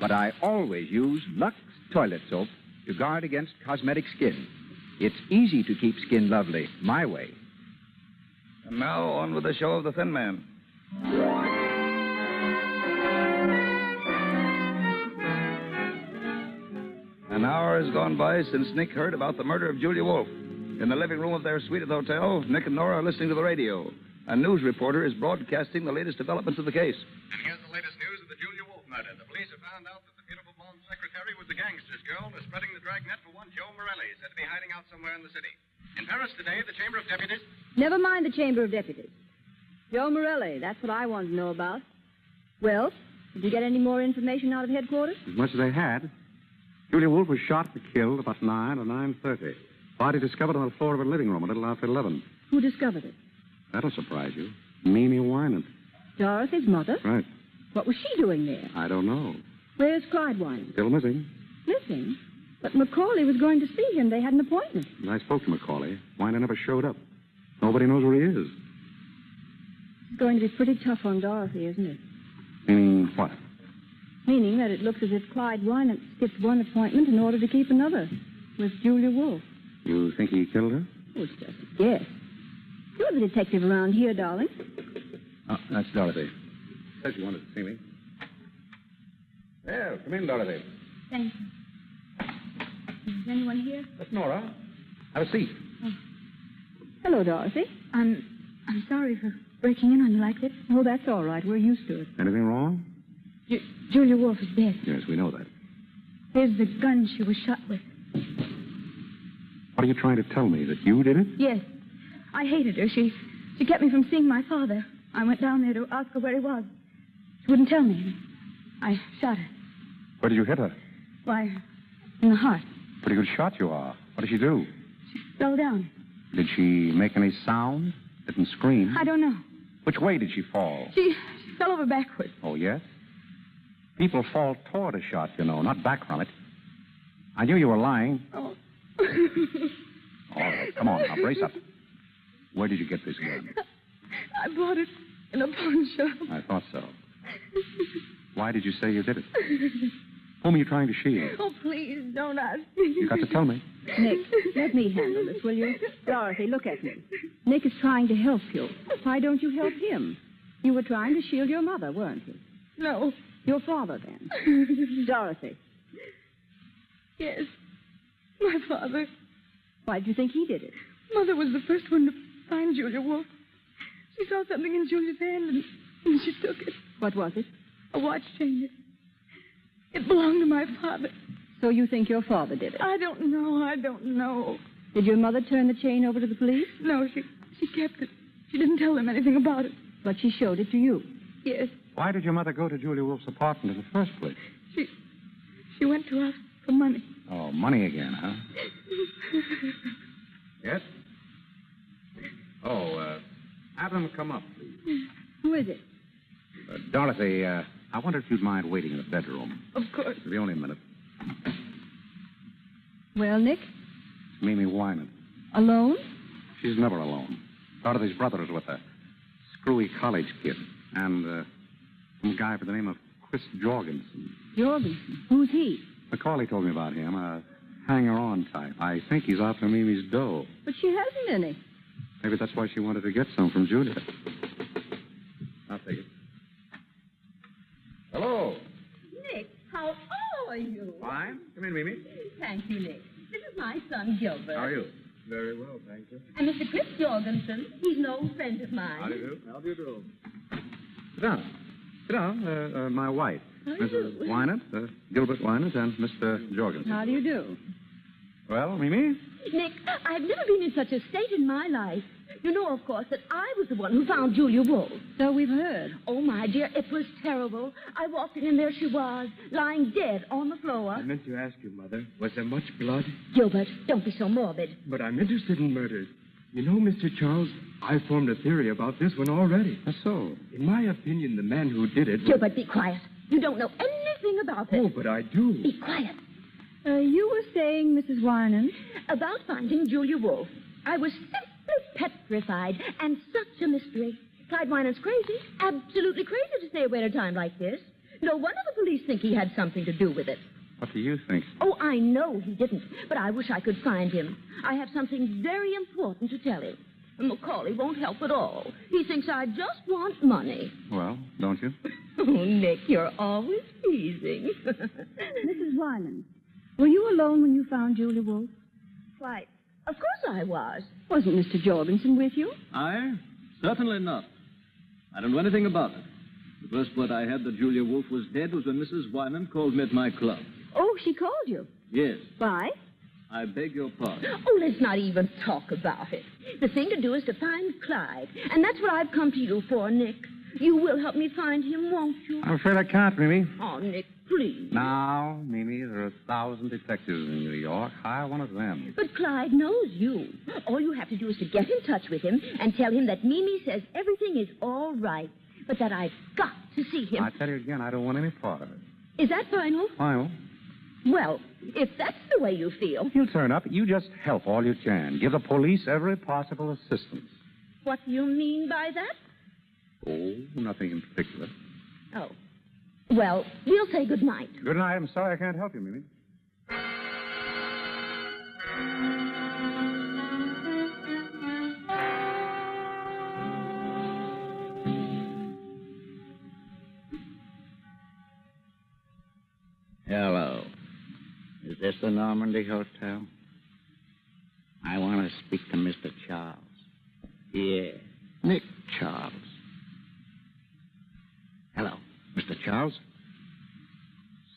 [SPEAKER 11] but I always use Lux toilet soap to guard against cosmetic skin. It's easy to keep skin lovely my way.
[SPEAKER 19] And now, on with the show of the Thin Man. An hour has gone by since Nick heard about the murder of Julia Wolfe. In the living room of their suite at the hotel, Nick and Nora are listening to the radio. A news reporter is broadcasting the latest developments of the case.
[SPEAKER 9] And here's the latest news of the Julia Wolfe murder. The police have found out that the beautiful blonde secretary was the gangster's girl who's spreading the dragnet for one Joe Morelli, said to be hiding out somewhere in the city. In Paris today, the Chamber of Deputies...
[SPEAKER 20] Never mind the Chamber of Deputies. Joe Morelli, that's what I want to know about. Well, did you get any more information out of headquarters?
[SPEAKER 23] As much as they had. Julia Wolfe was shot and killed about 9 or 9:30. Body discovered on the floor of her living room a little after 11.
[SPEAKER 20] Who discovered it?
[SPEAKER 23] That'll surprise you. Mimi Wynant.
[SPEAKER 20] Dorothy's mother?
[SPEAKER 23] Right.
[SPEAKER 20] What was she doing there?
[SPEAKER 23] I don't know.
[SPEAKER 20] Where's Clyde Wynant?
[SPEAKER 23] Still missing.
[SPEAKER 20] Missing? But Macaulay was going to see him. They had an appointment.
[SPEAKER 23] And I spoke to Macaulay. Wynant never showed up. Nobody knows where he is.
[SPEAKER 20] It's going to be pretty tough on Dorothy, isn't it?
[SPEAKER 23] Meaning what?
[SPEAKER 20] Meaning that it looks as if Clyde Wynant skipped one appointment in order to keep another with Julia Wolfe.
[SPEAKER 23] You think he killed her?
[SPEAKER 20] Oh, it's just a guess. You're the detective around here, darling.
[SPEAKER 23] Oh, that's Dorothy. Said she wanted to see me. Well, come in, Dorothy.
[SPEAKER 20] Thank you. Is anyone here?
[SPEAKER 23] That's Nora. Have a seat.
[SPEAKER 20] Oh. Hello, Dorothy. I'm sorry for breaking in on you like this. Oh, that's all right. We're used to it.
[SPEAKER 23] Anything wrong?
[SPEAKER 20] Julia Wolfe is dead.
[SPEAKER 23] Yes, we know that.
[SPEAKER 20] Here's the gun she was shot with.
[SPEAKER 23] What are you trying to tell me? That you did it?
[SPEAKER 20] Yes. I hated her. She kept me from seeing my father. I went down there to ask her where he was. She wouldn't tell me. I shot her.
[SPEAKER 23] Where did you hit her?
[SPEAKER 20] Why, in the heart.
[SPEAKER 23] Pretty good shot you are. What did she do?
[SPEAKER 20] She fell down.
[SPEAKER 23] Did she make any sound? Didn't scream?
[SPEAKER 20] I don't know.
[SPEAKER 23] Which way did she fall?
[SPEAKER 20] She fell over backwards.
[SPEAKER 23] Oh, yes? People fall toward a shot, you know, not back from it. I knew you were lying.
[SPEAKER 20] Oh.
[SPEAKER 23] All right, come on now, brace up. Where did you get this gun?
[SPEAKER 20] I bought it in a pawn shop.
[SPEAKER 23] I thought so. Why did you say you did it? Whom are you trying to shield?
[SPEAKER 20] Oh, please, don't ask me.
[SPEAKER 23] You got to tell me.
[SPEAKER 20] Nick, let me handle this, will you? Dorothy, look at me. Nick is trying to help you. Why don't you help him? You were trying to shield your mother, weren't you?
[SPEAKER 12] No.
[SPEAKER 20] Your father, then. Dorothy.
[SPEAKER 12] Yes. My father.
[SPEAKER 20] Why did you think he did it?
[SPEAKER 12] Mother was the first one to find Julia Wolfe. She saw something in Julia's hand, and she took it.
[SPEAKER 20] What was it?
[SPEAKER 12] A watch chain. It belonged to my father.
[SPEAKER 20] So you think your father did it?
[SPEAKER 12] I don't know.
[SPEAKER 20] Did your mother turn the chain over to the police?
[SPEAKER 12] No, she kept it. She didn't tell them anything about it.
[SPEAKER 20] But she showed it to you?
[SPEAKER 12] Yes.
[SPEAKER 23] Why did your mother go to Julia Wolfe's apartment in the first place?
[SPEAKER 12] She went to ask for money.
[SPEAKER 23] Oh, money again, huh? Yes? Oh, have them come up, please.
[SPEAKER 20] Who is it?
[SPEAKER 23] Dorothy, I wonder if you'd mind waiting in the bedroom.
[SPEAKER 12] Of course.
[SPEAKER 23] It'll be only a minute.
[SPEAKER 20] Well, Nick?
[SPEAKER 23] It's Mimi Wynant.
[SPEAKER 20] Alone?
[SPEAKER 23] She's never alone. Dorothy's brother is with her. Screwy college kid. And some guy by the name of Chris Jorgensen.
[SPEAKER 20] Jorgensen? Who's he?
[SPEAKER 23] Macaulay told me about him. A hanger-on type. I think he's after Mimi's dough.
[SPEAKER 20] But she hasn't any.
[SPEAKER 23] Maybe that's why she wanted to get some from Julia. I'll take it. Hello.
[SPEAKER 15] Nick, how are you?
[SPEAKER 23] Fine. Come in, Mimi.
[SPEAKER 15] Thank you, Nick. This is my son, Gilbert.
[SPEAKER 23] How are you? Very well, thank you.
[SPEAKER 15] And Mr. Chris Jorgensen. He's an old friend of mine.
[SPEAKER 23] How do you do? How do you do? Sit down. Sit down. My wife, Mrs. Wynant, Gilbert Wynant, and Mr. Jorgensen.
[SPEAKER 20] How do you do?
[SPEAKER 23] Well, Mimi?
[SPEAKER 15] Nick, I've never been in such a state in my life. You know, of course, that I was the one who found Julia Wolfe.
[SPEAKER 20] So we've heard.
[SPEAKER 15] Oh, my dear, it was terrible. I walked in and there she was, lying dead on the floor.
[SPEAKER 22] I meant to ask you, Mother, was there much blood?
[SPEAKER 15] Gilbert, don't be so morbid.
[SPEAKER 22] But I'm interested in murders. You know, Mr. Charles, I formed a theory about this one already.
[SPEAKER 23] So?
[SPEAKER 22] In my opinion, the man who did it...
[SPEAKER 15] Gilbert, be quiet. You don't know anything about it.
[SPEAKER 22] Oh, but I do.
[SPEAKER 15] Be quiet. You were saying, Mrs. Wyman?
[SPEAKER 20] About finding Julia Wolfe. I was simply petrified, and such a mystery. Clyde Winans crazy, absolutely crazy to stay away at a time like this. No wonder the police think he had something to do with it.
[SPEAKER 23] What do you think?
[SPEAKER 20] Oh, I know he didn't, but I wish I could find him. I have something very important to tell him. Macaulay won't help at all. He thinks I just want money.
[SPEAKER 23] Well, don't you?
[SPEAKER 20] Oh, Nick, you're always teasing.
[SPEAKER 15] Mrs. Wyman, were you alone when you found Julia Wolfe?
[SPEAKER 20] Why, of course I was.
[SPEAKER 15] Wasn't Mr. Jorgensen with you?
[SPEAKER 6] I? Certainly not. I don't know anything about it. The first word I had that Julia Wolfe was dead was when Mrs. Wyman called me at my club.
[SPEAKER 15] Oh, she called you?
[SPEAKER 6] Yes.
[SPEAKER 15] Why?
[SPEAKER 6] I beg your pardon.
[SPEAKER 20] Oh, let's not even talk about it. The thing to do is to find Clyde. And that's what I've come to you for, Nick. You will help me find him, won't you?
[SPEAKER 23] I'm afraid I can't, Mimi.
[SPEAKER 20] Oh, Nick, please.
[SPEAKER 23] Now, Mimi, there are 1,000 detectives in New York. Hire one of them.
[SPEAKER 20] But Clyde knows you. All you have to do is to get in touch with him and tell him that Mimi says everything is all right, but that I've got to see him.
[SPEAKER 23] I tell you again, I don't want any part of it.
[SPEAKER 20] Is that final?
[SPEAKER 23] Final?
[SPEAKER 20] Well, if that's the way you feel.
[SPEAKER 23] He'll turn up. You just help all you can. Give the police every possible assistance.
[SPEAKER 20] What do you mean by that?
[SPEAKER 23] Oh, nothing in particular.
[SPEAKER 20] Oh. Well, we'll say good night.
[SPEAKER 23] Good night. I'm sorry I can't help you, Mimi.
[SPEAKER 17] Hello. Is this the Normandy Hotel? I want to speak to Mr. Charles. Yeah, Nick Charles. Hello, Mr. Charles?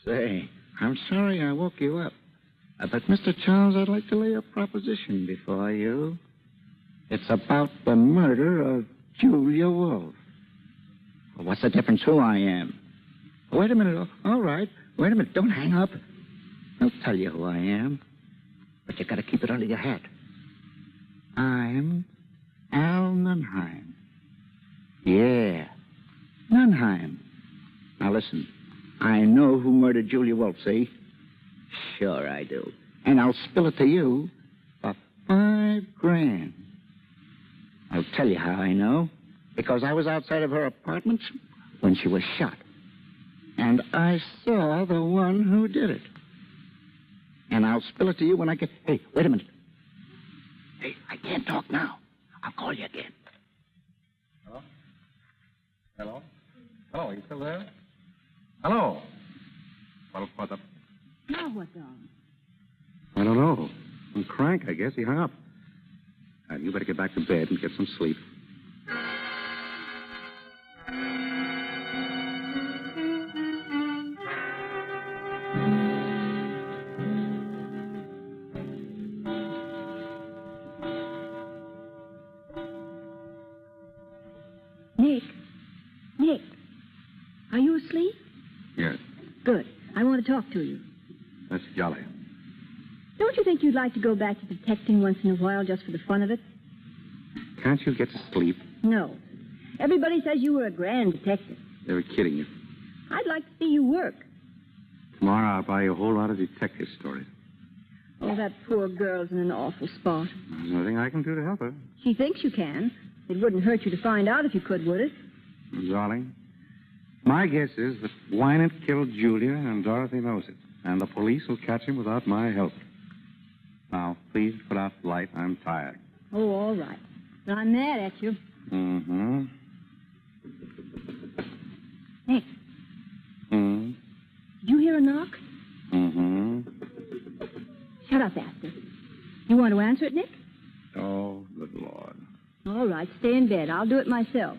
[SPEAKER 17] Say, I'm sorry I woke you up. But, Mr. Charles, I'd like to lay a proposition before you. It's about the murder of Julia Wolfe. Well, what's the difference who I am? Wait a minute. All right. Wait a minute. Don't hang up. I'll tell you who I am. But you got to keep it under your hat. I'm Al Nunheim. Yeah, Nunheim. Now listen. I know who murdered Julia Wolfe, see? Sure I do. And I'll spill it to you for $5,000. I'll tell you how I know. Because I was outside of her apartment when she was shot. And I saw the one who did it. And I'll spill it to you when I get... Hey, wait a minute. Hey, I can't talk now. I'll call you again.
[SPEAKER 23] Hello? Hello? Hello, are you still there? Hello? Well, what's up?
[SPEAKER 15] Now what's on?
[SPEAKER 23] I don't know. I'm crank, I guess. He hung up. You better get back to bed and get some sleep.
[SPEAKER 15] Nick, are you asleep?
[SPEAKER 23] Yes.
[SPEAKER 15] Good. I want to talk to you.
[SPEAKER 23] That's jolly.
[SPEAKER 15] Don't you think you'd like to go back to detecting once in a while just for the fun of it?
[SPEAKER 23] Can't you get to sleep?
[SPEAKER 15] No. Everybody says you were a grand detective.
[SPEAKER 23] They were kidding you.
[SPEAKER 15] I'd like to see you work.
[SPEAKER 23] Tomorrow I'll buy you a whole lot of detective stories.
[SPEAKER 15] Oh, that poor girl's in an awful spot.
[SPEAKER 23] There's nothing I can do to help her.
[SPEAKER 15] She thinks you can. It wouldn't hurt you to find out if you could, would it?
[SPEAKER 23] Darling, my guess is that Wynant killed Julia, and Dorothy knows it. And the police will catch him without my help. Now, please put out the light. I'm tired.
[SPEAKER 15] Oh, all right. But I'm mad at you.
[SPEAKER 23] Mm-hmm.
[SPEAKER 15] Nick.
[SPEAKER 23] Hmm?
[SPEAKER 15] Did you hear a knock?
[SPEAKER 23] Mm-hmm.
[SPEAKER 15] Shut up, Astor. You want to answer it, Nick?
[SPEAKER 23] Oh, good Lord.
[SPEAKER 15] All right, stay in bed. I'll do it myself.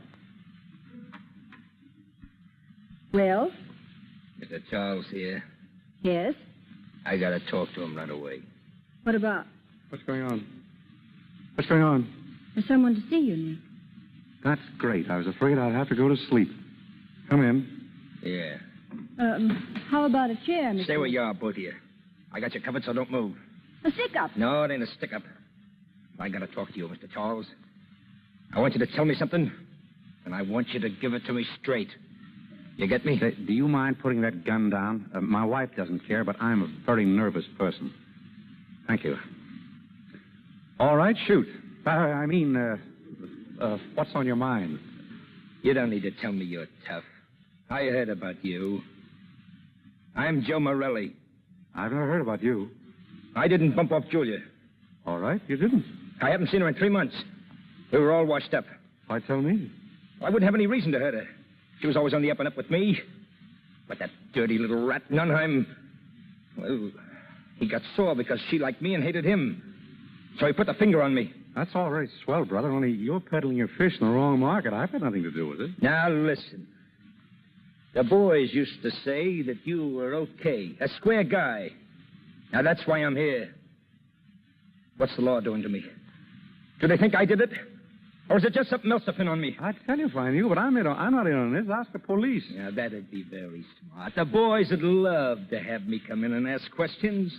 [SPEAKER 15] Well?
[SPEAKER 17] Mr. Charles here.
[SPEAKER 15] Yes?
[SPEAKER 17] I got to talk to him right away.
[SPEAKER 15] What about?
[SPEAKER 23] What's going on? What's going on?
[SPEAKER 15] There's someone to see you, Nick.
[SPEAKER 23] That's great. I was afraid I'd have to go to sleep. Come in.
[SPEAKER 17] Yeah.
[SPEAKER 15] How about a chair, Mr.
[SPEAKER 17] Stay where you are, both of you. I got you covered, so don't move.
[SPEAKER 15] A stick-up.
[SPEAKER 17] No, it ain't a stick-up. I got to talk to you, Mr. Charles. I want you to tell me something, and I want you to give it to me straight.
[SPEAKER 11] You get me? Do you mind putting that gun down? My wife doesn't care, but I'm a very nervous person. Thank you. All right, shoot. What's on your mind?
[SPEAKER 4] You don't need to tell me you're tough. I heard about you. I'm Joe Morelli.
[SPEAKER 11] I've never heard about you.
[SPEAKER 4] I didn't bump off Julia.
[SPEAKER 11] All right, you didn't.
[SPEAKER 4] I haven't seen her in 3 months. We were all washed up.
[SPEAKER 11] Why tell me?
[SPEAKER 4] I wouldn't have any reason to hurt her. She was always on the up and up with me. But that dirty little rat, Nunheim, well, he got sore because she liked me and hated him. So he put the finger on me.
[SPEAKER 11] That's all right, swell, brother, only you're peddling your fish in the wrong market. I've had nothing to do with it.
[SPEAKER 4] Now, listen. The boys used to say that you were okay, a square guy. Now, that's why I'm here. What's the law doing to me? Do they think I did it? Or is it just something else to pin on me?
[SPEAKER 11] I'd tell you if I knew, but I'm not in on this. Ask the police.
[SPEAKER 4] Now, that'd be very smart. The boys would love to have me come in and ask questions.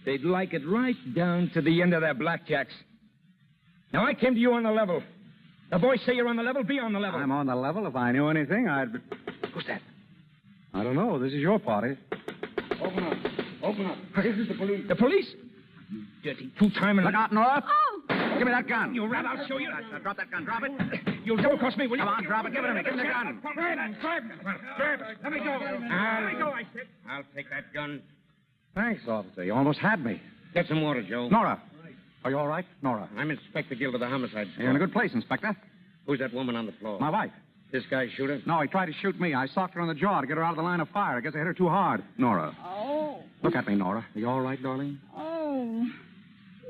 [SPEAKER 4] They'd like it right down to the end of their blackjacks. Now, I came to you on the level. The boys say you're on the level. Be on the level.
[SPEAKER 11] I'm on the level. If I knew anything, I'd...
[SPEAKER 4] Who's that?
[SPEAKER 11] I don't know. This is your party.
[SPEAKER 4] Open up. Open up. This is the police. The police? You dirty two-timer.
[SPEAKER 11] Look out, Nora.
[SPEAKER 15] Oh!
[SPEAKER 11] Give me that gun.
[SPEAKER 4] You rat, I'll show you.
[SPEAKER 11] Drop that gun. Drop it.
[SPEAKER 4] You'll double cross me, will you?
[SPEAKER 11] Come on, drop it. Give it to me. Give me the gun.
[SPEAKER 4] Grab it. Let me go. Let me go, I said. I'll take that gun.
[SPEAKER 11] Thanks, officer. You almost had me.
[SPEAKER 4] Get some water, Joe.
[SPEAKER 11] Nora. Are you all right, Nora?
[SPEAKER 4] I'm Inspector Guild of the Homicide Squad.
[SPEAKER 11] You're in a good place, Inspector.
[SPEAKER 4] Who's that woman on the floor?
[SPEAKER 11] My wife.
[SPEAKER 4] This guy shoot her?
[SPEAKER 11] No, he tried to shoot me. I socked her on the jaw to get her out of the line of fire. I guess I hit her too hard. Nora.
[SPEAKER 15] Oh.
[SPEAKER 11] Look at me, Nora. Are you all right, darling?
[SPEAKER 15] Oh.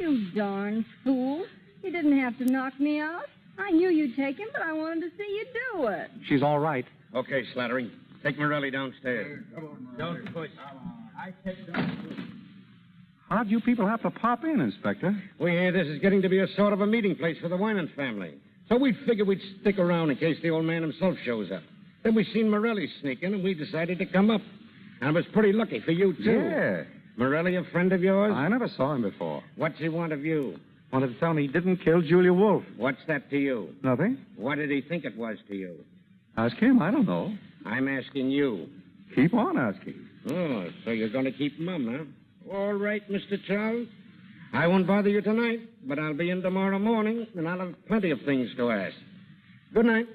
[SPEAKER 15] You darn fool. You didn't have to knock me out. I knew you'd take him, but I wanted to see you do it.
[SPEAKER 11] She's all right.
[SPEAKER 4] Okay, Slattery. Take Morelli downstairs. Don't push. I said don't push.
[SPEAKER 11] How'd you people have to pop in, Inspector?
[SPEAKER 4] We hear this is getting to be a sort of a meeting place for the Winans family. So we figured we'd stick around in case the old man himself shows up. Then we seen Morelli sneak in, and we decided to come up. And it was pretty lucky for you, too.
[SPEAKER 11] Yeah.
[SPEAKER 4] Morelli a friend of yours?
[SPEAKER 11] I never saw him before.
[SPEAKER 4] What's he want of you?
[SPEAKER 11] Wanted to tell me he didn't kill Julia Wolfe.
[SPEAKER 4] What's that to you?
[SPEAKER 11] Nothing.
[SPEAKER 4] What did he think it was to you?
[SPEAKER 11] Ask him. I don't know.
[SPEAKER 4] I'm asking you.
[SPEAKER 11] Keep on asking.
[SPEAKER 4] Oh, so you're going to keep mum, huh? All right, Mr. Charles. I won't bother you tonight, but I'll be in tomorrow morning, and I'll have plenty of things to ask. Good night.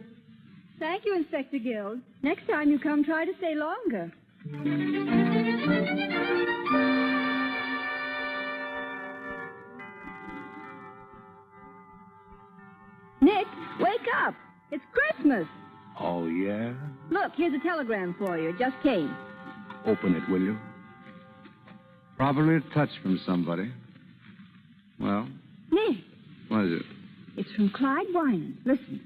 [SPEAKER 15] Thank you, Inspector Guild. Next time you come, try to stay longer. Nick, wake up. It's Christmas.
[SPEAKER 11] Oh, yeah?
[SPEAKER 15] Look, here's a telegram for you. It just came.
[SPEAKER 11] Open it, will you? Probably a touch from somebody. Well?
[SPEAKER 15] Nick.
[SPEAKER 11] What is it?
[SPEAKER 15] It's from Clyde Winans. Listen.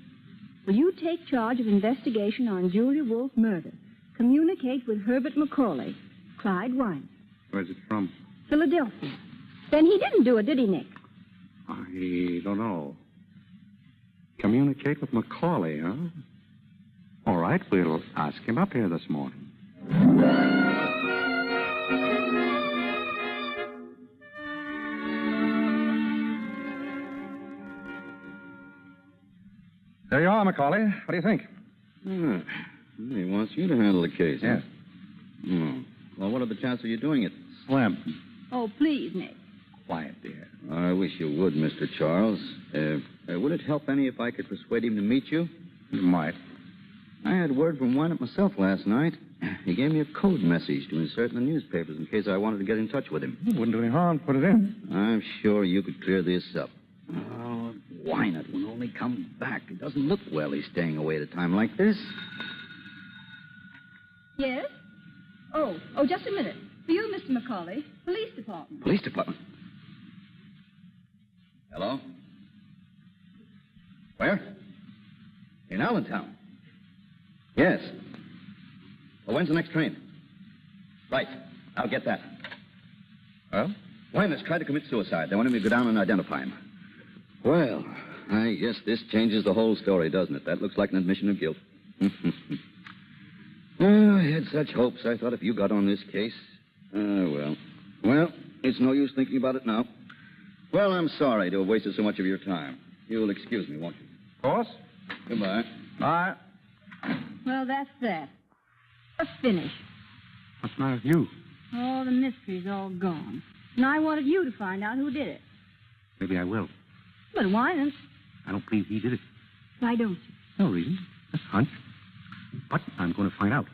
[SPEAKER 15] Will you take charge of investigation on Julia Wolfe murder? Communicate with Herbert Macaulay. Clyde Winans.
[SPEAKER 11] Where's it from?
[SPEAKER 15] Philadelphia. Then he didn't do it, did he, Nick?
[SPEAKER 11] I don't know. Communicate with Macaulay, huh? All right, we'll ask him up here this morning. There you are, Macaulay. What do you think?
[SPEAKER 8] He wants you to handle the case.
[SPEAKER 11] Yes.
[SPEAKER 8] Huh? Well, what are the chances of you doing it?
[SPEAKER 11] Slim.
[SPEAKER 15] Oh, please, Nick.
[SPEAKER 11] Quiet, dear.
[SPEAKER 8] I wish you would, Mr. Charles. Would it help any if I could persuade him to meet you?
[SPEAKER 11] You might.
[SPEAKER 8] I had word from Winant myself last night. He gave me a code message to insert in the newspapers in case I wanted to get in touch with him.
[SPEAKER 11] It wouldn't do any harm to put it in.
[SPEAKER 8] I'm sure you could clear this up. Oh, Winant will only come back. It doesn't look well he's staying away at a time like this.
[SPEAKER 15] Yes? Oh, just a minute. For you, Mr. Macaulay, police department.
[SPEAKER 8] Police department? Hello? Where? In Allentown. Yes. Well, when's the next train? Right. I'll get that. Well? Winant's tried to commit suicide. They want him to go down and identify him. Well, I guess this changes the whole story, doesn't it? That looks like an admission of guilt. Oh, I had such hopes. I thought if you got on this case... well. Well, it's no use thinking about it now. Well, I'm sorry to have wasted so much of your time. You'll excuse me, won't you?
[SPEAKER 11] Of course.
[SPEAKER 8] Goodbye.
[SPEAKER 11] Bye.
[SPEAKER 15] Well, that's that. Finish.
[SPEAKER 23] What's the matter with you?
[SPEAKER 15] All the mystery's all gone. And I wanted you to find out who did it.
[SPEAKER 23] Maybe I will.
[SPEAKER 15] But Winans.
[SPEAKER 23] I don't believe he did it.
[SPEAKER 15] Why don't you?
[SPEAKER 23] No reason. Just a hunch. But I'm going to find out.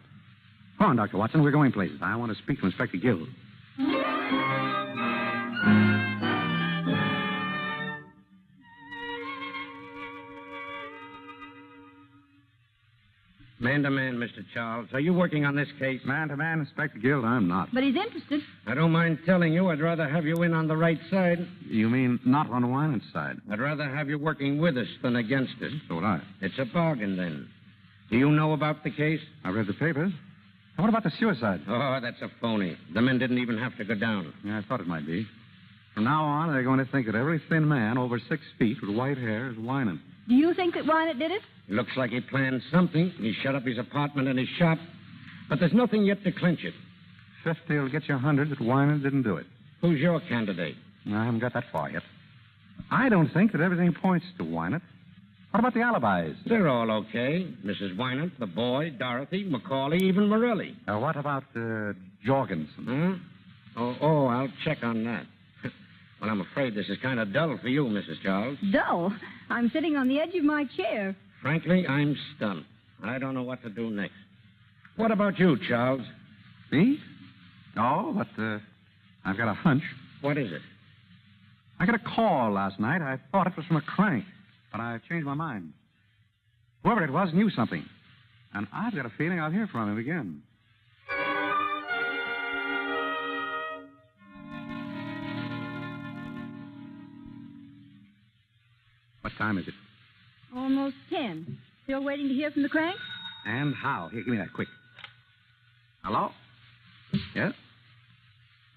[SPEAKER 23] Come on, Dr. Watson. We're going places. I want to speak to Inspector Gill.
[SPEAKER 10] Man to man, Mr. Charles. Are you working on this case?
[SPEAKER 23] Man to man, Inspector Gill, I'm not.
[SPEAKER 15] But he's interested.
[SPEAKER 10] I don't mind telling you, I'd rather have you in on the right side.
[SPEAKER 23] You mean not on Winans' side?
[SPEAKER 10] I'd rather have you working with us than against us.
[SPEAKER 23] So would I.
[SPEAKER 10] It's a bargain, then. Do you know about the case?
[SPEAKER 23] I read the papers. And what about the suicide?
[SPEAKER 10] Oh, that's a phony. The men didn't even have to go down.
[SPEAKER 23] Yeah, I thought it might be. From now on, they're going to think that every thin man over 6 feet with white hair is Winans.
[SPEAKER 15] Do you think that Winans did it?
[SPEAKER 10] Looks like he planned something. He shut up his apartment and his shop. But there's nothing yet to clinch it.
[SPEAKER 23] 50 will get you 100 that Winans didn't do it.
[SPEAKER 10] Who's your candidate?
[SPEAKER 23] I haven't got that far yet. I don't think that everything points to Winans. What about the alibis?
[SPEAKER 10] They're all okay. Mrs. Winans, the boy, Dorothy, Macaulay, even Morelli.
[SPEAKER 23] What about Jorgensen?
[SPEAKER 10] Huh? Oh, I'll check on that. Well, I'm afraid this is kind of dull for you, Mrs. Charles.
[SPEAKER 15] Dull? I'm sitting on the edge of my chair.
[SPEAKER 10] Frankly, I'm stunned. I don't know what to do next. What about you, Charles?
[SPEAKER 23] Me? No, but I've got a hunch.
[SPEAKER 10] What is it?
[SPEAKER 23] I got a call last night. I thought it was from a crank, but I changed my mind. Whoever it was knew something, and I've got a feeling I'll hear from him again. What time is it?
[SPEAKER 15] Almost 10. Still waiting to hear from the crank?
[SPEAKER 23] And how? Here, give me that quick. Hello? Yes?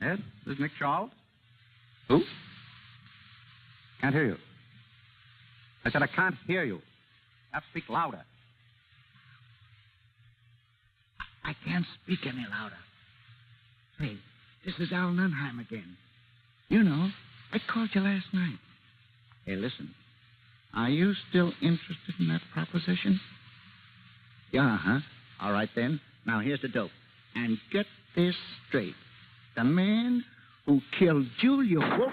[SPEAKER 23] Yes? This is Nick Charles? Who? Can't hear you. I said I can't hear you. Have to speak louder.
[SPEAKER 17] I can't speak any louder. Hey, this is Al Nunheim again. You know, I called you last night. Hey, listen. Are you still interested in that proposition? Yeah, huh? All right, then. Now, here's the dope. And get this straight. The man who killed Julia Wolf...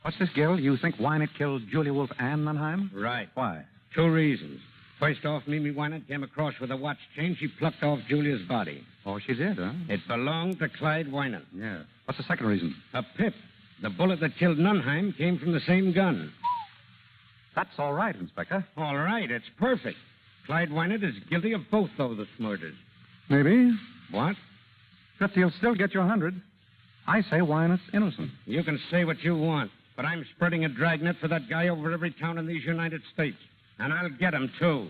[SPEAKER 23] What's this, Gill? You think Winans killed Julia Wolf and Nunheim?
[SPEAKER 10] Right.
[SPEAKER 23] Why?
[SPEAKER 10] 2 reasons. First off, Mimi Winans came across with a watch chain. She plucked off Julia's body.
[SPEAKER 23] Oh, she did, huh?
[SPEAKER 10] It belonged to Clyde Winans.
[SPEAKER 23] Yeah. What's the second reason?
[SPEAKER 10] A pip. The bullet that killed Nunheim came from the same gun.
[SPEAKER 23] That's all right, Inspector.
[SPEAKER 10] All right, it's perfect. Clyde Winans is guilty of both those murders.
[SPEAKER 23] Maybe.
[SPEAKER 10] What?
[SPEAKER 23] 50 will still get you 100. I say Winans innocent.
[SPEAKER 10] You can say what you want, but I'm spreading a dragnet for that guy over every town in these United States. And I'll get him, too.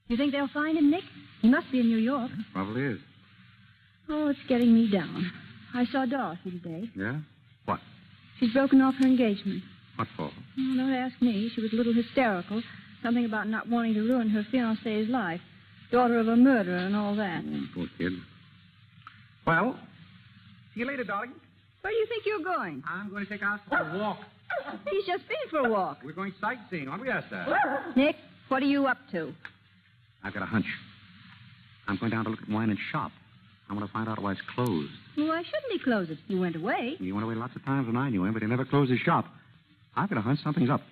[SPEAKER 15] You think they'll find him, Nick? He must be in New York.
[SPEAKER 23] Probably is.
[SPEAKER 15] Oh, it's getting me down. I saw Dorothy today.
[SPEAKER 23] Yeah? What?
[SPEAKER 15] She's broken off her engagement.
[SPEAKER 23] What for?
[SPEAKER 15] Oh, don't ask me. She was a little hysterical. Something about not wanting to ruin her fiancé's life. Daughter of a murderer and all that.
[SPEAKER 23] Poor kid. Well, see you later, darling.
[SPEAKER 15] Where do you think you're going?
[SPEAKER 23] I'm going to take us for a walk.
[SPEAKER 15] He's just been for a walk.
[SPEAKER 23] We're going sightseeing, aren't we, Esther?
[SPEAKER 15] Nick, what are you up to?
[SPEAKER 23] I've got a hunch. I'm going down to look at Winans' shop. I want to find out why it's closed.
[SPEAKER 15] Well, why shouldn't he close it? He went away.
[SPEAKER 23] He went away lots of times when I knew him, but he never closed his shop. I've got a hunch something's up.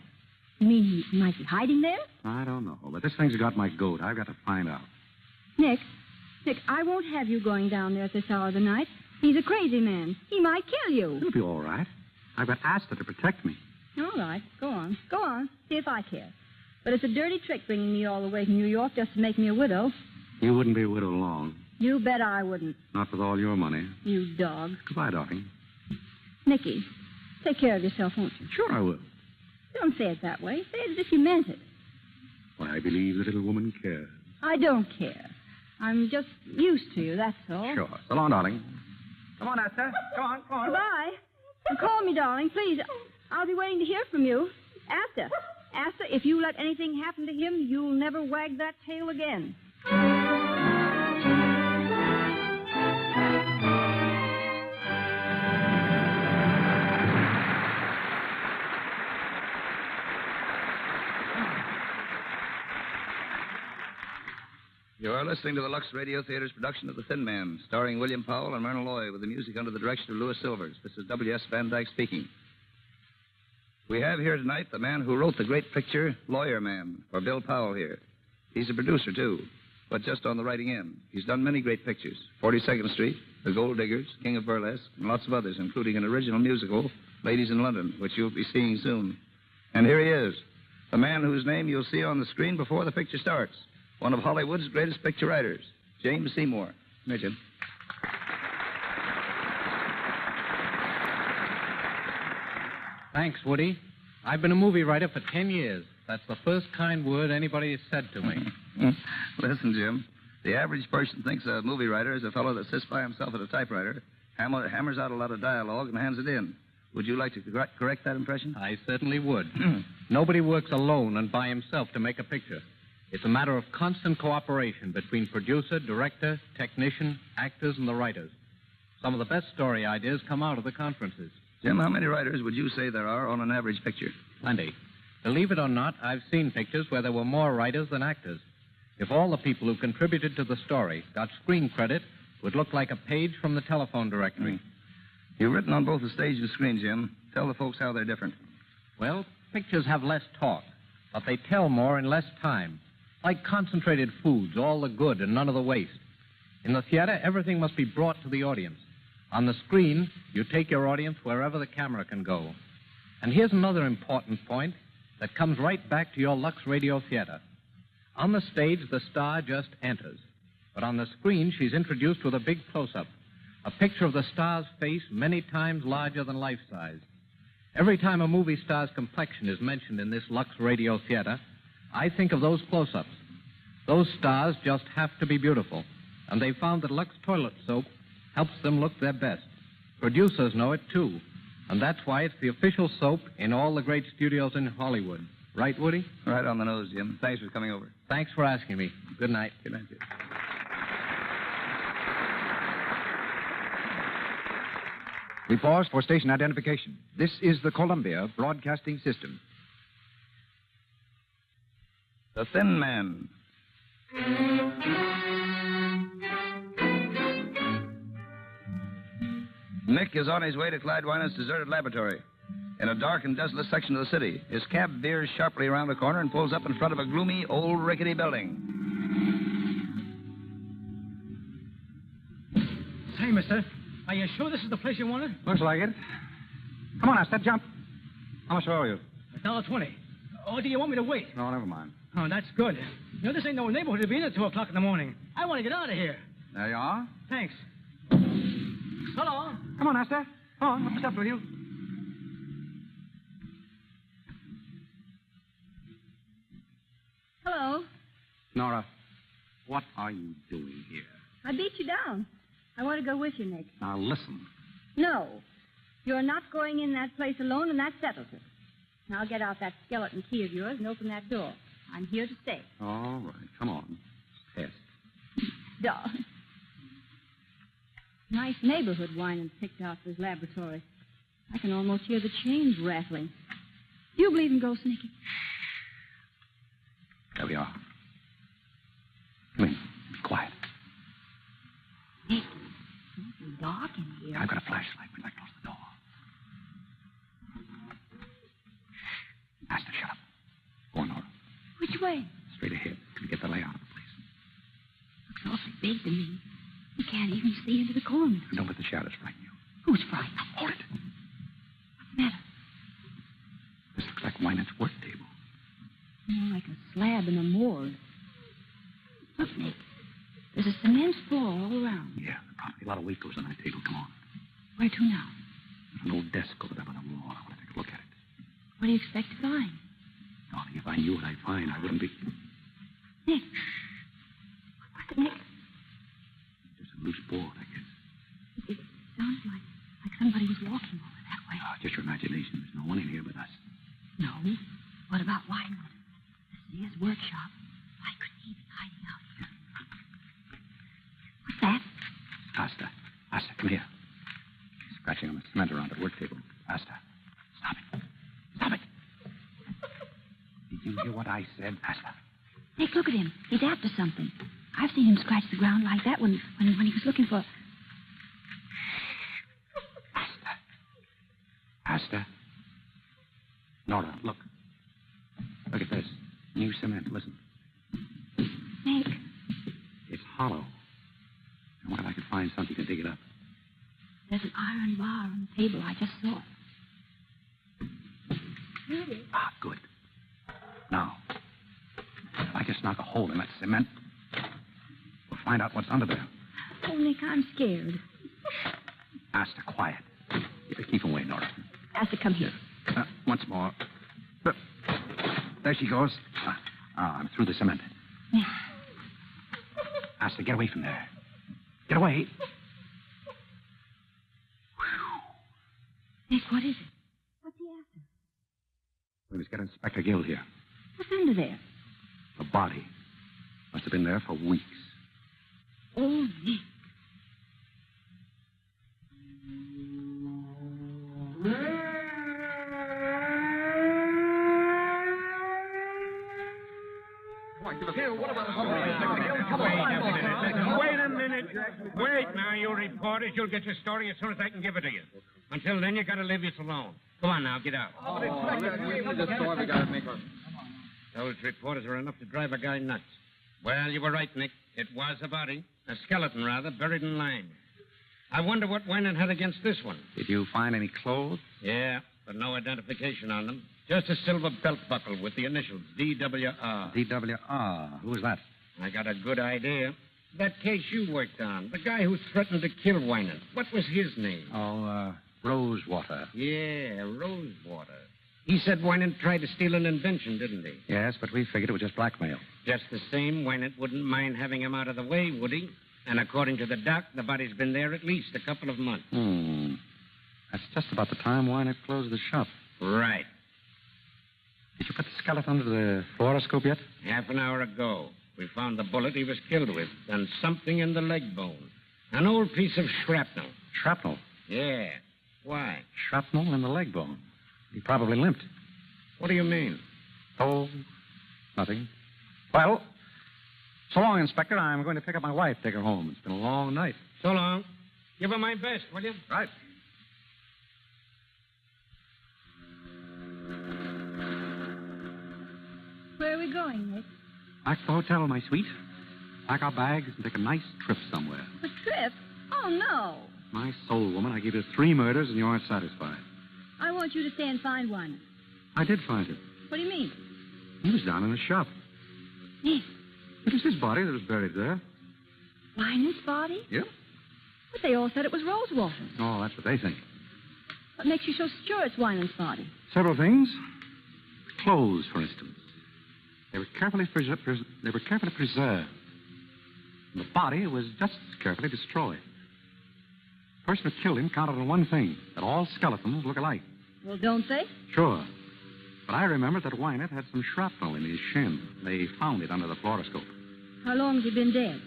[SPEAKER 15] You mean he might be hiding there?
[SPEAKER 23] I don't know, but this thing's got my goat. I've got to find out.
[SPEAKER 15] Nick, I won't have you going down there at this hour of the night. He's a crazy man. He might kill you.
[SPEAKER 23] It'll be all right. I've got Asta to protect me.
[SPEAKER 15] All right. Go on. Go on. See if I care. But it's a dirty trick bringing me all the way to New York just to make me a widow.
[SPEAKER 23] You wouldn't be a widow long.
[SPEAKER 15] You bet I wouldn't.
[SPEAKER 23] Not with all your money.
[SPEAKER 15] You dog.
[SPEAKER 23] Goodbye, darling.
[SPEAKER 15] Nicky, take care of yourself, won't you?
[SPEAKER 23] Sure I will.
[SPEAKER 15] Don't say it that way. Say it as if you meant it.
[SPEAKER 23] Why, I believe the little woman cares.
[SPEAKER 15] I don't care. I'm just used to you, that's all.
[SPEAKER 23] Sure. So long, darling. Come on, Esther. Come on, come on.
[SPEAKER 15] Goodbye. And call me, darling, please. I'll be waiting to hear from you. Asta, if you let anything happen to him, you'll never wag that tail again.
[SPEAKER 19] You are listening to the Lux Radio Theater's production of The Thin Man, starring William Powell and Myrna Loy, with the music under the direction of Louis Silvers. This is W.S. Van Dyke speaking. We have here tonight the man who wrote the great picture, Lawyer Man, for Bill Powell here. He's a producer, too, but just on the writing end. He's done many great pictures, 42nd Street, The Gold Diggers, King of Burlesque, and lots of others, including an original musical, Ladies in London, which you'll be seeing soon. And here he is, the man whose name you'll see on the screen before the picture starts. One of Hollywood's greatest picture writers, James Seymour. Come here, Jim.
[SPEAKER 10] Thanks, Woody. I've been a movie writer for 10 years. That's the first kind word anybody has said to me.
[SPEAKER 19] Listen, Jim, the average person thinks a movie writer is a fellow that sits by himself at a typewriter, hammers out a lot of dialogue, and hands it in. Would you like to correct that impression?
[SPEAKER 10] I certainly would. Nobody works alone and by himself to make a picture. It's a matter of constant cooperation between producer, director, technician, actors, and the writers. Some of the best story ideas come out of the conferences.
[SPEAKER 19] Jim, how many writers would you say there are on an average picture?
[SPEAKER 10] Plenty. Believe it or not, I've seen pictures where there were more writers than actors. If all the people who contributed to the story got screen credit, it would look like a page from the telephone directory.
[SPEAKER 19] You've written on both the stage and screen, Jim. Tell the folks how they're different.
[SPEAKER 10] Well, pictures have less talk, but they tell more in less time. Like concentrated foods, all the good and none of the waste. In the theater, everything must be brought to the audience. On the screen, you take your audience wherever the camera can go. And here's another important point that comes right back to your Lux Radio Theater. On the stage, the star just enters. But on the screen, she's introduced with a big close-up, a picture of the star's face many times larger than life-size. Every time a movie star's complexion is mentioned in this Lux Radio Theater, I think of those close-ups. Those stars just have to be beautiful, and they found that Lux toilet soap helps them look their best. Producers know it, too, and that's why it's the official soap in all the great studios in Hollywood. Right, Woody?
[SPEAKER 19] Right on the nose, Jim. Thanks for coming over.
[SPEAKER 10] Thanks for asking me. Good night.
[SPEAKER 19] Good night, Jim.
[SPEAKER 11] We pause for station identification. This is the Columbia Broadcasting System.
[SPEAKER 19] The Thin Man. Nick is on his way to Clyde Winans' deserted laboratory. In a dark and desolate section of the city, his cab veers sharply around the corner and pulls up in front of a gloomy, old, rickety building.
[SPEAKER 16] Say, mister, are you sure this is the place you wanted?
[SPEAKER 23] Looks like it. Come on, Esther, jump. How much owe you?
[SPEAKER 16] $1.20. Or do you want me to wait?
[SPEAKER 23] No, never mind.
[SPEAKER 16] Oh, that's good. You know, this ain't no neighborhood to be in at 2 o'clock in the morning. I want to get out of here.
[SPEAKER 23] There you are.
[SPEAKER 16] Thanks. So long.
[SPEAKER 23] Come on, Esther. Come on, up the steps with you.
[SPEAKER 15] Hello.
[SPEAKER 23] Nora, what are you doing here?
[SPEAKER 15] I beat you down. I want to go with you, Nick.
[SPEAKER 23] Now, listen.
[SPEAKER 15] No. You're not going in that place alone, and that settles it. Now get out that skeleton key of yours and open that door. I'm here to stay.
[SPEAKER 23] All right, come on. Test.
[SPEAKER 15] Dog. Nice neighborhood Winans picked out for his laboratory. I can almost hear the chains rattling. Do you believe in ghosts, Nicky?
[SPEAKER 23] There we are. Come in. Be quiet.
[SPEAKER 15] Nick, it's dark in here.
[SPEAKER 23] I've got a flashlight. We'd like to close the door. Master, shut up. Go on, Nora.
[SPEAKER 15] Which way?
[SPEAKER 23] Straight ahead. Till we get the layout of the place.
[SPEAKER 15] Looks awfully big to me. You can't even see into the corners.
[SPEAKER 23] And don't let the shadows frighten you.
[SPEAKER 15] Who's frightened?
[SPEAKER 23] Now, hold it.
[SPEAKER 15] What's the matter?
[SPEAKER 23] This looks like Winans' work table.
[SPEAKER 15] More like a slab in a morgue. Look, Nick. a cement floor all around.
[SPEAKER 23] Yeah, probably a lot of weight goes on that table. Come on.
[SPEAKER 15] Where to now?
[SPEAKER 23] There's an old desk over there by the wall. I want to take a look at it.
[SPEAKER 15] What do you expect to find?
[SPEAKER 23] Darling, if I knew what I'd find, I wouldn't be...
[SPEAKER 15] Nick. What's it, Nick?
[SPEAKER 23] Just a loose board, I guess.
[SPEAKER 15] It sounds like somebody was walking over that way.
[SPEAKER 23] Oh, just your imagination. There's no one in here but us.
[SPEAKER 15] No. What about Winewood? The Sears workshop. Why couldn't he be hiding out here? What's that?
[SPEAKER 23] Asta. Asta, come here. Scratching on the cement around the work table. Asta. Stop it. Stop it. Did you hear what I said, Asta?
[SPEAKER 15] Nick, look at him. He's after something. I've seen him scratch the ground like that when he was looking for...
[SPEAKER 23] Asta. Nora, look. Look at this. New cement. Listen.
[SPEAKER 15] Nick.
[SPEAKER 23] It's hollow. I wonder if I could find something to dig it up.
[SPEAKER 15] There's an iron bar on the table. I just saw it. Here it is.
[SPEAKER 23] Ah, good. Now, if I just knock a hole in that cement, we'll find out what's under there.
[SPEAKER 15] Oh, Nick, I'm scared.
[SPEAKER 23] Asta, quiet. Keep away, Nora.
[SPEAKER 15] Asta, come here.
[SPEAKER 23] Once more. There she goes. I'm through the cement. Asta, get away from there. Get away.
[SPEAKER 15] Nick, what is it? What's he after?
[SPEAKER 23] We must get Inspector Gill here.
[SPEAKER 15] What's under there?
[SPEAKER 23] A body. Must have been there for weeks.
[SPEAKER 15] Oh, Nick.
[SPEAKER 14] Wait a minute. Wait now, you reporters. You'll get your story as soon as I can give it to you. Until then, you gotta leave us alone. Come on now, get out. Those reporters are enough to drive a guy nuts. Well, you were right, Nick. It was a body. A skeleton, rather, buried in lime. I wonder what Winan had against this one.
[SPEAKER 23] Did you find any clothes?
[SPEAKER 14] Yeah, but no identification on them. Just a silver belt buckle with the initials, D.W.R.
[SPEAKER 23] D.W.R. Who was that?
[SPEAKER 14] I got a good idea. That case you worked on. The guy who threatened to kill Winan. What was his name?
[SPEAKER 23] Oh, Rosewater.
[SPEAKER 14] Yeah, Rosewater. He said Winan tried to steal an invention, didn't he?
[SPEAKER 23] Yes, but we figured it was just blackmail.
[SPEAKER 14] Just the same, Winan wouldn't mind having him out of the way, would he? And according to the doc, the body's been there at least a couple of months.
[SPEAKER 23] That's just about the time Wynette closed the shop.
[SPEAKER 14] Right.
[SPEAKER 23] Did you put the skeleton under the fluoroscope yet?
[SPEAKER 14] Half an hour ago. We found the bullet he was killed with and something in the leg bone. An old piece of shrapnel.
[SPEAKER 23] Shrapnel?
[SPEAKER 14] Yeah. Why?
[SPEAKER 23] Shrapnel in the leg bone. He probably limped.
[SPEAKER 14] What do you mean?
[SPEAKER 23] Oh, nothing. Well, so long, Inspector. I'm going to pick up my wife, take her home. It's been a long night.
[SPEAKER 14] So long. Give her my best, will you?
[SPEAKER 23] Right.
[SPEAKER 15] Where are we going, Nick?
[SPEAKER 23] Back to the hotel, my sweet. Pack our bags and take a nice trip somewhere.
[SPEAKER 15] A trip? Oh, no.
[SPEAKER 23] My soul, woman, I gave you 3 murders and you aren't satisfied.
[SPEAKER 15] I want you to stay and find one.
[SPEAKER 23] I did find him.
[SPEAKER 15] What do you mean?
[SPEAKER 23] He was down in the shop.
[SPEAKER 15] Nick.
[SPEAKER 23] It was his body that was buried there.
[SPEAKER 15] Winan's body?
[SPEAKER 23] Yep.
[SPEAKER 15] But they all said it was Rosewater.
[SPEAKER 23] Oh, that's what they think.
[SPEAKER 15] What makes you so sure it's Winan's body?
[SPEAKER 23] Several things. Clothes, for instance. They were carefully preserved. The body was just as carefully destroyed. The person who killed him counted on one thing, that all skeletons look alike.
[SPEAKER 15] Well, don't they?
[SPEAKER 23] Sure. But I remembered that Wynette had some shrapnel in his shin. They found it under the fluoroscope.
[SPEAKER 15] How long has he been dead?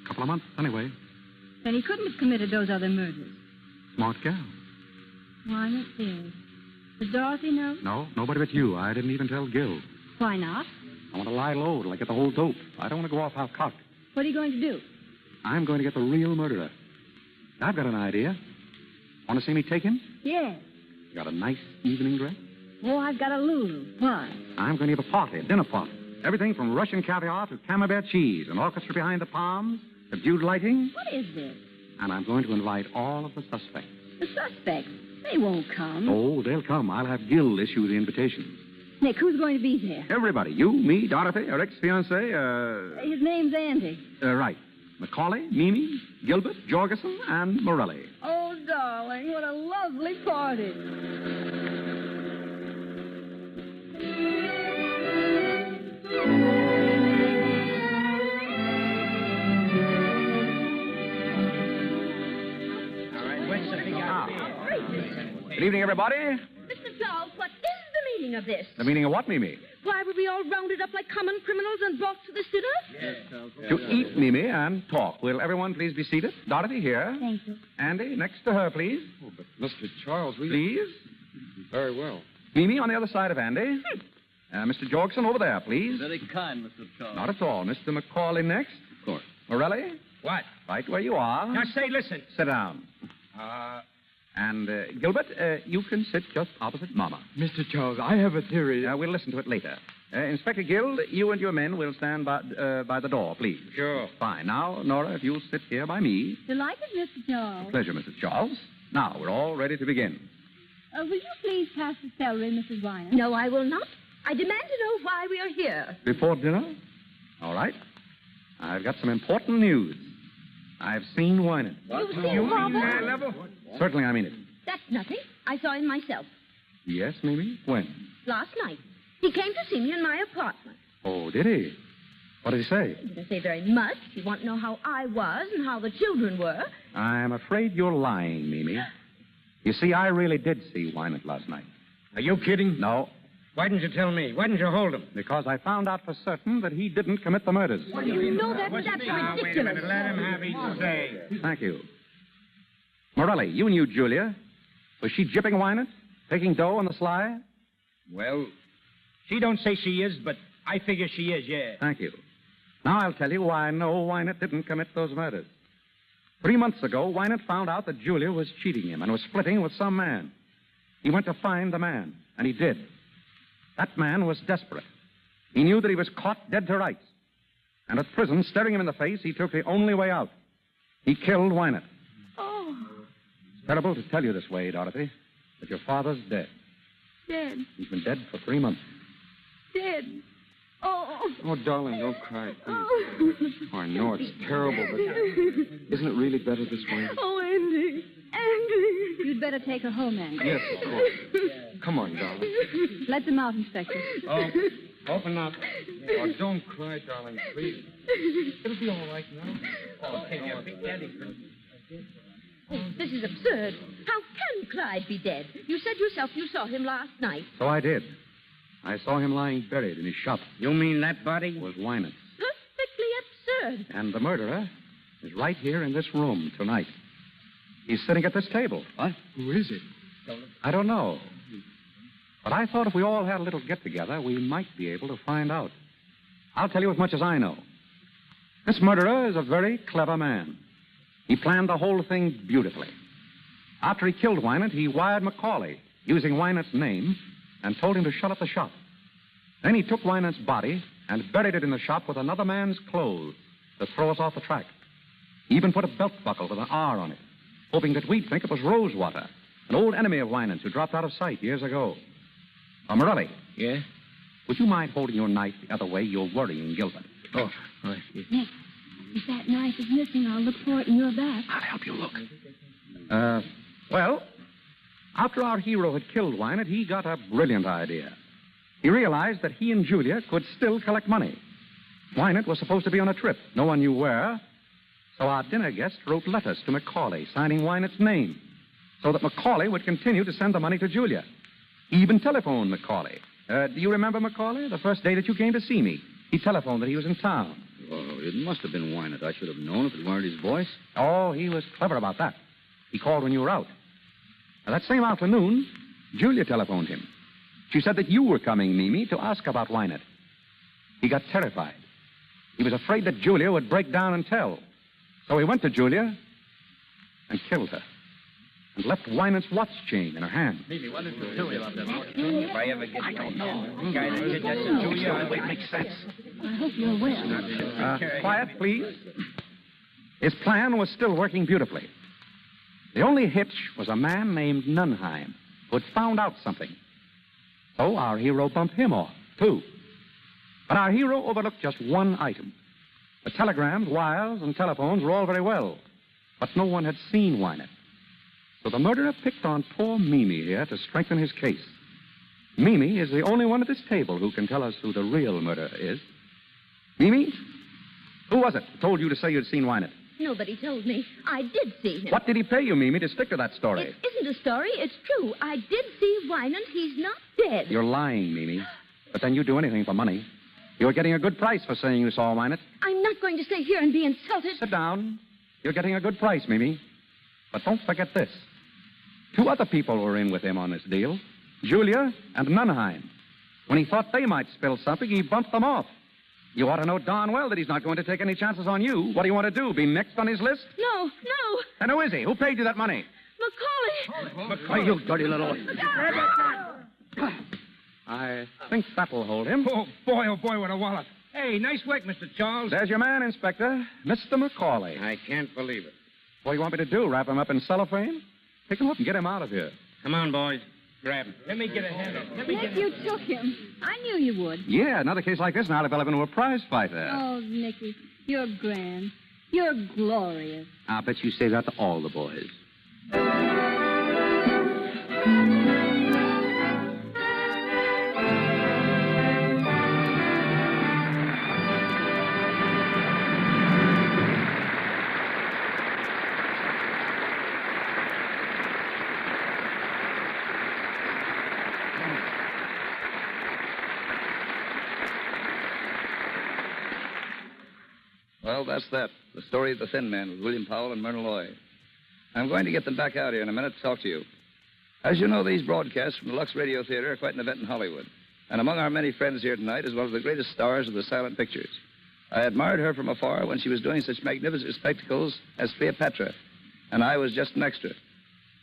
[SPEAKER 23] A couple of months, anyway.
[SPEAKER 15] Then he couldn't have committed those other murders.
[SPEAKER 23] Smart gal.
[SPEAKER 15] Wynette dead. Does Dorothy know?
[SPEAKER 23] No, nobody but you. I didn't even tell Gil.
[SPEAKER 15] Why not?
[SPEAKER 23] I want to lie low till I get the whole dope. I don't want to go off half-cocked.
[SPEAKER 15] What are you going to do?
[SPEAKER 23] I'm going to get the real murderer. I've got an idea. Want to see me take him?
[SPEAKER 15] Yes.
[SPEAKER 23] You got a nice evening dress?
[SPEAKER 15] Oh, I've got a Lulu. Why?
[SPEAKER 23] I'm going to give a party, a dinner party. Everything from Russian caviar to camembert cheese, an orchestra behind the palms, subdued lighting.
[SPEAKER 15] What is this?
[SPEAKER 23] And I'm going to invite all of the suspects.
[SPEAKER 15] The suspects? They won't come.
[SPEAKER 23] Oh, they'll come. I'll have Gil issue the invitations.
[SPEAKER 15] Nick, who's going to be there?
[SPEAKER 23] Everybody. You, me, Dorothy, her ex-fiancé,
[SPEAKER 15] His name's Andy.
[SPEAKER 23] Right. Macaulay, Mimi, Gilbert, Jorgensen, and Morelli.
[SPEAKER 15] Oh, darling, what a lovely party.
[SPEAKER 23] Good evening, everybody.
[SPEAKER 12] Mr. Charles, what is the meaning of this?
[SPEAKER 23] The meaning of what, Mimi?
[SPEAKER 12] Why were we all rounded up like common criminals and brought to the dinner?
[SPEAKER 23] To eat, Mimi, and talk. Will everyone please be seated? Dorothy here.
[SPEAKER 15] Thank you.
[SPEAKER 23] Andy, next to her, please.
[SPEAKER 22] Oh, but Mr. Charles, we...
[SPEAKER 23] Please.
[SPEAKER 22] Very well.
[SPEAKER 23] Mimi on the other side of Andy. Mr. Jorgensen over there, please.
[SPEAKER 6] Very kind, Mr. Charles.
[SPEAKER 23] Not at all. Mr. Macaulay next.
[SPEAKER 8] Of course.
[SPEAKER 23] Morelli?
[SPEAKER 14] What?
[SPEAKER 23] Right where you are.
[SPEAKER 14] Now, say, listen.
[SPEAKER 23] Sit down. And, Gilbert, you can sit just opposite Mama.
[SPEAKER 22] Mr. Charles, I have a theory.
[SPEAKER 23] We'll listen to it later. Inspector Guild, you and your men will stand by the door, please.
[SPEAKER 14] Sure.
[SPEAKER 23] Fine. Now, Nora, if you'll sit here by me.
[SPEAKER 15] Delighted, Mr. Charles.
[SPEAKER 23] Pleasure, Mrs. Charles. Now, we're all ready to begin.
[SPEAKER 15] Will you please pass the celery, Mrs. Weiner?
[SPEAKER 12] No, I will not. I demand to know why we are here.
[SPEAKER 23] Before dinner? All right. I've got some important news. I've seen Wynant.
[SPEAKER 12] You've seen Harvey?
[SPEAKER 14] Level?
[SPEAKER 23] Certainly, I mean it.
[SPEAKER 12] That's nothing. I saw him myself.
[SPEAKER 23] Yes, Mimi? When?
[SPEAKER 12] Last night. He came to see me in my apartment.
[SPEAKER 23] Oh, did he? What did he say?
[SPEAKER 12] He didn't say very much. He wanted to know how I was and how the children were.
[SPEAKER 23] I'm afraid you're lying, Mimi. You see, I really did see Wynant last night.
[SPEAKER 14] Are you kidding?
[SPEAKER 23] No.
[SPEAKER 14] Why didn't you tell me? Why didn't you hold him?
[SPEAKER 23] Because I found out for certain that he didn't commit the murders.
[SPEAKER 12] No, that's ridiculous.
[SPEAKER 14] Wait a minute. Let him have his say.
[SPEAKER 23] Thank you. Morelli, you knew Julia. Was she jipping Wynant? Taking dough on the sly?
[SPEAKER 14] Well, she don't say she is, but I figure she is, yeah.
[SPEAKER 23] Thank you. Now I'll tell you why I know Wynant didn't commit those murders. 3 months ago, Wynant found out that Julia was cheating him and was splitting with some man. He went to find the man, and he did. That man was desperate. He knew that he was caught dead to rights. And at prison, staring him in the face, he took the only way out. He killed Wynant.
[SPEAKER 15] Oh,
[SPEAKER 23] It's terrible to tell you this way, Dorothy, but your father's dead.
[SPEAKER 15] dead,
[SPEAKER 23] He's been dead for 3 months.
[SPEAKER 15] dead. Oh.
[SPEAKER 22] Oh, darling, don't cry, please.
[SPEAKER 15] Oh.
[SPEAKER 22] Oh, I know it's terrible, but isn't it really better this way?
[SPEAKER 15] Oh, Andy. Andy. You'd better take her home, Andy.
[SPEAKER 22] Yes, of course. Come on, darling.
[SPEAKER 15] Let them out, Inspector.
[SPEAKER 14] Oh, open up.
[SPEAKER 22] Oh, don't cry, darling, please. It'll be all right now.
[SPEAKER 14] Oh, take your big daddy.
[SPEAKER 12] Oh, this is absurd. How can Clyde be dead? You said yourself you saw him last night.
[SPEAKER 23] So I did. I saw him lying buried in his shop.
[SPEAKER 14] You mean that body?
[SPEAKER 23] Was Wynant.
[SPEAKER 12] Perfectly absurd.
[SPEAKER 23] And the murderer is right here in this room tonight. He's sitting at this table.
[SPEAKER 22] What? Who is it?
[SPEAKER 23] I don't know. But I thought if we all had a little get-together, we might be able to find out. I'll tell you as much as I know. This murderer is a very clever man. He planned the whole thing beautifully. After he killed Wynant, he wired Macaulay, using Wynant's name, and told him to shut up the shop. Then he took Wynant's body and buried it in the shop with another man's clothes to throw us off the track. He even put a belt buckle with an R on it, hoping that we'd think it was Rosewater, an old enemy of Wynant's who dropped out of sight years ago. Morelli.
[SPEAKER 14] Yeah?
[SPEAKER 23] Would you mind holding your knife the other way? You're worrying Gilbert.
[SPEAKER 14] Oh, right. Yeah.
[SPEAKER 15] Nick, if that knife is missing, I'll look for it in your back.
[SPEAKER 23] I'll help you look. Well, after our hero had killed Wynant, he got a brilliant idea. He realized that he and Julia could still collect money. Wynant was supposed to be on a trip. No one knew where. So our dinner guest wrote letters to Macaulay, signing Wynant's name, so that Macaulay would continue to send the money to Julia. He even telephoned Macaulay. Do you remember Macaulay? The first day that you came to see me. He telephoned that he was in town.
[SPEAKER 8] Oh, it must have been Wynant. I should have known if it weren't his voice.
[SPEAKER 23] Oh, he was clever about that. He called when you were out. Now, that same afternoon, Julia telephoned him. She said that you were coming, Mimi, to ask about Wynant. He got terrified. He was afraid that Julia would break down and tell. So he went to Julia and killed her. And left Wynant's watch chain in her hand.
[SPEAKER 6] Mimi, what did you tell me about that?
[SPEAKER 14] If I ever get... I don't know. Guy that did that to Julia,
[SPEAKER 23] It makes sense.
[SPEAKER 15] I hope you're well.
[SPEAKER 23] Quiet, please. His plan was still working beautifully. The only hitch was a man named Nunheim who had found out something. So our hero bumped him off, too. But our hero overlooked just one item. The telegrams, wires, and telephones were all very well, but no one had seen Wynant. So the murderer picked on poor Mimi here to strengthen his case. Mimi is the only one at this table who can tell us who the real murderer is. Mimi? Who was it who told you to say you'd seen Wynant?
[SPEAKER 7] Nobody told me. I did see him.
[SPEAKER 23] What did he pay you, Mimi, to stick to that story?
[SPEAKER 7] It isn't a story. It's true. I did see Wynant. He's not dead.
[SPEAKER 23] You're lying, Mimi. But then you'd do anything for money. You're getting a good price for saying you saw Wynant.
[SPEAKER 7] I'm not going to stay here and be insulted.
[SPEAKER 23] Sit down. You're getting a good price, Mimi. But don't forget this. 2 other people were in with him on this deal. Julia and Nunheim. When he thought they might spill something, he bumped them off. You ought to know darn well that he's not going to take any chances on you. What do you want to do, be next on his list?
[SPEAKER 7] No.
[SPEAKER 23] And who is he? Who paid you that money?
[SPEAKER 7] Macaulay.
[SPEAKER 23] You dirty little... I think that'll hold him.
[SPEAKER 14] Oh, boy, what a wallop. Hey, nice work, Mr. Charles.
[SPEAKER 23] There's your man, Inspector. Mr. Macaulay.
[SPEAKER 14] I can't believe it.
[SPEAKER 23] What do you want me to do, wrap him up in cellophane? Pick him up and get him out of here.
[SPEAKER 14] Come on, boys. Grab him. Let me get a hand up.
[SPEAKER 15] Nick, you took him. I knew you would.
[SPEAKER 23] Yeah, another case like this now develop into a prize fighter.
[SPEAKER 15] Oh, Nicky, you're grand. You're glorious.
[SPEAKER 23] I'll bet you say that to all the boys.
[SPEAKER 19] Well, that's that. The story of the Thin Man with William Powell and Myrna Loy. I'm going to get them back out here in a minute to talk to you. As you know, these broadcasts from the Lux Radio Theater are quite an event in Hollywood. And among our many friends here tonight is one of the greatest stars of the silent pictures. I admired her from afar when she was doing such magnificent spectacles as Cleopatra, and I was just an extra.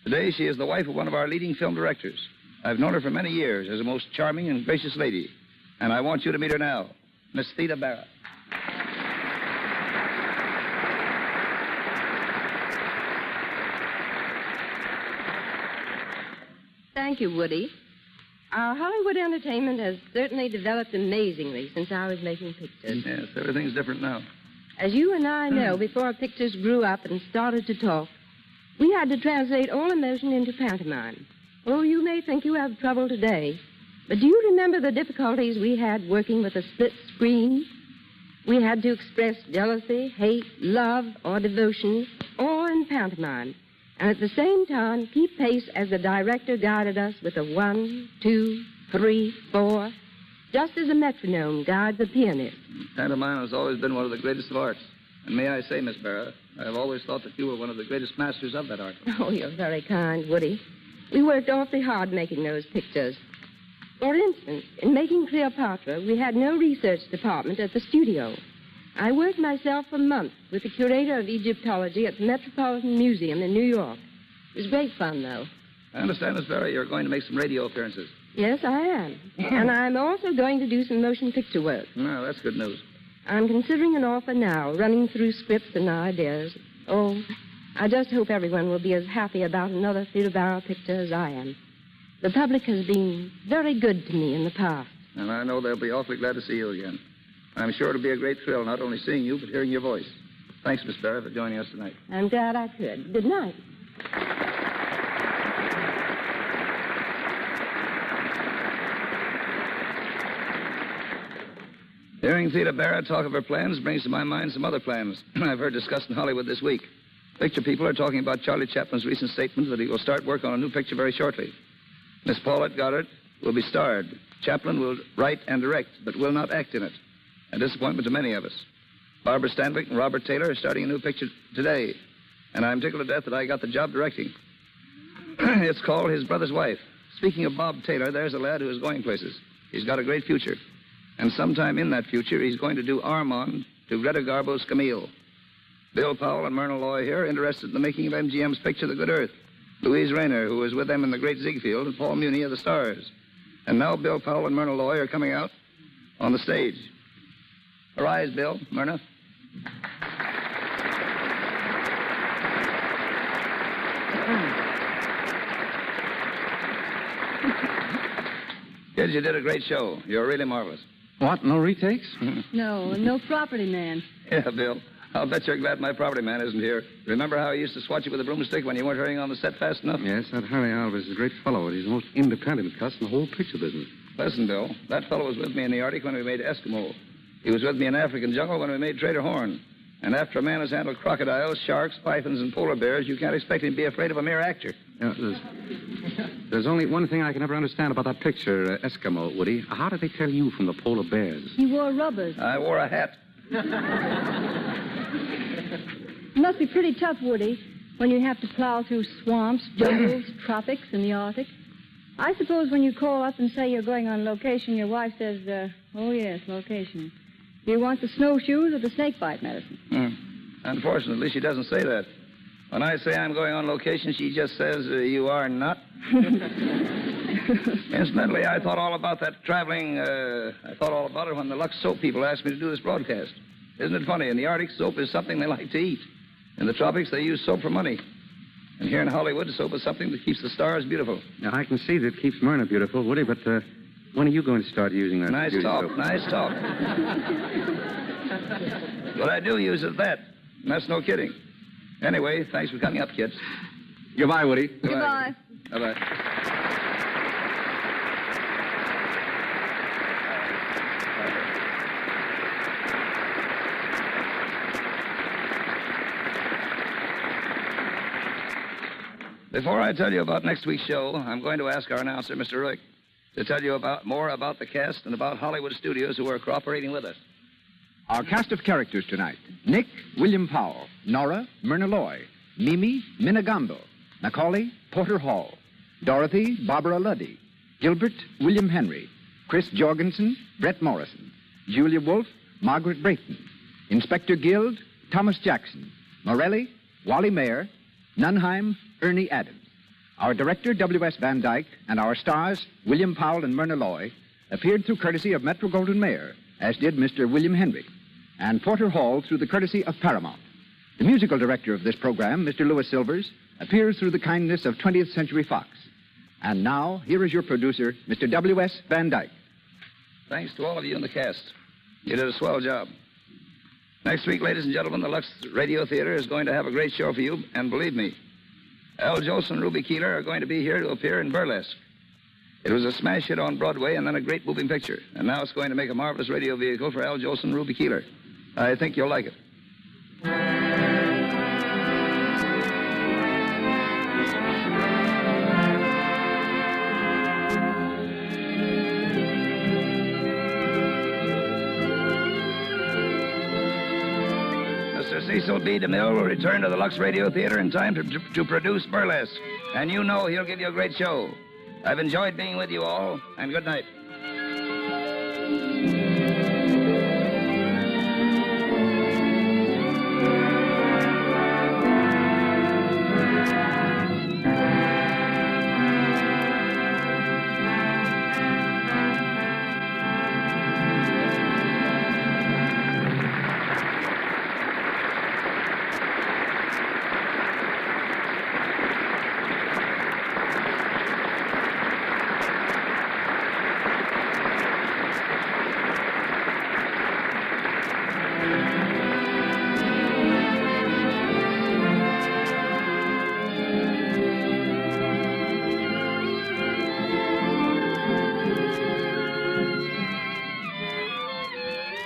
[SPEAKER 19] Today, she is the wife of one of our leading film directors. I've known her for many years as a most charming and gracious lady, and I want you to meet her now, Miss Theda Bara.
[SPEAKER 18] Thank you, Woody. Our Hollywood entertainment has certainly developed amazingly since I was making pictures.
[SPEAKER 19] Yes, everything's different now.
[SPEAKER 18] As you and I know, before pictures grew up and started to talk, we had to translate all emotion into pantomime. Oh, you may think you have trouble today, but do you remember the difficulties we had working with a split screen? We had to express jealousy, hate, love, or devotion, all in pantomime, and at the same time keep pace as the director guided us with a 1, 2, 3, 4, just as a metronome guides a pianist.
[SPEAKER 19] Pantomime has always been one of the greatest of arts. And may I say, Miss Bara, I have always thought that you were one of the greatest masters of that art.
[SPEAKER 18] Oh, you're very kind, Woody. We worked awfully hard making those pictures. For instance, in making Cleopatra, we had no research department at the studio. I worked myself for months with the curator of Egyptology at the Metropolitan Museum in New York. It was great fun, though.
[SPEAKER 19] I understand, Miss Bara, you're going to make some radio appearances.
[SPEAKER 18] Yes, I am. And I'm also going to do some motion picture work.
[SPEAKER 19] No, that's good news.
[SPEAKER 18] I'm considering an offer now, running through scripts and ideas. Oh, I just hope everyone will be as happy about another Philo Vance picture as I am. The public has been very good to me in the past.
[SPEAKER 19] And I know they'll be awfully glad to see you again. I'm sure it'll be a great thrill not only seeing you, but hearing your voice. Thanks, Miss Bara, for joining us tonight.
[SPEAKER 18] I'm glad I could. Good night.
[SPEAKER 19] Hearing Theda Bara talk of her plans brings to my mind some other plans I've heard discussed in Hollywood this week. Picture people are talking about Charlie Chaplin's recent statement that he will start work on a new picture very shortly. Miss Paulette Goddard will be starred. Chaplin will write and direct, but will not act in it. A disappointment to many of us. Barbara Stanwyck and Robert Taylor are starting a new picture today, and I'm tickled to death that I got the job directing. It's called His Brother's Wife. Speaking of Bob Taylor, there's a lad who is going places. He's got a great future. And sometime in that future, he's going to do Armand to Greta Garbo's Camille. Bill Powell and Myrna Loy here are interested in the making of MGM's picture, The Good Earth. Louise Rayner, who was with them in The Great Ziegfeld, and Paul Muni are the stars. And now Bill Powell and Myrna Loy are coming out on the stage. Arise, Bill, Myrna. Kids, you did a great show. You're really marvelous.
[SPEAKER 23] What, no retakes?
[SPEAKER 15] No property man.
[SPEAKER 19] Yeah, Bill. I'll bet you're glad my property man isn't here. Remember how he used to swat you with a broomstick when you weren't hurrying on the set fast enough?
[SPEAKER 22] Yes, that Harry Alvarez is a great fellow. He's the most independent cuss in the whole picture business.
[SPEAKER 19] Listen, Bill, that fellow was with me in the Arctic when we made Eskimo. He was with me in African jungle when we made Trader Horn. And after a man has handled crocodiles, sharks, pythons, and polar bears, you can't expect him to be afraid of a mere actor.
[SPEAKER 23] Yeah, there's only one thing I can ever understand about that picture, Eskimo, Woody. How did they tell you from the polar bears?
[SPEAKER 15] He wore rubbers.
[SPEAKER 19] I wore a hat.
[SPEAKER 15] It must be pretty tough, Woody, when you have to plow through swamps, jungles, tropics, and the Arctic. I suppose when you call up and say you're going on location, your wife says, oh, yes, location. Do you want the snowshoes or the snakebite medicine?
[SPEAKER 19] Unfortunately, she doesn't say that. When I say I'm going on location, she just says, you are not. Incidentally, I thought all about that traveling. I thought all about it when the Lux Soap people asked me to do this broadcast. Isn't it funny? In the Arctic, soap is something they like to eat. In the tropics, they use soap for money. And here in Hollywood, soap is something that keeps the stars beautiful.
[SPEAKER 23] Now, I can see that it keeps Myrna beautiful, Woody, but when are you going to start using that?
[SPEAKER 19] Nice talk, nice talk. What I do use is that. And that's no kidding. Anyway, thanks for coming up, kids.
[SPEAKER 23] Goodbye, Woody.
[SPEAKER 15] Goodbye.
[SPEAKER 19] Bye-bye. Before I tell you about next week's show, I'm going to ask our announcer, Mr. Rick, to tell you more about the cast and about Hollywood studios who are cooperating with us.
[SPEAKER 11] Our cast of characters tonight: Nick, William Powell; Nora, Myrna Loy; Mimi, Minna Gamble; Macaulay, Porter Hall; Dorothy, Barbara Luddy; Gilbert, William Henry; Chris Jorgensen, Brett Morrison; Julia Wolfe, Margaret Brayton; Inspector Guild, Thomas Jackson; Morelli, Wally Mayer; Nunheim, Ernie Adams. Our director, W.S. Van Dyke, and our stars, William Powell and Myrna Loy, appeared through courtesy of Metro-Goldwyn-Mayer, as did Mr. William Henry, and Porter Hall through the courtesy of Paramount. The musical director of this program, Mr. Louis Silvers, appears through the kindness of 20th Century Fox. And now, here is your producer, Mr. W.S. Van Dyke.
[SPEAKER 19] Thanks to all of you in the cast. You did a swell job. Next week, ladies and gentlemen, the Lux Radio Theater is going to have a great show for you, and believe me, Al Jolson and Ruby Keeler are going to be here to appear in Burlesque. It was a smash hit on Broadway and then a great moving picture, and now it's going to make a marvelous radio vehicle for Al Jolson and Ruby Keeler. I think you'll like it. Cecil B. DeMille will return to the Lux Radio Theater in time to produce Burlesque. And you know he'll give you a great show. I've enjoyed being with you all, and good night.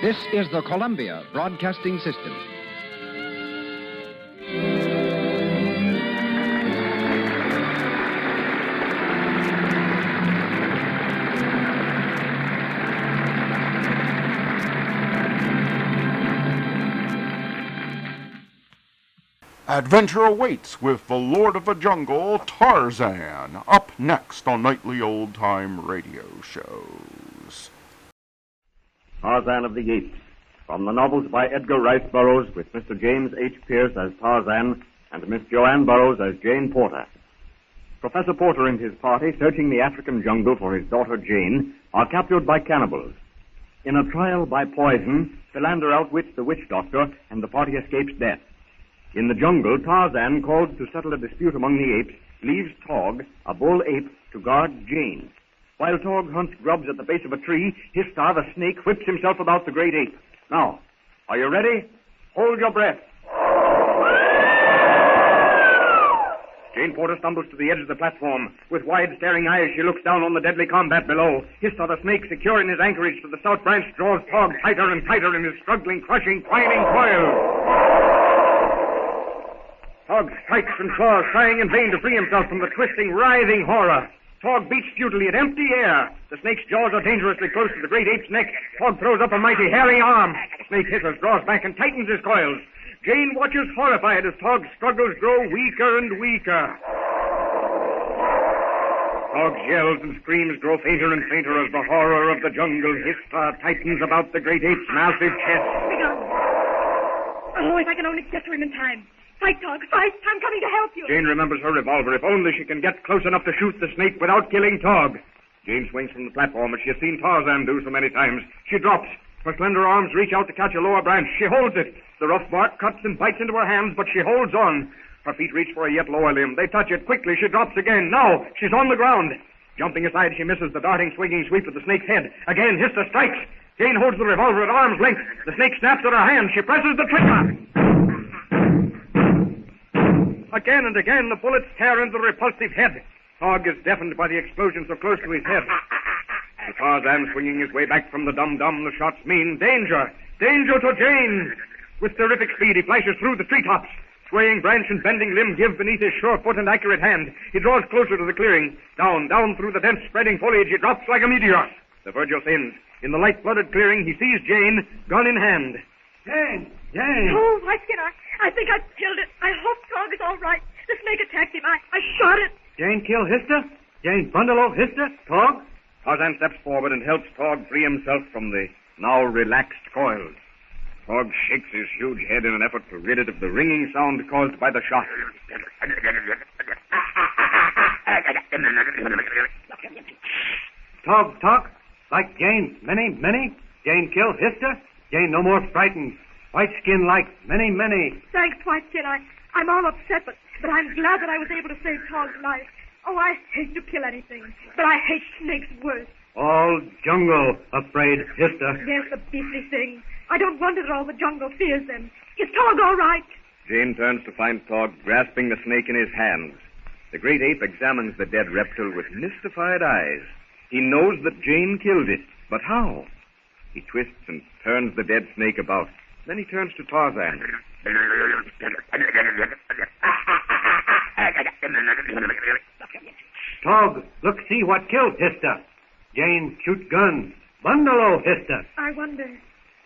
[SPEAKER 11] This is the Columbia Broadcasting System.
[SPEAKER 1] Adventure awaits with the Lord of the Jungle, Tarzan, up next on Nightly Old Time Radio Shows.
[SPEAKER 3] Tarzan of the Apes, from the novels by Edgar Rice Burroughs, with Mr. James H. Pierce as Tarzan and Miss Joanne Burroughs as Jane Porter. Professor Porter and his party, searching the African jungle for his daughter Jane, are captured by cannibals. In a trial by poison, Philander outwits the witch doctor, and the party escapes death. In the jungle, Tarzan, called to settle a dispute among the apes, leaves Tog, a bull ape, to guard Jane. While Tog hunts grubs at the base of a tree, Histar, the snake, whips himself about the great ape. Now, are you ready? Hold your breath. Jane Porter stumbles to the edge of the platform. With wide, staring eyes, she looks down on the deadly combat below. Hister, the snake, secure in his anchorage to the stout branch, draws Tog tighter and tighter in his struggling, crushing, twining coils. Tog strikes and claws, trying in vain to free himself from the twisting, writhing horror. Tog beats futilely at empty air. The snake's jaws are dangerously close to the great ape's neck. Tog throws up a mighty, hairy arm. The snake hisses, draws back, and tightens his coils. Jane watches horrified as Tog's struggles grow weaker and weaker. Tog's yells and screams grow fainter and fainter as the horror of the jungle hister tightens about the great ape's massive chest.
[SPEAKER 2] Oh, if I can only get to him in time. Fight, Tog, fight. I'm coming to help you.
[SPEAKER 3] Jane remembers her revolver. If only she can get close enough to shoot the snake without killing Tog. Jane swings from the platform as she has seen Tarzan do so many times. She drops. Her slender arms reach out to catch a lower branch. She holds it. The rough bark cuts and bites into her hands, but she holds on. Her feet reach for a yet lower limb. They touch it. Quickly, she drops again. Now, she's on the ground. Jumping aside, she misses the darting, swinging sweep of the snake's head. Again, Hister strikes. Jane holds the revolver at arm's length. The snake snaps at her hand. She presses the trigger. Again and again, the bullets tear into the repulsive head. Tog is deafened by the explosion so close to his head. The Tarzan swinging his way back from the dum-dum, the shots mean danger. Danger to Jane. With terrific speed, he flashes through the treetops. Swaying branch and bending limb give beneath his sure foot and accurate hand. He draws closer to the clearing. Down, down through the dense spreading foliage, he drops like a meteor. The Virgil ends. In the light-flooded clearing, he sees Jane, gun in hand.
[SPEAKER 2] Jane!
[SPEAKER 3] Jane!
[SPEAKER 2] Oh, Whiteskin, I think I've killed it. I hope Tog is all right. The snake attacked him. I shot it.
[SPEAKER 3] Jane kill Hister? Jane bundle off Hister? Tog? Tarzan steps forward and helps Tog free himself from the now relaxed coils. Tog shakes his huge head in an effort to rid it of the ringing sound caused by the shot. Tog, like Jane, many. Jane kill Hister? Jane no more frightened. White skin like many.
[SPEAKER 2] Thanks, Whiteskin. I'm all upset, but I'm glad that I was able to save Tog's life. Oh, I hate to kill anything, but I hate snakes worse.
[SPEAKER 3] All jungle afraid, Hister.
[SPEAKER 2] Yes, the beastly thing. I don't wonder that all the jungle fears them. Is Tog all right?
[SPEAKER 3] Jane turns to find Tog grasping the snake in his hands. The great ape examines the dead reptile with mystified eyes. He knows that Jane killed it, but how? He twists and turns the dead snake about. Then he turns to Tarzan. Tog, look, see what killed Hister. Jane, shoot gun. Bundle, Hister.
[SPEAKER 2] I wonder.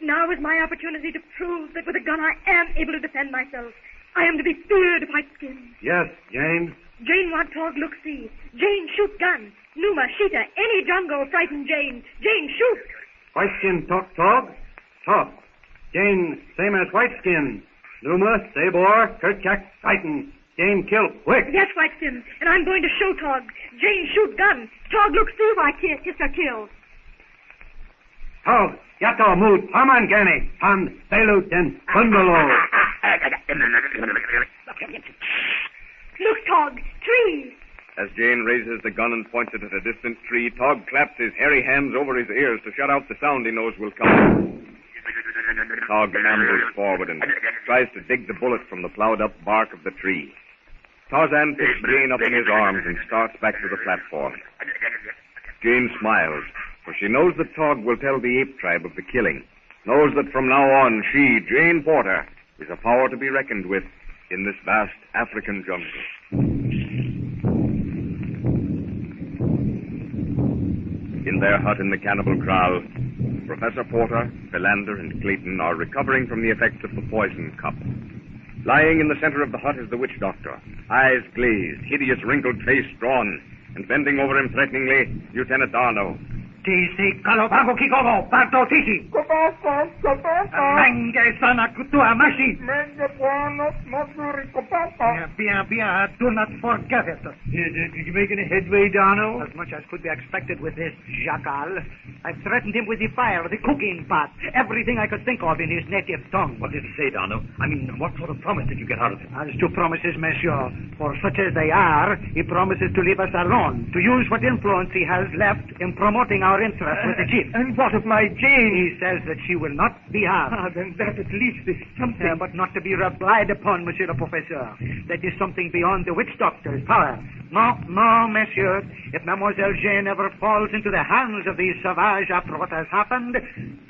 [SPEAKER 2] Now is my opportunity to prove that with a gun I am able to defend myself. I am to be feared, Whiteskin.
[SPEAKER 3] Yes, Jane.
[SPEAKER 2] Jane want Tog look see. Jane shoot gun. Numa, Sheeta, any jungle frighten Jane. Jane shoot.
[SPEAKER 3] Whiteskin talk Tog. Talk. Jane, same as Whiteskin. Numa, Sabor, Kerchak, frighten. Jane kill quick.
[SPEAKER 2] Yes, Whiteskin, and I'm going to show Tog. Jane shoot gun. Tog look see why Hister kill.
[SPEAKER 3] Tog, yato mood, Hamangani, Han, Belut, and Bundalo.
[SPEAKER 2] Look, Tog, tree.
[SPEAKER 3] As Jane raises the gun and points it at a distant tree, Tog claps his hairy hands over his ears to shut out the sound he knows will come. Tog ambles forward and tries to dig the bullet from the plowed-up bark of the tree. Tarzan picks Jane up in his arms and starts back to the platform. Jane smiles, for she knows that Tog will tell the ape tribe of the killing, knows that from now on she, Jane Porter, is a power to be reckoned with in this vast African jungle. In their hut in the cannibal kraal, Professor Porter, Philander, and Clayton are recovering from the effects of the poison cup. Lying in the center of the hut is the witch doctor, eyes glazed, hideous wrinkled face drawn, and bending over him threateningly, Lieutenant Darno.
[SPEAKER 13] Tisi kalobago kikobo, parto tisi. Mange sana kutua mashi. Bien, do not forget it. Did you make any headway, Darno? As much as could be expected with this jackal. I threatened him with the fire, the cooking pot, everything I could think of in his native tongue. What did he say, Darno? I mean, what sort of promise did you get out of him? As to promises, monsieur, for such as they are, he promises to leave us alone, to use what influence he has left in promoting our your interest with the chief.
[SPEAKER 5] And what of my Jane?
[SPEAKER 13] He says that she will not be harmed.
[SPEAKER 5] Then that at least is something.
[SPEAKER 13] But not to be relied upon, Monsieur le Professeur. That is something beyond the witch doctor's power. No, Monsieur. If Mademoiselle Jane ever falls into the hands of these sauvages after what has happened,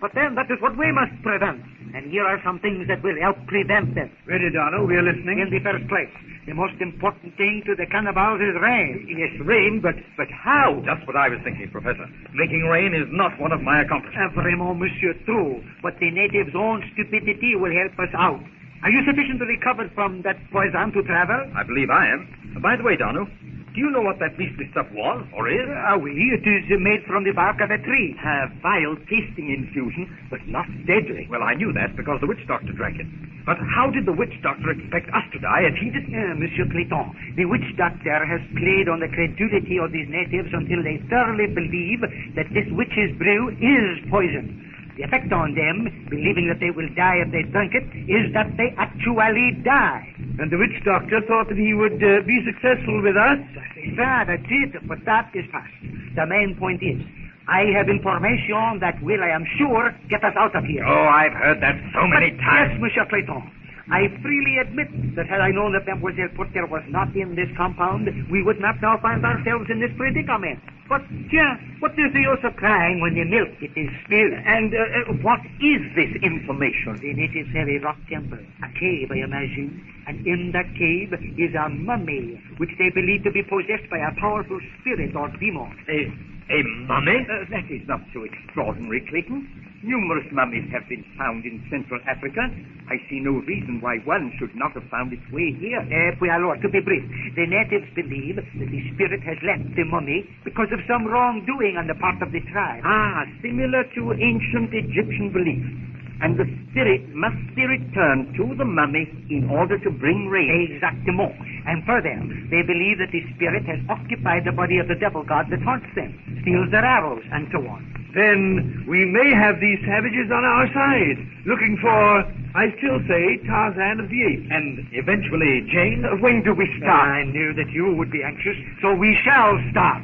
[SPEAKER 13] but then that is what we must prevent. And here are some things that will help prevent them.
[SPEAKER 5] Ready, Donald, we are listening.
[SPEAKER 13] In the first place, the most important thing to the cannibals is rain.
[SPEAKER 5] Yes, rain, but how? Just what I was thinking, Professor. Making rain is not one of my accomplishments.
[SPEAKER 13] Vraiment, Monsieur, true. But the natives' own stupidity will help us out. Are you sufficiently recovered from that poison to travel?
[SPEAKER 5] I believe I am. By the way, Donald, do you know what that beastly stuff was, or is?
[SPEAKER 13] Oui, it is made from the bark of a tree.
[SPEAKER 5] A vile tasting infusion, but not deadly. Well, I knew that because the witch doctor drank it. But how did the witch doctor expect us to die if he didn't?
[SPEAKER 13] Monsieur Clayton, the witch doctor has played on the credulity of these natives until they thoroughly believe that this witch's brew is poison. The effect on them, believing that they will die if they drink it, is that they actually die.
[SPEAKER 5] And the witch doctor thought that he would be successful with us?
[SPEAKER 13] That's it, but that is past. The main point is, I have information that will, I am sure, get us out of here.
[SPEAKER 5] Oh, I've heard that so many times.
[SPEAKER 13] Yes, Monsieur Clayton. I freely admit that had I known that Mademoiselle Porter was not in this compound, we would not now find ourselves in this predicament. But, what is the use of crying when the milk it is spilled?
[SPEAKER 5] And what is this information?
[SPEAKER 13] The natives have a rock temple, a cave, I imagine. And in that cave is a mummy, which they believe to be possessed by a powerful spirit or demon.
[SPEAKER 5] A mummy? That is not so extraordinary, Clayton. Numerous mummies have been found in Central Africa. I see no reason why one should not have found its way here.
[SPEAKER 13] Puis alors, to be brief, the natives believe that the spirit has left the mummy because of some wrongdoing on the part of the tribe.
[SPEAKER 5] Similar to ancient Egyptian belief. And the spirit must be returned to the mummy in order to bring rain.
[SPEAKER 13] Exactement. And further, they believe that the spirit has occupied the body of the devil god that haunts them, steals their arrows, and so on.
[SPEAKER 5] Then we may have these savages on our side, looking for, I still say, Tarzan of the Apes. And eventually, Jane, when do we start?
[SPEAKER 13] I knew that you would be anxious, so we shall start.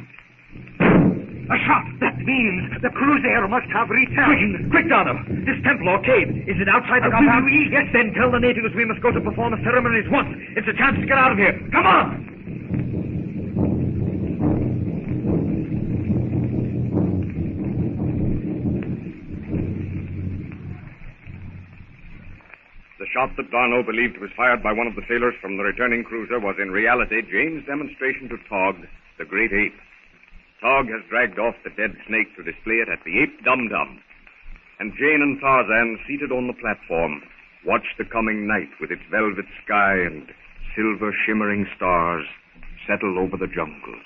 [SPEAKER 13] A shot! That means the cruiser must have returned.
[SPEAKER 5] Quick, Donald! This temple or cave, is it outside the compound? Yes, then tell the natives we must go to perform the ceremonies once. It's a chance to get out of here. Come on!
[SPEAKER 9] The shot that Darno believed was fired by one of the sailors from the returning cruiser was in reality Jane's demonstration to Tog, the great ape. Tog has dragged off the dead snake to display it at the Ape Dum-Dum. And Jane and Tarzan, seated on the platform, watch the coming night with its velvet sky and silver shimmering stars settle over the jungle.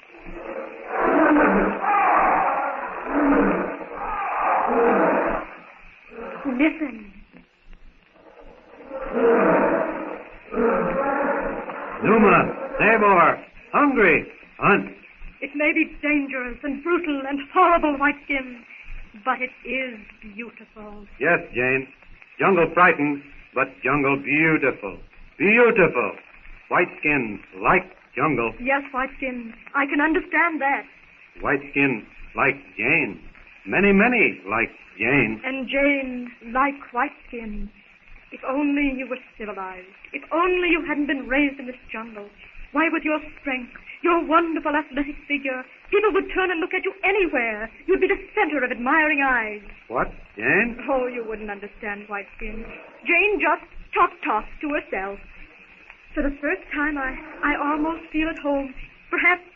[SPEAKER 2] Listen.
[SPEAKER 5] Numa, Sabor, hungry, hunt.
[SPEAKER 2] It may be dangerous and brutal and horrible, Whiteskin, but it is beautiful.
[SPEAKER 5] Yes, Jane. Jungle frightens, but jungle beautiful. Beautiful. White skin, like jungle.
[SPEAKER 2] Yes, Whiteskin, I can understand that.
[SPEAKER 5] White skin, like Jane. Many, many like Jane.
[SPEAKER 2] And Jane, like Whiteskin. If only you were civilized. If only you hadn't been raised in this jungle. Why, with your strength, your wonderful athletic figure, people would turn and look at you anywhere. You'd be the center of admiring eyes.
[SPEAKER 5] What, Jane?
[SPEAKER 2] Oh, you wouldn't understand, Whiteskin. Jane just talks to herself. For the first time, I almost feel at home. Perhaps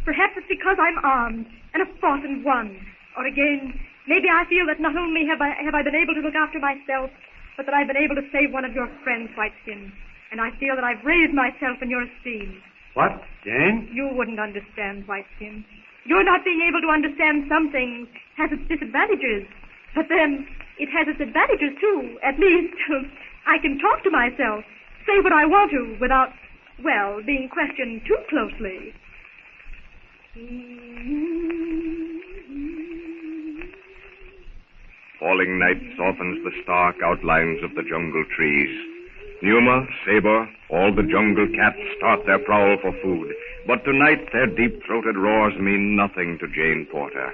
[SPEAKER 2] it's because I'm armed and have fought and won. Or again, maybe I feel that not only have I been able to look after myself, but that I've been able to save one of your friends, Whiteskin. And I feel that I've raised myself in your esteem.
[SPEAKER 5] What, Jane?
[SPEAKER 2] You wouldn't understand, Whiteskin. Your not being able to understand some things has its disadvantages. But then, it has its advantages, too. At least, I can talk to myself, say what I want to, without, well, being questioned too closely.
[SPEAKER 9] Falling night softens the stark outlines of the jungle trees. Numa, Saber, all the jungle cats start their prowl for food. But tonight their deep-throated roars mean nothing to Jane Porter.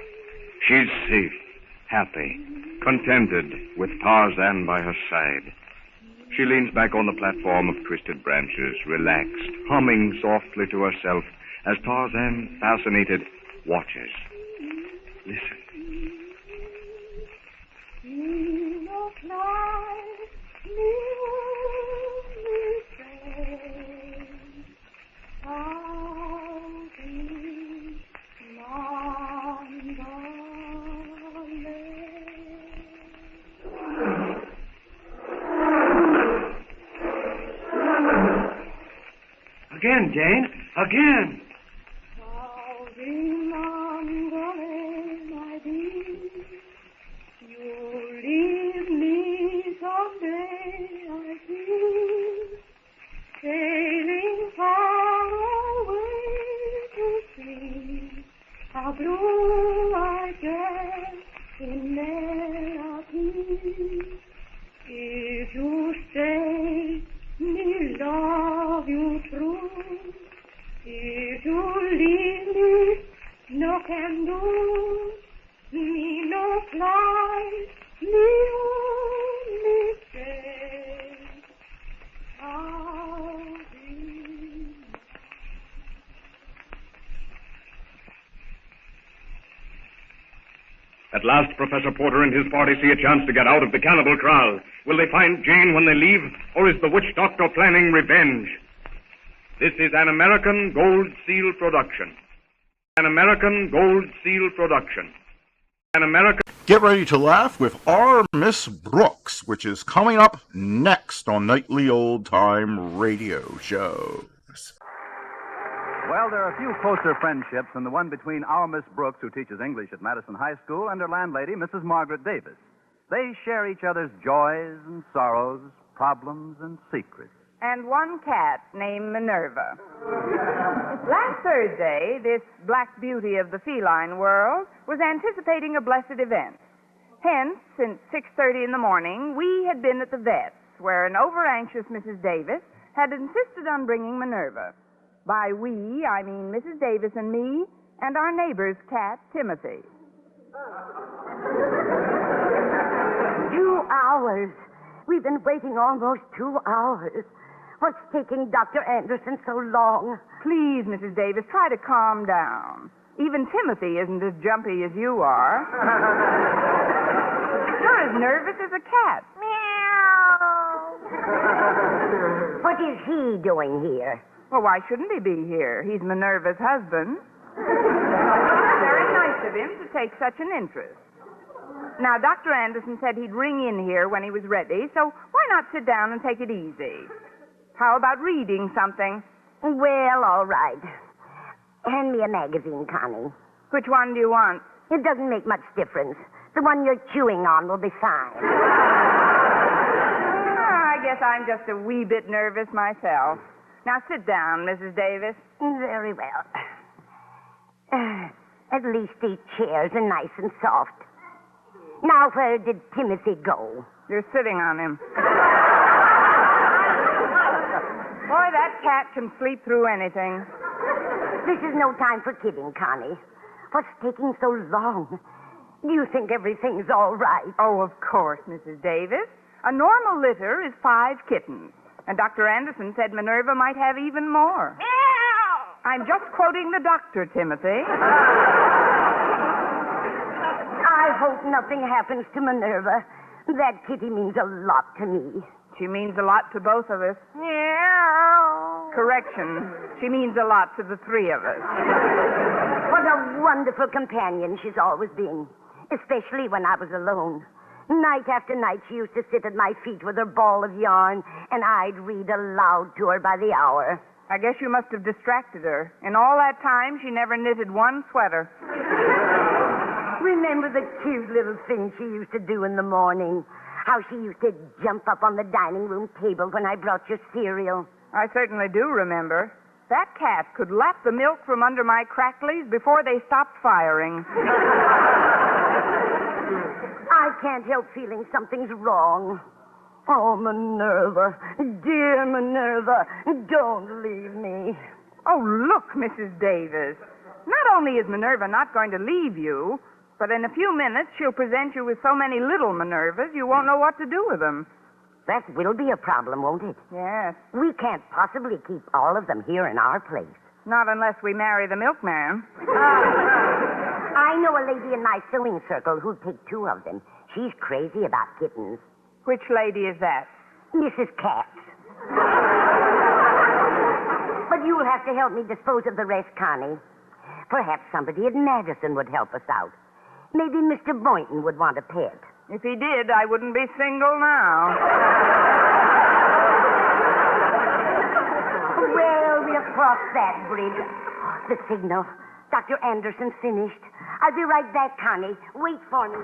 [SPEAKER 9] She's safe, happy, contented, with Tarzan by her side. She leans back on the platform of twisted branches, relaxed, humming softly to herself as Tarzan, fascinated, watches. Listen.
[SPEAKER 13] Again, Jane. Again.
[SPEAKER 2] Sailing far away to sea, how blue I get in melody. If you stay, me love you true. If you leave me, no can do. Me no fly, me only stay.
[SPEAKER 9] At last, Professor Porter and his party see a chance to get out of the cannibal kraal. Will they find Jane when they leave, or is the witch doctor planning revenge? This is an American Gold Seal production. An American Gold Seal production. An American...
[SPEAKER 1] Get ready to laugh with our Miss Brooks, which is coming up next on Nightly Old Time Radio Shows.
[SPEAKER 4] Well, there are a few closer friendships than the one between our Miss Brooks, who teaches English at Madison High School, and her landlady, Mrs. Margaret Davis. They share each other's joys and sorrows, problems and secrets.
[SPEAKER 20] And one cat named Minerva. Last Thursday, this black beauty of the feline world was anticipating a blessed event. Hence, since 6:30 in the morning, we had been at the vet's, where an over-anxious Mrs. Davis had insisted on bringing Minerva. By we, I mean Mrs. Davis and me and our neighbor's cat, Timothy.
[SPEAKER 21] 2 hours. We've been waiting almost 2 hours. What's taking Dr. Anderson so long?
[SPEAKER 20] Please, Mrs. Davis, try to calm down. Even Timothy isn't as jumpy as you are. You're as nervous as a cat.
[SPEAKER 21] Meow. What is he doing here?
[SPEAKER 20] Well, why shouldn't he be here? He's Minerva's husband. Very nice of him to take such an interest. Now, Dr. Anderson said he'd ring in here when he was ready, so why not sit down and take it easy? How about reading something?
[SPEAKER 21] Well, all right. Hand me a magazine, Connie.
[SPEAKER 20] Which one do you want?
[SPEAKER 21] It doesn't make much difference. The one you're chewing on will be fine.
[SPEAKER 20] I guess I'm just a wee bit nervous myself. Now, sit down, Mrs. Davis.
[SPEAKER 21] Very well. At least these chairs are nice and soft. Now, where did Timothy go?
[SPEAKER 20] You're sitting on him. Boy, that cat can sleep through anything.
[SPEAKER 21] This is no time for kidding, Connie. What's taking so long? Do you think everything's all right?
[SPEAKER 20] Oh, of course, Mrs. Davis. A normal litter is 5 kittens. And Dr. Anderson said Minerva might have even more. I'm just quoting the doctor, Timothy.
[SPEAKER 21] I hope nothing happens to Minerva. That kitty means a lot to me.
[SPEAKER 20] She means a lot to both of us.
[SPEAKER 21] Meow.
[SPEAKER 20] Correction. She means a lot to the 3 of us.
[SPEAKER 21] What a wonderful companion she's always been, especially when I was alone. Night after night, she used to sit at my feet with her ball of yarn, and I'd read aloud to her by the hour.
[SPEAKER 20] I guess you must have distracted her. In all that time, she never knitted one sweater.
[SPEAKER 21] Remember the cute little things she used to do in the morning? How she used to jump up on the dining room table when I brought your cereal.
[SPEAKER 20] I certainly do remember. That cat could lap the milk from under my cracklies before they stopped firing.
[SPEAKER 21] I can't help feeling something's wrong. Oh, Minerva, dear Minerva, don't leave me.
[SPEAKER 20] Oh, look, Mrs. Davis. Not only is Minerva not going to leave you, But in a few minutes, she'll present you with so many little Minervas, you won't know what to do with them.
[SPEAKER 21] That will be a problem, won't it?
[SPEAKER 20] Yes.
[SPEAKER 21] We can't possibly keep all of them here in our place.
[SPEAKER 20] Not unless we marry the milkman.
[SPEAKER 21] I know a lady in my sewing circle who'd take 2 of them. She's crazy about kittens.
[SPEAKER 20] Which lady is that?
[SPEAKER 21] Mrs. Katz. But you'll have to help me dispose of the rest, Connie. Perhaps somebody at Madison would help us out. Maybe Mr. Boynton would want a pet.
[SPEAKER 20] If he did, I wouldn't be single now.
[SPEAKER 21] Well, we'll cross that bridge. The signal. Dr. Anderson's finished. I'll be right back, Connie. Wait for me.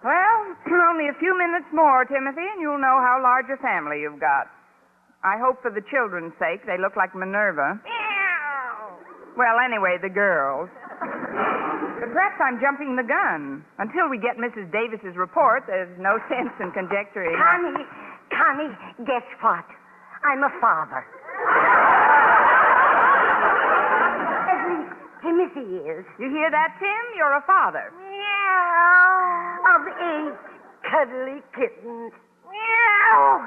[SPEAKER 20] Well, only a few minutes more, Timothy, and you'll know how large a family you've got. I hope for the children's sake they look like Minerva. Well, anyway, the girls. But perhaps I'm jumping the gun. Until we get Mrs. Davis's report, there's no sense in conjecturing.
[SPEAKER 21] Connie, guess what? I'm a father. At least Timothy is.
[SPEAKER 20] You hear that, Tim? You're a father.
[SPEAKER 21] Meow. Of 8 cuddly kittens. Meow.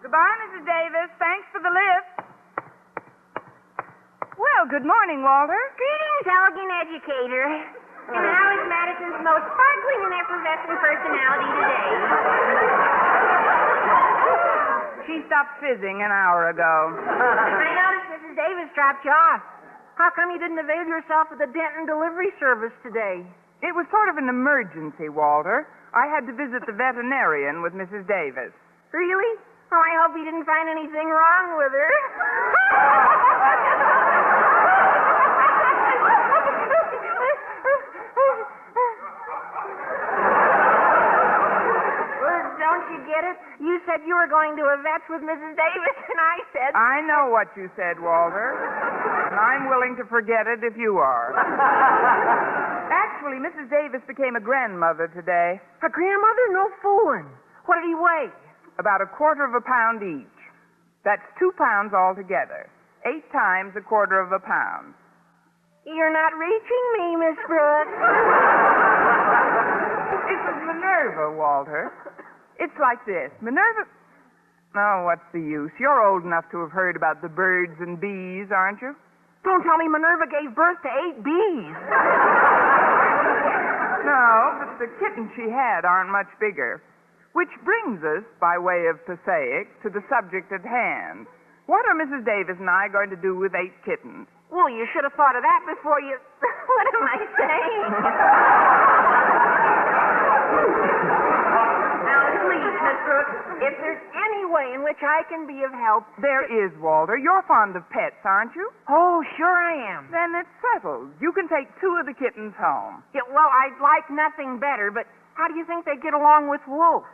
[SPEAKER 20] Goodbye, Mrs. Davis. Thanks for the lift. Well, good morning, Walter.
[SPEAKER 21] Greetings, elegant educator. And how is Madison's most sparkling and effervescent personality today?
[SPEAKER 20] She stopped fizzing an hour ago.
[SPEAKER 21] I noticed Mrs. Davis dropped you off. How come you didn't avail yourself of the Denton delivery service today?
[SPEAKER 20] It was sort of an emergency, Walter. I had to visit the veterinarian with Mrs. Davis.
[SPEAKER 21] Really? Oh, I hope you didn't find anything wrong with her. Well, don't you get it? You said you were going to a vet's with Mrs. Davis, and I said...
[SPEAKER 20] I know what you said, Walter. And I'm willing to forget it if you are. Actually, Mrs. Davis became a grandmother today.
[SPEAKER 21] A grandmother? No fooling. What did he weigh?
[SPEAKER 20] About 1/4 pound each. That's 2 pounds altogether. 8 times 1/4 pound.
[SPEAKER 21] You're not reaching me, Miss Brooks.
[SPEAKER 20] It was Minerva, Walter. It's like this. Minerva... Oh, what's the use? You're old enough to have heard about the birds and bees, aren't you?
[SPEAKER 21] Don't tell me Minerva gave birth to 8 bees.
[SPEAKER 20] No, but the kittens she had aren't much bigger. Which brings us, by way of Passaic, to the subject at hand. What are Mrs. Davis and I going to do with 8 kittens?
[SPEAKER 21] Well, you should have thought of that before you... What am I saying? Now, please, Miss Brooks, if there's any way in which I can be of help...
[SPEAKER 20] There is, Walter. You're fond of pets, aren't you?
[SPEAKER 21] Oh, sure I am.
[SPEAKER 20] Then it's settled. You can take 2 of the kittens home.
[SPEAKER 21] Yeah, well, I'd like nothing better, but how do you think they get along with Wolf?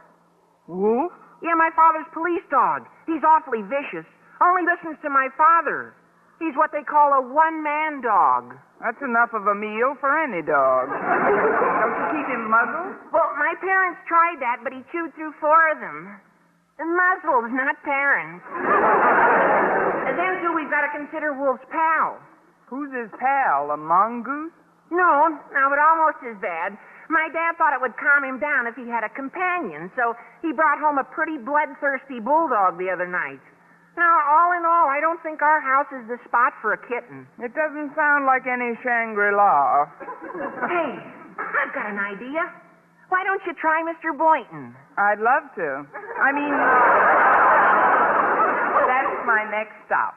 [SPEAKER 20] Wolf?
[SPEAKER 21] Yeah, my father's police dog. He's awfully vicious. Only listens to my father. He's what they call a one-man dog.
[SPEAKER 20] That's enough of a meal for any dog. Don't you keep him muzzled?
[SPEAKER 21] Well, my parents tried that, but he chewed through 4 of them. Muzzled, not parents. And then, too, we've got to consider Wolf's pal.
[SPEAKER 20] Who's his pal? A mongoose?
[SPEAKER 21] No, but almost as bad. My dad thought it would calm him down if he had a companion, so he brought home a pretty bloodthirsty bulldog the other night. Now, all in all, I don't think our house is the spot for a kitten.
[SPEAKER 20] It doesn't sound like any Shangri-La.
[SPEAKER 21] Hey, I've got an idea. Why don't you try Mr. Boynton?
[SPEAKER 20] I'd love to. I mean, that's my next stop.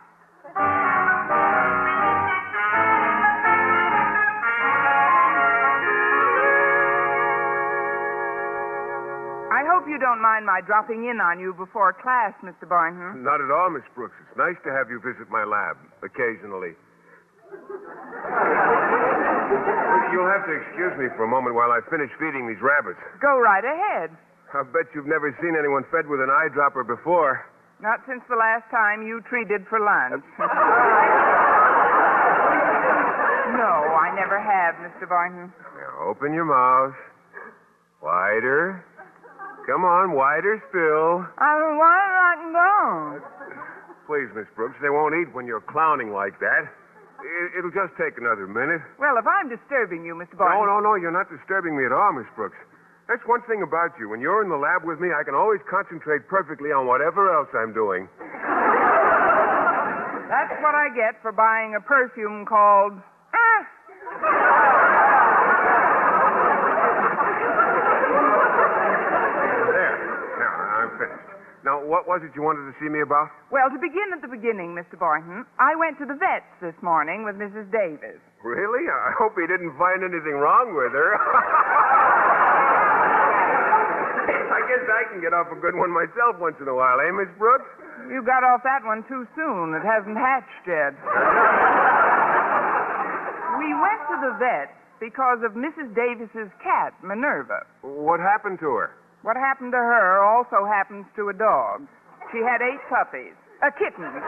[SPEAKER 20] I hope you don't mind my dropping in on you before class, Mr. Boynton.
[SPEAKER 10] Not at all, Miss Brooks. It's nice to have you visit my lab occasionally. You'll have to excuse me for a moment while I finish feeding these rabbits.
[SPEAKER 20] Go right ahead.
[SPEAKER 10] I bet you've never seen anyone fed with an eyedropper before.
[SPEAKER 20] Not since the last time you treated for lunch. No, I never have. have, Mr. Boynton.
[SPEAKER 10] Now, open your mouth. Wider. Come on, wider still.
[SPEAKER 20] Why not go?
[SPEAKER 10] Please, Miss Brooks, they won't eat when you're clowning like that. It'll just take another minute.
[SPEAKER 20] Well, if I'm disturbing you, Mr. Boynton...
[SPEAKER 10] No, you're not disturbing me at all, Miss Brooks. That's one thing about you. When you're in the lab with me, I can always concentrate perfectly on whatever else I'm doing.
[SPEAKER 20] That's what I get for buying a perfume called...
[SPEAKER 10] There. Now, I'm finished. Now, what was it you wanted to see me about?
[SPEAKER 20] Well, to begin at the beginning, Mr. Boynton, I went to the vet's this morning with Mrs. Davis.
[SPEAKER 10] Really? I hope he didn't find anything wrong with her. I guess I can get off a good one myself once in a while, eh, Miss Brooks?
[SPEAKER 20] You got off that one too soon. It hasn't hatched yet. We went to the vet because of Mrs. Davis's cat, Minerva.
[SPEAKER 10] What happened to her?
[SPEAKER 20] What happened to her also happens to a dog. She had 8 puppies. Kittens.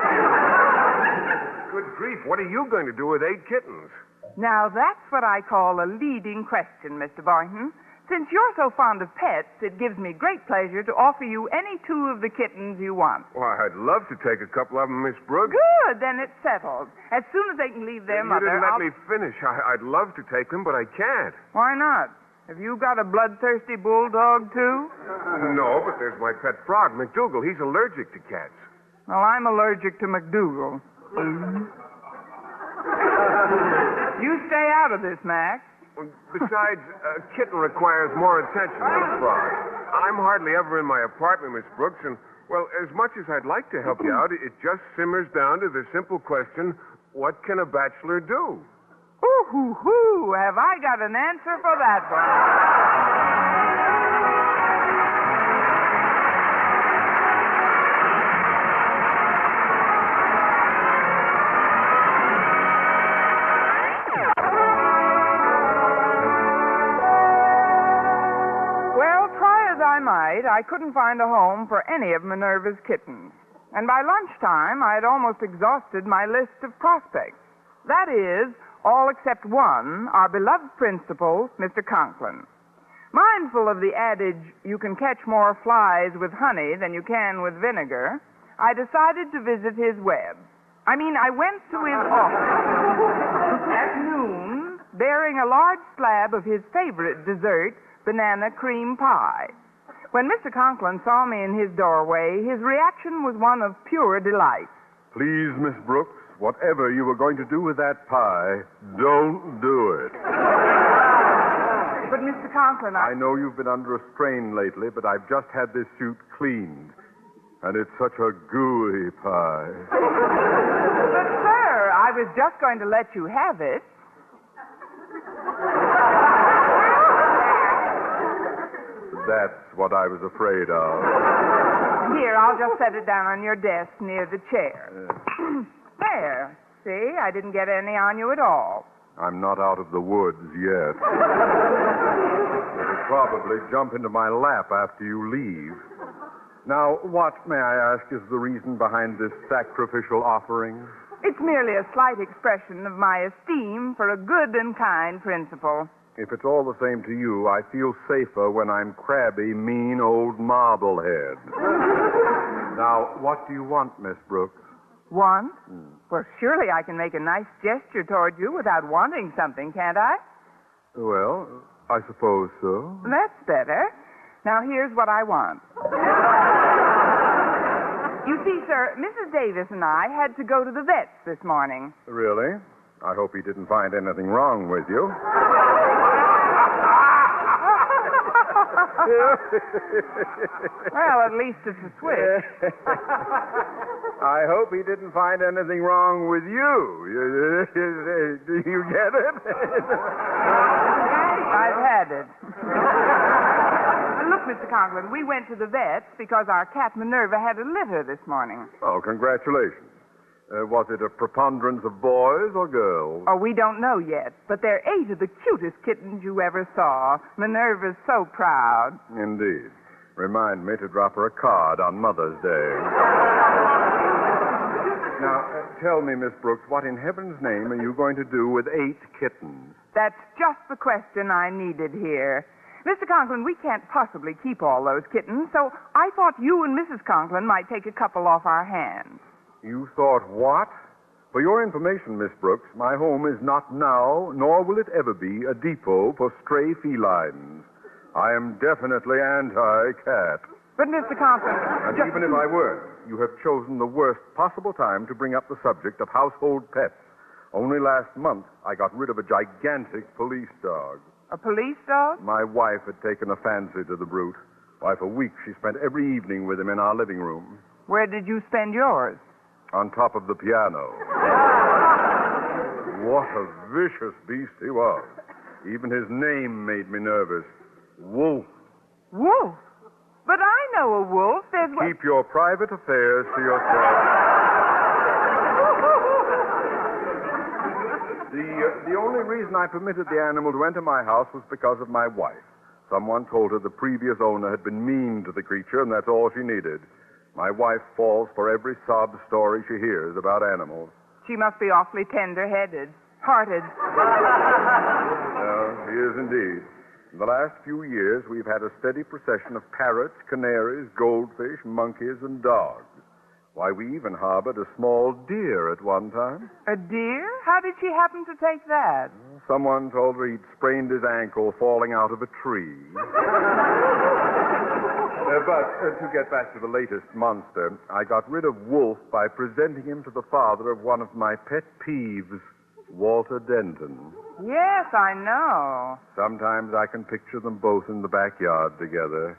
[SPEAKER 10] Good grief, what are you going to do with 8 kittens?
[SPEAKER 20] Now, that's what I call a leading question, Mr. Boynton. Since you're so fond of pets, it gives me great pleasure to offer you any 2 of the kittens you want.
[SPEAKER 10] Why, I'd love to take a couple of them, Miss Brooks.
[SPEAKER 20] Good, then it's settled. As soon as they can leave their mother...
[SPEAKER 10] You didn't let me finish. I'd love to take them, but I can't.
[SPEAKER 20] Why not? Have you got a bloodthirsty bulldog, too?
[SPEAKER 10] No, but there's my pet frog, McDougal. He's allergic to cats.
[SPEAKER 20] Well, I'm allergic to McDougal. You stay out of this, Mac.
[SPEAKER 10] Besides, a kitten requires more attention than a frog. I'm hardly ever in my apartment, Miss Brooks, and, well, as much as I'd like to help you out, it just simmers down to the simple question, what can a bachelor do?
[SPEAKER 20] Ooh-hoo-hoo! Have I got an answer for that one? I couldn't find a home for any of Minerva's kittens. And by lunchtime, I had almost exhausted my list of prospects. That is, all except one, our beloved principal, Mr. Conklin. Mindful of the adage, you can catch more flies with honey than you can with vinegar, I decided to visit his web. I went to his office at noon, bearing a large slab of his favorite dessert, banana cream pie. When Mr. Conklin saw me in his doorway, his reaction was one of pure delight.
[SPEAKER 12] Please, Miss Brooks, whatever you were going to do with that pie, don't do it.
[SPEAKER 20] But, Mr. Conklin,
[SPEAKER 12] I know you've been under a strain lately, but I've just had this suit cleaned. And it's such a gooey pie.
[SPEAKER 20] But, sir, I was just going to let you have it.
[SPEAKER 12] That's what I was afraid of.
[SPEAKER 20] Here, I'll just set it down on your desk near the chair. There. See, I didn't get any on you at all.
[SPEAKER 12] I'm not out of the woods yet. It'll probably jump into my lap after you leave. Now, what, may I ask, is the reason behind this sacrificial offering?
[SPEAKER 20] It's merely a slight expression of my esteem for a good and kind principal.
[SPEAKER 12] If it's all the same to you, I feel safer when I'm crabby, mean old Marblehead. Now, what do you want, Miss Brooks?
[SPEAKER 20] Want? Well, surely I can make a nice gesture toward you without wanting something, can't I?
[SPEAKER 12] Well, I suppose so.
[SPEAKER 20] That's better. Now, here's what I want. You see, sir, Mrs. Davis and I had to go to the vet's this morning.
[SPEAKER 12] Really? I hope he didn't find anything wrong with you.
[SPEAKER 20] Well, at least it's a switch.
[SPEAKER 12] I hope he didn't find anything wrong with you. Do you get it?
[SPEAKER 20] I've had it. Look, Mr. Conklin, we went to the vet's because our cat Minerva had a litter this morning.
[SPEAKER 12] Oh, congratulations. Was it a preponderance of boys or girls?
[SPEAKER 20] Oh, we don't know yet, but they're 8 of the cutest kittens you ever saw. Minerva's so proud.
[SPEAKER 12] Indeed. Remind me to drop her a card on Mother's Day. Now, tell me, Miss Brooks, what in heaven's name are you going to do with 8 kittens?
[SPEAKER 20] That's just the question I needed here. Mr. Conklin, we can't possibly keep all those kittens, so I thought you and Mrs. Conklin might take a couple off our hands.
[SPEAKER 12] You thought what? For your information, Miss Brooks, my home is not now, nor will it ever be, a depot for stray felines. I am definitely anti-cat.
[SPEAKER 20] But, Mr. Conklin...
[SPEAKER 12] And even if I were, you have chosen the worst possible time to bring up the subject of household pets. Only last month, I got rid of a gigantic police dog.
[SPEAKER 20] A police dog?
[SPEAKER 12] My wife had taken a fancy to the brute. Why, for weeks she spent every evening with him in our living room.
[SPEAKER 20] Where did you spend yours?
[SPEAKER 12] On top of the piano. What a vicious beast he was. Even his name made me nervous. Wolf.
[SPEAKER 20] Wolf? But I know a wolf. There's...
[SPEAKER 12] Keep your private affairs to yourself. The only reason I permitted the animal to enter my house was because of my wife. Someone told her the previous owner had been mean to the creature, and that's all she needed. My wife falls for every sob story she hears about animals.
[SPEAKER 20] She must be awfully tender-headed. Hearted.
[SPEAKER 12] She is indeed. In the last few years, we've had a steady procession of parrots, canaries, goldfish, monkeys, and dogs. Why, we even harbored a small deer at one time.
[SPEAKER 20] A deer? How did she happen to take that?
[SPEAKER 12] Someone told her he'd sprained his ankle falling out of a tree. But to get back to the latest monster, I got rid of Wolf by presenting him to the father of one of my pet peeves, Walter Denton.
[SPEAKER 20] Yes, I know.
[SPEAKER 12] Sometimes I can picture them both in the backyard together,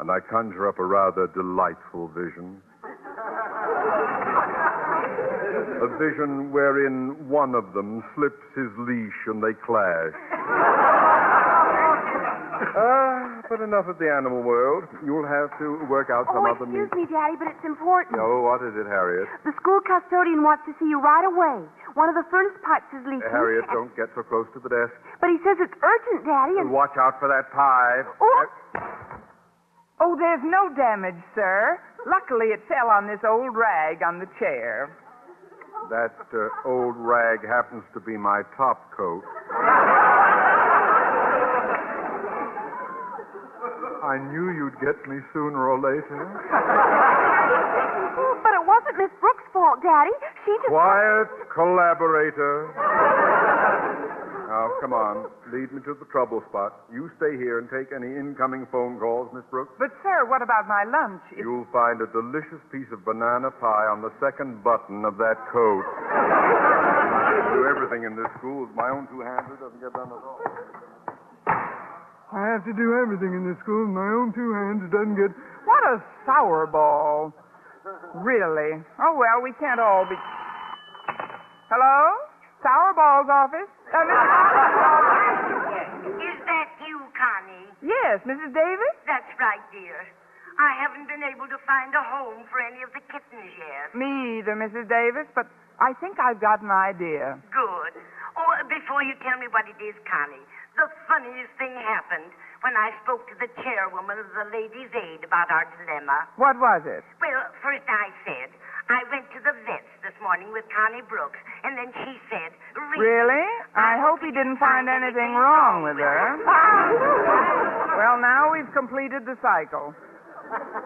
[SPEAKER 12] and I conjure up a rather delightful vision. A vision wherein one of them slips his leash and they clash. But enough of the animal world. You'll have to work out some other means.
[SPEAKER 21] Excuse me, Daddy, but it's important.
[SPEAKER 12] Oh, what is it, Harriet?
[SPEAKER 21] The school custodian wants to see you right away. One of the furnace pipes is leaking.
[SPEAKER 12] Harriet, don't get so close to the desk.
[SPEAKER 21] But he says it's urgent, Daddy, and...
[SPEAKER 12] Watch out for that pie.
[SPEAKER 20] Oh, there's no damage, sir. Luckily, it fell on this old rag on the chair.
[SPEAKER 12] That old rag happens to be my top coat. I knew you'd get me sooner or later.
[SPEAKER 21] But it wasn't Miss Brooks' fault, Daddy. She just...
[SPEAKER 12] Quiet, collaborator. Now, come on. Lead me to the trouble spot. You stay here and take any incoming phone calls, Miss Brooks.
[SPEAKER 20] But, sir, what about my lunch?
[SPEAKER 12] You'll find a delicious piece of banana pie on the second button of that coat. I do everything in this school with my own 2 hands. It doesn't get done at all.
[SPEAKER 8] I have to do everything in this school with my own 2 hands. It doesn't get...
[SPEAKER 20] What a sour ball. Really. Oh, well, we can't all be... Hello? Sour Ball's office?
[SPEAKER 21] Is that you, Connie?
[SPEAKER 20] Yes, Mrs. Davis?
[SPEAKER 21] That's right, dear. I haven't been able to find a home for any of the kittens yet.
[SPEAKER 20] Me either, Mrs. Davis, but I think I've got an idea.
[SPEAKER 21] Good. Oh, before you tell me what it is, Connie, the funniest thing happened when I spoke to the chairwoman of the Ladies' Aid about our dilemma.
[SPEAKER 20] What was it?
[SPEAKER 21] Well, first I said, I went to the vet's this morning with Connie Brooks, and then she said...
[SPEAKER 20] Really? I hope he didn't find anything wrong with her. Well, now we've completed the cycle.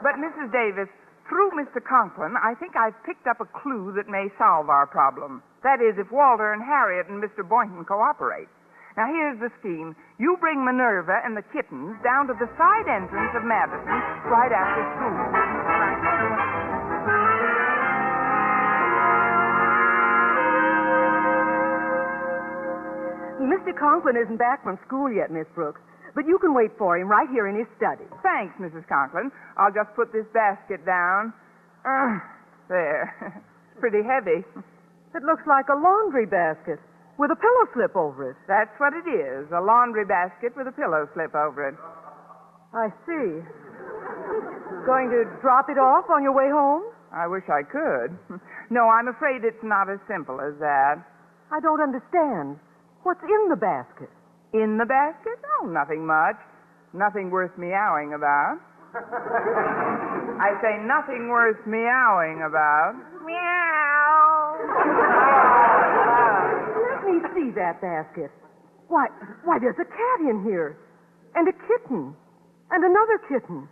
[SPEAKER 20] But, Mrs. Davis, through Mr. Conklin, I think I've picked up a clue that may solve our problem. That is, if Walter and Harriet and Mr. Boynton cooperate. Now, here's the scheme. You bring Minerva and the kittens down to the side entrance of Madison right after school.
[SPEAKER 16] Mr. Conklin isn't back from school yet, Miss Brooks. But you can wait for him right here in his study.
[SPEAKER 20] Thanks, Mrs. Conklin. I'll just put this basket down. There. It's pretty heavy.
[SPEAKER 16] It looks like a laundry basket with a pillow slip over it.
[SPEAKER 20] That's what it is, a laundry basket with a pillow slip over it.
[SPEAKER 16] I see. Going to drop it off on your way home?
[SPEAKER 20] I wish I could. No, I'm afraid it's not as simple as that.
[SPEAKER 16] I don't understand. What's in the basket?
[SPEAKER 20] In the basket? Oh, nothing much. Nothing worth meowing about. I say nothing worth meowing about. Meow.
[SPEAKER 16] Let me see that basket. Why, there's a cat in here. And a kitten. And another kitten.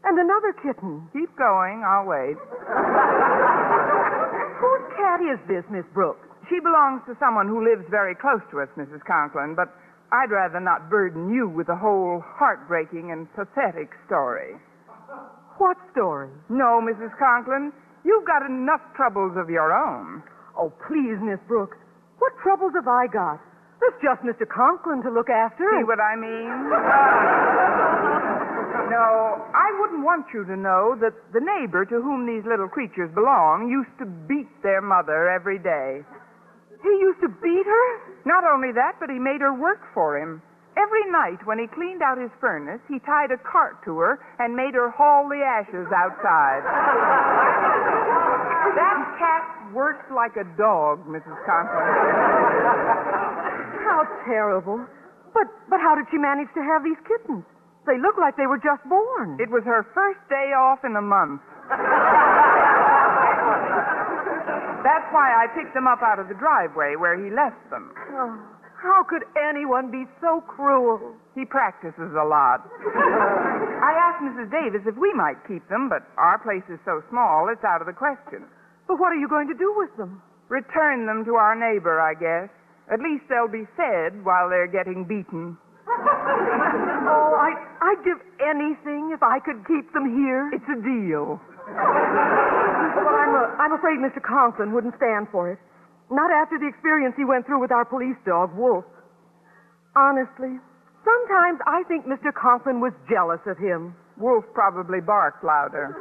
[SPEAKER 16] And another kitten.
[SPEAKER 20] Keep going. I'll wait.
[SPEAKER 16] Whose cat is this, Miss Brooks?
[SPEAKER 20] She belongs to someone who lives very close to us, Mrs. Conklin, but I'd rather not burden you with a whole heartbreaking and pathetic story.
[SPEAKER 16] What story?
[SPEAKER 20] No, Mrs. Conklin. You've got enough troubles of your own.
[SPEAKER 16] Oh, please, Miss Brooks. What troubles have I got? There's just Mr. Conklin to look after.
[SPEAKER 20] See what I mean? No, I wouldn't want you to know that the neighbor to whom these little creatures belong used to beat their mother every day.
[SPEAKER 16] He used to beat her?
[SPEAKER 20] Not only that, but he made her work for him. Every night when he cleaned out his furnace, he tied a cart to her and made her haul the ashes outside. That cat worked like a dog, Mrs. Conklin.
[SPEAKER 16] How terrible. But how did she manage to have these kittens? They look like they were just born.
[SPEAKER 20] It was her first day off in a month. That's why I picked them up out of the driveway where he left them.
[SPEAKER 16] Oh, how could anyone be so cruel?
[SPEAKER 20] He practices a lot. I asked Mrs. Davis if we might keep them, but our place is so small, it's out of the question.
[SPEAKER 16] But what are you going to do with them?
[SPEAKER 20] Return them to our neighbor, I guess. At least they'll be fed while they're getting beaten.
[SPEAKER 16] Oh, I'd give anything if I could keep them here.
[SPEAKER 20] It's a deal.
[SPEAKER 16] Well, I'm afraid Mr. Conklin wouldn't stand for it. Not after the experience he went through with our police dog, Wolf. Honestly, sometimes I think Mr. Conklin was jealous of him.
[SPEAKER 20] Wolf probably barked louder.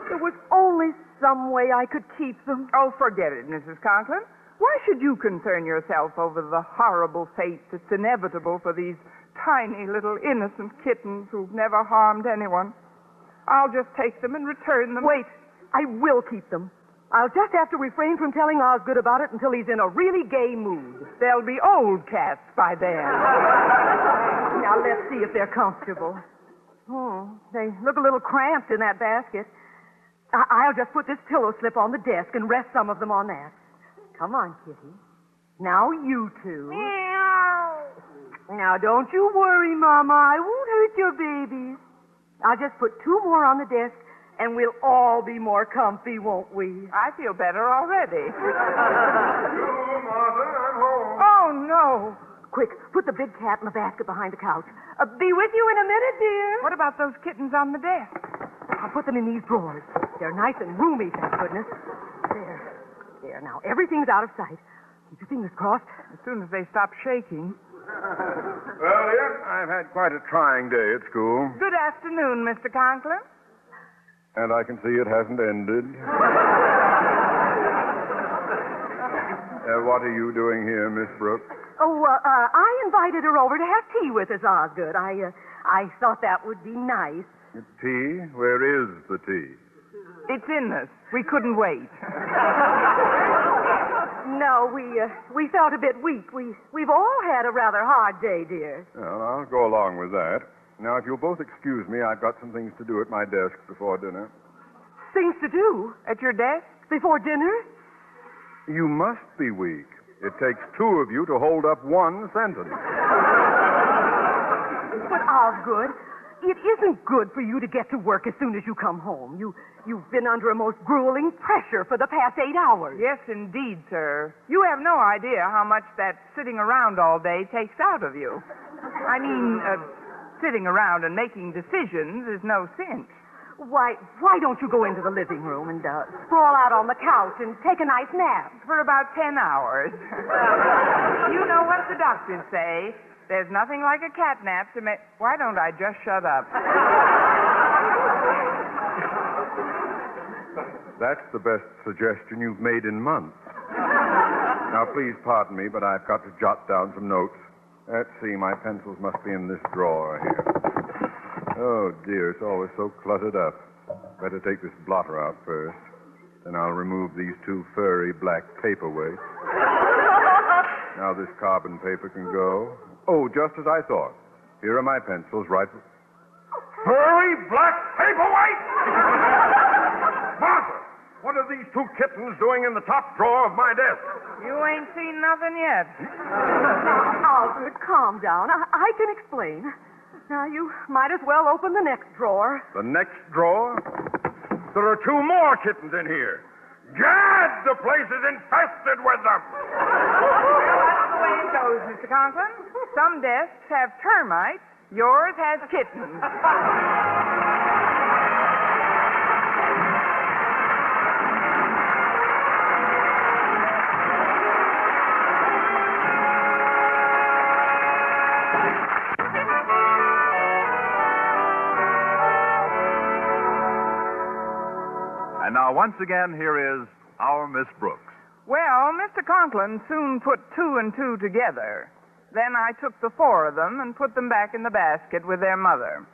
[SPEAKER 16] There was only some way I could keep them.
[SPEAKER 20] Oh, forget it, Mrs. Conklin. Why should you concern yourself over the horrible fate that's inevitable for these tiny little innocent kittens who've never harmed anyone? I'll just take them and return them.
[SPEAKER 16] Wait, I will keep them. I'll just have to refrain from telling Osgood about it until he's in a really gay mood.
[SPEAKER 20] They'll be old cats by then.
[SPEAKER 16] Now, let's see if they're comfortable. They look a little cramped in that basket. I'll just put this pillow slip on the desk and rest some of them on that. Come on, Kitty. Now you two. Meow. Now, don't you worry, Mama. I won't hurt your babies. I'll just put 2 more on the desk, and we'll all be more comfy, won't we?
[SPEAKER 20] I feel better already.
[SPEAKER 10] Hello, Martha. I'm home.
[SPEAKER 20] Oh, no.
[SPEAKER 16] Quick, put the big cat in the basket behind the couch. Be with you in a minute, dear.
[SPEAKER 20] What about those kittens on the desk?
[SPEAKER 16] I'll put them in these drawers. They're nice and roomy, thank goodness. There, now. Everything's out of sight. Keep your fingers crossed.
[SPEAKER 20] As soon as they stop shaking.
[SPEAKER 12] Well, dear, I've had quite a trying day at school.
[SPEAKER 20] Good afternoon, Mr. Conklin.
[SPEAKER 12] And I can see it hasn't ended. What are you doing here, Miss Brooks?
[SPEAKER 16] Oh, I invited her over to have tea with us, Osgood. I thought that would be nice.
[SPEAKER 12] Tea? Where is the tea?
[SPEAKER 20] It's in us. We couldn't wait.
[SPEAKER 16] No, we felt a bit weak. We've all had a rather hard day, dear.
[SPEAKER 12] Well, I'll go along with that. Now, if you'll both excuse me, I've got some things to do at my desk before dinner.
[SPEAKER 16] Things to do?
[SPEAKER 20] At your desk?
[SPEAKER 16] Before dinner?
[SPEAKER 12] You must be weak. It takes 2 of you to hold up 1 sentence.
[SPEAKER 16] But, Osgood, it isn't good for you to get to work as soon as you come home. You've been under a most grueling pressure for the past 8 hours.
[SPEAKER 20] Yes, indeed, sir. You have no idea how much that sitting around all day takes out of you. I mean, sitting around and making decisions is no cinch.
[SPEAKER 16] Why don't you go into the living room and sprawl out on the couch and take a nice nap?
[SPEAKER 20] For about 10 hours. You know what the doctors say. There's nothing like a cat nap to make... Why don't I just shut up?
[SPEAKER 12] That's the best suggestion you've made in months. Now, please pardon me, but I've got to jot down some notes. Let's see, my pencils must be in this drawer here. Oh, dear, it's always so cluttered up. Better take this blotter out first. Then I'll remove these 2 furry black paperweights. Now this carbon paper can go. Oh, just as I thought. Here are my pencils right...
[SPEAKER 10] Furry black paperweight! Martha, what
[SPEAKER 12] are these two kittens doing in the top drawer of my desk?
[SPEAKER 20] You ain't seen nothing yet.
[SPEAKER 16] Alfred, calm down. I can explain. Now, you might as well open the next drawer.
[SPEAKER 12] The next drawer? There are two more kittens in here. Gad, the place is infested with them.
[SPEAKER 20] Well, that's the way it goes, Mr. Conklin. Some desks have termites. Yours has kittens.
[SPEAKER 4] And now, once again, here is our Miss Brooks.
[SPEAKER 20] Well, Mr. Conklin soon put two and two together. Then I took the four of them and put them back in the basket with their mother.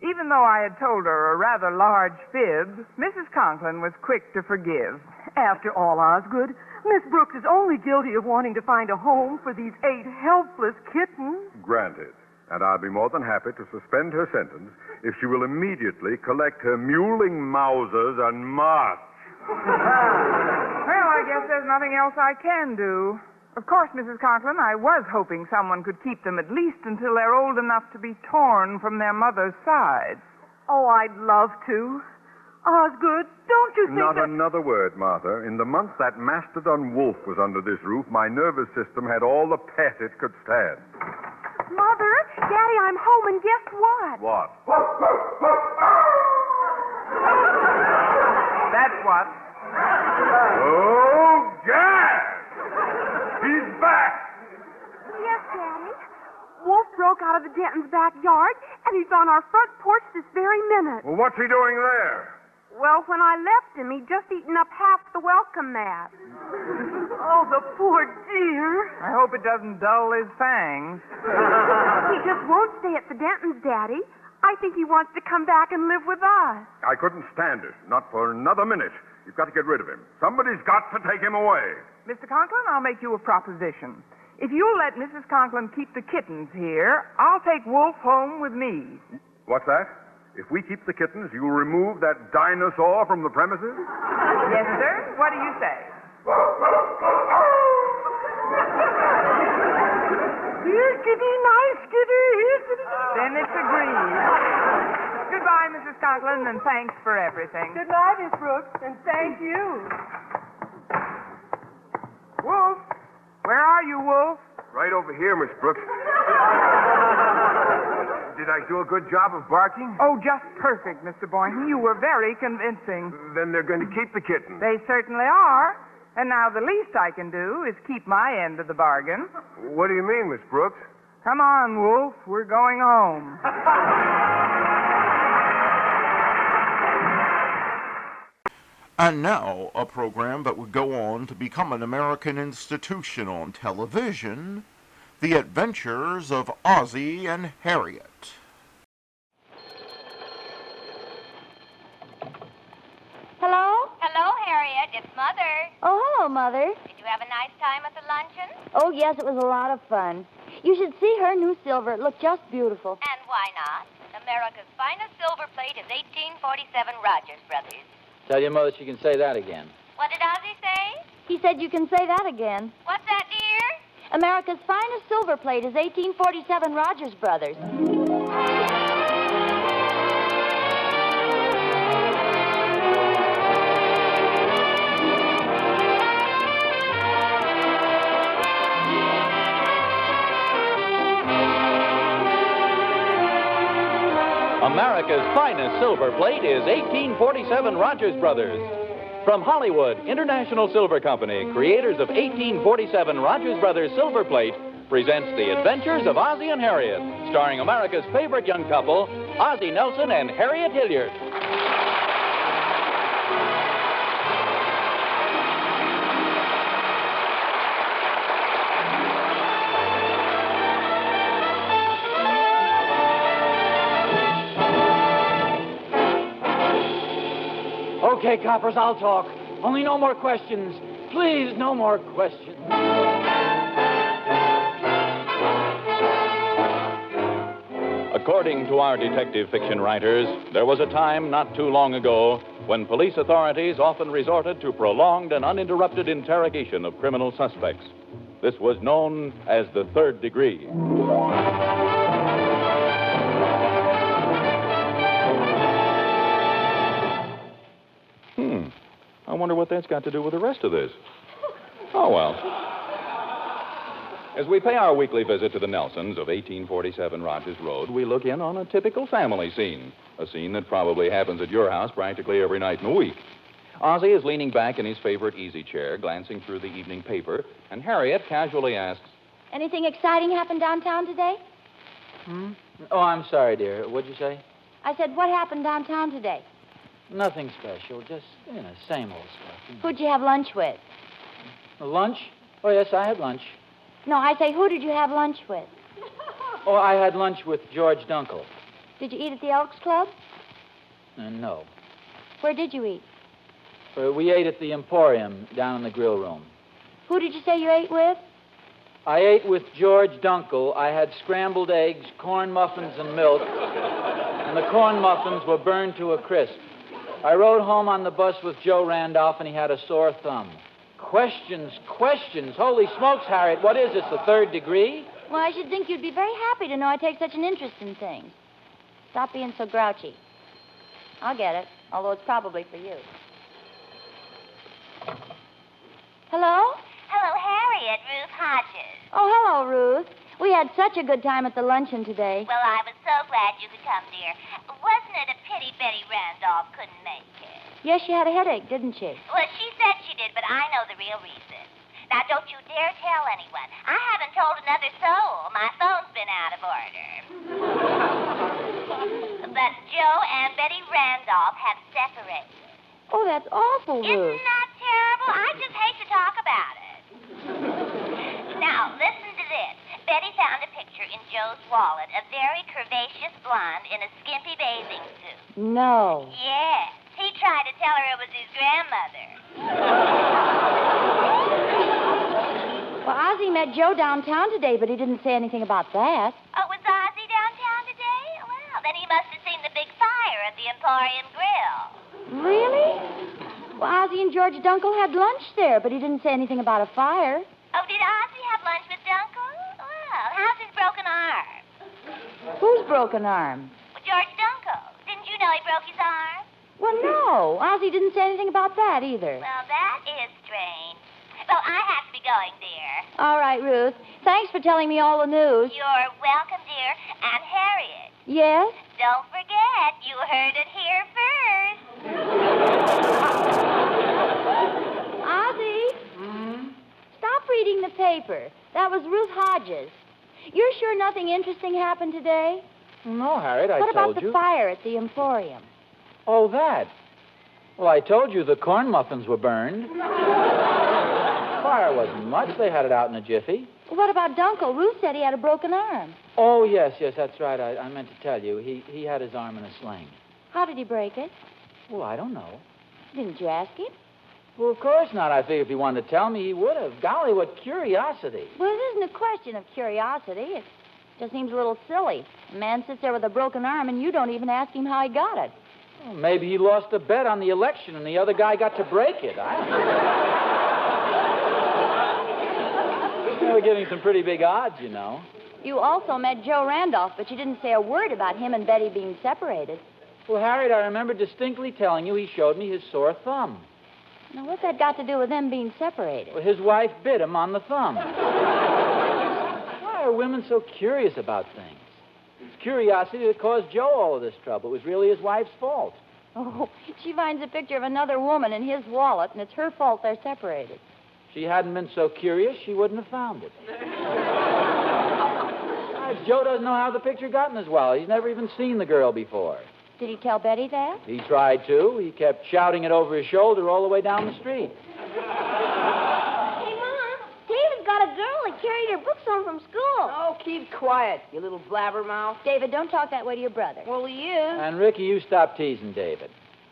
[SPEAKER 20] Even though I had told her a rather large fib, Mrs. Conklin was quick to forgive.
[SPEAKER 16] After all, Osgood, Miss Brooks is only guilty of wanting to find a home for these 8 helpless kittens.
[SPEAKER 12] Granted. And I'll be more than happy to suspend her sentence if she will immediately collect her mewling Mausers and march.
[SPEAKER 20] Well, I guess there's nothing else I can do. Of course, Mrs. Conklin, I was hoping someone could keep them at least until they're old enough to be torn from their mother's sides.
[SPEAKER 16] Oh, I'd love to. Osgood, don't you think
[SPEAKER 12] Not
[SPEAKER 16] that...
[SPEAKER 12] another word, Martha. In the month that mastodon wolf was under this roof, my nervous system had all the pet it could stand.
[SPEAKER 2] Mother, Daddy, I'm home, and guess what?
[SPEAKER 12] What?
[SPEAKER 20] That's what.
[SPEAKER 12] Oh, Gad! He's back!
[SPEAKER 2] Yes, Daddy. Wolf broke out of the Denton's backyard, and he's on our front porch this very minute.
[SPEAKER 12] Well, what's he doing there?
[SPEAKER 2] Well, when I left him, he'd just eaten up half the welcome mat.
[SPEAKER 16] Oh, the poor dear.
[SPEAKER 20] I hope it doesn't dull his fangs.
[SPEAKER 2] He just won't stay at the Denton's, Daddy. I think he wants to come back and live with us.
[SPEAKER 12] I couldn't stand it. Not for another minute. You've got to get rid of him. Somebody's got to take him away.
[SPEAKER 20] Mr. Conklin, I'll make you a proposition. If you'll let Mrs. Conklin keep the kittens here, I'll take Wolf home with me.
[SPEAKER 12] What's that? If we keep the kittens, you'll remove that dinosaur from the premises?
[SPEAKER 20] Yes, sir. What do you say?
[SPEAKER 16] Here, kitty, nice kitty. Here, kitty.
[SPEAKER 20] Then it's agreed. Goodbye, Mrs. Conklin, and thanks for everything.
[SPEAKER 16] Good night, Miss Brooks, and thank you.
[SPEAKER 20] Wolf? Where are you, Wolf?
[SPEAKER 10] Right over here, Miss Brooks. Did I do a good job of barking?
[SPEAKER 20] Oh, just perfect, Mr. Boynton. You were very convincing.
[SPEAKER 10] Then they're going to keep the kitten.
[SPEAKER 20] They certainly are. And now the least I can do is keep my end of the bargain.
[SPEAKER 10] What do you mean, Miss Brooks?
[SPEAKER 20] Come on, Wolf. We're going home.
[SPEAKER 1] And now, a program that would go on to become an American institution on television, The Adventures of Ozzie and Harriet.
[SPEAKER 6] Hello? Hello, Harriet. It's Mother.
[SPEAKER 7] Oh, hello, Mother.
[SPEAKER 6] Did you have a nice time at the luncheon?
[SPEAKER 7] Oh, yes, it was a lot of fun. You should see her new silver. It looked just beautiful.
[SPEAKER 6] And why not? America's finest silver plate is 1847 Rogers Brothers.
[SPEAKER 17] Tell your mother she can say that again.
[SPEAKER 6] What did Ozzie say?
[SPEAKER 7] He said you can say that again.
[SPEAKER 6] What's that, dear?
[SPEAKER 7] America's finest silver plate is 1847 Rogers Brothers.
[SPEAKER 24] America's finest silver plate is 1847 Rogers Brothers. From Hollywood, International Silver Company, creators of 1847 Rogers Brothers Silver Plate, presents The Adventures of Ozzie and Harriet, starring America's favorite young couple, Ozzie Nelson and Harriet Hilliard.
[SPEAKER 17] Okay, coppers, I'll talk. Only no more questions. Please, no more questions.
[SPEAKER 24] According to our detective fiction writers, there was a time not too long ago when police authorities often resorted to prolonged and uninterrupted interrogation of criminal suspects. This was known as the third degree. I wonder what that's got to do with the rest of this. Oh, well. As we pay our weekly visit to the Nelsons of 1847 Rogers Road, we look in on a typical family scene, a scene that probably happens at your house practically every night in the week. Ozzie is leaning back in his favorite easy chair, glancing through the evening paper, and Harriet casually asks,
[SPEAKER 7] Anything exciting happened downtown today?
[SPEAKER 17] Oh, I'm sorry, dear. What'd you say?
[SPEAKER 7] I said, what happened downtown today?
[SPEAKER 17] Nothing special. Just, same old stuff.
[SPEAKER 7] Who'd you have lunch with?
[SPEAKER 17] Lunch? Oh, yes, I had lunch.
[SPEAKER 7] No, I say, who did you have lunch with?
[SPEAKER 17] Oh, I had lunch with George Dunkel.
[SPEAKER 7] Did you eat at the Elks Club?
[SPEAKER 17] No.
[SPEAKER 7] Where did you eat?
[SPEAKER 17] We ate at the Emporium down in the grill room.
[SPEAKER 7] Who did you say you ate with?
[SPEAKER 17] I ate with George Dunkel. I had scrambled eggs, corn muffins, and milk, and the corn muffins were burned to a crisp. I rode home on the bus with Joe Randolph, and he had a sore thumb. Questions. Holy smokes, Harriet, what is this, the third degree?
[SPEAKER 7] Well, I should think you'd be very happy to know I take such an interest in things. Stop being so grouchy. I'll get it, although it's probably for you. Hello?
[SPEAKER 6] Hello, Harriet. Ruth Hodges.
[SPEAKER 7] Oh, hello, Ruth. We had such a good time at the luncheon today.
[SPEAKER 6] Well, I was so glad you could come, dear. Wasn't it a pity Betty Randolph couldn't make it?
[SPEAKER 7] Yes, she had a headache, didn't she?
[SPEAKER 6] Well, she said she did, but I know the real reason. Now, don't you dare tell anyone. I haven't told another soul. My phone's been out of order. But Joe and Betty Randolph have separated.
[SPEAKER 7] Oh, that's awful, Ruth.
[SPEAKER 6] Isn't that terrible? I just hate to talk about it. Now, listen to this. Betty found a picture in Joe's wallet, a very curvaceous blonde in a skimpy bathing suit.
[SPEAKER 7] No.
[SPEAKER 6] Yes. He tried to tell her it was his grandmother.
[SPEAKER 7] Well, Ozzie met Joe downtown today, but he didn't say anything about that.
[SPEAKER 6] Oh, was Ozzie downtown today? Well, then he must have seen the big fire at the Emporium Grill.
[SPEAKER 7] Really? Well, Ozzie and George Dunkel had lunch there, but he didn't say anything about a fire.
[SPEAKER 6] Oh, did Ozzie have lunch with Dunkel? Well, how's his broken arm?
[SPEAKER 7] Whose broken arm?
[SPEAKER 6] Well, George Dunkel. Didn't you know he broke his arm?
[SPEAKER 7] Well, no. Ozzie didn't say anything about that either.
[SPEAKER 6] Well, that is strange. Well, I have to be going, dear.
[SPEAKER 7] All right, Ruth. Thanks for telling me all the news.
[SPEAKER 6] You're welcome, dear. And Harriet.
[SPEAKER 7] Yes?
[SPEAKER 6] Don't forget, you heard it here first.
[SPEAKER 7] Ozzie? Stop reading the paper. That was Ruth Hodges. You're sure nothing interesting happened today?
[SPEAKER 17] No, Harriet, I told you.
[SPEAKER 7] What about the fire at the Emporium?
[SPEAKER 17] Oh, that. Well, I told you the corn muffins were burned. Fire wasn't much. They had it out in a jiffy.
[SPEAKER 7] What about Dunkel? Ruth said he had a broken arm.
[SPEAKER 17] Oh, yes, that's right. I meant to tell you. He had his arm in a sling.
[SPEAKER 7] How did he break it?
[SPEAKER 17] Well, I don't know.
[SPEAKER 7] Didn't you ask him?
[SPEAKER 17] Well, of course not. I figured if he wanted to tell me, he would have. Golly, what curiosity.
[SPEAKER 7] Well, it isn't a question of curiosity. It just seems a little silly. A man sits there with a broken arm, and you don't even ask him how he got it.
[SPEAKER 17] Well, maybe he lost a bet on the election, and the other guy got to break it. They were giving some pretty big odds, you know.
[SPEAKER 7] You also met Joe Randolph, but you didn't say a word about him and Betty being separated.
[SPEAKER 17] Well, Harriet, I remember distinctly telling you he showed me his sore thumb.
[SPEAKER 7] Now, what's that got to do with them being separated?
[SPEAKER 17] Well, his wife bit him on the thumb. Why are women so curious about things? It's curiosity that caused Joe all of this trouble. It was really his wife's fault.
[SPEAKER 7] Oh, she finds a picture of another woman in his wallet, and it's her fault they're separated.
[SPEAKER 17] If she hadn't been so curious, she wouldn't have found it. Besides, Joe doesn't know how the picture got in his wallet. He's never even seen the girl before.
[SPEAKER 7] Did he tell Betty that?
[SPEAKER 17] He tried to. He kept shouting it over his shoulder all the way down the street.
[SPEAKER 21] Hey, Mom, David's got a girl that carried her books home from school.
[SPEAKER 16] Oh, keep quiet, you little blabbermouth.
[SPEAKER 7] David, don't talk that way to your brother.
[SPEAKER 16] Well, he is.
[SPEAKER 17] And, Ricky, you stop teasing David.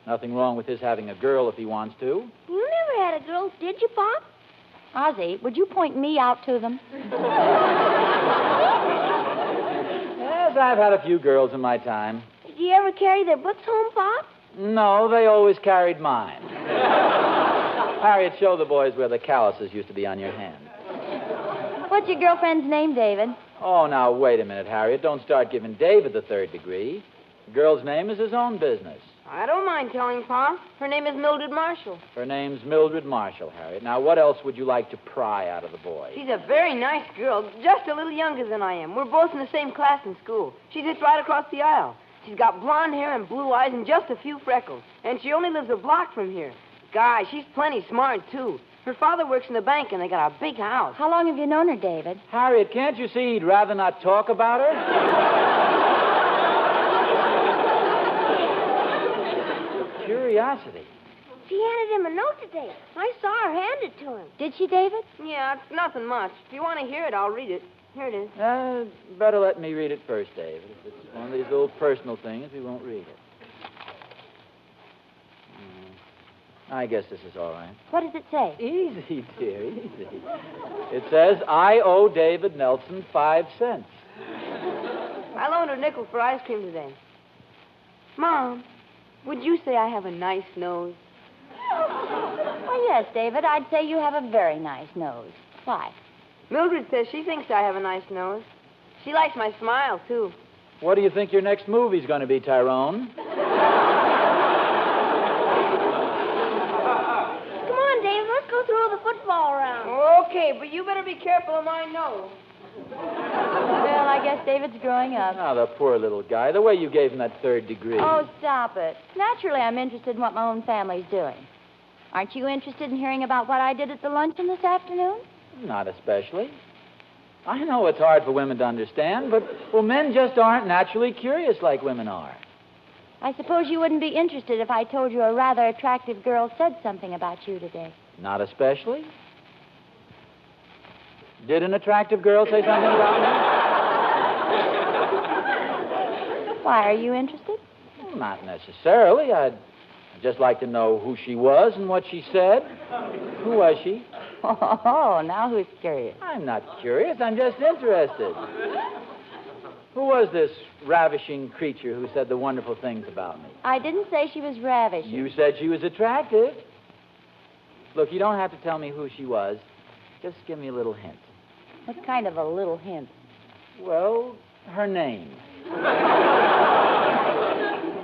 [SPEAKER 17] Nothing wrong with his having a girl if he wants to.
[SPEAKER 21] You never had a girl, did you, Pop?
[SPEAKER 7] Ozzie, would you point me out to them?
[SPEAKER 17] Yes, I've had a few girls in my time.
[SPEAKER 21] Did you ever carry their books home, Pop?
[SPEAKER 17] No, they always carried mine. Harriet, show the boys where the calluses used to be on your hand.
[SPEAKER 7] What's your girlfriend's name, David?
[SPEAKER 17] Oh, now, wait a minute, Harriet. Don't start giving David the third degree. The girl's name is his own business.
[SPEAKER 14] I don't mind telling, Pa. Her name is Mildred Marshall.
[SPEAKER 17] Her name's Mildred Marshall, Harriet. Now, what else would you like to pry out of the boy?
[SPEAKER 14] She's a very nice girl, just a little younger than I am. We're both in the same class in school. She sits right across the aisle. She's got blonde hair and blue eyes and just a few freckles. And she only lives a block from here. Guy, she's plenty smart, too. Her father works in the bank, and they got a big house.
[SPEAKER 7] How long have you known her, David?
[SPEAKER 17] Harriet, can't you see he'd rather not talk about her? Curiosity.
[SPEAKER 14] She handed him a note today. I saw her hand it to him.
[SPEAKER 7] Did she, David?
[SPEAKER 14] Yeah, it's nothing much. If you want to hear it, I'll read it. Here it is.
[SPEAKER 17] Better let me read it first, David. If it's one of these little personal things, we won't read it. I guess this is all right.
[SPEAKER 7] What does it say?
[SPEAKER 17] Easy, dear, easy. It says, I owe David Nelson 5 cents.
[SPEAKER 14] I loaned her a nickel for ice cream today. Mom, would you say I have a nice nose?
[SPEAKER 7] Well, yes, David. I'd say you have a very nice nose. Why?
[SPEAKER 14] Mildred says she thinks I have a nice nose. She likes my smile, too.
[SPEAKER 17] What do you think your next movie's going to be, Tyrone?
[SPEAKER 14] Go throw the football around. Okay, but you better be careful of my nose.
[SPEAKER 7] Well, I guess David's growing up.
[SPEAKER 17] Oh, the poor little guy. The way you gave him that third degree.
[SPEAKER 7] Oh, stop it. Naturally, I'm interested in what my own family's doing. Aren't you interested in hearing about what I did at the luncheon this afternoon?
[SPEAKER 17] Not especially. I know it's hard for women to understand, but, well, men just aren't naturally curious like women are.
[SPEAKER 7] I suppose you wouldn't be interested if I told you a rather attractive girl said something about you today.
[SPEAKER 17] Not especially. Did an attractive girl say something about
[SPEAKER 7] me? Why, are you interested?
[SPEAKER 17] Well, not necessarily. I'd just like to know who she was and what she said. Who was she?
[SPEAKER 7] Oh, now who's curious?
[SPEAKER 17] I'm not curious. I'm just interested. Who was this ravishing creature who said the wonderful things about me?
[SPEAKER 7] I didn't say she was ravishing.
[SPEAKER 17] You said she was attractive. Look, you don't have to tell me who she was. Just give me a little hint.
[SPEAKER 7] What kind of a little hint?
[SPEAKER 17] Well, her name.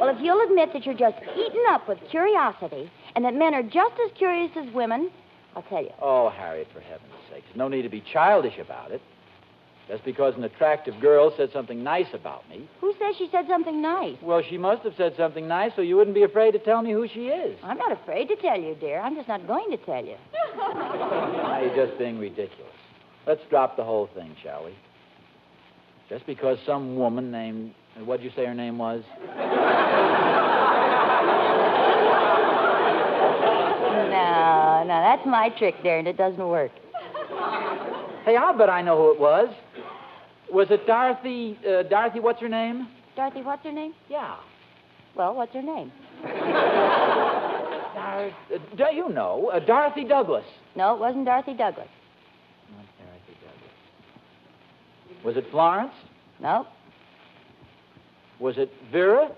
[SPEAKER 7] Well, if you'll admit that you're just eaten up with curiosity and that men are just as curious as women, I'll tell you.
[SPEAKER 17] Oh, Harriet, for heaven's sakes. No need to be childish about it. Just because an attractive girl said something nice about me.
[SPEAKER 7] Who says she said something nice?
[SPEAKER 17] Well, she must have said something nice so you wouldn't be afraid to tell me who she is.
[SPEAKER 7] I'm not afraid to tell you, dear. I'm just not going to tell you.
[SPEAKER 17] Now you're just being ridiculous. Let's drop the whole thing, shall we? Just because some woman named... What'd you say her name was?
[SPEAKER 7] No, that's my trick, dear, and it doesn't work.
[SPEAKER 17] Hey, I'll bet I know who it was. Was it Dorothy, what's her name?
[SPEAKER 7] Dorothy, what's her name?
[SPEAKER 17] Yeah.
[SPEAKER 7] Well, what's her name?
[SPEAKER 17] You know, Dorothy Douglas.
[SPEAKER 7] No, it wasn't Dorothy Douglas.
[SPEAKER 17] Not Dorothy Douglas. Was it Florence?
[SPEAKER 7] No.
[SPEAKER 17] Was it Vera?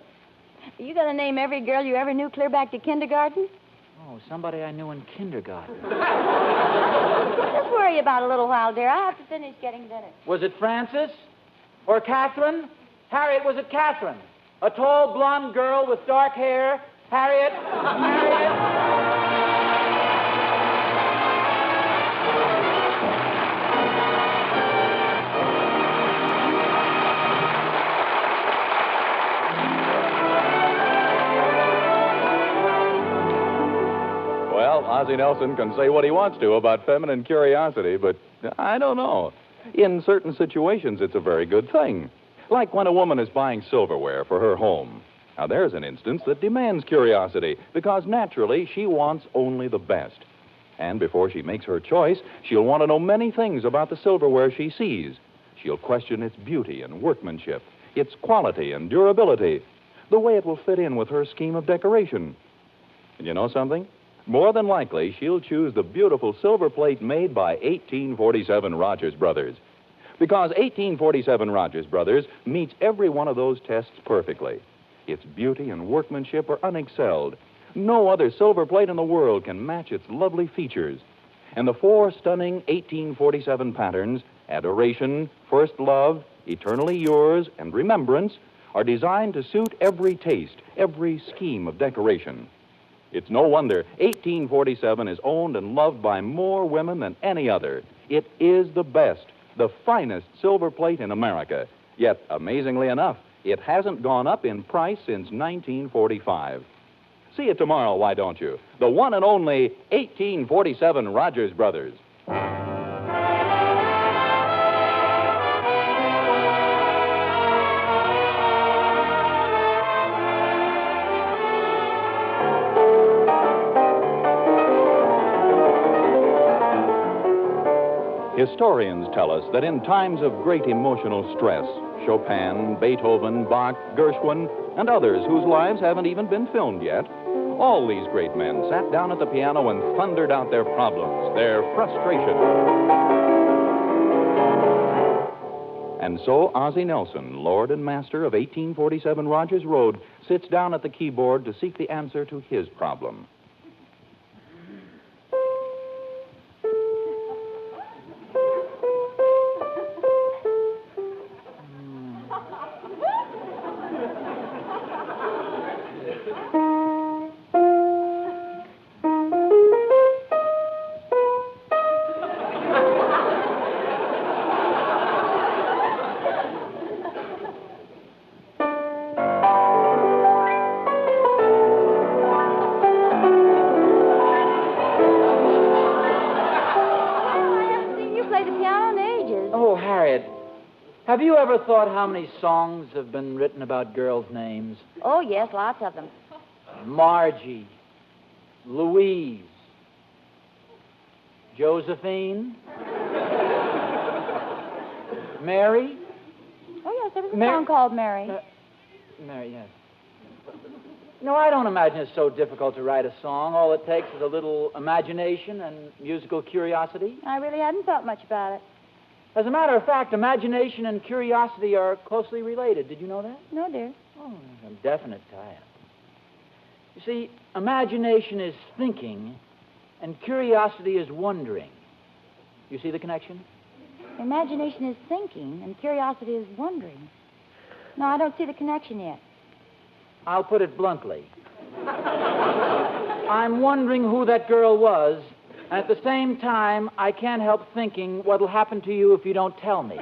[SPEAKER 7] You got to name every girl you ever knew clear back to kindergarten?
[SPEAKER 17] Oh, somebody I knew in kindergarten.
[SPEAKER 7] Just worry about a little while, dear. I have to finish getting dinner.
[SPEAKER 17] Was it Frances? Or Catherine? Harriet, was it Catherine? A tall, blonde girl with dark hair? Harriet?
[SPEAKER 24] Well, Ozzie Nelson can say what he wants to about feminine curiosity, but I don't know. In certain situations, it's a very good thing. Like when a woman is buying silverware for her home. Now, there's an instance that demands curiosity, because naturally, she wants only the best. And before she makes her choice, she'll want to know many things about the silverware she sees. She'll question its beauty and workmanship, its quality and durability, the way it will fit in with her scheme of decoration. And you know something? More than likely, she'll choose the beautiful silver plate made by 1847 Rogers Brothers. Because 1847 Rogers Brothers meets every one of those tests perfectly. Its beauty and workmanship are unexcelled. No other silver plate in the world can match its lovely features. And the 4 stunning 1847 patterns, Adoration, First Love, Eternally Yours, and Remembrance, are designed to suit every taste, every scheme of decoration. It's no wonder 1847 is owned and loved by more women than any other. It is the best, the finest silver plate in America. Yet, amazingly enough, it hasn't gone up in price since 1945. See it tomorrow, why don't you? The one and only 1847 Rogers Brothers. Historians tell us that in times of great emotional stress, Chopin, Beethoven, Bach, Gershwin, and others whose lives haven't even been filmed yet, all these great men sat down at the piano and thundered out their problems, their frustration. And so Ozzie Nelson, lord and master of 1847 Rogers Road, sits down at the keyboard to seek the answer to his problem.
[SPEAKER 17] Have you ever thought how many songs have been written about girls' names?
[SPEAKER 7] Oh, yes, lots of them.
[SPEAKER 17] Margie, Louise, Josephine, Mary.
[SPEAKER 7] Oh, yes, there was a song called Mary.
[SPEAKER 17] Mary, yes. No, I don't imagine it's so difficult to write a song. All it takes is a little imagination and musical curiosity.
[SPEAKER 7] I really hadn't thought much about it.
[SPEAKER 17] As a matter of fact, imagination and curiosity are closely related. Did you know that?
[SPEAKER 7] No, dear.
[SPEAKER 17] Oh, there's a definite tie-up. You see, imagination is thinking, and curiosity is wondering. You see the connection?
[SPEAKER 7] Imagination is thinking, and curiosity is wondering. No, I don't see the connection yet.
[SPEAKER 17] I'll put it bluntly. I'm wondering who that girl was. And at the same time, I can't help thinking what'll happen to you if you don't tell me.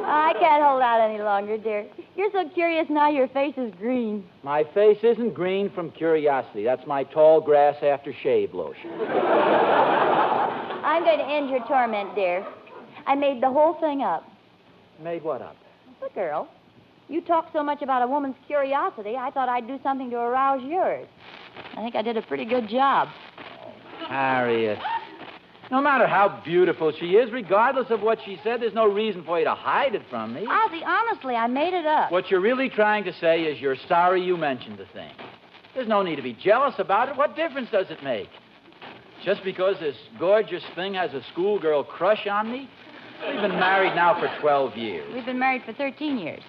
[SPEAKER 7] I can't hold out any longer, dear. You're so curious now your face is green.
[SPEAKER 17] My face isn't green from curiosity. That's my tall grass aftershave lotion.
[SPEAKER 7] I'm going to end your torment, dear. I made the whole thing up.
[SPEAKER 17] Made what up?
[SPEAKER 7] The girl. You talk so much about a woman's curiosity, I thought I'd do something to arouse yours. I think I did a pretty good job.
[SPEAKER 17] Harriet. No matter how beautiful she is, regardless of what she said, there's no reason for you to hide it from me.
[SPEAKER 7] Ozzie, honestly, I made it up.
[SPEAKER 17] What you're really trying to say is you're sorry you mentioned the thing. There's no need to be jealous about it. What difference does it make? Just because this gorgeous thing has a schoolgirl crush on me? We've been married now for 12 years.
[SPEAKER 7] We've been married for 13 years.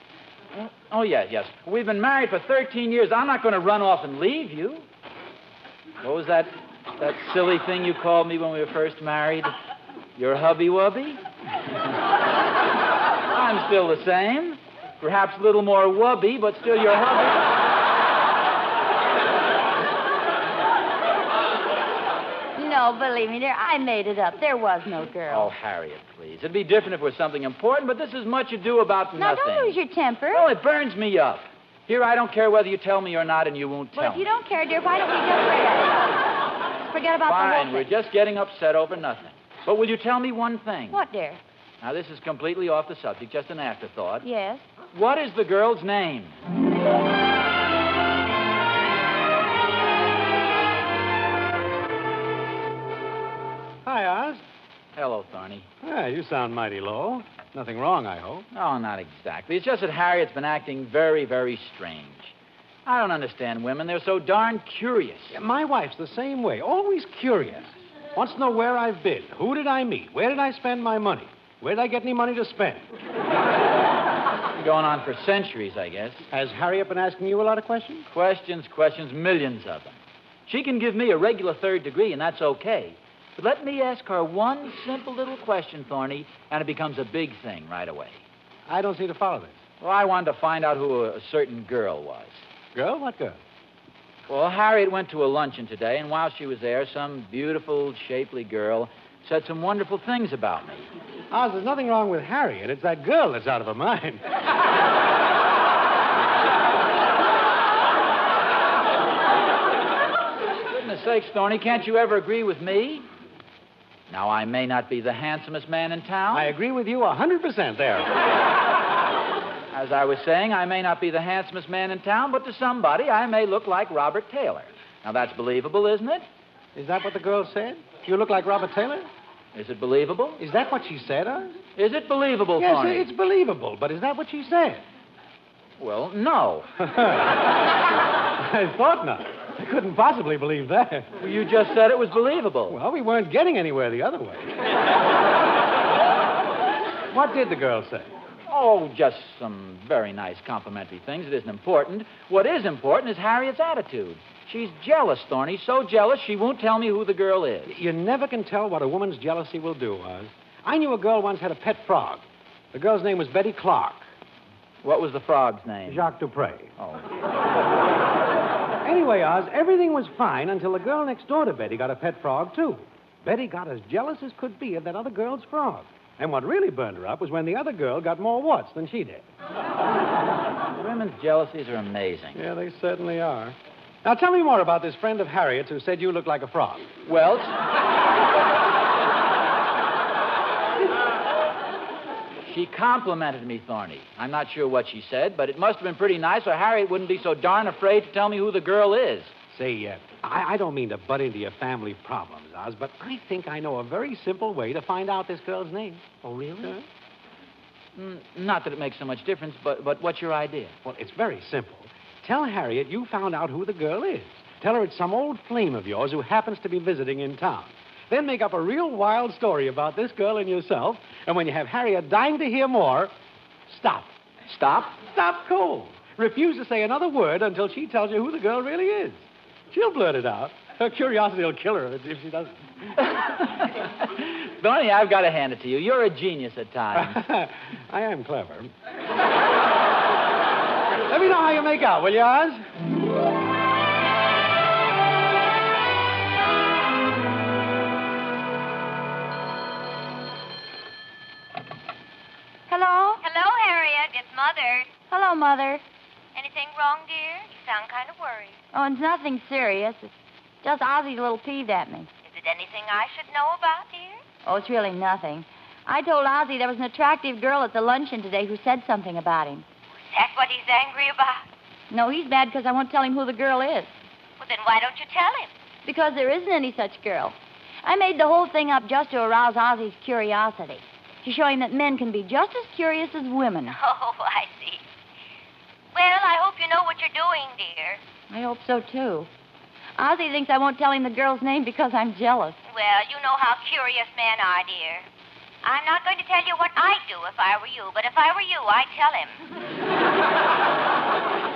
[SPEAKER 17] Oh, yes. We've been married for 13 years. I'm not going to run off and leave you. What was that silly thing you called me when we were first married? Your hubby-wubby? I'm still the same. Perhaps a little more wubby, but still your hubby.
[SPEAKER 7] No, believe me, dear, I made it up. There was no girl.
[SPEAKER 17] Oh, Harriet, please. It'd be different if it was something important, but this is much ado about
[SPEAKER 7] now,
[SPEAKER 17] nothing.
[SPEAKER 7] Now, don't lose your temper.
[SPEAKER 17] Well, it burns me up. Here, I don't care whether you tell me or not, and you won't tell me.
[SPEAKER 7] Well, if you don't care, dear, why don't we just forget about the whole
[SPEAKER 17] Fine,
[SPEAKER 7] thing?
[SPEAKER 17] we're just getting upset over nothing. But will you tell me one thing?
[SPEAKER 7] What, dear?
[SPEAKER 17] Now, this is completely off the subject, just an afterthought.
[SPEAKER 7] Yes?
[SPEAKER 17] What is the girl's name?
[SPEAKER 15] Hi, Oz.
[SPEAKER 17] Hello, Thorny.
[SPEAKER 15] Yeah, you sound mighty low. Nothing wrong, I hope.
[SPEAKER 17] No, not exactly. It's just that Harriet's been acting very, very strange. I don't understand women. They're so darn curious.
[SPEAKER 15] Yeah, my wife's the same way. Always curious. Wants to know where I've been. Who did I meet? Where did I spend my money? Where'd I get any money to spend?
[SPEAKER 17] Going on for centuries, I guess.
[SPEAKER 15] Has Harriet been asking you a lot of questions?
[SPEAKER 17] Questions, millions of them. She can give me a regular third degree, and that's okay. But let me ask her one simple little question, Thorny, and it becomes a big thing right away.
[SPEAKER 15] I don't seem to follow this.
[SPEAKER 17] Well, I wanted to find out who a certain girl was.
[SPEAKER 15] Girl? What girl?
[SPEAKER 17] Well, Harriet went to a luncheon today, and while she was there, some beautiful, shapely girl said some wonderful things about me.
[SPEAKER 15] Oz, there's nothing wrong with Harriet. It's that girl that's out of her mind.
[SPEAKER 17] Goodness sakes, Thorny, can't you ever agree with me? Now, I may not be the handsomest man in town.
[SPEAKER 15] I agree with you 100% there.
[SPEAKER 17] As I was saying, I may not be the handsomest man in town, but to somebody, I may look like Robert Taylor. Now, that's believable, isn't it?
[SPEAKER 15] Is that what the girl said? You look like Robert Taylor?
[SPEAKER 17] Is it believable?
[SPEAKER 15] Is that what she said, Oz?
[SPEAKER 17] Is it believable,
[SPEAKER 15] yes,
[SPEAKER 17] Thorny?
[SPEAKER 15] It's believable, but is that what she said?
[SPEAKER 17] Well, no.
[SPEAKER 15] I thought not. I couldn't possibly believe that.
[SPEAKER 17] Well, you just said it was believable.
[SPEAKER 15] Well, we weren't getting anywhere the other way. What did the girl say?
[SPEAKER 17] Oh, just some very nice complimentary things. It isn't important. What is important is Harriet's attitude. She's jealous, Thorny, so jealous she won't tell me who the girl is.
[SPEAKER 15] You never can tell what a woman's jealousy will do, Oz. I knew a girl once had a pet frog. The girl's name was Betty Clark.
[SPEAKER 17] What was the frog's name?
[SPEAKER 15] Jacques Dupre.
[SPEAKER 17] Oh.
[SPEAKER 15] Anyway, Oz, everything was fine until the girl next door to Betty got a pet frog, too. Betty got as jealous as could be of that other girl's frog. And what really burned her up was when the other girl got more warts than she did.
[SPEAKER 17] Women's jealousies are amazing.
[SPEAKER 15] Yeah, they certainly are. Now, tell me more about this friend of Harriet's who said you looked like a frog.
[SPEAKER 17] Well, she complimented me, Thorny. I'm not sure what she said, but it must have been pretty nice, or Harriet wouldn't be so darn afraid to tell me who the girl is.
[SPEAKER 15] Say, I don't mean to butt into your family problems, Oz, but I think I know a very simple way to find out this girl's name.
[SPEAKER 17] Oh, really? Not that it makes so much difference, but what's your idea?
[SPEAKER 15] Well, it's very simple. Tell Harriet you found out who the girl is. Tell her it's some old flame of yours who happens to be visiting in town. Then make up a real wild story about this girl and yourself, and when you have Harriet dying to hear more, stop.
[SPEAKER 17] Stop?
[SPEAKER 15] Stop cold. Refuse to say another word until she tells you who the girl really is. She'll blurt it out. Her curiosity will kill her if she doesn't.
[SPEAKER 17] Thorny, I've got to hand it to you. You're a genius at times.
[SPEAKER 15] I am clever. Let me know how you make out, will you, Oz?
[SPEAKER 7] Hello?
[SPEAKER 6] Hello, Harriet. It's Mother.
[SPEAKER 7] Hello, Mother.
[SPEAKER 6] Anything wrong, dear? You sound kind of worried.
[SPEAKER 7] Oh, it's nothing serious. It's just Ozzie's a little peeved at me.
[SPEAKER 6] Is it anything I should know about, dear?
[SPEAKER 7] Oh, it's really nothing. I told Ozzie there was an attractive girl at the luncheon today who said something about him.
[SPEAKER 6] Is that what he's angry about?
[SPEAKER 7] No, he's mad because I won't tell him who the girl is.
[SPEAKER 6] Well, then why don't you tell him?
[SPEAKER 7] Because there isn't any such girl. I made the whole thing up just to arouse Ozzie's curiosity. To show him that men can be just as curious as women.
[SPEAKER 6] Oh, I see. Well, I hope you know what you're doing, dear.
[SPEAKER 7] I hope so, too. Ozzie thinks I won't tell him the girl's name because I'm jealous.
[SPEAKER 6] Well, you know how curious men are, dear. I'm not going to tell you what I'd do if I were you, but if I were you, I'd tell him.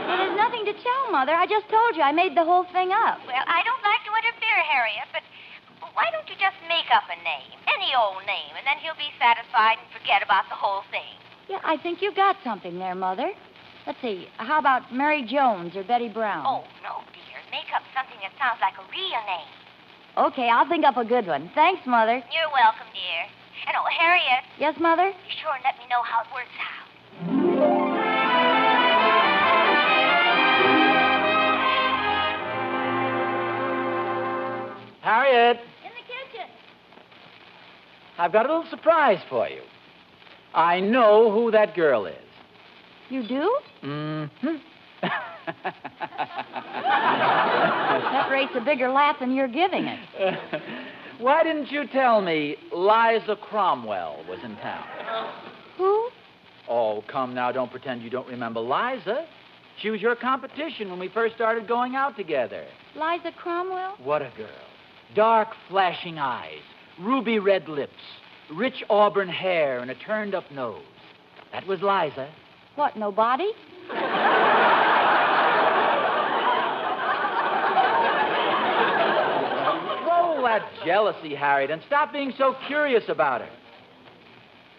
[SPEAKER 7] Well, there's nothing to tell, Mother. I just told you I made the whole thing up.
[SPEAKER 6] Well, I don't like to interfere, Harriet, but why don't you just make up a name, any old name, and then he'll be satisfied and forget about the whole thing.
[SPEAKER 7] Yeah, I think you've got something there, Mother. Let's see. How about Mary Jones or Betty Brown?
[SPEAKER 6] Oh, no, dear. Make up something that sounds like a real name.
[SPEAKER 7] Okay, I'll think up a good one. Thanks, Mother.
[SPEAKER 6] You're welcome, dear. And, oh, Harriet.
[SPEAKER 7] Yes, Mother?
[SPEAKER 6] Be sure and let me know how it works out.
[SPEAKER 17] Harriet,
[SPEAKER 7] In the kitchen.
[SPEAKER 17] I've got a little surprise for you. I know who that girl is.
[SPEAKER 7] You do?
[SPEAKER 17] Mm-hmm.
[SPEAKER 7] That rate's a bigger laugh than you're giving it.
[SPEAKER 17] Why didn't you tell me Liza Cromwell was in town?
[SPEAKER 7] Who?
[SPEAKER 17] Oh, come now, don't pretend you don't remember Liza. She was your competition when we first started going out together.
[SPEAKER 7] Liza Cromwell?
[SPEAKER 17] What a girl. Dark, flashing eyes, ruby red lips, rich auburn hair and a turned-up nose. That was Liza.
[SPEAKER 7] What, no body?
[SPEAKER 17] Roll that jealousy, Harriet, and stop being so curious about her.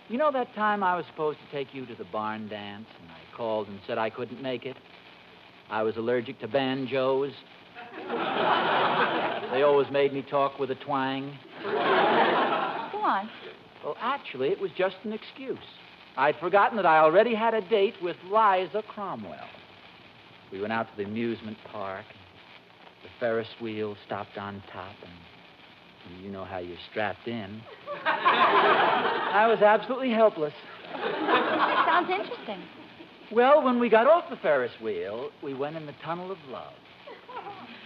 [SPEAKER 17] You know that time I was supposed to take you to the barn dance, and I called and said I couldn't make it? I was allergic to banjos. They always made me talk with a twang.
[SPEAKER 7] Go on.
[SPEAKER 17] Well, actually, it was just an excuse. I'd forgotten that I already had a date with Liza Cromwell. We went out to the amusement park. The Ferris wheel stopped on top, and you know how you're strapped in. I was absolutely helpless.
[SPEAKER 7] Sounds interesting.
[SPEAKER 17] Well, when we got off the Ferris wheel, we went in the tunnel of love.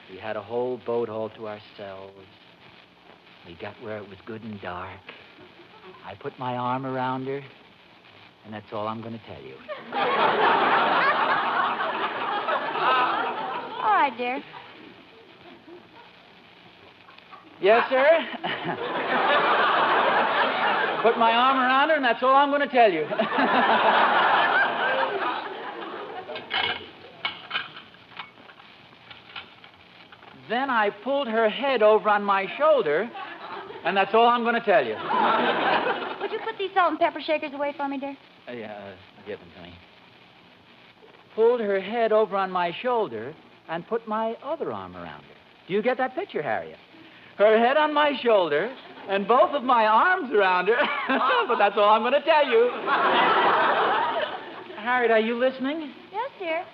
[SPEAKER 17] We had a whole boat all to ourselves. We got where it was good and dark. I put my arm around her, and that's all I'm going to tell you.
[SPEAKER 7] All right, dear.
[SPEAKER 17] Yes, sir? Put my arm around her, and that's all I'm going to tell you. Then I pulled her head over on my shoulder, and that's all I'm going to tell you.
[SPEAKER 7] Would you put these salt and pepper shakers away for me, dear?
[SPEAKER 17] Give them to me. Pulled her head over on my shoulder and put my other arm around her. Do you get that picture, Harriet? Her head on my shoulder and both of my arms around her. But that's all I'm going to tell you. Harriet, are you listening?
[SPEAKER 7] Yes, dear.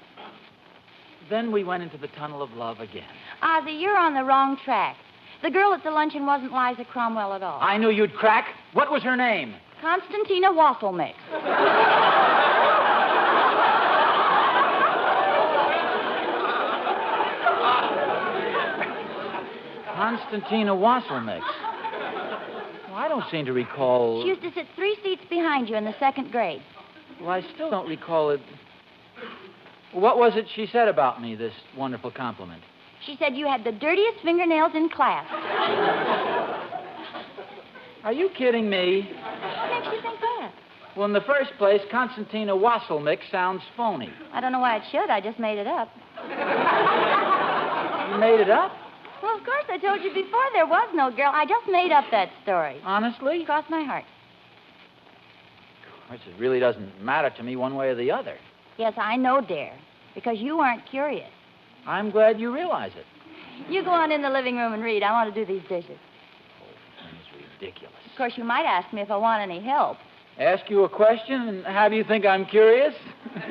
[SPEAKER 17] Then we went into the tunnel of love again.
[SPEAKER 7] Ozzie, you're on the wrong track. The girl at the luncheon wasn't Liza Cromwell at all.
[SPEAKER 17] I knew you'd crack. What was her name?
[SPEAKER 7] Constantina Wasselmix.
[SPEAKER 17] Constantina Wasselmix. Well, I don't seem to recall...
[SPEAKER 7] She used to sit 3 seats behind you in the 2nd grade.
[SPEAKER 17] Well, I still don't recall it. What was it she said about me, this wonderful compliment?
[SPEAKER 7] She said you had the dirtiest fingernails in class.
[SPEAKER 17] Are you kidding me?
[SPEAKER 7] What makes you think that?
[SPEAKER 17] Well, in the first place, Constantina Wasselmix sounds phony.
[SPEAKER 7] I don't know why it should. I just made it up.
[SPEAKER 17] You made it up?
[SPEAKER 7] Well, of course, I told you before there was no girl. I just made up that story.
[SPEAKER 17] Honestly?
[SPEAKER 7] Cross my heart.
[SPEAKER 17] Of course, it really doesn't matter to me one way or the other.
[SPEAKER 7] Yes, I know, dear, because you aren't curious.
[SPEAKER 17] I'm glad you realize it.
[SPEAKER 7] You go on in the living room and read. I want to do these dishes.
[SPEAKER 17] That's ridiculous.
[SPEAKER 7] Of course, you might ask me if I want any help.
[SPEAKER 17] Ask you a question and have you think I'm curious?
[SPEAKER 7] Will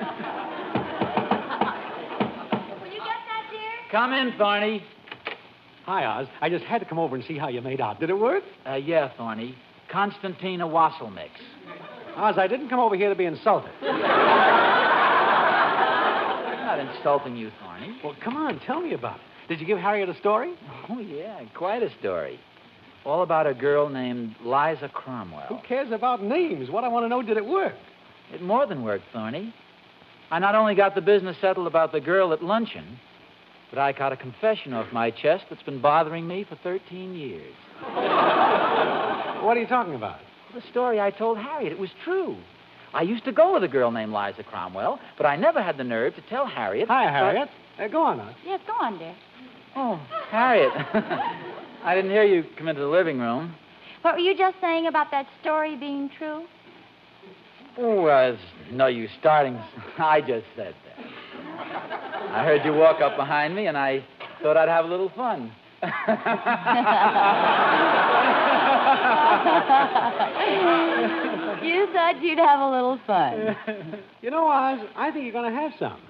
[SPEAKER 7] you get that, dear?
[SPEAKER 17] Come in, Thorny.
[SPEAKER 15] Hi, Oz. I just had to come over and see how you made out. Did it work?
[SPEAKER 17] Yeah, Thorny. Constantina Wasselmix.
[SPEAKER 15] Oz, I didn't come over here to be insulted.
[SPEAKER 17] I'm not insulting you, Thorny.
[SPEAKER 15] Well, come on, tell me about it. Did you give Harriet a story?
[SPEAKER 17] Oh, yeah, quite a story. All about a girl named Liza Cromwell.
[SPEAKER 15] Who cares about names? What I want to know, did it work?
[SPEAKER 17] It more than worked, Thorny. I not only got the business settled about the girl at luncheon, but I got a confession off my chest that's been bothering me for 13 years.
[SPEAKER 15] What are you talking about?
[SPEAKER 17] The story I told Harriet. It was true. I used to go with a girl named Liza Cromwell, but I never had the nerve to tell Harriet.
[SPEAKER 15] Hi, Harriet. Go on, Oz.
[SPEAKER 7] Yes, go on, dear.
[SPEAKER 17] Oh, Harriet. I didn't hear you come into the living room.
[SPEAKER 7] What were you just saying about that story being true?
[SPEAKER 17] Oh, there's no use starting. I just said that. I heard you walk up behind me, and I thought I'd have a little fun.
[SPEAKER 7] You thought you'd have a little fun.
[SPEAKER 15] You know, Oz, I think you're going to have some.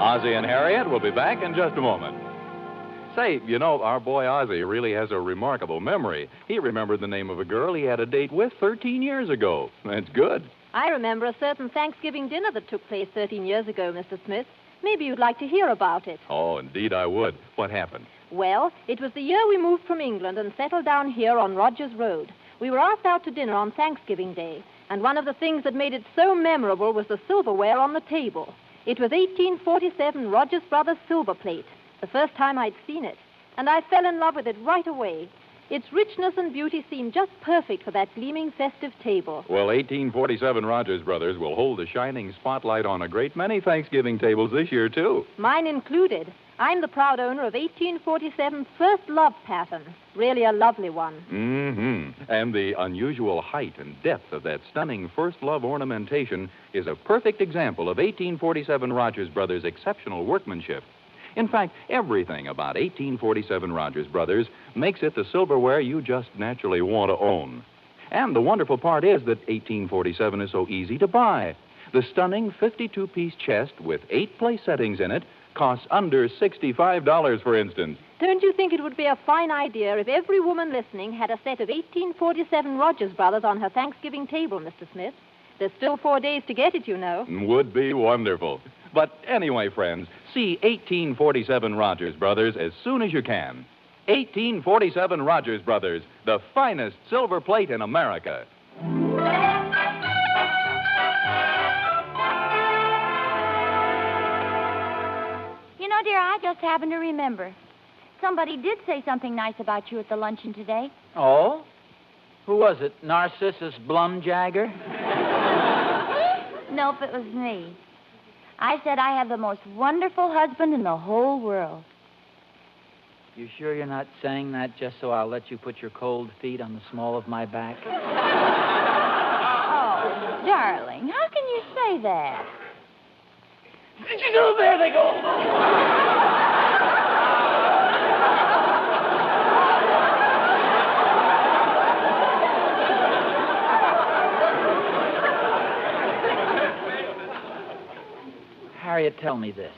[SPEAKER 24] Ozzie and Harriet will be back in just a moment. Say, you know, our boy Ozzie really has a remarkable memory. He remembered the name of a girl he had a date with 13 years ago. That's good.
[SPEAKER 18] I remember a certain Thanksgiving dinner that took place 13 years ago, Mr. Smith. Maybe you'd like to hear about it.
[SPEAKER 24] Oh, indeed I would. What happened?
[SPEAKER 18] Well, it was the year we moved from England and settled down here on Rogers Road. We were asked out to dinner on Thanksgiving Day, and one of the things that made it so memorable was the silverware on the table. It was 1847 Rogers Brothers silver plate, the first time I'd seen it, and I fell in love with it right away. Its richness and beauty seemed just perfect for that gleaming festive table.
[SPEAKER 24] Well, 1847 Rogers Brothers will hold a shining spotlight on a great many Thanksgiving tables this year, too.
[SPEAKER 18] Mine included. I'm the proud owner of 1847's first love pattern. Really a lovely one.
[SPEAKER 24] Mm-hmm. And the unusual height and depth of that stunning first love ornamentation is a perfect example of 1847 Rogers Brothers' exceptional workmanship. In fact, everything about 1847 Rogers Brothers makes it the silverware you just naturally want to own. And the wonderful part is that 1847 is so easy to buy. The stunning 52-piece chest with 8 place settings in it costs under $65, for instance.
[SPEAKER 18] Don't you think it would be a fine idea if every woman listening had a set of 1847 Rogers Brothers on her Thanksgiving table, Mr. Smith? There's still 4 days to get it, you know.
[SPEAKER 24] Would be wonderful. But anyway, friends, see 1847 Rogers Brothers as soon as you can. 1847 Rogers Brothers, the finest silver plate in America.
[SPEAKER 7] You know, dear, I just happened to remember. Somebody did say something nice about you at the luncheon today.
[SPEAKER 17] Oh? Who was it? Narcissus Blumjagger?
[SPEAKER 7] Nope, it was me. I said I have the most wonderful husband in the whole world.
[SPEAKER 17] You sure you're not saying that just so I'll let you put your cold feet on the small of my back?
[SPEAKER 7] Oh, darling, how can you say that?
[SPEAKER 17] Did you know? There they go. Harriet, tell me this.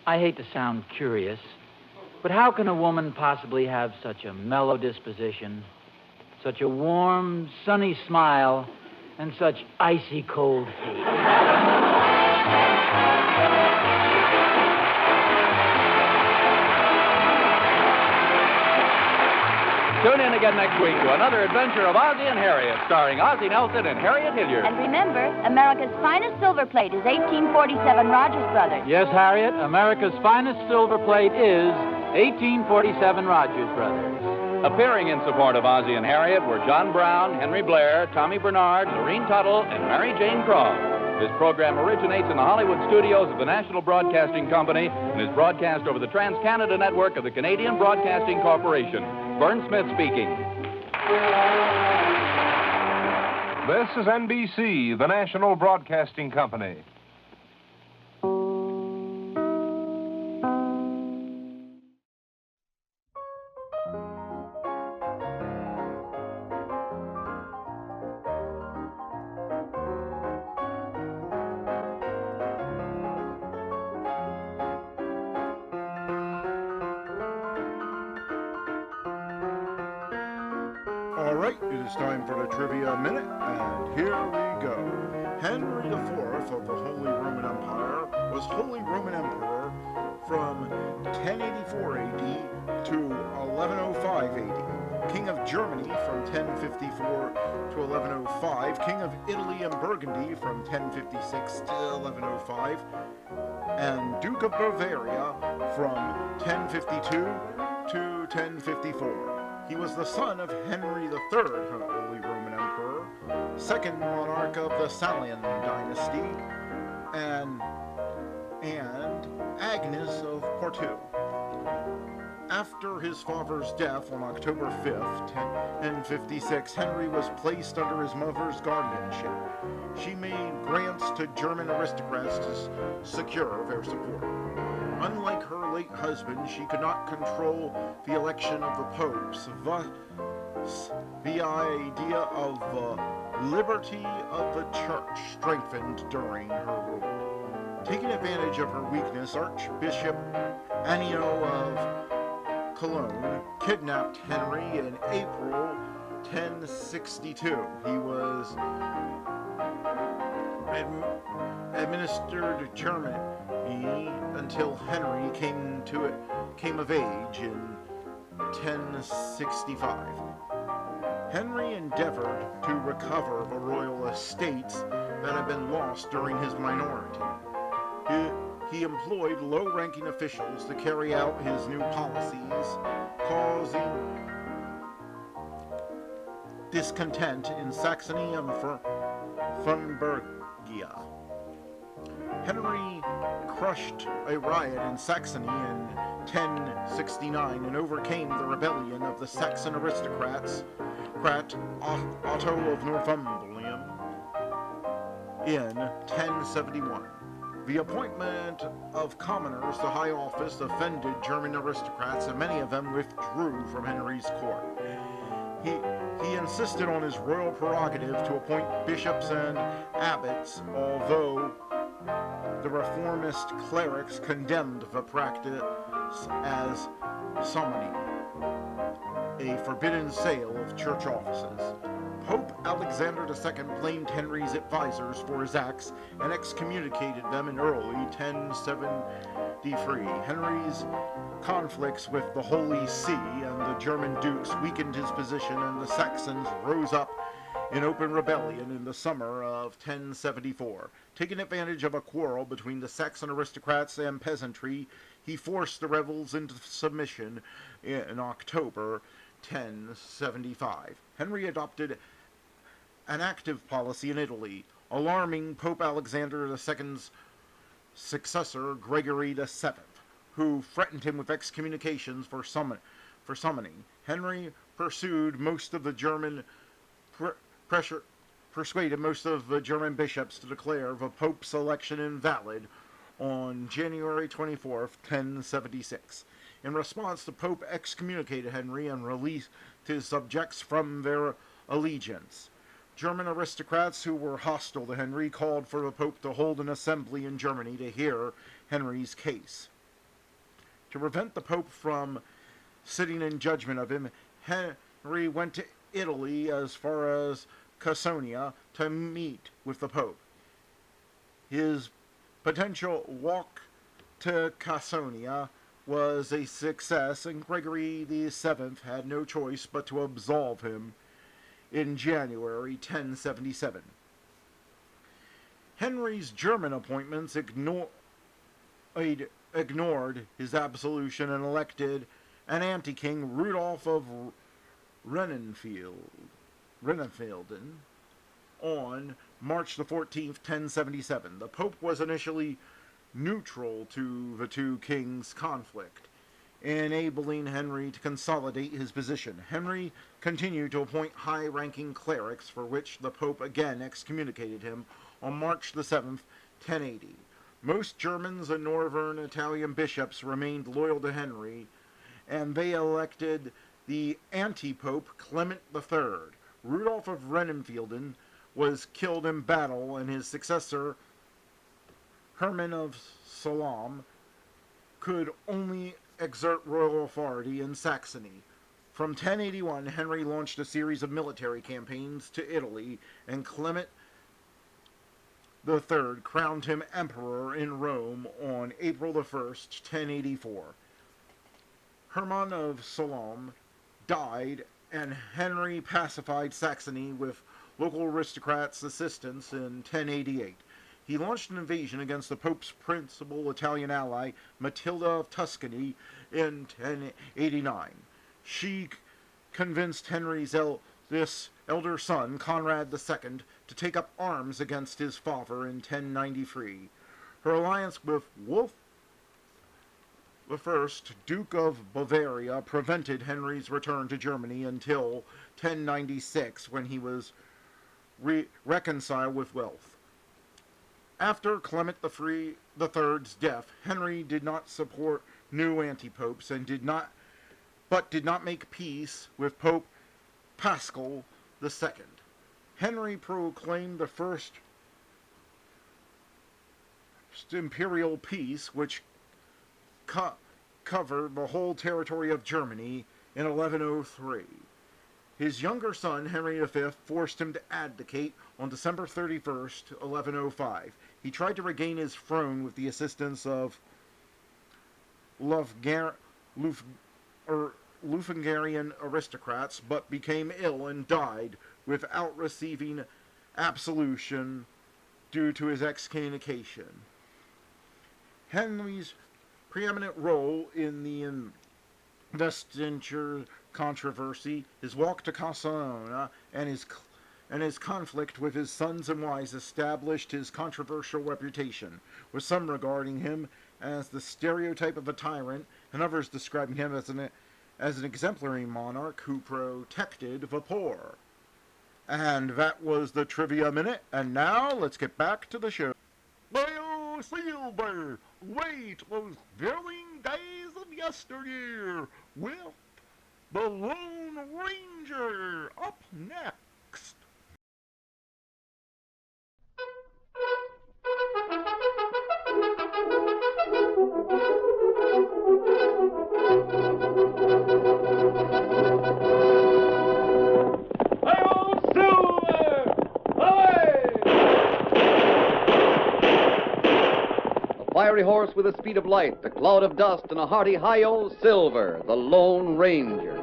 [SPEAKER 17] I hate to sound curious, but how can a woman possibly have such a mellow disposition, such a warm, sunny smile, and such icy cold feet?
[SPEAKER 24] Tune in again next week to another adventure of Ozzie and Harriet, starring Ozzie Nelson and Harriet Hilliard.
[SPEAKER 7] And remember, America's finest silver plate is 1847 Rogers Brothers.
[SPEAKER 17] Yes, Harriet, America's finest silver plate is 1847 Rogers Brothers.
[SPEAKER 24] Appearing in support of Ozzie and Harriet were John Brown, Henry Blair, Tommy Bernard, Lorene Tuttle, and Mary Jane Croft. This program originates in the Hollywood studios of the National Broadcasting Company and is broadcast over the Trans-Canada Network of the Canadian Broadcasting Corporation. Vern Smith speaking.
[SPEAKER 11] This is NBC, the National Broadcasting Company.
[SPEAKER 1] All right, it is time for the Trivia Minute, and here we go. Henry IV of the Holy Roman Empire was Holy Roman Emperor from 1084 AD to 1105 AD. King of Germany from 1054 to 1105. King of Italy and Burgundy from 1056 to 1105. And Duke of Bavaria from 1052 to 1054. He was the son of Henry III, Holy Roman Emperor, second monarch of the Salian dynasty, and Agnes of Poitou. After his father's death on October 5th, 1056, Henry was placed under his mother's guardianship. She made grants to German aristocrats to secure their support. Unlike her late husband, she could not control the election of the popes. Thus, the idea of the liberty of the church strengthened during her rule. Taking advantage of her weakness, Archbishop Annio of Cologne kidnapped Henry in April 1062. He was administered German until Henry came of age in 1065. Henry endeavored to recover the royal estates that had been lost during his minority. He employed low-ranking officials to carry out his new policies, causing discontent in Saxony and Thuringia. Henry crushed a riot in Saxony in 1069 and overcame the rebellion of the Saxon aristocrats, Otto of Northumberland, in 1071. The appointment of commoners to high office offended German aristocrats, and many of them withdrew from Henry's court. He insisted on his royal prerogative to appoint bishops and abbots, although the reformist clerics condemned the practice as simony, a forbidden sale of church offices. Pope Alexander II blamed Henry's advisors for his acts and excommunicated them in early 1073. Henry's conflicts with the Holy See and the German dukes weakened his position, and the Saxons rose up in open rebellion in the summer of 1074. Taking advantage of a quarrel between the Saxon aristocrats and peasantry, he forced the rebels into submission in October 1075. Henry adopted an active policy in Italy, alarming Pope Alexander II's successor, Gregory VII, who threatened him with excommunications for summoning. Henry persuaded most of the German bishops to declare the Pope's election invalid on January 24th, 1076. In response, the Pope excommunicated Henry and released his subjects from their allegiance. German aristocrats who were hostile to Henry called for the Pope to hold an assembly in Germany to hear Henry's case. To prevent the Pope from sitting in judgment of him, Henry went to Italy as far as Cassonia to meet with the Pope. His potential walk to Cassonia was a success, and Gregory VII had no choice but to absolve him in January 1077. Henry's German appointments ignored his absolution and elected an anti-king, Rudolph of Rennenfelden, on March the 14th, 1077. The Pope was initially neutral to the two kings' conflict, enabling Henry to consolidate his position. Henry continued to appoint high-ranking clerics, for which the Pope again excommunicated him on March the 7th, 1080. Most Germans and northern Italian bishops remained loyal to Henry, and they elected the anti-pope Clement III. Rudolph of Rennenfelden was killed in battle, and his successor, Hermann of Salem, could only exert royal authority in Saxony. From 1081, Henry launched a series of military campaigns to Italy, and Clement III crowned him emperor in Rome on April the 1st, 1084. Hermann of Salem died, and Henry pacified Saxony with local aristocrats' assistance in 1088. He launched an invasion against the Pope's principal Italian ally, Matilda of Tuscany, in 1089. She convinced Henry's elder son, Conrad II, to take up arms against his father in 1093. Her alliance with Wolf I, Duke of Bavaria, prevented Henry's return to Germany until 1096, when he was reconciled with Welf. After Clement III's death, Henry did not support new anti-popes and did not make peace with Pope Paschal II. Henry proclaimed the first imperial peace, which covered the whole territory of Germany, in 1103. His younger son, Henry V, forced him to abdicate on December 31st, 1105. He tried to regain his throne with the assistance of Lufengarian aristocrats, but became ill and died without receiving absolution due to his excommunication. Henry's preeminent role in the investiture controversy, his walk to Cassona, and his conflict with his sons and wives established his controversial reputation, with some regarding him as the stereotype of a tyrant, and others describing him as an exemplary monarch who protected the poor. And that was the Trivia Minute, and now let's get back to the show. Well, Silver, wait those thrilling days of yesteryear with the Lone Ranger up next.
[SPEAKER 3] Fiery horse with the speed of light, a cloud of dust, and a hearty hi-yo, Silver, the Lone Ranger.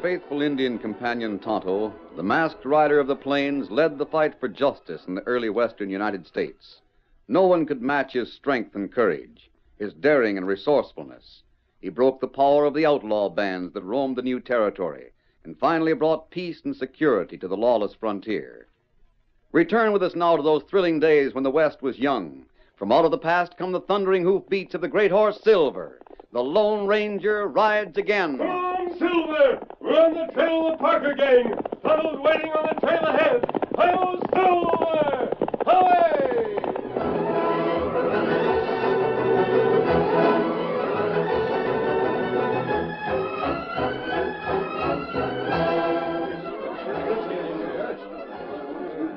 [SPEAKER 3] Faithful Indian companion Tonto, the masked rider of the plains, led the fight for justice in the early western United States. No one could match his strength and courage, his daring and resourcefulness. He broke the power of the outlaw bands that roamed the new territory and finally brought peace and security to the lawless frontier. Return with us now to those thrilling days when the West was young. From out of the past come the thundering hoofbeats of the great horse Silver. The Lone Ranger rides again.
[SPEAKER 19] Come on, Silver! We're on the trail of the Parker gang. Tunnel's waiting on the trail ahead. Hi-yo, Silver! Away!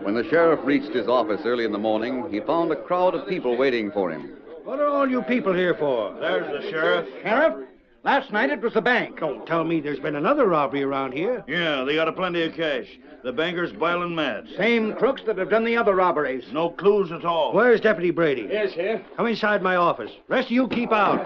[SPEAKER 3] When the sheriff reached his office early in the morning, he found a crowd of people waiting for him.
[SPEAKER 22] What are all you people here for?
[SPEAKER 19] There's the sheriff.
[SPEAKER 22] Sheriff? Last night it was the bank. Don't tell me there's been another robbery around here.
[SPEAKER 19] Yeah, they got a plenty of cash. The banker's boiling mad.
[SPEAKER 22] Same crooks that have done the other robberies.
[SPEAKER 19] No clues at all.
[SPEAKER 22] Where's Deputy Brady?
[SPEAKER 19] Yes, Sheriff.
[SPEAKER 22] Come inside my office. Rest of you keep out.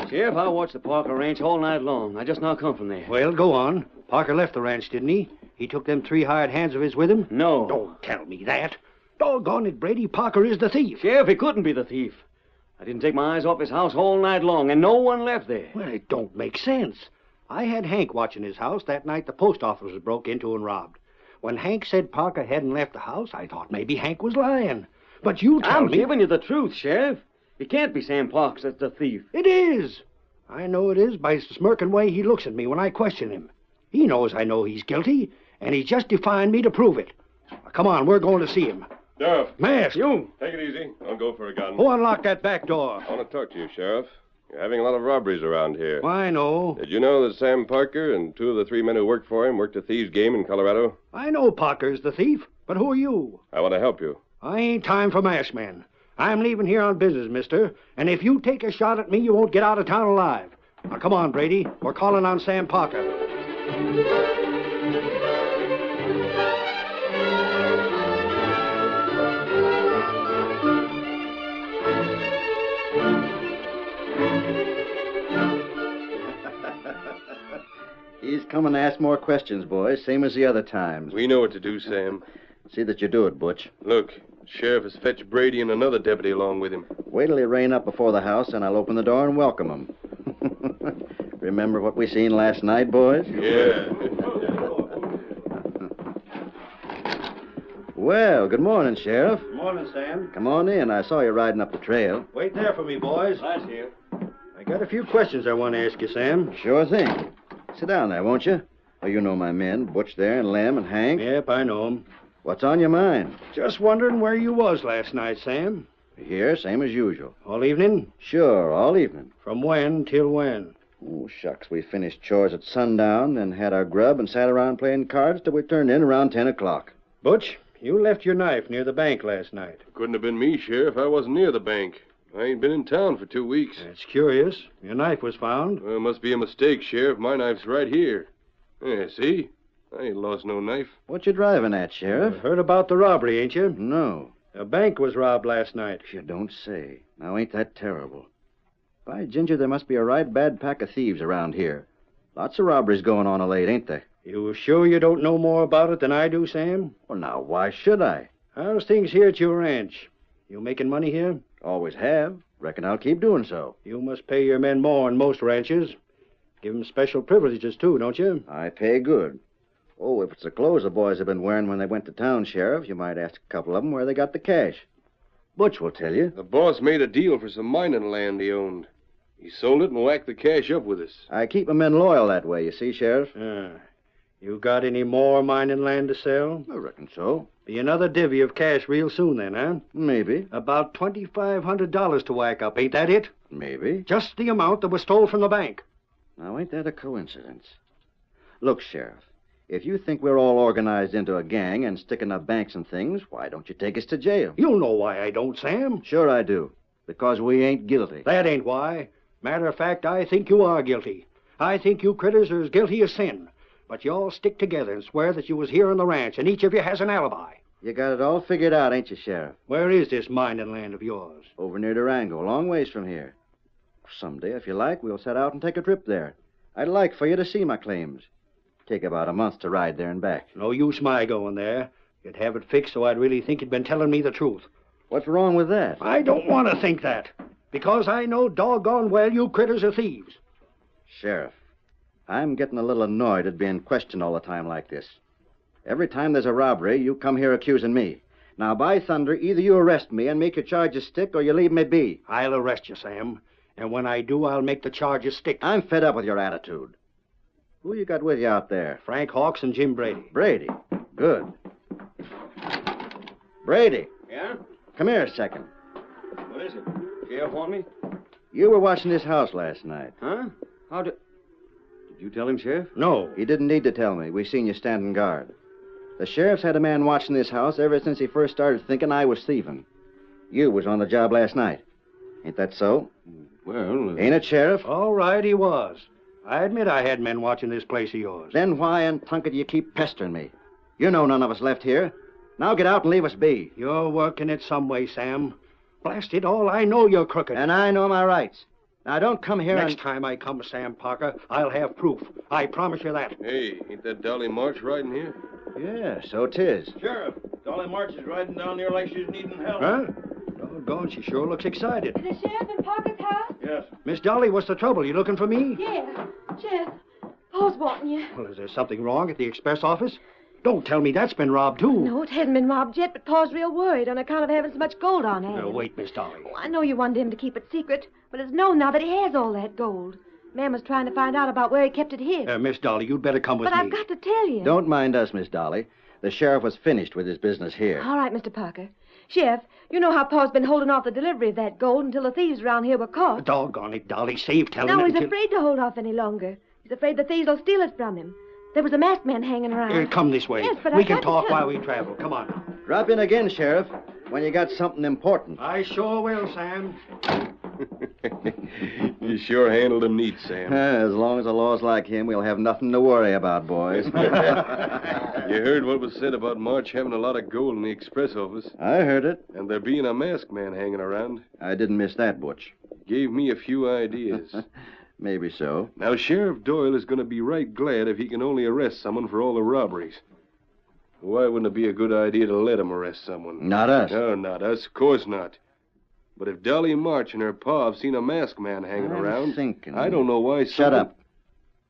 [SPEAKER 23] Sheriff, I watched the Parker Ranch all night long. I just now come from there.
[SPEAKER 22] Well, go on. Parker left the ranch, didn't he? He took them 3 hired hands of his with him?
[SPEAKER 23] No.
[SPEAKER 22] Don't tell me that. Doggone it, Brady, Parker is the thief.
[SPEAKER 23] Sheriff, he couldn't be the thief. I didn't take my eyes off his house all night long, and no one left there.
[SPEAKER 22] Well, it don't make sense. I had Hank watching his house that night the post office was broke into and robbed. When Hank said Parker hadn't left the house, I thought maybe Hank was lying. But you tell me...
[SPEAKER 23] I'm giving you the truth, Sheriff. It can't be Sam Parks that's the thief.
[SPEAKER 22] It is. I know it is by the smirking way he looks at me when I question him. He knows I know he's guilty, and he's just defying me to prove it. Come on, we're going to see him.
[SPEAKER 19] Sheriff.
[SPEAKER 22] Mask.
[SPEAKER 19] You. Take it easy. I'll go for a gun.
[SPEAKER 22] Who unlocked that back door?
[SPEAKER 19] I want to talk to you, Sheriff. You're having a lot of robberies around here.
[SPEAKER 22] I know.
[SPEAKER 19] Did you know that Sam Parker and two of the three men who worked for him worked a thieves' game in Colorado?
[SPEAKER 22] I know Parker's the thief, but who are you?
[SPEAKER 19] I want to help you.
[SPEAKER 22] I ain't time for masked men. I'm leaving here on business, mister, and if you take a shot at me, you won't get out of town alive. Now, come on, Brady. We're calling on Sam Parker.
[SPEAKER 5] He's coming to ask more questions, boys, same as the other times.
[SPEAKER 19] We know what to do, Sam.
[SPEAKER 5] See that you do it, Butch.
[SPEAKER 19] Look, Sheriff has fetched Brady and another deputy along with him.
[SPEAKER 5] Wait till he rein up before the house, and I'll open the door and welcome him. Remember what we seen last night, boys?
[SPEAKER 19] Yeah.
[SPEAKER 5] Well, good morning, Sheriff.
[SPEAKER 22] Good morning, Sam.
[SPEAKER 5] Come on in. I saw you riding up the trail.
[SPEAKER 22] Wait there for me, boys.
[SPEAKER 23] Nice here.
[SPEAKER 22] I got a few questions I want to ask you, Sam.
[SPEAKER 5] Sure thing. Sit down there, won't you? Oh, you know my men, Butch there, and Lem and Hank.
[SPEAKER 22] Yep, I know 'em.
[SPEAKER 5] What's on your mind?
[SPEAKER 22] Just wondering where you was last night, Sam.
[SPEAKER 5] Here, same as usual.
[SPEAKER 22] All evening?
[SPEAKER 5] Sure, all evening.
[SPEAKER 22] From when till when?
[SPEAKER 5] Oh, shucks. We finished chores at sundown, then had our grub and sat around playing cards till we turned in around 10 o'clock.
[SPEAKER 22] Butch, you left your knife near the bank last night.
[SPEAKER 19] Couldn't have been me, Sheriff. I wasn't near the bank. I ain't been in town for 2 weeks.
[SPEAKER 22] That's curious. Your knife was found.
[SPEAKER 19] Well, must be a mistake, Sheriff. My knife's right here. Yeah, see? I ain't lost no knife.
[SPEAKER 5] What you driving at, Sheriff?
[SPEAKER 22] You heard about the robbery, ain't you?
[SPEAKER 5] No.
[SPEAKER 22] A bank was robbed last night.
[SPEAKER 5] You don't say. Now, ain't that terrible? By ginger, there must be a right bad pack of thieves around here. Lots of robberies going on of late, ain't there?
[SPEAKER 22] You sure you don't know more about it than I do, Sam?
[SPEAKER 5] Well, now, why should I?
[SPEAKER 22] How's things here at your ranch? You making money here?
[SPEAKER 5] Always have. Reckon I'll keep doing so.
[SPEAKER 22] You must pay your men more in most ranches. Give them special privileges, too, don't you?
[SPEAKER 5] I pay good. Oh, if it's the clothes the boys have been wearing when they went to town, Sheriff, you might ask a couple of them where they got the cash. Butch will tell you.
[SPEAKER 19] The boss made a deal for some mining land he owned. He sold it and whacked the cash up with us.
[SPEAKER 5] I keep my men loyal that way, you see, Sheriff.
[SPEAKER 22] You got any more mining land to sell?
[SPEAKER 5] I reckon so.
[SPEAKER 22] Be another divvy of cash real soon then, huh?
[SPEAKER 5] Maybe.
[SPEAKER 22] About $2,500 to whack up, ain't that it?
[SPEAKER 5] Maybe.
[SPEAKER 22] Just the amount that was stole from the bank.
[SPEAKER 5] Now, ain't that a coincidence? Look, Sheriff, if you think we're all organized into a gang and sticking up banks and things, why don't you take us to jail?
[SPEAKER 22] You know why I don't, Sam.
[SPEAKER 5] Sure I do. Because we ain't guilty.
[SPEAKER 22] That ain't why. Matter of fact, I think you are guilty. I think you critters are as guilty as sin. But you all stick together and swear that you was here on the ranch, and each of you has an alibi.
[SPEAKER 5] You got it all figured out, ain't you, Sheriff?
[SPEAKER 22] Where is this mining land of yours?
[SPEAKER 5] Over near Durango, a long ways from here. Someday, if you like, we'll set out and take a trip there. I'd like for you to see my claims. Take about a month to ride there and back.
[SPEAKER 22] No use my going there. You'd have it fixed so I'd really think you'd been telling me the truth.
[SPEAKER 5] What's wrong with that?
[SPEAKER 22] I don't want to think that. Because I know doggone well you critters are thieves.
[SPEAKER 5] Sheriff, I'm getting a little annoyed at being questioned all the time like this. Every time there's a robbery, you come here accusing me. Now, by thunder, either you arrest me and make your charges stick, or you leave me be.
[SPEAKER 22] I'll arrest you, Sam. And when I do, I'll make the charges stick.
[SPEAKER 5] I'm fed up with your attitude. Who you got with you out there?
[SPEAKER 22] Frank Hawks and Jim Brady.
[SPEAKER 5] Brady? Good. Brady.
[SPEAKER 23] Yeah?
[SPEAKER 5] Come here a second.
[SPEAKER 23] What is it? Sheriff want me?
[SPEAKER 5] You were watching this house last night.
[SPEAKER 23] Huh? How did you tell him, Sheriff?
[SPEAKER 22] No.
[SPEAKER 5] He didn't need to tell me. We seen you standing guard. The sheriff's had a man watching this house ever since he first started thinking I was thieving. You was on the job last night. Ain't that so?
[SPEAKER 23] Well...
[SPEAKER 5] Ain't it, Sheriff?
[SPEAKER 22] All right, he was. I admit I had men watching this place of yours.
[SPEAKER 5] Then why in Tunket do you keep pestering me? You know none of us left here. Now get out and leave us be.
[SPEAKER 22] You're working it some way, Sam. Blast it all, I know you're crooked.
[SPEAKER 5] And I know my rights. Now, don't come here
[SPEAKER 22] Next time I come, Sam Parker, I'll have proof. I promise you that.
[SPEAKER 19] Hey, ain't that Dolly March riding here?
[SPEAKER 5] Yeah, so 'tis.
[SPEAKER 23] Sheriff, Dolly March is riding down there like she's needing help.
[SPEAKER 22] Huh? Doggone, she sure looks excited.
[SPEAKER 8] Is the sheriff in Parker's house?
[SPEAKER 23] Yes.
[SPEAKER 22] Miss Dolly, what's the trouble? You looking for me?
[SPEAKER 8] Yeah. Sheriff, Paul's wanting you.
[SPEAKER 22] Well, is there something wrong at the express office? Don't tell me that's been robbed, too.
[SPEAKER 8] No, it hasn't been robbed yet, but Paul's real worried on account of having so much gold on hand.
[SPEAKER 22] Now, wait, Miss Dolly.
[SPEAKER 8] Oh, I know you wanted him to keep it secret, but it's known now that he has all that gold. Man was trying to find out about where he kept it hid.
[SPEAKER 22] Miss Dolly, you'd better come with
[SPEAKER 8] but
[SPEAKER 22] me.
[SPEAKER 8] I've got to tell you.
[SPEAKER 5] Don't mind us, Miss Dolly. The sheriff was finished with his business here.
[SPEAKER 8] All right, Mr. Parker. Sheriff, you know how Pa's been holding off the delivery of that gold until the thieves around here were caught.
[SPEAKER 22] Doggone it, Dolly. Save telling
[SPEAKER 8] Now
[SPEAKER 22] it
[SPEAKER 8] he's
[SPEAKER 22] until...
[SPEAKER 8] afraid to hold off any longer. He's afraid the thieves will steal it from him. There was a masked man hanging around.
[SPEAKER 22] Come this way.
[SPEAKER 8] Yes, but
[SPEAKER 22] we
[SPEAKER 8] I
[SPEAKER 22] can
[SPEAKER 8] got to
[SPEAKER 22] talk
[SPEAKER 8] tell
[SPEAKER 22] while
[SPEAKER 8] you.
[SPEAKER 22] we travel. Come on now.
[SPEAKER 5] Drop in again, Sheriff, when you got something important.
[SPEAKER 22] I sure will, Sam.
[SPEAKER 2] You sure handled him neat, Sam.
[SPEAKER 5] As long as the law's like him, we'll have nothing to worry about, boys.
[SPEAKER 2] You heard what was said about March having a lot of gold in the express office.
[SPEAKER 5] I heard it.
[SPEAKER 2] And there being a masked man hanging around.
[SPEAKER 5] I didn't miss that, Butch.
[SPEAKER 2] Gave me a few ideas.
[SPEAKER 5] Maybe so.
[SPEAKER 2] Now, Sheriff Doyle is going to be right glad if he can only arrest someone for all the robberies. Why wouldn't it be a good idea to let him arrest someone?
[SPEAKER 5] Not us.
[SPEAKER 2] No, not us. Of course not. But if Dolly March and her pa have seen a masked man hanging around,
[SPEAKER 5] thinking.
[SPEAKER 2] I don't know why.
[SPEAKER 5] Shut up.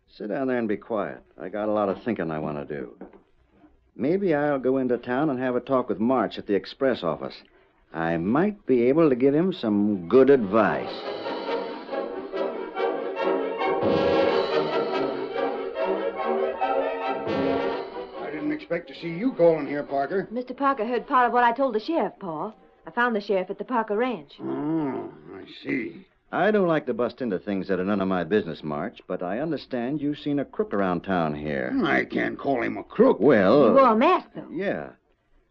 [SPEAKER 5] Sit down there and be quiet. I got a lot of thinking I want to do. Maybe I'll go into town and have a talk with March at the express office. I might be able to give him some good advice.
[SPEAKER 22] I didn't expect to see you calling here, Parker.
[SPEAKER 8] Mr. Parker heard part of what I told the sheriff, Pa. I found the sheriff at the Parker Ranch.
[SPEAKER 22] Oh, I see.
[SPEAKER 5] I don't like to bust into things that are none of my business, March, but I understand you've seen a crook around town here.
[SPEAKER 22] I can't call him a crook.
[SPEAKER 5] Well...
[SPEAKER 8] He wore a mask, though.
[SPEAKER 5] Yeah.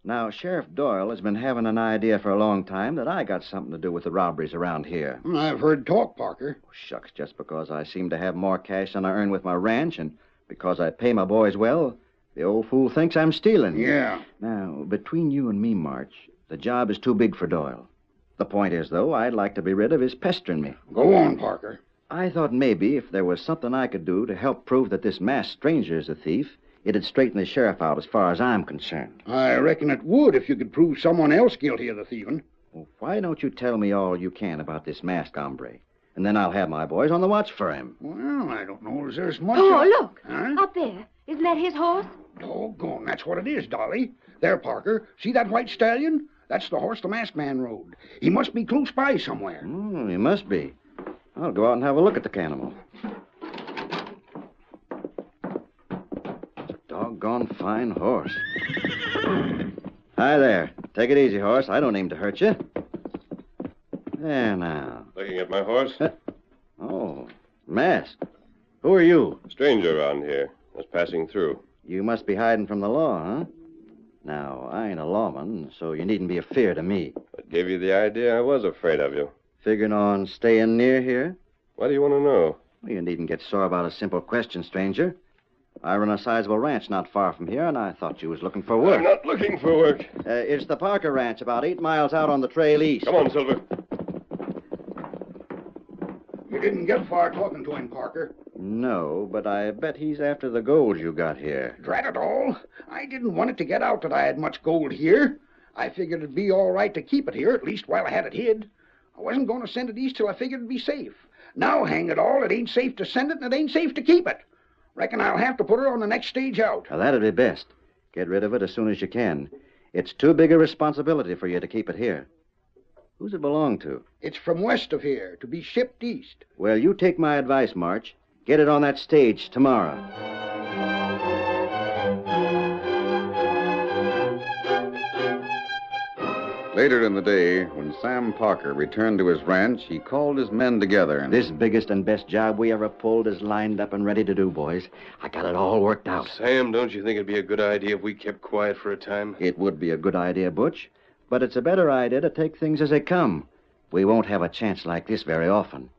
[SPEAKER 5] Now, Sheriff Doyle has been having an idea for a long time that I got something to do with the robberies around here.
[SPEAKER 22] I've heard talk, Parker.
[SPEAKER 5] Oh, shucks, just because I seem to have more cash than I earn with my ranch and because I pay my boys well, the old fool thinks I'm stealing.
[SPEAKER 22] Yeah.
[SPEAKER 5] Now, between you and me, March, the job is too big for Doyle. The point is, though, I'd like to be rid of his pestering me.
[SPEAKER 22] Go on, Parker.
[SPEAKER 5] I thought maybe if there was something I could do to help prove that this masked stranger is a thief, it'd straighten the sheriff out as far as I'm concerned.
[SPEAKER 22] I reckon it would if you could prove someone else guilty of the thieving.
[SPEAKER 5] Well, why don't you tell me all you can about this masked hombre? And then I'll have my boys on the watch for him.
[SPEAKER 22] Well, I don't know as there's much...
[SPEAKER 8] Oh, look.
[SPEAKER 22] Huh?
[SPEAKER 8] Up there. Isn't that his horse?
[SPEAKER 22] Doggone, that's what it is, Dolly. There, Parker. See that white stallion? That's the horse the masked man rode. He must be close by somewhere.
[SPEAKER 5] He must be. I'll go out and have a look at the animal. It's a doggone fine horse. Hi there. Take it easy, horse. I don't aim to hurt you. There now.
[SPEAKER 2] Looking at my horse?
[SPEAKER 5] Oh, masked. Who are you?
[SPEAKER 2] Stranger around here. Just passing through.
[SPEAKER 5] You must be hiding from the law, huh? Now, I ain't a lawman, so you needn't be afeard of me.
[SPEAKER 2] What gave you the idea I was afraid of you?
[SPEAKER 5] Figuring on staying near here?
[SPEAKER 2] What do you want to know?
[SPEAKER 5] Well, you needn't get sore about a simple question, stranger. I run a sizable ranch not far from here, and I thought you was looking for work.
[SPEAKER 2] I'm not looking for work.
[SPEAKER 5] It's the Parker Ranch, about 8 miles out on the trail east.
[SPEAKER 2] Come on, Silver.
[SPEAKER 22] You didn't get far talking to him, Parker.
[SPEAKER 5] No, but I bet he's after the gold you got here.
[SPEAKER 22] Drat it all. I didn't want it to get out that I had much gold here. I figured it'd be all right to keep it here, at least while I had it hid. I wasn't going to send it east till I figured it'd be safe. Now, hang it all, it ain't safe to send it, and it ain't safe to keep it. Reckon I'll have to put it on the next stage out.
[SPEAKER 5] Now, that'd be best. Get rid of it as soon as you can. It's too big a responsibility for you to keep it here. Who's it belong to?
[SPEAKER 22] It's from west of here, to be shipped east.
[SPEAKER 5] Well, you take my advice, March. Get it on that stage tomorrow.
[SPEAKER 3] Later in the day, when Sam Parker returned to his ranch, he called his men together and...
[SPEAKER 5] This biggest and best job we ever pulled is lined up and ready to do, boys. I got it all worked out.
[SPEAKER 2] Sam, don't you think it'd be a good idea if we kept quiet for a time?
[SPEAKER 5] It would be a good idea, Butch. But it's a better idea to take things as they come. We won't have a chance like this very often.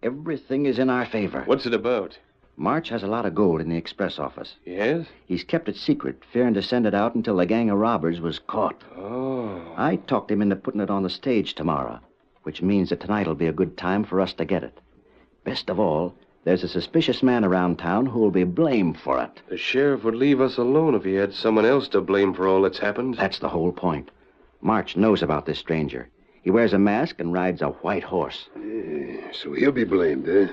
[SPEAKER 5] Everything is in our favor.
[SPEAKER 2] What's it about?
[SPEAKER 5] March has a lot of gold in the express office.
[SPEAKER 2] Yes?
[SPEAKER 5] He's kept it secret, fearing to send it out until the gang of robbers was caught.
[SPEAKER 2] Oh.
[SPEAKER 5] I talked him into putting it on the stage tomorrow, which means that tonight'll be a good time for us to get it. Best of all, there's a suspicious man around town who'll be blamed for it.
[SPEAKER 2] The sheriff would leave us alone if he had someone else to blame for all that's happened.
[SPEAKER 5] That's the whole point. March knows about this stranger. He wears a mask and rides a white horse.
[SPEAKER 2] So he'll be blamed, eh?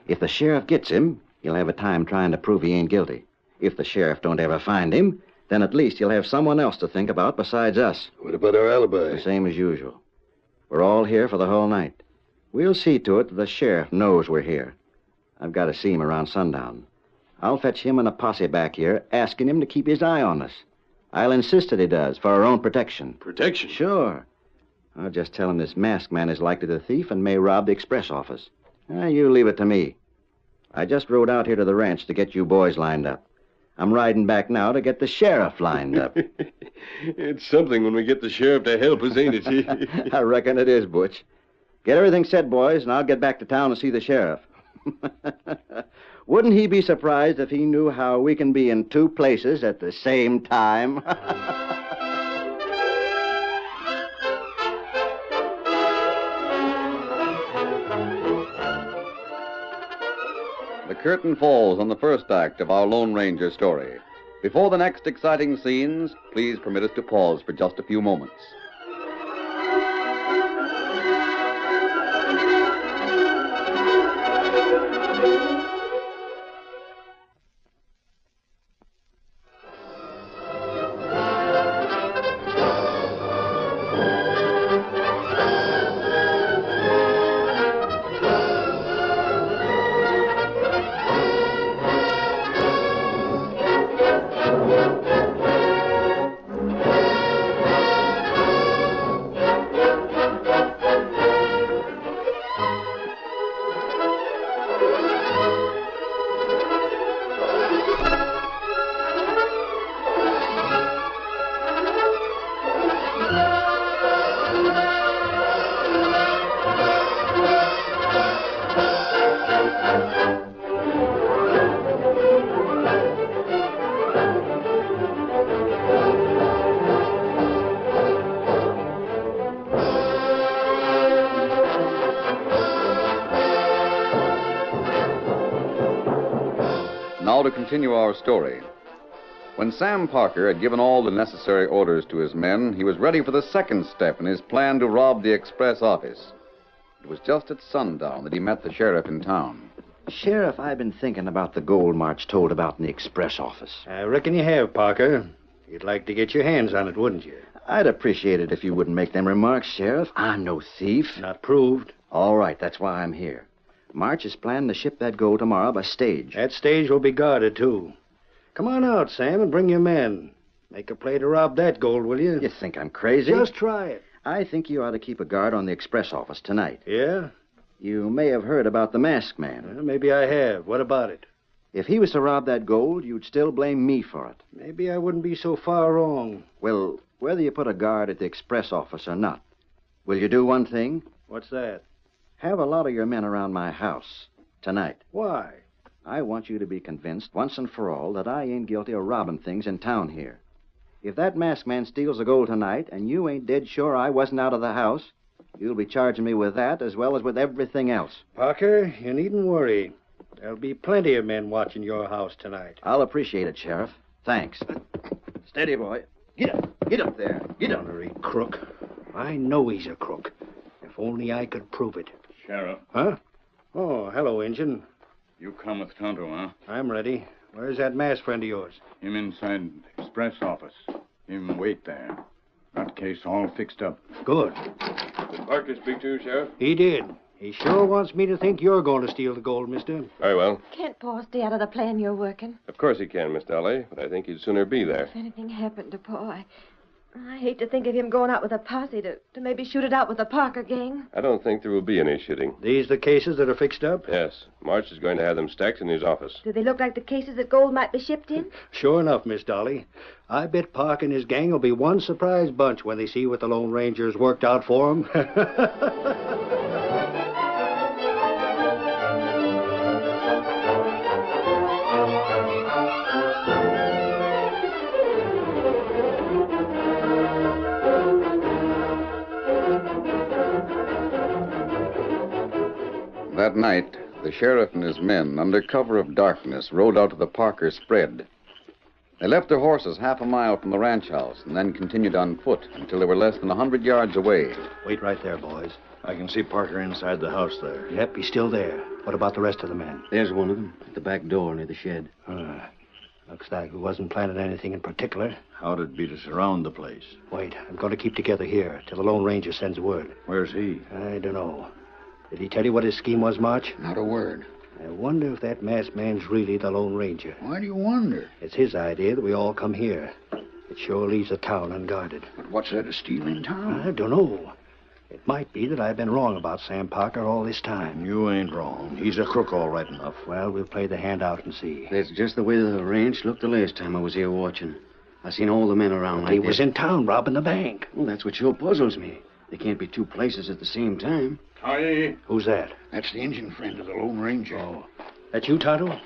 [SPEAKER 5] If the sheriff gets him, he'll have a time trying to prove he ain't guilty. If the sheriff don't ever find him, then at least he'll have someone else to think about besides us.
[SPEAKER 2] What about our alibi?
[SPEAKER 5] The same as usual. We're all here for the whole night. We'll see to it that the sheriff knows we're here. I've got to see him around sundown. I'll fetch him and a posse back here, asking him to keep his eye on us. I'll insist that he does, for our own protection.
[SPEAKER 2] Protection?
[SPEAKER 5] Sure. I'll just tell him this masked man is likely the thief and may rob the express office. You leave it to me. I just rode out here to the ranch to get you boys lined up. I'm riding back now to get the sheriff lined up.
[SPEAKER 2] It's something when we get the sheriff to help us, ain't it?
[SPEAKER 5] I reckon it is, Butch. Get everything set, boys, and I'll get back to town to see the sheriff. Wouldn't he be surprised if he knew how we can be in two places at the same time?
[SPEAKER 3] The curtain falls on the first act of our Lone Ranger story. Before the next exciting scenes, please permit us to pause for just a few moments. Now to continue our story. When Sam Parker had given all the necessary orders to his men, he was ready for the second step in his plan to rob the express office. It was just at sundown that he met the sheriff in town.
[SPEAKER 5] Sheriff, I've been thinking about the gold March told about in the express office.
[SPEAKER 15] I reckon you have, Parker. You'd like to get your hands on it, wouldn't you?
[SPEAKER 5] I'd appreciate it if you wouldn't make them remarks, Sheriff. I'm no thief.
[SPEAKER 15] Not proved.
[SPEAKER 5] All right, that's why I'm here. March is planning to ship that gold tomorrow by stage.
[SPEAKER 15] That stage will be guarded, too. Come on out, Sam, and bring your men. Make a play to rob that gold, will you?
[SPEAKER 5] You think I'm crazy?
[SPEAKER 15] Just try it.
[SPEAKER 5] I think you ought to keep a guard on the express office tonight.
[SPEAKER 15] Yeah?
[SPEAKER 5] You may have heard about the masked man.
[SPEAKER 15] Well, maybe I have. What about it?
[SPEAKER 5] If he was to rob that gold, you'd still blame me for it.
[SPEAKER 15] Maybe I wouldn't be so far wrong.
[SPEAKER 5] Well, whether you put a guard at the express office or not, will you do one thing?
[SPEAKER 15] What's that?
[SPEAKER 5] Have a lot of your men around my house tonight.
[SPEAKER 15] Why?
[SPEAKER 5] I want you to be convinced once and for all that I ain't guilty of robbing things in town here. If that masked man steals the gold tonight and you ain't dead sure I wasn't out of the house, you'll be charging me with that as well as with everything else.
[SPEAKER 15] Parker, you needn't worry. There'll be plenty of men watching your house tonight.
[SPEAKER 5] I'll appreciate it, Sheriff. Thanks. Steady, boy. Get up. Get up there. Get up.
[SPEAKER 15] Honorary crook. I know he's a crook. If only I could prove it.
[SPEAKER 4] Sheriff.
[SPEAKER 15] Huh? Oh, hello, Injun.
[SPEAKER 4] You come with Cantor, huh?
[SPEAKER 15] I'm ready. Where's that masked friend of yours?
[SPEAKER 4] Him inside the express office. Him wait there. That case all fixed up.
[SPEAKER 15] Good.
[SPEAKER 2] Did Parker speak to you, Sheriff?
[SPEAKER 15] He did. He sure wants me to think you're going to steal the gold, mister.
[SPEAKER 2] Very well.
[SPEAKER 8] Can't Paul stay out of the plan you're working?
[SPEAKER 2] Of course he can, Miss Dolly, but I think he'd sooner be there.
[SPEAKER 8] If anything happened to Paul, I hate to think of him going out with a posse to maybe shoot it out with the Parker gang.
[SPEAKER 2] I don't think there will be any shooting.
[SPEAKER 15] These the cases that are fixed up?
[SPEAKER 2] Yes. March is going to have them stacked in his office.
[SPEAKER 8] Do they look like the cases that gold might be shipped in?
[SPEAKER 15] Sure enough, Miss Dolly. I bet Parker and his gang will be one surprise bunch when they see what the Lone Ranger's worked out for them.
[SPEAKER 3] That night, the sheriff and his men, under cover of darkness, rode out to the Parker spread. They left their horses half a mile from the ranch house and then continued on foot until they were less than 100 yards away.
[SPEAKER 15] Wait right there, boys.
[SPEAKER 23] I can see Parker inside the house there.
[SPEAKER 15] Yep, he's still there. What about the rest of the men?
[SPEAKER 23] There's one of them at the back door near the shed.
[SPEAKER 15] Looks like we wasn't planning anything in particular.
[SPEAKER 23] How'd it be to surround the place?
[SPEAKER 15] Wait, I'm going to keep together here till the Lone Ranger sends word.
[SPEAKER 23] Where's he?
[SPEAKER 15] I don't know. Did he tell you what his scheme was, March?
[SPEAKER 22] Not a word.
[SPEAKER 15] I wonder if that masked man's really the Lone Ranger.
[SPEAKER 22] Why do you wonder?
[SPEAKER 15] It's his idea that we all come here.
[SPEAKER 9] It sure leaves the town unguarded.
[SPEAKER 22] But what's there to steal in town?
[SPEAKER 9] I don't know. It might be that I've been wrong about Sam Parker all this time.
[SPEAKER 22] You ain't wrong. He's a crook all right enough.
[SPEAKER 9] Well, we'll play the hand out and see.
[SPEAKER 23] That's just the way the ranch looked the last time I was here watching. I seen all the men around like
[SPEAKER 9] He was in town robbing the bank.
[SPEAKER 23] Well, that's what sure puzzles me. They can't be two places at the same time.
[SPEAKER 4] Hi.
[SPEAKER 9] Who's that?
[SPEAKER 22] That's the Indian friend of the Lone Ranger.
[SPEAKER 9] Oh. That you, Tonto?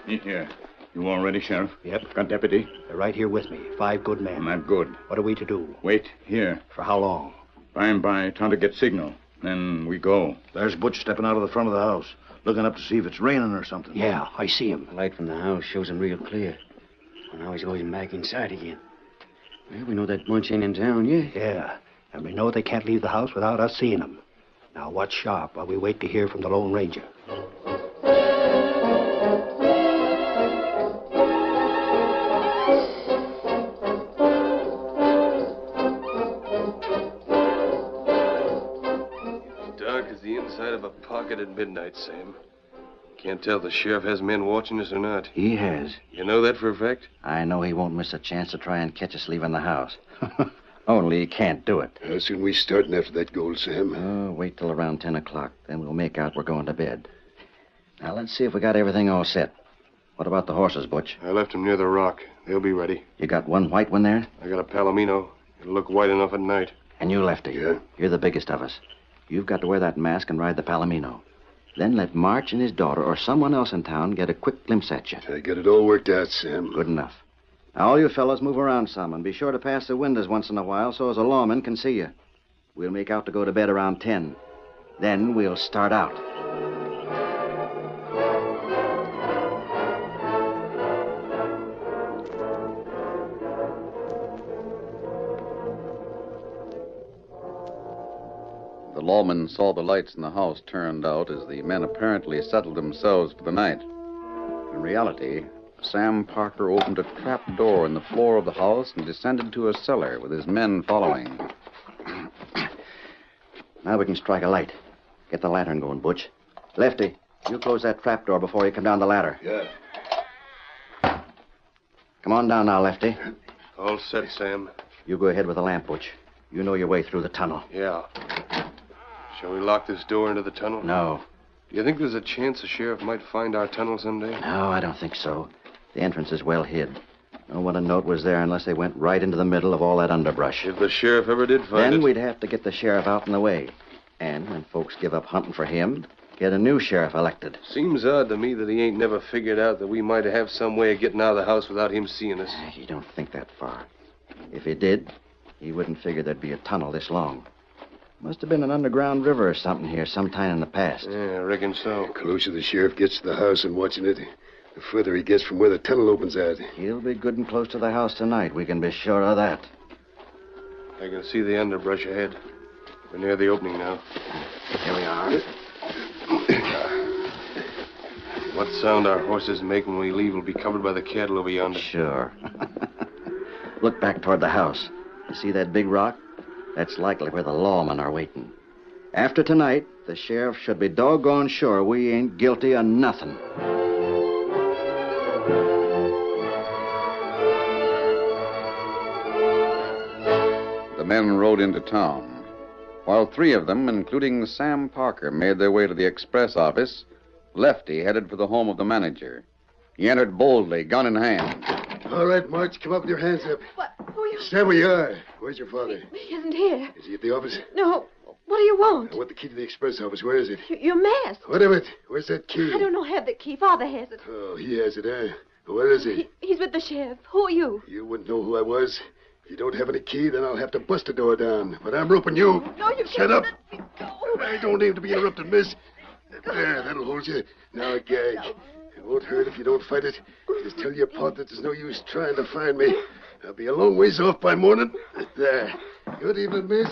[SPEAKER 4] Here. You all ready, Sheriff?
[SPEAKER 9] Yep.
[SPEAKER 4] Got deputy?
[SPEAKER 9] They're right here with me. 5 good men.
[SPEAKER 4] Not good.
[SPEAKER 9] What are we to do?
[SPEAKER 4] Wait here.
[SPEAKER 9] For how long?
[SPEAKER 4] By and by, Tonto get signal. Then we go.
[SPEAKER 22] There's Butch stepping out of the front of the house, looking up to see if it's raining or something.
[SPEAKER 9] Yeah, I see him.
[SPEAKER 23] The light from the house shows him real clear. Well, now he's going back inside again. Well, we know that bunch ain't in town yet.
[SPEAKER 9] Yeah, and we know they can't leave the house without us seeing them. Now, watch sharp while we wait to hear from the Lone Ranger.
[SPEAKER 2] Inside of a pocket at midnight, Sam. Can't tell if the sheriff has men watching us or not.
[SPEAKER 5] He has.
[SPEAKER 2] You know that for a fact?
[SPEAKER 5] I know he won't miss a chance to try and catch us leaving the house. Only he can't do it.
[SPEAKER 22] How soon we starting after that gold, Sam?
[SPEAKER 5] Oh, wait till around 10 o'clock. Then we'll make out we're going to bed. Now, let's see if we got everything all set. What about the horses, Butch?
[SPEAKER 2] I left them near the rock. They'll be ready.
[SPEAKER 5] You got one white one there?
[SPEAKER 2] I got a palomino. It'll look white enough at night.
[SPEAKER 5] And you, Lefty?
[SPEAKER 22] Yeah?
[SPEAKER 5] You're the biggest of us. You've got to wear that mask and ride the palomino. Then let March and his daughter or someone else in town get a quick glimpse at you.
[SPEAKER 22] I got it all worked out, Sam.
[SPEAKER 5] Good enough. Now, all you fellas move around some and be sure to pass the windows once in a while so as a lawman can see you. We'll make out to go to bed around 10. Then we'll start out.
[SPEAKER 3] The lawman saw the lights in the house turned out as the men apparently settled themselves for the night. In reality, Sam Parker opened a trap door in the floor of the house and descended to a cellar with his men following.
[SPEAKER 5] Now we can strike a light. Get the lantern going, Butch. Lefty, you close that trap door before you come down the ladder.
[SPEAKER 22] Yeah.
[SPEAKER 5] Come on down now, Lefty.
[SPEAKER 2] All set, Sam.
[SPEAKER 5] You go ahead with the lamp, Butch. You know your way through the tunnel.
[SPEAKER 2] Yeah. Shall we lock this door into the tunnel?
[SPEAKER 5] No.
[SPEAKER 2] Do you think there's a chance the sheriff might find our tunnel someday?
[SPEAKER 5] No, I don't think so. The entrance is well hid. No one to know it was there unless they went right into the middle of all that underbrush.
[SPEAKER 2] If the sheriff ever did find it...
[SPEAKER 5] Then we'd have to get the sheriff out in the way. And when folks give up hunting for him, get a new sheriff elected.
[SPEAKER 2] Seems odd to me that he ain't never figured out that we might have some way of getting out of the house without him seeing us.
[SPEAKER 5] You don't think that far. If he did, he wouldn't figure there'd be a tunnel this long. Must have been an underground river or something here sometime in the past.
[SPEAKER 2] Yeah, I reckon so.
[SPEAKER 22] The closer the sheriff gets to the house and watching it, the further he gets from where the tunnel opens out.
[SPEAKER 5] He'll be good and close to the house tonight. We can be sure of that.
[SPEAKER 2] I can see the underbrush ahead. We're near the opening now.
[SPEAKER 5] Here we are.
[SPEAKER 2] What sound our horses make when we leave will be covered by the cattle over yonder.
[SPEAKER 5] Sure. Look back toward the house. You see that big rock? That's likely where the lawmen are waiting. After tonight, the sheriff should be doggone sure we ain't guilty of nothing.
[SPEAKER 3] The men rode into town. While 3 of them, including Sam Parker, made their way to the express office, Lefty headed for the home of the manager. He entered boldly, gun in hand.
[SPEAKER 22] All right, March, come up with your hands up.
[SPEAKER 8] What? Who are you?
[SPEAKER 22] Stand where you are. Where's your father?
[SPEAKER 8] He isn't here.
[SPEAKER 22] Is he at the office?
[SPEAKER 8] No. What do you want?
[SPEAKER 22] I want the key to the express office. Where is it?
[SPEAKER 8] Your mask.
[SPEAKER 22] What of it? Where's that key?
[SPEAKER 8] I don't know. Have the key. Father has it.
[SPEAKER 22] Oh, he has it, eh? Where is he?
[SPEAKER 8] He's with the sheriff. Who are you?
[SPEAKER 22] You wouldn't know who I was. If you don't have any key, then I'll have to bust the door down. But I'm roping you.
[SPEAKER 8] No, you
[SPEAKER 22] Shut
[SPEAKER 8] can't.
[SPEAKER 22] up.
[SPEAKER 8] Let me go.
[SPEAKER 22] I don't aim to be interrupted, miss. There, that'll hold you. Now a gag. It won't hurt if you don't fight it. Just tell your pop that there's no use trying to find me. I'll be a long ways off by morning. There. Good evening, miss.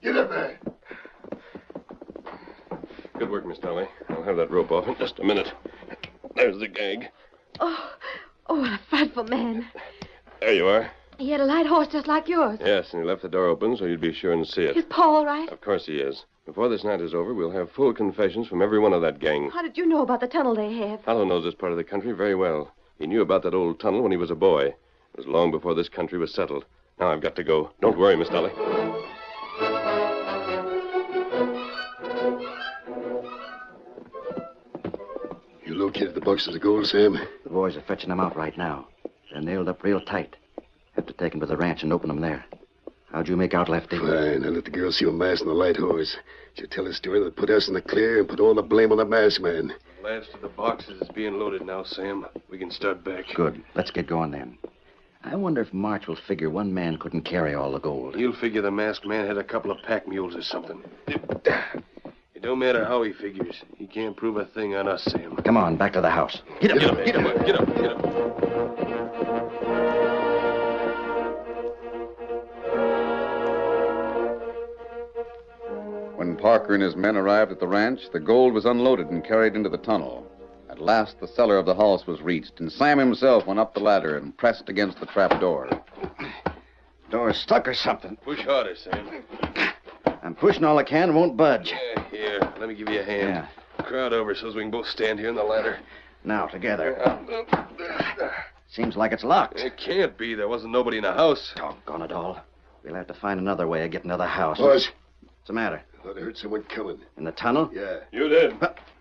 [SPEAKER 22] Get up there.
[SPEAKER 2] Good work, Miss Dolly. I'll have that rope off in just a minute. There's the gag.
[SPEAKER 8] Oh, what a frightful man.
[SPEAKER 2] There you are.
[SPEAKER 8] He had a light horse just like yours.
[SPEAKER 2] Yes, and he left the door open so you'd be sure and see it.
[SPEAKER 8] Is Paul all right?
[SPEAKER 2] Of course he is. Before this night is over, we'll have full confessions from every one of that gang.
[SPEAKER 8] How did you know about the tunnel they have?
[SPEAKER 2] Philo knows this part of the country very well. He knew about that old tunnel when he was a boy. It was long before this country was settled. Now I've got to go. Don't worry, Miss Dolly.
[SPEAKER 10] You located the boxes of gold, Sam?
[SPEAKER 5] The boys are fetching them out right now. They're nailed up real tight. Have to take them to the ranch and open them there. How'd you make out, Lefty?
[SPEAKER 10] Fine. I let the girl see a mask on the light horse. She'll tell a story that'll put us in the clear and put all the blame on the masked man.
[SPEAKER 2] The last of the boxes is being loaded now, Sam. We can start back.
[SPEAKER 5] Good. Let's get going then. I wonder if March will figure one man couldn't carry all the gold.
[SPEAKER 2] He'll figure the masked man had a couple of pack mules or something. It don't matter how he figures. He can't prove a thing on us, Sam.
[SPEAKER 5] Come on, back to the house. Get up.
[SPEAKER 2] Get up. Get up. Get up.
[SPEAKER 3] When Parker and his men arrived at the ranch, the gold was unloaded and carried into the tunnel. At last, the cellar of the house was reached, and Sam himself went up the ladder and pressed against the trap door.
[SPEAKER 5] Door's stuck or something.
[SPEAKER 2] Push harder, Sam.
[SPEAKER 5] I'm pushing all I can, won't budge.
[SPEAKER 2] Yeah, here. Let me give you a hand.
[SPEAKER 5] Yeah.
[SPEAKER 2] Crowd over so we can both stand here on the ladder.
[SPEAKER 5] Now, together. Seems like it's locked.
[SPEAKER 2] It can't be. There wasn't nobody in the house.
[SPEAKER 5] Doggone it all. We'll have to find another way of getting to the house.
[SPEAKER 10] Boss.
[SPEAKER 5] What's the matter?
[SPEAKER 10] I thought I heard someone coming.
[SPEAKER 5] In the tunnel?
[SPEAKER 10] Yeah.
[SPEAKER 2] You did.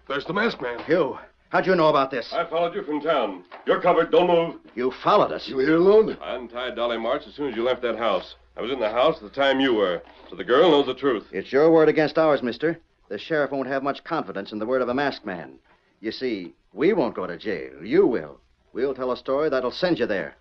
[SPEAKER 2] There's the masked man.
[SPEAKER 5] You. How'd you know about this?
[SPEAKER 2] I followed you from town. You're covered. Don't move.
[SPEAKER 5] You followed us.
[SPEAKER 10] You were here alone?
[SPEAKER 2] I untied Dolly March as soon as you left that house. I was in the house at the time you were, so the girl knows the truth.
[SPEAKER 5] It's your word against ours, mister. The sheriff won't have much confidence in the word of a masked man. You see, we won't go to jail. You will. We'll tell a story that'll send you there.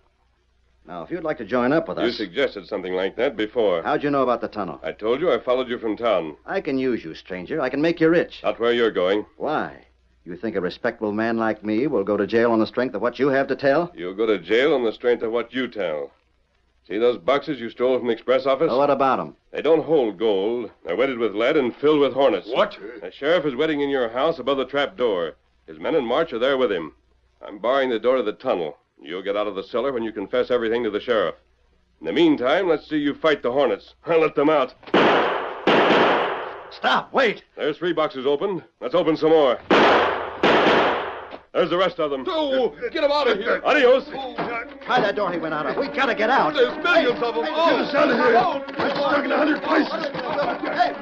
[SPEAKER 5] Now, if you'd like to join up with us...
[SPEAKER 2] You suggested something like that before.
[SPEAKER 5] How'd you know about the tunnel?
[SPEAKER 2] I told you I followed you from town.
[SPEAKER 5] I can use you, stranger. I can make you rich.
[SPEAKER 2] Not where you're going.
[SPEAKER 5] Why? You think a respectable man like me will go to jail on the strength of what you have to tell?
[SPEAKER 2] You'll go to jail on the strength of what you tell. See those boxes you stole from the express office?
[SPEAKER 5] Well, what about them?
[SPEAKER 2] They don't hold gold. They're wetted with lead and filled with hornets.
[SPEAKER 10] What?
[SPEAKER 2] The sheriff is waiting in your house above the trap door. His men in March are there with him. I'm barring the door to the tunnel. You'll get out of the cellar when you confess everything to the sheriff. In the meantime, let's see you fight the hornets. I'll let them out.
[SPEAKER 5] Stop! Wait!
[SPEAKER 2] There's 3 boxes opened. Let's open some more. There's the rest of them.
[SPEAKER 10] Oh, get him out of here.
[SPEAKER 2] Adios.
[SPEAKER 5] Try that door he went out of. We gotta get out.
[SPEAKER 10] There's millions of them. Get us out of here. I'm stuck in 100 places.
[SPEAKER 5] Hey,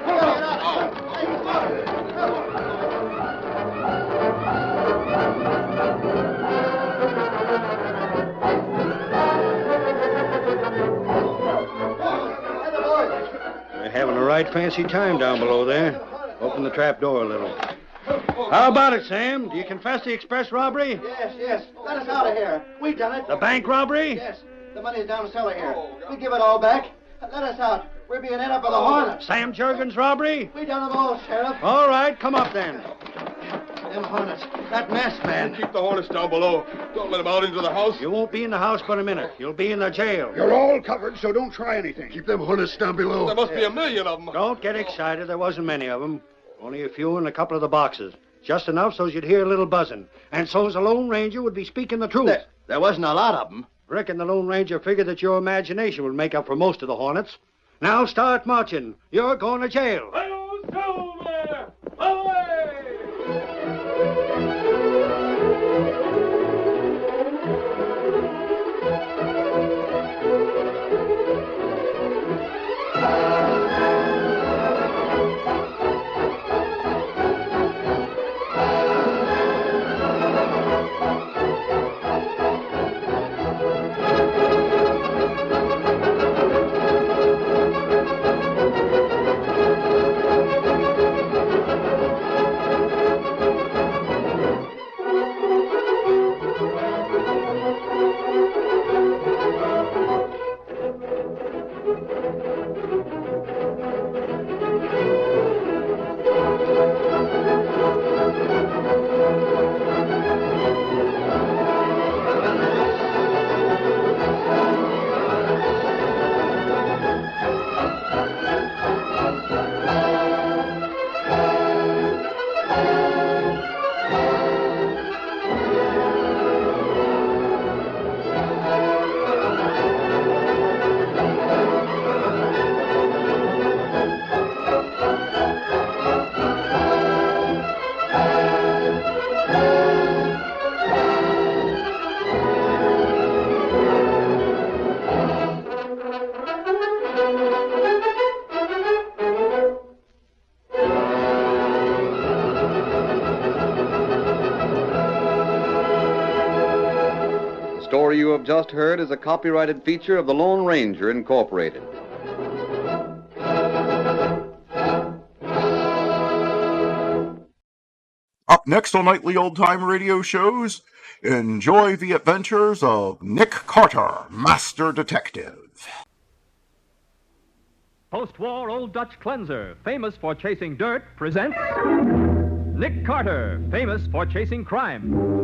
[SPEAKER 9] They're having a right fancy time down below there. Open the trap door a little. How about it, Sam? Do you confess the express robbery?
[SPEAKER 5] Yes. Let us out of here. We done it.
[SPEAKER 9] The bank robbery?
[SPEAKER 5] Yes. The money's down the cellar here. We give it all back. Let us out. We're being hit up by the Hornets.
[SPEAKER 9] Sam Jurgens' robbery?
[SPEAKER 5] We done them all, Sheriff.
[SPEAKER 9] All right, come up then.
[SPEAKER 5] Them Hornets. That masked man.
[SPEAKER 2] Keep the hornets down below. Don't let them out into the house.
[SPEAKER 9] You won't be in the house but a minute. You'll be in the jail.
[SPEAKER 10] You're all covered, so don't try anything. Keep them hornets down below.
[SPEAKER 2] There must be a million of them.
[SPEAKER 9] Don't get excited. There wasn't many of them. Only a few in a couple of the boxes. Just enough so's you'd hear a little buzzing. And so's the Lone Ranger would be speaking the truth.
[SPEAKER 5] There wasn't a lot of them.
[SPEAKER 9] Reckon the Lone Ranger figured that your imagination would make up for most of the hornets. Now start marching. You're going to jail.
[SPEAKER 19] Silver! Away!
[SPEAKER 3] just heard is a copyrighted feature of the Lone Ranger, Incorporated.
[SPEAKER 1] Up next on Nightly Old Time Radio Shows, enjoy the adventures of Nick Carter, Master Detective.
[SPEAKER 12] Post-war Old Dutch cleanser, famous for chasing dirt, presents Nick Carter, famous for chasing crime.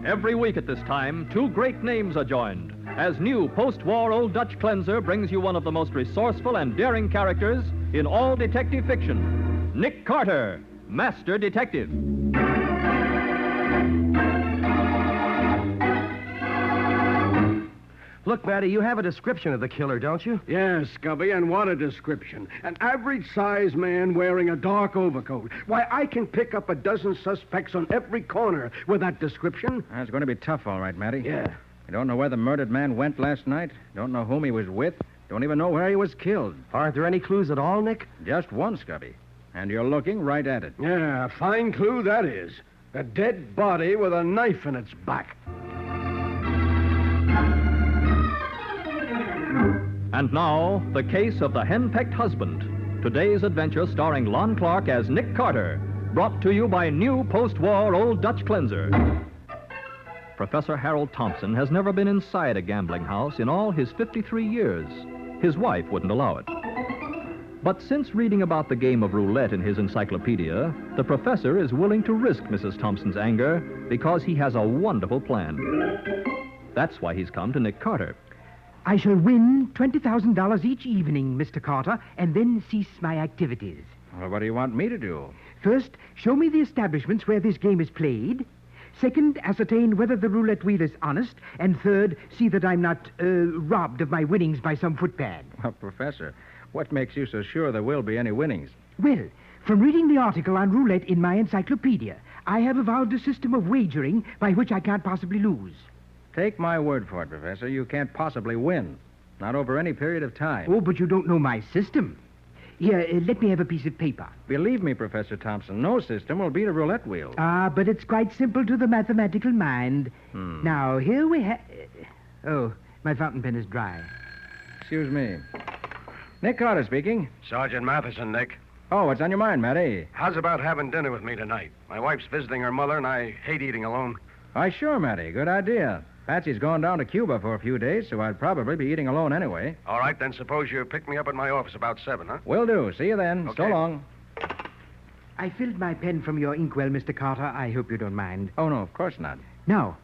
[SPEAKER 12] Every week at this time, two great names are joined, as new post-war Old Dutch cleanser brings you one of the most resourceful and daring characters in all detective fiction, Nick Carter, Master Detective.
[SPEAKER 13] Look, Matty, you have a description of the killer, don't you?
[SPEAKER 16] Yes, Scubby, and what a description. An average-sized man wearing a dark overcoat. Why, I can pick up a dozen suspects on every corner with that description.
[SPEAKER 20] That's going to be tough, all right, Matty.
[SPEAKER 16] Yeah.
[SPEAKER 20] You don't know where the murdered man went last night. Don't know whom he was with. Don't even know where he was killed.
[SPEAKER 13] Aren't there any clues at all, Nick?
[SPEAKER 20] Just one, Scubby. And you're looking right at it.
[SPEAKER 16] Yeah, a fine clue that is. A dead body with a knife in its back.
[SPEAKER 12] And now, the case of the henpecked husband. Today's adventure starring Lon Clark as Nick Carter, brought to you by new post-war Old Dutch cleanser. Professor Harold Thompson has never been inside a gambling house in all his 53 years. His wife wouldn't allow it. But since reading about the game of roulette in his encyclopedia, the professor is willing to risk Mrs. Thompson's anger because he has a wonderful plan. That's why he's come to Nick Carter.
[SPEAKER 25] I shall win $20,000 each evening, Mr. Carter, and then cease my activities.
[SPEAKER 20] Well, what do you want me to do?
[SPEAKER 25] First, show me the establishments where this game is played. Second, ascertain whether the roulette wheel is honest. And third, see that I'm not robbed of my winnings by some footpad.
[SPEAKER 20] Well, Professor, what makes you so sure there will be any winnings?
[SPEAKER 25] Well, from reading the article on roulette in my encyclopedia, I have evolved a system of wagering by which I can't possibly lose.
[SPEAKER 20] Take my word for it, Professor. You can't possibly win. Not over any period of time.
[SPEAKER 25] Oh, but you don't know my system. Here, let me have a piece of paper.
[SPEAKER 20] Believe me, Professor Thompson, no system will beat a roulette wheel.
[SPEAKER 25] Ah, but it's quite simple to the mathematical mind. Now, here we have... Oh, my fountain pen is dry.
[SPEAKER 20] Excuse me. Nick Carter speaking.
[SPEAKER 13] Sergeant Matheson, Nick.
[SPEAKER 20] Oh, what's on your mind, Matty?
[SPEAKER 13] How's about having dinner with me tonight? My wife's visiting her mother, and I hate eating alone.
[SPEAKER 20] Why, sure, Matty. Good idea. Patsy's gone down to Cuba for a few days, so I'd probably be eating alone anyway.
[SPEAKER 13] All right, then suppose you pick me up at my office about 7, huh?
[SPEAKER 20] Will do. See you then.
[SPEAKER 13] Okay.
[SPEAKER 20] So long.
[SPEAKER 25] I filled my pen from your inkwell, Mr. Carter. I hope you don't mind.
[SPEAKER 20] Oh, no, of course not.
[SPEAKER 25] Now,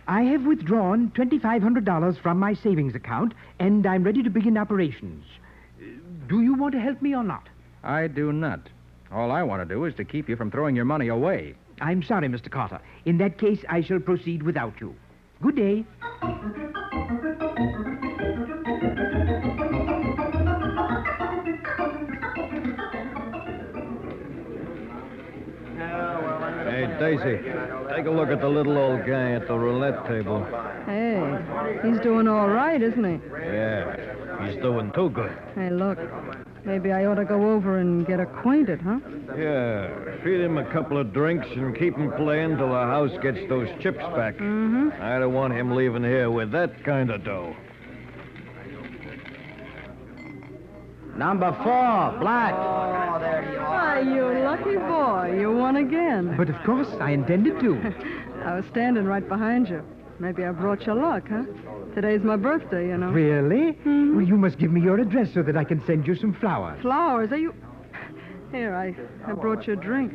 [SPEAKER 25] I have withdrawn $2,500 from my savings account, and I'm ready to begin operations. Do you want to help me or not?
[SPEAKER 20] I do not. All I want to do is to keep you from throwing your money away.
[SPEAKER 25] I'm sorry, Mr. Carter. In that case, I shall proceed without you. Good day.
[SPEAKER 26] Hey, Daisy, take a look at the little old guy at the roulette table.
[SPEAKER 27] Hey, he's doing all right, isn't he?
[SPEAKER 26] Yeah, he's doing too good.
[SPEAKER 27] Hey, look, maybe I ought to go over and get acquainted, huh?
[SPEAKER 26] Yeah, feed him a couple of drinks and keep him playing till the house gets those chips back.
[SPEAKER 27] Mm-hmm.
[SPEAKER 26] I don't want him leaving here with that kind of dough.
[SPEAKER 25] Number 4, black.
[SPEAKER 27] Oh, there you are. Why, you lucky boy. You won again.
[SPEAKER 25] But of course, I intended to.
[SPEAKER 27] I was standing right behind you. Maybe I brought you luck, huh? Today's my birthday, you know.
[SPEAKER 25] Really? Well, you must give me your address so that I can send you some flowers.
[SPEAKER 27] Flowers? Are you... Here, I brought you a drink.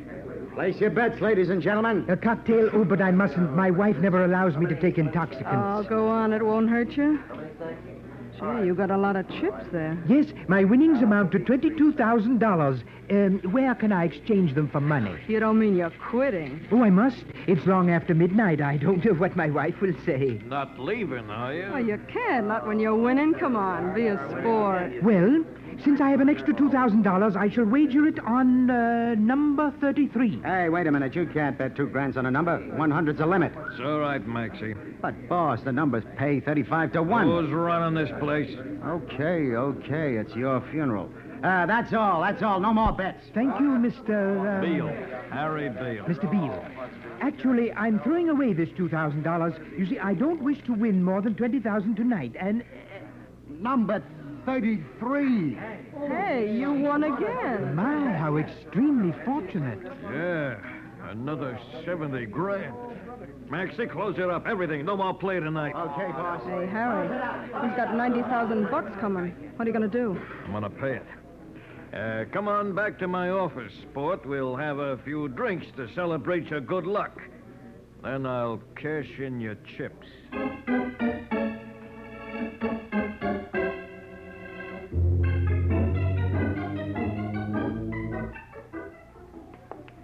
[SPEAKER 25] Place your bets, ladies and gentlemen. A cocktail? Oh, but I mustn't. My wife never allows me to take intoxicants.
[SPEAKER 27] Oh, go on. It won't hurt you. Gee, you got a lot of chips there.
[SPEAKER 25] Yes, my winnings amount to $22,000. Where can I exchange them for money?
[SPEAKER 27] You don't mean you're quitting?
[SPEAKER 25] Oh, I must. It's long after midnight. I don't know what my wife will say.
[SPEAKER 26] Not leaving, are you?
[SPEAKER 27] Oh, you can't. Not when you're winning. Come on, be a sport.
[SPEAKER 25] Well, since I have an extra $2,000, I shall wager it on number 33.
[SPEAKER 5] Hey, wait a minute. You can't bet $2 on a number. 100's the limit.
[SPEAKER 26] It's all right, Maxie.
[SPEAKER 5] But, boss, the numbers pay 35 to 1.
[SPEAKER 26] Who's running this place?
[SPEAKER 5] Okay. It's your funeral.
[SPEAKER 9] That's all. No more bets.
[SPEAKER 25] Thank you, Mr.
[SPEAKER 26] Beale. Harry Beale.
[SPEAKER 25] Mr. Beale. Actually, I'm throwing away this $2,000. You see, I don't wish to win more than $20,000 tonight, and...
[SPEAKER 9] Number 33.
[SPEAKER 27] Hey, you won again.
[SPEAKER 25] My, how extremely fortunate.
[SPEAKER 26] Yeah, another 70 grand. Maxie, close it up. Everything. No more play tonight.
[SPEAKER 9] Okay, boss.
[SPEAKER 27] Hey, Harry, he's got $90,000 coming. What are you going to do?
[SPEAKER 26] I'm going to pay it. Come on back to my office, sport. We'll have a few drinks to celebrate your good luck. Then I'll cash in your chips.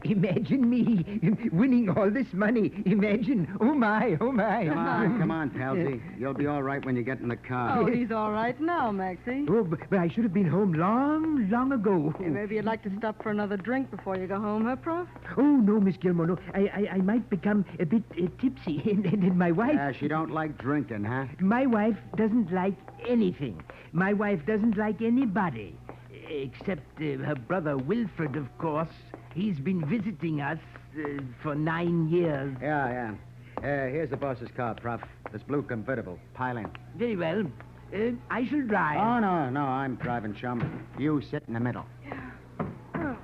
[SPEAKER 25] Imagine me winning all this money. Imagine. Oh, my.
[SPEAKER 9] Come on, Palsy. You'll be all right when you get in the car.
[SPEAKER 27] Oh, he's all right now, Maxie.
[SPEAKER 25] Oh, but I should have been home long ago.
[SPEAKER 27] Hey, maybe you'd like to stop for another drink before you go home, huh, Prof?
[SPEAKER 25] Oh, no, Miss Gilmore, no. I might become a bit tipsy. And my wife...
[SPEAKER 9] She don't like drinking, huh?
[SPEAKER 25] My wife doesn't like anything. My wife doesn't like anybody. Except her brother Wilfred, of course. He's been visiting us for 9 years.
[SPEAKER 9] Yeah. Here's the boss's car, Prof. This blue convertible. Pile in.
[SPEAKER 25] Very well. I shall drive.
[SPEAKER 9] Oh, no, I'm driving, chum. You sit in the middle.
[SPEAKER 27] Oh,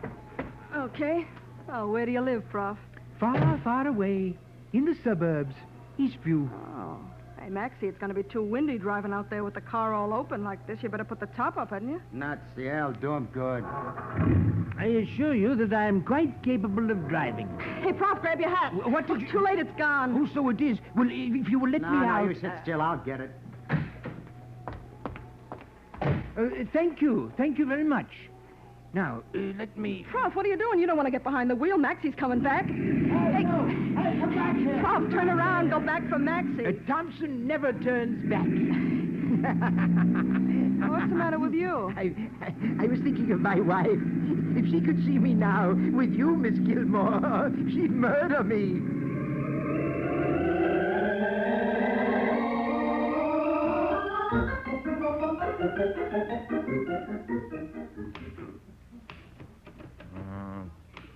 [SPEAKER 27] okay. Oh, where do you live, Prof?
[SPEAKER 25] Far away. In the suburbs. Eastview.
[SPEAKER 27] Oh. Hey, Maxie, it's going to be too windy driving out there with the car all open like this. You better put the top up, hadn't you?
[SPEAKER 9] Nuts, yeah, I'll do 'em good.
[SPEAKER 25] I assure you that I am quite capable of driving.
[SPEAKER 27] Hey, Prof, grab your hat.
[SPEAKER 25] What did you...
[SPEAKER 27] Too late, it's gone.
[SPEAKER 25] Oh, so it is. Well, if you will let me out...
[SPEAKER 9] No, you sit still. I'll get it.
[SPEAKER 25] Thank you. Thank you very much. Now, let me...
[SPEAKER 27] Prof, what are you doing? You don't want to get behind the wheel. Maxie's coming back. Hey, come back here. Prof, turn around. Go back for Maxie.
[SPEAKER 25] Thompson never turns back.
[SPEAKER 27] What's the matter with you?
[SPEAKER 25] I was thinking of my wife. If she could see me now with you, Miss Gilmore, she'd murder me.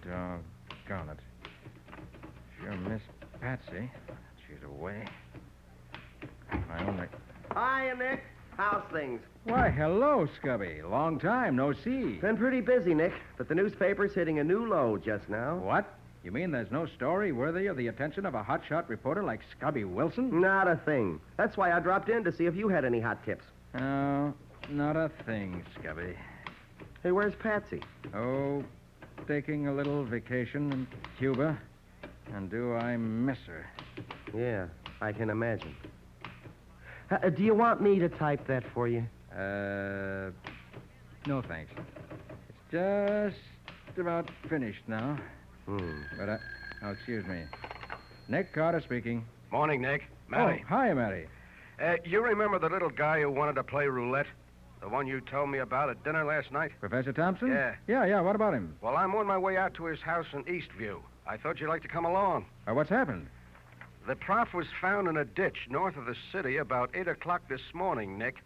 [SPEAKER 20] Doggone it. Sure miss Patsy. She's away. I only...
[SPEAKER 6] Hiya, Nick. How's things?
[SPEAKER 20] Why, hello, Scubby. Long time, no see.
[SPEAKER 6] Been pretty busy, Nick, but the newspaper's hitting a new low just now.
[SPEAKER 20] What? You mean there's no story worthy of the attention of a hotshot reporter like Scubby Wilson?
[SPEAKER 6] Not a thing. That's why I dropped in to see if you had any hot tips.
[SPEAKER 20] No, not a thing, Scubby.
[SPEAKER 6] Hey, where's Patsy?
[SPEAKER 20] Oh, taking a little vacation in Cuba. And do I miss her?
[SPEAKER 6] Yeah, I can imagine. Do you want me to type that for you?
[SPEAKER 20] No, thanks. It's just about finished now. But oh, excuse me. Nick Carter speaking.
[SPEAKER 13] Morning, Nick. Matty.
[SPEAKER 20] Oh, hi, Matty.
[SPEAKER 13] You remember the little guy who wanted to play roulette? The one you told me about at dinner last night?
[SPEAKER 20] Professor Thompson?
[SPEAKER 13] Yeah.
[SPEAKER 20] Yeah, what about him?
[SPEAKER 13] Well, I'm on my way out to his house in Eastview. I thought you'd like to come along.
[SPEAKER 20] What's happened?
[SPEAKER 13] The prof was found in a ditch north of the city about 8 o'clock this morning, Nick.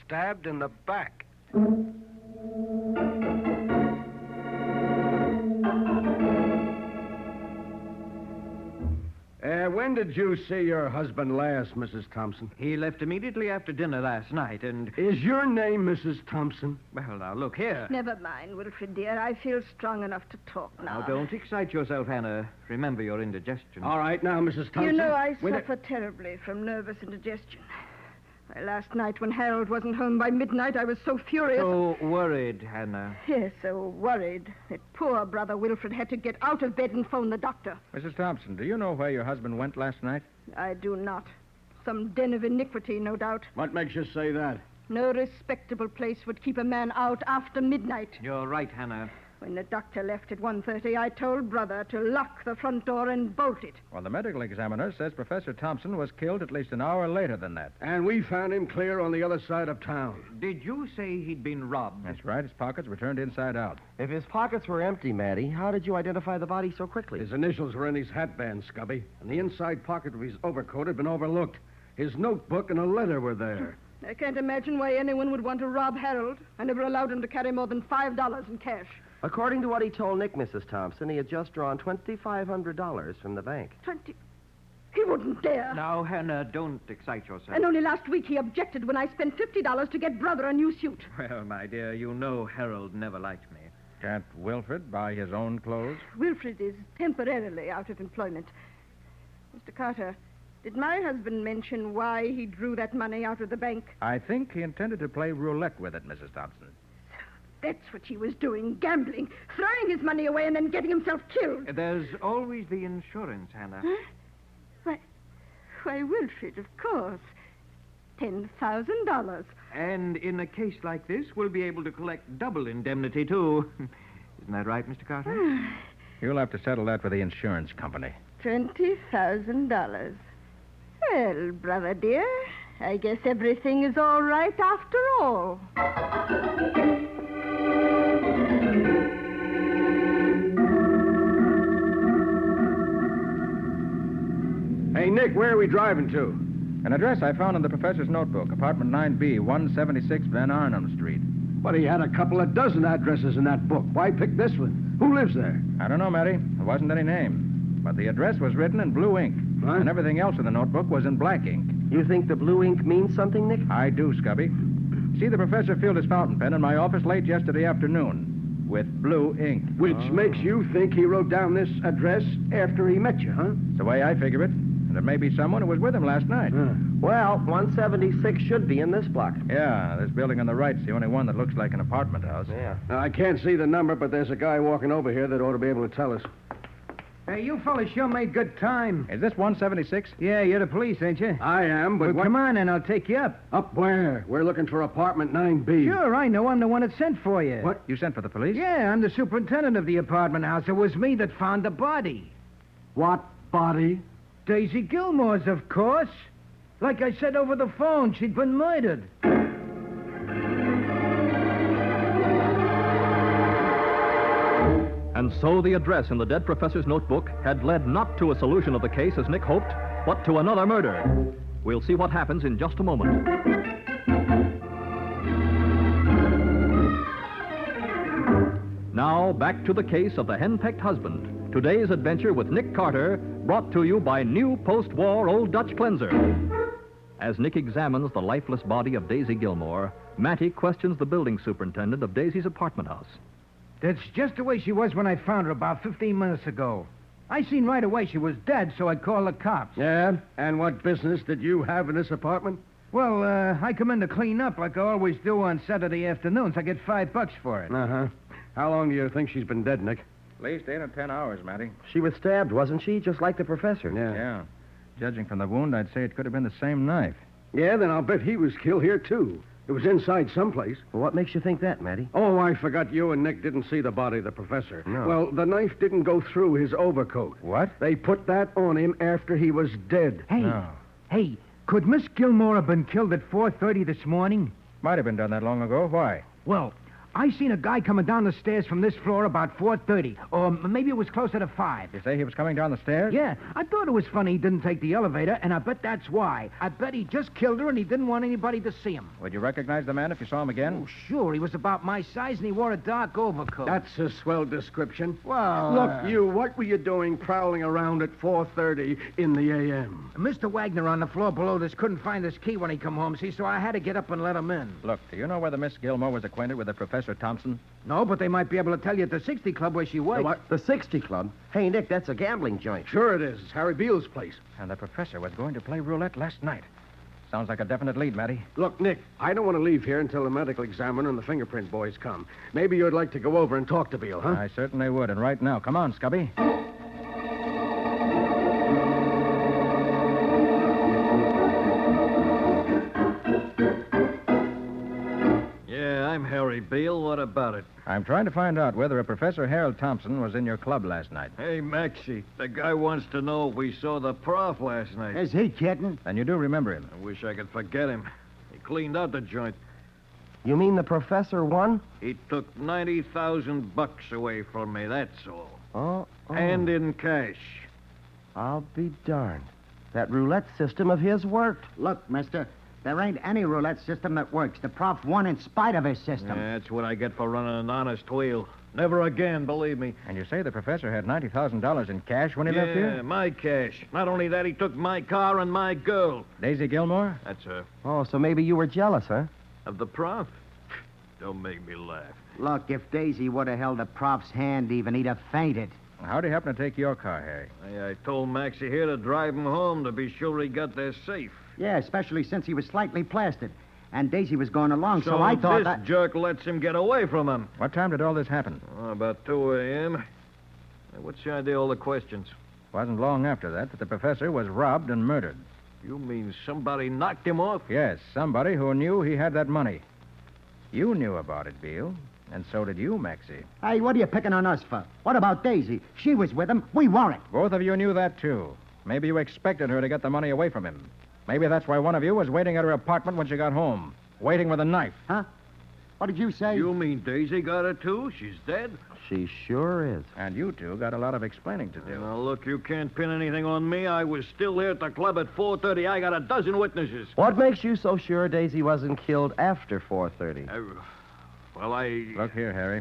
[SPEAKER 13] Stabbed in the back.
[SPEAKER 16] When did you see your husband last, Mrs. Thompson?
[SPEAKER 7] He left immediately after dinner last night, and...
[SPEAKER 16] Is your name Mrs. Thompson?
[SPEAKER 7] Well, now, look here.
[SPEAKER 27] Never mind, Wilfred, dear. I feel strong enough to talk now.
[SPEAKER 7] Now, don't excite yourself, Hannah. Remember your indigestion.
[SPEAKER 16] All right, now, Mrs. Thompson.
[SPEAKER 27] You know, I suffer terribly from nervous indigestion. Last night, when Harold wasn't home by midnight, I was so furious.
[SPEAKER 7] So worried, Hannah.
[SPEAKER 27] Yes, so worried that poor brother Wilfred had to get out of bed and phone the doctor.
[SPEAKER 20] Mrs. Thompson, do you know where your husband went last night?
[SPEAKER 27] I do not. Some den of iniquity, no doubt.
[SPEAKER 16] What makes you say that?
[SPEAKER 27] No respectable place would keep a man out after midnight.
[SPEAKER 7] You're right, Hannah.
[SPEAKER 27] When the doctor left at 1:30, I told Brother to lock the front door and bolt it.
[SPEAKER 20] Well, the medical examiner says Professor Thompson was killed at least an hour later than that.
[SPEAKER 16] And we found him clear on the other side of town.
[SPEAKER 7] Did you say he'd been robbed?
[SPEAKER 20] That's right. His pockets were turned inside out.
[SPEAKER 6] If his pockets were empty, Matty, how did you identify the body so quickly?
[SPEAKER 16] His initials were in his hatband, Scubby, and the inside pocket of his overcoat had been overlooked. His notebook and a letter were there.
[SPEAKER 27] I can't imagine why anyone would want to rob Harold. I never allowed him to carry more than $5 in cash.
[SPEAKER 6] According to what he told Nick, Mrs. Thompson, he had just drawn $2,500 from the bank.
[SPEAKER 27] 20. He wouldn't dare.
[SPEAKER 7] Now, Hannah, don't excite yourself.
[SPEAKER 27] And only last week he objected when I spent $50 to get Brother a new suit.
[SPEAKER 7] Well, my dear, you know Harold never liked me.
[SPEAKER 20] Can't Wilfred buy his own clothes?
[SPEAKER 27] Wilfred is temporarily out of employment. Mr. Carter, did my husband mention why he drew that money out of the bank?
[SPEAKER 20] I think he intended to play roulette with it, Mrs. Thompson.
[SPEAKER 27] That's what he was doing, gambling, throwing his money away and then getting himself killed.
[SPEAKER 7] There's always the insurance, Hannah.
[SPEAKER 27] Huh? Why, Wilfred, of course. $10,000.
[SPEAKER 7] And in a case like this, we'll be able to collect double indemnity, too. Isn't that right, Mr. Carter?
[SPEAKER 20] You'll have to settle that with the insurance company.
[SPEAKER 27] $20,000. Well, brother dear, I guess everything is all right after all.
[SPEAKER 16] Hey, Nick, where are we driving to?
[SPEAKER 20] An address I found in the professor's notebook, apartment 9B, 176 Van Arnhem Street.
[SPEAKER 16] But he had a couple of dozen addresses in that book. Why pick this one? Who lives there?
[SPEAKER 20] I don't know, Matty. There wasn't any name. But the address was written in blue ink.
[SPEAKER 16] Huh?
[SPEAKER 20] And everything else in the notebook was in black ink.
[SPEAKER 6] You think the blue ink means something, Nick?
[SPEAKER 20] I do, Scubby. See, the professor filled his fountain pen in my office late yesterday afternoon with blue ink.
[SPEAKER 16] Which makes you think he wrote down this address after he met you, huh?
[SPEAKER 20] It's the way I figure it. And it may be someone who was with him last night.
[SPEAKER 6] Well, 176 should be in this block.
[SPEAKER 20] Yeah, this building on the right's the only one that looks like an apartment house.
[SPEAKER 6] Yeah.
[SPEAKER 16] Now, I can't see the number, but there's a guy walking over here that ought to be able to tell us.
[SPEAKER 11] Hey, you fellas sure made good time.
[SPEAKER 20] Is this 176?
[SPEAKER 11] Yeah, you're the police, ain't you?
[SPEAKER 16] I am, but
[SPEAKER 11] Well, come on, and I'll take you up.
[SPEAKER 16] Up where? We're looking for apartment 9B.
[SPEAKER 11] Sure, I know. I'm the one that sent for you.
[SPEAKER 16] What?
[SPEAKER 20] You sent for the police?
[SPEAKER 11] Yeah, I'm the superintendent of the apartment house. It was me that found the body.
[SPEAKER 16] What body?
[SPEAKER 11] Daisy Gilmore's, of course. Like I said over the phone, she'd been murdered.
[SPEAKER 12] And so the address in the dead professor's notebook had led not to a solution of the case as Nick hoped, but to another murder. We'll see what happens in just a moment. Now, back to the case of the henpecked husband. Today's adventure with Nick Carter, brought to you by new post-war Old Dutch cleanser. As Nick examines the lifeless body of Daisy Gilmore, Matty questions the building superintendent of Daisy's apartment house.
[SPEAKER 11] That's just the way she was when I found her about 15 minutes ago. I seen right away she was dead, so I called the cops.
[SPEAKER 16] Yeah? And what business did you have in this apartment?
[SPEAKER 11] Well, I come in to clean up like I always do on Saturday afternoons. I get $5 for it.
[SPEAKER 16] Uh-huh. How long do you think she's been dead, Nick?
[SPEAKER 20] At least 8 or 10 hours, Matty.
[SPEAKER 6] She was stabbed, wasn't she? Just like the professor.
[SPEAKER 20] Yeah. Judging from the wound, I'd say it could have been the same knife.
[SPEAKER 16] Yeah, then I'll bet he was killed here, too. It was inside someplace.
[SPEAKER 6] Well, what makes you think that, Matty?
[SPEAKER 16] Oh, I forgot you and Nick didn't see the body of the professor.
[SPEAKER 6] No.
[SPEAKER 16] Well, the knife didn't go through his overcoat.
[SPEAKER 20] What?
[SPEAKER 16] They put that on him after he was dead.
[SPEAKER 11] Hey, could Miss Gilmore have been killed at 4:30 this morning?
[SPEAKER 20] Might have been done that long ago. Why?
[SPEAKER 11] Well, I seen a guy coming down the stairs from this floor about 4:30, or maybe it was closer to 5.
[SPEAKER 20] You say he was coming down the stairs?
[SPEAKER 11] Yeah, I thought it was funny he didn't take the elevator, and I bet that's why. I bet he just killed her and he didn't want anybody to see him.
[SPEAKER 20] Would you recognize the man if you saw him again?
[SPEAKER 11] Oh, sure. He was about my size and he wore a dark overcoat.
[SPEAKER 16] That's a swell description.
[SPEAKER 11] Well,
[SPEAKER 16] Look, you, what were you doing prowling around at 4:30 in the a.m.?
[SPEAKER 11] Mr. Wagner on the floor below this couldn't find his key when he come home, see, so I had to get up and let him in.
[SPEAKER 20] Look, do you know whether Miss Gilmore was acquainted with the Professor Thompson?
[SPEAKER 11] No, but they might be able to tell you at the 60 Club where she worked.
[SPEAKER 16] What?
[SPEAKER 6] The 60 Club? Hey, Nick, that's a gambling joint.
[SPEAKER 16] Sure it is. It's Harry Beale's place.
[SPEAKER 20] And the professor was going to play roulette last night. Sounds like a definite lead, Matty.
[SPEAKER 16] Look, Nick, I don't want to leave here until the medical examiner and the fingerprint boys come. Maybe you'd like to go over and talk to Beale, huh?
[SPEAKER 20] I certainly would, and right now. Come on, Scubby.
[SPEAKER 26] I'm Harry Beale. What about it?
[SPEAKER 20] I'm trying to find out whether a Professor Harold Thompson was in your club last night.
[SPEAKER 26] Hey, Magee, the guy wants to know if we saw the prof last night.
[SPEAKER 11] Is he kidding?
[SPEAKER 20] And you do remember him.
[SPEAKER 26] I wish I could forget him. He cleaned out the joint.
[SPEAKER 6] You mean the professor won?
[SPEAKER 26] He took $90,000 away from me, that's all.
[SPEAKER 6] Oh.
[SPEAKER 26] And in cash.
[SPEAKER 6] I'll be darned. That roulette system of his worked.
[SPEAKER 14] Look, mister,
[SPEAKER 11] There ain't any roulette system that works. The prof won in spite of his system.
[SPEAKER 26] Yeah, that's what I get for running an honest wheel. Never again, believe me.
[SPEAKER 20] And you say the professor had $90,000 in cash when he left here?
[SPEAKER 26] Yeah, my cash. Not only that, he took my car and my girl.
[SPEAKER 20] Daisy Gilmore?
[SPEAKER 26] That's her.
[SPEAKER 6] Oh, so maybe you were jealous, huh?
[SPEAKER 26] Of the prof? Don't make me laugh.
[SPEAKER 11] Look, if Daisy would have held the prof's hand even, he'd have fainted.
[SPEAKER 20] How'd he happen to take your car, Harry?
[SPEAKER 26] I told Maxie here to drive him home to be sure he got there safe.
[SPEAKER 11] Yeah, especially since he was slightly plastered. And Daisy was going along, so I thought
[SPEAKER 26] this jerk lets him get away from him.
[SPEAKER 20] What time did all this happen?
[SPEAKER 26] About 2 a.m. What's your idea, all the questions?
[SPEAKER 20] Wasn't long after that the professor was robbed and murdered.
[SPEAKER 26] You mean somebody knocked him off?
[SPEAKER 20] Yes, somebody who knew he had that money. You knew about it, Beale. And so did you, Maxie.
[SPEAKER 11] Hey, what are you picking on us for? What about Daisy? She was with him. We weren't.
[SPEAKER 20] Both of you knew that, too. Maybe you expected her to get the money away from him. Maybe that's why one of you was waiting at her apartment when she got home. Waiting with a knife.
[SPEAKER 11] Huh? What did you say?
[SPEAKER 26] You mean Daisy got her, too? She's dead?
[SPEAKER 6] She sure is.
[SPEAKER 20] And you two got a lot of explaining to do.
[SPEAKER 26] Now, look, you can't pin anything on me. I was still here at the club at 4:30. I got a dozen witnesses.
[SPEAKER 6] What makes you so sure Daisy wasn't killed after 4:30?
[SPEAKER 20] Look here, Harry.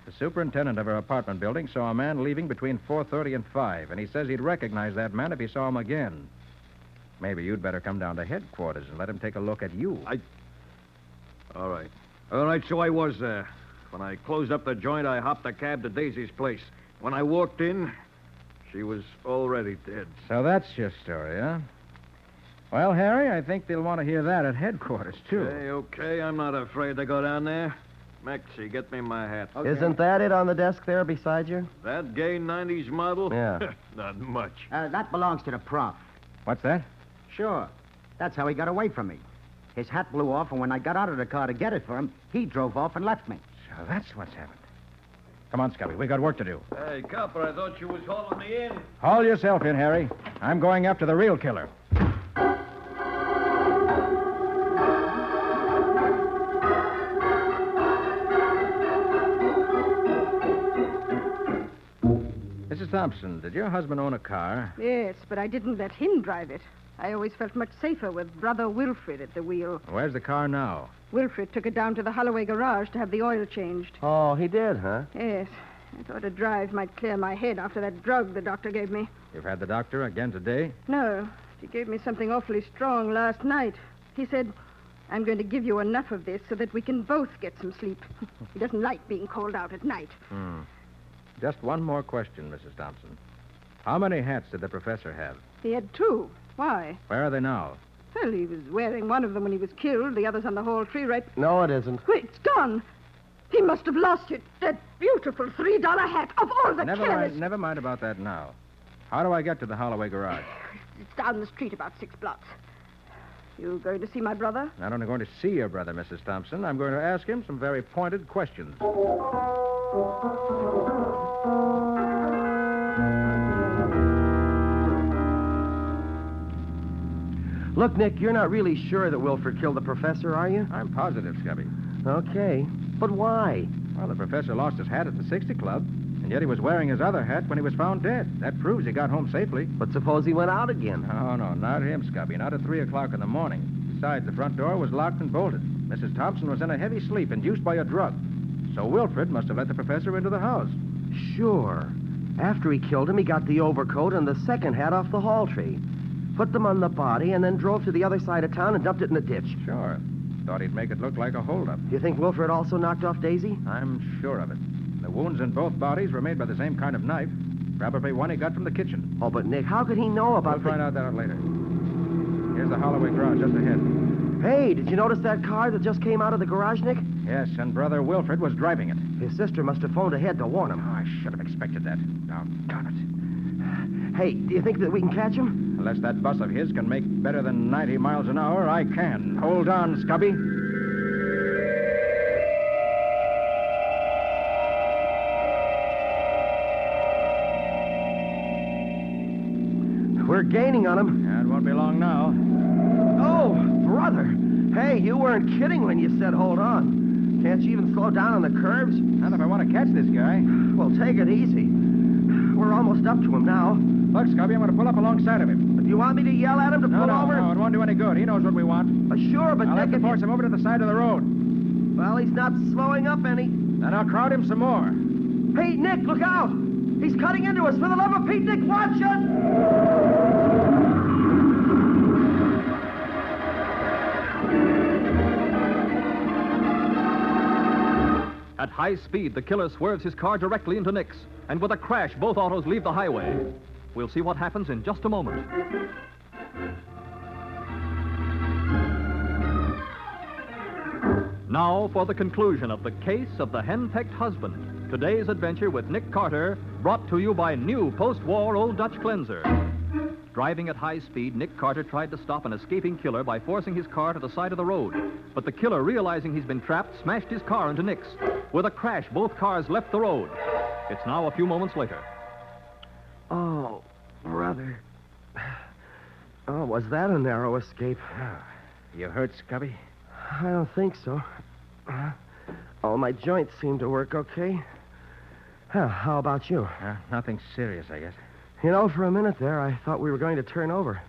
[SPEAKER 20] The superintendent of her apartment building saw a man leaving between 4:30 and 5, and he says he'd recognize that man if he saw him again. Maybe you'd better come down to headquarters and let him take a look at you.
[SPEAKER 26] All right. All right, so I was there. When I closed up the joint, I hopped a cab to Daisy's place. When I walked in, she was already dead.
[SPEAKER 20] So that's your story, huh? Well, Harry, I think they'll want to hear that at headquarters, too.
[SPEAKER 26] Okay. I'm not afraid to go down there. Maxie, get me my hat.
[SPEAKER 6] Okay. Isn't that it on the desk there beside you?
[SPEAKER 26] That gay 90s model?
[SPEAKER 6] Yeah.
[SPEAKER 26] Not much.
[SPEAKER 11] That belongs to the prof.
[SPEAKER 20] What's that?
[SPEAKER 11] Sure. That's how he got away from me. His hat blew off, and when I got out of the car to get it for him, he drove off and left me.
[SPEAKER 20] So that's what's happened. Come on, Scubby. We got work to do.
[SPEAKER 26] Hey, copper, I thought you was hauling me in.
[SPEAKER 20] Haul yourself in, Harry. I'm going after the real killer. Mrs. Thompson, did your husband own a car?
[SPEAKER 27] Yes, but I didn't let him drive it. I always felt much safer with Brother Wilfred at the wheel.
[SPEAKER 20] Where's the car now?
[SPEAKER 27] Wilfred took it down to the Holloway garage to have the oil changed.
[SPEAKER 6] Oh, he did, huh?
[SPEAKER 27] Yes. I thought a drive might clear my head after that drug the doctor gave me.
[SPEAKER 20] You've had the doctor again today?
[SPEAKER 27] No. He gave me something awfully strong last night. He said, I'm going to give you enough of this so that we can both get some sleep. He doesn't like being called out at night.
[SPEAKER 20] Just one more question, Mrs. Thompson. How many hats did the professor have?
[SPEAKER 27] He had 2. Why?
[SPEAKER 20] Where are they now?
[SPEAKER 27] Well, he was wearing one of them when he was killed. The other's on the hall tree right...
[SPEAKER 6] No, it isn't.
[SPEAKER 27] Wait, it's gone. He must have lost it. That beautiful $3 hat of all the careless...
[SPEAKER 20] Never mind about that now. How do I get to the Holloway garage?
[SPEAKER 27] It's down the street about 6 blocks. You going to see my brother?
[SPEAKER 20] Not only going to see your brother, Mrs. Thompson, I'm going to ask him some very pointed questions.
[SPEAKER 6] Look, Nick, you're not really sure that Wilfred killed the professor, are you?
[SPEAKER 20] I'm positive, Scubby.
[SPEAKER 6] Okay. But why?
[SPEAKER 20] Well, the professor lost his hat at the 60 Club, and yet he was wearing his other hat when he was found dead. That proves he got home safely.
[SPEAKER 6] But suppose he went out again?
[SPEAKER 20] Oh, no, not him, Scubby. Not at 3 o'clock in the morning. Besides, the front door was locked and bolted. Mrs. Thompson was in a heavy sleep induced by a drug. So Wilfred must have let the professor into the house.
[SPEAKER 6] Sure. After he killed him, he got the overcoat and the second hat off the hall tree, put them on the body, and then drove to the other side of town and dumped it in the ditch.
[SPEAKER 20] Sure. Thought he'd make it look like a holdup.
[SPEAKER 6] You think Wilfred also knocked off Daisy?
[SPEAKER 20] I'm sure of it. The wounds in both bodies were made by the same kind of knife. Probably one he got from the kitchen.
[SPEAKER 6] Oh, but Nick, how could he know about
[SPEAKER 20] We'll find out that later. Here's the Holloway garage just ahead.
[SPEAKER 6] Hey, did you notice that car that just came out of the garage, Nick?
[SPEAKER 20] Yes, and Brother Wilfred was driving it.
[SPEAKER 6] His sister must have phoned ahead to warn him.
[SPEAKER 20] Oh, I should have expected that. Doggone it.
[SPEAKER 6] Hey, do you think that we can catch him?
[SPEAKER 20] Unless that bus of his can make better than 90 miles an hour, I can. Hold on, Scubby.
[SPEAKER 6] We're gaining on him.
[SPEAKER 20] Yeah, it won't be long now.
[SPEAKER 6] Oh, brother. Hey, you weren't kidding when you said hold on. Can't you even slow down on the curves?
[SPEAKER 20] Not if I want to catch this guy.
[SPEAKER 6] Well, take it easy. We're almost up to him now.
[SPEAKER 20] Look, Scubby, I'm going to pull up alongside of him.
[SPEAKER 6] Do you want me to yell at him to pull over?
[SPEAKER 20] No, it won't do any good. He knows what we want.
[SPEAKER 6] Sure, but
[SPEAKER 20] I'll have
[SPEAKER 6] Nick,
[SPEAKER 20] to force him over to the side of the road.
[SPEAKER 6] Well, he's not slowing up any.
[SPEAKER 20] Then I'll crowd him some more.
[SPEAKER 6] Hey, Nick, look out! He's cutting into us. For the love of Pete, Nick, watch it!
[SPEAKER 12] At high speed, the killer swerves his car directly into Nick's, and with a crash, both autos leave the highway. We'll see what happens in just a moment. Now for the conclusion of the case of the henpecked husband. Today's adventure with Nick Carter, brought to you by new post-war Old Dutch cleanser. Driving at high speed, Nick Carter tried to stop an escaping killer by forcing his car to the side of the road. But the killer, realizing he's been trapped, smashed his car into Nick's. With a crash, both cars left the road. It's now a few moments later.
[SPEAKER 6] Oh, brother. Oh, was that a narrow escape?
[SPEAKER 20] You hurt, Scubby?
[SPEAKER 6] I don't think so. All my joints seem to work okay. How about you?
[SPEAKER 20] Nothing serious, I guess.
[SPEAKER 6] You know, for a minute there, I thought we were going to turn over.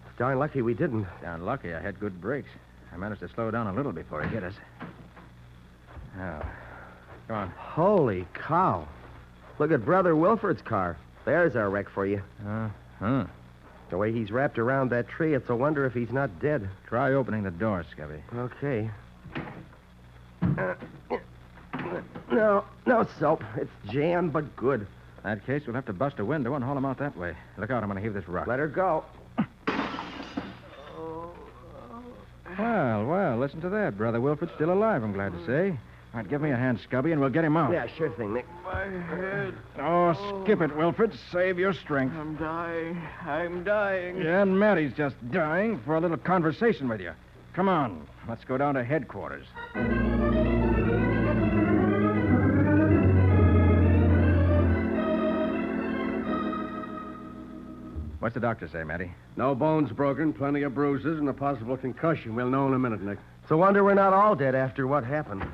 [SPEAKER 6] It's darn lucky we didn't.
[SPEAKER 20] Darn lucky I had good brakes. I managed to slow down a little before he hit us. Now, go on.
[SPEAKER 6] Holy cow. Look at Brother Wilford's car. There's our wreck for you. The way he's wrapped around that tree, it's a wonder if he's not dead.
[SPEAKER 20] Try opening the door, Scubby.
[SPEAKER 6] Okay. No soap. It's jammed, but good.
[SPEAKER 20] In that case, we'll have to bust a window and haul him out that way. Look out, I'm going to heave this rock.
[SPEAKER 6] Let her go.
[SPEAKER 20] Well, listen to that. Brother Wilford's still alive, I'm glad to say. All right, give me a hand, Scubby, and we'll get him out.
[SPEAKER 6] Yeah, sure thing, Nick.
[SPEAKER 7] My head.
[SPEAKER 20] Oh, skip it, Wilford. Save your strength.
[SPEAKER 7] I'm dying.
[SPEAKER 20] Yeah, and Maddie's just dying for a little conversation with you. Come on, let's go down to headquarters. What's the doctor say, Maddie?
[SPEAKER 16] No bones broken, plenty of bruises, and a possible concussion. We'll know in a minute, Nick.
[SPEAKER 6] It's a wonder we're not all dead after what happened.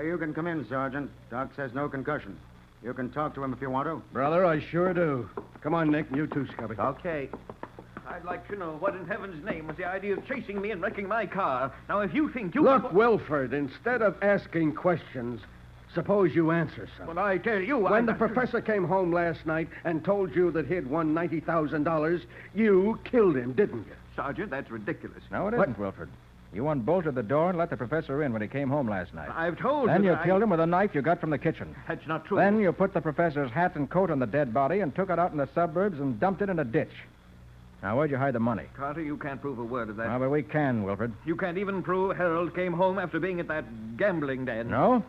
[SPEAKER 5] You can come in, Sergeant. Doc says no concussion. You can talk to him if you want to.
[SPEAKER 16] Brother, I sure do. Come on, Nick, and you too, Scubby.
[SPEAKER 6] Okay.
[SPEAKER 7] I'd like to know what in heaven's name was the idea of chasing me and wrecking my car. Now, if you think you...
[SPEAKER 16] Look, Wilford, instead of asking questions, suppose you answer something.
[SPEAKER 7] Well, I tell you...
[SPEAKER 16] When the professor came home last night and told you that he'd won $90,000, you killed him, didn't you?
[SPEAKER 7] Sergeant, that's ridiculous.
[SPEAKER 20] No, it isn't, Wilford. You unbolted the door and let the professor in when he came home last night.
[SPEAKER 7] I've told you.
[SPEAKER 20] Then you
[SPEAKER 7] that
[SPEAKER 20] killed him with a knife you got from the kitchen.
[SPEAKER 7] That's not true.
[SPEAKER 20] Then you put the professor's hat and coat on the dead body and took it out in the suburbs and dumped it in a ditch. Now, where'd you hide the money?
[SPEAKER 7] Carter, you can't prove a word of that.
[SPEAKER 20] No, but we can, Wilford.
[SPEAKER 7] You can't even prove Harold came home after being at that gambling den.
[SPEAKER 20] No?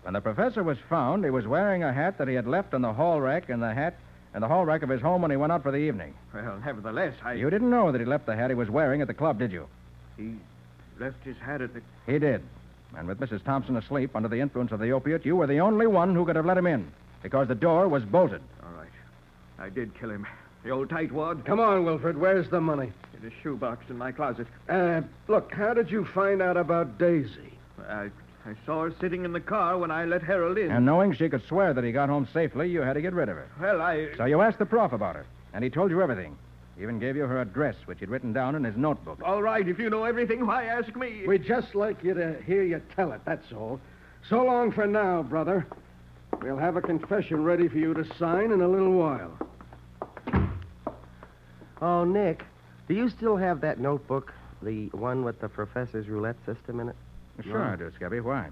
[SPEAKER 20] When the professor was found, he was wearing a hat that he had left on the hall rack and the hall rack of his home when he went out for the evening.
[SPEAKER 7] Well, nevertheless,
[SPEAKER 20] You didn't know that he left the hat he was wearing at the club, did you?
[SPEAKER 7] He left his hat at the...
[SPEAKER 20] He did. And with Mrs. Thompson asleep under the influence of the opiate, you were the only one who could have let him in, because the door was bolted.
[SPEAKER 7] All right. I did kill him. The old tightwad.
[SPEAKER 16] Come on, Wilford. Where's the money?
[SPEAKER 7] In a shoebox in my closet.
[SPEAKER 16] Look, how did you find out about Daisy?
[SPEAKER 7] I saw her sitting in the car when I let Harold in.
[SPEAKER 20] And knowing she could swear that he got home safely, you had to get rid of her.
[SPEAKER 7] Well,
[SPEAKER 20] So you asked the prof about her, and he told you everything. He even gave you her address, which he'd written down in his notebook.
[SPEAKER 7] All right, if you know everything, why ask me?
[SPEAKER 16] We'd just like you to hear you tell it, that's all. So long for now, brother. We'll have a confession ready for you to sign in a little while.
[SPEAKER 6] Oh, Nick, do you still have that notebook? The one with the professor's roulette system in it?
[SPEAKER 20] Sure I do, Scubby. Why?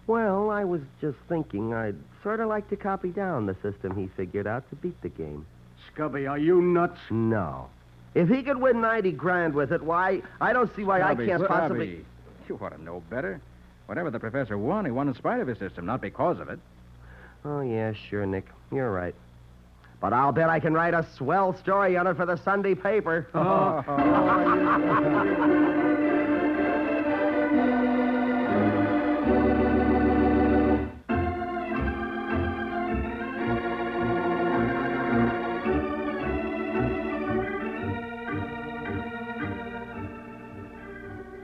[SPEAKER 6] Well, I was just thinking I'd sort of like to copy down the system he figured out to beat the game.
[SPEAKER 16] Scubby, are you nuts?
[SPEAKER 6] No. If he could win 90 grand with it, why, I don't see why
[SPEAKER 20] Scubby,
[SPEAKER 6] I can't possibly...
[SPEAKER 20] Scubby, you ought to know better. Whatever the professor won, he won in spite of his system, not because of it.
[SPEAKER 6] Oh, yeah, sure, Nick. You're right. But I'll bet I can write a swell story on it for the Sunday paper.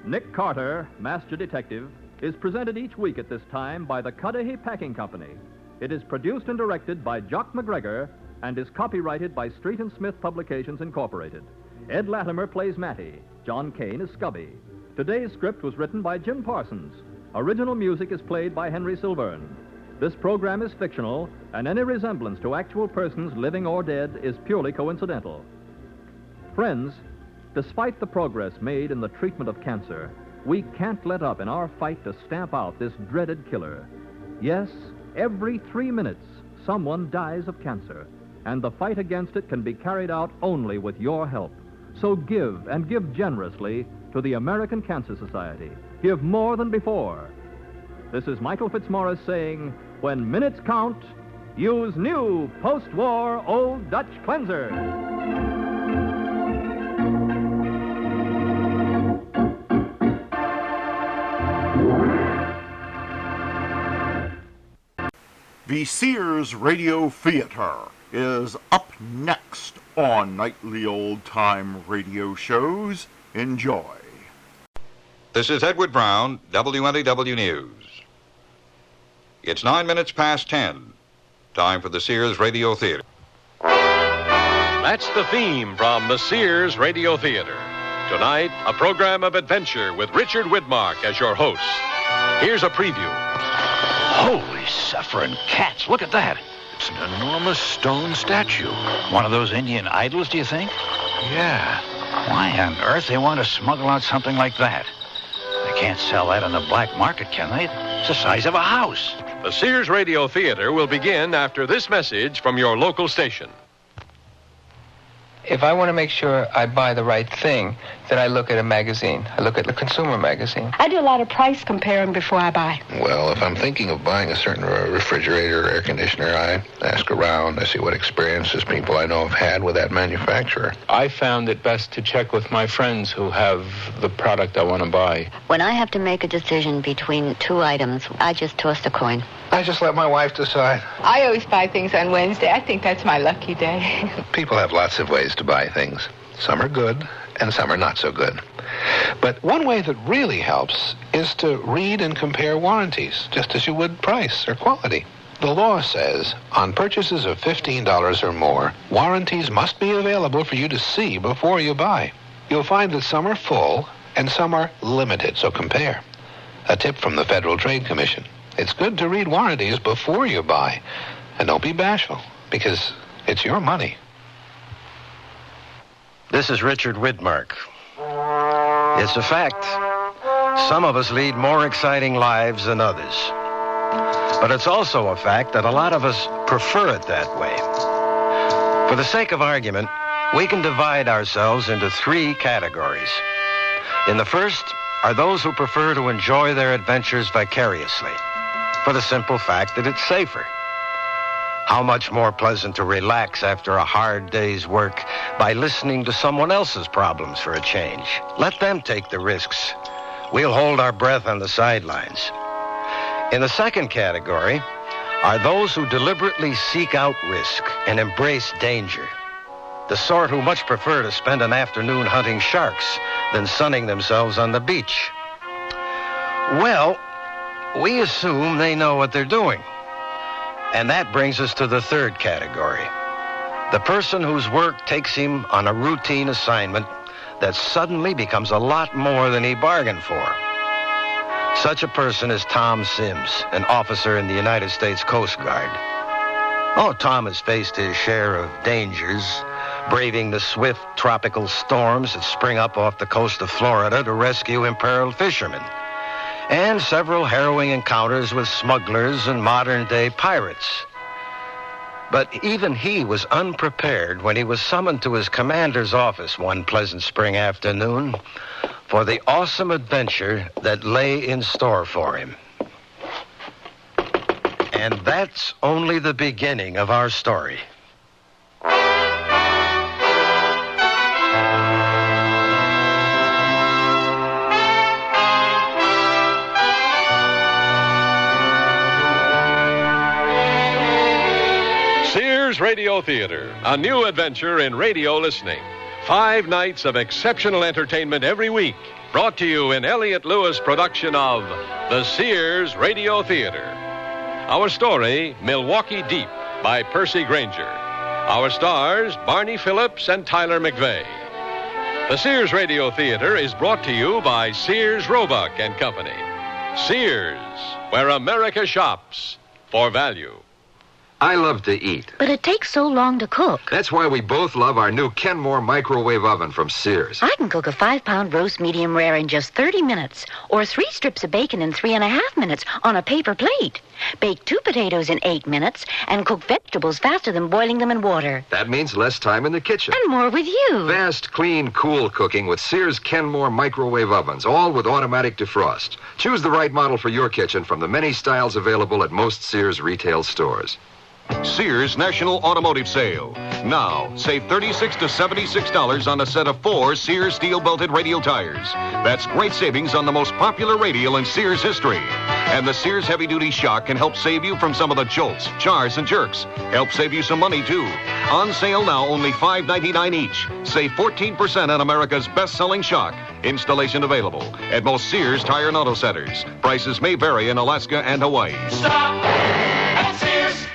[SPEAKER 12] Nick Carter, Master Detective, is presented each week at this time by the Cudahy Packing Company. It is produced and directed by Jock McGregor and is copyrighted by Street and Smith Publications, Incorporated. Ed Latimer plays Matty. John Kane is Scubby. Today's script was written by Jim Parsons. Original music is played by Henry Silverne. This program is fictional, and any resemblance to actual persons, living or dead, is purely coincidental. Friends, despite the progress made in the treatment of cancer, we can't let up in our fight to stamp out this dreaded killer. Yes, every 3 minutes, someone dies of cancer, and the fight against it can be carried out only with your help. So give, and give generously, to the American Cancer Society. Give more than before. This is Michael Fitzmaurice saying, when minutes count, use new post-war Old Dutch Cleanser.
[SPEAKER 1] The Sears Radio Theater is up next on Nightly Old-Time Radio Shows. Enjoy.
[SPEAKER 4] This is Edward Brown, WNEW News. It's 9 minutes past 10. Time for the Sears Radio Theater.
[SPEAKER 14] That's the theme from the Sears Radio Theater. Tonight, a program of adventure with Richard Widmark as your host. Here's a preview.
[SPEAKER 15] Holy suffering cats, look at that. It's an enormous stone statue. One of those Indian idols, do you think? Yeah. Why on earth they want to smuggle out something like that? They can't sell that on the black market, can they? It's the size of a house.
[SPEAKER 14] The Sears Radio Theater will begin after this message from your local station.
[SPEAKER 17] If I want to make sure I buy the right thing, then I look at a magazine. I look at the consumer magazine.
[SPEAKER 18] I do a lot of price comparing before I buy.
[SPEAKER 21] Well, if I'm thinking of buying a certain refrigerator or air conditioner, I ask around. I see what experiences people I know have had with that manufacturer.
[SPEAKER 17] I found it best to check with my friends who have the product I want to buy.
[SPEAKER 24] When I have to make a decision between two items, I just toss a coin.
[SPEAKER 21] I just let my wife decide.
[SPEAKER 18] I always buy things on Wednesday. I think that's my lucky day.
[SPEAKER 21] People have lots of ways to buy things. Some are good, and some are not so good. But one way that really helps is to read and compare warranties, just as you would price or quality. The law says on purchases of $15 or more, warranties must be available for you to see before you buy. You'll find that some are full and some are limited, so compare. A tip from the Federal Trade Commission. It's good to read warranties before you buy. And don't be bashful, because it's your money.
[SPEAKER 28] This is Richard Widmark. It's a fact. Some of us lead more exciting lives than others. But it's also a fact that a lot of us prefer it that way. For the sake of argument, we can divide ourselves into 3 categories. In the first are those who prefer to enjoy their adventures vicariously, for the simple fact that it's safer. How much more pleasant to relax after a hard day's work by listening to someone else's problems for a change. Let them take the risks. We'll hold our breath on the sidelines. In the second category are those who deliberately seek out risk and embrace danger. The sort who much prefer to spend an afternoon hunting sharks than sunning themselves on the beach. Well, we assume they know what they're doing. And that brings us to the third category. The person whose work takes him on a routine assignment that suddenly becomes a lot more than he bargained for. Such a person is Tom Sims, an officer in the United States Coast Guard. Oh, Tom has faced his share of dangers, braving the swift tropical storms that spring up off the coast of Florida to rescue imperiled fishermen, and several harrowing encounters with smugglers and modern-day pirates. But even he was unprepared when he was summoned to his commander's office one pleasant spring afternoon for the awesome adventure that lay in store for him. And that's only the beginning of our story.
[SPEAKER 14] Sears Radio Theater, a new adventure in radio listening. 5 nights of exceptional entertainment every week, brought to you in Elliott Lewis' production of the Sears Radio Theater. Our story, Milwaukee Deep, by Percy Granger. Our stars, Barney Phillips and Tyler McVeigh. The Sears Radio Theater is brought to you by Sears, Roebuck and Company. Sears, where America shops for value.
[SPEAKER 2] I love to eat.
[SPEAKER 24] But it takes so long to cook.
[SPEAKER 2] That's why we both love our new Kenmore microwave oven from Sears.
[SPEAKER 24] I can cook a 5-pound roast medium rare in just 30 minutes, or 3 strips of bacon in 3.5 minutes on a paper plate. Bake 2 potatoes in 8 minutes, and cook vegetables faster than boiling them in water.
[SPEAKER 2] That means less time in the kitchen.
[SPEAKER 24] And more with you.
[SPEAKER 2] Fast, clean, cool cooking with Sears Kenmore microwave ovens, all with automatic defrost. Choose the right model for your kitchen from the many styles available at most Sears retail stores.
[SPEAKER 14] Sears National Automotive Sale. Now, save $36 to $76 on a set of 4 Sears steel-belted radial tires. That's great savings on the most popular radial in Sears history. And the Sears heavy-duty shock can help save you from some of the jolts, jars, and jerks. Help save you some money, too. On sale now, only $5.99 each. Save 14% on America's best-selling shock. Installation available at most Sears Tire and Auto Centers. Prices may vary in Alaska and Hawaii.
[SPEAKER 3] Stop at Sears.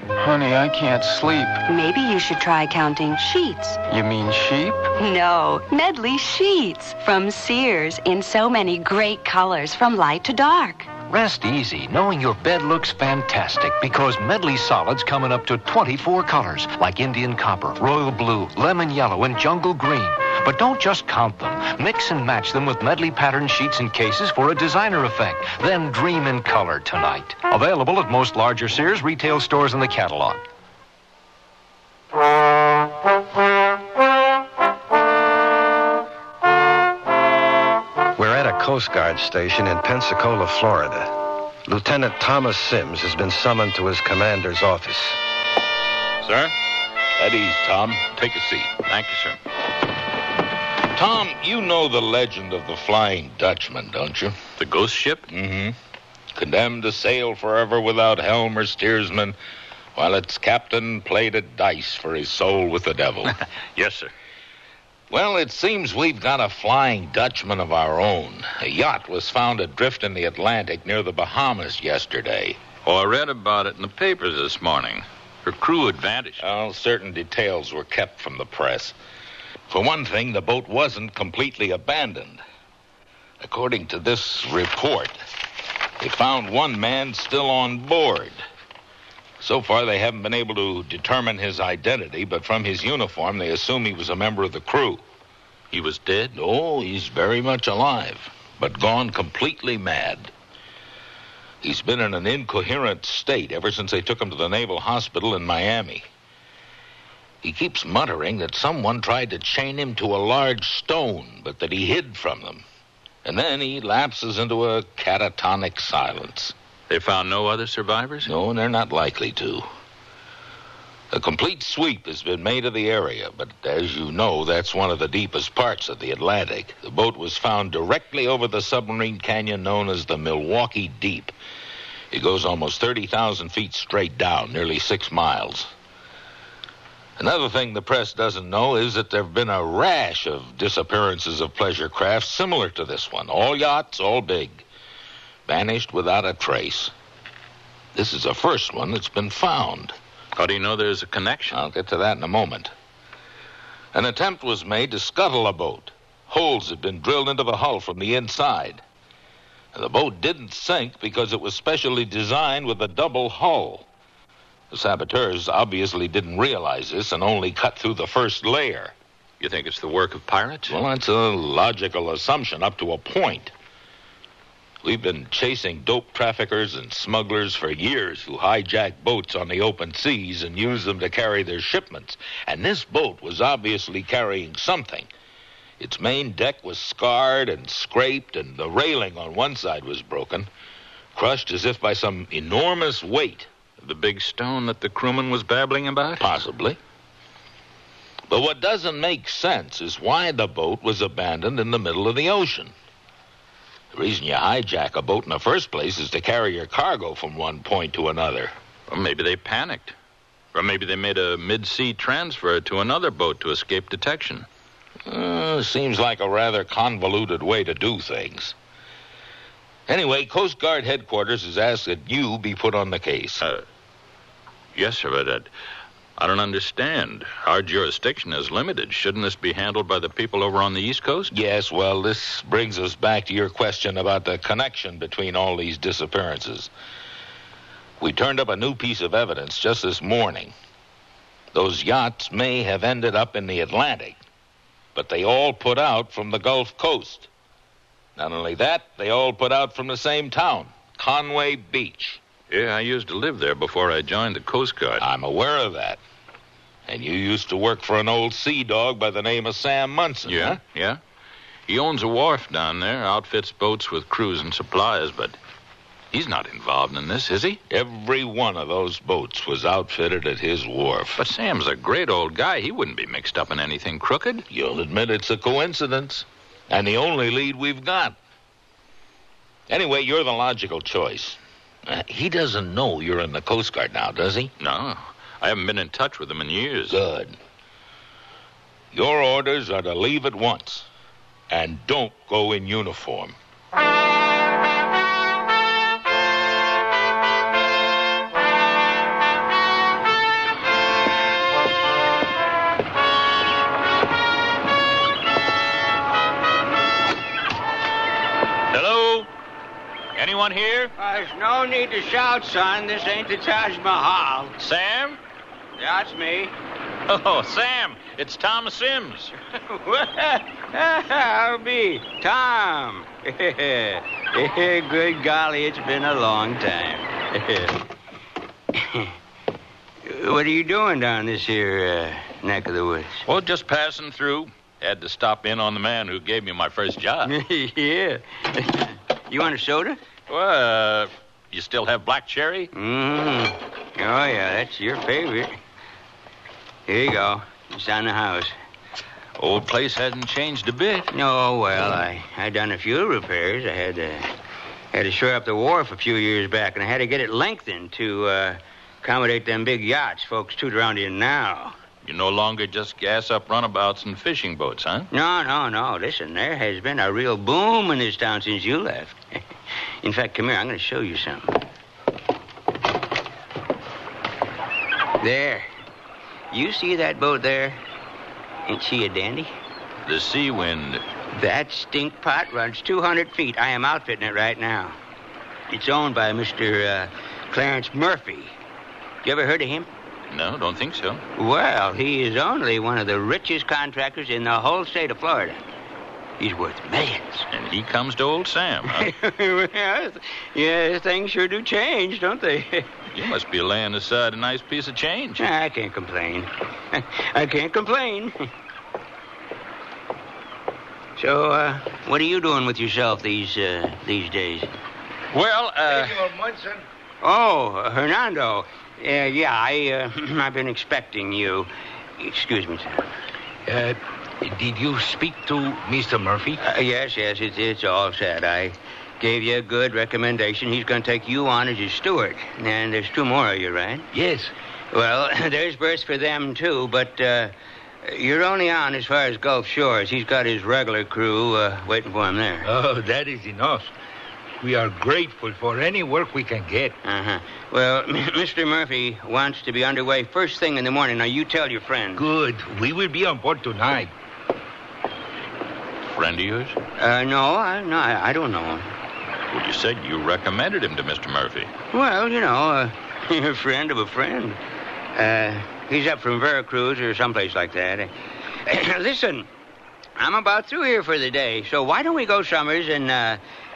[SPEAKER 17] Honey, I can't sleep.
[SPEAKER 8] Maybe you should try counting sheets.
[SPEAKER 17] You mean sheep?
[SPEAKER 8] No, Medley sheets from Sears in so many great colors from light to dark.
[SPEAKER 15] Rest easy, knowing your bed looks fantastic because Medley solids come in up to 24 colors, like Indian copper, royal blue, lemon yellow, and jungle green. But don't just count them. Mix and match them with Medley pattern sheets and cases for a designer effect. Then dream in color tonight. Available at most larger Sears retail stores in the catalog.
[SPEAKER 28] We're at a Coast Guard station in Pensacola, Florida. Lieutenant Thomas Sims has been summoned to his commander's office.
[SPEAKER 9] Sir? At ease, Tom. Take a seat.
[SPEAKER 15] Thank you, sir.
[SPEAKER 9] Tom, you know the legend of the Flying Dutchman, don't you?
[SPEAKER 15] The ghost ship?
[SPEAKER 9] Mm-hmm. Condemned to sail forever without helm or steersman, while its captain played at dice for his soul with the devil.
[SPEAKER 15] Yes, sir.
[SPEAKER 9] Well, it seems we've got a Flying Dutchman of our own. A yacht was found adrift in the Atlantic near the Bahamas yesterday.
[SPEAKER 15] Oh, I read about it in the papers this morning. Her crew had vanished.
[SPEAKER 9] Well, certain details were kept from the press. For one thing, the boat wasn't completely abandoned. According to this report, they found one man still on board. So far, they haven't been able to determine his identity, but from his uniform, they assume he was a member of the crew.
[SPEAKER 15] He was dead?
[SPEAKER 9] No, he's very much alive, but gone completely mad. He's been in an incoherent state ever since they took him to the Naval Hospital in Miami. He keeps muttering that someone tried to chain him to a large stone, but that he hid from them. And then he lapses into a catatonic silence.
[SPEAKER 15] They found no other survivors?
[SPEAKER 9] No, and they're not likely to. A complete sweep has been made of the area, but as you know, that's one of the deepest parts of the Atlantic. The boat was found directly over the submarine canyon known as the Milwaukee Deep. It goes almost 30,000 feet straight down, nearly 6 miles. Another thing the press doesn't know is that there have been a rash of disappearances of pleasure crafts similar to this one. All yachts, all big. Vanished without a trace. This is the first one that's been found.
[SPEAKER 15] How do you know there's a connection?
[SPEAKER 9] I'll get to that in a moment. An attempt was made to scuttle a boat. Holes had been drilled into the hull from the inside. And the boat didn't sink because it was specially designed with a double hull. The saboteurs obviously didn't realize this and only cut through the first layer.
[SPEAKER 15] You think it's the work of pirates?
[SPEAKER 9] Well, that's a logical assumption up to a point. We've been chasing dope traffickers and smugglers for years who hijack boats on the open seas and use them to carry their shipments. And this boat was obviously carrying something. Its main deck was scarred and scraped, and the railing on one side was broken, crushed as if by some enormous weight.
[SPEAKER 15] The big stone that the crewman was babbling about?
[SPEAKER 9] Possibly. But what doesn't make sense is why the boat was abandoned in the middle of the ocean. The reason you hijack a boat in the first place is to carry your cargo from one point to another.
[SPEAKER 15] Or maybe they panicked. Or maybe they made a mid-sea transfer to another boat to escape detection.
[SPEAKER 9] Seems like a rather convoluted way to do things. Anyway, Coast Guard headquarters has asked that you be put on the case.
[SPEAKER 15] Yes, sir, but
[SPEAKER 9] I don't understand. Our jurisdiction is limited. Shouldn't this be handled by the people over on the East Coast? Yes, well, this brings us back to your question about the connection between all these disappearances. We turned up a new piece of evidence just this morning. Those yachts may have ended up in the Atlantic, but they all put out from the Gulf Coast. Not only that, they all put out from the same town, Conway Beach. Yeah, I used to live there before I joined the Coast Guard. I'm aware of that. And you used to work for an old sea dog by the name of Sam Munson, Yeah, huh? yeah. He owns a wharf down there, outfits boats with crews and supplies, but he's not involved in this, is he? Every one of those boats was outfitted at his wharf. But Sam's a great old guy. He wouldn't be mixed up in anything crooked. You'll admit it's a coincidence. And the only lead we've got. Anyway, you're the logical choice. He doesn't know you're in the Coast Guard now, does he? No. I haven't been in touch with him in years. Good. Your orders are to leave at once. And don't go in uniform.
[SPEAKER 10] Hello? Anyone here?
[SPEAKER 11] There's no need to shout, son. This ain't the Taj Mahal.
[SPEAKER 10] Sam?
[SPEAKER 11] That's me.
[SPEAKER 10] Oh, Sam, it's Tom Sims.
[SPEAKER 11] I'll be Tom. Good golly, it's been a long time. What are you doing down this here neck of the woods?
[SPEAKER 9] Well, just passing through. Had to stop in on the man who gave me my first job.
[SPEAKER 11] Yeah. You want a soda?
[SPEAKER 9] Well, you still have black cherry?
[SPEAKER 11] Mm-hmm. Oh, yeah, that's your favorite. Here you go. It's on the house.
[SPEAKER 9] Old place hasn't changed a bit.
[SPEAKER 11] No, well, I done a few repairs. I had to shore up the wharf a few years back, and I had to get it lengthened to accommodate them big yachts folks toot around in now.
[SPEAKER 9] You no longer just gas up runabouts and fishing boats, huh?
[SPEAKER 11] No. Listen, there has been a real boom in this town since you left. In fact, come here. I'm going to show you something. There. You see that boat there? Ain't she a dandy?
[SPEAKER 9] The Sea Wind.
[SPEAKER 11] That stink pot runs 200 feet. I am outfitting it right now. It's owned by Mr. Clarence Murphy. You ever heard of him?
[SPEAKER 9] No, don't think so.
[SPEAKER 11] Well, he is only one of the richest contractors in the whole state of Florida. He's worth millions.
[SPEAKER 9] And he comes to old Sam, huh?
[SPEAKER 11] Yeah, things sure do change, don't they?
[SPEAKER 9] You must be laying aside a nice piece of change.
[SPEAKER 11] I can't complain. I can't complain. So, what are you doing with yourself these days?
[SPEAKER 9] Well,
[SPEAKER 11] Munson. Oh, Hernando. I've been expecting you. Excuse me, sir.
[SPEAKER 15] Did you speak to Mr. Murphy?
[SPEAKER 11] Yes, it's all set. I gave you a good recommendation. He's going to take you on as his steward. And there's two more of you, right?
[SPEAKER 15] Yes.
[SPEAKER 11] Well, there's berths for them, too, but you're only on as far as Gulf Shores. He's got his regular crew waiting for him there.
[SPEAKER 15] Oh, that is enough. We are grateful for any work we can get.
[SPEAKER 11] Uh-huh. Well, Mr. Murphy wants to be underway first thing in the morning. Now, you tell your friend.
[SPEAKER 15] Good. We will be on board tonight.
[SPEAKER 9] Friend of yours?
[SPEAKER 11] No, I don't know him.
[SPEAKER 9] Well, you said you recommended him to Mr. Murphy.
[SPEAKER 11] Well, a friend of a friend. He's up from Veracruz or someplace like that. Listen, I'm about through here for the day, so why don't we go, Summers, and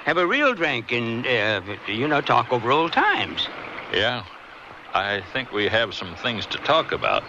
[SPEAKER 11] have a real drink and, talk over old times?
[SPEAKER 9] Yeah, I think we have some things to talk about.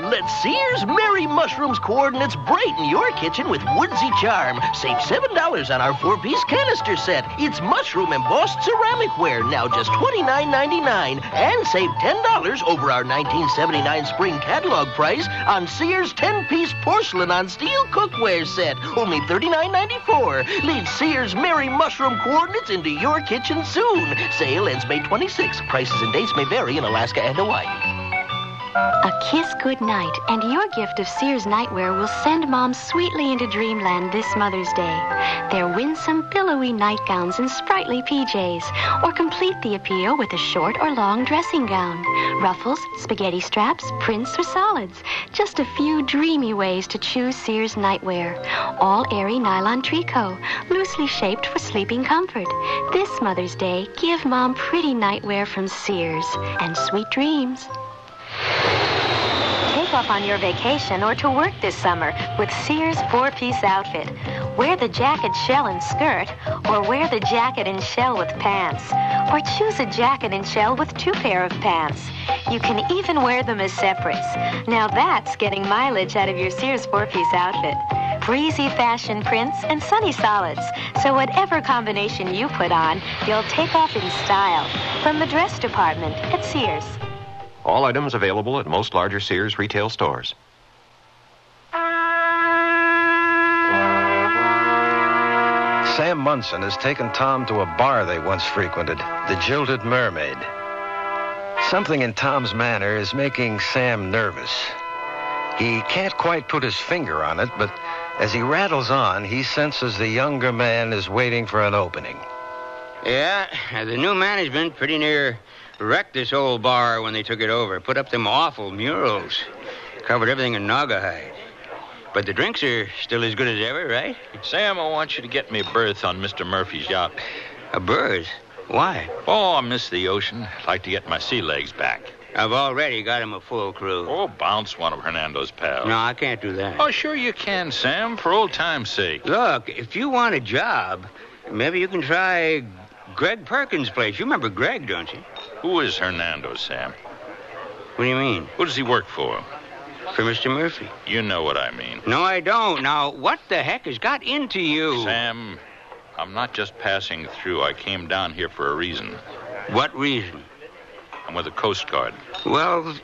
[SPEAKER 13] Let Sears Merry Mushrooms coordinates brighten your kitchen with Woodsy Charm. Save $7 on our 4-piece canister set. It's mushroom embossed ceramic ware, now just $29.99. And save $10 over our $19.79 spring catalog price on Sears 10-piece porcelain on steel cookware set, only $39.94. Leave Sears Merry Mushroom coordinates into your kitchen soon. Sale ends May 26. Prices and dates may vary in Alaska and Hawaii.
[SPEAKER 8] A kiss goodnight, and your gift of Sears nightwear will send Mom sweetly into dreamland this Mother's Day. Their winsome, billowy nightgowns and sprightly PJs, or complete the appeal with a short or long dressing gown. Ruffles, spaghetti straps, prints, or solids. Just a few dreamy ways to choose Sears nightwear. All airy nylon tricot, loosely shaped for sleeping comfort. This Mother's Day, give Mom pretty nightwear from Sears and sweet dreams. Take off on your vacation or to work this summer with Sears 4-piece outfit. Wear the jacket, shell, and skirt, or wear the jacket and shell with pants. Or choose a jacket and shell with 2 pair of pants. You can even wear them as separates. Now that's getting mileage out of your Sears 4-piece outfit. Breezy fashion prints and sunny solids. So whatever combination you put on, you'll take off in style. From the dress department at Sears.
[SPEAKER 5] All items available at most larger Sears retail stores.
[SPEAKER 28] Sam Munson has taken Tom to a bar they once frequented, the Jilted Mermaid. Something in Tom's manner is making Sam nervous. He can't quite put his finger on it, but as he rattles on, he senses the younger man is waiting for an opening.
[SPEAKER 11] Yeah, the new management pretty near wrecked this old bar when they took it over. Put up them awful murals. Covered everything in Naugahyde. But the drinks are still as good as ever, right?
[SPEAKER 10] Sam, I want you to get me a berth on Mr. Murphy's yacht.
[SPEAKER 11] A berth? Why?
[SPEAKER 10] Oh, I miss the ocean. I'd like to get my sea legs back.
[SPEAKER 11] I've already got him a full crew.
[SPEAKER 10] Oh, bounce one of Hernando's pals.
[SPEAKER 11] No, I can't do that.
[SPEAKER 10] Oh, sure you can, Sam, for old time's sake.
[SPEAKER 11] Look, if you want a job, maybe you can try Greg Perkins' place. You remember Greg, don't you?
[SPEAKER 10] Who is Hernando, Sam?
[SPEAKER 11] What do you mean?
[SPEAKER 10] Who does he work for?
[SPEAKER 11] For Mr. Murphy.
[SPEAKER 10] You know what I mean.
[SPEAKER 11] No, I don't. Now, what the heck has got into you?
[SPEAKER 10] Sam, I'm not just passing through. I came down here for a reason.
[SPEAKER 11] What reason?
[SPEAKER 10] I'm with the Coast Guard.
[SPEAKER 11] Well,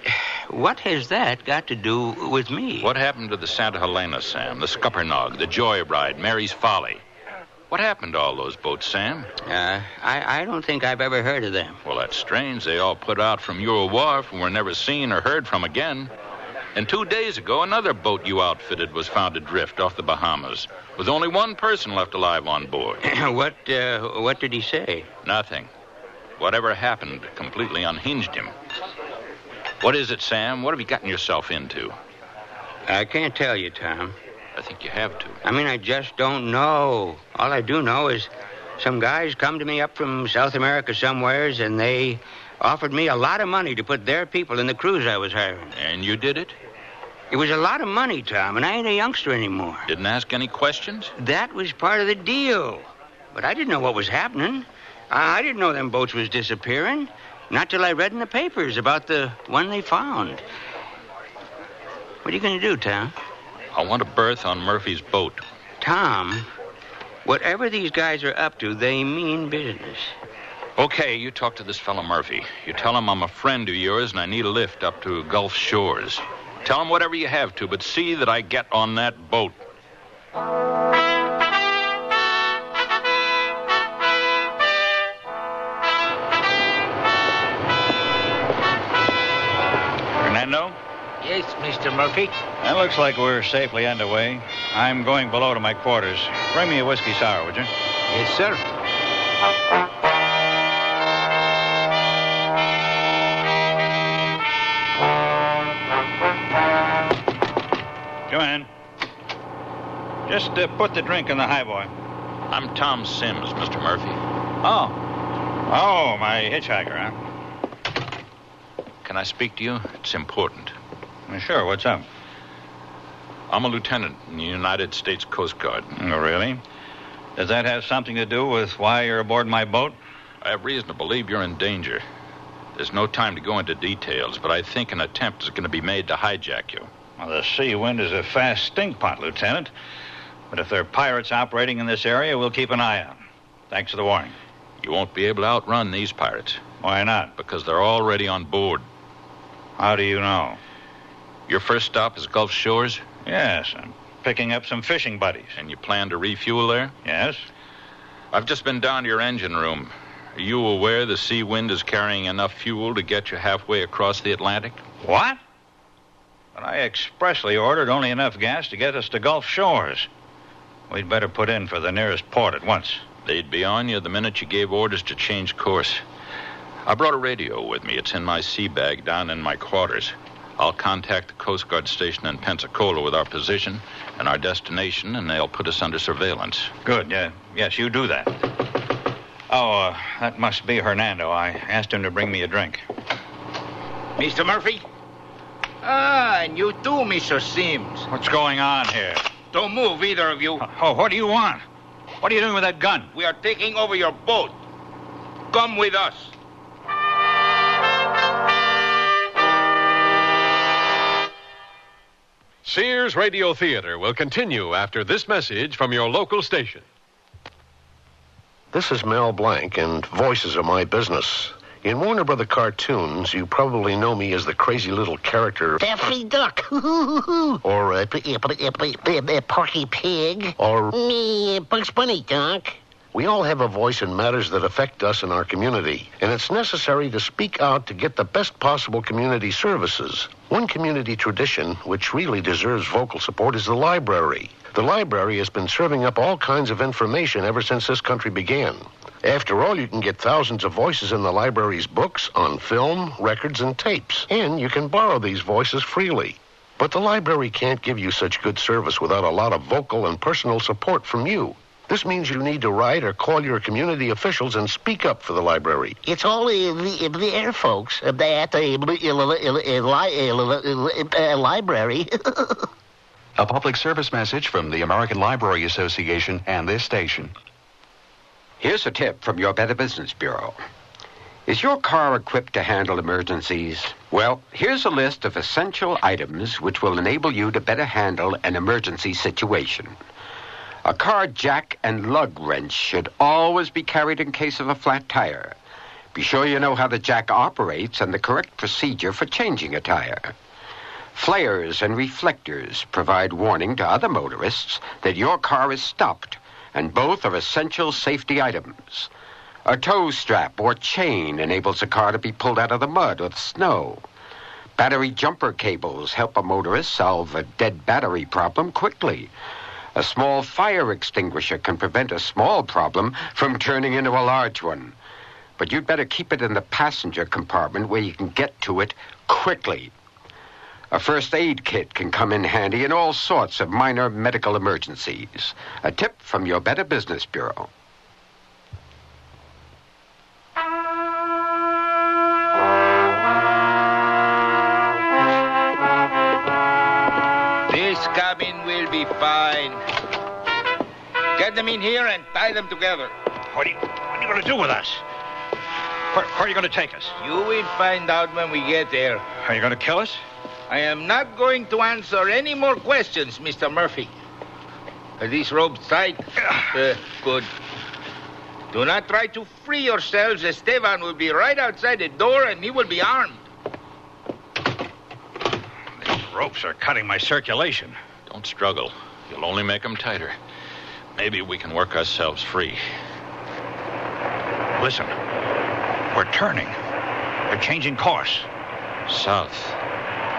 [SPEAKER 11] what has that got to do with me?
[SPEAKER 10] What happened to the Santa Helena, Sam? The Scuppernong, the Joyride, Mary's Folly? What happened to all those boats, Sam?
[SPEAKER 11] I don't think I've ever heard of them.
[SPEAKER 10] Well, that's strange. They all put out from your wharf and were never seen or heard from again. And 2 days ago, another boat you outfitted was found adrift off the Bahamas, with only one person left alive on board.
[SPEAKER 11] What did he say?
[SPEAKER 10] Nothing. Whatever happened completely unhinged him. What is it, Sam? What have you gotten yourself into?
[SPEAKER 11] I can't tell you, Tom.
[SPEAKER 10] I think you have to.
[SPEAKER 11] I mean, I just don't know. All I do know is some guys come to me up from South America somewheres, and they offered me a lot of money to put their people in the cruise I was hiring.
[SPEAKER 10] And you did it?
[SPEAKER 11] It was a lot of money, Tom, and I ain't a youngster anymore.
[SPEAKER 10] Didn't ask any questions?
[SPEAKER 11] That was part of the deal. But I didn't know what was happening. I didn't know them boats was disappearing. Not till I read in the papers about the one they found. What are you going to do, Tom?
[SPEAKER 10] I want a berth on Murphy's boat.
[SPEAKER 11] Tom, whatever these guys are up to, they mean business.
[SPEAKER 10] Okay, you talk to this fellow Murphy. You tell him I'm a friend of yours and I need a lift up to Gulf Shores. Tell him whatever you have to, but see that I get on that boat.
[SPEAKER 15] Fernando?
[SPEAKER 13] Yes, Mr. Murphy?
[SPEAKER 15] That looks like we're safely underway. I'm going below to my quarters. Bring me a whiskey sour, would you?
[SPEAKER 13] Yes, sir.
[SPEAKER 15] Come in. Just put the drink in the highboy.
[SPEAKER 10] I'm Tom Sims, Mr. Murphy.
[SPEAKER 15] Oh, my hitchhiker, huh?
[SPEAKER 10] Can I speak to you? It's important.
[SPEAKER 15] Sure, what's up?
[SPEAKER 10] I'm a lieutenant in the United States Coast Guard.
[SPEAKER 15] Oh, really? Does that have something to do with why you're aboard my boat?
[SPEAKER 10] I have reason to believe you're in danger. There's no time to go into details, but I think an attempt is going to be made to hijack you.
[SPEAKER 15] Well, the sea wind is a fast stink pot, Lieutenant. But if there are pirates operating in this area, we'll keep an eye out. Thanks for the warning.
[SPEAKER 10] You won't be able to outrun these pirates.
[SPEAKER 15] Why not?
[SPEAKER 10] Because they're already on board.
[SPEAKER 15] How do you know?
[SPEAKER 10] Your first stop is Gulf Shores?
[SPEAKER 15] Yes, I'm picking up some fishing buddies.
[SPEAKER 10] And you plan to refuel there?
[SPEAKER 15] Yes.
[SPEAKER 10] I've just been down to your engine room. Are you aware the sea wind is carrying enough fuel to get you halfway across the Atlantic?
[SPEAKER 15] What? But I expressly ordered only enough gas to get us to Gulf Shores. We'd better put in for the nearest port at once.
[SPEAKER 10] They'd be on you the minute you gave orders to change course. I brought a radio with me. It's in my sea bag down in my quarters. I'll contact the Coast Guard station in Pensacola with our position and our destination, and they'll put us under surveillance.
[SPEAKER 15] Good. Yes, you do that. Oh, that must be Hernando. I asked him to bring me a drink.
[SPEAKER 11] Mr. Murphy? Ah, and you too, Mr. Sims.
[SPEAKER 15] What's going on here?
[SPEAKER 11] Don't move, either of you.
[SPEAKER 15] Oh, what do you want? What are you doing with that gun?
[SPEAKER 11] We are taking over your boat. Come with us.
[SPEAKER 14] Sears Radio Theater will continue after this message from your local station.
[SPEAKER 21] This is Mel Blanc, and voices are my business. In Warner Brother cartoons, you probably know me as the crazy little character
[SPEAKER 13] Daffy Duck.
[SPEAKER 21] or
[SPEAKER 13] Porky Pig.
[SPEAKER 21] or
[SPEAKER 13] Me, Bugs Bunny, Doc.
[SPEAKER 21] we all have a voice in matters that affect us in our community, and it's necessary to speak out to get the best possible community services. One community tradition, which really deserves vocal support, is the library. The library has been serving up all kinds of information ever since this country began. After all, you can get thousands of voices in the library's books, on film, records, and tapes, and you can borrow these voices freely. But the library can't give you such good service without a lot of vocal and personal support from you. This means you need to write or call your community officials and speak up for the library.
[SPEAKER 13] It's all the air folks at the library.
[SPEAKER 7] A public service message from the American Library Association and this station.
[SPEAKER 16] Here's a tip from your Better Business Bureau. Is your car equipped to handle emergencies? Well, here's a list of essential items which will enable you to better handle an emergency situation. A car jack and lug wrench should always be carried in case of a flat tire. Be sure you know how the jack operates and the correct procedure for changing a tire. Flares and reflectors provide warning to other motorists that your car is stopped, and both are essential safety items. A tow strap or chain enables a car to be pulled out of the mud or the snow. Battery jumper cables help a motorist solve a dead battery problem quickly. A small fire extinguisher can prevent a small problem from turning into a large one. But you'd better keep it in the passenger compartment where you can get to it quickly. A first aid kit can come in handy in all sorts of minor medical emergencies. A tip from your Better Business Bureau.
[SPEAKER 11] This cabin will be fine. Get them in here and tie them together.
[SPEAKER 15] What are you going to do with us? Where are you going to take us?
[SPEAKER 11] You will find out when we get there.
[SPEAKER 15] Are you going to kill us?
[SPEAKER 11] I am not going to answer any more questions, Mr. Murphy. Are these ropes tight? Good. Do not try to free yourselves. Esteban will be right outside the door, and he will be armed.
[SPEAKER 15] These ropes are cutting my circulation.
[SPEAKER 10] Don't struggle. You'll only make them tighter. Maybe we can work ourselves free.
[SPEAKER 15] Listen. We're turning. We're changing course.
[SPEAKER 10] South.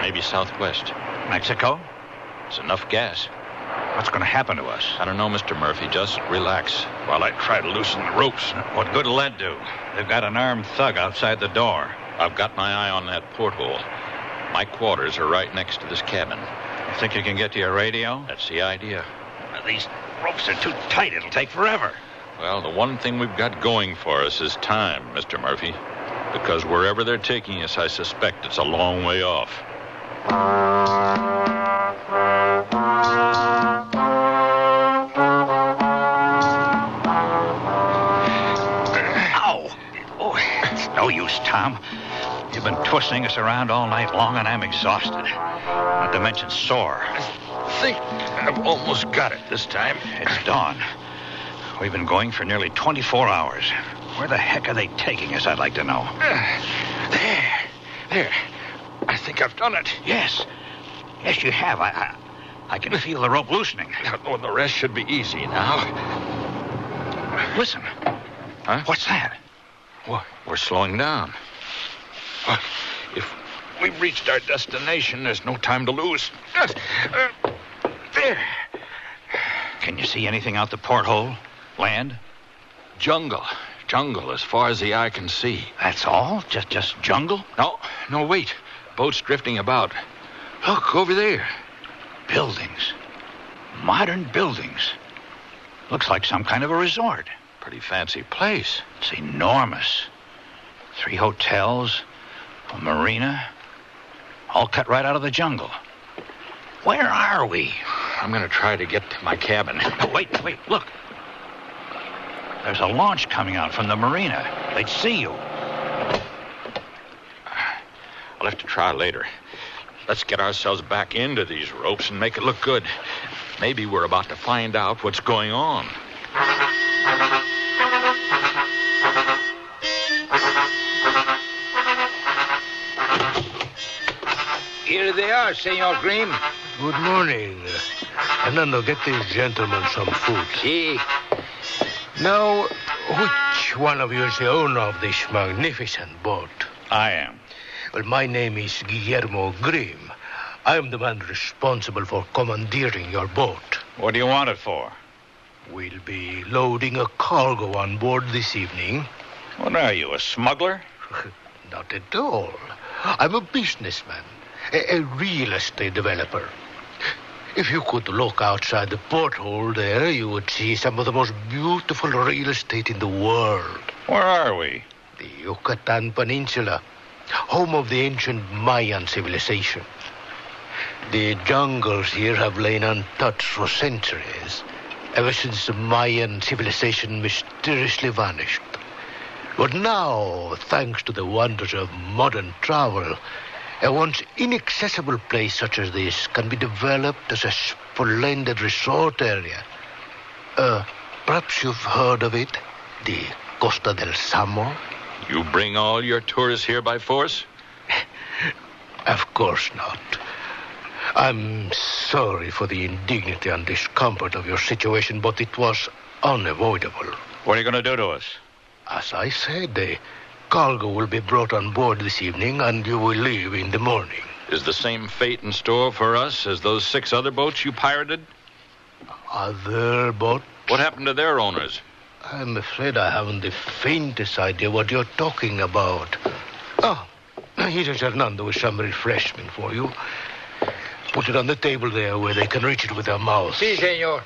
[SPEAKER 10] Maybe southwest.
[SPEAKER 15] Mexico?
[SPEAKER 10] It's enough gas.
[SPEAKER 15] What's going to happen to us?
[SPEAKER 10] I don't know, Mr. Murphy. Just relax while I try to loosen the ropes.
[SPEAKER 15] What good will that do? They've got an armed thug outside the door.
[SPEAKER 10] I've got my eye on that porthole. My quarters are right next to this cabin.
[SPEAKER 15] You think you can get to your radio?
[SPEAKER 10] That's the idea.
[SPEAKER 15] These ropes are too tight. It'll take forever.
[SPEAKER 10] Well, the one thing we've got going for us is time, Mr. Murphy. Because wherever they're taking us, I suspect it's a long way off.
[SPEAKER 15] Ow! Oh, it's no use, Tom. You've been twisting us around all night long, and I'm exhausted. Not to mention sore.
[SPEAKER 10] I think I've almost got it this time.
[SPEAKER 15] It's dawn. We've been going for nearly 24 hours. Where the heck are they taking us, I'd like to know.
[SPEAKER 10] There. I think I've done it.
[SPEAKER 15] Yes, you have. I can feel the rope loosening.
[SPEAKER 10] Oh, the rest should be easy now.
[SPEAKER 15] Listen.
[SPEAKER 10] Huh?
[SPEAKER 15] What's that?
[SPEAKER 10] What? We're slowing down. we've reached our destination. There's no time to lose. There.
[SPEAKER 15] Can you see anything out the porthole? Land?
[SPEAKER 10] Jungle. Jungle as far as the eye can see.
[SPEAKER 15] That's all? Just jungle?
[SPEAKER 10] No, wait. Boat's drifting about. Look, over there.
[SPEAKER 15] Buildings. Modern buildings. Looks like some kind of a resort.
[SPEAKER 10] Pretty fancy place.
[SPEAKER 15] It's enormous. 3 hotels, a marina, all cut right out of the jungle. Where are we?
[SPEAKER 10] I'm going to try to get to my cabin.
[SPEAKER 15] Oh, wait, look. There's a launch coming out from the marina. They'd see you.
[SPEAKER 10] I'll have to try later. Let's get ourselves back into these ropes and make it look good. Maybe we're about to find out what's going on.
[SPEAKER 11] Here they are, Senor Grimm.
[SPEAKER 6] Good morning. Fernando, get these gentlemen some food.
[SPEAKER 11] Si.
[SPEAKER 6] Now, which one of you is the owner of this magnificent boat?
[SPEAKER 15] I am.
[SPEAKER 6] Well, my name is Guillermo Grimm. I am the man responsible for commandeering your boat.
[SPEAKER 15] What do you want it for?
[SPEAKER 6] We'll be loading a cargo on board this evening.
[SPEAKER 15] What are you, a smuggler?
[SPEAKER 6] Not at all. I'm a businessman, a real estate developer. If you could look outside the porthole there, you would see some of the most beautiful real estate in the world.
[SPEAKER 15] Where are we?
[SPEAKER 6] The Yucatan Peninsula, home of the ancient Mayan civilization. The jungles here have lain untouched for centuries, ever since the Mayan civilization mysteriously vanished. But now, thanks to the wonders of modern travel, a once inaccessible place such as this can be developed as a splendid resort area. Perhaps you've heard of it, the Costa del Samo?
[SPEAKER 10] You bring all your tourists here by force?
[SPEAKER 6] Of course not. I'm sorry for the indignity and discomfort of your situation, but it was unavoidable.
[SPEAKER 15] What are you going to do to us?
[SPEAKER 6] As I said, the cargo will be brought on board this evening, and you will leave in the morning.
[SPEAKER 10] Is the same fate in store for us as those 6 other boats you pirated?
[SPEAKER 6] Other boats?
[SPEAKER 10] What happened to their owners?
[SPEAKER 6] I'm afraid I haven't the faintest idea what you're talking about. Oh, here is Hernando with some refreshment for you. Put it on the table there where they can reach it with their mouths.
[SPEAKER 11] Si, senor.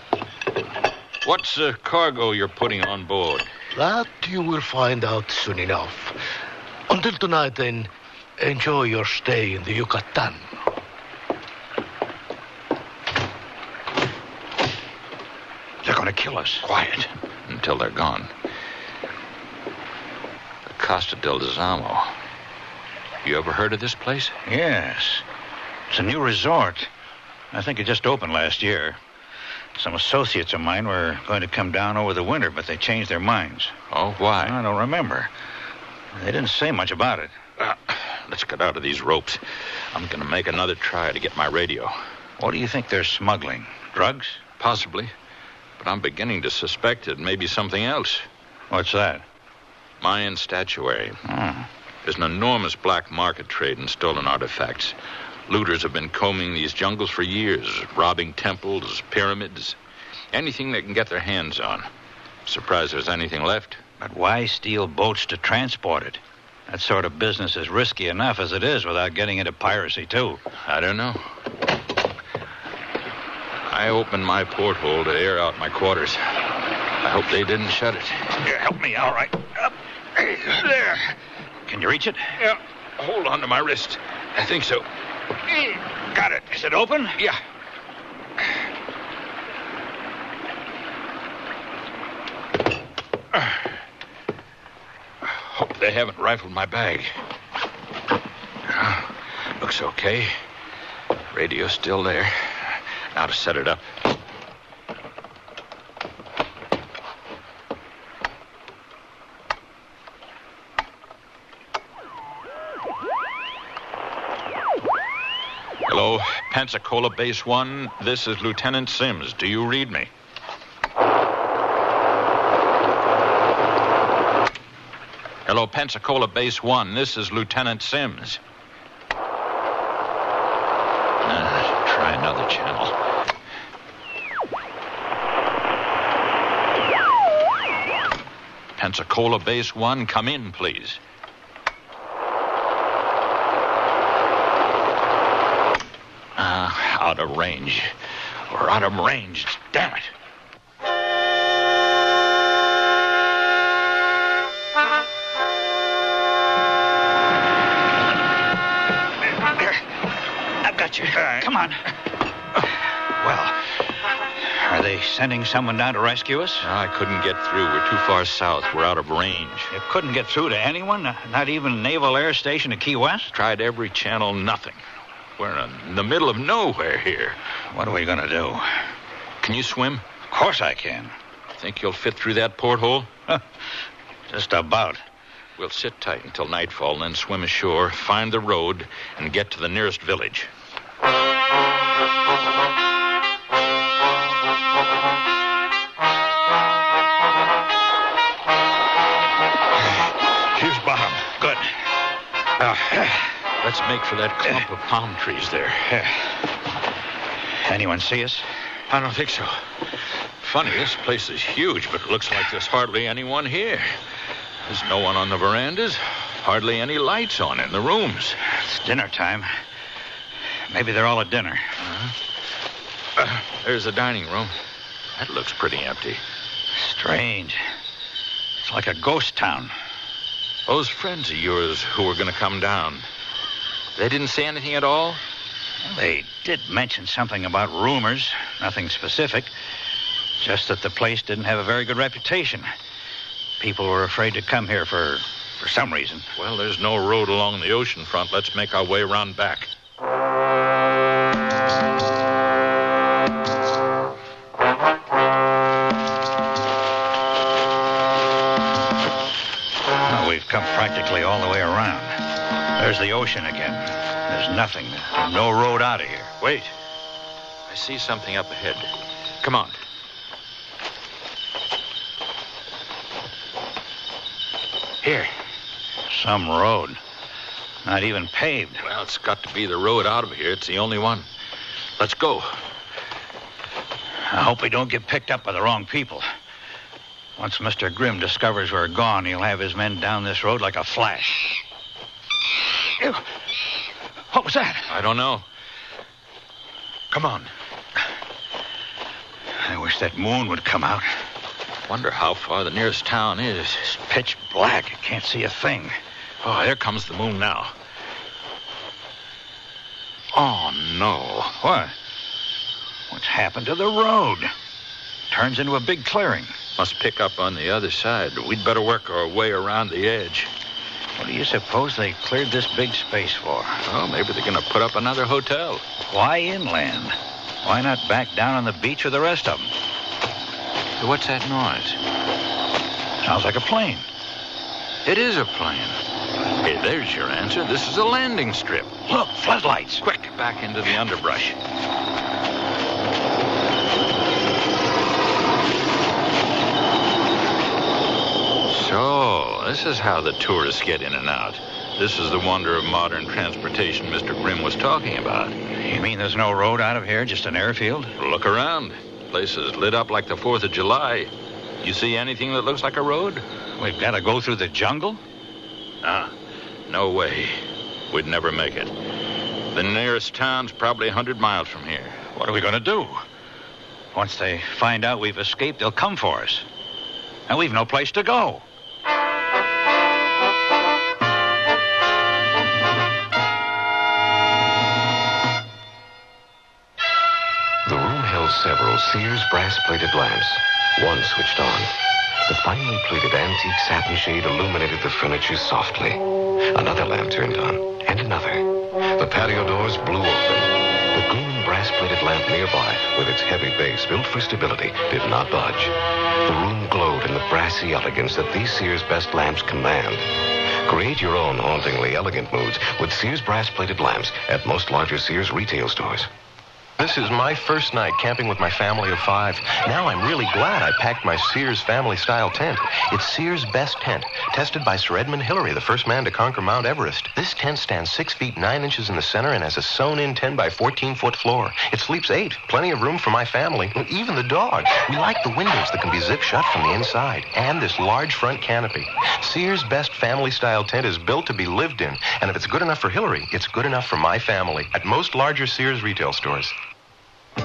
[SPEAKER 10] What's the cargo you're putting on board?
[SPEAKER 6] That you will find out soon enough. Until tonight, then, enjoy your stay in the Yucatan.
[SPEAKER 15] They're going to kill us.
[SPEAKER 10] Quiet until they're gone. The Costa del Zamo. You ever heard of this place?
[SPEAKER 15] Yes. It's a new resort. I think it just opened last year. Some associates of mine were going to come down over the winter, but they changed their minds.
[SPEAKER 10] Oh, why?
[SPEAKER 15] I don't remember. They didn't say much about it.
[SPEAKER 10] Let's get out of these ropes. I'm going to make another try to get my radio.
[SPEAKER 15] What do you think they're smuggling? Drugs?
[SPEAKER 10] Possibly. But I'm beginning to suspect it may be something else.
[SPEAKER 15] What's that?
[SPEAKER 10] Mayan statuary.
[SPEAKER 15] Oh.
[SPEAKER 10] There's an enormous black market trade in stolen artifacts. Looters have been combing these jungles for years, robbing temples, pyramids, anything they can get their hands on. Surprised there's anything left.
[SPEAKER 15] But why steal boats to transport it? That sort of business is risky enough as it is without getting into piracy, too.
[SPEAKER 10] I don't know. I opened my porthole to air out my quarters. I hope they didn't shut it.
[SPEAKER 15] Here, help me, all right. Up. There. Can you reach it?
[SPEAKER 10] Yeah. Hold on to my wrist. I think so.
[SPEAKER 15] Got it. Is it open?
[SPEAKER 10] Yeah. Hope they haven't rifled my bag. Looks okay. Radio's still there. Now to set it up. Hello, Pensacola Base 1. This is Lieutenant Sims. Do you read me? Hello, Pensacola Base 1. This is Lieutenant Sims.
[SPEAKER 15] channel. Pensacola Base 1, come in, please. Out of range. We're out of range. Damn it. I've got you. Come on. Well, are they sending someone down to rescue us? I couldn't get through. We're too far south. We're out of range. You couldn't get through to anyone? Not even Naval Air Station at Key West? Tried every channel, nothing. We're in the middle of nowhere here. What are we going to do? Can you swim? Of course I can. Think you'll fit through that porthole? Just about. We'll sit tight until nightfall and then swim ashore, find the road, and get to the nearest village. Here's bottom. Good. Let's make for that clump of palm trees there. Anyone see us? I don't think so. Funny, this place is huge, but it looks like there's hardly anyone here. There's no one on the verandas, hardly any lights on in the rooms. It's dinner time. Maybe they're all at dinner. There's the dining room. That looks pretty empty. Strange. It's like a ghost town. Those friends of yours who were going to come down, they didn't say anything at all? Well, they did mention something about rumors. Nothing specific. Just that the place didn't have a very good reputation. People were afraid to come here for some reason. Well, there's no road along the ocean front. Let's make our way around back. Well, we've come practically all the way around. There's the ocean again. There's nothing. There's no road out of here. Wait. I see something up ahead. Come on. Here. Some road. Not even paved. Well, it's got to be the road out of here. It's the only one. Let's go. I hope we don't get picked up by the wrong people. Once Mr. Grimm discovers we're gone, he'll have his men down this road like a flash. Ew. What was that? I don't know. Come on. I wish that moon would come out. Wonder how far the nearest town is. It's pitch black. I can't see a thing. Oh, there comes the moon now. Oh, no. What? What's happened to the road? Turns into a big clearing. Must pick up on the other side. We'd better work our way around the edge. What do you suppose they cleared this big space for? Oh, maybe they're going to put up another hotel. Why inland? Why not back down on the beach with the rest of them? Hey, what's that noise? Sounds like a plane. It is a plane. Hey, there's your answer. This is a landing strip. Look, floodlights. Quick, back into the underbrush. So, this is how the tourists get in and out. This is the wonder of modern transportation Mr. Grimm was talking about. You mean there's no road out of here, just an airfield? Look around. The place is lit up like the 4th of July. You see anything that looks like a road? We've got to go through the jungle? No way. We'd never make it. The nearest town's probably 100 miles from here. What are we going to do? Once they find out we've escaped, they'll come for us. And we've no place to go.
[SPEAKER 12] The room held several Sears brass-plated lamps. One switched on. The finely plated antique satin shade illuminated the furniture softly. Another lamp turned on, and another. The patio doors blew open. The gleaming brass-plated lamp nearby, with its heavy base built for stability, did not budge. The room glowed in the brassy elegance that these Sears best lamps command. Create your own hauntingly elegant moods with Sears brass-plated lamps at most larger Sears retail stores.
[SPEAKER 1] This is my first night camping with my family of 5. Now I'm really glad I packed my Sears family-style tent. It's Sears' best tent, tested by Sir Edmund Hillary, the first man to conquer Mount Everest. This tent stands 6 feet 9 inches in the center and has a sewn-in 10 by 14-foot floor. It sleeps 8, plenty of room for my family, even the dog. We like the windows that can be zipped shut from the inside, and this large front canopy. Sears' best family-style tent is built to be lived in, and if it's good enough for Hillary, it's good enough for my family. At most larger Sears retail stores.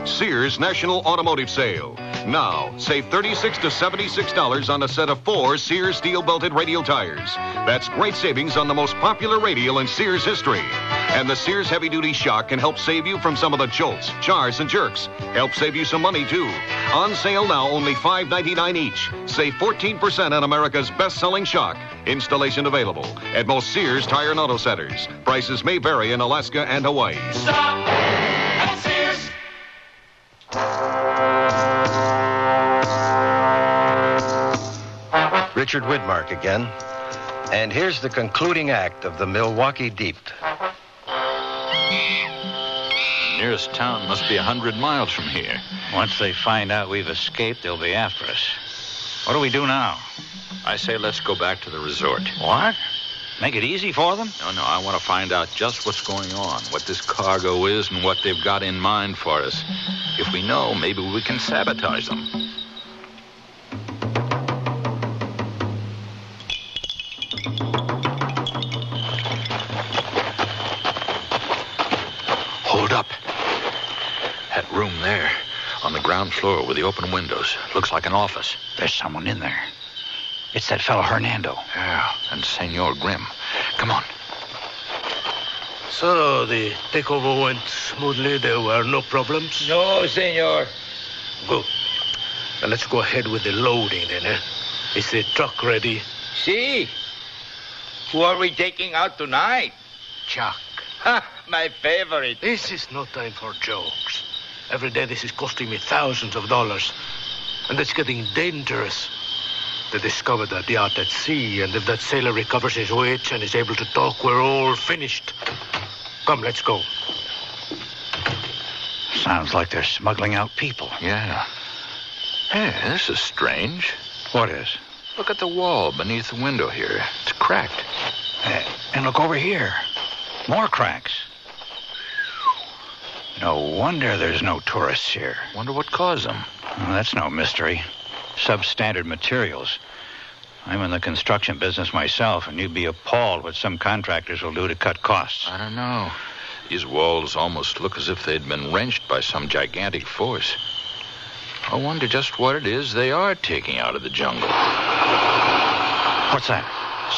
[SPEAKER 19] Sears National Automotive Sale. Now, save $36 to $76 on a set of 4 Sears steel-belted radial tires. That's great savings on the most popular radial in Sears history. And the Sears heavy-duty shock can help save you from some of the jolts, jars, and jerks. Help save you some money, too. On sale now, only $5.99 each. Save 14% on America's best-selling shock. Installation available at most Sears Tire and Auto Centers. Prices may vary in Alaska and Hawaii.
[SPEAKER 3] Stop at Sears.
[SPEAKER 28] Richard Widmark again. And here's the concluding act of the Milwaukee Deep.
[SPEAKER 10] Nearest town must be 100 miles from here.
[SPEAKER 15] Once they find out we've escaped, they'll be after us. What do we do now?
[SPEAKER 10] I say let's go back to the resort.
[SPEAKER 15] What? Make it easy for them?
[SPEAKER 10] No, I want to find out just what's going on, what this cargo is, and what they've got in mind for us. If we know, maybe we can sabotage them. Hold up. That room there, on the ground floor with the open windows, looks like an office.
[SPEAKER 15] There's someone in there. It's that fellow Hernando.
[SPEAKER 10] Yeah, and Senor Grimm. Come on.
[SPEAKER 6] So the takeover went smoothly. There were no problems?
[SPEAKER 11] No, senor.
[SPEAKER 6] Good. Now let's go ahead with the loading then, eh? Is the truck ready?
[SPEAKER 11] See? Who are we taking out tonight?
[SPEAKER 6] Chuck.
[SPEAKER 11] Ha, my favorite.
[SPEAKER 6] This is no time for jokes. Every day this is costing me thousands of dollars. And it's getting dangerous. They discovered that yacht at sea, and if that sailor recovers his wits and is able to talk, we're all finished. Come, let's go.
[SPEAKER 15] Sounds like they're smuggling out people.
[SPEAKER 10] Yeah. Hey, this is strange.
[SPEAKER 15] What is?
[SPEAKER 10] Look at the wall beneath the window here. It's cracked.
[SPEAKER 15] And look over here. More cracks. No wonder there's no tourists here.
[SPEAKER 10] Wonder what caused them.
[SPEAKER 15] Well, that's no mystery. Substandard materials. I'm in the construction business myself, and you'd be appalled what some contractors will do to cut costs.
[SPEAKER 10] I don't know. These walls almost look as if they'd been wrenched by some gigantic force. I wonder just what it is they are taking out of the jungle.
[SPEAKER 15] What's that?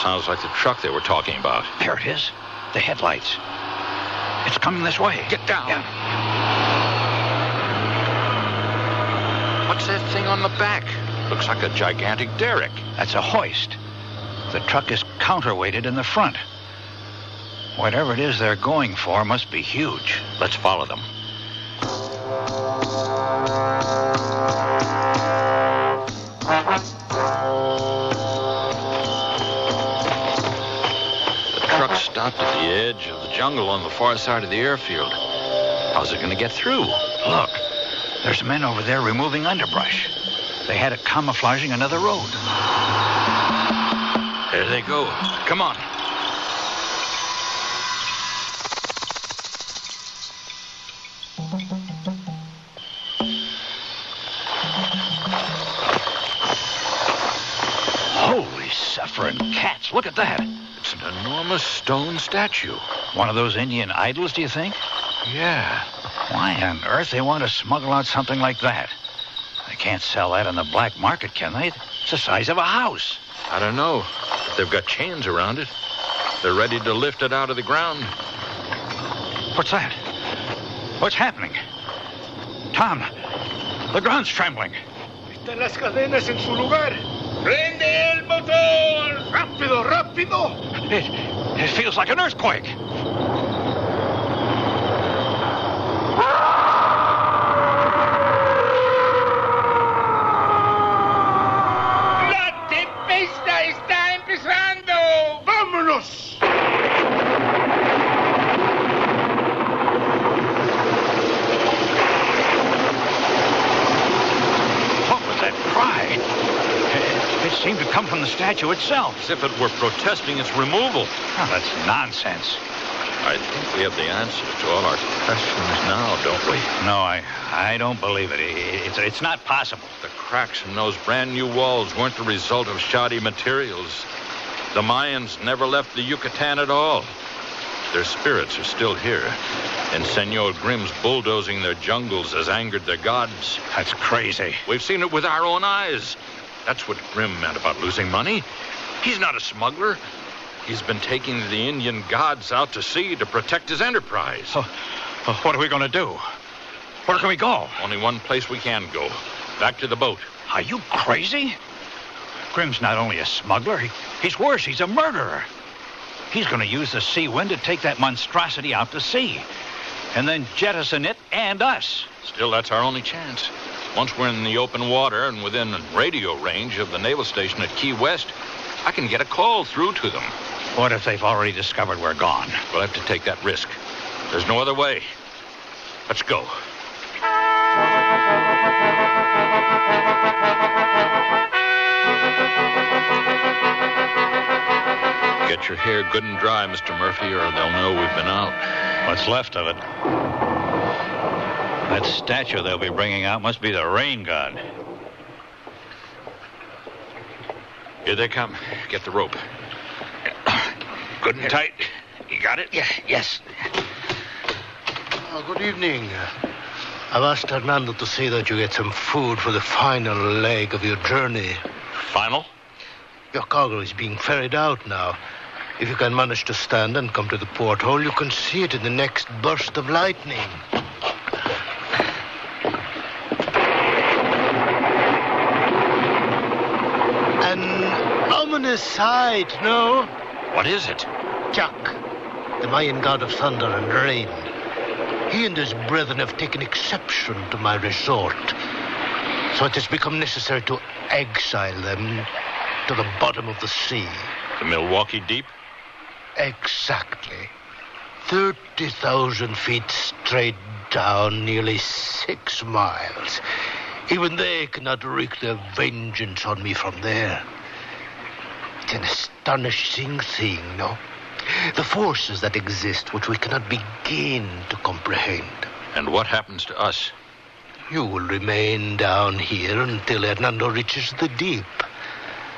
[SPEAKER 10] Sounds like the truck they were talking about.
[SPEAKER 15] There it is. The headlights. It's coming this way.
[SPEAKER 10] Get down.
[SPEAKER 15] Yeah.
[SPEAKER 10] What's that thing on the back? Looks like a gigantic derrick.
[SPEAKER 15] That's a hoist. The truck is counterweighted in the front. Whatever it is they're going for must be huge.
[SPEAKER 10] Let's follow them. The truck stopped at the edge of the jungle on the far side of the airfield. How's it going to get through?
[SPEAKER 15] Look, there's men over there removing underbrush. They had it camouflaging another road.
[SPEAKER 10] There they go. Come on.
[SPEAKER 15] Holy suffering cats, look at that.
[SPEAKER 10] It's an enormous stone statue.
[SPEAKER 15] One of those Indian idols, do you think?
[SPEAKER 10] Yeah.
[SPEAKER 15] Why on earth they want to smuggle out something like that? They can't sell that on the black market, can they? It's the size of a house.
[SPEAKER 10] I don't know. But they've got chains around it. They're ready to lift it out of the ground.
[SPEAKER 15] What's that? What's happening? Tom, the ground's trembling.
[SPEAKER 6] Están las cadenas en su lugar.
[SPEAKER 11] ¡Prende el motor!
[SPEAKER 6] ¡Rápido, rápido!
[SPEAKER 15] It feels like an earthquake. come from the statue itself.
[SPEAKER 10] As if it were protesting its removal.
[SPEAKER 15] Oh, that's nonsense.
[SPEAKER 10] I think we have the answers to all our questions now, don't we?
[SPEAKER 15] No, I don't believe it. It's not possible.
[SPEAKER 10] The cracks in those brand new walls weren't the result of shoddy materials. The Mayans never left the Yucatan at all. Their spirits are still here. And Senor Grimm's bulldozing their jungles has angered their gods.
[SPEAKER 15] That's crazy.
[SPEAKER 10] We've seen it with our own eyes. That's what Grimm meant about losing money. He's not a smuggler. He's been taking the Indian gods out to sea to protect his enterprise.
[SPEAKER 15] What are we going to do? Where can we go?
[SPEAKER 10] Only one place we can go. Back to the boat.
[SPEAKER 15] Are you crazy? Grimm's not only a smuggler, he's worse. He's a murderer. He's going to use the sea wind to take that monstrosity out to sea. And then jettison it and us.
[SPEAKER 10] Still, that's our only chance. Once we're in the open water and within radio range of the naval station at Key West, I can get a call through to them.
[SPEAKER 15] What if they've already discovered we're gone?
[SPEAKER 10] We'll have to take that risk. There's no other way. Let's go. Get your hair good and dry, Mr. Murphy, or they'll know we've been out.
[SPEAKER 15] What's left of it? That statue they'll be bringing out must be the rain god.
[SPEAKER 10] Here they come. Get the rope. Good and tight. You got it?
[SPEAKER 11] Yeah, yes.
[SPEAKER 6] Good evening. I've asked Hernando to see that you get some food for the final leg of your journey.
[SPEAKER 10] Final?
[SPEAKER 6] Your cargo is being ferried out now. If you can manage to stand and come to the porthole, you can see it in the next burst of lightning. An ominous sight, no?
[SPEAKER 10] What is it?
[SPEAKER 6] Jack, the Mayan god of thunder and rain. He and his brethren have taken exception to my resort. So it has become necessary to exile them to the bottom of the sea.
[SPEAKER 10] The Milwaukee Deep?
[SPEAKER 6] Exactly. 30,000 feet straight down, nearly 6 miles. Even they cannot wreak their vengeance on me from there. It's an astonishing thing, no? The forces that exist, which we cannot begin to comprehend.
[SPEAKER 10] And what happens to us?
[SPEAKER 6] You will remain down here until Hernando reaches the deep.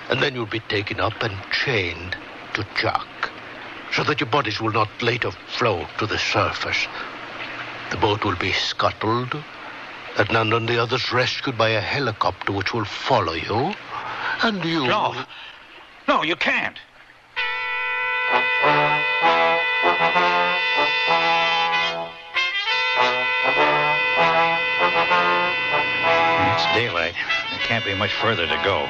[SPEAKER 6] And then you'll be taken up and chained to Jack, so that your bodies will not later float to the surface. The boat will be scuttled, Hernando and the others rescued by a helicopter which will follow you, and you...
[SPEAKER 15] No, you can't. It's daylight. There can't be much further to go.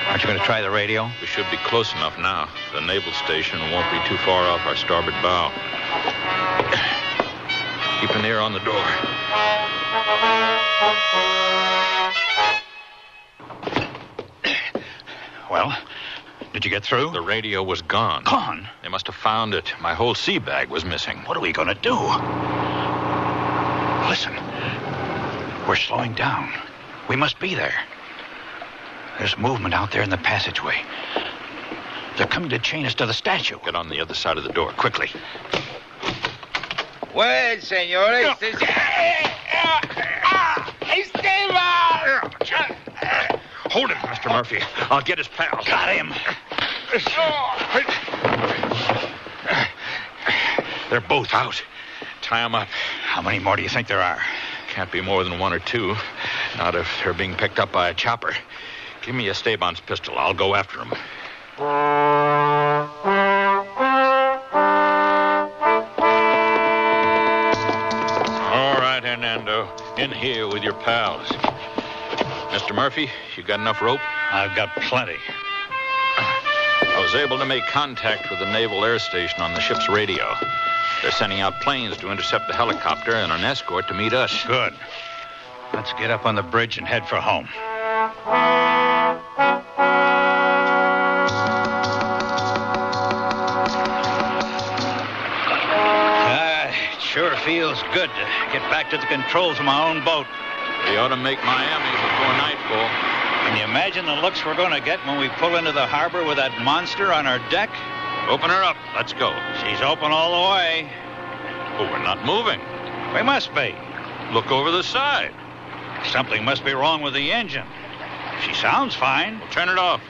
[SPEAKER 15] Aren't you going to try the radio?
[SPEAKER 10] We should be close enough now. The naval station won't be too far off our starboard bow. Keep an ear on the door.
[SPEAKER 15] Well, did you get through?
[SPEAKER 10] The radio was gone.
[SPEAKER 15] Gone?
[SPEAKER 10] They must have found it. My whole sea bag was missing.
[SPEAKER 15] What are we going to do? Listen. We're slowing down. We must be there. There's movement out there in the passageway. They're coming to chain us to the statue.
[SPEAKER 10] Get on the other side of the door, quickly.
[SPEAKER 11] Well, senores,
[SPEAKER 10] Hold him, Mr. Murphy. I'll get his pals.
[SPEAKER 15] Got him.
[SPEAKER 10] They're both out. Tie them up.
[SPEAKER 15] How many more do you think there are?
[SPEAKER 10] Can't be more than 1 or 2. Not if they're being picked up by a chopper. Give me Esteban's pistol. I'll go after him. All right, Hernando. In here with your pals. Mr. Murphy, you got enough rope?
[SPEAKER 15] I've got plenty.
[SPEAKER 10] I was able to make contact with the Naval Air Station on the ship's radio. They're sending out planes to intercept the helicopter and an escort to meet us.
[SPEAKER 15] Good. Let's get up on the bridge and head for home. It sure feels good to get back to the controls of my own boat.
[SPEAKER 10] We ought to make Miami before nightfall.
[SPEAKER 15] Can you imagine the looks we're going to get when we pull into the harbor with that monster on our deck?
[SPEAKER 10] Open her up. Let's go.
[SPEAKER 15] She's open all the way.
[SPEAKER 10] But we're not moving.
[SPEAKER 15] We must be.
[SPEAKER 10] Look over the side.
[SPEAKER 15] Something must be wrong with the engine. She sounds fine.
[SPEAKER 10] Well, turn it off.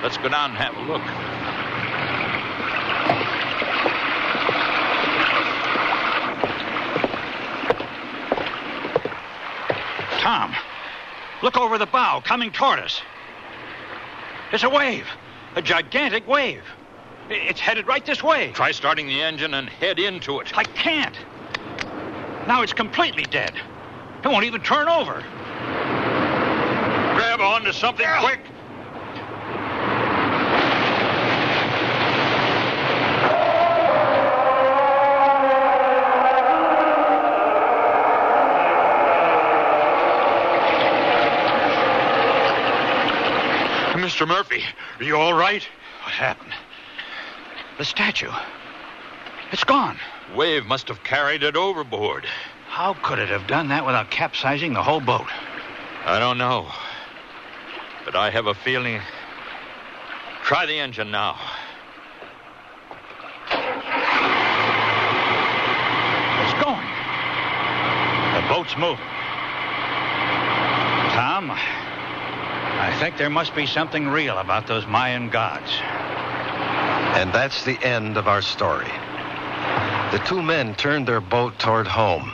[SPEAKER 10] Let's go down and have a look.
[SPEAKER 15] Tom, look over the bow, coming toward us. It's a wave. A gigantic wave. It's headed right this way.
[SPEAKER 10] Try starting the engine and head into it.
[SPEAKER 15] I can't. Now it's completely dead. It won't even turn over.
[SPEAKER 10] Grab onto something quick.
[SPEAKER 15] Mr. Murphy, are you all right? What happened? The statue. It's gone.
[SPEAKER 10] Wave must have carried it overboard.
[SPEAKER 15] How could it have done that without capsizing the whole boat?
[SPEAKER 10] I don't know. But I have a feeling. Try the engine now.
[SPEAKER 15] It's going. The boat's moving. Tom, I think there must be something real about those Mayan gods.
[SPEAKER 28] And that's the end of our story. The two men turned their boat toward home,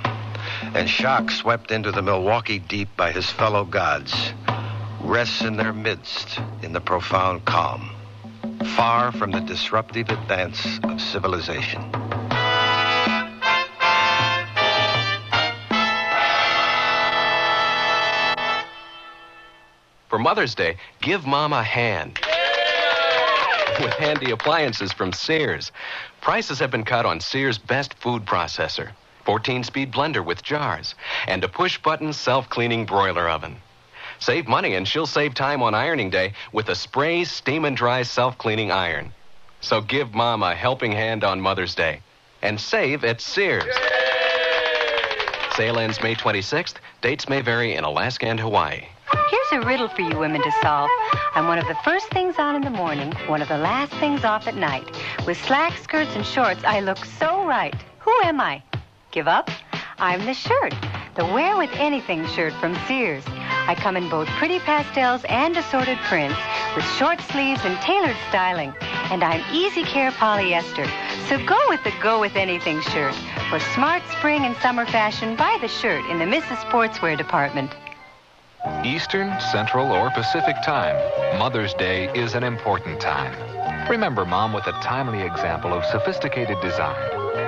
[SPEAKER 28] and shock swept into the Milwaukee deep by his fellow gods, rests in their midst in the profound calm, far from the disruptive advance of civilization.
[SPEAKER 4] For Mother's Day, give Mom a hand with handy appliances from Sears. Prices have been cut on Sears' best food processor, 14-speed blender with jars, and a push-button self-cleaning broiler oven. Save money and she'll save time on ironing day with a spray, steam, and dry self-cleaning iron. So give Mom a helping hand on Mother's Day and save at Sears. Sale ends May 26th. Dates may vary in Alaska and Hawaii.
[SPEAKER 8] Here's a riddle for you women to solve. I'm one of the first things on in the morning, one of the last things off at night. With slacks, skirts, and shorts, I look so right. Who am I? Give up? I'm the shirt. The Wear With Anything shirt from Sears. I come in both pretty pastels and assorted prints, with short sleeves and tailored styling. And I'm easy care polyester. So go with the Go With Anything shirt. For smart spring and summer fashion, buy the shirt in the Mrs. Sportswear department.
[SPEAKER 18] Eastern, Central, or Pacific time, Mother's Day is an important time. Remember Mom with a timely example of sophisticated design.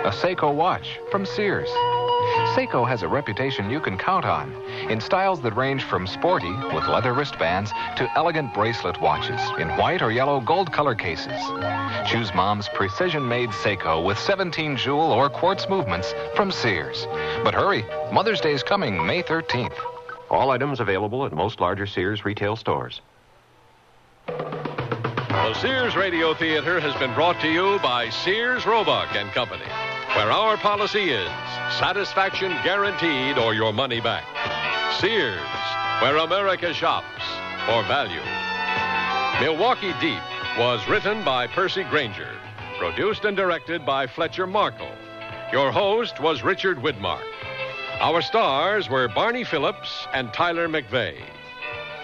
[SPEAKER 18] A Seiko watch from Sears. Seiko has a reputation you can count on in styles that range from sporty with leather wristbands to elegant bracelet watches in white or yellow gold color cases. Choose Mom's precision-made Seiko with 17 jewel or quartz movements from Sears. But hurry, Mother's Day is coming May 13th.
[SPEAKER 5] All items available at most larger Sears retail stores.
[SPEAKER 14] The Sears Radio Theater has been brought to you by Sears, Roebuck and Company, where our policy is satisfaction guaranteed or your money back. Sears, where America shops for value. Milwaukee Deep was written by Percy Granger, produced and directed by Fletcher Markle. Your host was Richard Widmark. Our stars were Barney Phillips and Tyler McVeigh.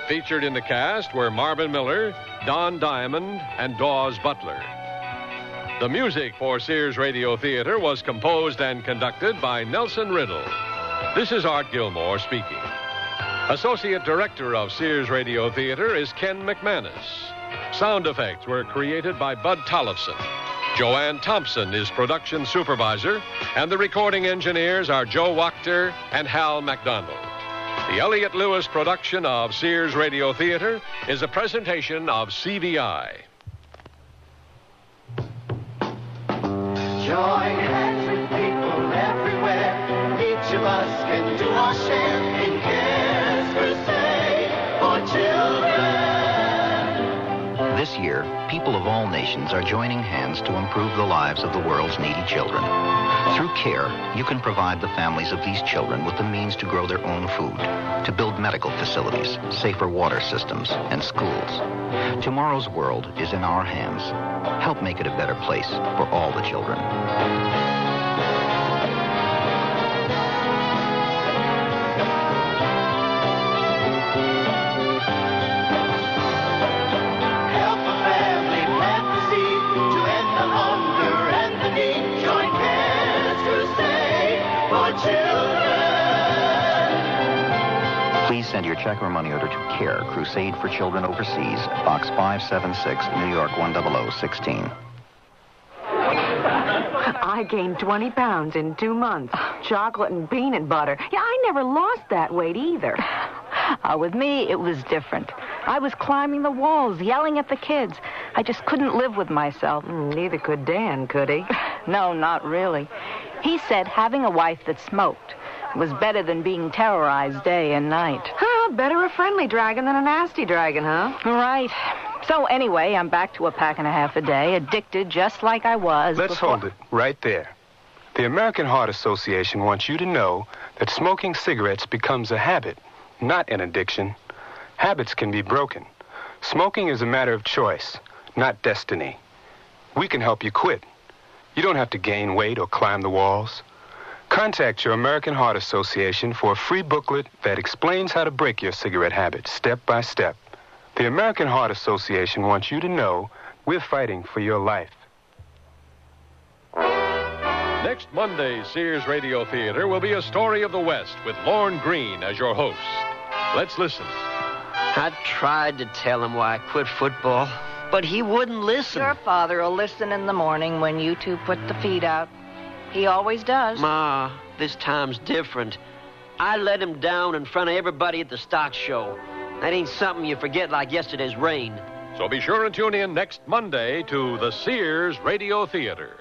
[SPEAKER 14] Featured in the cast were Marvin Miller, Don Diamond, and Dawes Butler. The music for Sears Radio Theater was composed and conducted by Nelson Riddle. This is Art Gilmore speaking. Associate Director of Sears Radio Theater is Ken McManus. Sound effects were created by Bud Tollefson. Joanne Thompson is production supervisor, and the recording engineers are Joe Wachter and Hal McDonald. The Elliott Lewis production of Sears Radio Theater is a presentation of CVI.
[SPEAKER 3] Join hands with people everywhere. Each of us can do our share in cares for, say, for children.
[SPEAKER 20] This year,
[SPEAKER 2] year, people of all nations are joining hands to improve the lives of the world's needy children. Through CARE, you can provide the families of these children with the means to grow their own food, to build medical facilities, safer water systems, and schools. Tomorrow's world is in our hands. Help make it a better place for all the children. Please send your check or money order to CARE, Crusade for Children Overseas, Box 576, New York 10016.
[SPEAKER 20] I gained 20 pounds in 2 months. Chocolate and peanut butter. Yeah, I never lost that weight either.
[SPEAKER 22] With me, it was different. I was climbing the walls, yelling at the kids. I just couldn't live with myself.
[SPEAKER 20] Neither could Dan, could he?
[SPEAKER 22] No, not really. He said having a wife that smoked was better than being terrorized day and night.
[SPEAKER 20] Huh, better a friendly dragon than a nasty dragon, huh?
[SPEAKER 22] Right. So anyway, I'm back to a pack and a half a day, addicted just like I was
[SPEAKER 23] Let's
[SPEAKER 22] before.
[SPEAKER 23] hold it right there. The American Heart Association wants you to know that smoking cigarettes becomes a habit, not an addiction. Habits can be broken. Smoking is a matter of choice, not destiny. We can help you quit. You don't have to gain weight or climb the walls. Contact your American Heart Association for a free booklet that explains how to break your cigarette habit step by step. The American Heart Association wants you to know we're fighting for your life.
[SPEAKER 14] Next Monday's Sears Radio Theater will be A Story of the West with Lorne Greene as your host. Let's listen.
[SPEAKER 24] I tried to tell him why I quit football, but he wouldn't listen.
[SPEAKER 22] Your father will listen in the morning when you two put the feed out. He always does.
[SPEAKER 24] Ma, this time's different. I let him down in front of everybody at the stock show. That ain't something you forget like yesterday's rain.
[SPEAKER 14] So be sure and tune in next Monday to the Sears Radio Theater.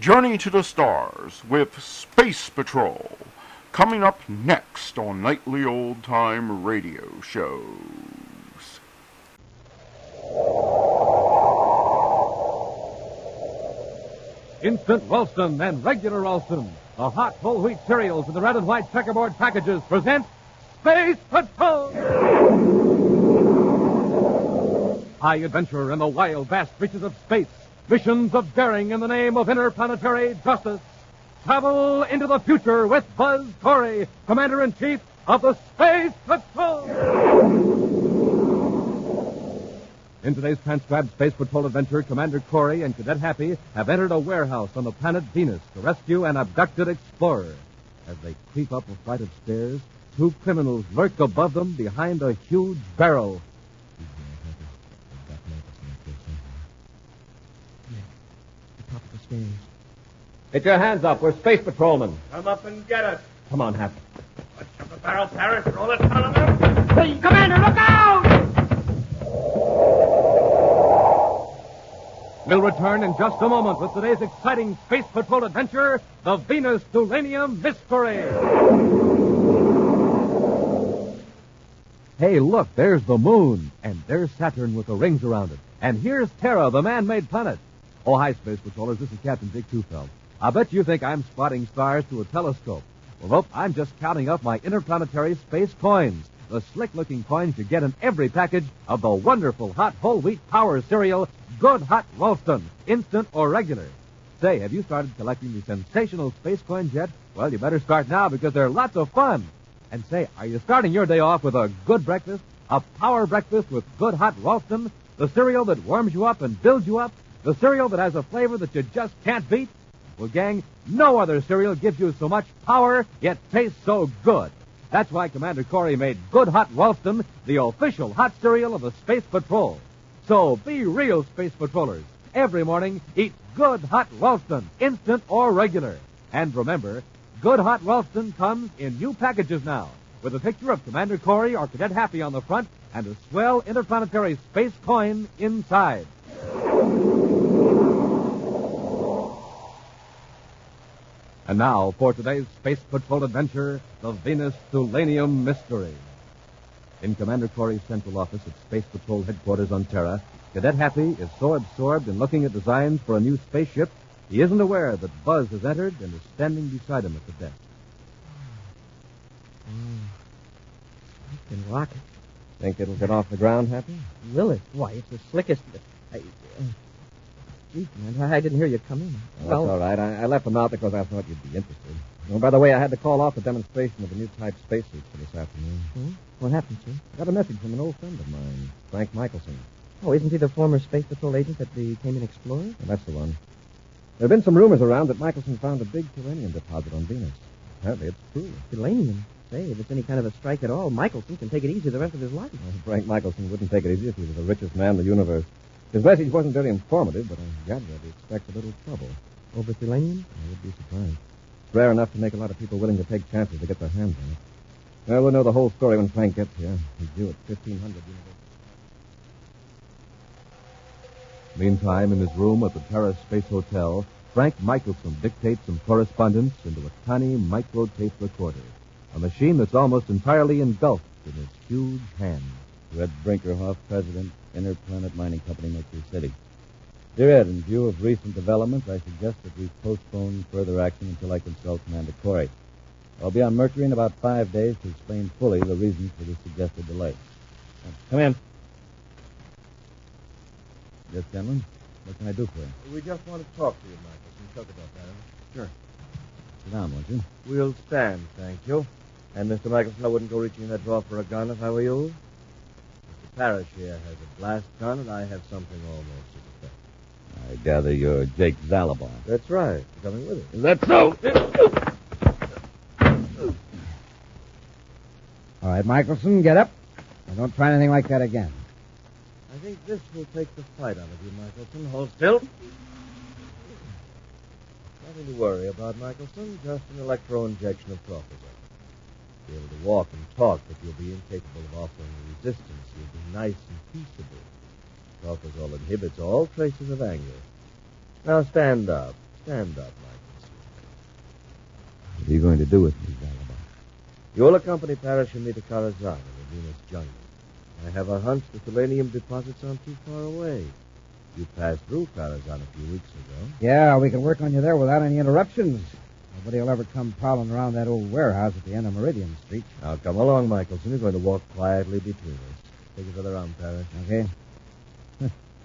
[SPEAKER 7] Journey to the Stars with Space Patrol. Coming up next on Nightly Old Time Radio Shows.
[SPEAKER 9] Instant Ralston and regular Ralston, the hot whole wheat cereals in the red and white checkerboard packages, present Space Patrol! High adventure in the wild, vast reaches of space. Missions of daring in the name of interplanetary justice. Travel into the future with Buzz Corey, Commander-in-Chief of the Space Patrol! In today's transcribed Space Patrol adventure, Commander Corey and Cadet Happy have entered a warehouse on the planet Venus to rescue an abducted explorer. As they creep up a flight of stairs, two criminals lurk above them behind a huge barrel.
[SPEAKER 13] Top of the stairs.
[SPEAKER 9] Get your hands up. We're Space Patrolmen.
[SPEAKER 17] Come up and get us.
[SPEAKER 9] Come on, Happy.
[SPEAKER 17] Watch up the barrel, Paris. Roll it, Solomon.
[SPEAKER 13] Hey, Commander, look out!
[SPEAKER 9] We'll return in just a moment with today's exciting Space Patrol adventure, the Venus Tulanium Mystery. Hey, look, there's the moon, and there's Saturn with the rings around it. And here's Terra, the man-made planet. Oh, hi, Space Patrollers. This is Captain Dick Tufeld. I bet you think I'm spotting stars through a telescope. Well, nope, I'm just counting up my interplanetary space coins. The slick-looking coins you get in every package of the wonderful hot whole wheat power cereal, Good Hot Ralston, instant or regular. Say, have you started collecting the sensational space coins yet? Well, you better start now because they're lots of fun. And say, are you starting your day off with a good breakfast? A power breakfast with Good Hot Ralston? The cereal that warms you up and builds you up? The cereal that has a flavor that you just can't beat? Well, gang, no other cereal gives you so much power, yet tastes so good. That's why Commander Corey made Good Hot Ralston the official hot cereal of the Space Patrol. So be real Space Patrollers. Every morning, eat Good Hot Ralston, instant or regular. And remember, Good Hot Ralston comes in new packages now, with a picture of Commander Corey or Cadet Happy on the front and a swell interplanetary space coin inside. And now, for today's Space Patrol adventure, the Venus Tulanium Mystery. In Commander Corey's central office at Space Patrol headquarters on Terra, Cadet Happy is so absorbed in looking at designs for a new spaceship, he isn't aware that Buzz has entered and is standing beside him at the desk.
[SPEAKER 13] I can rock it.
[SPEAKER 9] Think it'll get off the ground, Happy?
[SPEAKER 13] Will it? Why, it's the slickest... Gee, Commander, I didn't hear you come in.
[SPEAKER 9] Well, that's all right. I left them out because I thought you'd be interested. Oh, by the way, I had to call off the demonstration of the new type spacesuit for this afternoon.
[SPEAKER 13] Hmm? What happened, sir?
[SPEAKER 9] I got a message from an old friend of mine, Frank Michelson.
[SPEAKER 13] Oh, isn't he the former Space Patrol agent that became an explorer?
[SPEAKER 9] Well, that's the one. There have been some rumors around that Michelson found a big uranium deposit on Venus. Apparently it's true.
[SPEAKER 13] Uranium? Say, if it's any kind of a strike at all, Michelson can take it easy the rest of his life.
[SPEAKER 9] Well, Frank Michelson wouldn't take it easy if he was the richest man in the universe. His message wasn't very informative, but I gather that he expects a little trouble.
[SPEAKER 13] Over uranium?
[SPEAKER 9] I would be surprised. It's rare enough to make a lot of people willing to take chances to get their hands on it. Well, we'll know the whole story when Frank gets here. He's due at 1500. Meantime, in his room at the Terra Space Hotel, Frank Michelson dictates some correspondence into a tiny microtape recorder, a machine that's almost entirely engulfed in his huge hand.
[SPEAKER 21] Red Brinkerhoff, President, Interplanet Mining Company, Mercury City. Dear Ed, in view of recent developments, I suggest that we postpone further action until I consult Commander Corey. I'll be on Mercury in about 5 days to explain fully the reasons for the suggested delay. Come in. Yes, gentlemen. What can I do for you?
[SPEAKER 25] We just want to talk to you, Michelson. Talk about that.
[SPEAKER 21] Sure. Sit down, won't you?
[SPEAKER 25] We'll stand, thank you. And, Mr. Michelson, I wouldn't go reaching in that drawer for a gun if I were you. Mr. Parrish here has a blast gun, and I have something almost as effective.
[SPEAKER 21] I gather you're Jake Zalabon.
[SPEAKER 25] That's right. You're coming with it.
[SPEAKER 21] Is that so?
[SPEAKER 26] All right, Michelson, get up. Now, don't try anything like that again.
[SPEAKER 25] I think this will take the fight out of you, Michelson. Hold still. Nothing to worry about, Michelson. Just an electro-injection of cortisol. You'll be able to walk and talk, but you'll be incapable of offering resistance. You'll be nice and peaceable. Cortisol inhibits all traces of anger. Now stand up. Stand up, Michael.
[SPEAKER 9] What are you going to do with me, Zalaba?
[SPEAKER 25] You'll accompany Parrish and me to Tarzan in the Venus jungle. I have a hunch the selenium deposits aren't too far away. You passed through Tarzan a few weeks ago.
[SPEAKER 26] Yeah, we can work on you there without any interruptions. Nobody will ever come prowling around that old warehouse at the end of Meridian Street.
[SPEAKER 25] Now, come along, Michelson. You're going to walk quietly between us. Take his other arm, Parrish.
[SPEAKER 26] Okay.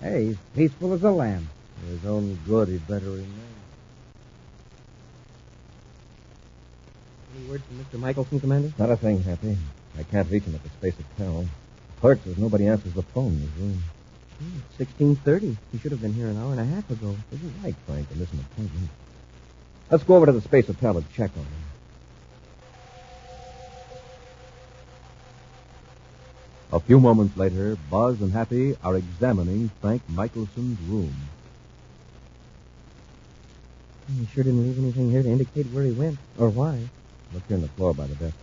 [SPEAKER 26] Hey, he's peaceful as a lamb.
[SPEAKER 25] For his own good, he'd better remain.
[SPEAKER 13] Any word from Mr. Michelson, Commander?
[SPEAKER 25] Not a thing, Happy. I can't reach him at the Space Hotel. The clerk says nobody answers the phone in his room.
[SPEAKER 13] It's 16:30. He should have been here an hour and a half ago.
[SPEAKER 25] Isn't like Frank to miss an appointment. Let's go over to the Space Hotel and check on him.
[SPEAKER 9] A few moments later, Buzz and Happy are examining Frank Michelson's room.
[SPEAKER 13] He sure didn't leave anything here to indicate where he went or why.
[SPEAKER 25] Look here on the floor by the desk.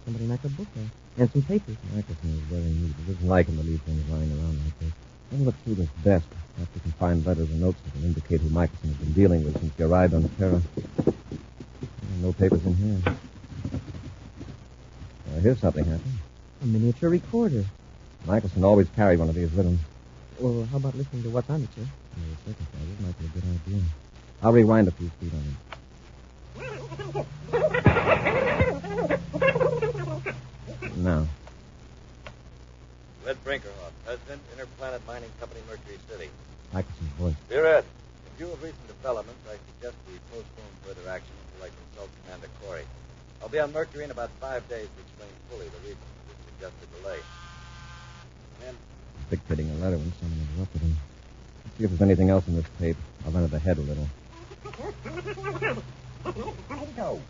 [SPEAKER 13] Somebody knocked a book out. And some papers.
[SPEAKER 25] Michelson is very neat. It isn't like him to leave things lying around like this. Let me look through this desk. Perhaps we can find letters or notes that can indicate who Michelson has been dealing with since he arrived on the Terra. No papers in here. Here's something, Happy.
[SPEAKER 13] A miniature recorder.
[SPEAKER 25] Michelson always carried one of these with him.
[SPEAKER 13] Well, how about listening to what's on it, sir?
[SPEAKER 25] Under circumstances, might be a good idea. I'll rewind a few feet on it. Now.
[SPEAKER 21] Red Brinkerhoff, President, Interplanet Mining Company, Mercury City.
[SPEAKER 25] Michelson's voice.
[SPEAKER 21] Dear Ed, in view of recent developments, I suggest we postpone further action until I consult Commander Corey. I'll be on Mercury in about 5 days to explain fully the reasons for this suggested delay. And
[SPEAKER 25] Dictating a letter when someone interrupted him. Let's see if there's anything else in this tape. I'll run it ahead a little.
[SPEAKER 21] go.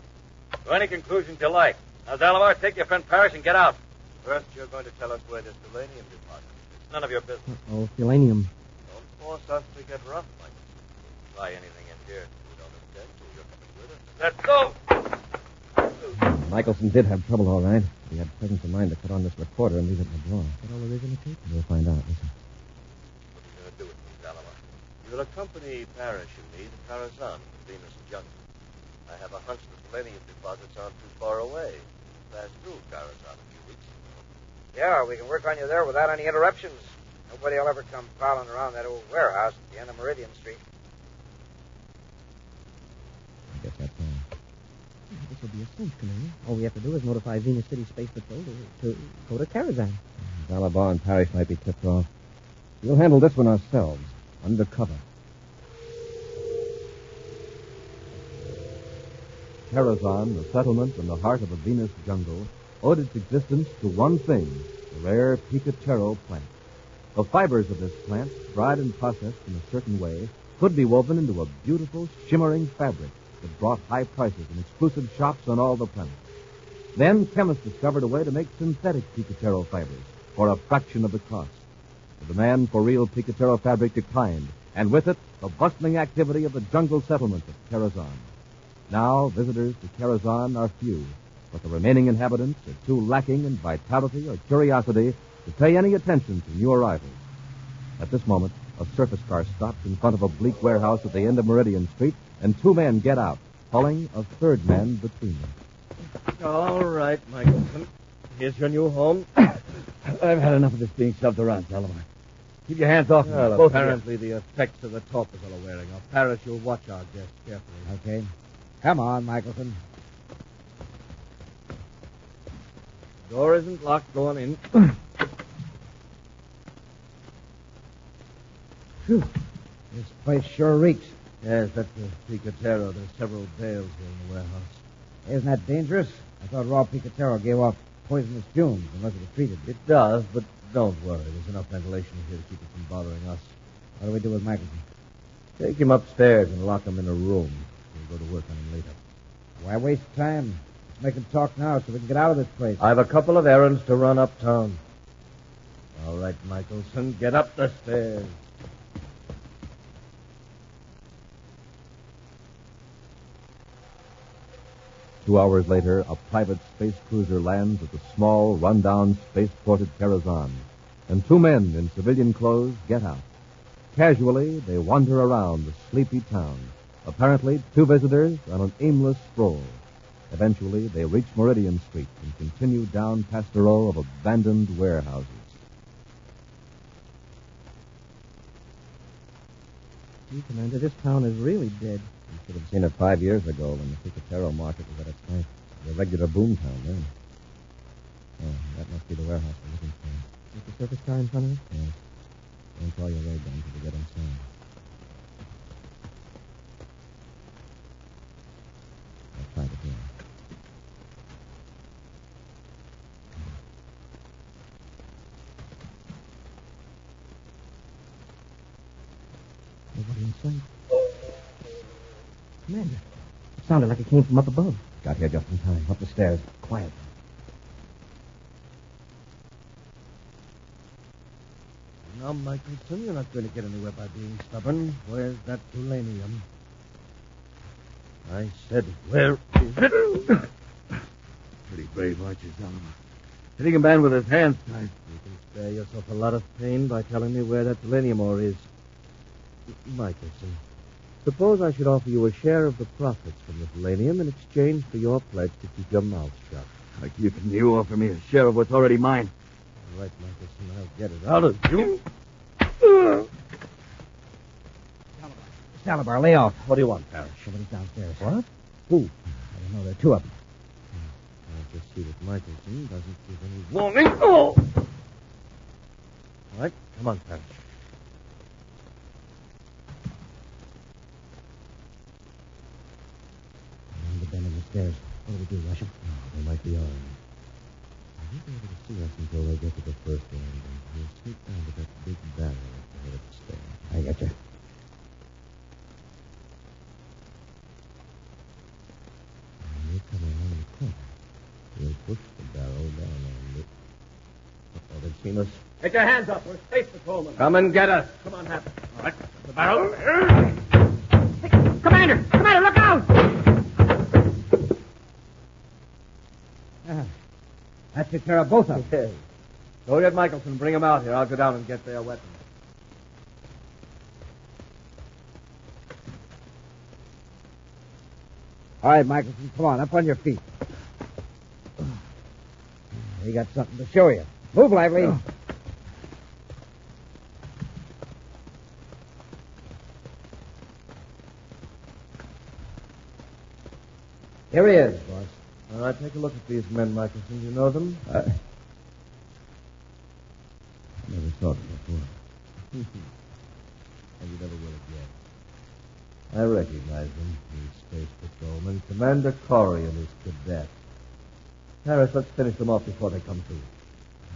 [SPEAKER 21] To any conclusions you like. Now, Zalawar, take your friend Parrish and get out. First, you're going to tell us where this selenium deposit is. It's none of your business.
[SPEAKER 13] Oh, selenium.
[SPEAKER 21] Don't force us to get rough, Mike. Try anything in here we don't object to. You're coming with us. Let's go!
[SPEAKER 25] Michelson did have trouble, all right. He had presence of mind to cut on this recorder and leave it in the drawer.
[SPEAKER 13] Is that all there is in the tape?
[SPEAKER 25] We'll find out. Listen.
[SPEAKER 21] What are you going to do with me, Zalawar? You'll accompany Parrish and me to Tarzan, the Venus jungle. I have a hunch the selenium deposits aren't too far away. Passed through Tarzan a few weeks ago.
[SPEAKER 26] Yeah, we can work on you there without any interruptions. Nobody will ever come prowling around that old warehouse at the end of Meridian Street.
[SPEAKER 25] I guess that's all.
[SPEAKER 13] This will be a cinch, Commander. All we have to do is notify Venus City Space Patrol to go to Tarzan.
[SPEAKER 25] Zalawar and Parrish might be tipped off. We'll handle this one ourselves, undercover.
[SPEAKER 9] Tarzan, the settlement in the heart of a Venus jungle, owed its existence to one thing, the rare Picatero plant. The fibers of this plant, dried and processed in a certain way, could be woven into a beautiful, shimmering fabric that brought high prices in exclusive shops on all the planet. Then chemists discovered a way to make synthetic Picatero fibers for a fraction of the cost. The demand for real Picatero fabric declined, and with it, the bustling activity of the jungle settlement of Tarzan. Now, visitors to Tarzan are few, but the remaining inhabitants are too lacking in vitality or curiosity to pay any attention to new arrivals. At this moment, a surface car stops in front of a bleak warehouse at the end of Meridian Street, and two men get out, pulling a third man between them.
[SPEAKER 25] All right, Michelson. Here's your new home.
[SPEAKER 26] I've had enough of this being shoved around, Zalawar. Keep your hands off me.
[SPEAKER 25] Well,
[SPEAKER 26] Both
[SPEAKER 25] apparently the effects of the talk is all wearing off. Parrish, you'll watch our guests carefully.
[SPEAKER 26] Okay. Come on, Michelson.
[SPEAKER 25] Door isn't locked going in.
[SPEAKER 26] Phew. This place sure reeks.
[SPEAKER 25] Yes, that's the Picatero. There's several bales here in the warehouse.
[SPEAKER 26] Isn't that dangerous? I thought raw Picatero gave off poisonous fumes unless it was treated.
[SPEAKER 25] It does, but don't worry. There's enough ventilation here to keep it from bothering us.
[SPEAKER 26] What do we do with Michelson?
[SPEAKER 25] Take him upstairs and lock him in a room. We'll go to work on him later.
[SPEAKER 26] Why waste time? Let's make him talk now so we can get out of this place.
[SPEAKER 25] I have a couple of errands to run uptown. All right, Michelson, get up the stairs.
[SPEAKER 9] Two hours later, a private space cruiser lands at the small, run-down spaceport at Tarzan, and two men in civilian clothes get out. Casually, they wander around the sleepy town, Apparently, two visitors on an aimless stroll. Eventually, they reach Meridian Street and continue down past a row of abandoned warehouses.
[SPEAKER 13] Gee, Commander, this town is really dead.
[SPEAKER 25] You should have seen it 5 years ago when the Picatero market was at its height. A regular boom town then. Oh, that must be the warehouse we're looking for.
[SPEAKER 13] Is the surface car in front of us?
[SPEAKER 25] Yes. Don't draw your ray gun until we get inside. I'll try the door.
[SPEAKER 13] Nobody in sight. Commander, it sounded like it came from up above.
[SPEAKER 25] Got here just in time. Up the stairs.
[SPEAKER 13] Quiet.
[SPEAKER 1] Now, Michelson, you're not going to get anywhere by being stubborn. Where's that uranium? I said, where is it? Pretty brave, aren't you, Solomon? Hitting a man with his hands tied. You can spare yourself a lot of pain by telling me where that uranium ore is. Michelson, suppose I should offer you a share of the profits from the uranium in exchange for your pledge to keep your mouth shut. Like you offer me a share of what's already mine. All right, Michelson, I'll get it out of you.
[SPEAKER 13] Salabar, lay off.
[SPEAKER 1] What do you want, Parrish?
[SPEAKER 13] Somebody's downstairs.
[SPEAKER 1] What?
[SPEAKER 13] Who? I don't know. There are two of them.
[SPEAKER 1] I'll just see that Michelson doesn't give any warning. Oh! All right, come on, Parrish.
[SPEAKER 13] The bend in the stairs. What do we do, Russian?
[SPEAKER 25] Oh, they might be armed. They won't be able to see us until they get to the first landing. We'll sneak down to that big barrel at the head of the stairs.
[SPEAKER 13] I get you.
[SPEAKER 25] When they come around the corner, we'll push the barrel down on it.
[SPEAKER 1] Oh, they've seen us.
[SPEAKER 17] Get your hands up. We're space patrolmen.
[SPEAKER 1] Come and get us.
[SPEAKER 17] Come on, Hap.
[SPEAKER 1] All right, the barrel.
[SPEAKER 17] Hey, Commander! Commander, look out!
[SPEAKER 13] That took care of both of them.
[SPEAKER 1] Okay. Go get Michelson. Bring him out here. I'll go down and get their weapons.
[SPEAKER 13] All right, Michelson, come on, up on your feet. We got something to show you. Move, Lively.
[SPEAKER 1] Here he is, boss. All right, take a look at these men, Michelson. Do you know them?
[SPEAKER 25] Never saw them before.
[SPEAKER 1] And you never will again. I recognize them. These space patrolmen. Commander Corey and his cadet. Harris, let's finish them off before they come through.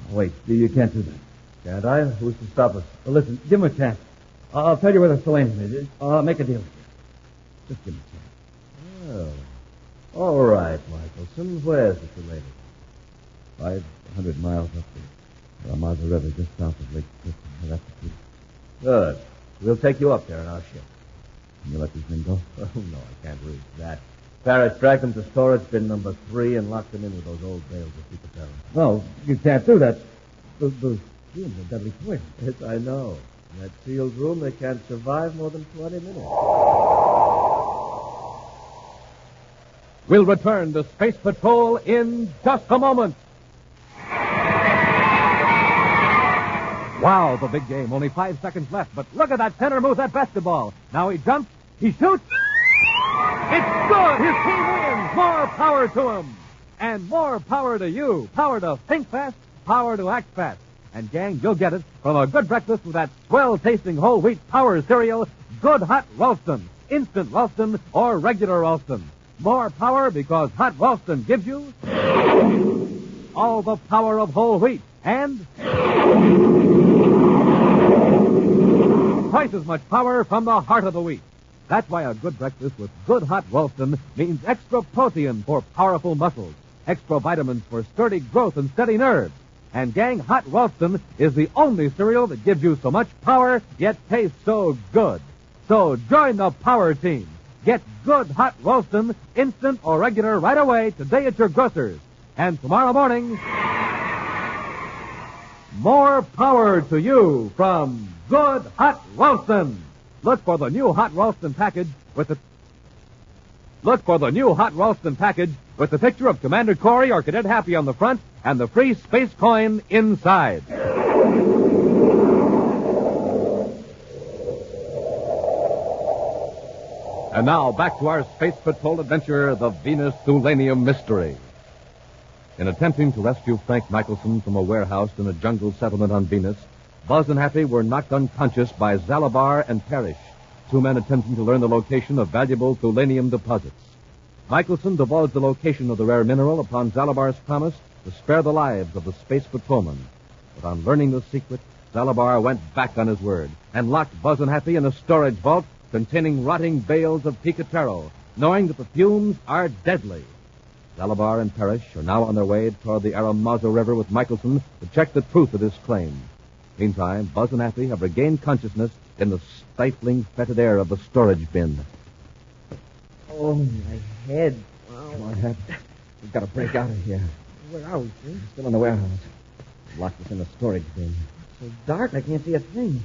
[SPEAKER 25] Wait, you can't do that.
[SPEAKER 1] Can't I? Who's to stop us?
[SPEAKER 25] Well, listen, give him a chance. I'll tell you where the selenium is. I'll make a deal with you. Just give him a chance.
[SPEAKER 1] Well, all right, Michelson. Where's the selenium?
[SPEAKER 25] 500 miles up the Ramaza River, just south of Lake Clifton. That's the key.
[SPEAKER 1] Good. We'll take you up there in our ship.
[SPEAKER 25] Can you let these men go?
[SPEAKER 1] Oh, no, I can't risk that. Parrish, drag them to storage bin number 3 and lock them in with those old bales of Picatero.
[SPEAKER 25] No, you can't do that. Those rooms are deadly poison.
[SPEAKER 1] Yes, I know. In that sealed room, they can't survive more than 20 minutes.
[SPEAKER 9] We'll return to Space Patrol in just a moment. Wow, the big game. Only 5 seconds left, but look at that center move that basketball. Now he jumps, he shoots. It's good! His team wins! More power to him! And more power to you. Power to think fast, power to act fast. And gang, you'll get it from a good breakfast with that swell-tasting whole wheat power cereal, Good Hot Ralston, Instant Ralston, or regular Ralston. More power because Hot Ralston gives you all the power of whole wheat and twice as much power from the heart of the wheat. That's why a good breakfast with Good Hot Ralston means extra protein for powerful muscles, extra vitamins for sturdy growth and steady nerves. And gang, Hot Ralston is the only cereal that gives you so much power, yet tastes so good. So join the power team. Get Good Hot Ralston, instant or regular, right away today at your grocer's. And tomorrow morning, more power to you from Good Hot Ralston. Look for the new Hot Ralston package with the... Look for the new hot Ralston package with the picture of Commander Corey or Cadet Happy on the front and the free space coin inside. And now, back to our Space Patrol adventure, the Venus Thulanium Mystery. In attempting to rescue Frank Michelson from a warehouse in a jungle settlement on Venus, Buzz and Happy were knocked unconscious by Zalabar and Parrish, two men attempting to learn the location of valuable thulanium deposits. Michelson divulged the location of the rare mineral upon Zalabar's promise to spare the lives of the space patrolmen. But on learning the secret, Zalabar went back on his word and locked Buzz and Happy in a storage vault containing rotting bales of picatero, knowing that the fumes are deadly. Zalabar and Parrish are now on their way toward the Aramazo River with Michelson to check the truth of his claim. Meantime, Buzz and Happy have regained consciousness in the stifling, fetid air of the storage bin.
[SPEAKER 13] Oh, my head. Wow.
[SPEAKER 25] Come on, Hap. We've got to break out of here.
[SPEAKER 13] Where are we, sir?
[SPEAKER 25] Still in the warehouse. Locked us in the storage bin.
[SPEAKER 13] It's so dark, I can't see a thing.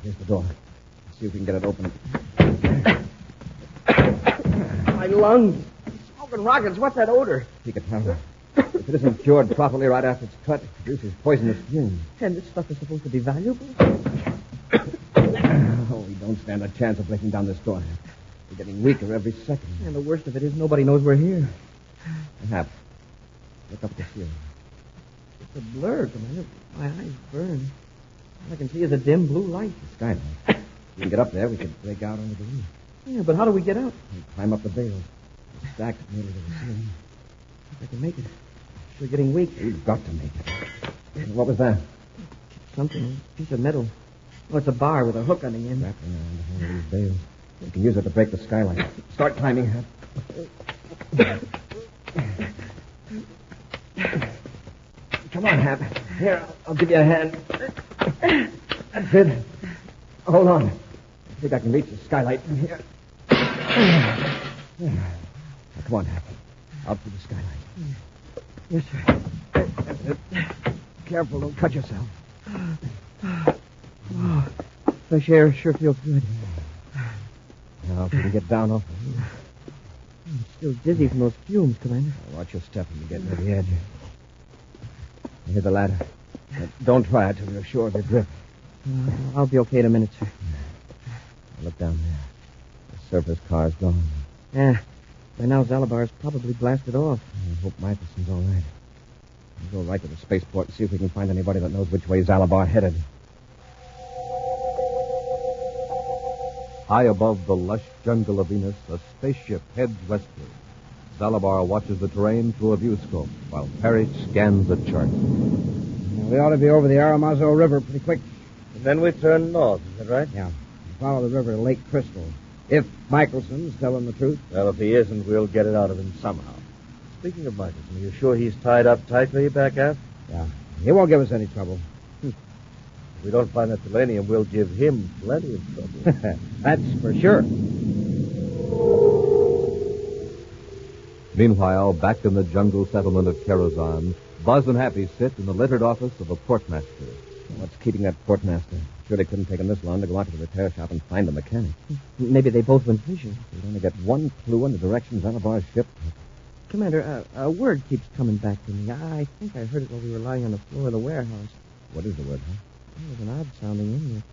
[SPEAKER 25] Here's the door. Let's see if we can get it open.
[SPEAKER 13] My lungs. Smoking rockets. What's that odor?
[SPEAKER 25] Picatero. If it isn't cured properly right after it's cut, it produces poisonous fumes.
[SPEAKER 13] And this stuff is supposed to be valuable?
[SPEAKER 25] Oh, we don't stand a chance of breaking down this door. We're getting weaker every second.
[SPEAKER 13] And the worst of it is nobody knows we're here.
[SPEAKER 25] Hap, look up the ceiling.
[SPEAKER 13] It's a blur, Commander. My eyes burn. All I can see is a dim blue light.
[SPEAKER 25] The skylight. If we can get up there, we could break out onto the roof.
[SPEAKER 13] Yeah, but how do we get out?
[SPEAKER 25] We climb up the bales. The stacks nearly to the ceiling.
[SPEAKER 13] If I can make it. We're getting weak.
[SPEAKER 25] We've got to make it. What was that?
[SPEAKER 13] Something. A piece of metal. Oh, it's a bar with a hook on the end.
[SPEAKER 25] Wrapped around the whole of these bales. We can use it to break the skylight. Start climbing, Hap. Come on, Hap. Here, I'll give you a hand. That's it. Hold on. I think I can reach the skylight from here. Now, come on, Hap. Out through the skylight.
[SPEAKER 13] Yes, sir.
[SPEAKER 25] That's it. Careful, don't cut yourself.
[SPEAKER 13] Oh, fresh air sure feels good.
[SPEAKER 25] Now, if we can get down off the roof.
[SPEAKER 13] I'm still dizzy from those fumes, Commander.
[SPEAKER 25] Watch your step when you get near the edge. Here's the ladder. Don't try it till you're sure of your grip.
[SPEAKER 13] I'll be okay in a minute, sir.
[SPEAKER 25] Look down there. The surface car's gone.
[SPEAKER 13] Yeah. By now, Zalabar's probably blasted off.
[SPEAKER 25] I hope Michelson's all right. We'll go right to the spaceport and see if we can find anybody that knows which way Zalabar headed.
[SPEAKER 9] High above the lush jungle of Venus, a spaceship heads westward. Zalabar watches the terrain through a viewscope, while Parrish scans the chart.
[SPEAKER 26] We ought to be over the Aramazo River pretty quick.
[SPEAKER 1] And then we turn north, is that right?
[SPEAKER 26] Yeah. We follow the river to Lake Crystal. If Michelson's telling the truth.
[SPEAKER 1] Well, if he isn't, we'll get it out of him somehow. Speaking of Michelson, are you sure he's tied up tightly back aft?
[SPEAKER 26] Yeah. He won't give us any trouble.
[SPEAKER 1] If we don't find that selenium, we'll give him plenty of trouble.
[SPEAKER 26] That's for sure.
[SPEAKER 9] Meanwhile, back in the jungle settlement of Tarzan, Buzz and Happy sit in the littered office of a portmaster.
[SPEAKER 25] What's keeping that portmaster? Surely couldn't take him this long to go out to the repair shop and find a mechanic.
[SPEAKER 13] Maybe they both went fishing.
[SPEAKER 25] We'd only get one clue in the direction Zalabar's ship took.
[SPEAKER 13] Commander, a word keeps coming back to me. I think I heard it while we were lying on the floor of the warehouse.
[SPEAKER 25] What is the word, huh?
[SPEAKER 13] It was an odd-sounding name.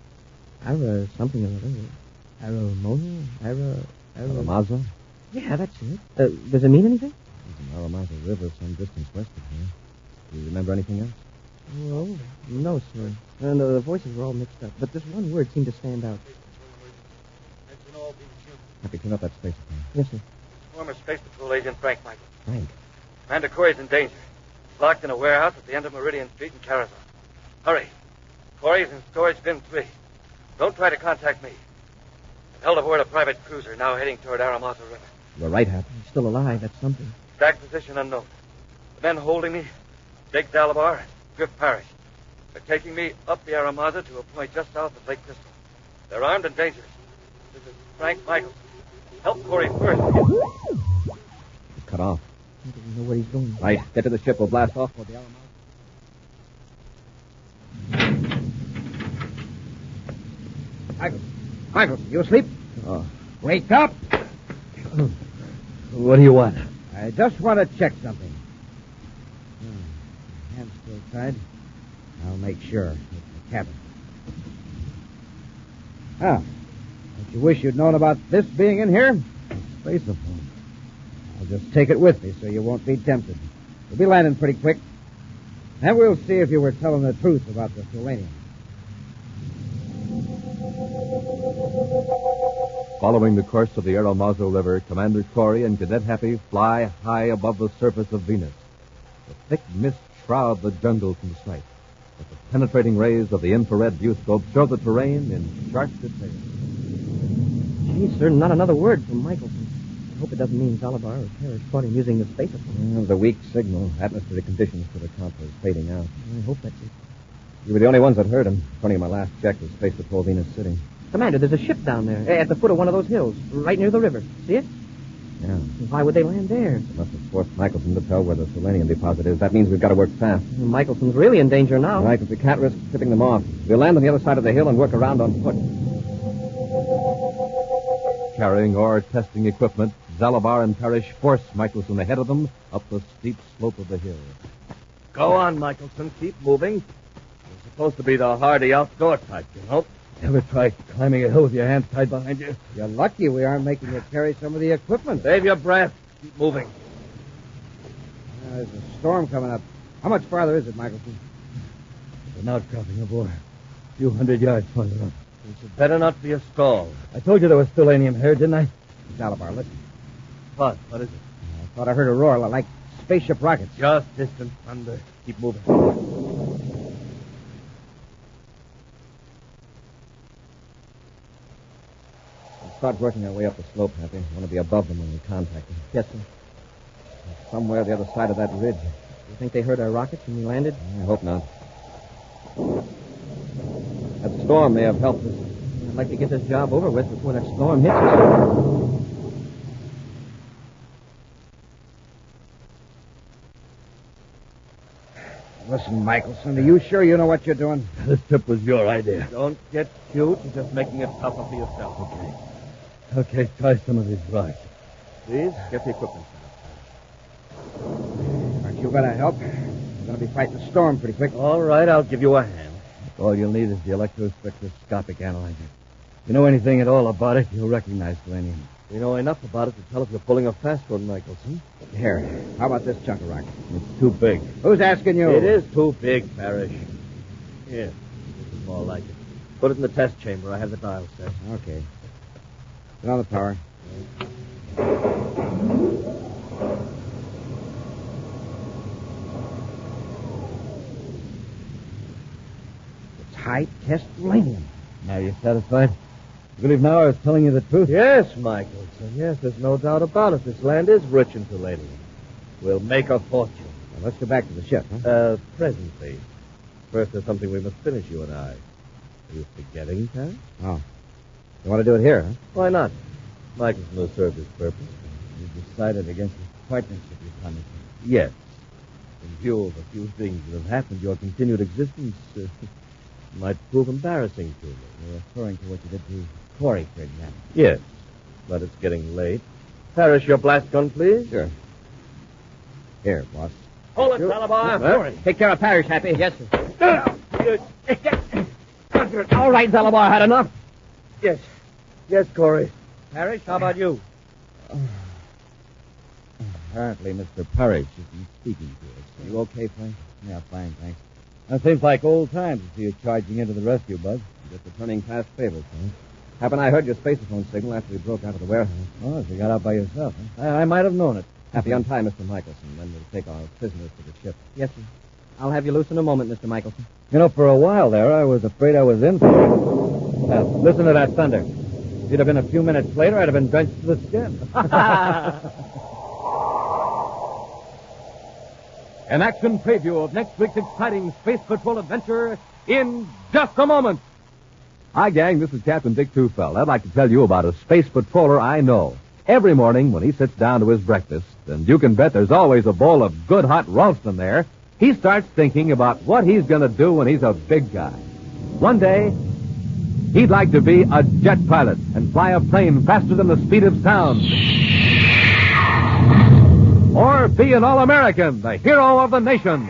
[SPEAKER 13] Ara something or other. Aramona?
[SPEAKER 25] Aramazo?
[SPEAKER 13] Yeah, that's it. Does it mean anything?
[SPEAKER 25] There's an Aramazo River some distance west of here. Do you remember anything else?
[SPEAKER 13] Oh, no, sir. And the voices were all mixed up. But this one word seemed to stand out.
[SPEAKER 25] Happy, turn up that space phone.
[SPEAKER 13] Yes, sir.
[SPEAKER 6] Former Space Patrol agent Frank Michael.
[SPEAKER 25] Frank?
[SPEAKER 6] Commander Corey's in danger. He's locked in a warehouse at the end of Meridian Street in Tarzan. Hurry. Corey's in storage bin 3. Don't try to contact me. I've held aboard a private cruiser now heading toward Aramazo River.
[SPEAKER 25] You're right, Hap.
[SPEAKER 13] He's still alive. That's something.
[SPEAKER 6] Exact position unknown. The men holding me, Jake Zalabar and Griff Parrish. They're taking me up the Aramazo to a point just south of Lake Crystal. They're armed and dangerous. This is Frank Michael. Help Corey first.
[SPEAKER 25] He's cut off.
[SPEAKER 13] He doesn't know where he's going.
[SPEAKER 25] Right. Get to the ship. We'll blast off for the
[SPEAKER 26] Michael, you asleep?
[SPEAKER 25] Oh.
[SPEAKER 26] Wake up.
[SPEAKER 1] What do you want?
[SPEAKER 10] I just want to check something. Hands still tied. I'll make sure. It's the cabin. Ah. Don't you wish you'd known about this being in here? Spaceophone. I'll just take it with me so you won't be tempted. We'll be landing pretty quick. And we'll see if you were telling the truth about the selenium.
[SPEAKER 9] Following the course of the Aeromazo River, Commander Corey and Cadet Happy fly high above the surface of Venus. The thick mist shrouds the jungle from sight, but the penetrating rays of the infrared viewscope show the terrain in sharp detail.
[SPEAKER 13] Gee, sir, not another word from Michelson. I hope it doesn't mean Zalabar or Parrish caught him using the spaceophone.
[SPEAKER 25] The weak signal. Atmospheric conditions for the Cantor is fading out.
[SPEAKER 13] I hope that's it.
[SPEAKER 25] You were the only ones that heard him. According to my last check, was Space Patrol Venus City.
[SPEAKER 13] Commander, there's a ship down there at the foot of one of those hills, right near the river. See it?
[SPEAKER 25] Yeah.
[SPEAKER 13] Why would they land there?
[SPEAKER 25] They must have forced Michelson to tell where the selenium deposit is. That means we've got to work fast.
[SPEAKER 13] Michelson's really in danger now.
[SPEAKER 25] Right, but we can't risk tipping them off. We'll land on the other side of the hill and work around on foot.
[SPEAKER 9] Carrying ore testing equipment, Zalabar and Parrish force Michelson ahead of them up the steep slope of the hill.
[SPEAKER 1] Go on, Michelson. Keep moving. You're supposed to be the hardy outdoor type, you know. Ever try climbing a hill with your hands tied behind you?
[SPEAKER 10] You're lucky we aren't making you carry some of the equipment.
[SPEAKER 1] Save your breath. Keep moving.
[SPEAKER 10] There's a storm coming up. How much farther is it, Michelson?
[SPEAKER 1] It's an outcropping of ore. A few hundred yards farther up. It better not be a stall. I told you there was selenium here, didn't I?
[SPEAKER 10] Zalabar, listen.
[SPEAKER 1] What? What is it?
[SPEAKER 10] I thought I heard a roar like spaceship rockets.
[SPEAKER 1] Just distant thunder. Keep moving.
[SPEAKER 25] Start working our way up the slope, Happy. I want to be above them when we contact them.
[SPEAKER 13] Yes, sir.
[SPEAKER 25] Somewhere the other side of that ridge.
[SPEAKER 13] You think they heard our rockets when we landed?
[SPEAKER 25] I hope not. That storm may have helped us.
[SPEAKER 13] I'd like to get this job over with before that storm hits us.
[SPEAKER 10] Listen, Michelson, are you sure you know what you're doing?
[SPEAKER 1] This trip was your idea. Don't get cute. You're just making it tougher for yourself. Okay, try some of these rocks. Please, get the equipment.
[SPEAKER 10] Aren't you going to help? We're going to be fighting the storm pretty quick.
[SPEAKER 1] All right, I'll give you a hand. All you'll need is the electrospectroscopic analyzer. If you know anything at all about it, you'll recognize selenium. We know enough about it to tell if you're pulling a fast one, Michelson.
[SPEAKER 10] Here, how about this chunk of rock?
[SPEAKER 1] It's too big.
[SPEAKER 10] Who's asking you?
[SPEAKER 1] It is too big, Parrish. Here, this is more like it. Put it in the test chamber. I have the dial set.
[SPEAKER 10] Okay. Turn on the power. It's high-test selenium.
[SPEAKER 1] Now you're satisfied? You believe now I was telling you the truth? Yes, Michelson. Yes, there's no doubt about it. This land is rich in selenium. We'll make a fortune.
[SPEAKER 10] Well, let's go back to the ship, huh?
[SPEAKER 1] Presently. First, there's something we must finish, you and I. Are you forgetting, Terry?
[SPEAKER 10] Oh. You want to do it here, huh?
[SPEAKER 1] Why not? Michelson will serve his purpose. You've decided against his partnership, you promised him. Yes. In view of a few things that have happened, your continued existence might prove embarrassing to me.
[SPEAKER 10] You're referring to what you did to Corey, for example.
[SPEAKER 1] Yes, but it's getting late. Parrish, your blast gun, please.
[SPEAKER 10] Sure. Here, boss.
[SPEAKER 13] Hold it, Zalabar.
[SPEAKER 10] Take care of Parrish, Happy.
[SPEAKER 13] Yes, sir. All right, Zalabar, had enough?
[SPEAKER 1] Yes. Yes, Corey.
[SPEAKER 13] Parrish, how about you?
[SPEAKER 1] Apparently, Mr. Parrish isn't speaking to us. Are you okay, Frank?
[SPEAKER 10] Yeah, fine, thanks.
[SPEAKER 1] That seems like old times to see you charging into the rescue, Buzz.
[SPEAKER 25] Just returning past favors, huh? Hap and I heard your spaceophone signal after we broke out of the warehouse.
[SPEAKER 1] Oh, so you got out by yourself, huh? I might have known it.
[SPEAKER 25] Happy, untie Mr. Michelson, then we'll take our prisoners to the ship.
[SPEAKER 13] Yes, sir. I'll have you loose in a moment, Mr. Michelson.
[SPEAKER 1] You know, for a while there, I was afraid I was in for it. Now, listen to that thunder. If you'd have been a few minutes later, I'd have been drenched to the skin.
[SPEAKER 9] An action preview of next week's exciting Space Patrol adventure in just a moment. Hi, gang. This is Captain Dick Tufeld. I'd like to tell you about a space patroller I know. Every morning when he sits down to his breakfast, and you can bet there's always a bowl of good hot Ralston there, he starts thinking about what he's going to do when he's a big guy. One day, he'd like to be a jet pilot and fly a plane faster than the speed of sound. Or be an All-American, the hero of the nation.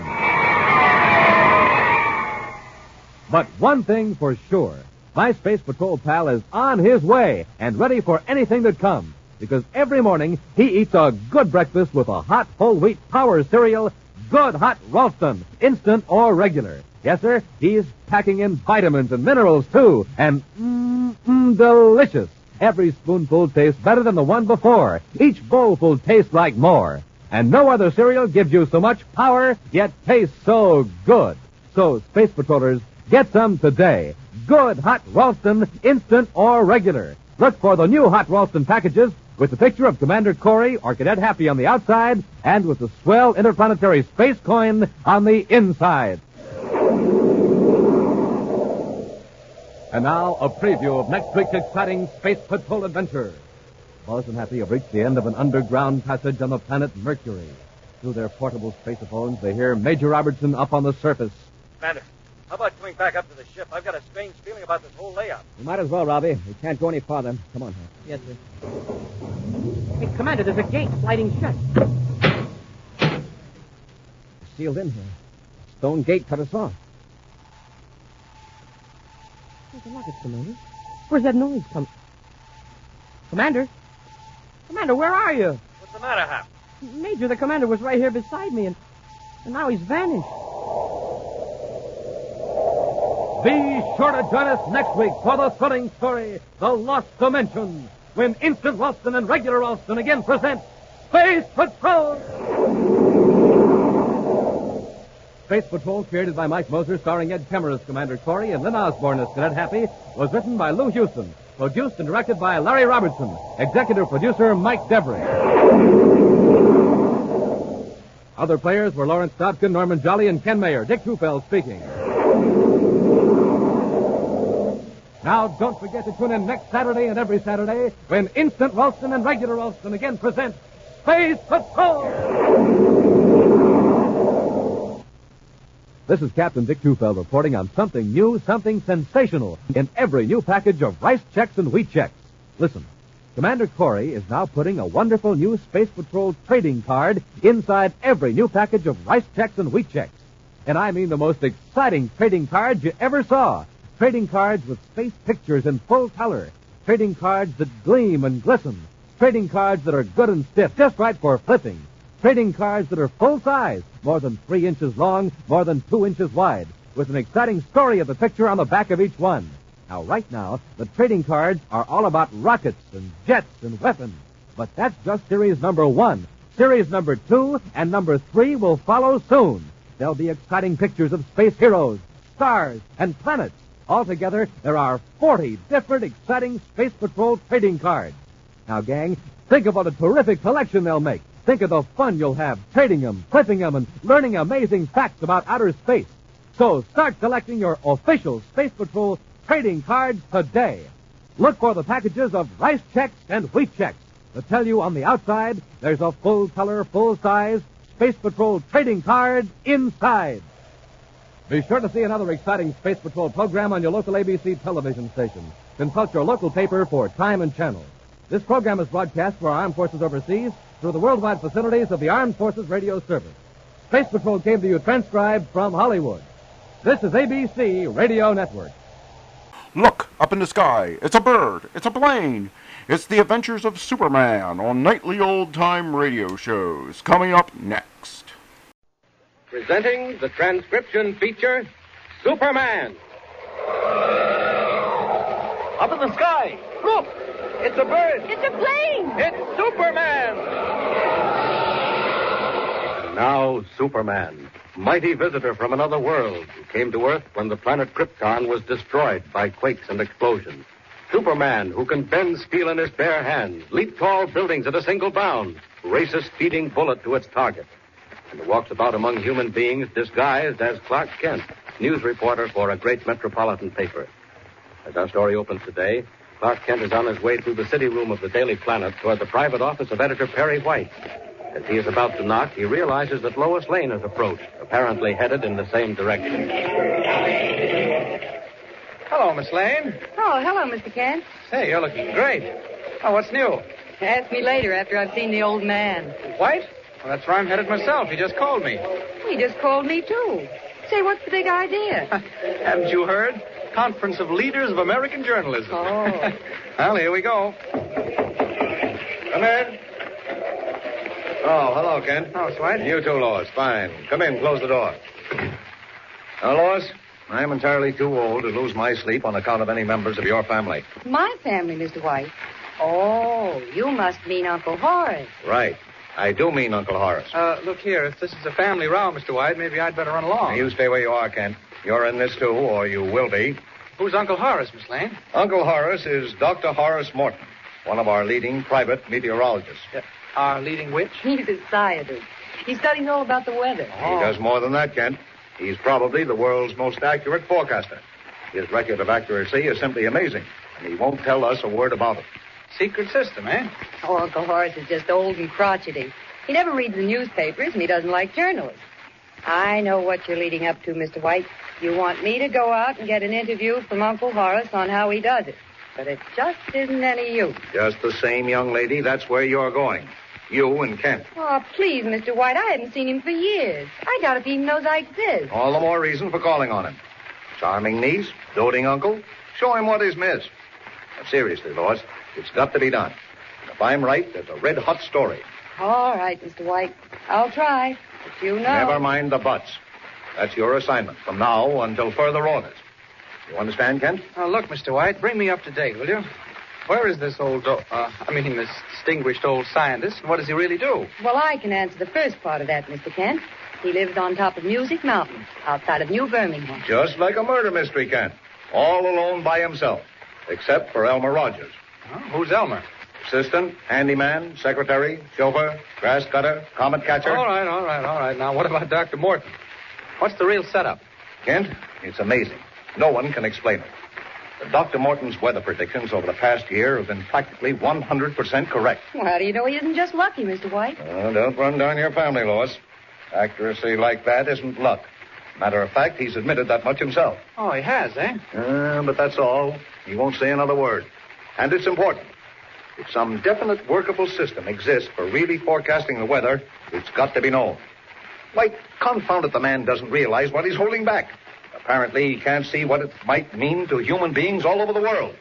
[SPEAKER 9] But one thing for sure, my Space Patrol pal is on his way and ready for anything that comes. Because every morning he eats a good breakfast with a hot whole wheat power cereal, good hot Ralston, instant or regular. Yes, sir, he's packing in vitamins and minerals, too, and delicious. Every spoonful tastes better than the one before. Each bowlful tastes like more. And no other cereal gives you so much power, yet tastes so good. So, Space Patrollers, get some today. Good hot Ralston, instant or regular. Look for the new hot Ralston packages with the picture of Commander Corey or Cadet Happy on the outside and with the swell interplanetary space coin on the inside. And now, a preview of next week's exciting Space Patrol adventure. Buzz and Happy have reached the end of an underground passage on the planet Mercury. Through their portable spacephones, they hear Major Robertson up on the surface.
[SPEAKER 6] Commander, how about coming back up to the ship? I've got a strange feeling about this whole layout.
[SPEAKER 10] You might as well, Robbie. We can't go any farther. Come on, Hank.
[SPEAKER 13] Yes, sir. Hey, Commander, there's a gate sliding shut.
[SPEAKER 10] We're sealed in here. Stone gate cut us off.
[SPEAKER 13] There's a locket, Commander. Where's that noise coming? Commander? Commander, where are you?
[SPEAKER 6] What's the matter, Hap?
[SPEAKER 13] Major, the commander was right here beside me, and now he's vanished.
[SPEAKER 9] Be sure to join us next week for the thrilling story, The Lost Dimension, when Instant Ralston and Regular Ralston again present Space Patrol! Space Patrol, created by Mike Moser, starring Ed Kemmer as Commander Corey and Lynn Osborne as Cadet Happy, was written by Lou Houston, produced and directed by Larry Robertson, executive producer Mike Debris. Other players were Lawrence Dobkin, Norman Jolly, and Ken Mayer. Dick Tufeld speaking. Now, don't forget to tune in next Saturday and every Saturday when Instant Ralston and Regular Ralston again present Space Patrol! This is Captain Dick Tufeld reporting on something new, something sensational in every new package of Rice Checks and Wheat Checks. Listen, Commander Corey is now putting a wonderful new Space Patrol trading card inside every new package of Rice Checks and Wheat Checks. And I mean the most exciting trading cards you ever saw. Trading cards with space pictures in full color. Trading cards that gleam and glisten. Trading cards that are good and stiff, just right for flipping. Trading cards that are full size, more than 3 inches long, more than 2 inches wide, with an exciting story of the picture on the back of each one. Now, right now, the trading cards are all about rockets and jets and weapons. But that's just series number 1. Series number 2 and number 3 will follow soon. There'll be exciting pictures of space heroes, stars, and planets. Altogether, there are 40 different exciting Space Patrol trading cards. Now, gang, think of what a terrific collection they'll make. Think of the fun you'll have trading them, flipping them, and learning amazing facts about outer space. So start collecting your official Space Patrol trading cards today. Look for the packages of Rice Checks and Wheat Checks that tell you on the outside there's a full-color, full-size Space Patrol trading card inside. Be sure to see another exciting Space Patrol program on your local ABC television station. Consult your local paper for time and channel. This program is broadcast for our armed forces overseas through the worldwide facilities of the Armed Forces Radio Service. Space Patrol came to you transcribed from Hollywood. This is ABC Radio Network.
[SPEAKER 7] Look, up in the sky. It's a bird. It's a plane. It's the Adventures of Superman on nightly old-time radio shows. Coming up next.
[SPEAKER 4] Presenting the transcription feature, Superman.
[SPEAKER 17] Up in the sky. Look, it's a bird.
[SPEAKER 22] It's a plane.
[SPEAKER 4] It's Superman. And now, Superman, mighty visitor from another world, who came to Earth when the planet Krypton was destroyed by quakes and explosions. Superman, who can bend steel in his bare hands, leap tall buildings at a single bound, race a speeding bullet to its target, and who walks about among human beings disguised as Clark Kent, news reporter for a great metropolitan paper. As our story opens today, Clark Kent is on his way through the city room of the Daily Planet toward the private office of editor Perry White. As he is about to knock, he realizes that Lois Lane has approached, apparently headed in the same direction.
[SPEAKER 11] Hello, Miss Lane.
[SPEAKER 22] Oh, hello, Mr. Kent.
[SPEAKER 11] Say, you're looking great. Oh, what's new?
[SPEAKER 8] Ask me later after I've seen the old man.
[SPEAKER 11] White? Well, that's where I'm headed myself. He just called me.
[SPEAKER 8] He just called me, too. Say, what's the big idea?
[SPEAKER 11] Haven't you heard? Conference of Leaders of American Journalism.
[SPEAKER 8] Oh.
[SPEAKER 11] Well, here we go.
[SPEAKER 4] Come in. Oh, hello, Kent.
[SPEAKER 11] Oh, Dwight.
[SPEAKER 4] You too, Lois. Fine. Come in. Close the door. Now, Lois, I am entirely too old to lose my sleep on account of any members of your family.
[SPEAKER 8] My family, Mr. White. Oh, you must mean Uncle Horace.
[SPEAKER 4] Right. I do mean Uncle Horace.
[SPEAKER 11] Look here. If this is a family row, Mr. White, maybe I'd better run along.
[SPEAKER 4] Now, you stay where you are, Kent. You're in this, too, or you will be.
[SPEAKER 11] Who's Uncle Horace, Miss Lane?
[SPEAKER 4] Uncle Horace is Dr. Horace Morton, one of our leading private meteorologists.
[SPEAKER 11] Our leading witch?
[SPEAKER 8] He's a scientist. He studies all about the weather.
[SPEAKER 4] He does more than that, Kent. He's probably the world's most accurate forecaster. His record of accuracy is simply amazing, and he won't tell us a word about it.
[SPEAKER 11] Secret system, eh?
[SPEAKER 8] Oh, Uncle Horace is just old and crotchety. He never reads the newspapers, and he doesn't like journalists. I know what you're leading up to, Mr. White. You want me to go out and get an interview from Uncle Horace on how he does it. But it just isn't any use.
[SPEAKER 4] Just the same, young lady, that's where you're going. You and Kent.
[SPEAKER 8] Oh, please, Mr. White, I haven't seen him for years. I doubt if he even knows I exist.
[SPEAKER 4] All the more reason for calling on him. Charming niece, doting uncle. Show him what he's missed. Now, seriously, Lois, it's got to be done. And if I'm right, there's a red-hot story.
[SPEAKER 8] All right, Mr. White. I'll try. But you know...
[SPEAKER 4] Never mind the buts. That's your assignment from now until further orders. You understand, Kent?
[SPEAKER 11] Oh, look, Mr. White, bring me up to date, will you? Where is this this distinguished old scientist, and what does he really do?
[SPEAKER 8] Well, I can answer the first part of that, Mr. Kent. He lives on top of Music Mountain, outside of New Birmingham.
[SPEAKER 4] Just like a murder mystery, Kent. All alone by himself, except for Elmer Rogers.
[SPEAKER 11] Oh, who's Elmer?
[SPEAKER 4] Assistant, handyman, secretary, chauffeur, grass cutter, comet catcher.
[SPEAKER 11] All right. Now, what about Dr. Morton? What's the real setup?
[SPEAKER 4] Kent, it's amazing. No one can explain it. But Dr. Morton's weather predictions over the past year have been practically 100% correct.
[SPEAKER 8] Well, how do you know he isn't just lucky, Mr. White?
[SPEAKER 4] Don't run down your family, Lois. Accuracy like that isn't luck. Matter of fact, he's admitted that much himself.
[SPEAKER 11] Oh, he has, eh?
[SPEAKER 4] But that's all. He won't say another word. And it's important. If some definite workable system exists for really forecasting the weather, it's got to be known. Why, confound it, the man doesn't realize what he's holding back. Apparently, he can't see what it might mean to human beings all over the world.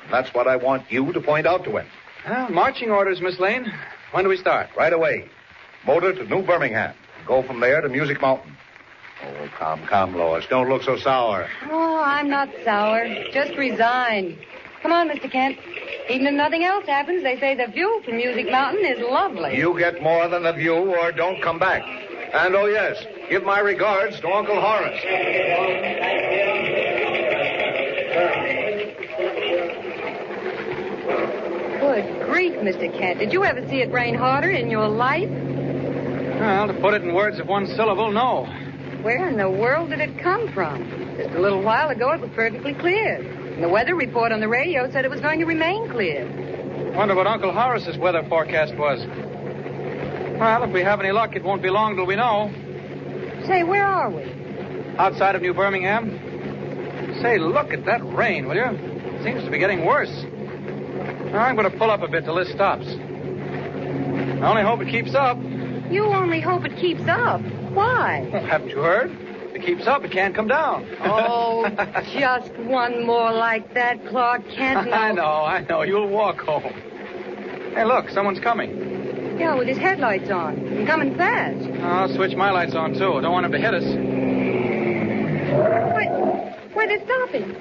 [SPEAKER 4] And that's what I want you to point out to him.
[SPEAKER 11] Marching orders, Miss Lane. When do we start?
[SPEAKER 4] Right away. Motor to New Birmingham. Go from there to Music Mountain. Oh, come, Lois. Don't look so sour.
[SPEAKER 8] Oh, I'm not sour. Just resigned. Come on, Mr. Kent. Even if nothing else happens, they say the view from Music Mountain is lovely.
[SPEAKER 4] You get more than the view or don't come back. And, oh, yes, give my regards to Uncle Horace.
[SPEAKER 8] Good grief, Mr. Kent. Did you ever see it rain harder in your life?
[SPEAKER 11] Well, to put it in words of one syllable, no.
[SPEAKER 8] Where in the world did it come from? Just a little while ago, it was perfectly clear. And the weather report on the radio said it was going to remain clear.
[SPEAKER 11] Wonder what Uncle Horace's weather forecast was. Well, if we have any luck, it won't be long till we know.
[SPEAKER 8] Say, where are we?
[SPEAKER 11] Outside of New Birmingham. Say, look at that rain, will you? Seems to be getting worse. I'm going to pull up a bit till this stops. I only hope it keeps up.
[SPEAKER 8] You only hope it keeps up? Why?
[SPEAKER 11] Well, haven't you heard? If it keeps up, it can't come down.
[SPEAKER 8] Oh, just one more like that, Clark Kent.
[SPEAKER 11] I know. You'll walk home. Hey, look, someone's coming.
[SPEAKER 8] Yeah, with his headlights on. And coming fast.
[SPEAKER 11] I'll switch my lights on, too. Don't want him to hit us.
[SPEAKER 8] Why, they're stopping.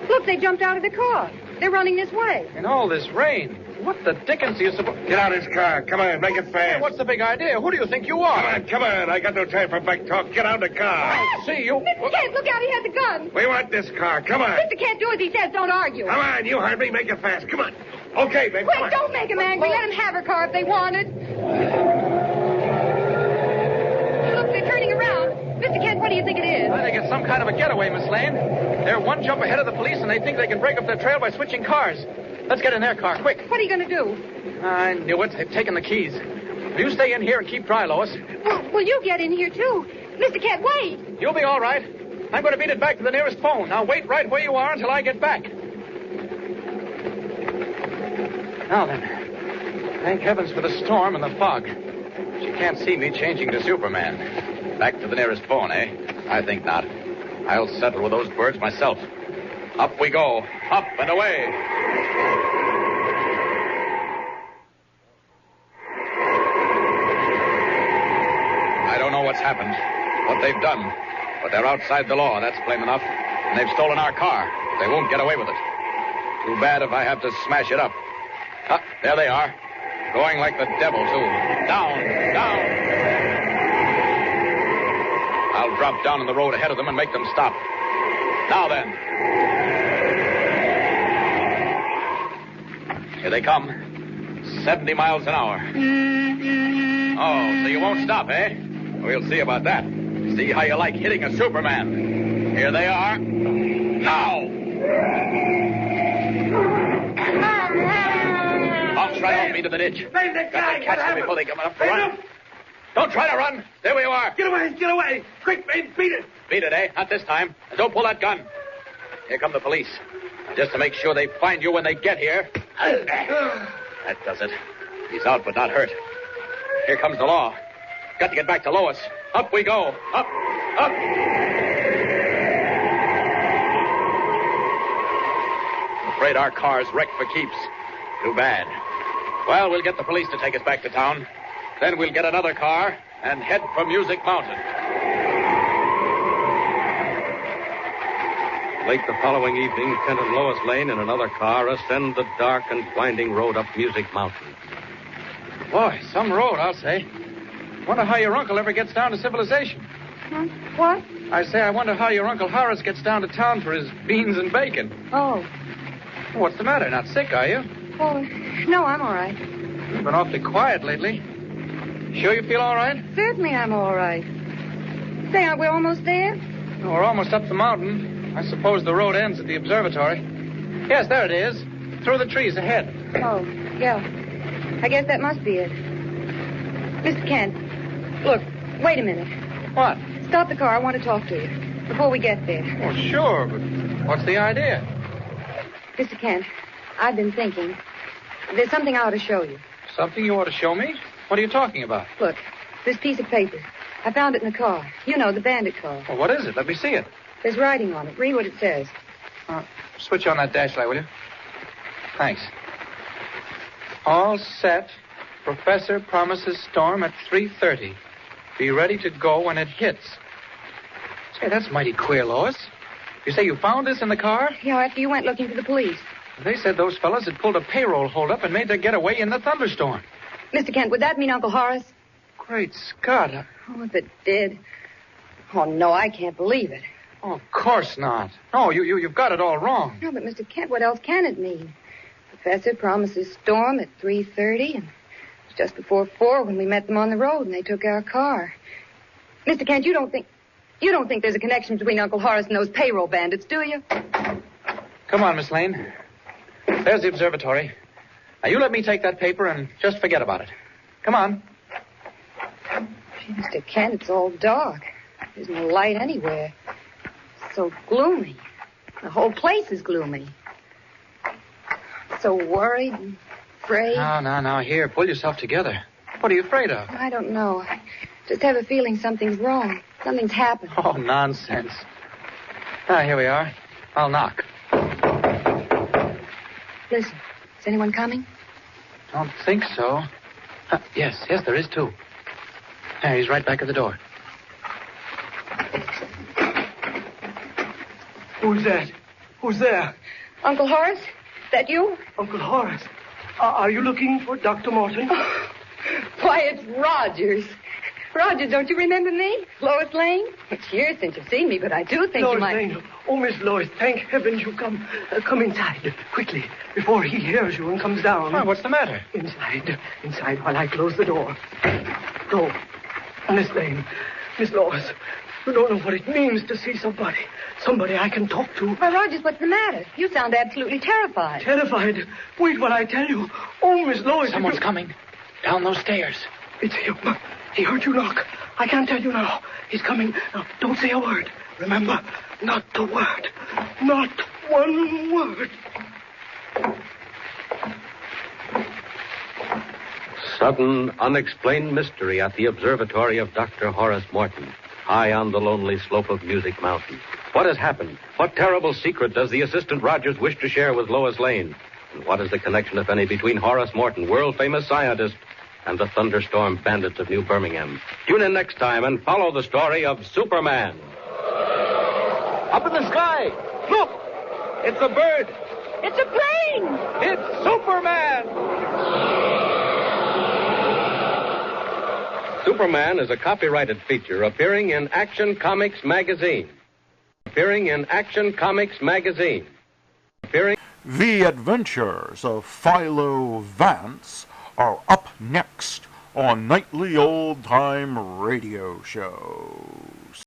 [SPEAKER 8] Look, they jumped out of the car. They're running this way.
[SPEAKER 11] In all this rain. What the dickens do you suppose...
[SPEAKER 4] Get out of his car. Come on, make it fast.
[SPEAKER 11] What's the big idea? Who do you think you are?
[SPEAKER 4] Come on. I got no time for back talk. Get out of the car.
[SPEAKER 11] See you...
[SPEAKER 8] Mr. Kent, look out. He has a gun.
[SPEAKER 4] We want this car. Come on.
[SPEAKER 8] Mr. Kent, do as he says. Don't argue.
[SPEAKER 4] Come on, you heard me. Make it fast. Come on. Okay, baby.
[SPEAKER 8] Quick, don't make him angry. Let him have her car if they want it. Look, they're turning around. Mr. Kent, what do you think it is?
[SPEAKER 11] I think it's some kind of a getaway, Miss Lane. They're one jump ahead of the police, and they think they can break up their trail by switching cars. Let's get in their car, quick.
[SPEAKER 8] What are you going to do?
[SPEAKER 11] I knew it. They've taken the keys. You stay in here and keep dry, Lois.
[SPEAKER 8] Well, you get in here, too. Mr. Kent, wait.
[SPEAKER 11] You'll be all right. I'm going to beat it back to the nearest phone. Now wait right where you are until I get back. Now then, Thank heavens for the storm and the fog. She can't see me changing to Superman.
[SPEAKER 5] Back to the nearest phone, eh? I think not. I'll settle with those birds myself. Up we go. Up and away. I don't know what's happened, what they've done, but they're outside the law, that's plain enough. And they've stolen our car. They won't get away with it. Too bad if I have to smash it up. There they are. Going like the devil, too. Down, down. I'll drop down in the road ahead of them and make them stop. Now then. Here they come. 70 miles an hour. Oh, so you won't stop, eh? We'll see about that. See how you like hitting a Superman. Here they are. Now! Bounce right off me to the ditch. Got to catch them before they come up to run. Don't try to run. There we are.
[SPEAKER 17] Get away, get away. Quick, babe, beat it.
[SPEAKER 5] Beat it, eh? Not this time. And don't pull that gun. Here come the police. Just to make sure they find you when they get here. That does it. He's out but not hurt. Here comes the law. Got to get back to Lois. Up we go. Up, up. Afraid our car's wrecked for keeps. Too bad. Well, we'll get the police to take us back to town. Then we'll get another car and head for Music Mountain.
[SPEAKER 4] Late the following evening, Kent and Lois Lane in another car ascend the dark and winding road up Music Mountain.
[SPEAKER 11] Boy, some road, I'll say. Wonder how your uncle ever gets down to civilization.
[SPEAKER 8] Huh? What?
[SPEAKER 11] I say, I wonder how your Uncle Horace gets down to town for his beans and bacon.
[SPEAKER 8] Oh.
[SPEAKER 11] What's the matter? Not sick, are you?
[SPEAKER 8] Oh, no, I'm all right.
[SPEAKER 11] You've been awfully quiet lately. Sure you feel all right?
[SPEAKER 8] Certainly I'm all right. Say, aren't we almost there?
[SPEAKER 11] No, we're almost up the mountain. I suppose the road ends at the observatory. Yes, there it is. Through the trees ahead.
[SPEAKER 8] Oh, yeah. I guess that must be it. Mr. Kent, look, wait a minute.
[SPEAKER 11] What?
[SPEAKER 8] Stop the car. I want to talk to you before we get there.
[SPEAKER 11] Oh, sure, but what's the idea?
[SPEAKER 8] Mr. Kent, I've been thinking. There's something I ought to show you.
[SPEAKER 11] Something you ought to show me? What are you talking about?
[SPEAKER 8] Look, this piece of paper. I found it in the car. You know, the bandit car.
[SPEAKER 11] Well, what is it? Let me see it.
[SPEAKER 8] There's writing on it. Read what it says.
[SPEAKER 11] Switch on that flashlight, will you? Thanks. All set. Professor promises storm at 3:30. Be ready to go when it hits. Say, that's mighty queer, Lois. You say you found this in the car?
[SPEAKER 8] Yeah, after you went looking for the police.
[SPEAKER 11] They said those fellas had pulled a payroll holdup and made their getaway in the thunderstorm.
[SPEAKER 8] Mr. Kent, would that mean Uncle Horace?
[SPEAKER 11] Great Scott.
[SPEAKER 8] Oh, if it did. Oh, no, I can't believe it.
[SPEAKER 11] Oh, of course not. No, you've got it all wrong.
[SPEAKER 8] No, but Mr. Kent, what else can it mean? Professor promises storm at 3:30, and it's just before 4 when we met them on the road, and they took our car. Mr. Kent, you don't think there's a connection between Uncle Horace and those payroll bandits, do you?
[SPEAKER 11] Come on, Miss Lane. There's the observatory. Now, you let me take that paper and just forget about it. Come on.
[SPEAKER 8] Gee, Mr. Kent, it's all dark. There's no light anywhere. It's so gloomy. The whole place is gloomy. So worried and afraid.
[SPEAKER 11] Now, here, pull yourself together. What are you afraid of?
[SPEAKER 8] I don't know. I just have a feeling something's wrong. Something's happened.
[SPEAKER 11] Oh, nonsense. Here we are. I'll knock.
[SPEAKER 8] Listen, is anyone coming?
[SPEAKER 11] Don't think so. Yes, there is, too. There, he's right back at the door.
[SPEAKER 17] Who's that? Who's there?
[SPEAKER 8] Uncle Horace? Is that you?
[SPEAKER 17] Uncle Horace. Are you looking for Dr. Morton?
[SPEAKER 8] Oh, why, it's Rogers. Rogers, don't you remember me? Lois Lane? It's years since you've seen me, but I do think
[SPEAKER 17] Lois
[SPEAKER 8] you might...
[SPEAKER 17] Lane. Oh, Miss Lois, thank heavens you come. Come inside, quickly, before he hears you and comes down.
[SPEAKER 11] Why, what's the matter?
[SPEAKER 17] Inside, while I close the door. Go. Miss Lane, Miss Lois, you don't know what it means to see somebody I can talk to.
[SPEAKER 8] Why, Rogers, what's the matter? You sound absolutely terrified.
[SPEAKER 17] Terrified? Wait while I tell you. Oh, Miss Lois...
[SPEAKER 11] Someone's coming. Down those stairs.
[SPEAKER 17] It's him. He heard you knock. I can't tell you now. He's coming. Now, don't say a word. Remember, not a word. Not one word.
[SPEAKER 4] Sudden, unexplained mystery at the observatory of Dr. Horace Morton, high on the lonely slope of Music Mountain. What has happened? What terrible secret does the Assistant Rogers wish to share with Lois Lane? And what is the connection, if any, between Horace Morton, world-famous scientist, and the thunderstorm bandits of New Birmingham? Tune in next time and follow the story of Superman.
[SPEAKER 3] Up in the sky! Look! It's a bird!
[SPEAKER 12] It's a plane!
[SPEAKER 3] It's Superman!
[SPEAKER 4] Superman is a copyrighted feature appearing in Action Comics magazine.
[SPEAKER 7] The Adventures of Philo Vance are up next on Nightly Old Time Radio Shows.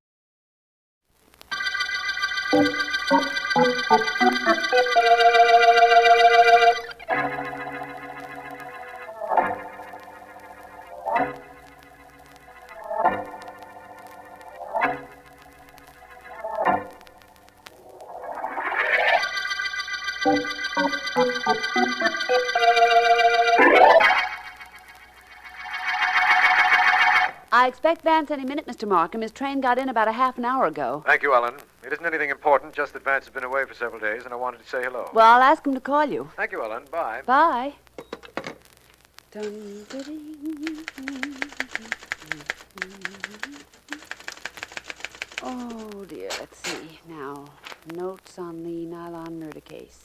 [SPEAKER 15] I expect Vance any minute, Mr. Markham. His train got in about a half an hour ago.
[SPEAKER 16] Thank you, Ellen. It isn't anything important, just that Vance has been away for several days, and I wanted to say hello.
[SPEAKER 15] Well, I'll ask him to call you.
[SPEAKER 16] Thank you, Ellen. Bye.
[SPEAKER 15] Bye. Oh, dear. Let's see. Now, notes on the nylon murder case.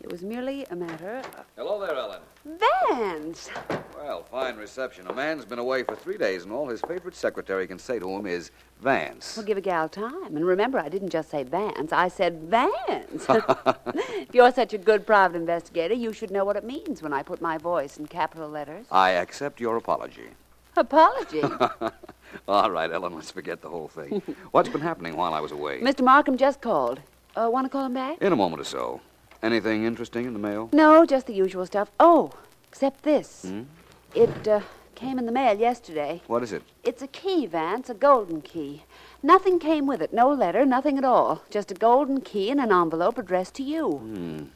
[SPEAKER 15] It was merely a matter of...
[SPEAKER 18] Hello there, Ellen.
[SPEAKER 15] Vance!
[SPEAKER 18] Well, fine reception. A man's been away for 3 days, and all his favorite secretary can say to him is Vance.
[SPEAKER 15] Well, give a gal time. And remember, I didn't just say Vance. I said Vance. If you're such a good private investigator, you should know what it means when I put my voice in capital letters.
[SPEAKER 18] I accept your apology.
[SPEAKER 15] Apology?
[SPEAKER 18] All right, Ellen, let's forget the whole thing. What's been happening while I was away?
[SPEAKER 15] Mr. Markham just called. Want to call him back?
[SPEAKER 18] In a moment or so. Anything interesting in the mail?
[SPEAKER 15] No, just the usual stuff. Oh, except this.
[SPEAKER 18] Hmm?
[SPEAKER 15] It came in the mail yesterday.
[SPEAKER 18] What is it?
[SPEAKER 15] It's a key, Vance, a golden key. Nothing came with it. No letter, nothing at all. Just a golden key in an envelope addressed to you.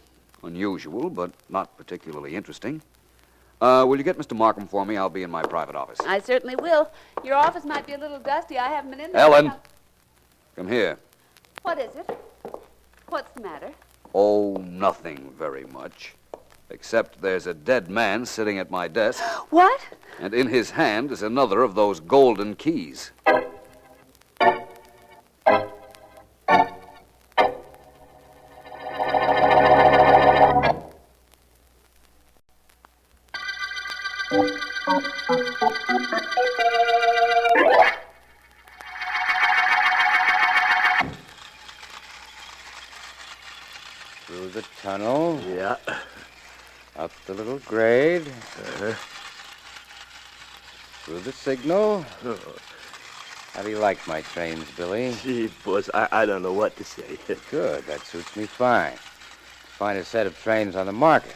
[SPEAKER 18] Unusual, but not particularly interesting. Will you get Mr. Markham for me? I'll be in my private office.
[SPEAKER 15] I certainly will. Your office might be a little dusty. I haven't been in there.
[SPEAKER 18] Ellen! Come here.
[SPEAKER 15] What is it? What's the matter?
[SPEAKER 18] Oh, nothing very much. Except there's a dead man sitting at my desk.
[SPEAKER 15] What?
[SPEAKER 18] And in his hand is another of those golden keys.
[SPEAKER 19] Through the tunnel.
[SPEAKER 1] Yeah.
[SPEAKER 19] Up the little grade. Through the signal. How do you like my trains, Billy?
[SPEAKER 1] Gee, boss, I don't know what to say.
[SPEAKER 19] Good, that suits me fine. Finest set of trains on the market.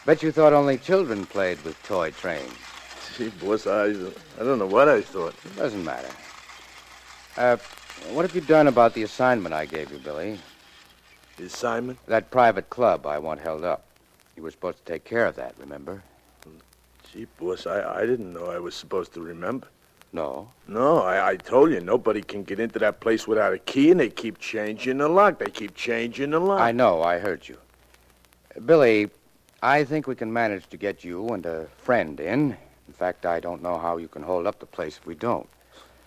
[SPEAKER 19] Bet you thought only children played with toy trains.
[SPEAKER 1] Gee, boss, I don't know what I thought.
[SPEAKER 19] It doesn't matter. What have you done about the assignment I gave you, Billy?
[SPEAKER 1] The assignment?
[SPEAKER 19] That private club I want held up. You were supposed to take care of that, remember?
[SPEAKER 1] Gee, boss, I didn't know I was supposed to remember.
[SPEAKER 19] No?
[SPEAKER 1] No, I told you, nobody can get into that place without a key, and they keep changing the lock.
[SPEAKER 19] I know, I heard you. Billy, I think we can manage to get you and a friend in. In fact, I don't know how you can hold up the place if we don't.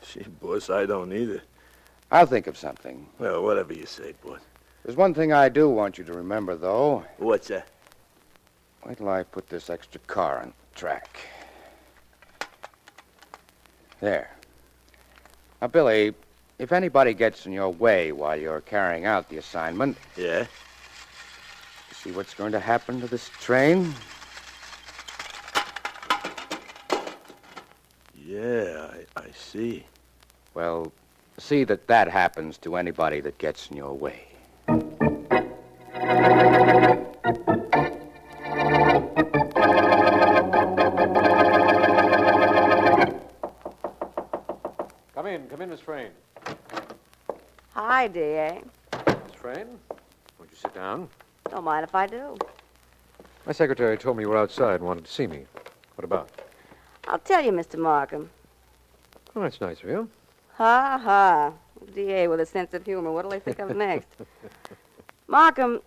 [SPEAKER 1] Gee, boss, I don't either.
[SPEAKER 19] I'll think of something.
[SPEAKER 1] Well, whatever you say, boss.
[SPEAKER 19] There's one thing I do want you to remember, though.
[SPEAKER 1] What's that?
[SPEAKER 19] Wait till I put this extra car on track. There. Now, Billy, if anybody gets in your way while you're carrying out the assignment...
[SPEAKER 1] Yeah?
[SPEAKER 19] You see what's going to happen to this train?
[SPEAKER 1] Yeah, I see.
[SPEAKER 19] Well, see that happens to anybody that gets in your way.
[SPEAKER 16] Come in, Miss Frayne.
[SPEAKER 8] Hi, D.A.
[SPEAKER 16] Miss Frayne, won't you sit down?
[SPEAKER 8] Don't mind if I do.
[SPEAKER 16] My secretary told me you were outside and wanted to see me. What about?
[SPEAKER 2] I'll tell you, Mr. Markham.
[SPEAKER 16] Oh, that's nice of you.
[SPEAKER 2] Ha ha. D.A. with a sense of humor. What'll they think of next? Markham,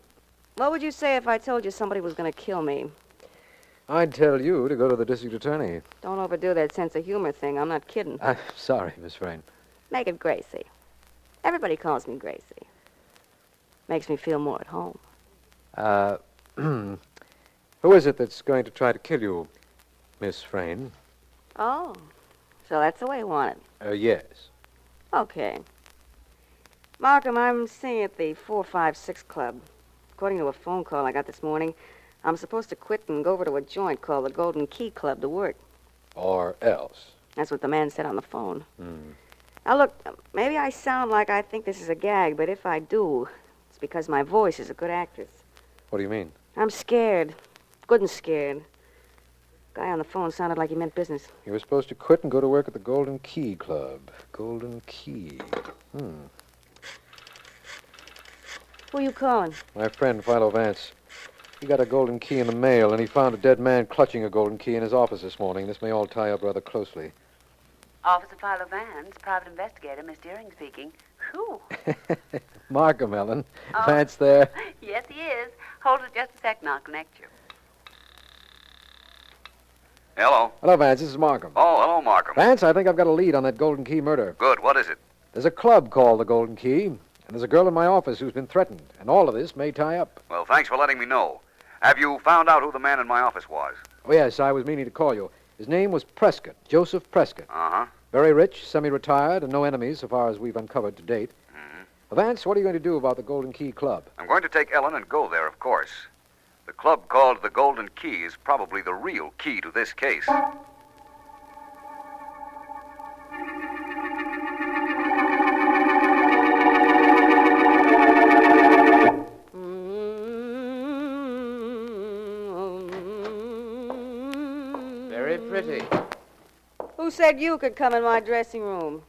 [SPEAKER 2] what would you say if I told you somebody was going to kill me?
[SPEAKER 16] I'd tell you to go to the district attorney.
[SPEAKER 2] Don't overdo that sense of humor thing. I'm not kidding.
[SPEAKER 16] I'm sorry, Miss Frayne.
[SPEAKER 2] Make it Gracie. Everybody calls me Gracie. Makes me feel more at home.
[SPEAKER 16] Who is it that's going to try to kill you, Miss Frayne?
[SPEAKER 2] Oh, so that's the way you want it.
[SPEAKER 16] Yes.
[SPEAKER 2] Okay. Markham, I'm singing at the 456 Club. According to a phone call I got this morning, I'm supposed to quit and go over to a joint called the Golden Key Club to work.
[SPEAKER 16] Or else.
[SPEAKER 2] That's what the man said on the phone.
[SPEAKER 16] Hmm.
[SPEAKER 2] Now, look, maybe I sound like I think this is a gag, but if I do, it's because my voice is a good actress.
[SPEAKER 16] What do you mean?
[SPEAKER 2] I'm scared. Good and scared. Guy on the phone sounded like he meant business.
[SPEAKER 16] You were supposed to quit and go to work at the Golden Key Club. Golden Key.
[SPEAKER 2] Who are you calling?
[SPEAKER 16] My friend, Philo Vance. He got a golden key in the mail, and he found a dead man clutching a golden key in his office this morning. This may all tie up rather closely.
[SPEAKER 15] Officer Philo Vance, private investigator, Miss Deering speaking. Whew.
[SPEAKER 16] Markham, Ellen.
[SPEAKER 15] Oh.
[SPEAKER 16] Vance there.
[SPEAKER 15] Yes, he is. Hold it just a second. I'll connect you.
[SPEAKER 18] Hello.
[SPEAKER 16] Hello, Vance. This is Markham.
[SPEAKER 18] Oh, hello, Markham.
[SPEAKER 16] Vance, I think I've got a lead on that Golden Key murder.
[SPEAKER 18] Good. What is it?
[SPEAKER 16] There's a club called the Golden Key, and there's a girl in my office who's been threatened, and all of this may tie up.
[SPEAKER 18] Well, thanks for letting me know. Have you found out who the man in my office was?
[SPEAKER 16] Oh, yes, I was meaning to call you. His name was Prescott, Joseph Prescott.
[SPEAKER 18] Uh-huh.
[SPEAKER 16] Very rich, semi-retired, and no enemies so far as we've uncovered to date. Vance, what are you going to do about the Golden Key Club?
[SPEAKER 18] I'm going to take Ellen and go there, of course. The club called the Golden Key is probably the real key to this case.
[SPEAKER 19] Very pretty.
[SPEAKER 2] Who said you could come in my dressing room?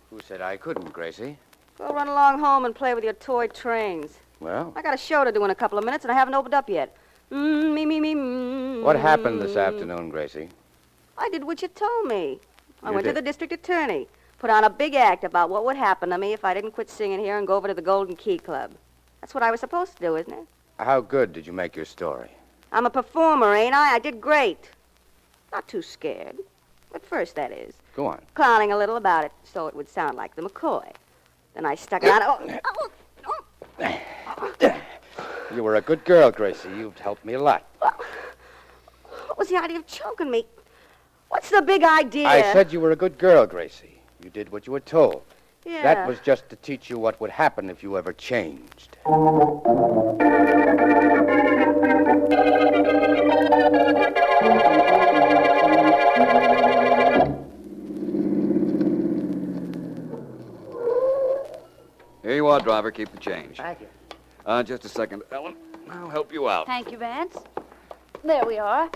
[SPEAKER 19] Who said I couldn't, Gracie?
[SPEAKER 2] Go run along home and play with your toy trains.
[SPEAKER 19] Well,
[SPEAKER 2] I got a show to do in a couple of minutes, and I haven't opened up yet.
[SPEAKER 19] what happened this afternoon, Gracie?
[SPEAKER 2] I did what you told me. I
[SPEAKER 19] You
[SPEAKER 2] went to
[SPEAKER 19] did?
[SPEAKER 2] the district attorney, put on a big act about what would happen to me if I didn't quit singing here and go over to the Golden Key Club. That's what I was supposed to do, isn't it?
[SPEAKER 19] How good did you make your story?
[SPEAKER 2] I'm a performer, ain't I? I did great. Not too scared. At first, that is.
[SPEAKER 19] Go on.
[SPEAKER 2] Clowning a little about it so it would sound like the McCoy. Then I stuck it on.
[SPEAKER 19] You were a good girl, Gracie. You've helped me a lot.
[SPEAKER 2] What was the idea of choking me? What's the big idea?
[SPEAKER 19] I said you were a good girl, Gracie. You did what you were told.
[SPEAKER 2] Yeah.
[SPEAKER 19] That was just to teach you what would happen if you ever changed.
[SPEAKER 18] Here you are, driver. Keep the change.
[SPEAKER 15] Thank you.
[SPEAKER 18] Just a second, Ellen. I'll help you out.
[SPEAKER 15] Thank you, Vance. There we are.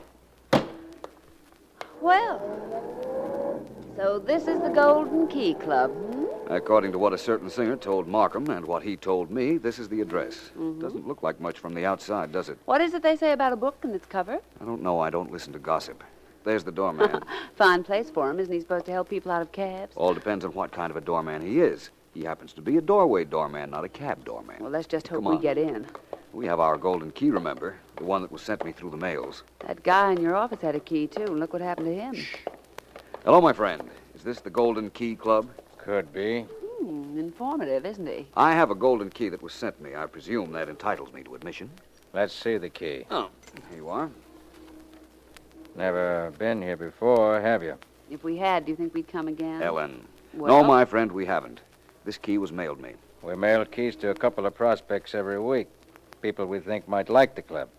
[SPEAKER 15] Well, so this is the Golden Key Club, hmm?
[SPEAKER 18] According to what a certain singer told Markham and what he told me, this is the address. Doesn't look like much from the outside, does it?
[SPEAKER 15] What is it they say about a book and its cover?
[SPEAKER 18] I don't know. I don't listen to gossip. There's the doorman.
[SPEAKER 15] Fine place for him. Isn't he supposed to help people out of cabs?
[SPEAKER 18] All depends on what kind of a doorman he is. He happens to be a doorway doorman, not a cab doorman.
[SPEAKER 15] Well, let's just hope
[SPEAKER 18] Come
[SPEAKER 15] we
[SPEAKER 18] on.
[SPEAKER 15] get in.
[SPEAKER 18] We have our golden key, remember? The one that was sent me through the mails.
[SPEAKER 15] That guy in your office had a key, too, and look what happened to him.
[SPEAKER 18] Hello, my friend. Is this the Golden Key Club?
[SPEAKER 19] Could be.
[SPEAKER 15] Informative, isn't he?
[SPEAKER 18] I have a golden key that was sent me. I presume that entitles me to admission.
[SPEAKER 19] Let's see the key.
[SPEAKER 18] Oh, here you are.
[SPEAKER 19] Never been here before, have you?
[SPEAKER 15] If we had, do you think we'd come again?
[SPEAKER 18] Ellen.
[SPEAKER 15] Well-
[SPEAKER 18] No, my friend, we haven't. This key was mailed me.
[SPEAKER 19] We mail keys to a couple of prospects every week. People we think might like the club.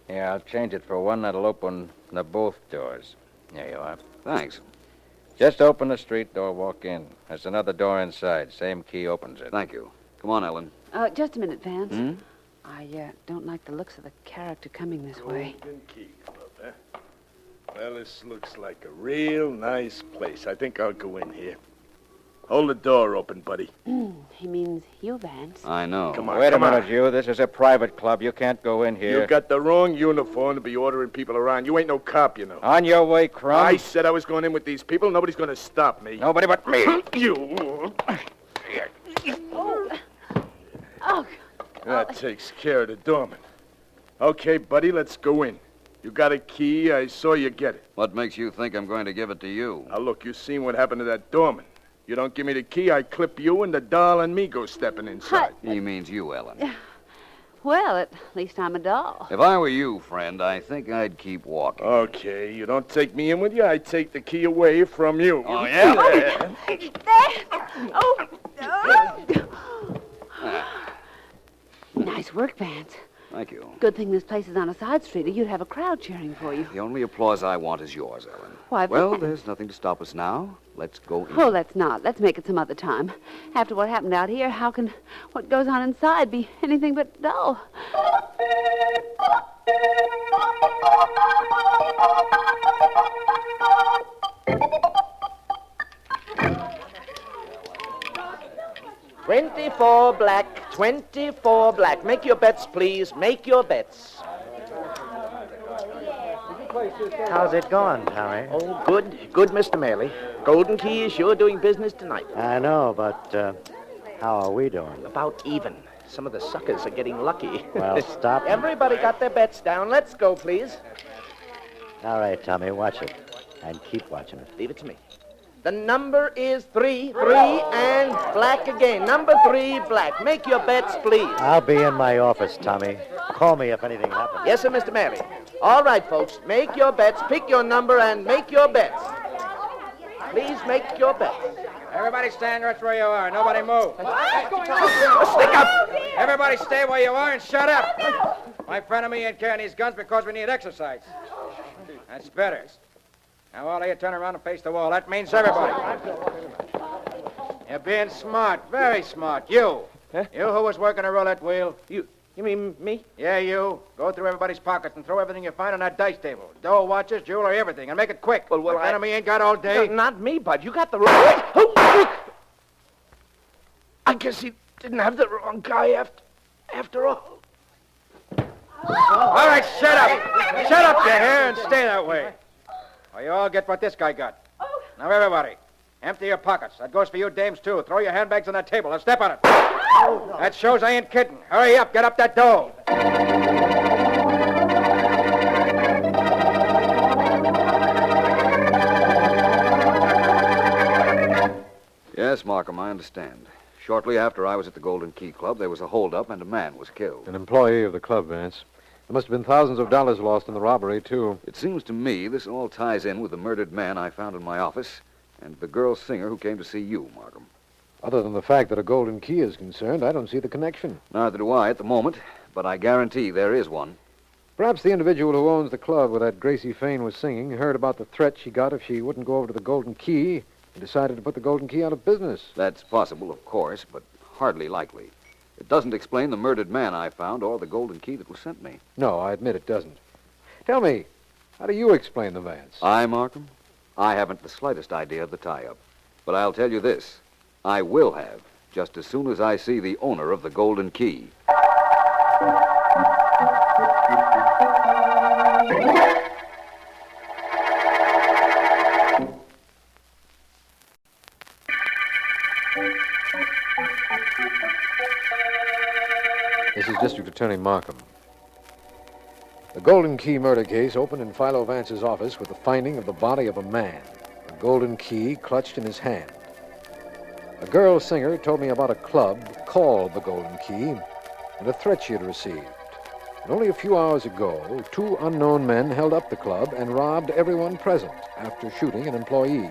[SPEAKER 19] Here, I'll change it for one that'll open the both doors. There you are.
[SPEAKER 18] Thanks.
[SPEAKER 19] Just open the street door, walk in. There's another door inside. Same key opens it.
[SPEAKER 18] Thank you. Come on, Ellen.
[SPEAKER 15] Just a minute, Vance.
[SPEAKER 19] Hmm?
[SPEAKER 15] I don't like the looks of the character coming this way.
[SPEAKER 14] Golden Key Club, eh? Well, this looks like a real nice place. I think I'll go in here. Hold the door open, buddy.
[SPEAKER 15] He means you, Vance.
[SPEAKER 18] I know.
[SPEAKER 14] Come on,
[SPEAKER 20] Wait a
[SPEAKER 14] come on.
[SPEAKER 20] minute, you. This is a private club. You can't go in here.
[SPEAKER 14] You got the wrong uniform to be ordering people around. You ain't no cop, you know.
[SPEAKER 20] On your way, Crumb.
[SPEAKER 14] I said I was going in with these people. Nobody's going to stop me.
[SPEAKER 20] Nobody but me.
[SPEAKER 14] You.
[SPEAKER 15] Oh.
[SPEAKER 14] That takes care of the doorman. Okay, buddy, let's go in. You got a key. I saw you get it.
[SPEAKER 18] What makes you think I'm going to give it to you?
[SPEAKER 14] Now, look, you seen what happened to that doorman. You don't give me the key, I clip you, and the doll and me go stepping inside.
[SPEAKER 18] He means you, Ellen.
[SPEAKER 15] Well, at least I'm a doll.
[SPEAKER 18] If I were you, friend, I think I'd keep walking.
[SPEAKER 14] Okay, you don't take me in with you, I take the key away from you.
[SPEAKER 18] Oh, yeah?
[SPEAKER 15] Nice work, Vance.
[SPEAKER 18] Thank you.
[SPEAKER 15] Good thing this place is on a side street, or you'd have a crowd cheering for you.
[SPEAKER 18] The only applause I want is yours, Ellen.
[SPEAKER 15] Why,
[SPEAKER 18] Well,
[SPEAKER 15] Vance?
[SPEAKER 18] there's nothing to stop us now. Let's go in.
[SPEAKER 15] Oh, let's not. Let's make it some other time. After what happened out here, how can what goes on inside be anything but dull?
[SPEAKER 21] $24 black, $24 black. Make your bets, please. Make your bets.
[SPEAKER 23] How's it going, Tommy?
[SPEAKER 21] Oh, good, Mr. Maley. Golden Key is sure doing business tonight.
[SPEAKER 23] I know, but how are we doing?
[SPEAKER 21] About even. Some of the suckers are getting lucky.
[SPEAKER 23] Well, stop.
[SPEAKER 21] Everybody got their bets down. Let's go, please.
[SPEAKER 23] All right, Tommy, watch it. And keep watching it.
[SPEAKER 21] Leave it to me. The number is 3, and black again. Number 3, black. Make your bets, please.
[SPEAKER 23] I'll be in my office, Tommy. Call me if anything happens.
[SPEAKER 21] Yes, sir, Mr. Maley. All right, folks. Make your bets. Pick your number and make your bets. Please make your bets.
[SPEAKER 20] Everybody stand right where you are. Nobody move.
[SPEAKER 21] What's going on? Stick up!
[SPEAKER 20] Everybody stay where you are and shut up. My friend and me ain't carrying these guns because we need exercise. That's better. Now, all of you turn around and face the wall. That means everybody. You're being smart, very smart. You. Huh? You who was working a roulette wheel.
[SPEAKER 21] You mean me?
[SPEAKER 20] Yeah, you. Go through everybody's pockets and throw everything you find on that dice table. Dough, watches, jewelry, everything. And make it quick.
[SPEAKER 21] Well,
[SPEAKER 20] My friend and me ain't got all day.
[SPEAKER 21] No, not me, Bud. You got the wrong... Oh, I guess he didn't have the wrong guy after all.
[SPEAKER 20] All right, shut up. Shut up, you hear, and stay that way. Or you all get what this guy got. Now, everybody, empty your pockets. That goes for you dames, too. Throw your handbags on that table and step on it. That shows I ain't kidding. Hurry up. Get up that dough.
[SPEAKER 18] Yes, Markham, I understand. Shortly after I was at the Golden Key Club, there was a holdup and a man was killed.
[SPEAKER 16] An employee of the club, Vance. There must have been thousands of dollars lost in the robbery, too.
[SPEAKER 18] It seems to me this all ties in with the murdered man I found in my office and the girl singer who came to see you, Markham.
[SPEAKER 16] Other than the fact that a golden key is concerned, I don't see the connection.
[SPEAKER 18] Neither do I at the moment, but I guarantee there is one.
[SPEAKER 16] Perhaps the individual who owns the club where that Gracie Fane was singing heard about the threat she got if she wouldn't go over to the Golden Key and decided to put the Golden Key out of business.
[SPEAKER 18] That's possible, of course, but hardly likely. It doesn't explain the murdered man I found or the Golden Key that was sent me.
[SPEAKER 16] No, I admit it doesn't. Tell me, how do you explain the Vance?
[SPEAKER 18] I, Markham? I haven't the slightest idea of the tie-up. But I'll tell you this. I will have, just as soon as I see the owner of the Golden Key.
[SPEAKER 16] This is District Attorney Markham. The Golden Key murder case opened in Philo Vance's office with the finding of the body of a man, a golden key clutched in his hand. A girl singer told me about a club called the Golden Key and a threat she had received. And only a few hours ago, 2 unknown men held up the club and robbed everyone present after shooting an employee.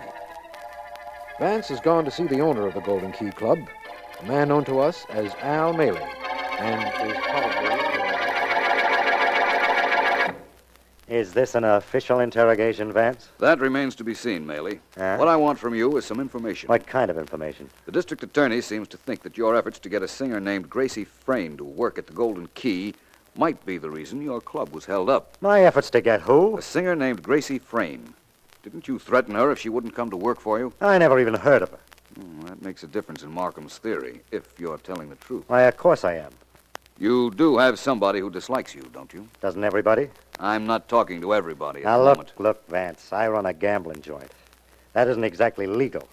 [SPEAKER 16] Vance has gone to see the owner of the Golden Key Club, a man known to us as Al Maley, and is probably...
[SPEAKER 23] Is this an official interrogation, Vance?
[SPEAKER 18] That remains to be seen, Maley. What I want from you is some information.
[SPEAKER 23] What kind of information?
[SPEAKER 18] The district attorney seems to think that your efforts to get a singer named Gracie Frayne to work at the Golden Key might be the reason your club was held up.
[SPEAKER 23] My efforts to get who?
[SPEAKER 18] A singer named Gracie Frayne. Didn't you threaten her if she wouldn't come to work for you?
[SPEAKER 23] I never even heard of her.
[SPEAKER 18] That That makes a difference in Markham's theory, if you're telling the truth.
[SPEAKER 23] Why, of course I am.
[SPEAKER 18] You do have somebody who dislikes you, don't you?
[SPEAKER 23] Doesn't everybody?
[SPEAKER 18] I'm not talking to everybody at
[SPEAKER 23] Now,
[SPEAKER 18] the moment.
[SPEAKER 23] look, Vance. I run a gambling joint. That isn't exactly legal.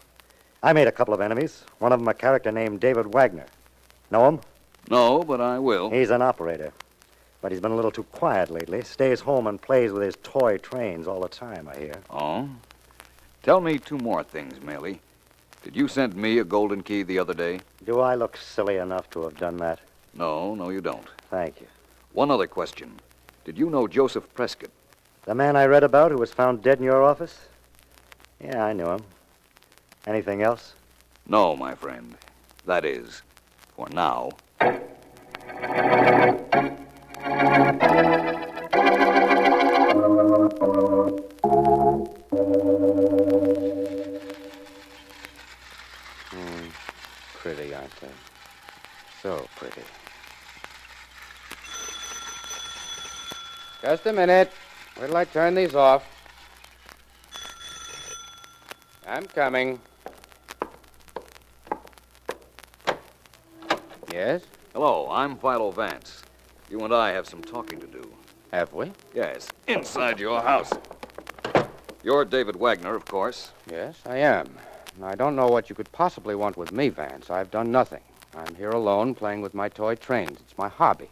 [SPEAKER 23] I made a couple of enemies. One of them a character named David Wagner. Know him?
[SPEAKER 18] No, but I will.
[SPEAKER 23] He's an operator. But he's been a little too quiet lately. Stays home and plays with his toy trains all the time, I hear.
[SPEAKER 18] Oh? Tell me two more things, Maley. Did you send me a golden key the other day?
[SPEAKER 23] Do I look silly enough to have done that?
[SPEAKER 18] No, you don't.
[SPEAKER 23] Thank you.
[SPEAKER 18] One other question. Did you know Joseph Prescott?
[SPEAKER 23] The man I read about who was found dead in your office? Yeah, I knew him. Anything else?
[SPEAKER 18] No, my friend. That is, for now.
[SPEAKER 19] Pretty, aren't they? So pretty. Just a minute. Wait till I turn these off. I'm coming. Yes?
[SPEAKER 18] Hello, I'm Philo Vance. You and I have some talking to do.
[SPEAKER 19] Have we?
[SPEAKER 18] Yes, inside your house. You're David Wagner, of course.
[SPEAKER 19] Yes, I am. And I don't know what you could possibly want with me, Vance. I've done nothing. I'm here alone playing with my toy trains. It's my hobby.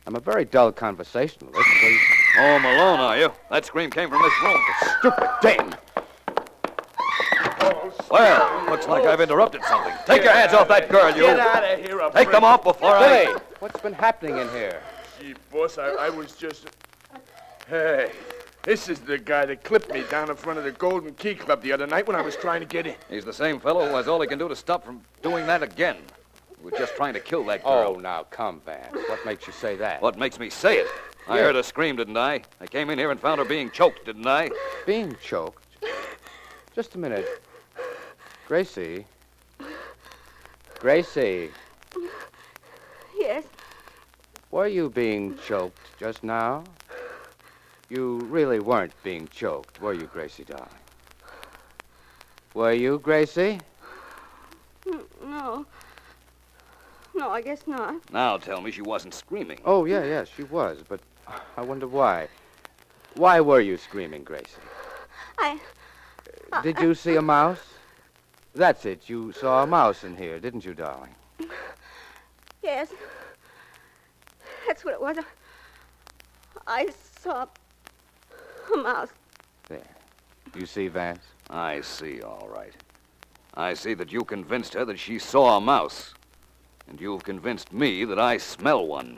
[SPEAKER 19] I'm a very dull conversationalist, so...
[SPEAKER 18] Home alone, are you? That scream came from this room.
[SPEAKER 19] Stupid dame!
[SPEAKER 18] Well, looks like I've interrupted something. Take your hands off that girl, you.
[SPEAKER 14] Get out of here,
[SPEAKER 18] Take them off before
[SPEAKER 19] Billy, what's been happening in here?
[SPEAKER 14] Gee, boss, I was just... Hey, this is the guy that clipped me down in front of the Golden Key Club the other night when I was trying to get in.
[SPEAKER 18] He's the same fellow who has all he can do to stop from doing that again. He was just trying to kill that girl.
[SPEAKER 19] Oh, now, come, Vance. What makes you say that?
[SPEAKER 18] What makes me say it? I heard her scream, didn't I? I came in here and found her being choked, didn't I?
[SPEAKER 19] Being choked? Just a minute. Gracie? Gracie,
[SPEAKER 2] Yes.
[SPEAKER 19] were you being choked just now? You really weren't being choked, were you, Gracie, darling? Were you, Gracie?
[SPEAKER 2] No. No, I guess not.
[SPEAKER 18] Now tell me she wasn't screaming.
[SPEAKER 19] Oh, yeah, she was, but I wonder why. Why were you screaming, Gracie? Did you see a mouse? That's it. You saw a mouse in here, didn't you, darling?
[SPEAKER 2] Yes. That's what it was. I saw a mouse.
[SPEAKER 19] There. You see, Vance?
[SPEAKER 18] I see, all right. I see that you convinced her that she saw a mouse. And you've convinced me that I smell one.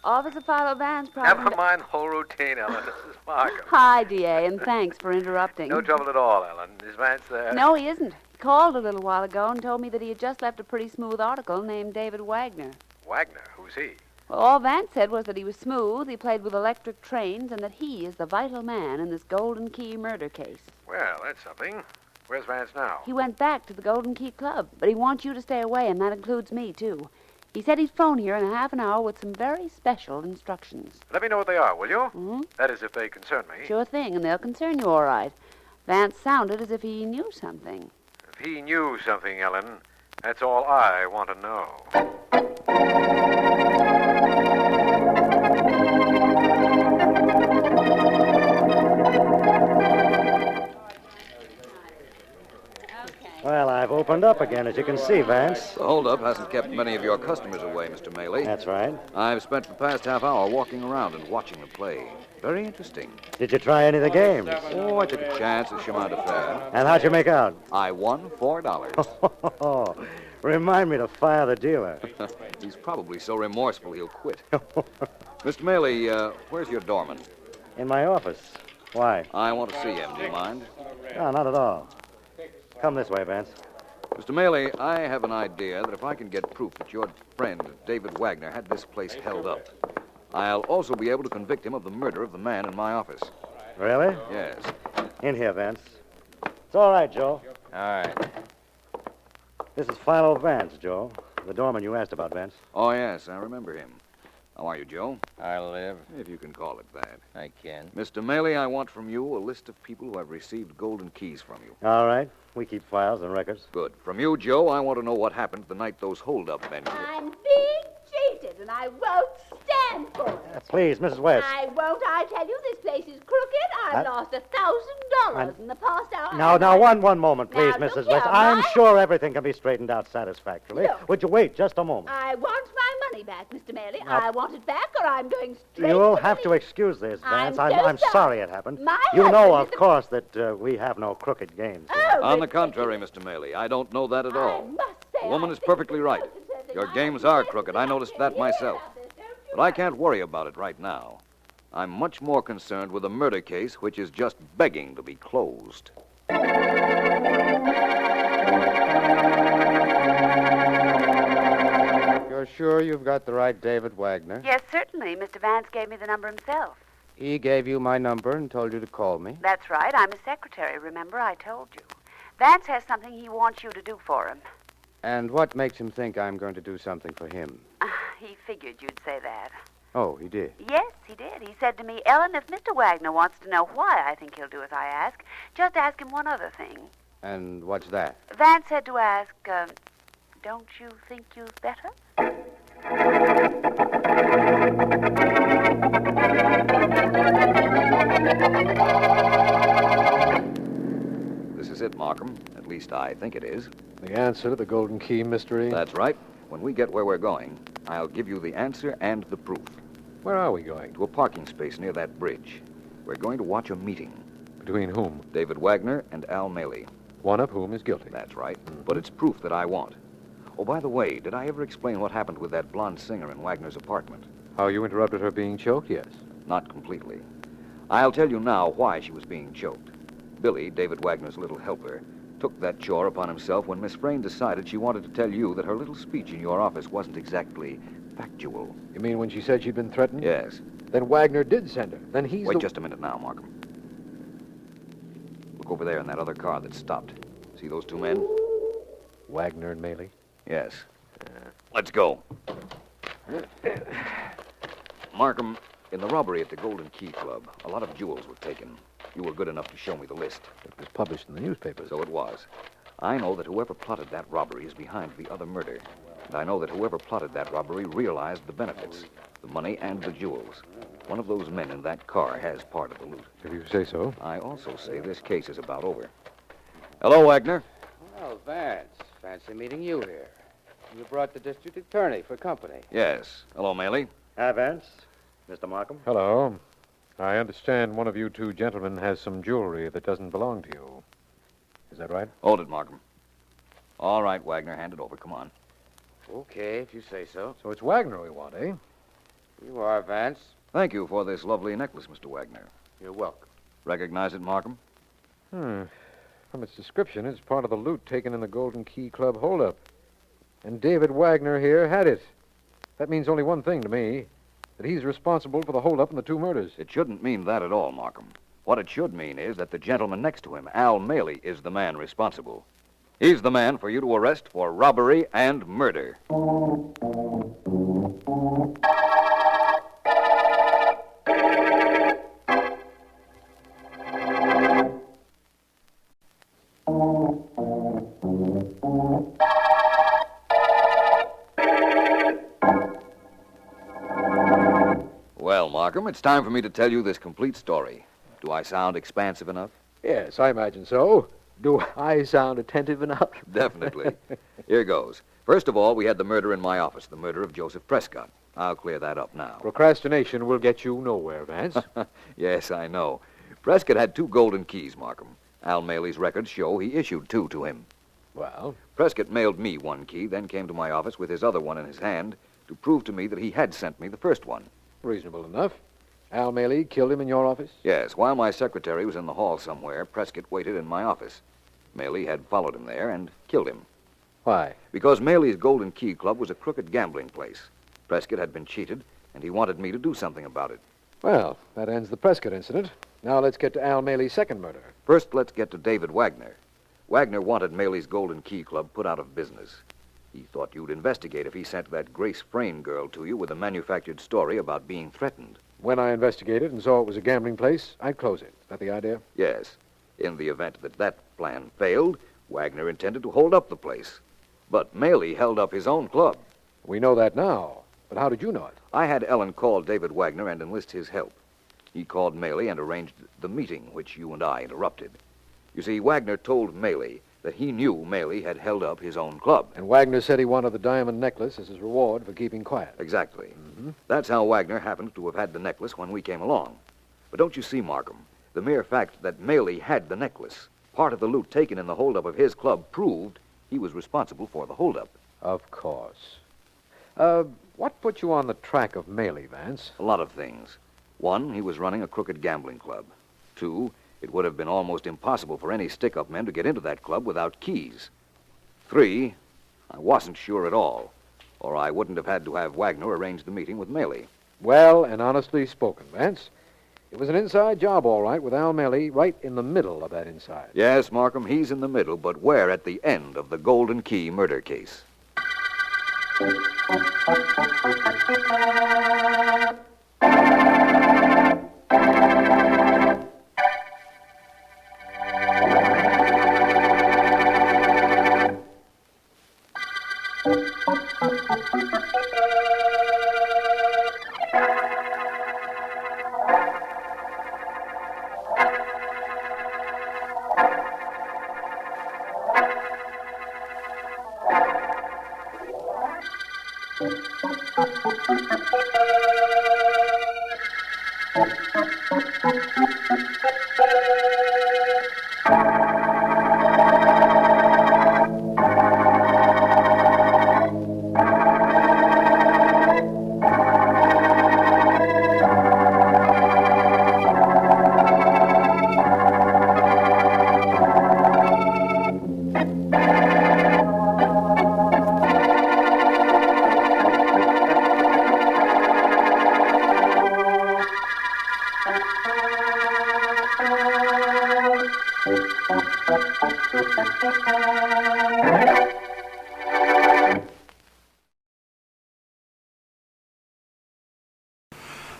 [SPEAKER 15] Officer Philo Vance, probably...
[SPEAKER 6] Never mind whole routine, Ellen. This is Markham.
[SPEAKER 15] Hi, D.A., and thanks for interrupting.
[SPEAKER 6] No trouble at all, Ellen. Is Vance there?
[SPEAKER 15] No, he isn't. He called a little while ago and told me that he had just left a pretty smooth article named David Wagner.
[SPEAKER 6] Wagner? Who's he?
[SPEAKER 15] Well, all Vance said was that he was smooth, he played with electric trains, and that he is the vital man in this Golden Key murder case.
[SPEAKER 6] Well, that's something. Where's Vance now?
[SPEAKER 15] He went back to the Golden Key Club, but he wants you to stay away, and that includes me, too. He said he'd phone here in a half an hour with some very special instructions.
[SPEAKER 6] Let me know what they are, will you?
[SPEAKER 15] Mm-hmm.
[SPEAKER 6] That is, if they concern me.
[SPEAKER 15] Sure thing, and they'll concern you all right. Vance sounded as if he knew something.
[SPEAKER 6] If he knew something, Ellen, that's all I want to know.
[SPEAKER 23] Well, I've opened up again, as you can see, Vance.
[SPEAKER 18] The holdup hasn't kept many of your customers away, Mr. Maley.
[SPEAKER 23] That's right.
[SPEAKER 18] I've spent the past half hour walking around and watching the play. Very interesting.
[SPEAKER 23] Did you try any of the games?
[SPEAKER 18] Oh, I took a chance at Chemin de Fer.
[SPEAKER 23] And how'd you make out?
[SPEAKER 18] I won $4.
[SPEAKER 23] Remind me to fire the dealer.
[SPEAKER 18] He's probably so remorseful he'll quit. Mr. Maley, where's your doorman?
[SPEAKER 23] In my office. Why?
[SPEAKER 18] I want to see him. Do you mind?
[SPEAKER 23] No, not at all. Come this way, Vance.
[SPEAKER 18] Mr. Maley, I have an idea that if I can get proof that your friend, David Wagner, had this place held up, I'll also be able to convict him of the murder of the man in my office.
[SPEAKER 23] Really?
[SPEAKER 18] Yes.
[SPEAKER 23] In here, Vance. It's all right, Joe.
[SPEAKER 19] All right.
[SPEAKER 23] This is Philo Vance, Joe. The doorman you asked about, Vance.
[SPEAKER 18] Oh, yes, I remember him. How are you, Joe?
[SPEAKER 9] I live.
[SPEAKER 18] If you can call it that.
[SPEAKER 9] I can.
[SPEAKER 18] Mr. Maley, I want from you a list of people who have received golden keys from you.
[SPEAKER 23] All right. We keep files and records.
[SPEAKER 18] Good. From you, Joe, I want to know what happened the night those hold-up men...
[SPEAKER 12] I'm being cheated, and I won't stand for it.
[SPEAKER 23] Please, Mrs. West.
[SPEAKER 12] I won't. I tell you, this place is crooked. I've lost $1,000 in the past hour.
[SPEAKER 23] Now, one moment, please,
[SPEAKER 12] Now,
[SPEAKER 23] Mrs.
[SPEAKER 12] look
[SPEAKER 23] West.
[SPEAKER 12] here,
[SPEAKER 23] I'm sure everything can be straightened out satisfactorily.
[SPEAKER 12] Look.
[SPEAKER 23] Would you wait just a moment?
[SPEAKER 12] I want my money back, Mr. Maley.
[SPEAKER 23] Now-
[SPEAKER 12] I want it back, or I'm going straight
[SPEAKER 23] You'll
[SPEAKER 12] to
[SPEAKER 23] have to excuse this,
[SPEAKER 12] I'm
[SPEAKER 23] Vance.
[SPEAKER 12] so
[SPEAKER 23] I'm sorry it happened.
[SPEAKER 12] My
[SPEAKER 23] You know,
[SPEAKER 12] husband
[SPEAKER 23] of
[SPEAKER 12] is the-
[SPEAKER 23] course, that we have no crooked games.
[SPEAKER 18] On the contrary, Mr. Maley, I don't know that at all. The woman is perfectly right. Your games are crooked. I noticed that myself. But I can't worry about it right now. I'm much more concerned with a murder case which is just begging to be closed.
[SPEAKER 19] You're sure you've got the right David Wagner?
[SPEAKER 15] Yes, certainly. Mr. Vance gave me the number himself.
[SPEAKER 19] He gave you my number and told you to call me?
[SPEAKER 15] That's right. I'm his secretary. Remember, I told you. Vance has something he wants you to do for him.
[SPEAKER 19] And what makes him think I'm going to do something for him?
[SPEAKER 15] He figured you'd say that.
[SPEAKER 19] Oh, he did.
[SPEAKER 15] Yes, he did. He said to me, Ellen, if Mr. Wagner wants to know why I think he'll do as I ask, just ask him one other thing.
[SPEAKER 19] And what's that?
[SPEAKER 15] Vance said to ask, don't you think you've better?
[SPEAKER 18] This is it, Markham. At least I think it is.
[SPEAKER 16] The answer to the Golden Key mystery?
[SPEAKER 18] That's right. When we get where we're going, I'll give you the answer and the proof.
[SPEAKER 16] Where are we going?
[SPEAKER 18] To a parking space near that bridge. We're going to watch a meeting.
[SPEAKER 16] Between whom?
[SPEAKER 18] David Wagner and Al Maley.
[SPEAKER 16] One of whom is guilty.
[SPEAKER 18] That's right. But it's proof that I want. Oh, by the way, did I ever explain what happened with that blonde singer in Wagner's apartment?
[SPEAKER 16] How you interrupted her being choked? Yes.
[SPEAKER 18] Not completely. I'll tell you now why she was being choked. Billy, David Wagner's little helper, took that chore upon himself when Miss Frayne decided she wanted to tell you that her little speech in your office wasn't exactly factual.
[SPEAKER 16] You mean when she said she'd been threatened?
[SPEAKER 18] Yes.
[SPEAKER 16] Then Wagner did send her. Then he's
[SPEAKER 18] Wait just a minute now, Markham. Look over there in that other car that stopped. See those two men?
[SPEAKER 16] Wagner and Maley?
[SPEAKER 18] Yes. Let's go. Markham, in the robbery at the Golden Key Club, a lot of jewels were taken. You were good enough to show me the list.
[SPEAKER 16] It was published in the newspapers.
[SPEAKER 18] So it was. I know that whoever plotted that robbery is behind the other murder. And I know that whoever plotted that robbery realized the benefits, the money and the jewels. One of those men in that car has part of the loot.
[SPEAKER 16] If you say so.
[SPEAKER 18] I also say this case is about over. Hello, Wagner.
[SPEAKER 19] Well, Vance, fancy meeting you here. You brought the district attorney for company.
[SPEAKER 18] Yes. Hello, Maley.
[SPEAKER 23] Hi, Vance. Mr. Markham.
[SPEAKER 16] Hello. I understand one of you two gentlemen has some jewelry that doesn't belong to you. Is that right?
[SPEAKER 18] Hold it, Markham. All right, Wagner, hand it over. Come on.
[SPEAKER 19] Okay, if you say so.
[SPEAKER 16] So it's Wagner we want, eh?
[SPEAKER 19] You are, Vance.
[SPEAKER 18] Thank you for this lovely necklace, Mr. Wagner.
[SPEAKER 19] You're welcome.
[SPEAKER 18] Recognize it, Markham?
[SPEAKER 16] From its description, it's part of the loot taken in the Golden Key Club holdup. And David Wagner here had it. That means only one thing to me. That he's responsible for the holdup and the two murders.
[SPEAKER 18] It shouldn't mean that at all, Markham. What it should mean is that the gentleman next to him, Al Maley, is the man responsible. He's the man for you to arrest for robbery and murder. Well, Markham, it's time for me to tell you this complete story. Do I sound expansive enough?
[SPEAKER 16] Yes, I imagine so. Do I sound attentive enough?
[SPEAKER 18] Definitely. Here goes. First of all, we had the murder in my office, the murder of Joseph Prescott. I'll clear that up now.
[SPEAKER 16] Procrastination will get you nowhere, Vance.
[SPEAKER 18] Yes, I know. Prescott had 2 golden keys, Markham. Al Maley's records show he issued 2 to him.
[SPEAKER 16] Well?
[SPEAKER 18] Prescott mailed me 1 key, then came to my office with his other one in his hand to prove to me that he had sent me the first one.
[SPEAKER 16] Reasonable enough. Al Maley killed him in your office?
[SPEAKER 18] Yes, while my secretary was in the hall somewhere, Prescott waited in my office. Maley had followed him there and killed him.
[SPEAKER 16] Why?
[SPEAKER 18] Because Maley's Golden Key Club was a crooked gambling place. Prescott had been cheated, and he wanted me to do something about it.
[SPEAKER 16] Well, that ends the Prescott incident. Now let's get to Al Maley's second murder.
[SPEAKER 18] First, let's get to David Wagner. Wagner wanted Maley's Golden Key Club put out of business. He thought you'd investigate if he sent that Grace Frayne girl to you with a manufactured story about being threatened.
[SPEAKER 16] When I investigated and saw it was a gambling place, I'd close it. Is that the idea?
[SPEAKER 18] Yes. In the event that plan failed, Wagner intended to hold up the place. But Maley held up his own club.
[SPEAKER 16] We know that now. But how did you know it?
[SPEAKER 18] I had Ellen call David Wagner and enlist his help. He called Maley and arranged the meeting, which you and I interrupted. You see, Wagner told Maley that he knew Maley had held up his own club.
[SPEAKER 16] And Wagner said he wanted the diamond necklace as his reward for keeping quiet.
[SPEAKER 18] Exactly. Mm-hmm. That's how Wagner happened to have had the necklace when we came along. But don't you see, Markham, the mere fact that Maley had the necklace, part of the loot taken in the holdup of his club, proved he was responsible for the holdup.
[SPEAKER 16] Of course. What put you on the track of Maley, Vance?
[SPEAKER 18] A lot of things. 1, he was running a crooked gambling club. 2, it would have been almost impossible for any stick-up men to get into that club without keys. 3, I wasn't sure at all, or I wouldn't have had to have Wagner arrange the meeting with Maley.
[SPEAKER 16] Well and honestly spoken, Vance. It was an inside job, all right, with Al Maley right in the middle of that inside.
[SPEAKER 18] Yes, Markham, he's in the middle, but we're at the end of the Golden Key murder case.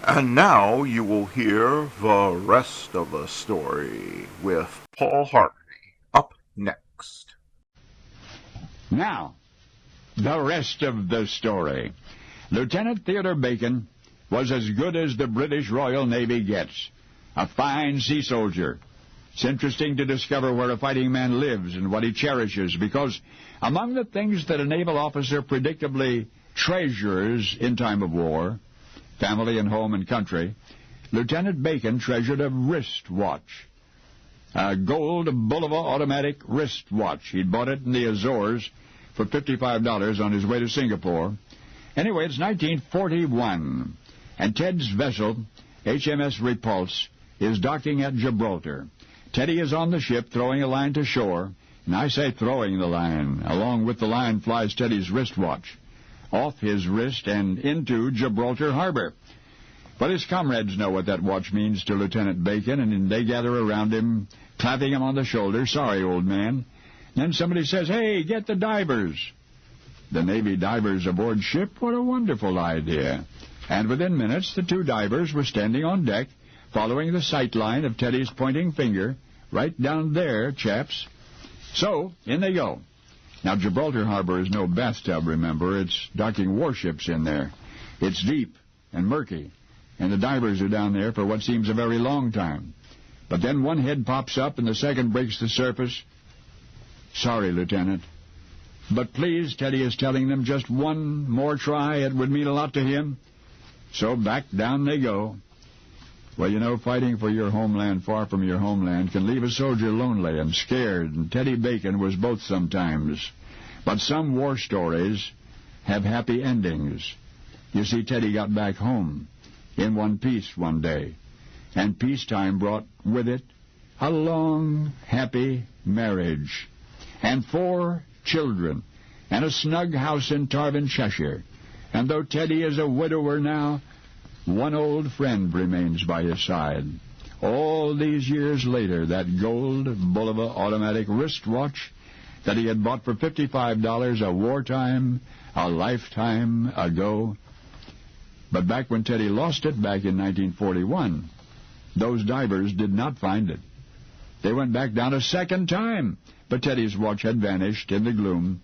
[SPEAKER 7] And now you will hear the rest of the story with Paul Harvey up next.
[SPEAKER 9] Now, the rest of the story. Lieutenant Theodore Bacon was as good as the British Royal Navy gets. A fine sea soldier. It's interesting to discover where a fighting man lives and what he cherishes, because among the things that a naval officer predictably treasures in time of war, family and home and country, Lieutenant Bacon treasured a wristwatch. A gold Bulova automatic wristwatch. He'd bought it in the Azores for $55 on his way to Singapore. Anyway, it's 1941, and Ted's vessel, HMS Repulse, is docking at Gibraltar. Teddy is on the ship throwing a line to shore, and I say throwing the line. Along with the line flies Teddy's wristwatch, off his wrist and into Gibraltar Harbor. But his comrades know what that watch means to Lieutenant Bacon, and they gather around him, clapping him on the shoulder. Sorry, old man. Then somebody says, "Hey, get the divers." The Navy divers aboard ship? What a wonderful idea. And within minutes, the 2 divers were standing on deck, following the sight line of Teddy's pointing finger. Right down there, chaps. So, in they go. Now, Gibraltar Harbor is no bathtub, remember. It's docking warships in there. It's deep and murky, and the divers are down there for what seems a very long time. But then one head pops up and the second breaks the surface. "Sorry, Lieutenant. But please," Teddy is telling them, "just one more try. It would mean a lot to him." So back down they go. Well, you know, fighting for your homeland far from your homeland can leave a soldier lonely and scared, and Teddy Bacon was both sometimes. But some war stories have happy endings. You see, Teddy got back home in one piece one day, and peacetime brought with it a long, happy marriage, and 4 children, and a snug house in Tarvin, Cheshire. And though Teddy is a widower now, one old friend remains by his side. All these years later, that gold Bulova automatic wristwatch that he had bought for $55 a lifetime ago. But back when Teddy lost it back in 1941, those divers did not find it. They went back down a second time, but Teddy's watch had vanished in the gloom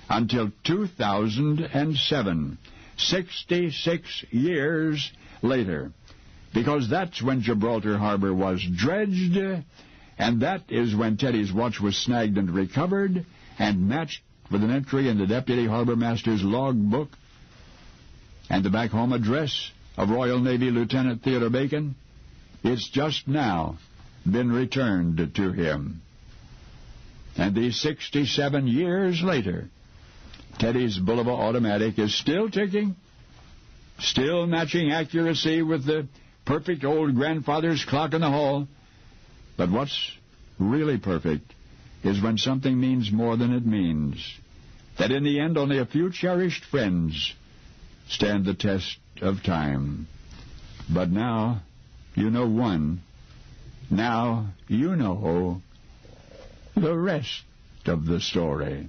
[SPEAKER 9] until 2007, 66 years later, because that's when Gibraltar Harbor was dredged, and that is when Teddy's watch was snagged and recovered and matched with an entry in the Deputy Harbor Master's log book and the back home address of Royal Navy Lieutenant Theodore Bacon. It's just now been returned to him. And these 67 years later, Teddy's Boulevard automatic is still ticking, still matching accuracy with the perfect old grandfather's clock in the hall. But what's really perfect is when something means more than it means, that in the end only a few cherished friends stand the test of time. But now you know one. Now you know the rest of the story.